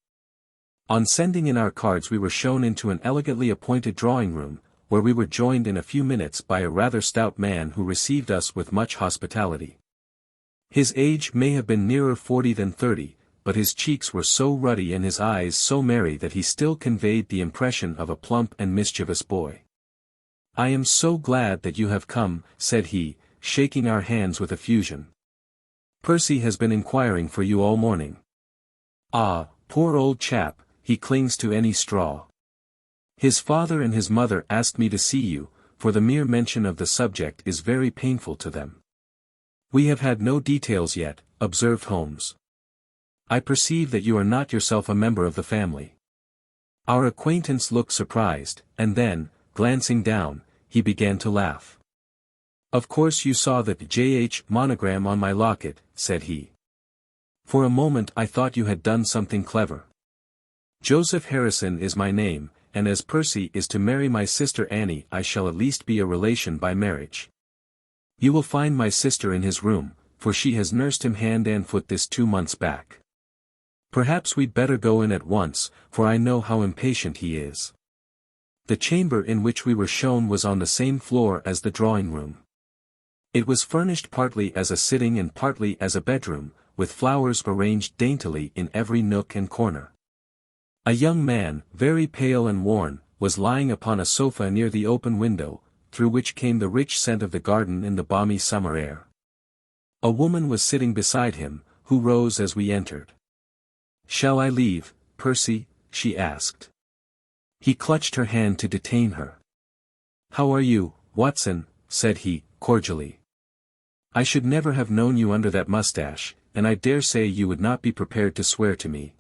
On sending in our cards we were shown into an elegantly appointed drawing-room, where we were joined in a few minutes by a rather stout man who received us with much hospitality. His age may have been nearer 40 than 30, but his cheeks were so ruddy and his eyes so merry that he still conveyed the impression of a plump and mischievous boy. "I am so glad that you have come," said he, shaking our hands with effusion. "Percy has been inquiring for you all morning. Ah, poor old chap, he clings to any straw. His father and his mother asked me to see you, for the mere mention of the subject is very painful to them." "We have had no details yet," observed Holmes. "I perceive that you are not yourself a member of the family." Our acquaintance looked surprised, and then, glancing down, he began to laugh. "Of course you saw that J.H. monogram on my locket," said he. "For a moment I thought you had done something clever. Joseph Harrison is my name, and as Percy is to marry my sister Annie I shall at least be a relation by marriage. You will find my sister in his room, for she has nursed him hand and foot this 2 months back. Perhaps we'd better go in at once, for I know how impatient he is." The chamber in which we were shown was on the same floor as the drawing-room. It was furnished partly as a sitting and partly as a bedroom, with flowers arranged daintily in every nook and corner. A young man, very pale and worn, was lying upon a sofa near the open window, through which came the rich scent of the garden in the balmy summer air. A woman was sitting beside him, who rose as we entered. "Shall I leave, Percy?" she asked. He clutched her hand to detain her. "How are you, Watson?" said he, cordially. "I should never have known you under that mustache, and I dare say you would not be prepared to swear to me.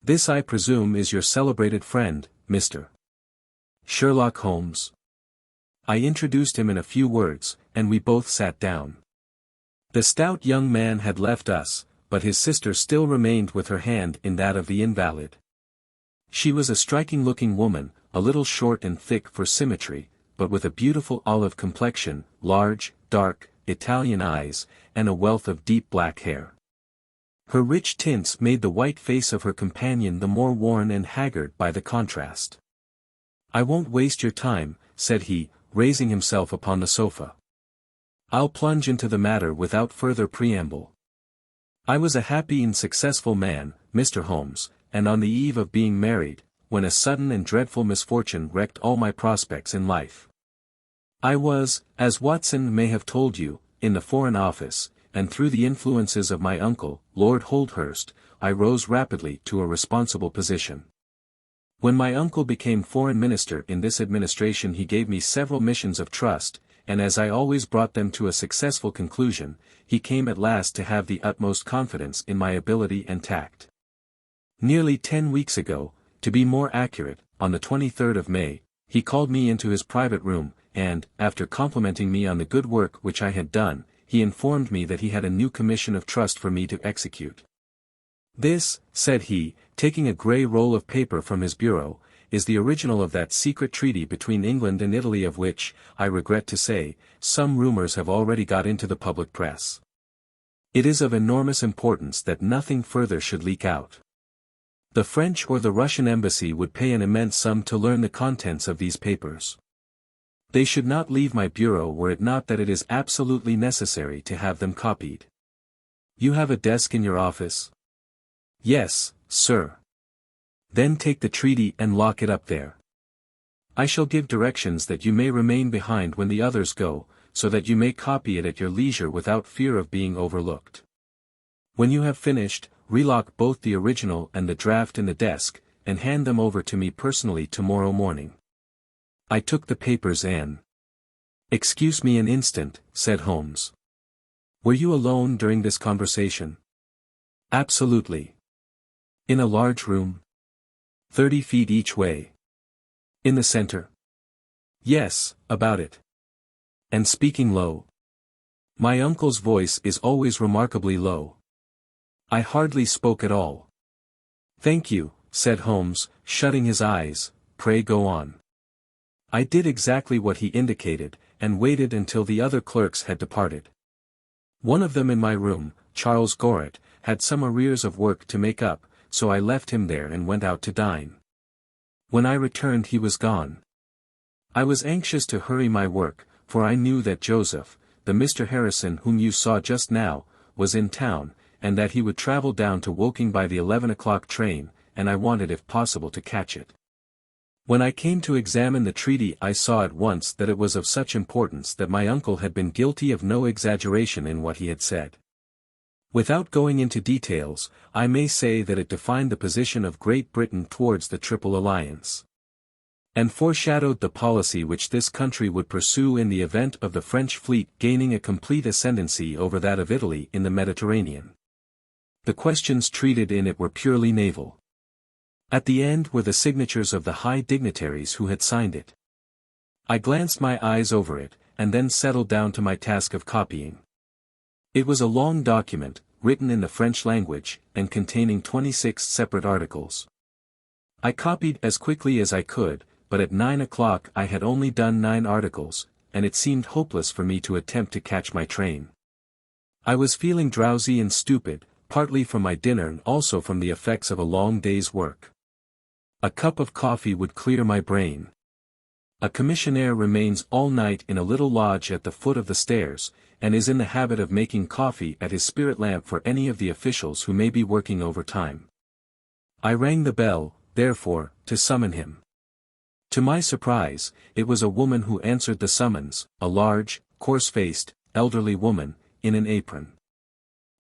This I presume is your celebrated friend, Mr. Sherlock Holmes." I introduced him in a few words, and we both sat down. The stout young man had left us, but his sister still remained with her hand in that of the invalid. She was a striking-looking woman, a little short and thick for symmetry, but with a beautiful olive complexion, large, dark, Italian eyes, and a wealth of deep black hair. Her rich tints made the white face of her companion the more worn and haggard by the contrast. "I won't waste your time," said he, raising himself upon the sofa. "I'll plunge into the matter without further preamble. I was a happy and successful man, Mr. Holmes, and on the eve of being married, when a sudden and dreadful misfortune wrecked all my prospects in life. I was, as Watson may have told you, in the Foreign Office, and through the influences of my uncle, Lord Holdhurst, I rose rapidly to a responsible position. When my uncle became Foreign Minister in this administration he gave me several missions of trust, and as I always brought them to a successful conclusion, he came at last to have the utmost confidence in my ability and tact. Nearly 10 weeks ago, to be more accurate, on the 23rd of May, he called me into his private room, and, after complimenting me on the good work which I had done, he informed me that he had a new commission of trust for me to execute. "This," said he, taking a grey roll of paper from his bureau, "is the original of that secret treaty between England and Italy of which, I regret to say, some rumours have already got into the public press. It is of enormous importance that nothing further should leak out. The French or the Russian embassy would pay an immense sum to learn the contents of these papers. They should not leave my bureau were it not that it is absolutely necessary to have them copied. You have a desk in your office?" "Yes, sir. Then take the treaty and lock it up there. I shall give directions that you may remain behind when the others go, so that you may copy it at your leisure without fear of being overlooked. When you have finished, relock both the original and the draft in the desk, and hand them over to me personally tomorrow morning. I took the papers and— "Excuse me an instant," said Holmes. "Were you alone during this conversation?" "Absolutely." "In a large room?" 30 feet each way. "In the center?" "Yes, about it." "And speaking low?" "My uncle's voice is always remarkably low." "I hardly spoke at all." "Thank you," said Holmes, shutting his eyes. "Pray go on." I did exactly what he indicated, and waited until the other clerks had departed. One of them in my room, Charles Gorret, had some arrears of work to make up, so I left him there and went out to dine. When I returned he was gone. I was anxious to hurry my work, for I knew that Joseph, the Mr. Harrison whom you saw just now, was in town, and that he would travel down to Woking by the 11 o'clock train, and I wanted if possible to catch it. When I came to examine the treaty I saw at once that it was of such importance that my uncle had been guilty of no exaggeration in what he had said. Without going into details, I may say that it defined the position of Great Britain towards the Triple Alliance, and foreshadowed the policy which this country would pursue in the event of the French fleet gaining a complete ascendancy over that of Italy in the Mediterranean. The questions treated in it were purely naval. At the end were the signatures of the high dignitaries who had signed it. I glanced my eyes over it, and then settled down to my task of copying. It was a long document, written in the French language, and containing 26 separate articles. I copied as quickly as I could, but at 9 o'clock I had only done 9 articles, and it seemed hopeless for me to attempt to catch my train. I was feeling drowsy and stupid, partly from my dinner and also from the effects of a long day's work. A cup of coffee would clear my brain. A commissionaire remains all night in a little lodge at the foot of the stairs, and is in the habit of making coffee at his spirit lamp for any of the officials who may be working overtime. I rang the bell, therefore, to summon him. To my surprise, it was a woman who answered the summons, a large, coarse-faced, elderly woman, in an apron.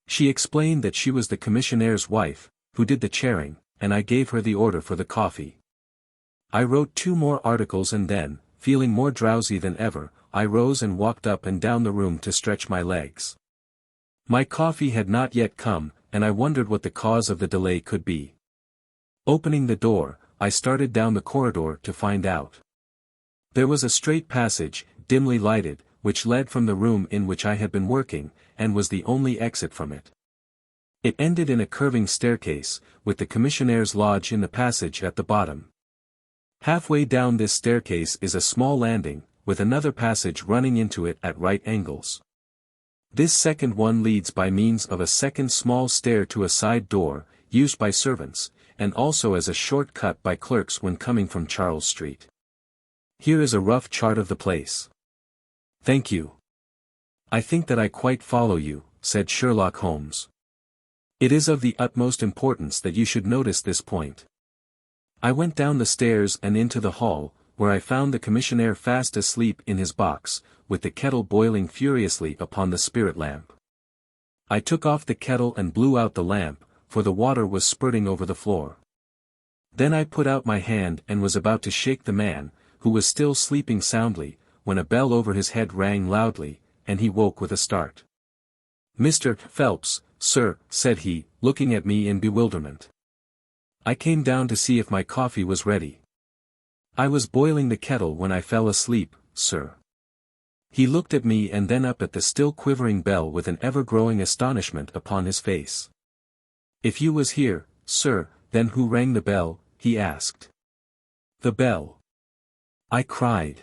She explained that she was the commissionaire's wife, who did the chairing, and I gave her the order for the coffee. I wrote 2 more articles and then, feeling more drowsy than ever, I rose and walked up and down the room to stretch my legs. My coffee had not yet come, and I wondered what the cause of the delay could be. Opening the door, I started down the corridor to find out. There was a straight passage, dimly lighted, which led from the room in which I had been working, and was the only exit from it. It ended in a curving staircase, with the commissionnaire's lodge in the passage at the bottom. Halfway down this staircase is a small landing, with another passage running into it at right angles. This second one leads by means of a second small stair to a side door, used by servants, and also as a short cut by clerks when coming from Charles Street. Here is a rough chart of the place. Thank you. I think that I quite follow you, said Sherlock Holmes. It is of the utmost importance that you should notice this point. I went down the stairs and into the hall, where I found the commissionaire fast asleep in his box, with the kettle boiling furiously upon the spirit lamp. I took off the kettle and blew out the lamp, for the water was spurting over the floor. Then I put out my hand and was about to shake the man, who was still sleeping soundly, when a bell over his head rang loudly, and he woke with a start. "Mr. Phelps, sir," said he, looking at me in bewilderment. "I came down to see if my coffee was ready." "I was boiling the kettle when I fell asleep, sir." He looked at me and then up at the still quivering bell with an ever-growing astonishment upon his face. "If you was here, sir, then who rang the bell?" he asked. "The bell," I cried.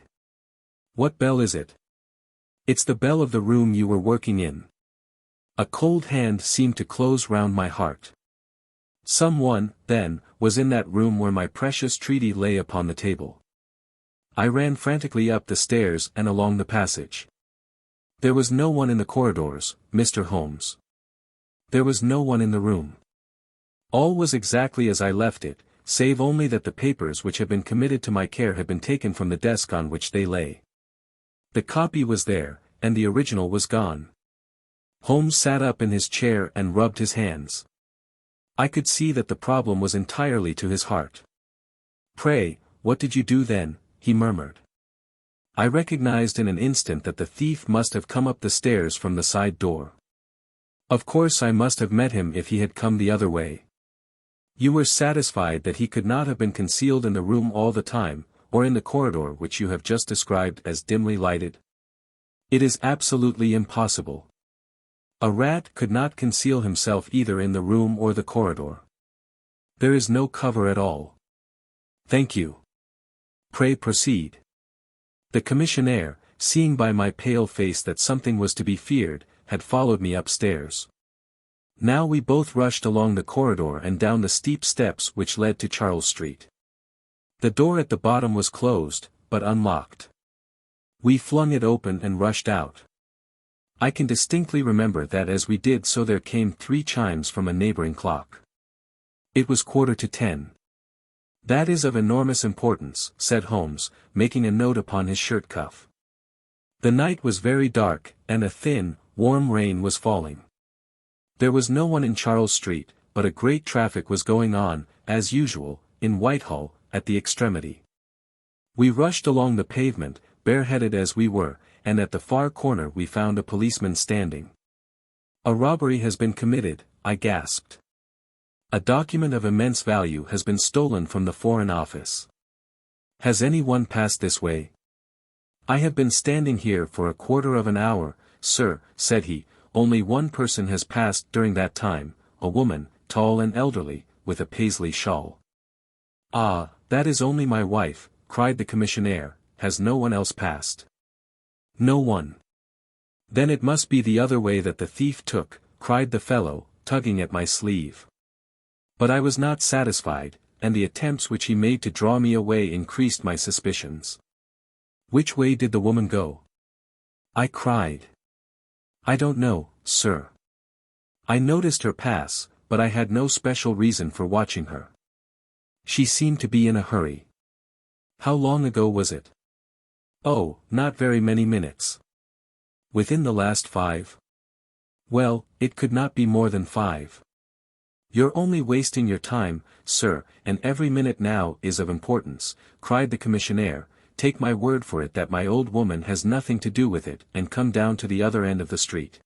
"What bell is it?" "It's the bell of the room you were working in." A cold hand seemed to close round my heart. Someone, then, was in that room where my precious treaty lay upon the table. I ran frantically up the stairs and along the passage. There was no one in the corridors, Mr. Holmes. There was no one in the room. All was exactly as I left it, save only that the papers which had been committed to my care had been taken from the desk on which they lay. The copy was there, and the original was gone. Holmes sat up in his chair and rubbed his hands. I could see that the problem was entirely to his heart. "Pray, what did you do then?" he murmured. I recognized in an instant that the thief must have come up the stairs from the side door. Of course I must have met him if he had come the other way. You were satisfied that he could not have been concealed in the room all the time, or in the corridor which you have just described as dimly lighted? It is absolutely impossible. A rat could not conceal himself either in the room or the corridor. There is no cover at all. Thank you. Pray proceed. The commissionaire, seeing by my pale face that something was to be feared, had followed me upstairs. Now we both rushed along the corridor and down the steep steps which led to Charles Street. The door at the bottom was closed, but unlocked. We flung it open and rushed out. I can distinctly remember that as we did so there came 3 chimes from a neighboring clock. It was 10:15. "That is of enormous importance," said Holmes, making a note upon his shirt cuff. The night was very dark, and a thin, warm rain was falling. There was no one in Charles Street, but a great traffic was going on, as usual, in Whitehall, at the extremity. We rushed along the pavement, bareheaded as we were, and at the far corner we found a policeman standing. "A robbery has been committed," I gasped. "A document of immense value has been stolen from the Foreign Office. Has any one passed this way?" "I have been standing here for a quarter of an hour, sir," said he. "Only one person has passed during that time, a woman, tall and elderly, with a Paisley shawl." "Ah, that is only my wife," cried the commissionaire. "Has no one else passed?" "No one." "Then it must be the other way that the thief took," cried the fellow, tugging at my sleeve. But I was not satisfied, and the attempts which he made to draw me away increased my suspicions. "Which way did the woman go?" I cried. "I don't know, sir. I noticed her pass, but I had no special reason for watching her. She seemed to be in a hurry." "How long ago was it?" "Oh, not very many minutes." "Within the last 5? "Well, it could not be more than 5. "You're only wasting your time, sir, and every minute now is of importance," cried the commissionaire. "Take my word for it that my old woman has nothing to do with it, and come down to the other end of the street."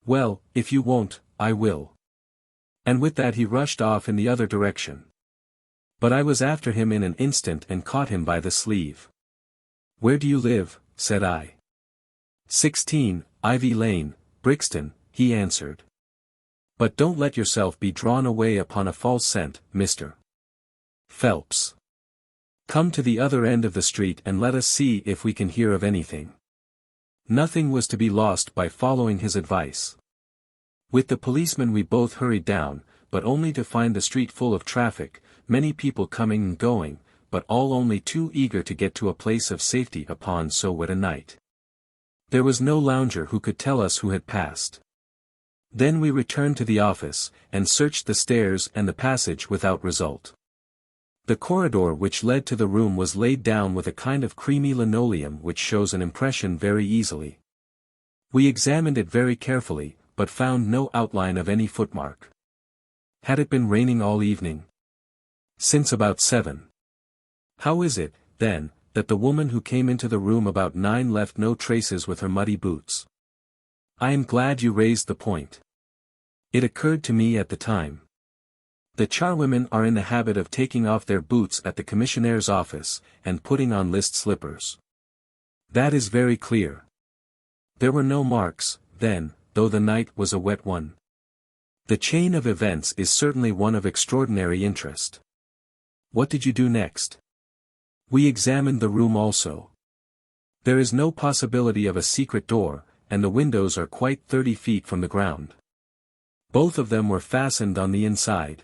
"Well, if you won't, I will." And with that he rushed off in the other direction. But I was after him in an instant and caught him by the sleeve. "Where do you live?" said I. 16, Ivy Lane, Brixton," he answered. "But don't let yourself be drawn away upon a false scent, Mr. Phelps. Come to the other end of the street and let us see if we can hear of anything." Nothing was to be lost by following his advice. With the policeman we both hurried down, but only to find the street full of traffic, many people coming and going, but all only too eager to get to a place of safety upon so wet a night. There was no lounger who could tell us who had passed. Then we returned to the office, and searched the stairs and the passage without result. The corridor which led to the room was laid down with a kind of creamy linoleum which shows an impression very easily. We examined it very carefully, but found no outline of any footmark. Had it been raining all evening? Since about 7. How is it, then, that the woman who came into the room about 9 left no traces with her muddy boots? I am glad you raised the point. It occurred to me at the time. The charwomen are in the habit of taking off their boots at the commissionnaire's office, and putting on list slippers. That is very clear. There were no marks, then, though the night was a wet one. The chain of events is certainly one of extraordinary interest. What did you do next? We examined the room also. There is no possibility of a secret door, and the windows are quite 30 feet from the ground. Both of them were fastened on the inside.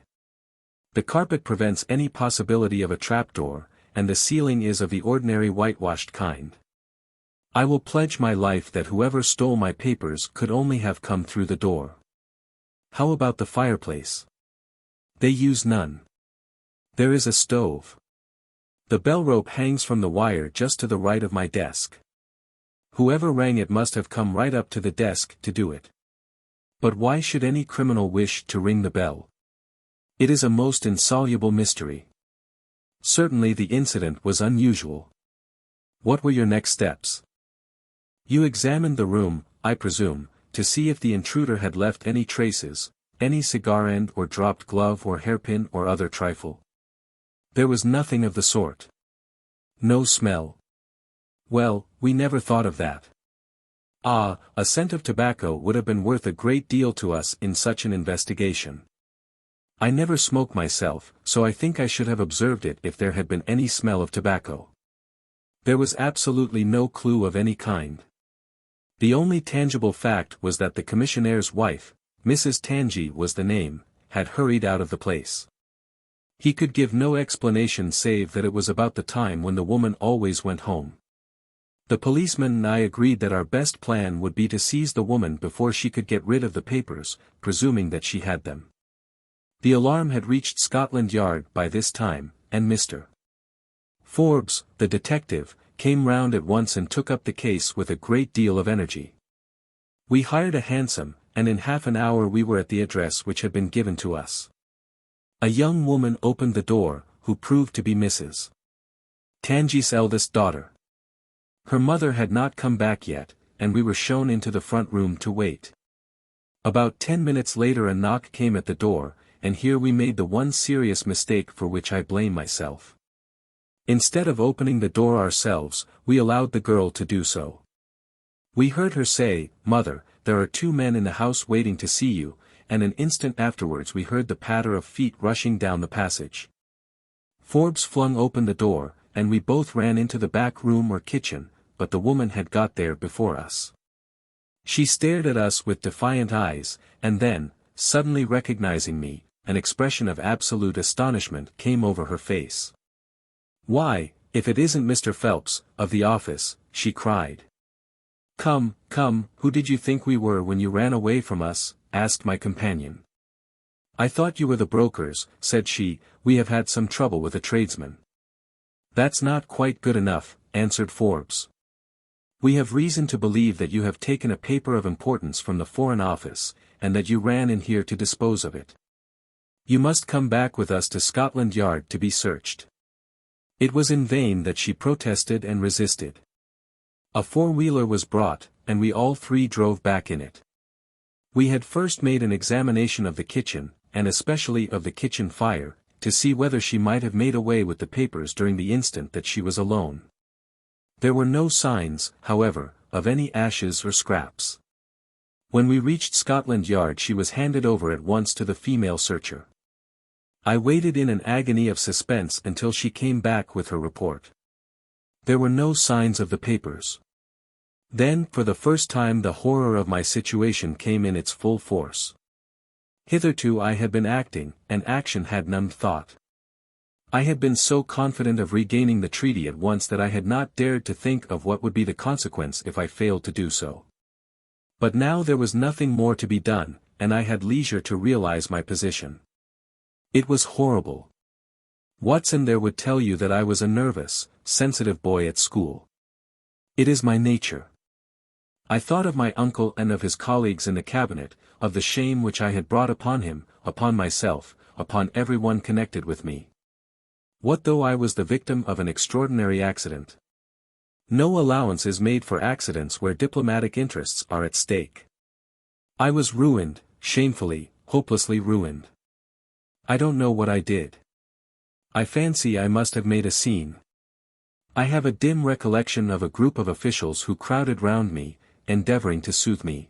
The carpet prevents any possibility of a trapdoor, and the ceiling is of the ordinary whitewashed kind. I will pledge my life that whoever stole my papers could only have come through the door. How about the fireplace? They use none. There is a stove. The bell rope hangs from the wire just to the right of my desk. Whoever rang it must have come right up to the desk to do it. But why should any criminal wish to ring the bell? It is a most insoluble mystery. Certainly the incident was unusual. What were your next steps? You examined the room, I presume, to see if the intruder had left any traces, any cigar end or dropped glove or hairpin or other trifle. There was nothing of the sort. No smell. Well, we never thought of that. Ah, a scent of tobacco would have been worth a great deal to us in such an investigation. I never smoke myself, so I think I should have observed it if there had been any smell of tobacco. There was absolutely no clue of any kind. The only tangible fact was that the commissionaire's wife, Mrs. Tangi was the name, had hurried out of the place. He could give no explanation save that it was about the time when the woman always went home. The policeman and I agreed that our best plan would be to seize the woman before she could get rid of the papers, presuming that she had them. The alarm had reached Scotland Yard by this time, and Mr. Forbes, the detective, came round at once and took up the case with a great deal of energy. We hired a hansom, and in half an hour we were at the address which had been given to us. A young woman opened the door, who proved to be Mrs. Tangi's eldest daughter. Her mother had not come back yet, and we were shown into the front room to wait. About 10 minutes later a knock came at the door, and here we made the one serious mistake for which I blame myself. Instead of opening the door ourselves, we allowed the girl to do so. We heard her say, "Mother, there are 2 men in the house waiting to see you," and an instant afterwards we heard the patter of feet rushing down the passage. Forbes flung open the door, and we both ran into the back room or kitchen, but the woman had got there before us. She stared at us with defiant eyes, and then, suddenly recognizing me, an expression of absolute astonishment came over her face. "Why, if it isn't Mr. Phelps, of the office," she cried. "Come, come, who did you think we were when you ran away from us?" asked my companion. "I thought you were the brokers," said she. "We have had some trouble with a tradesman." "That's not quite good enough," answered Forbes. "We have reason to believe that you have taken a paper of importance from the Foreign Office, and that you ran in here to dispose of it. You must come back with us to Scotland Yard to be searched." It was in vain that she protested and resisted. A four-wheeler was brought, and we all three drove back in it. We had first made an examination of the kitchen, and especially of the kitchen fire, to see whether she might have made away with the papers during the instant that she was alone. There were no signs, however, of any ashes or scraps. When we reached Scotland Yard she was handed over at once to the female searcher. I waited in an agony of suspense until she came back with her report. There were no signs of the papers. Then for the first time the horror of my situation came in its full force. Hitherto I had been acting, and action had none thought. I had been so confident of regaining the treaty at once that I had not dared to think of what would be the consequence if I failed to do so. But now there was nothing more to be done, and I had leisure to realize my position. It was horrible. Watson there would tell you that I was a nervous, sensitive boy at school. It is my nature. I thought of my uncle and of his colleagues in the cabinet, of the shame which I had brought upon him, upon myself, upon everyone connected with me. What though I was the victim of an extraordinary accident? No allowance is made for accidents where diplomatic interests are at stake. I was ruined, shamefully, hopelessly ruined. I don't know what I did. I fancy I must have made a scene. I have a dim recollection of a group of officials who crowded round me, endeavouring to soothe me.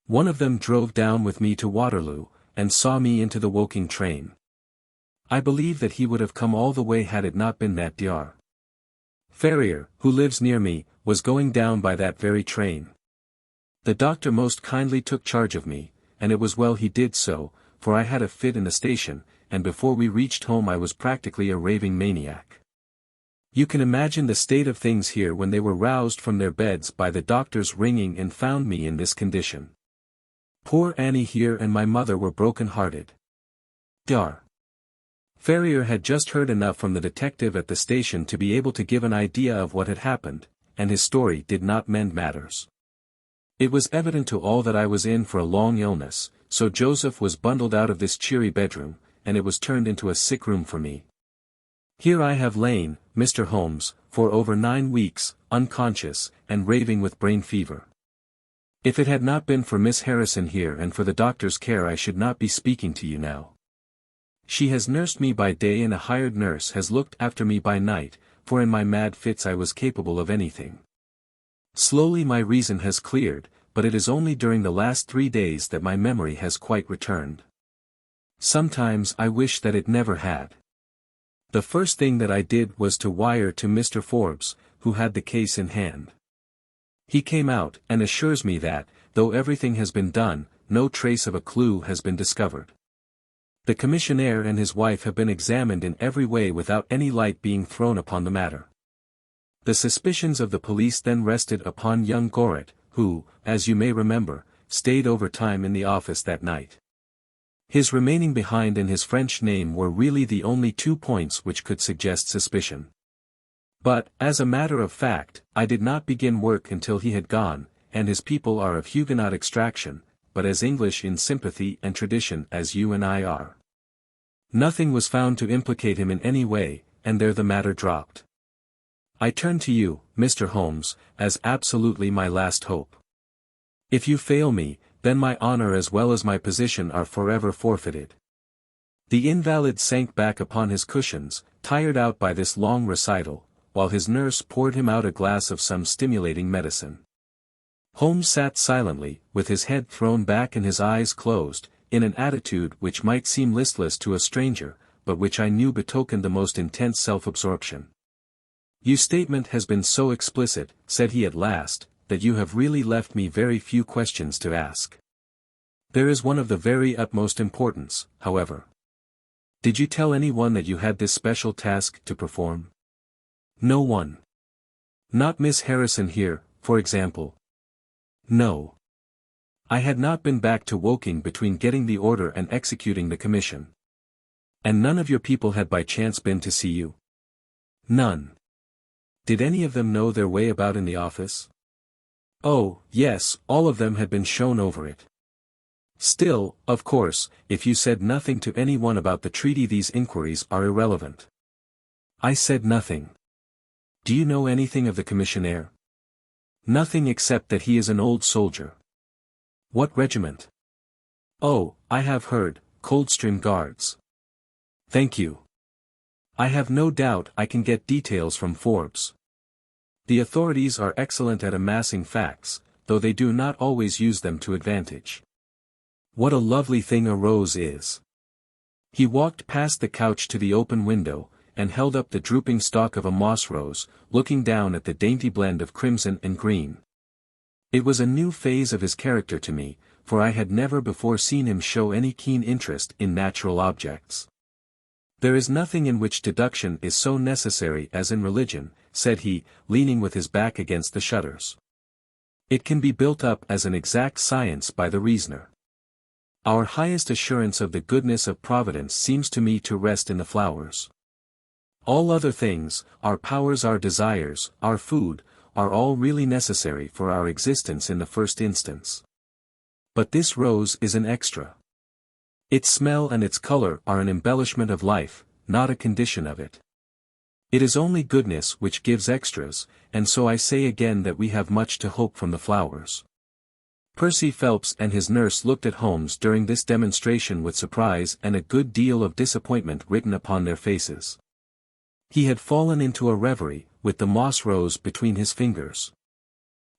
One of them drove down with me to Waterloo, and saw me into the Woking train. I believe that he would have come all the way had it not been that Dr. Ferrier, who lives near me, was going down by that very train. The doctor most kindly took charge of me, and it was well he did so, for I had a fit in the station, and before we reached home I was practically a raving maniac. You can imagine the state of things here when they were roused from their beds by the doctor's ringing and found me in this condition. Poor Annie here and my mother were broken-hearted. Dr. Ferrier had just heard enough from the detective at the station to be able to give an idea of what had happened, and his story did not mend matters. It was evident to all that I was in for a long illness, so Joseph was bundled out of this cheery bedroom, and it was turned into a sick room for me. Here I have lain, Mr. Holmes, for over 9 weeks, unconscious, and raving with brain fever. If it had not been for Miss Harrison here and for the doctor's care, I should not be speaking to you now. She has nursed me by day and a hired nurse has looked after me by night, for in my mad fits I was capable of anything. Slowly my reason has cleared, but it is only during the last 3 days that my memory has quite returned. Sometimes I wish that it never had. The first thing that I did was to wire to Mr. Forbes, who had the case in hand. He came out and assures me that, though everything has been done, no trace of a clue has been discovered. The commissionaire and his wife have been examined in every way without any light being thrown upon the matter. The suspicions of the police then rested upon young Goret, who, as you may remember, stayed over time in the office that night. His remaining behind and his French name were really the only 2 points which could suggest suspicion. But, as a matter of fact, I did not begin work until he had gone, and his people are of Huguenot extraction, but as English in sympathy and tradition as you and I are. Nothing was found to implicate him in any way, and there the matter dropped. I turn to you, Mr. Holmes, as absolutely my last hope. If you fail me, then my honor as well as my position are forever forfeited. The invalid sank back upon his cushions, tired out by this long recital, while his nurse poured him out a glass of some stimulating medicine. Holmes sat silently, with his head thrown back and his eyes closed, in an attitude which might seem listless to a stranger, but which I knew betokened the most intense self-absorption. Your statement has been so explicit, said he at last, that you have really left me very few questions to ask. There is one of the very utmost importance, however. Did you tell anyone that you had this special task to perform? No one. Not Miss Harrison here, for example. No. I had not been back to Woking between getting the order and executing the commission. And none of your people had by chance been to see you? None. Did any of them know their way about in the office? Oh, yes, all of them had been shown over it. Still, of course, if you said nothing to anyone about the treaty, these inquiries are irrelevant. I said nothing. Do you know anything of the commissionaire? Nothing except that he is an old soldier. What regiment? Oh, I have heard, Coldstream Guards. Thank you. I have no doubt I can get details from Forbes. The authorities are excellent at amassing facts, though they do not always use them to advantage. What a lovely thing a rose is. He walked past the couch to the open window, and held up the drooping stalk of a moss rose, looking down at the dainty blend of crimson and green. It was a new phase of his character to me, for I had never before seen him show any keen interest in natural objects. There is nothing in which deduction is so necessary as in religion, said he, leaning with his back against the shutters. It can be built up as an exact science by the reasoner. Our highest assurance of the goodness of Providence seems to me to rest in the flowers. All other things, our powers, our desires, our food, are all really necessary for our existence in the first instance. But this rose is an extra. Its smell and its color are an embellishment of life, not a condition of it. It is only goodness which gives extras, and so I say again that we have much to hope from the flowers. Percy Phelps and his nurse looked at Holmes during this demonstration with surprise and a good deal of disappointment written upon their faces. He had fallen into a reverie, with the moss rose between his fingers.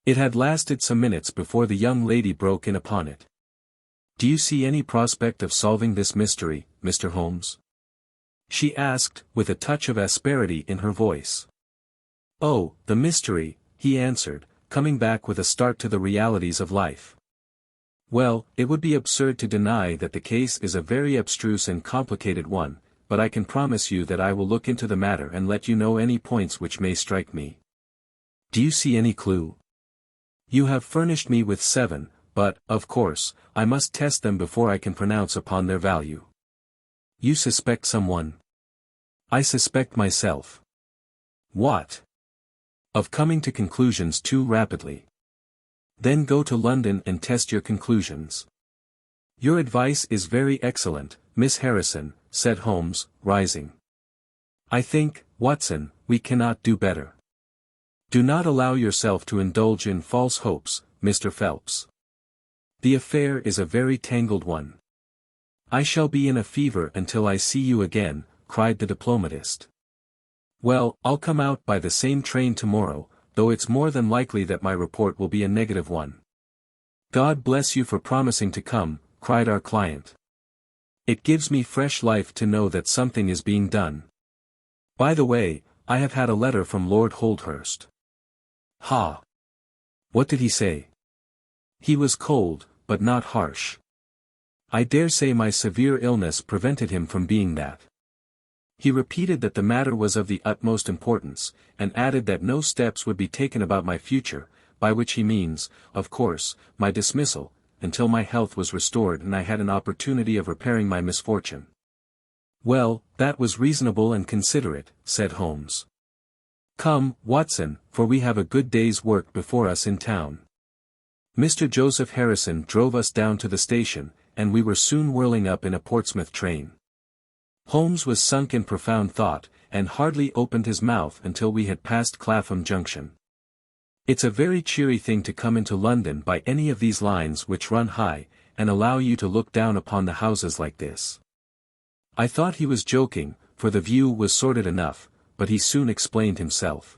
It had lasted some minutes before the young lady broke in upon it. Do you see any prospect of solving this mystery, Mr. Holmes? She asked, with a touch of asperity in her voice. Oh, the mystery, he answered, coming back with a start to the realities of life. Well, it would be absurd to deny that the case is a very abstruse and complicated one, but I can promise you that I will look into the matter and let you know any points which may strike me. Do you see any clue? You have furnished me with 7, but, of course, I must test them before I can pronounce upon their value. You suspect someone? I suspect myself. What? Of coming to conclusions too rapidly. Then go to London and test your conclusions. Your advice is very excellent, Miss Harrison, said Holmes, rising. I think, Watson, we cannot do better. Do not allow yourself to indulge in false hopes, Mr. Phelps. The affair is a very tangled one. I shall be in a fever until I see you again, cried the diplomatist. Well, I'll come out by the same train tomorrow, though it's more than likely that my report will be a negative one. God bless you for promising to come, cried our client. It gives me fresh life to know that something is being done. By the way, I have had a letter from Lord Holdhurst. Ha! What did he say? He was cold, but not harsh. I dare say my severe illness prevented him from being that. He repeated that the matter was of the utmost importance, and added that no steps would be taken about my future, by which he means, of course, my dismissal, until my health was restored and I had an opportunity of repairing my misfortune. Well, that was reasonable and considerate, said Holmes. Come, Watson, for we have a good day's work before us in town. Mr. Joseph Harrison drove us down to the station, and we were soon whirling up in a Portsmouth train. Holmes was sunk in profound thought, and hardly opened his mouth until we had passed Clapham Junction. It's a very cheery thing to come into London by any of these lines which run high, and allow you to look down upon the houses like this. I thought he was joking, for the view was sordid enough, but he soon explained himself.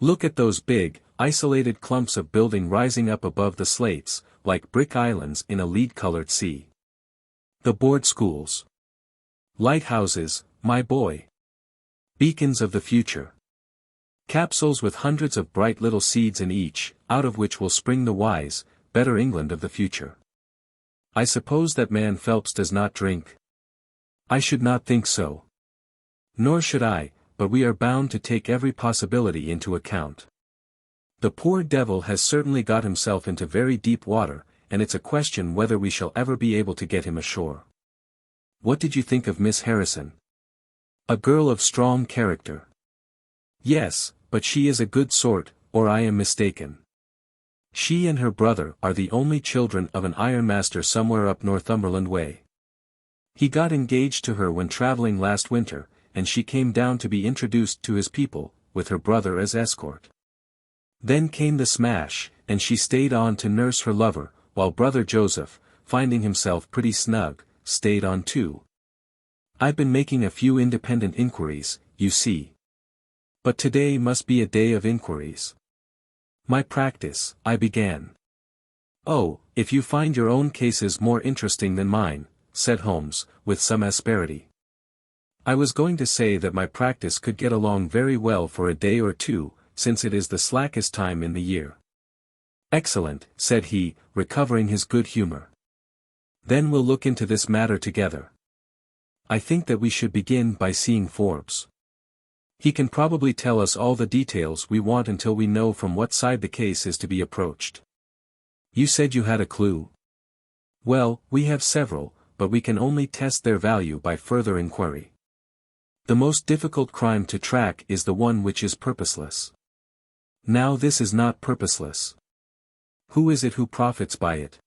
Look at those big, isolated clumps of building rising up above the slates, like brick islands in a lead-colored sea. The board schools. Lighthouses, my boy. Beacons of the future. Capsules with hundreds of bright little seeds in each, out of which will spring the wise, better England of the future. I suppose that man Phelps does not drink. I should not think so. Nor should I, but we are bound to take every possibility into account. The poor devil has certainly got himself into very deep water, and it's a question whether we shall ever be able to get him ashore. What did you think of Miss Harrison? A girl of strong character. Yes, but she is a good sort, or I am mistaken. She and her brother are the only children of an ironmaster somewhere up Northumberland way. He got engaged to her when travelling last winter, and she came down to be introduced to his people, with her brother as escort. Then came the smash, and she stayed on to nurse her lover, while brother Joseph, finding himself pretty snug, stayed on too. I've been making a few independent inquiries, you see. But today must be a day of inquiries. My practice, I began. Oh, if you find your own cases more interesting than mine, said Holmes, with some asperity. I was going to say that my practice could get along very well for a day or two, since it is the slackest time in the year. Excellent, said he, recovering his good humor. Then we'll look into this matter together. I think that we should begin by seeing Forbes. He can probably tell us all the details we want until we know from what side the case is to be approached. You said you had a clue. Well, we have several, but we can only test their value by further inquiry. The most difficult crime to track is the one which is purposeless. Now this is not purposeless. Who is it who profits by it?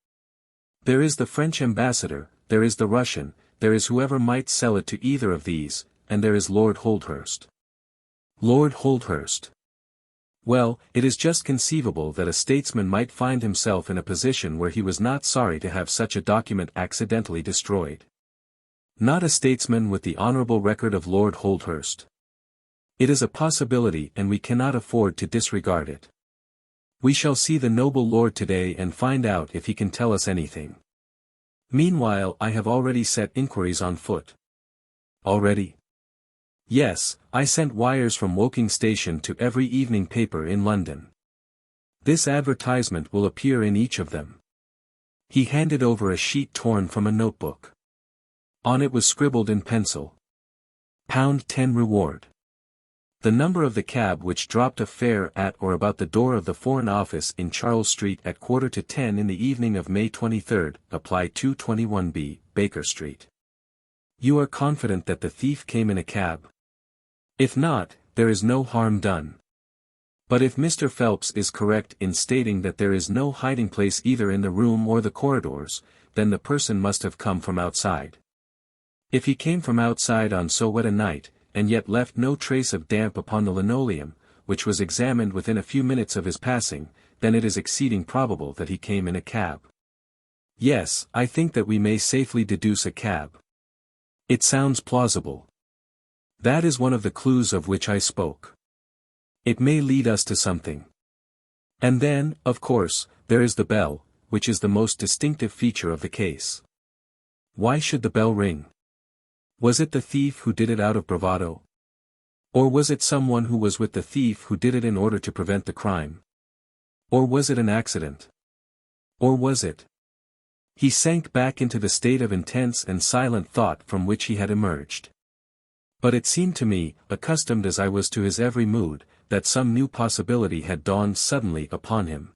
There is the French ambassador, there is the Russian, there is whoever might sell it to either of these, and there is Lord Holdhurst. Lord Holdhurst. Well, it is just conceivable that a statesman might find himself in a position where he was not sorry to have such a document accidentally destroyed. Not a statesman with the honorable record of Lord Holdhurst. It is a possibility and we cannot afford to disregard it. We shall see the noble lord today and find out if he can tell us anything. Meanwhile I have already set inquiries on foot. Already? Yes, I sent wires from Woking Station to every evening paper in London. This advertisement will appear in each of them. He handed over a sheet torn from a notebook. On it was scribbled in pencil. £10 reward. The number of the cab which dropped a fare at or about the door of the Foreign Office in Charles Street at 9:45 in the evening of May 23, apply 221B, Baker Street. You are confident that the thief came in a cab? If not, there is no harm done. But if Mr. Phelps is correct in stating that there is no hiding place either in the room or the corridors, then the person must have come from outside. If he came from outside on so wet a night, and yet left no trace of damp upon the linoleum, which was examined within a few minutes of his passing, then it is exceeding probable that he came in a cab. Yes, I think that we may safely deduce a cab. It sounds plausible. That is one of the clues of which I spoke. It may lead us to something. And then, of course, there is the bell, which is the most distinctive feature of the case. Why should the bell ring? Was it the thief who did it out of bravado? Or was it someone who was with the thief who did it in order to prevent the crime? Or was it an accident? Or was it? He sank back into the state of intense and silent thought from which he had emerged. But it seemed to me, accustomed as I was to his every mood, that some new possibility had dawned suddenly upon him.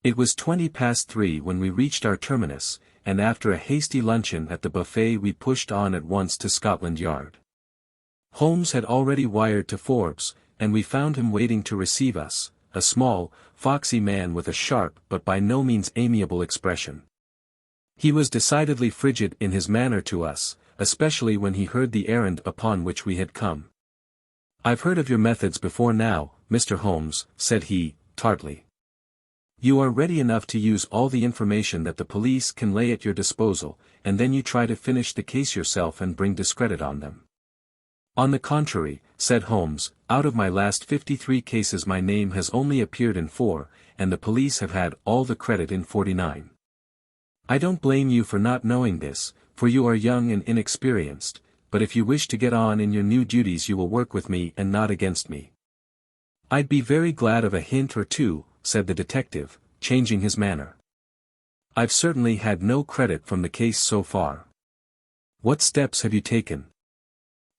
It was 3:20 when we reached our terminus, and after a hasty luncheon at the buffet we pushed on at once to Scotland Yard. Holmes had already wired to Forbes, and we found him waiting to receive us, a small, foxy man with a sharp but by no means amiable expression. He was decidedly frigid in his manner to us, especially when he heard the errand upon which we had come. "I've heard of your methods before now, Mr. Holmes," said he, tartly. "You are ready enough to use all the information that the police can lay at your disposal, and then you try to finish the case yourself and bring discredit on them." "On the contrary," said Holmes, "out of my last 53 cases my name has only appeared in 4, and the police have had all the credit in 49. I don't blame you for not knowing this, for you are young and inexperienced, but if you wish to get on in your new duties you will work with me and not against me." "I'd be very glad of a hint or two," said the detective, changing his manner. "I've certainly had no credit from the case so far. What steps have you taken?"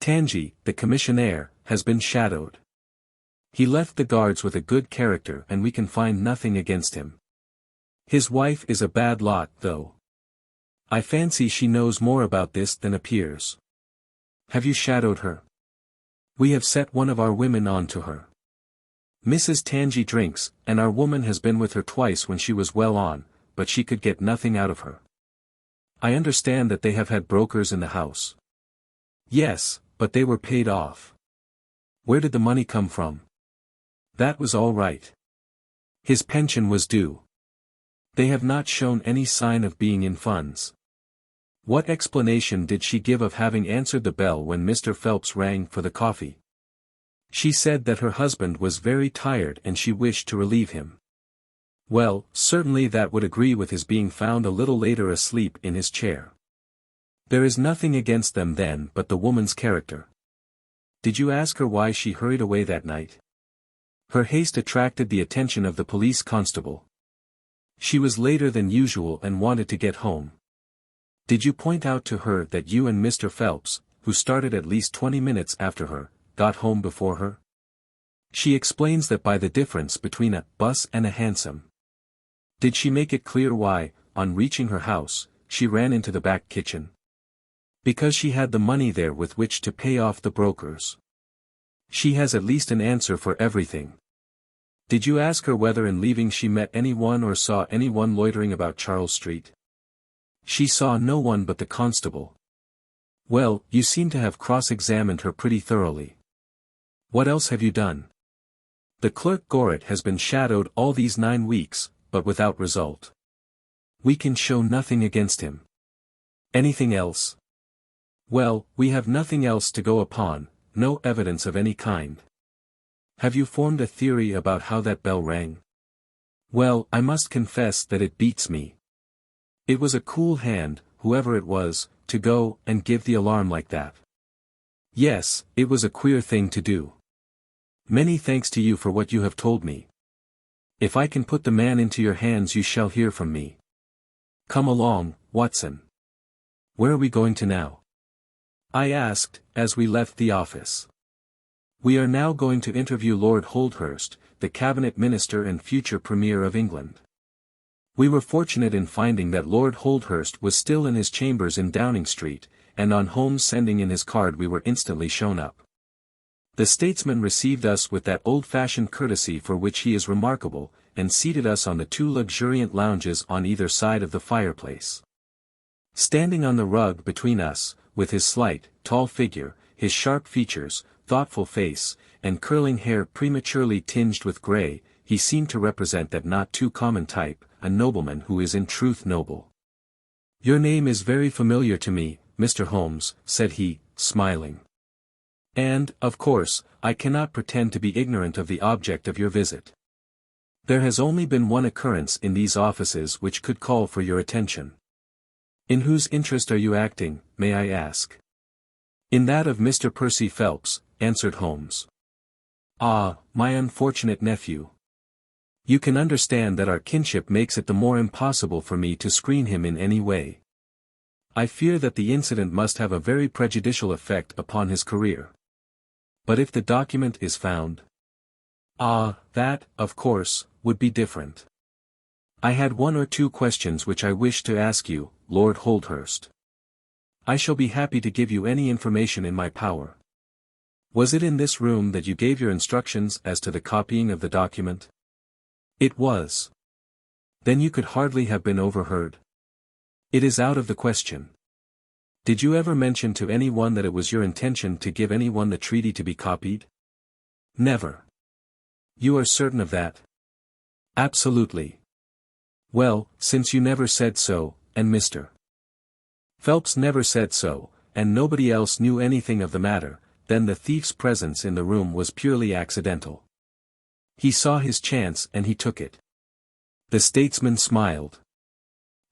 "Tangi, the commissionaire, has been shadowed. He left the guards with a good character and we can find nothing against him. His wife is a bad lot, though. I fancy she knows more about this than appears." "Have you shadowed her?" "We have set one of our women on to her. Mrs. Tangi drinks, and our woman has been with her twice when she was well on, but she could get nothing out of her. I understand that they have had brokers in the house." "Yes, but they were paid off." "Where did the money come from?" "That was all right. His pension was due. They have not shown any sign of being in funds." "What explanation did she give of having answered the bell when Mr. Phelps rang for the coffee?" "She said that her husband was very tired and she wished to relieve him." "Well, certainly that would agree with his being found a little later asleep in his chair. There is nothing against them then but the woman's character." "Did you ask her why she hurried away that night?" "Her haste attracted the attention of the police constable. She was later than usual and wanted to get home." "Did you point out to her that you and Mr. Phelps, who started at least 20 minutes after her, got home before her?" "She explains that by the difference between a bus and a hansom." "Did she make it clear why, on reaching her house, she ran into the back kitchen?" "Because she had the money there with which to pay off the brokers." "She has at least an answer for everything." "Did you ask her whether in leaving she met anyone or saw anyone loitering about Charles Street?" "She saw no one but the constable." "Well, you seem to have cross-examined her pretty thoroughly. What else have you done?" "The clerk Goret has been shadowed all these 9 weeks, but without result. We can show nothing against him." "Anything else?" "Well, we have nothing else to go upon, no evidence of any kind." "Have you formed a theory about how that bell rang?" "Well, I must confess that it beats me. It was a cool hand, whoever it was, to go and give the alarm like that." "Yes, it was a queer thing to do. Many thanks to you for what you have told me. If I can put the man into your hands you shall hear from me. Come along, Watson." "Where are we going to now?" I asked, as we left the office. "We are now going to interview Lord Holdhurst, the Cabinet Minister and future Premier of England." We were fortunate in finding that Lord Holdhurst was still in his chambers in Downing Street, and on Holmes sending in his card we were instantly shown up. The statesman received us with that old-fashioned courtesy for which he is remarkable, and seated us on the two luxuriant lounges on either side of the fireplace. Standing on the rug between us, with his slight, tall figure, his sharp features, thoughtful face, and curling hair prematurely tinged with grey, he seemed to represent that not too common type, a nobleman who is in truth noble. "Your name is very familiar to me, Mr. Holmes," said he, smiling. "And, of course, I cannot pretend to be ignorant of the object of your visit. There has only been one occurrence in these offices which could call for your attention." "In whose interest are you acting, may I ask?" "In that of Mr. Percy Phelps," answered Holmes. "Ah, my unfortunate nephew. You can understand that our kinship makes it the more impossible for me to screen him in any way. I fear that the incident must have a very prejudicial effect upon his career. But if the document is found—" "Ah, that, of course, would be different. I had one or two questions which I wished to ask you, Lord Holdhurst. I shall be happy to give you any information in my power. Was it in this room that you gave your instructions as to the copying of the document?" "It was." "Then you could hardly have been overheard?" "It is out of the question." "Did you ever mention to anyone that it was your intention to give anyone the treaty to be copied?" "Never." "You are certain of that?" "Absolutely." "Well, since you never said so, and Mr. Phelps never said so, and nobody else knew anything of the matter, then the thief's presence in the room was purely accidental. He saw his chance and he took it." The statesman smiled.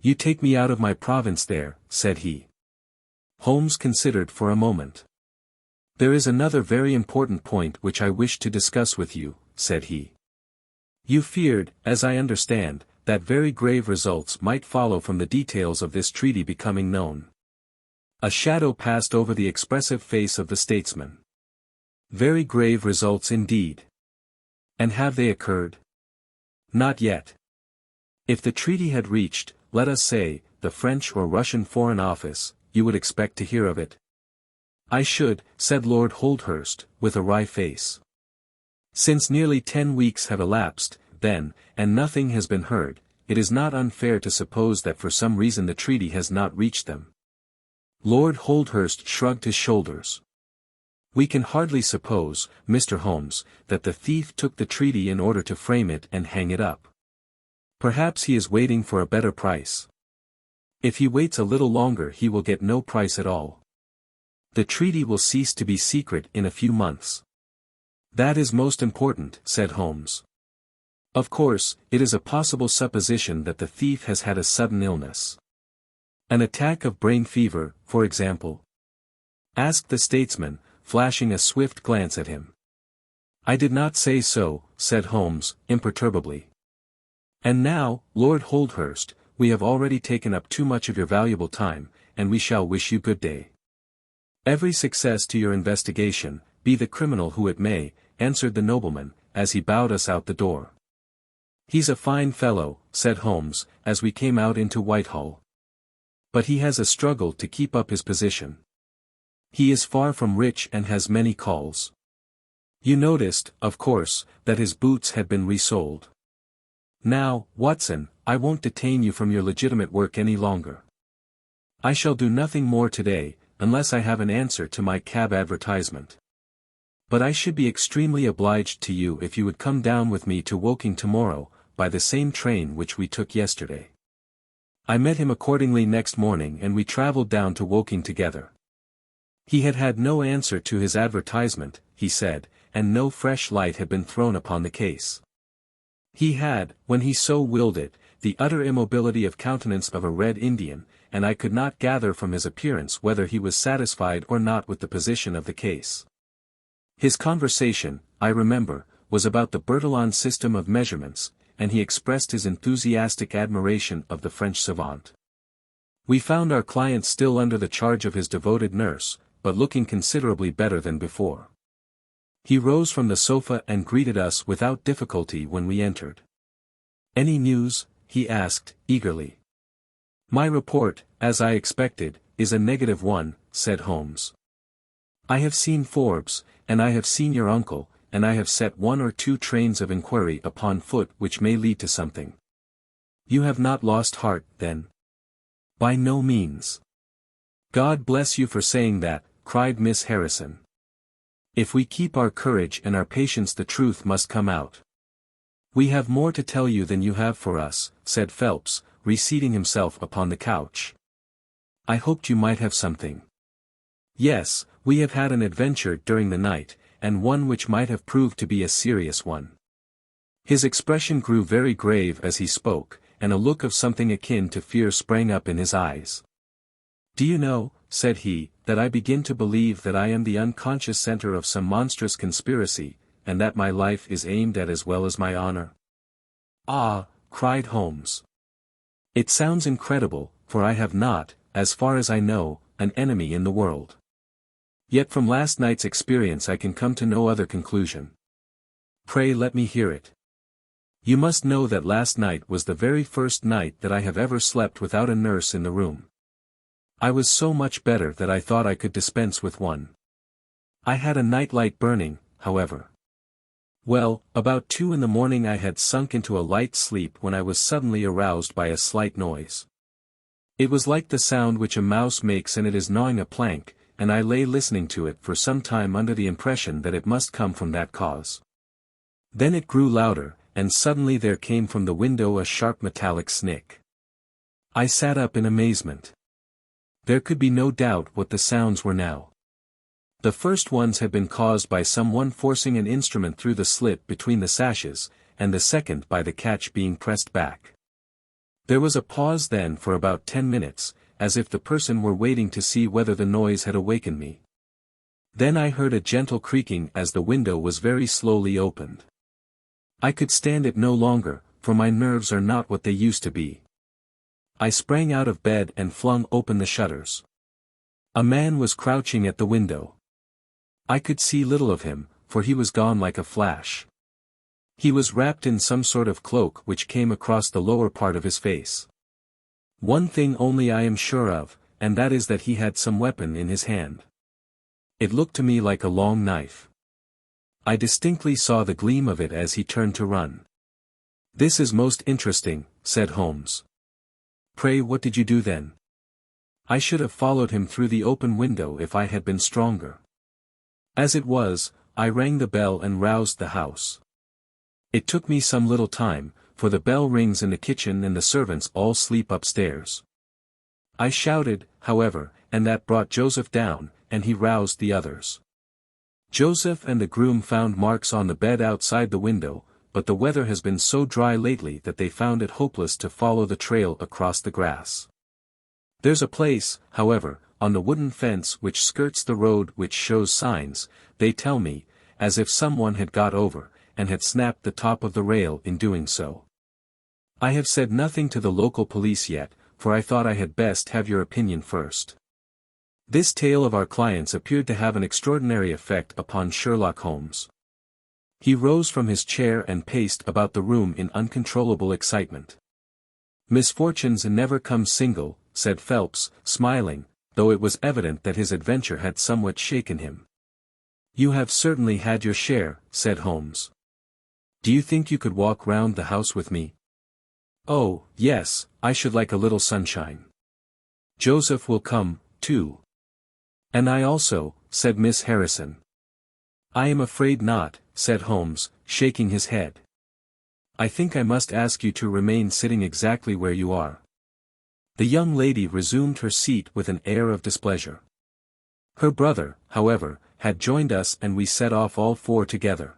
"You take me out of my province there," said he. Holmes considered for a moment. "There is another very important point which I wish to discuss with you," said he. "You feared, as I understand, that very grave results might follow from the details of this treaty becoming known." A shadow passed over the expressive face of the statesman. "Very grave results indeed. And have they occurred?" "Not yet. If the treaty had reached, let us say, the French or Russian Foreign Office, you would expect to hear of it?" "I should," said Lord Holdhurst, with a wry face. "Since nearly 10 weeks have elapsed, then, and nothing has been heard, it is not unfair to suppose that for some reason the treaty has not reached them." Lord Holdhurst shrugged his shoulders. "We can hardly suppose, Mr. Holmes, that the thief took the treaty in order to frame it and hang it up. Perhaps he is waiting for a better price. If he waits a little longer he will get no price at all. The treaty will cease to be secret in a few months." "That is most important," said Holmes. "Of course, it is a possible supposition that the thief has had a sudden illness. An attack of brain fever, for example?" asked the statesman, flashing a swift glance at him. "I did not say so," said Holmes, imperturbably. "And now, Lord Holdhurst, we have already taken up too much of your valuable time, and we shall wish you good day." "Every success to your investigation, be the criminal who it may," answered the nobleman, as he bowed us out the door. "He's a fine fellow," said Holmes, as we came out into Whitehall. "But he has a struggle to keep up his position. He is far from rich and has many calls. You noticed, of course, that his boots had been resold. Now, Watson, I won't detain you from your legitimate work any longer. I shall do nothing more today, unless I have an answer to my cab advertisement. But I should be extremely obliged to you if you would come down with me to Woking tomorrow, by the same train which we took yesterday." I met him accordingly next morning and we travelled down to Woking together. He had had no answer to his advertisement, he said, and no fresh light had been thrown upon the case. He had, when he so willed it, the utter immobility of countenance of a Red Indian, and I could not gather from his appearance whether he was satisfied or not with the position of the case. His conversation, I remember, was about the Bertillon system of measurements, and he expressed his enthusiastic admiration of the French savant. We found our client still under the charge of his devoted nurse, but looking considerably better than before. He rose from the sofa and greeted us without difficulty when we entered. "Any news?" he asked, eagerly. "My report, as I expected, is a negative one," said Holmes. "I have seen Forbes, and I have seen your uncle, and I have set 1 or 2 trains of inquiry upon foot which may lead to something. You have not lost heart, then? By no means. God bless you for saying that, cried Miss Harrison. If we keep our courage and our patience, the truth must come out. We have more to tell you than you have for us, said Phelps, reseating himself upon the couch. I hoped you might have something. Yes, we have had an adventure during the night, and one which might have proved to be a serious one. His expression grew very grave as he spoke, and a look of something akin to fear sprang up in his eyes. Do you know, said he, that I begin to believe that I am the unconscious center of some monstrous conspiracy, and that my life is aimed at as well as my honor? Ah, cried Holmes. It sounds incredible, for I have not, as far as I know, an enemy in the world. Yet from last night's experience I can come to no other conclusion. Pray let me hear it. You must know that last night was the very first night that I have ever slept without a nurse in the room. I was so much better that I thought I could dispense with one. I had a nightlight burning, however. Well, about 2 in the morning I had sunk into a light sleep when I was suddenly aroused by a slight noise. It was like the sound which a mouse makes when it is gnawing a plank, and I lay listening to it for some time under the impression that it must come from that cause. Then it grew louder, and suddenly there came from the window a sharp metallic snick. I sat up in amazement. There could be no doubt what the sounds were now. The first ones had been caused by someone forcing an instrument through the slit between the sashes, and the second by the catch being pressed back. There was a pause then for about 10 minutes, as if the person were waiting to see whether the noise had awakened me. Then I heard a gentle creaking as the window was very slowly opened. I could stand it no longer, for my nerves are not what they used to be. I sprang out of bed and flung open the shutters. A man was crouching at the window. I could see little of him, for he was gone like a flash. He was wrapped in some sort of cloak which came across the lower part of his face. One thing only I am sure of, and that is that he had some weapon in his hand. It looked to me like a long knife. I distinctly saw the gleam of it as he turned to run. This is most interesting, said Holmes. Pray what did you do then? I should have followed him through the open window if I had been stronger. As it was, I rang the bell and roused the house. It took me some little time, for the bell rings in the kitchen and the servants all sleep upstairs. I shouted, however, and that brought Joseph down, and he roused the others. Joseph and the groom found marks on the bed outside the window, but the weather has been so dry lately that they found it hopeless to follow the trail across the grass. There's a place, however, on the wooden fence which skirts the road which shows signs, they tell me, as if someone had got over, and had snapped the top of the rail in doing so. I have said nothing to the local police yet, for I thought I had best have your opinion first. This tale of our client's appeared to have an extraordinary effect upon Sherlock Holmes. He rose from his chair and paced about the room in uncontrollable excitement. Misfortunes never come single, said Phelps, smiling, though it was evident that his adventure had somewhat shaken him. You have certainly had your share, said Holmes. Do you think you could walk round the house with me? Oh, yes, I should like a little sunshine. Joseph will come, too. And I also, said Miss Harrison. I am afraid not, said Holmes, shaking his head. I think I must ask you to remain sitting exactly where you are. The young lady resumed her seat with an air of displeasure. Her brother, however, had joined us and we set off all 4 together.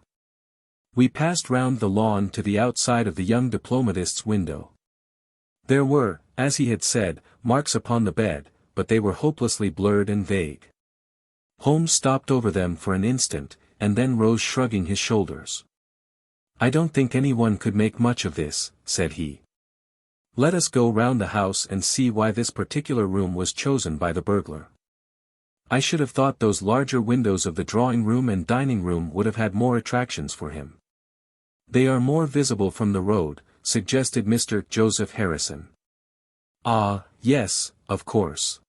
We passed round the lawn to the outside of the young diplomatist's window. There were, as he had said, marks upon the bed, but they were hopelessly blurred and vague. Holmes stopped over them for an instant, and then rose shrugging his shoulders. I don't think anyone could make much of this, said he. Let us go round the house and see why this particular room was chosen by the burglar. I should have thought those larger windows of the drawing-room and dining-room would have had more attractions for him. They are more visible from the road, suggested Mr. Joseph Harrison. Ah, yes, of course.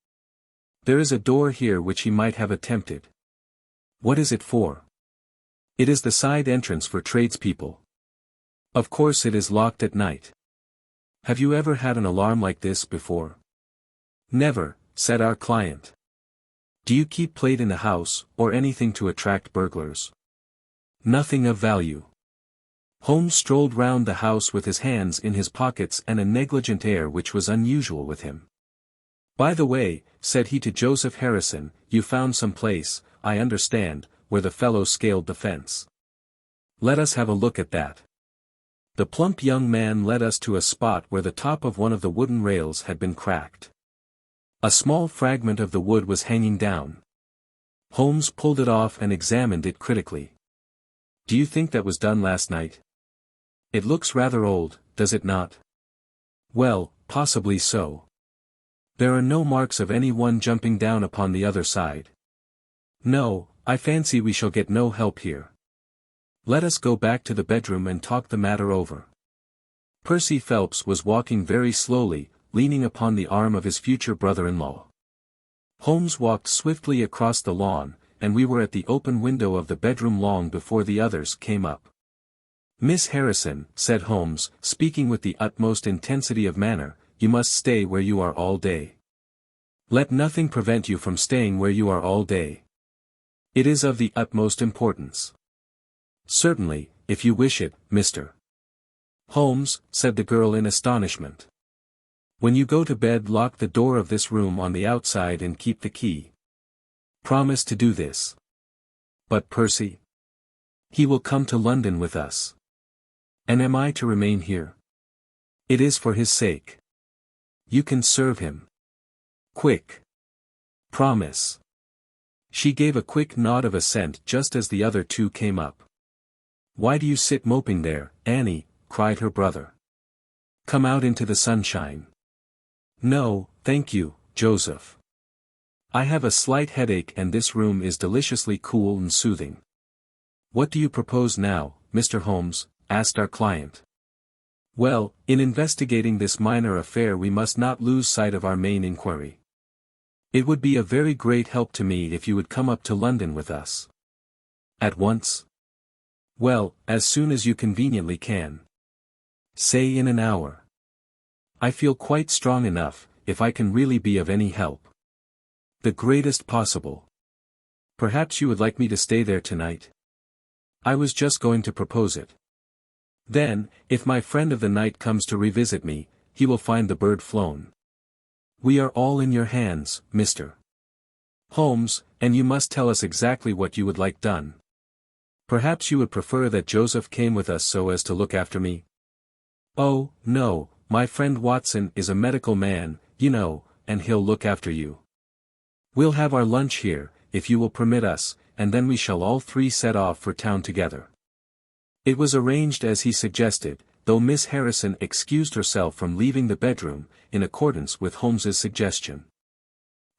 There is a door here which he might have attempted. What is it for? It is the side entrance for tradespeople. Of course it is locked at night. Have you ever had an alarm like this before? Never, said our client. Do you keep plate in the house, or anything to attract burglars? Nothing of value. Holmes strolled round the house with his hands in his pockets and a negligent air which was unusual with him. By the way, said he to Joseph Harrison, you found some place, I understand, where the fellow scaled the fence. Let us have a look at that. The plump young man led us to a spot where the top of one of the wooden rails had been cracked. A small fragment of the wood was hanging down. Holmes pulled it off and examined it critically. Do you think that was done last night? It looks rather old, does it not? Well, possibly so. There are no marks of any one jumping down upon the other side. No, I fancy we shall get no help here. Let us go back to the bedroom and talk the matter over. Percy Phelps was walking very slowly, leaning upon the arm of his future brother-in-law. Holmes walked swiftly across the lawn, and we were at the open window of the bedroom long before the others came up. Miss Harrison, said Holmes, speaking with the utmost intensity of manner, you must stay where you are all day. Let nothing prevent you from staying where you are all day. It is of the utmost importance. Certainly, if you wish it, Mr. Holmes, said the girl in astonishment. When you go to bed, lock the door of this room on the outside and keep the key. Promise to do this. But Percy? He will come to London with us. And am I to remain here? It is for his sake. You can serve him. Quick. Promise. She gave a quick nod of assent just as the other two came up. Why do you sit moping there, Annie? Cried her brother. Come out into the sunshine. No, thank you, Joseph. I have a slight headache and this room is deliciously cool and soothing. What do you propose now, Mr. Holmes? Asked our client. Well, in investigating this minor affair we must not lose sight of our main inquiry. It would be a very great help to me if you would come up to London with us. At once? Well, as soon as you conveniently can. Say in an hour. I feel quite strong enough, if I can really be of any help. The greatest possible. Perhaps you would like me to stay there tonight? I was just going to propose it. Then, if my friend of the night comes to revisit me, he will find the bird flown. We are all in your hands, Mr. Holmes, and you must tell us exactly what you would like done. Perhaps you would prefer that Joseph came with us so as to look after me? Oh, no, my friend Watson is a medical man, you know, and he'll look after you. We'll have our lunch here, if you will permit us, and then we shall all three set off for town together. It was arranged as he suggested, though Miss Harrison excused herself from leaving the bedroom, in accordance with Holmes's suggestion.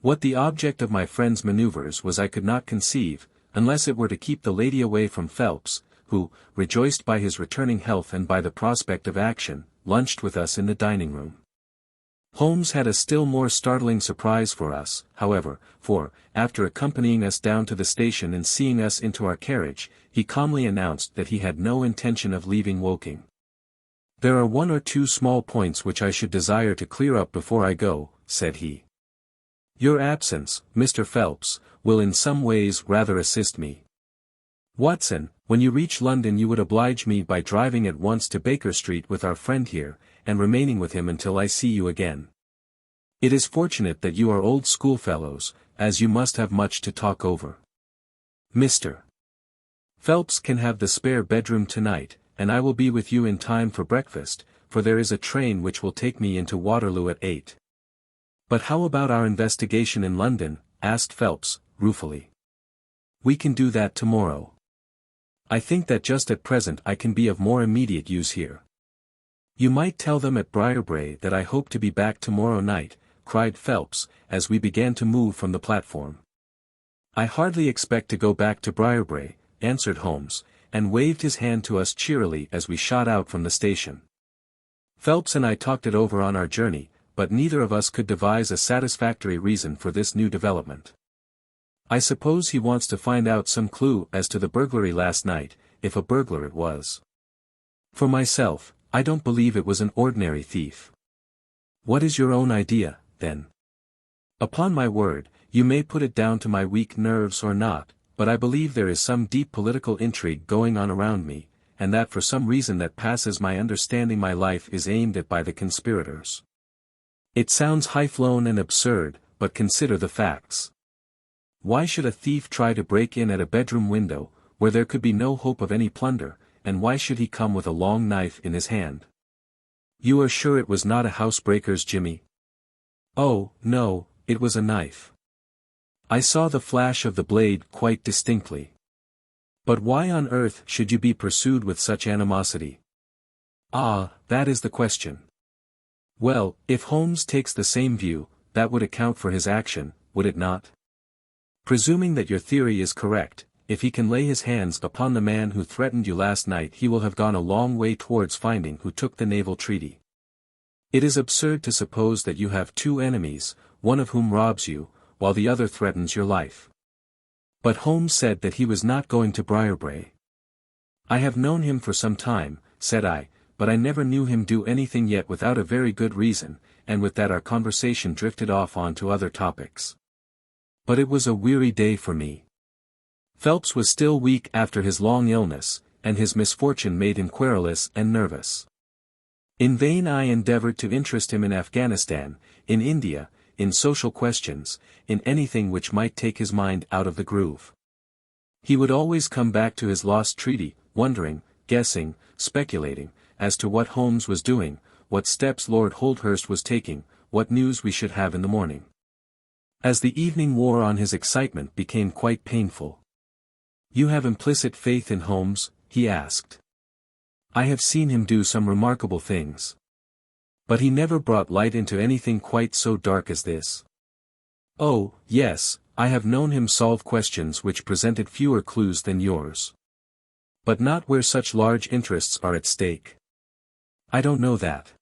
What the object of my friend's maneuvers was I could not conceive, unless it were to keep the lady away from Phelps, who, rejoiced by his returning health and by the prospect of action, lunched with us in the dining-room. Holmes had a still more startling surprise for us, however, for, after accompanying us down to the station and seeing us into our carriage, he calmly announced that he had no intention of leaving Woking. There are one or two small points which I should desire to clear up before I go, said he. Your absence, Mr. Phelps, will in some ways rather assist me. Watson, when you reach London you would oblige me by driving at once to Baker Street with our friend here, and remaining with him until I see you again. It is fortunate that you are old schoolfellows, as you must have much to talk over. Mr. Phelps can have the spare bedroom tonight, and I will be with you in time for breakfast, for there is a train which will take me into Waterloo at 8. But how about our investigation in London? Asked Phelps, ruefully. We can do that tomorrow. I think that just at present I can be of more immediate use here. You might tell them at Briarbrae that I hope to be back tomorrow night, cried Phelps, as we began to move from the platform. I hardly expect to go back to Briarbrae, answered Holmes, and waved his hand to us cheerily as we shot out from the station. Phelps and I talked it over on our journey, but neither of us could devise a satisfactory reason for this new development. I suppose he wants to find out some clue as to the burglary last night, if a burglar it was. For myself, I don't believe it was an ordinary thief. What is your own idea, then? Upon my word, you may put it down to my weak nerves or not, but I believe there is some deep political intrigue going on around me, and that for some reason that passes my understanding my life is aimed at by the conspirators. It sounds high-flown and absurd, but consider the facts. Why should a thief try to break in at a bedroom window, where there could be no hope of any plunder, and why should he come with a long knife in his hand? You are sure it was not a housebreaker's, Jimmy? Oh, no, it was a knife. I saw the flash of the blade quite distinctly. But why on earth should you be pursued with such animosity? Ah, that is the question. Well, if Holmes takes the same view, that would account for his action, would it not? Presuming that your theory is correct, if he can lay his hands upon the man who threatened you last night, he will have gone a long way towards finding who took the Naval Treaty. It is absurd to suppose that you have two enemies, one of whom robs you, while the other threatens your life. But Holmes said that he was not going to Briarbrae. I have known him for some time, said I, but I never knew him do anything yet without a very good reason, and with that our conversation drifted off on to other topics. But it was a weary day for me. Phelps was still weak after his long illness, and his misfortune made him querulous and nervous. In vain I endeavored to interest him in Afghanistan, in India, in social questions, in anything which might take his mind out of the groove. He would always come back to his lost treaty, wondering, guessing, speculating, as to what Holmes was doing, what steps Lord Holdhurst was taking, what news we should have in the morning. As the evening wore on his excitement became quite painful. You have implicit faith in Holmes? He asked. I have seen him do some remarkable things. But he never brought light into anything quite so dark as this. Oh, yes, I have known him solve questions which presented fewer clues than yours. But not where such large interests are at stake. I don't know that.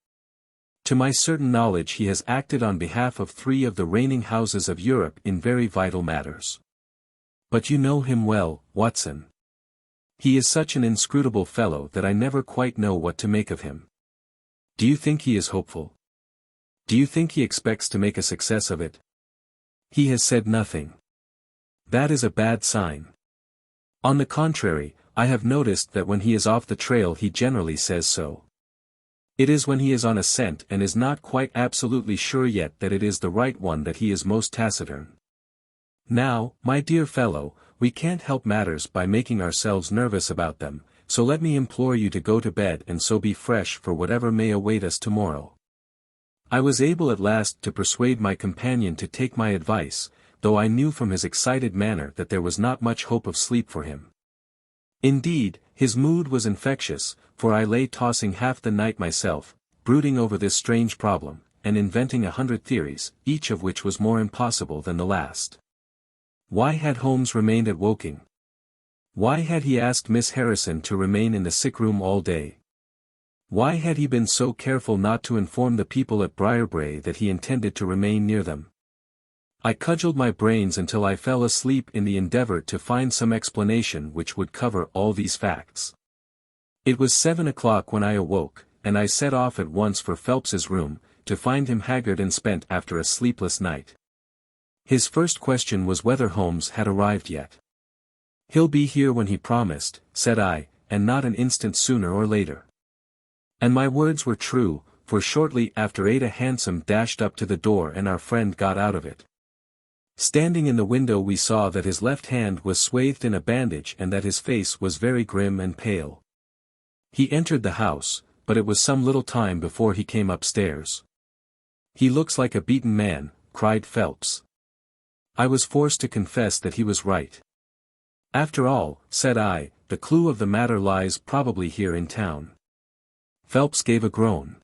To my certain knowledge he has acted on behalf of 3 of the reigning houses of Europe in very vital matters. But you know him well, Watson. He is such an inscrutable fellow that I never quite know what to make of him. Do you think he is hopeful? Do you think he expects to make a success of it? He has said nothing. That is a bad sign. On the contrary, I have noticed that when he is off the trail he generally says so. It is when he is on a scent and is not quite absolutely sure yet that it is the right one that he is most taciturn. Now, my dear fellow, we can't help matters by making ourselves nervous about them, so let me implore you to go to bed and so be fresh for whatever may await us tomorrow. I was able at last to persuade my companion to take my advice, though I knew from his excited manner that there was not much hope of sleep for him. Indeed, his mood was infectious, for I lay tossing half the night myself, brooding over this strange problem, and inventing 100 theories, each of which was more impossible than the last. Why had Holmes remained at Woking? Why had he asked Miss Harrison to remain in the sick room all day? Why had he been so careful not to inform the people at Briarbrae that he intended to remain near them? I cudgelled my brains until I fell asleep in the endeavour to find some explanation which would cover all these facts. It was 7 o'clock when I awoke, and I set off at once for Phelps's room, to find him haggard and spent after a sleepless night. His first question was whether Holmes had arrived yet. He'll be here when he promised, said I, and not an instant sooner or later. And my words were true, for shortly after 8 a hansom dashed up to the door and our friend got out of it. Standing in the window we saw that his left hand was swathed in a bandage and that his face was very grim and pale. He entered the house, but it was some little time before he came upstairs. He looks like a beaten man, cried Phelps. I was forced to confess that he was right. After all, said I, the clue of the matter lies probably here in town. Phelps gave a groan.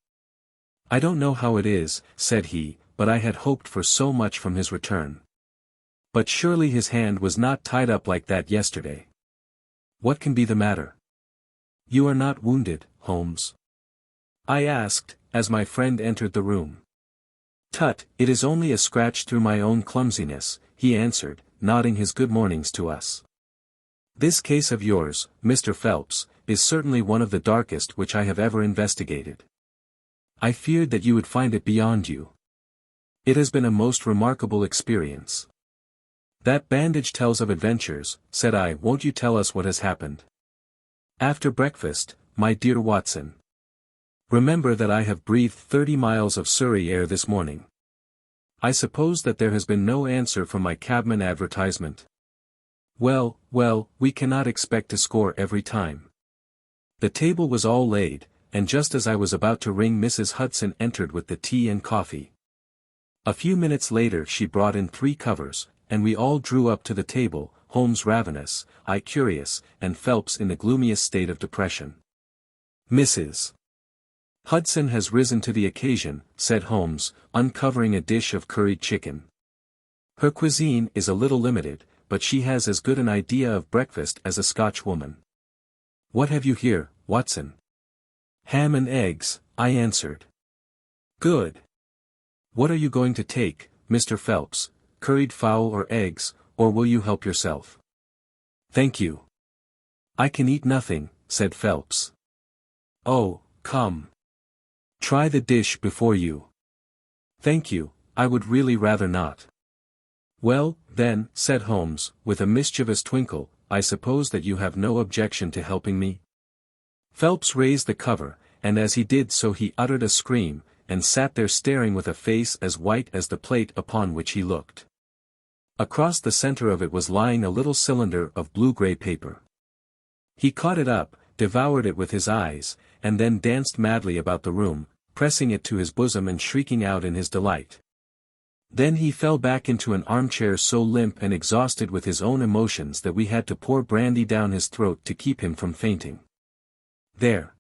I don't know how it is, said he, but I had hoped for so much from his return. But surely his hand was not tied up like that yesterday. What can be the matter? You are not wounded, Holmes? I asked, as my friend entered the room. Tut, it is only a scratch through my own clumsiness, he answered, nodding his good mornings to us. "This case of yours, Mr. Phelps, is certainly one of the darkest which I have ever investigated. I feared that you would find it beyond you. It has been a most remarkable experience." "That bandage tells of adventures," said I. "Won't you tell us what has happened?" "After breakfast, my dear Watson. Remember that I have breathed 30 miles of Surrey air this morning. I suppose that there has been no answer from my cabman advertisement. Well, we cannot expect to score every time." The table was all laid, and just as I was about to ring Mrs. Hudson entered with the tea and coffee. A few minutes later she brought in 3 covers, and we all drew up to the table, Holmes ravenous, I curious, and Phelps in the gloomiest state of depression. "Mrs. Hudson has risen to the occasion," said Holmes, uncovering a dish of curried chicken. "Her cuisine is a little limited, but she has as good an idea of breakfast as a Scotch woman." "What have you here, Watson?" "Ham and eggs," I answered. "Good. What are you going to take, Mr. Phelps, curried fowl or eggs, or will you help yourself?" "Thank you. I can eat nothing," said Phelps. "Oh, come. Try the dish before you." "Thank you, I would really rather not." "Well, then," said Holmes, with a mischievous twinkle, "I suppose that you have no objection to helping me?" Phelps raised the cover, and as he did so he uttered a scream, and sat there staring with a face as white as the plate upon which he looked. Across the center of it was lying a little cylinder of blue-gray paper. He caught it up, devoured it with his eyes, and then danced madly about the room, pressing it to his bosom and shrieking out in his delight. Then he fell back into an armchair so limp and exhausted with his own emotions that we had to pour brandy down his throat to keep him from fainting. There,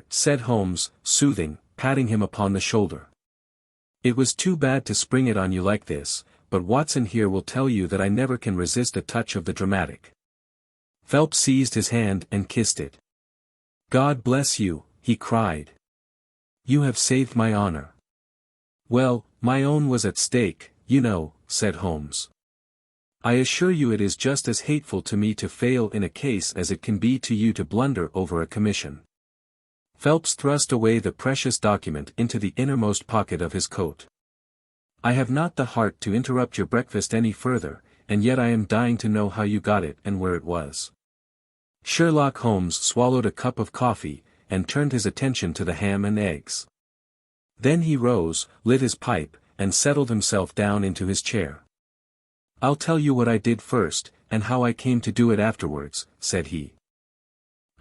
said Holmes, soothing, patting him upon the shoulder. "It was too bad to spring it on you like this, but Watson here will tell you that I never can resist a touch of the dramatic." Phelps seized his hand and kissed it. "God bless you," he cried. "You have saved my honor." "Well, my own was at stake, you know," said Holmes. "I assure you it is just as hateful to me to fail in a case as it can be to you to blunder over a commission." Phelps thrust away the precious document into the innermost pocket of his coat. "I have not the heart to interrupt your breakfast any further, and yet I am dying to know how you got it and where it was." Sherlock Holmes swallowed a cup of coffee, and turned his attention to the ham and eggs. Then he rose, lit his pipe, and settled himself down into his chair. "I'll tell you what I did first, and how I came to do it afterwards," said he.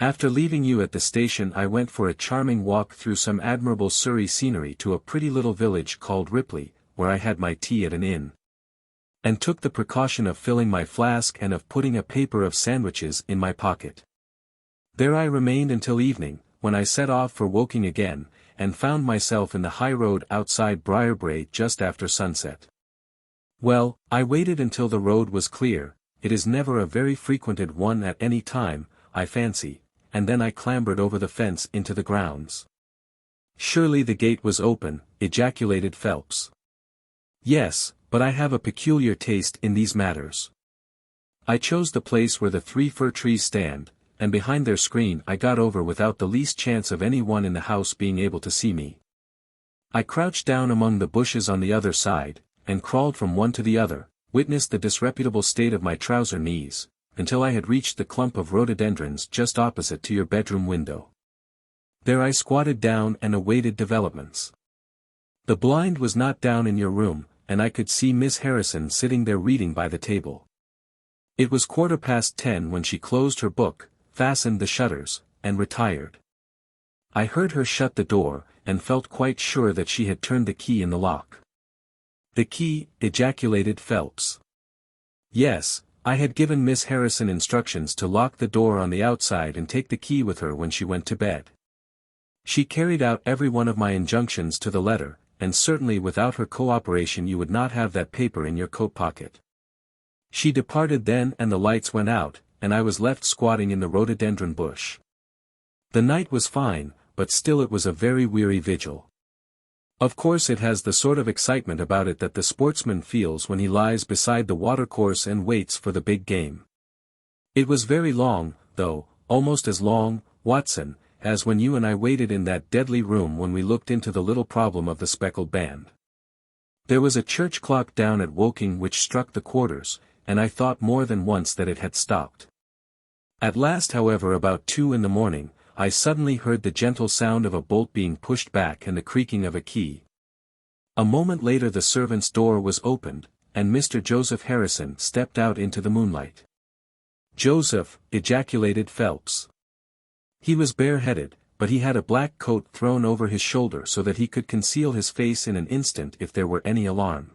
"After leaving you at the station I went for a charming walk through some admirable Surrey scenery to a pretty little village called Ripley, where I had my tea at an inn. And took the precaution of filling my flask and of putting a paper of sandwiches in my pocket. There I remained until evening, when I set off for Woking again, and found myself in the high road outside Briarbrae just after sunset. Well, I waited until the road was clear, it is never a very frequented one at any time, I fancy, and then I clambered over the fence into the grounds." "Surely the gate was open," ejaculated Phelps. "Yes, but I have a peculiar taste in these matters. I chose the place where the 3 fir trees stand, and behind their screen I got over without the least chance of any one in the house being able to see me. I crouched down among the bushes on the other side, and crawled from one to the other, witnessed the disreputable state of my trouser knees, until I had reached the clump of rhododendrons just opposite to your bedroom window. There I squatted down and awaited developments. The blind was not down in your room, and I could see Miss Harrison sitting there reading by the table. It was 10:15 when she closed her book, fastened the shutters, and retired. I heard her shut the door, and felt quite sure that she had turned the key in the lock." "The key," ejaculated Phelps. "Yes, I had given Miss Harrison instructions to lock the door on the outside and take the key with her when she went to bed. She carried out every one of my injunctions to the letter, and certainly without her cooperation you would not have that paper in your coat pocket. She departed then and the lights went out, and I was left squatting in the rhododendron bush. The night was fine, but still it was a very weary vigil. Of course it has the sort of excitement about it that the sportsman feels when he lies beside the watercourse and waits for the big game. It was very long, though, almost as long, Watson, as when you and I waited in that deadly room when we looked into the little problem of the speckled band. There was a church clock down at Woking which struck the quarters, and I thought more than once that it had stopped. At last, however, about 2 in the morning, I suddenly heard the gentle sound of a bolt being pushed back and the creaking of a key. A moment later the servant's door was opened, and Mr. Joseph Harrison stepped out into the moonlight. "Joseph!" ejaculated Phelps. He was bareheaded, but he had a black coat thrown over his shoulder so that he could conceal his face in an instant if there were any alarm.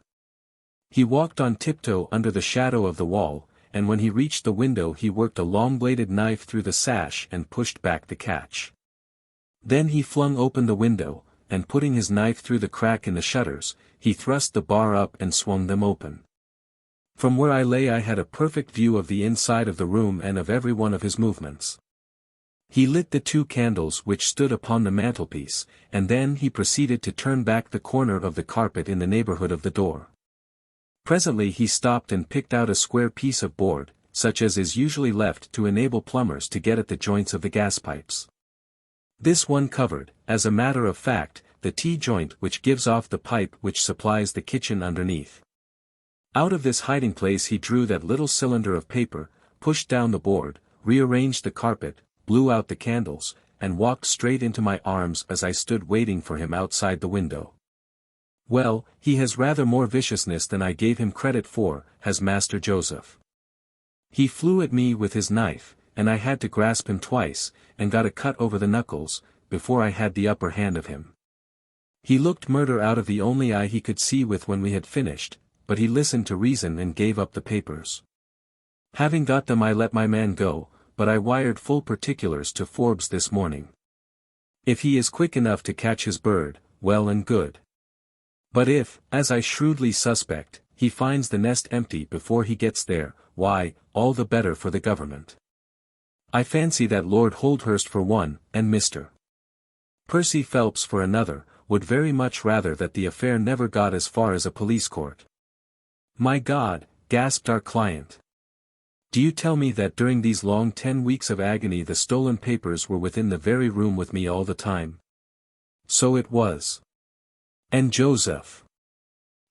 He walked on tiptoe under the shadow of the wall, and when he reached the window he worked a long-bladed knife through the sash and pushed back the catch. Then he flung open the window, and putting his knife through the crack in the shutters, he thrust the bar up and swung them open. From where I lay I had a perfect view of the inside of the room and of every one of his movements. He lit the 2 candles which stood upon the mantelpiece, and then he proceeded to turn back the corner of the carpet in the neighborhood of the door. Presently he stopped and picked out a square piece of board, such as is usually left to enable plumbers to get at the joints of the gas pipes. This one covered, as a matter of fact, the T-joint which gives off the pipe which supplies the kitchen underneath. Out of this hiding place he drew that little cylinder of paper, pushed down the board, rearranged the carpet, blew out the candles, and walked straight into my arms as I stood waiting for him outside the window. Well, he has rather more viciousness than I gave him credit for, has Master Joseph. He flew at me with his knife, and I had to grasp him twice, and got a cut over the knuckles, before I had the upper hand of him. He looked murder out of the only eye he could see with when we had finished, but he listened to reason and gave up the papers. Having got them I let my man go, but I wired full particulars to Forbes this morning. If he is quick enough to catch his bird, well and good. But if, as I shrewdly suspect, he finds the nest empty before he gets there, why, all the better for the government. I fancy that Lord Holdhurst for one, and Mr. Percy Phelps for another, would very much rather that the affair never got as far as a police court. My God, gasped our client. Do you tell me that during these long 10 weeks of agony the stolen papers were within the very room with me all the time? So it was. And Joseph?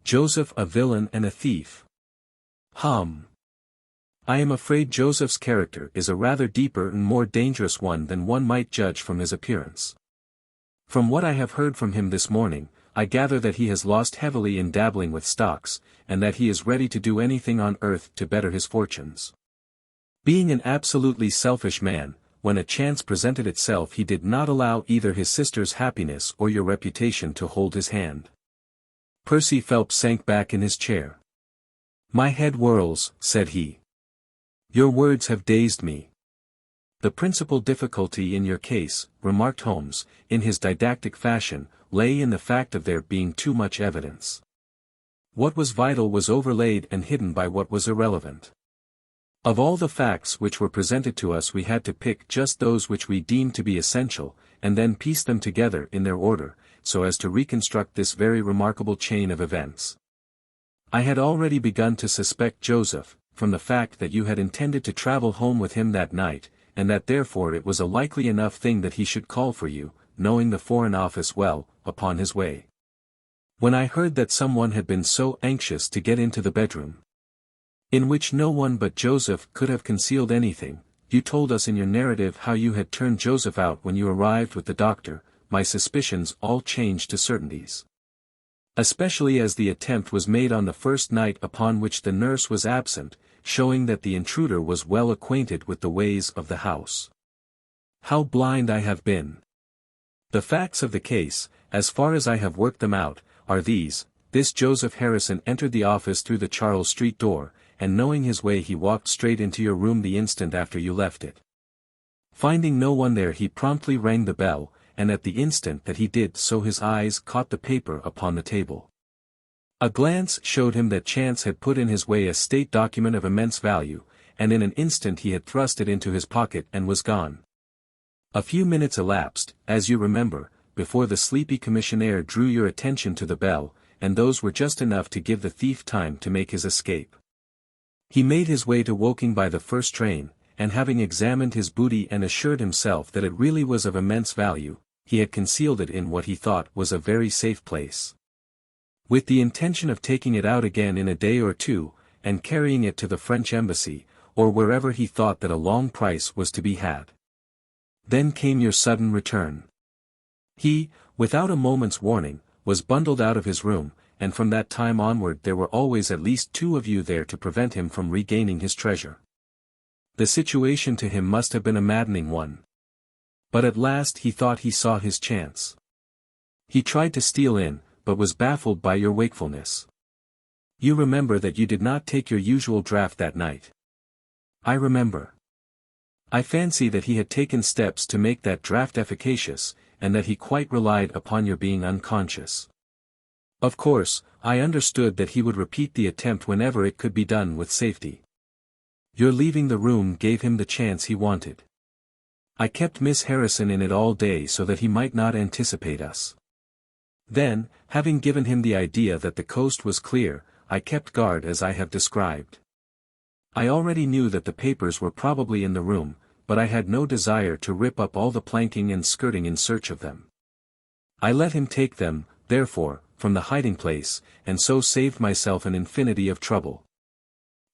Joseph a villain and a thief? Hum. I am afraid Joseph's character is a rather deeper and more dangerous one than one might judge from his appearance. From what I have heard from him this morning, I gather that he has lost heavily in dabbling with stocks, and that he is ready to do anything on earth to better his fortunes. Being an absolutely selfish man, when a chance presented itself he did not allow either his sister's happiness or your reputation to hold his hand. Percy Phelps sank back in his chair. My head whirls, said he. Your words have dazed me. The principal difficulty in your case, remarked Holmes, in his didactic fashion, lay in the fact of there being too much evidence. What was vital was overlaid and hidden by what was irrelevant. Of all the facts which were presented to us we had to pick just those which we deemed to be essential, and then piece them together in their order, so as to reconstruct this very remarkable chain of events. I had already begun to suspect Joseph, from the fact that you had intended to travel home with him that night, and that therefore it was a likely enough thing that he should call for you, knowing the Foreign Office well, upon his way. When I heard that someone had been so anxious to get into the bedroom, in which no one but Joseph could have concealed anything, you told us in your narrative how you had turned Joseph out when you arrived with the doctor, my suspicions all changed to certainties. Especially as the attempt was made on the first night upon which the nurse was absent, showing that the intruder was well acquainted with the ways of the house. How blind I have been! The facts of the case, as far as I have worked them out, are these. This Joseph Harrison entered the office through the Charles Street door, and knowing his way he walked straight into your room the instant after you left it. Finding no one there he promptly rang the bell, and at the instant that he did so his eyes caught the paper upon the table. A glance showed him that chance had put in his way a state document of immense value, and in an instant he had thrust it into his pocket and was gone. A few minutes elapsed, as you remember, before the sleepy commissionaire drew your attention to the bell, and those were just enough to give the thief time to make his escape. He made his way to Woking by the first train, and having examined his booty and assured himself that it really was of immense value, he had concealed it in what he thought was a very safe place. With the intention of taking it out again in a day or two, and carrying it to the French embassy, or wherever he thought that a long price was to be had. Then came your sudden return. He, without a moment's warning, was bundled out of his room, and from that time onward there were always at least two of you there to prevent him from regaining his treasure. The situation to him must have been a maddening one. But at last he thought he saw his chance. He tried to steal in, but was baffled by your wakefulness. You remember that you did not take your usual draught that night. I remember. I fancy that he had taken steps to make that draught efficacious, and that he quite relied upon your being unconscious. Of course, I understood that he would repeat the attempt whenever it could be done with safety. Your leaving the room gave him the chance he wanted. I kept Miss Harrison in it all day so that he might not anticipate us. Then, having given him the idea that the coast was clear, I kept guard as I have described. I already knew that the papers were probably in the room, but I had no desire to rip up all the planking and skirting in search of them. I let him take them, therefore, from the hiding-place, and so saved myself an infinity of trouble.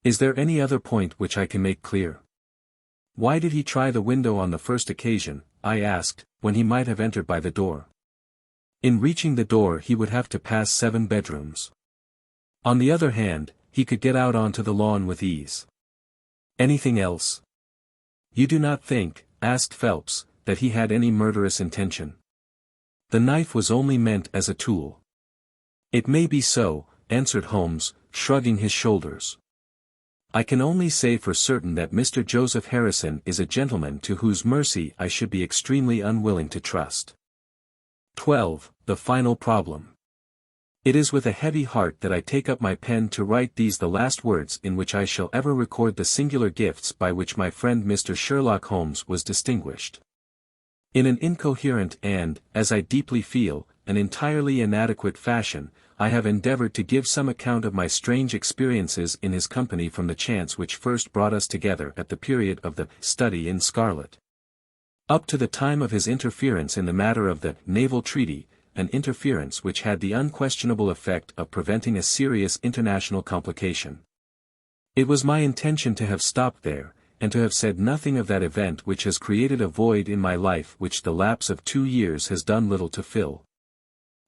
Is there any other point which I can make clear? Why did he try the window on the first occasion, I asked, when he might have entered by the door? In reaching the door he would have to pass 7 bedrooms. On the other hand, he could get out onto the lawn with ease. Anything else? You do not think, asked Phelps, that he had any murderous intention? The knife was only meant as a tool. It may be so, answered Holmes, shrugging his shoulders. I can only say for certain that Mr. Joseph Harrison is a gentleman to whose mercy I should be extremely unwilling to trust. 12. The final problem. It is with a heavy heart that I take up my pen to write these the last words in which I shall ever record the singular gifts by which my friend Mr. Sherlock Holmes was distinguished. In an incoherent and, as I deeply feel, an entirely inadequate fashion, I have endeavored to give some account of my strange experiences in his company from the chance which first brought us together at the period of the study in scarlet, up to the time of his interference in the matter of the Naval Treaty, an interference which had the unquestionable effect of preventing a serious international complication. It was my intention to have stopped there, and to have said nothing of that event which has created a void in my life which the lapse of 2 years has done little to fill.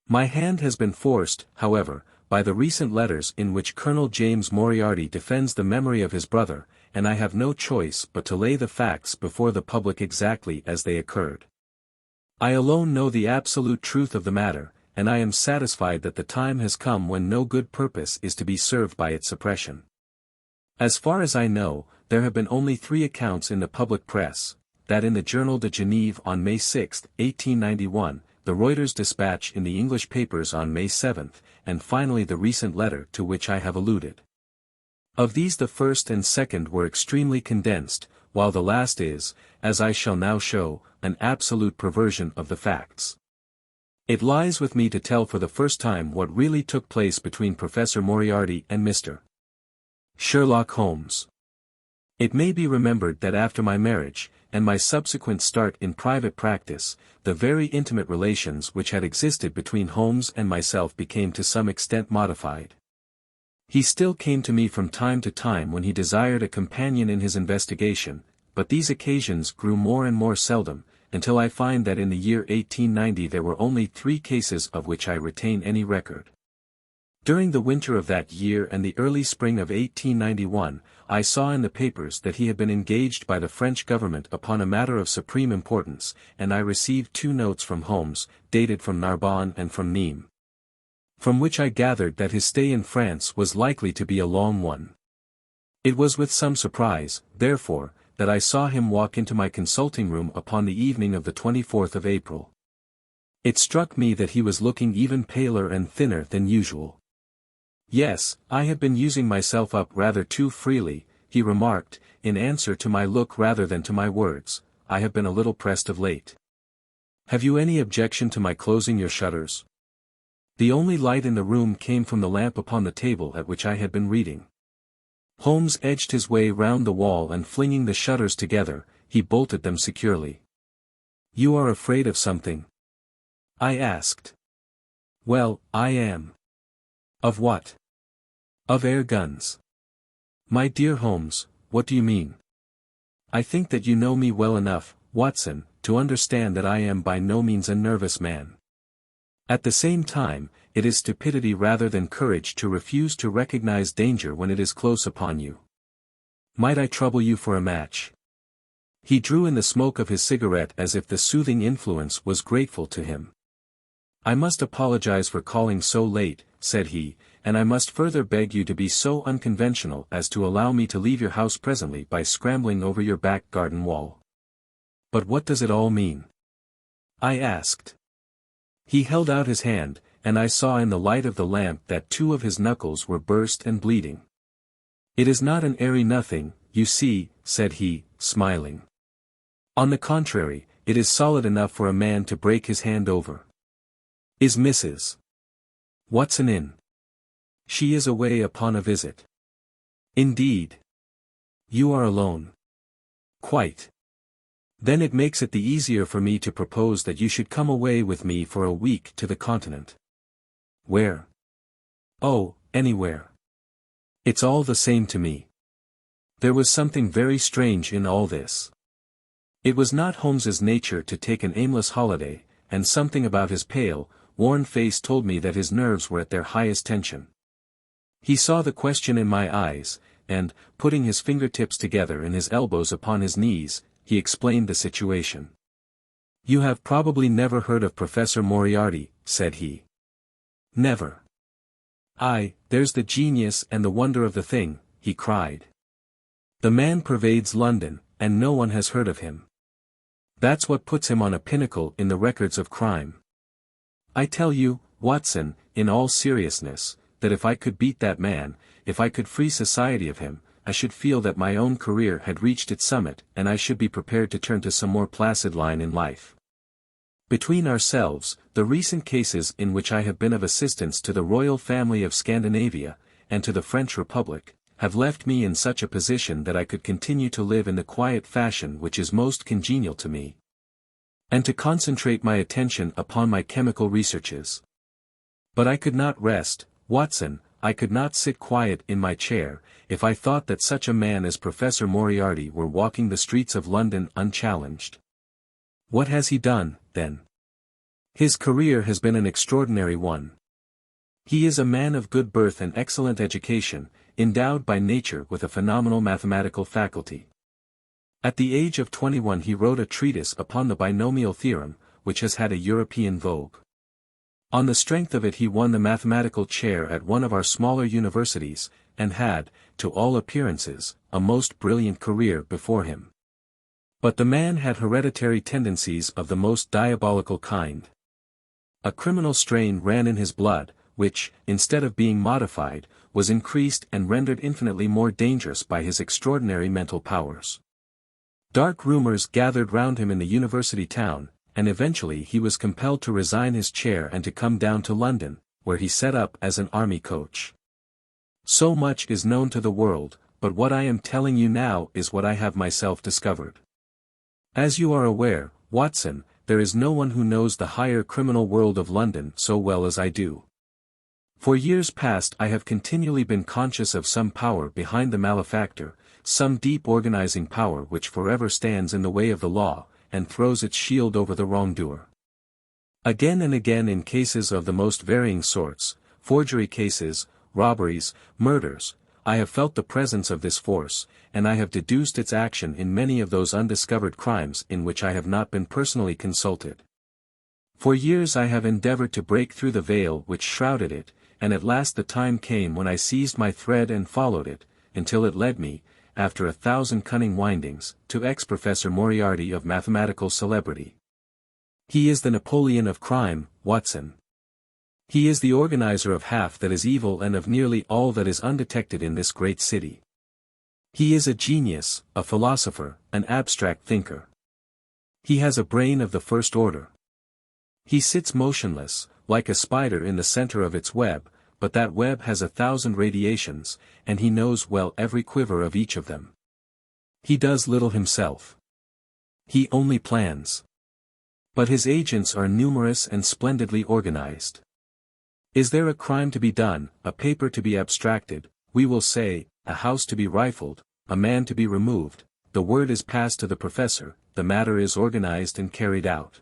My hand has been forced, however, by the recent letters in which Colonel James Moriarty defends the memory of his brother, and I have no choice but to lay the facts before the public exactly as they occurred. I alone know the absolute truth of the matter, and I am satisfied that the time has come when no good purpose is to be served by its suppression. As far as I know, there have been only 3 accounts in the public press, that in the Journal de Genève on May 6, 1891, the Reuters dispatch in the English papers on May 7, and finally the recent letter to which I have alluded. Of these the first and second were extremely condensed, while the last is, as I shall now show, an absolute perversion of the facts. It lies with me to tell for the first time what really took place between Professor Moriarty and Mr. Sherlock Holmes. It may be remembered that after my marriage, and my subsequent start in private practice, the very intimate relations which had existed between Holmes and myself became to some extent modified. He still came to me from time to time when he desired a companion in his investigation, but these occasions grew more and more seldom, until I find that in the year 1890 there were only 3 cases of which I retain any record. During the winter of that year and the early spring of 1891, I saw in the papers that he had been engaged by the French government upon a matter of supreme importance, and I received 2 notes from Holmes, dated from Narbonne and from Nîmes, from which I gathered that his stay in France was likely to be a long one. It was with some surprise, therefore, that I saw him walk into my consulting room upon the evening of the 24th of April. It struck me that he was looking even paler and thinner than usual. Yes, I have been using myself up rather too freely, he remarked, in answer to my look rather than to my words. I have been a little pressed of late. Have you any objection to my closing your shutters? The only light in the room came from the lamp upon the table at which I had been reading. Holmes edged his way round the wall and flinging the shutters together, he bolted them securely. You are afraid of something? I asked. Well, I am. Of what? Of air guns. My dear Holmes, what do you mean? I think that you know me well enough, Watson, to understand that I am by no means a nervous man. At the same time, it is stupidity rather than courage to refuse to recognize danger when it is close upon you. Might I trouble you for a match? He drew in the smoke of his cigarette as if the soothing influence was grateful to him. I must apologize for calling so late, said he, and I must further beg you to be so unconventional as to allow me to leave your house presently by scrambling over your back garden wall. But what does it all mean? I asked. He held out his hand, and I saw in the light of the lamp that two of his knuckles were burst and bleeding. It is not an airy nothing, you see, said he, smiling. On the contrary, it is solid enough for a man to break his hand over. Is Mrs. Watson in? She is away upon a visit. Indeed. You are alone. Quite. Then it makes it the easier for me to propose that you should come away with me for a week to the continent. Where? Oh, anywhere. It's all the same to me. There was something very strange in all this. It was not Holmes's nature to take an aimless holiday, and something about his pale, worn face told me that his nerves were at their highest tension. He saw the question in my eyes, and, putting his fingertips together and his elbows upon his knees, he explained the situation. You have probably never heard of Professor Moriarty, said he. Never. Aye, there's the genius and the wonder of the thing, he cried. The man pervades London, and no one has heard of him. That's what puts him on a pinnacle in the records of crime. I tell you, Watson, in all seriousness, that if I could beat that man, if I could free society of him, I should feel that my own career had reached its summit and I should be prepared to turn to some more placid line in life. Between ourselves, the recent cases in which I have been of assistance to the royal family of Scandinavia, and to the French Republic, have left me in such a position that I could continue to live in the quiet fashion which is most congenial to me, and to concentrate my attention upon my chemical researches. But I could not rest, Watson, I could not sit quiet in my chair, if I thought that such a man as Professor Moriarty were walking the streets of London unchallenged. What has he done, then? His career has been an extraordinary one. He is a man of good birth and excellent education, endowed by nature with a phenomenal mathematical faculty. At the age of 21 he wrote a treatise upon the binomial theorem, which has had a European vogue. On the strength of it he won the mathematical chair at one of our smaller universities, and had, to all appearances, a most brilliant career before him. But the man had hereditary tendencies of the most diabolical kind. A criminal strain ran in his blood, which, instead of being modified, was increased and rendered infinitely more dangerous by his extraordinary mental powers. Dark rumors gathered round him in the university town, and eventually he was compelled to resign his chair and to come down to London, where he set up as an army coach. So much is known to the world, but what I am telling you now is what I have myself discovered. As you are aware, Watson, there is no one who knows the higher criminal world of London so well as I do. For years past I have continually been conscious of some power behind the malefactor, some deep organizing power which forever stands in the way of the law, and throws its shield over the wrongdoer. Again and again in cases of the most varying sorts, forgery cases, robberies, murders, I have felt the presence of this force, and I have deduced its action in many of those undiscovered crimes in which I have not been personally consulted. For years I have endeavored to break through the veil which shrouded it, and at last the time came when I seized my thread and followed it, until it led me, after 1,000 cunning windings, to ex-Professor Moriarty of mathematical celebrity. He is the Napoleon of crime, Watson. He is the organizer of half that is evil and of nearly all that is undetected in this great city. He is a genius, a philosopher, an abstract thinker. He has a brain of the first order. He sits motionless, like a spider in the center of its web, but that web has 1,000 radiations, and he knows well every quiver of each of them. He does little himself. He only plans. But his agents are numerous and splendidly organized. Is there a crime to be done, a paper to be abstracted, we will say, a house to be rifled, a man to be removed, the word is passed to the professor, the matter is organized and carried out.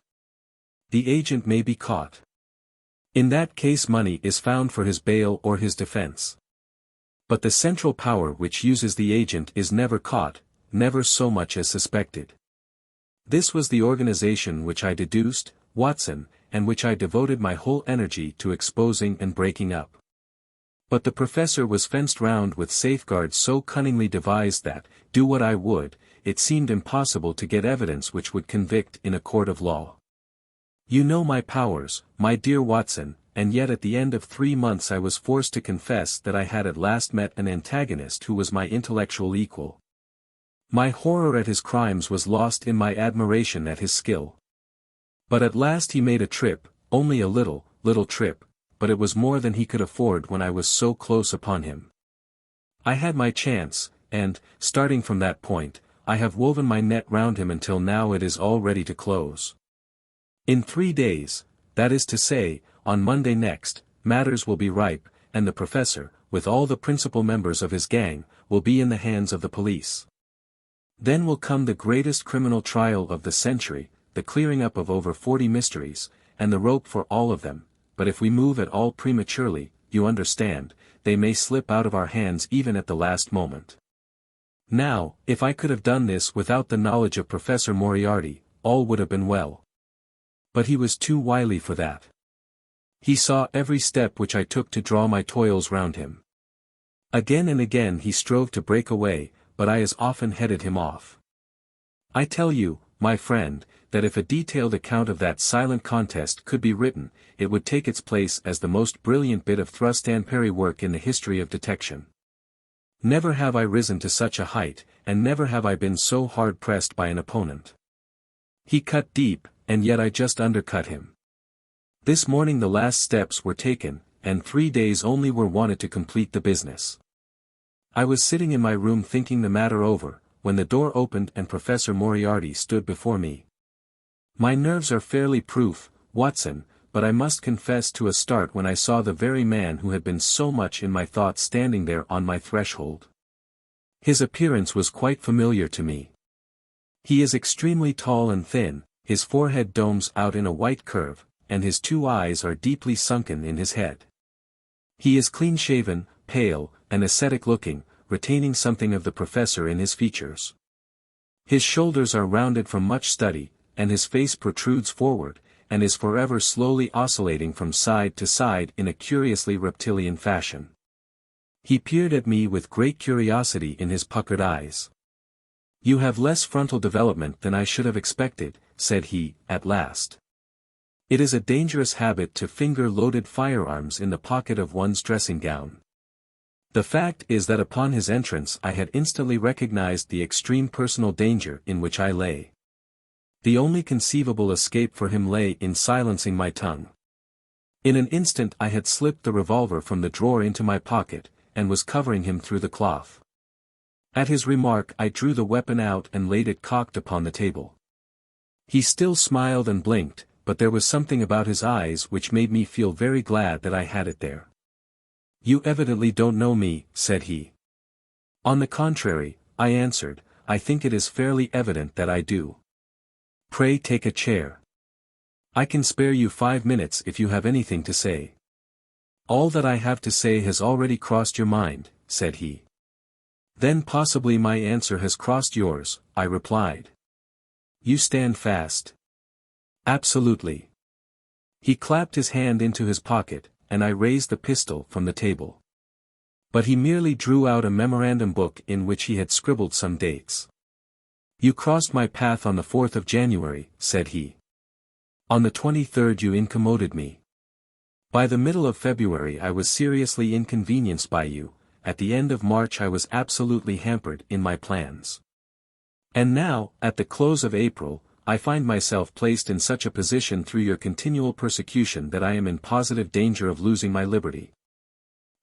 The agent may be caught. In that case money is found for his bail or his defense. But the central power which uses the agent is never caught, never so much as suspected. This was the organization which I deduced, Watson, and which I devoted my whole energy to exposing and breaking up. But the professor was fenced round with safeguards so cunningly devised that, do what I would, it seemed impossible to get evidence which would convict in a court of law. You know my powers, my dear Watson, and yet at the end of 3 months I was forced to confess that I had at last met an antagonist who was my intellectual equal. My horror at his crimes was lost in my admiration at his skill. But at last he made a trip, only a little trip, but it was more than he could afford when I was so close upon him. I had my chance, and, starting from that point, I have woven my net round him until now it is all ready to close. In 3 days, that is to say, on Monday next, matters will be ripe, and the professor, with all the principal members of his gang, will be in the hands of the police. Then will come the greatest criminal trial of the century, the clearing up of over 40 mysteries, and the rope for all of them, but if we move at all prematurely, you understand, they may slip out of our hands even at the last moment. Now, if I could have done this without the knowledge of Professor Moriarty, all would have been well. But he was too wily for that. He saw every step which I took to draw my toils round him. Again and again he strove to break away, but I as often headed him off. I tell you, my friend, that if a detailed account of that silent contest could be written, it would take its place as the most brilliant bit of thrust-and-parry work in the history of detection. Never have I risen to such a height, and never have I been so hard pressed by an opponent. He cut deep, and yet I just undercut him. This morning the last steps were taken, and 3 days only were wanted to complete the business. I was sitting in my room thinking the matter over, when the door opened and Professor Moriarty stood before me. My nerves are fairly proof, Watson, but I must confess to a start when I saw the very man who had been so much in my thoughts standing there on my threshold. His appearance was quite familiar to me. He is extremely tall and thin, his forehead domes out in a white curve, and his 2 eyes are deeply sunken in his head. He is clean-shaven, pale, and ascetic-looking, retaining something of the professor in his features. His shoulders are rounded from much study, and his face protrudes forward, and is forever slowly oscillating from side to side in a curiously reptilian fashion. He peered at me with great curiosity in his puckered eyes. "You have less frontal development than I should have expected," said he, at last. "It is a dangerous habit to finger loaded firearms in the pocket of one's dressing gown." The fact is that upon his entrance I had instantly recognized the extreme personal danger in which I lay. The only conceivable escape for him lay in silencing my tongue. In an instant I had slipped the revolver from the drawer into my pocket, and was covering him through the cloth. At his remark I drew the weapon out and laid it cocked upon the table. He still smiled and blinked, but there was something about his eyes which made me feel very glad that I had it there. "You evidently don't know me," said he. "On the contrary," I answered, "I think it is fairly evident that I do. Pray take a chair. I can spare you 5 minutes if you have anything to say." "All that I have to say has already crossed your mind," said he. "Then possibly my answer has crossed yours," I replied. "You stand fast?" "Absolutely." He clapped his hand into his pocket, and I raised the pistol from the table. But he merely drew out a memorandum book in which he had scribbled some dates. "You crossed my path on the 4th of January, said he. "On the 23rd you incommoded me. By the middle of February I was seriously inconvenienced by you, at the end of March I was absolutely hampered in my plans. And now, at the close of April, I find myself placed in such a position through your continual persecution that I am in positive danger of losing my liberty.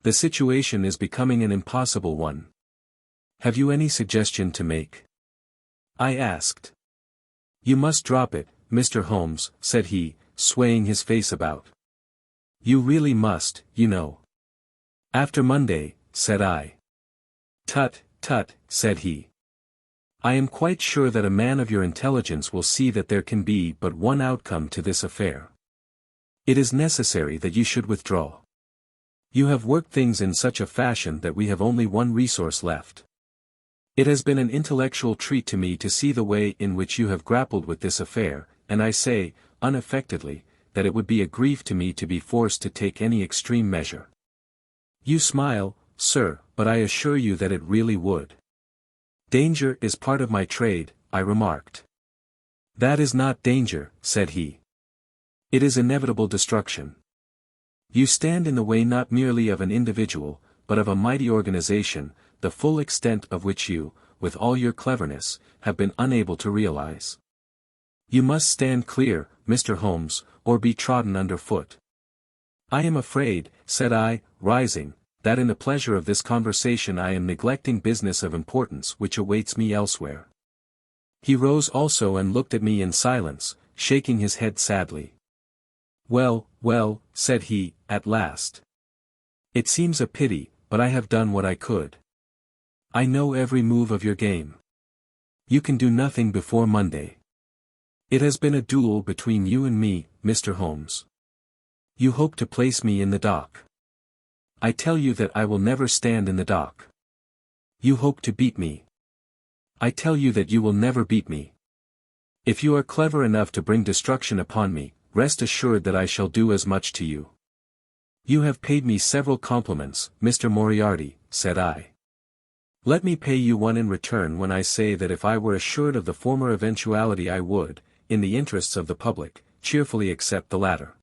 The situation is becoming an impossible one. Have you any suggestion to make?" I asked. "You must drop it, Mr. Holmes," said he, swaying his face about. "You really must, you know." "After Monday," said I. "Tut, tut," said he. "I am quite sure that a man of your intelligence will see that there can be but one outcome to this affair. It is necessary that you should withdraw. You have worked things in such a fashion that we have only one resource left. It has been an intellectual treat to me to see the way in which you have grappled with this affair, and I say, unaffectedly, that it would be a grief to me to be forced to take any extreme measure. You smile, sir, but I assure you that it really would." "Danger is part of my trade," I remarked. "That is not danger," said he. "It is inevitable destruction. You stand in the way not merely of an individual, but of a mighty organization, the full extent of which you, with all your cleverness, have been unable to realize. You must stand clear, Mr. Holmes, or be trodden underfoot." "I am afraid," said I, rising, "that in the pleasure of this conversation I am neglecting business of importance which awaits me elsewhere." He rose also and looked at me in silence, shaking his head sadly. "Well, well," said he, at last. "It seems a pity, but I have done what I could. I know every move of your game. You can do nothing before Monday. It has been a duel between you and me, Mr. Holmes. You hope to place me in the dock. I tell you that I will never stand in the dock. You hope to beat me. I tell you that you will never beat me. If you are clever enough to bring destruction upon me, rest assured that I shall do as much to you." "You have paid me several compliments, Mr. Moriarty," said I. "Let me pay you one in return when I say that if I were assured of the former eventuality I would, in the interests of the public, cheerfully accept the latter."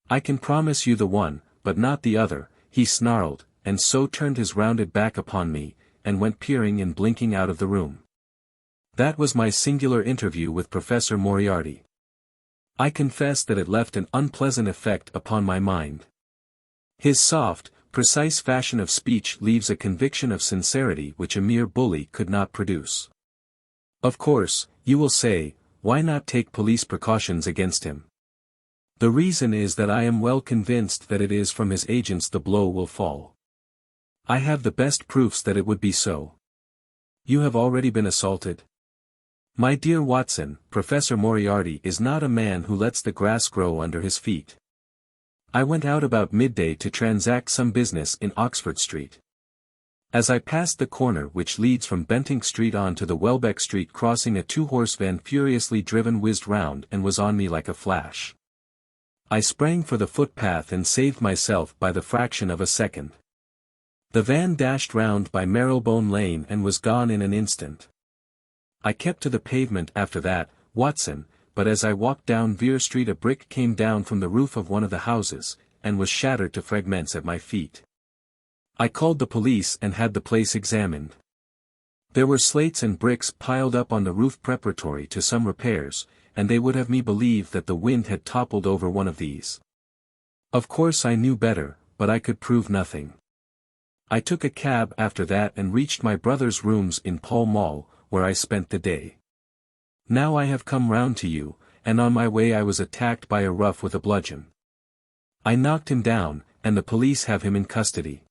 "I can promise you the one, but not the other," he snarled, and so turned his rounded back upon me, and went peering and blinking out of the room. That was my singular interview with Professor Moriarty. I confess that it left an unpleasant effect upon my mind. His soft, precise fashion of speech leaves a conviction of sincerity which a mere bully could not produce. Of course, you will say, why not take police precautions against him? The reason is that I am well convinced that it is from his agents the blow will fall. I have the best proofs that it would be so. You have already been assaulted? My dear Watson, Professor Moriarty is not a man who lets the grass grow under his feet. I went out about midday to transact some business in Oxford Street. As I passed the corner which leads from Bentinck Street on to the Welbeck Street crossing, a two-horse van furiously driven whizzed round and was on me like a flash. I sprang for the footpath and saved myself by the fraction of a second. The van dashed round by Marylebone Lane and was gone in an instant. I kept to the pavement after that, Watson, but as I walked down Vere Street a brick came down from the roof of one of the houses, and was shattered to fragments at my feet. I called the police and had the place examined. There were slates and bricks piled up on the roof preparatory to some repairs, and they would have me believe that the wind had toppled over one of these. Of course I knew better, but I could prove nothing. I took a cab after that and reached my brother's rooms in Pall Mall, where I spent the day. Now I have come round to you, and on my way I was attacked by a rough with a bludgeon. I knocked him down, and the police have him in custody.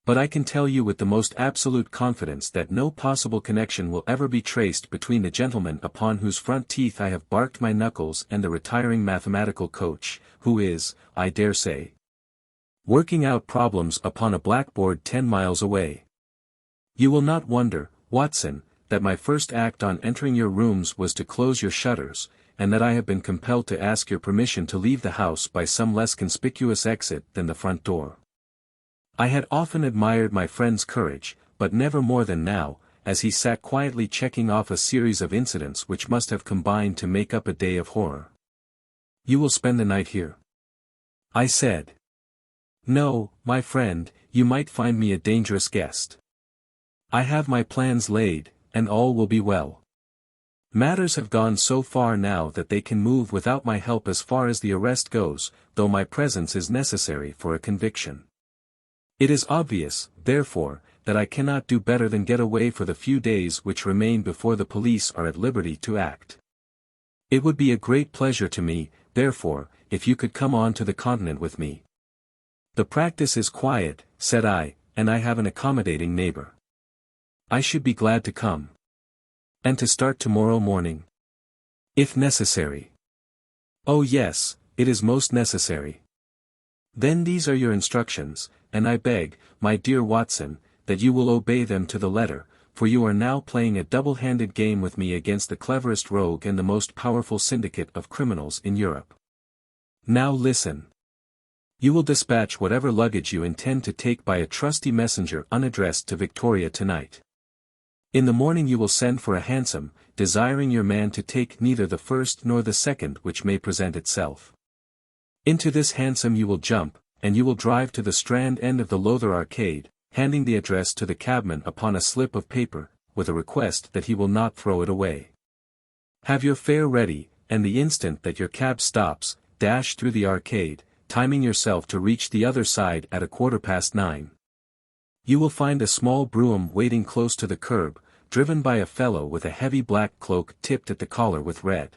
But I can tell you with the most absolute confidence that no possible connection will ever be traced between the gentleman upon whose front teeth I have barked my knuckles and the retiring mathematical coach, who is, I dare say, working out problems upon a blackboard 10 miles away. You will not wonder, Watson, that my first act on entering your rooms was to close your shutters, and that I have been compelled to ask your permission to leave the house by some less conspicuous exit than the front door. I had often admired my friend's courage, but never more than now, as he sat quietly checking off a series of incidents which must have combined to make up a day of horror. "You will spend the night here?" I said. "No, my friend, you might find me a dangerous guest. I have my plans laid, and all will be well. Matters have gone so far now that they can move without my help as far as the arrest goes, though my presence is necessary for a conviction. It is obvious, therefore, that I cannot do better than get away for the few days which remain before the police are at liberty to act. It would be a great pleasure to me, therefore, if you could come on to the continent with me. The practice is quiet, said I, and I have an accommodating neighbor. I should be glad to come. And to start tomorrow morning? If necessary. Oh yes, it is most necessary. Then these are your instructions, and I beg, my dear Watson, that you will obey them to the letter, for you are now playing a double-handed game with me against the cleverest rogue and the most powerful syndicate of criminals in Europe. Now listen. You will dispatch whatever luggage you intend to take by a trusty messenger unaddressed to Victoria tonight. In the morning you will send for a hansom, desiring your man to take neither the first nor the second which may present itself. Into this hansom you will jump, and you will drive to the Strand end of the Lowther Arcade, handing the address to the cabman upon a slip of paper, with a request that he will not throw it away. Have your fare ready, and the instant that your cab stops, dash through the arcade, timing yourself to reach the other side at 9:15. You will find a small brougham waiting close to the curb, driven by a fellow with a heavy black cloak tipped at the collar with red.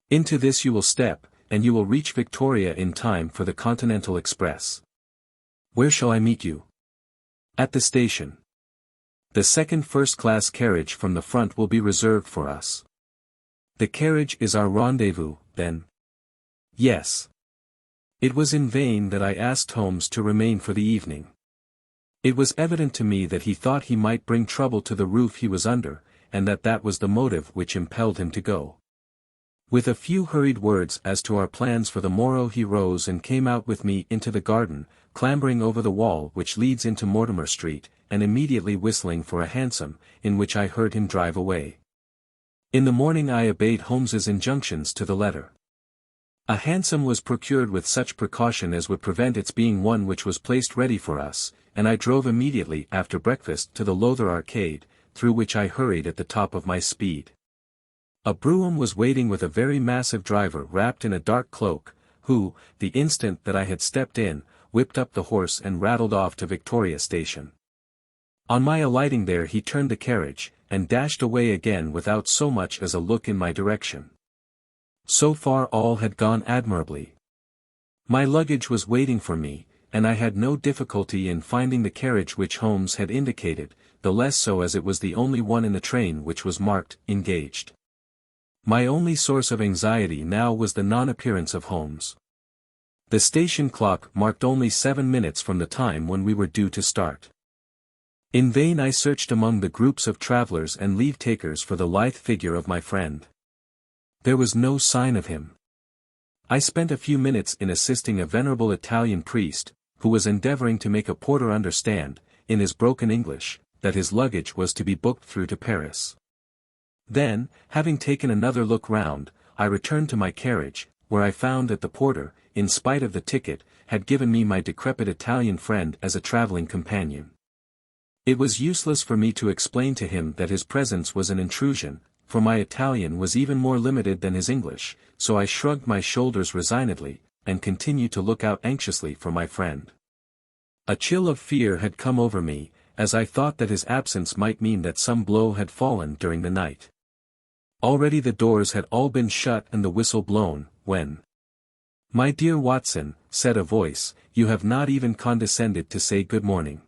Into this you will step, and you will reach Victoria in time for the Continental Express. Where shall I meet you? At the station. The second first-class carriage from the front will be reserved for us. The carriage is our rendezvous, then? Yes. It was in vain that I asked Holmes to remain for the evening. It was evident to me that he thought he might bring trouble to the roof he was under, and that was the motive which impelled him to go. With a few hurried words as to our plans for the morrow he rose and came out with me into the garden, clambering over the wall which leads into Mortimer Street, and immediately whistling for a hansom, in which I heard him drive away. In the morning I obeyed Holmes's injunctions to the letter. A hansom was procured with such precaution as would prevent its being one which was placed ready for us, and I drove immediately after breakfast to the Lowther Arcade, through which I hurried at the top of my speed. A brougham was waiting with a very massive driver wrapped in a dark cloak, who, the instant that I had stepped in, whipped up the horse and rattled off to Victoria Station. On my alighting there he turned the carriage, and dashed away again without so much as a look in my direction. So far all had gone admirably. My luggage was waiting for me, and I had no difficulty in finding the carriage which Holmes had indicated, the less so as it was the only one in the train which was marked, engaged. My only source of anxiety now was the non-appearance of Holmes. The station clock marked only 7 minutes from the time when we were due to start. In vain I searched among the groups of travelers and leave-takers for the lithe figure of my friend. There was no sign of him. I spent a few minutes in assisting a venerable Italian priest, who was endeavoring to make a porter understand, in his broken English, that his luggage was to be booked through to Paris. Then, having taken another look round, I returned to my carriage, where I found that the porter, in spite of the ticket, had given me my decrepit Italian friend as a travelling companion. It was useless for me to explain to him that his presence was an intrusion, for my Italian was even more limited than his English, so I shrugged my shoulders resignedly, and continued to look out anxiously for my friend. A chill of fear had come over me, as I thought that his absence might mean that some blow had fallen during the night. Already the doors had all been shut and the whistle blown, when— "My dear Watson," said a voice, "you have not even condescended to say good morning."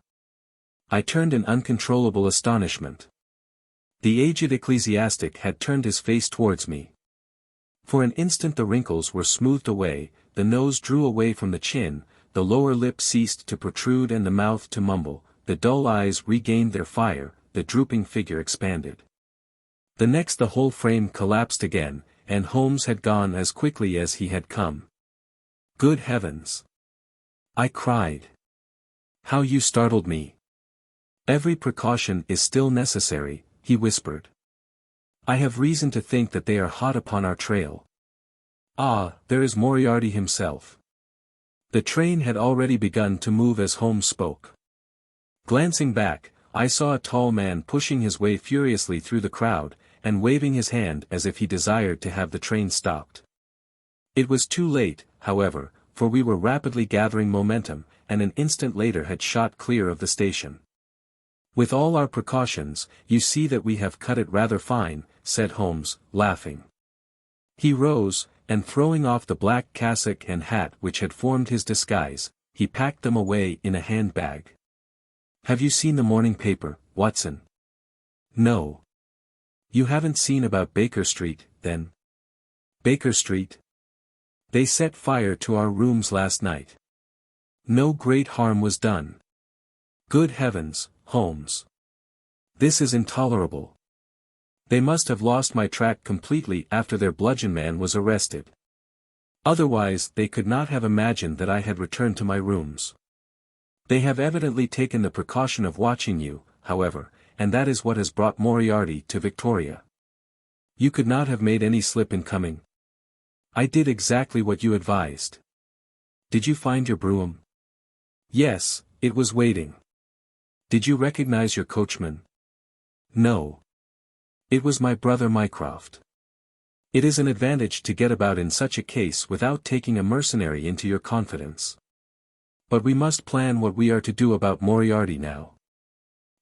I turned in uncontrollable astonishment. The aged ecclesiastic had turned his face towards me. For an instant the wrinkles were smoothed away, the nose drew away from the chin, the lower lip ceased to protrude and the mouth to mumble, the dull eyes regained their fire, the drooping figure expanded. The next the whole frame collapsed again, and Holmes had gone as quickly as he had come. "Good heavens!" I cried. "How you startled me!" "Every precaution is still necessary," he whispered. "I have reason to think that they are hot upon our trail. Ah, there is Moriarty himself." The train had already begun to move as Holmes spoke. Glancing back, I saw a tall man pushing his way furiously through the crowd, and waving his hand as if he desired to have the train stopped. It was too late, however, for we were rapidly gathering momentum, and an instant later had shot clear of the station. "With all our precautions, you see that we have cut it rather fine," said Holmes, laughing. He rose, and throwing off the black cassock and hat which had formed his disguise, he packed them away in a handbag. "Have you seen the morning paper, Watson?" "No." "You haven't seen about Baker Street, then?" "Baker Street? They set fire to our rooms last night. No great harm was done." "Good heavens, Holmes. This is intolerable. They must have lost my track completely after their bludgeon man was arrested. Otherwise they could not have imagined that I had returned to my rooms. They have evidently taken the precaution of watching you, however, and that is what has brought Moriarty to Victoria. You could not have made any slip in coming. I did exactly what you advised." "Did you find your brougham?" "Yes, it was waiting." "Did you recognize your coachman?" "No. It was my brother Mycroft. It is an advantage to get about in such a case without taking a mercenary into your confidence. But we must plan what we are to do about Moriarty now.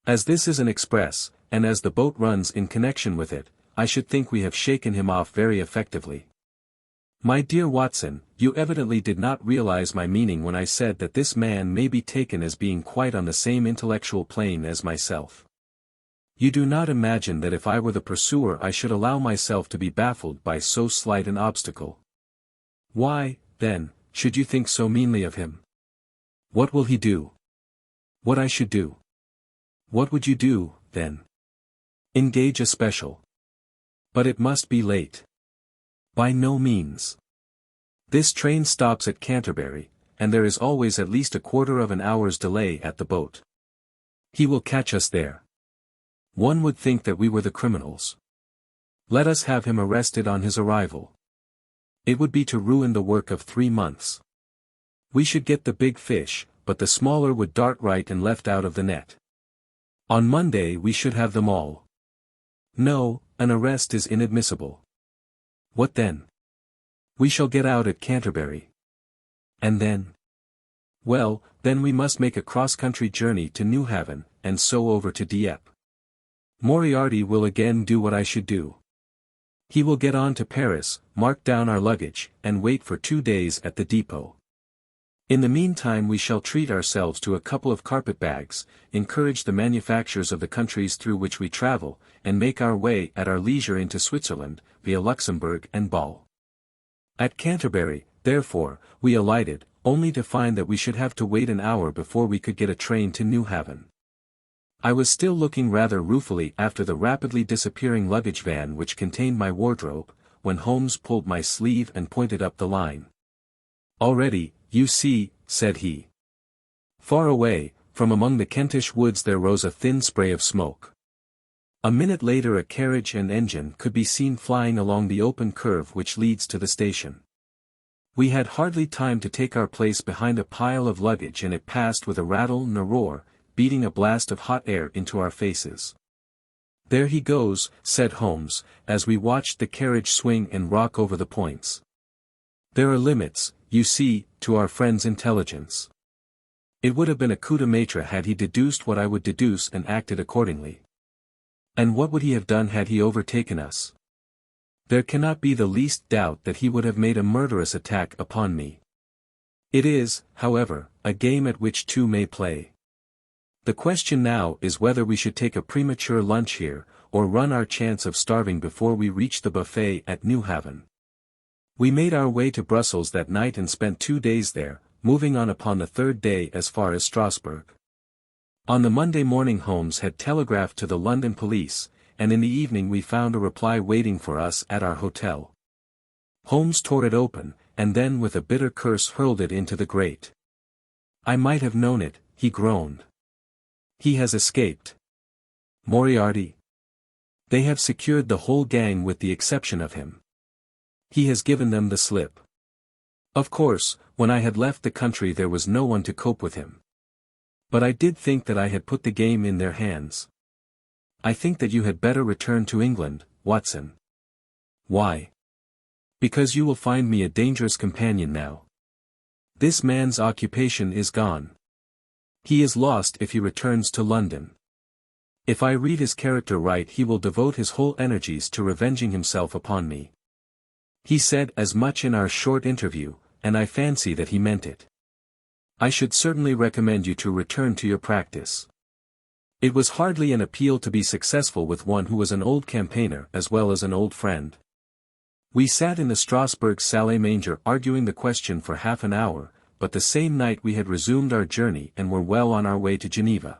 As this is an express, and as the boat runs in connection with it, I should think we have shaken him off very effectively. My dear Watson, you evidently did not realize my meaning when I said that this man may be taken as being quite on the same intellectual plane as myself. You do not imagine that if I were the pursuer I should allow myself to be baffled by so slight an obstacle. Why, then, should you think so meanly of him? What will he do? What I should do? What would you do, then? Engage a special. But it must be late. By no means. This train stops at Canterbury, and there is always at least a quarter of an hour's delay at the boat. He will catch us there. One would think that we were the criminals. Let us have him arrested on his arrival. It would be to ruin the work of 3 months. We should get the big fish, but the smaller would dart right and left out of the net. On Monday we should have them all. No, an arrest is inadmissible. What then? We shall get out at Canterbury. And then? Well, then we must make a cross-country journey to Newhaven, and so over to Dieppe. Moriarty will again do what I should do. He will get on to Paris, mark down our luggage, and wait for 2 days at the depot. In the meantime we shall treat ourselves to a couple of carpet-bags, encourage the manufactures of the countries through which we travel, and make our way at our leisure into Switzerland, via Luxembourg and Bâle. At Canterbury, therefore, we alighted, only to find that we should have to wait an hour before we could get a train to Newhaven. I was still looking rather ruefully after the rapidly disappearing luggage van which contained my wardrobe, when Holmes pulled my sleeve and pointed up the line. "Already, you see," said he. Far away, from among the Kentish woods there rose a thin spray of smoke. A minute later a carriage and engine could be seen flying along the open curve which leads to the station. We had hardly time to take our place behind a pile of luggage and it passed with a rattle and a roar, beating a blast of hot air into our faces. "There he goes," said Holmes, as we watched the carriage swing and rock over the points. "There are limits, you see, to our friend's intelligence. It would have been a coup de maître had he deduced what I would deduce and acted accordingly. And what would he have done had he overtaken us? There cannot be the least doubt that he would have made a murderous attack upon me. It is, however, a game at which two may play. The question now is whether we should take a premature lunch here, or run our chance of starving before we reach the buffet at Newhaven." We made our way to Brussels that night and spent 2 days there, moving on upon the 3rd day as far as Strasbourg. On the Monday morning Holmes had telegraphed to the London police, and in the evening we found a reply waiting for us at our hotel. Holmes tore it open, and then with a bitter curse hurled it into the grate. "I might have known it," he groaned. "He has escaped. Moriarty. They have secured the whole gang with the exception of him. He has given them the slip. Of course, when I had left the country there was no one to cope with him. But I did think that I had put the game in their hands. I think that you had better return to England, Watson. Why? Because you will find me a dangerous companion now. This man's occupation is gone. He is lost if he returns to London. If I read his character right, he will devote his whole energies to revenging himself upon me. He said as much in our short interview, and I fancy that he meant it. I should certainly recommend you to return to your practice. It was hardly an appeal to be successful with one who was an old campaigner as well as an old friend. We sat in the Strasbourg salle manger arguing the question for half an hour, but the same night we had resumed our journey and were well on our way to Geneva.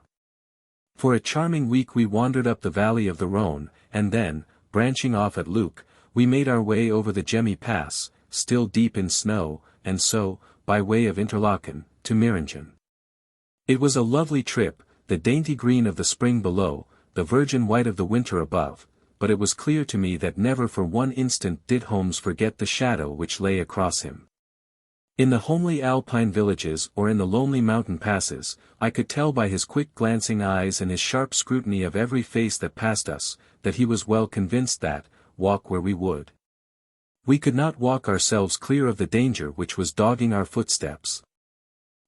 For a charming week we wandered up the valley of the Rhône, and then, branching off at Luc, we made our way over the Gemmi Pass, still deep in snow, and so, by way of Interlaken, to Meiringen. It was a lovely trip, the dainty green of the spring below, the virgin white of the winter above, but it was clear to me that never for one instant did Holmes forget the shadow which lay across him. In the homely alpine villages or in the lonely mountain passes, I could tell by his quick glancing eyes and his sharp scrutiny of every face that passed us, that he was well convinced that, walk where we would, we could not walk ourselves clear of the danger which was dogging our footsteps.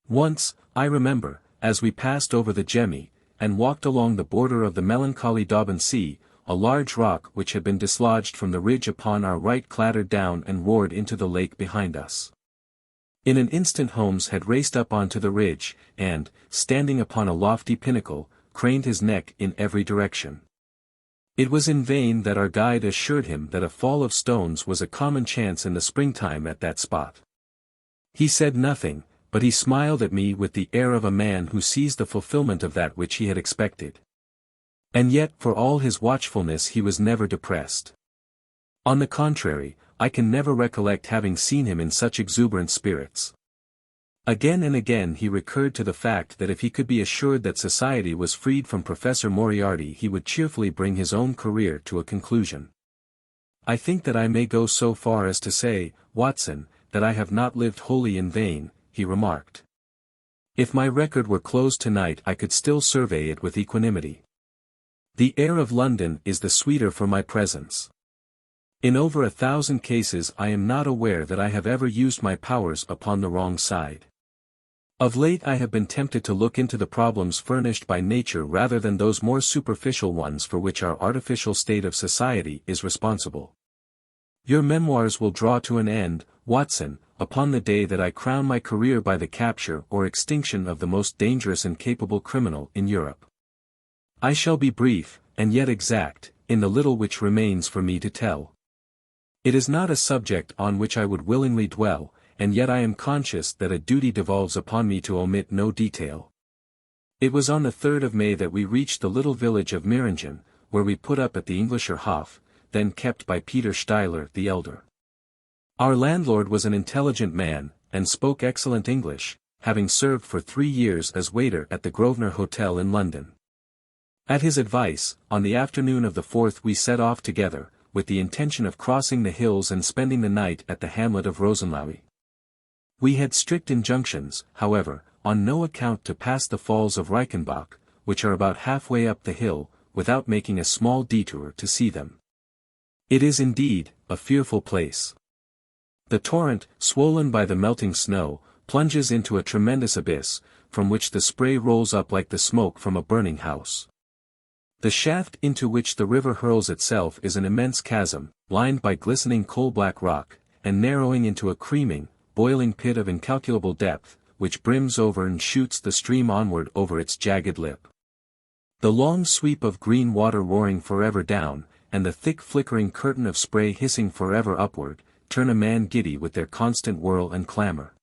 Once, I remember, as we passed over the Gemmi, and walked along the border of the melancholy Daubin Sea, a large rock which had been dislodged from the ridge upon our right clattered down and roared into the lake behind us. In an instant Holmes had raced up onto the ridge, and, standing upon a lofty pinnacle, craned his neck in every direction. It was in vain that our guide assured him that a fall of stones was a common chance in the springtime at that spot. He said nothing, but he smiled at me with the air of a man who sees the fulfillment of that which he had expected. And yet for all his watchfulness he was never depressed. On the contrary, I can never recollect having seen him in such exuberant spirits. Again and again he recurred to the fact that if he could be assured that society was freed from Professor Moriarty he would cheerfully bring his own career to a conclusion. I think that I may go so far as to say, Watson, that I have not lived wholly in vain, he remarked. If my record were closed tonight I could still survey it with equanimity. The air of London is the sweeter for my presence. In over 1,000 cases I am not aware that I have ever used my powers upon the wrong side. Of late I have been tempted to look into the problems furnished by nature rather than those more superficial ones for which our artificial state of society is responsible. Your memoirs will draw to an end, Watson, upon the day that I crown my career by the capture or extinction of the most dangerous and capable criminal in Europe. I shall be brief, and yet exact, in the little which remains for me to tell. It is not a subject on which I would willingly dwell, and yet I am conscious that a duty devolves upon me to omit no detail. It was on the 3rd of May that we reached the little village of Meiringen, where we put up at the Englischer Hof, then kept by Peter Steiler the elder. Our landlord was an intelligent man, and spoke excellent English, having served for 3 years as waiter at the Grosvenor Hotel in London. At his advice, on the afternoon of the 4th we set off together, with the intention of crossing the hills and spending the night at the hamlet of Rosenlaui. We had strict injunctions, however, on no account to pass the falls of Reichenbach, which are about halfway up the hill, without making a small detour to see them. It is indeed a fearful place. The torrent, swollen by the melting snow, plunges into a tremendous abyss, from which the spray rolls up like the smoke from a burning house. The shaft into which the river hurls itself is an immense chasm, lined by glistening coal-black rock, and narrowing into a creaming, boiling pit of incalculable depth, which brims over and shoots the stream onward over its jagged lip. The long sweep of green water roaring forever down, and the thick flickering curtain of spray hissing forever upward, turn a man giddy with their constant whirl and clamor.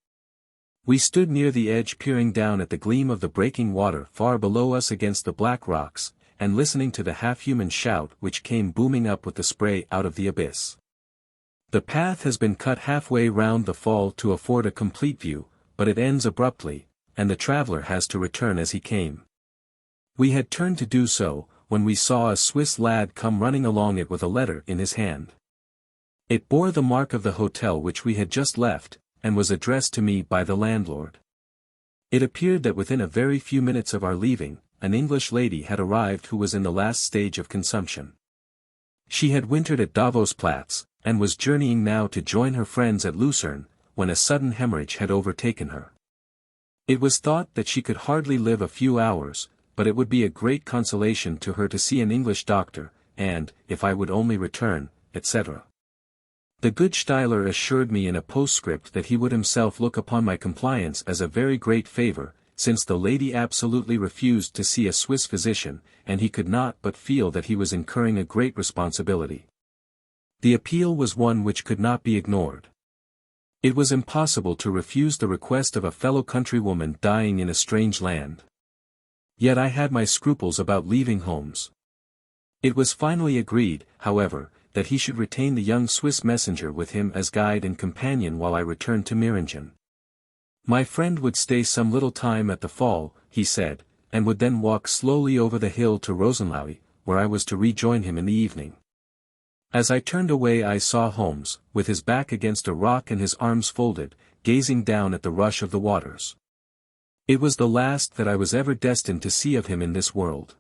We stood near the edge peering down at the gleam of the breaking water far below us against the black rocks, and listening to the half-human shout which came booming up with the spray out of the abyss. The path has been cut halfway round the fall to afford a complete view, but it ends abruptly, and the traveller has to return as he came. We had turned to do so, when we saw a Swiss lad come running along it with a letter in his hand. It bore the mark of the hotel which we had just left, and was addressed to me by the landlord. It appeared that within a very few minutes of our leaving, an English lady had arrived who was in the last stage of consumption. She had wintered at Davos-Platz, and was journeying now to join her friends at Lucerne, when a sudden hemorrhage had overtaken her. It was thought that she could hardly live a few hours, but it would be a great consolation to her to see an English doctor, and, if I would only return, etc. The good Steiler assured me in a postscript that he would himself look upon my compliance as a very great favour, since the lady absolutely refused to see a Swiss physician, and he could not but feel that he was incurring a great responsibility. The appeal was one which could not be ignored. It was impossible to refuse the request of a fellow countrywoman dying in a strange land. Yet I had my scruples about leaving Holmes. It was finally agreed, however, that he should retain the young Swiss messenger with him as guide and companion while I returned to Meiringen. My friend would stay some little time at the fall, he said, and would then walk slowly over the hill to Rosenlaui, where I was to rejoin him in the evening. As I turned away I saw Holmes, with his back against a rock and his arms folded, gazing down at the rush of the waters. It was the last that I was ever destined to see of him in this world.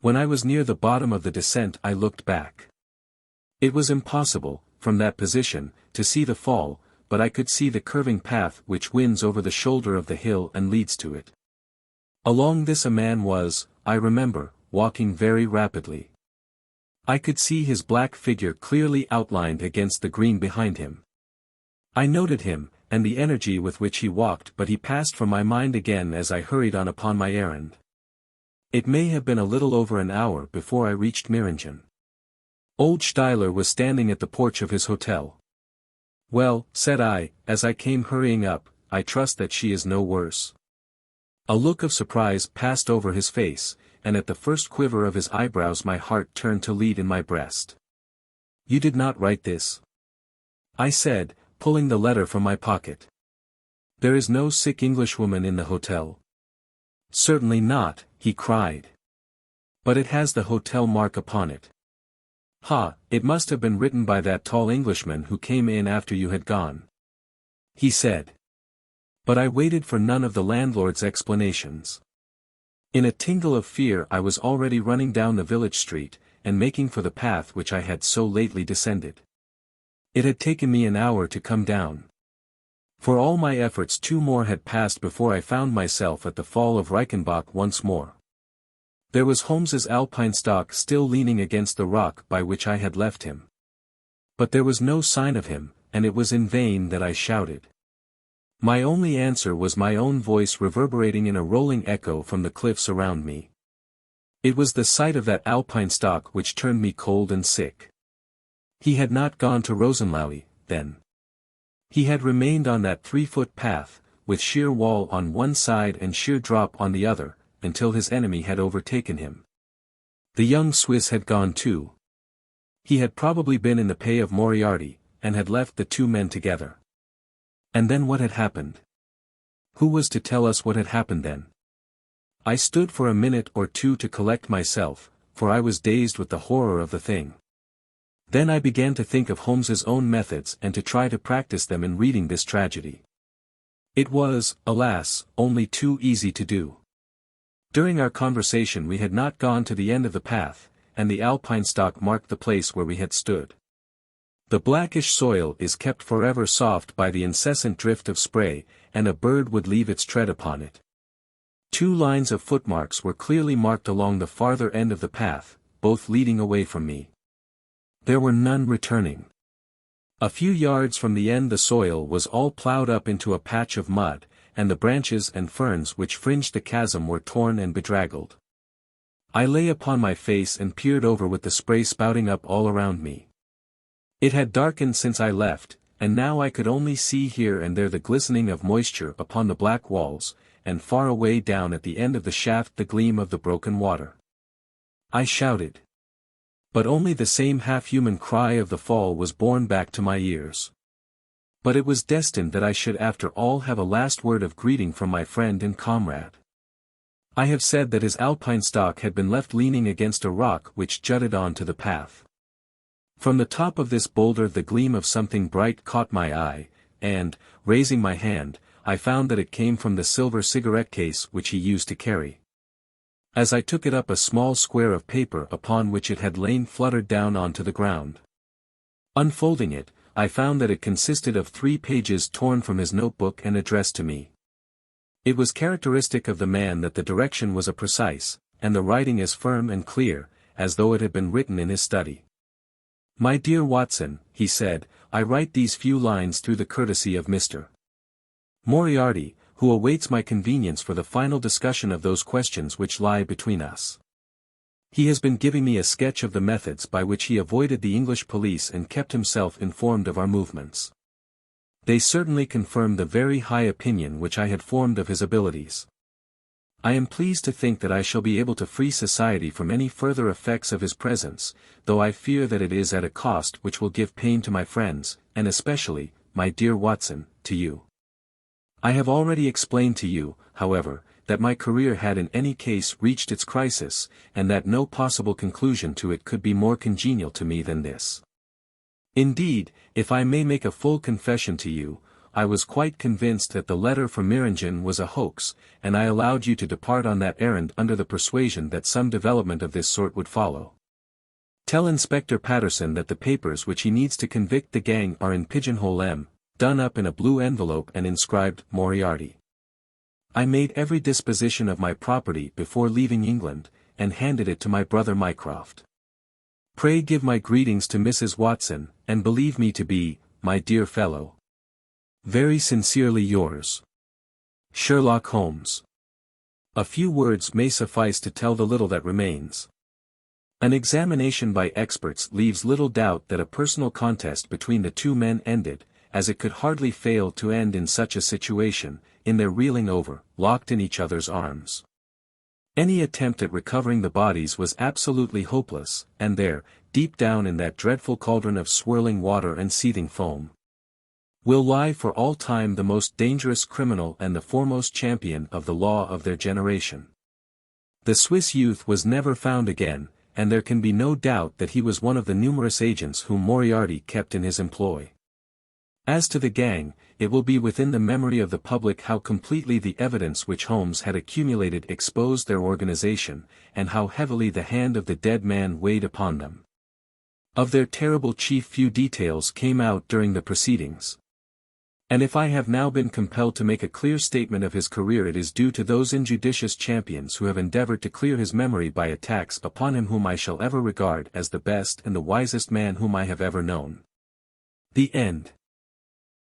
When I was near the bottom of the descent I looked back. It was impossible, from that position, to see the fall, but I could see the curving path which winds over the shoulder of the hill and leads to it. Along this a man was, I remember, walking very rapidly. I could see his black figure clearly outlined against the green behind him. I noted him, and the energy with which he walked, but he passed from my mind again as I hurried on upon my errand. It may have been a little over an hour before I reached Meiringen. Old Steiler was standing at the porch of his hotel. "Well," said I, as I came hurrying up, "I trust that she is no worse." A look of surprise passed over his face, and at the first quiver of his eyebrows my heart turned to lead in my breast. "You did not write this?" I said, pulling the letter from my pocket. "There is no sick Englishwoman in the hotel?" "Certainly not," he cried. "But it has the hotel mark upon it." "Ha, it must have been written by that tall Englishman who came in after you had gone," he said. But I waited for none of the landlord's explanations. In a tingle of fear I was already running down the village street, and making for the path which I had so lately descended. It had taken me an hour to come down. For all my efforts 2 more had passed before I found myself at the fall of Reichenbach once more. There was Holmes's alpine-stock still leaning against the rock by which I had left him. But there was no sign of him, and it was in vain that I shouted. My only answer was my own voice reverberating in a rolling echo from the cliffs around me. It was the sight of that alpine-stock which turned me cold and sick. He had not gone to Rosenlaui, then. He had remained on that 3-foot path, with sheer wall on one side and sheer drop on the other, until his enemy had overtaken him. The young Swiss had gone too. He had probably been in the pay of Moriarty, and had left the 2 men together. And then what had happened? Who was to tell us what had happened then? I stood for a minute or 2 to collect myself, for I was dazed with the horror of the thing. Then I began to think of Holmes's own methods and to try to practice them in reading this tragedy. It was, alas, only too easy to do. During our conversation we had not gone to the end of the path, and the alpine-stock marked the place where we had stood. The blackish soil is kept forever soft by the incessant drift of spray, and a bird would leave its tread upon it. 2 lines of footmarks were clearly marked along the farther end of the path, both leading away from me. There were none returning. A few yards from the end the soil was all ploughed up into a patch of mud, and the branches and ferns which fringed the chasm were torn and bedraggled. I lay upon my face and peered over with the spray spouting up all around me. It had darkened since I left, and now I could only see here and there the glistening of moisture upon the black walls, and far away down at the end of the shaft the gleam of the broken water. I shouted. But only the same half-human cry of the fall was borne back to my ears. But it was destined that I should after all have a last word of greeting from my friend and comrade. I have said that his alpine-stock had been left leaning against a rock which jutted on to the path. From the top of this boulder the gleam of something bright caught my eye, and, raising my hand, I found that it came from the silver cigarette case which he used to carry. As I took it up, a small square of paper upon which it had lain fluttered down onto the ground. Unfolding it, I found that it consisted of 3 pages torn from his notebook and addressed to me. It was characteristic of the man that the direction was precise, and the writing as firm and clear, as though it had been written in his study. "My dear Watson," he said, "I write these few lines through the courtesy of Mr. Moriarty, who awaits my convenience for the final discussion of those questions which lie between us. He has been giving me a sketch of the methods by which he avoided the English police and kept himself informed of our movements. They certainly confirm the very high opinion which I had formed of his abilities. I am pleased to think that I shall be able to free society from any further effects of his presence, though I fear that it is at a cost which will give pain to my friends, and especially, my dear Watson, to you. I have already explained to you, however, that my career had in any case reached its crisis, and that no possible conclusion to it could be more congenial to me than this. Indeed, if I may make a full confession to you, I was quite convinced that the letter from Meiringen was a hoax, and I allowed you to depart on that errand under the persuasion that some development of this sort would follow. Tell Inspector Patterson that the papers which he needs to convict the gang are in Pigeonhole M, done up in a blue envelope and inscribed Moriarty. I made every disposition of my property before leaving England, and handed it to my brother Mycroft. Pray give my greetings to Mrs. Watson, and believe me to be, my dear fellow, very sincerely yours, Sherlock Holmes. A few words may suffice to tell the little that remains. An examination by experts leaves little doubt that a personal contest between the 2 men ended, as it could hardly fail to end in such a situation, in their reeling over, locked in each other's arms. Any attempt at recovering the bodies was absolutely hopeless, and there, deep down in that dreadful cauldron of swirling water and seething foam, will lie for all time the most dangerous criminal and the foremost champion of the law of their generation. The Swiss youth was never found again, and there can be no doubt that he was one of the numerous agents whom Moriarty kept in his employ. As to the gang, it will be within the memory of the public how completely the evidence which Holmes had accumulated exposed their organization, and how heavily the hand of the dead man weighed upon them. Of their terrible chief few details came out during the proceedings. And if I have now been compelled to make a clear statement of his career, it is due to those injudicious champions who have endeavored to clear his memory by attacks upon him whom I shall ever regard as the best and the wisest man whom I have ever known. The End.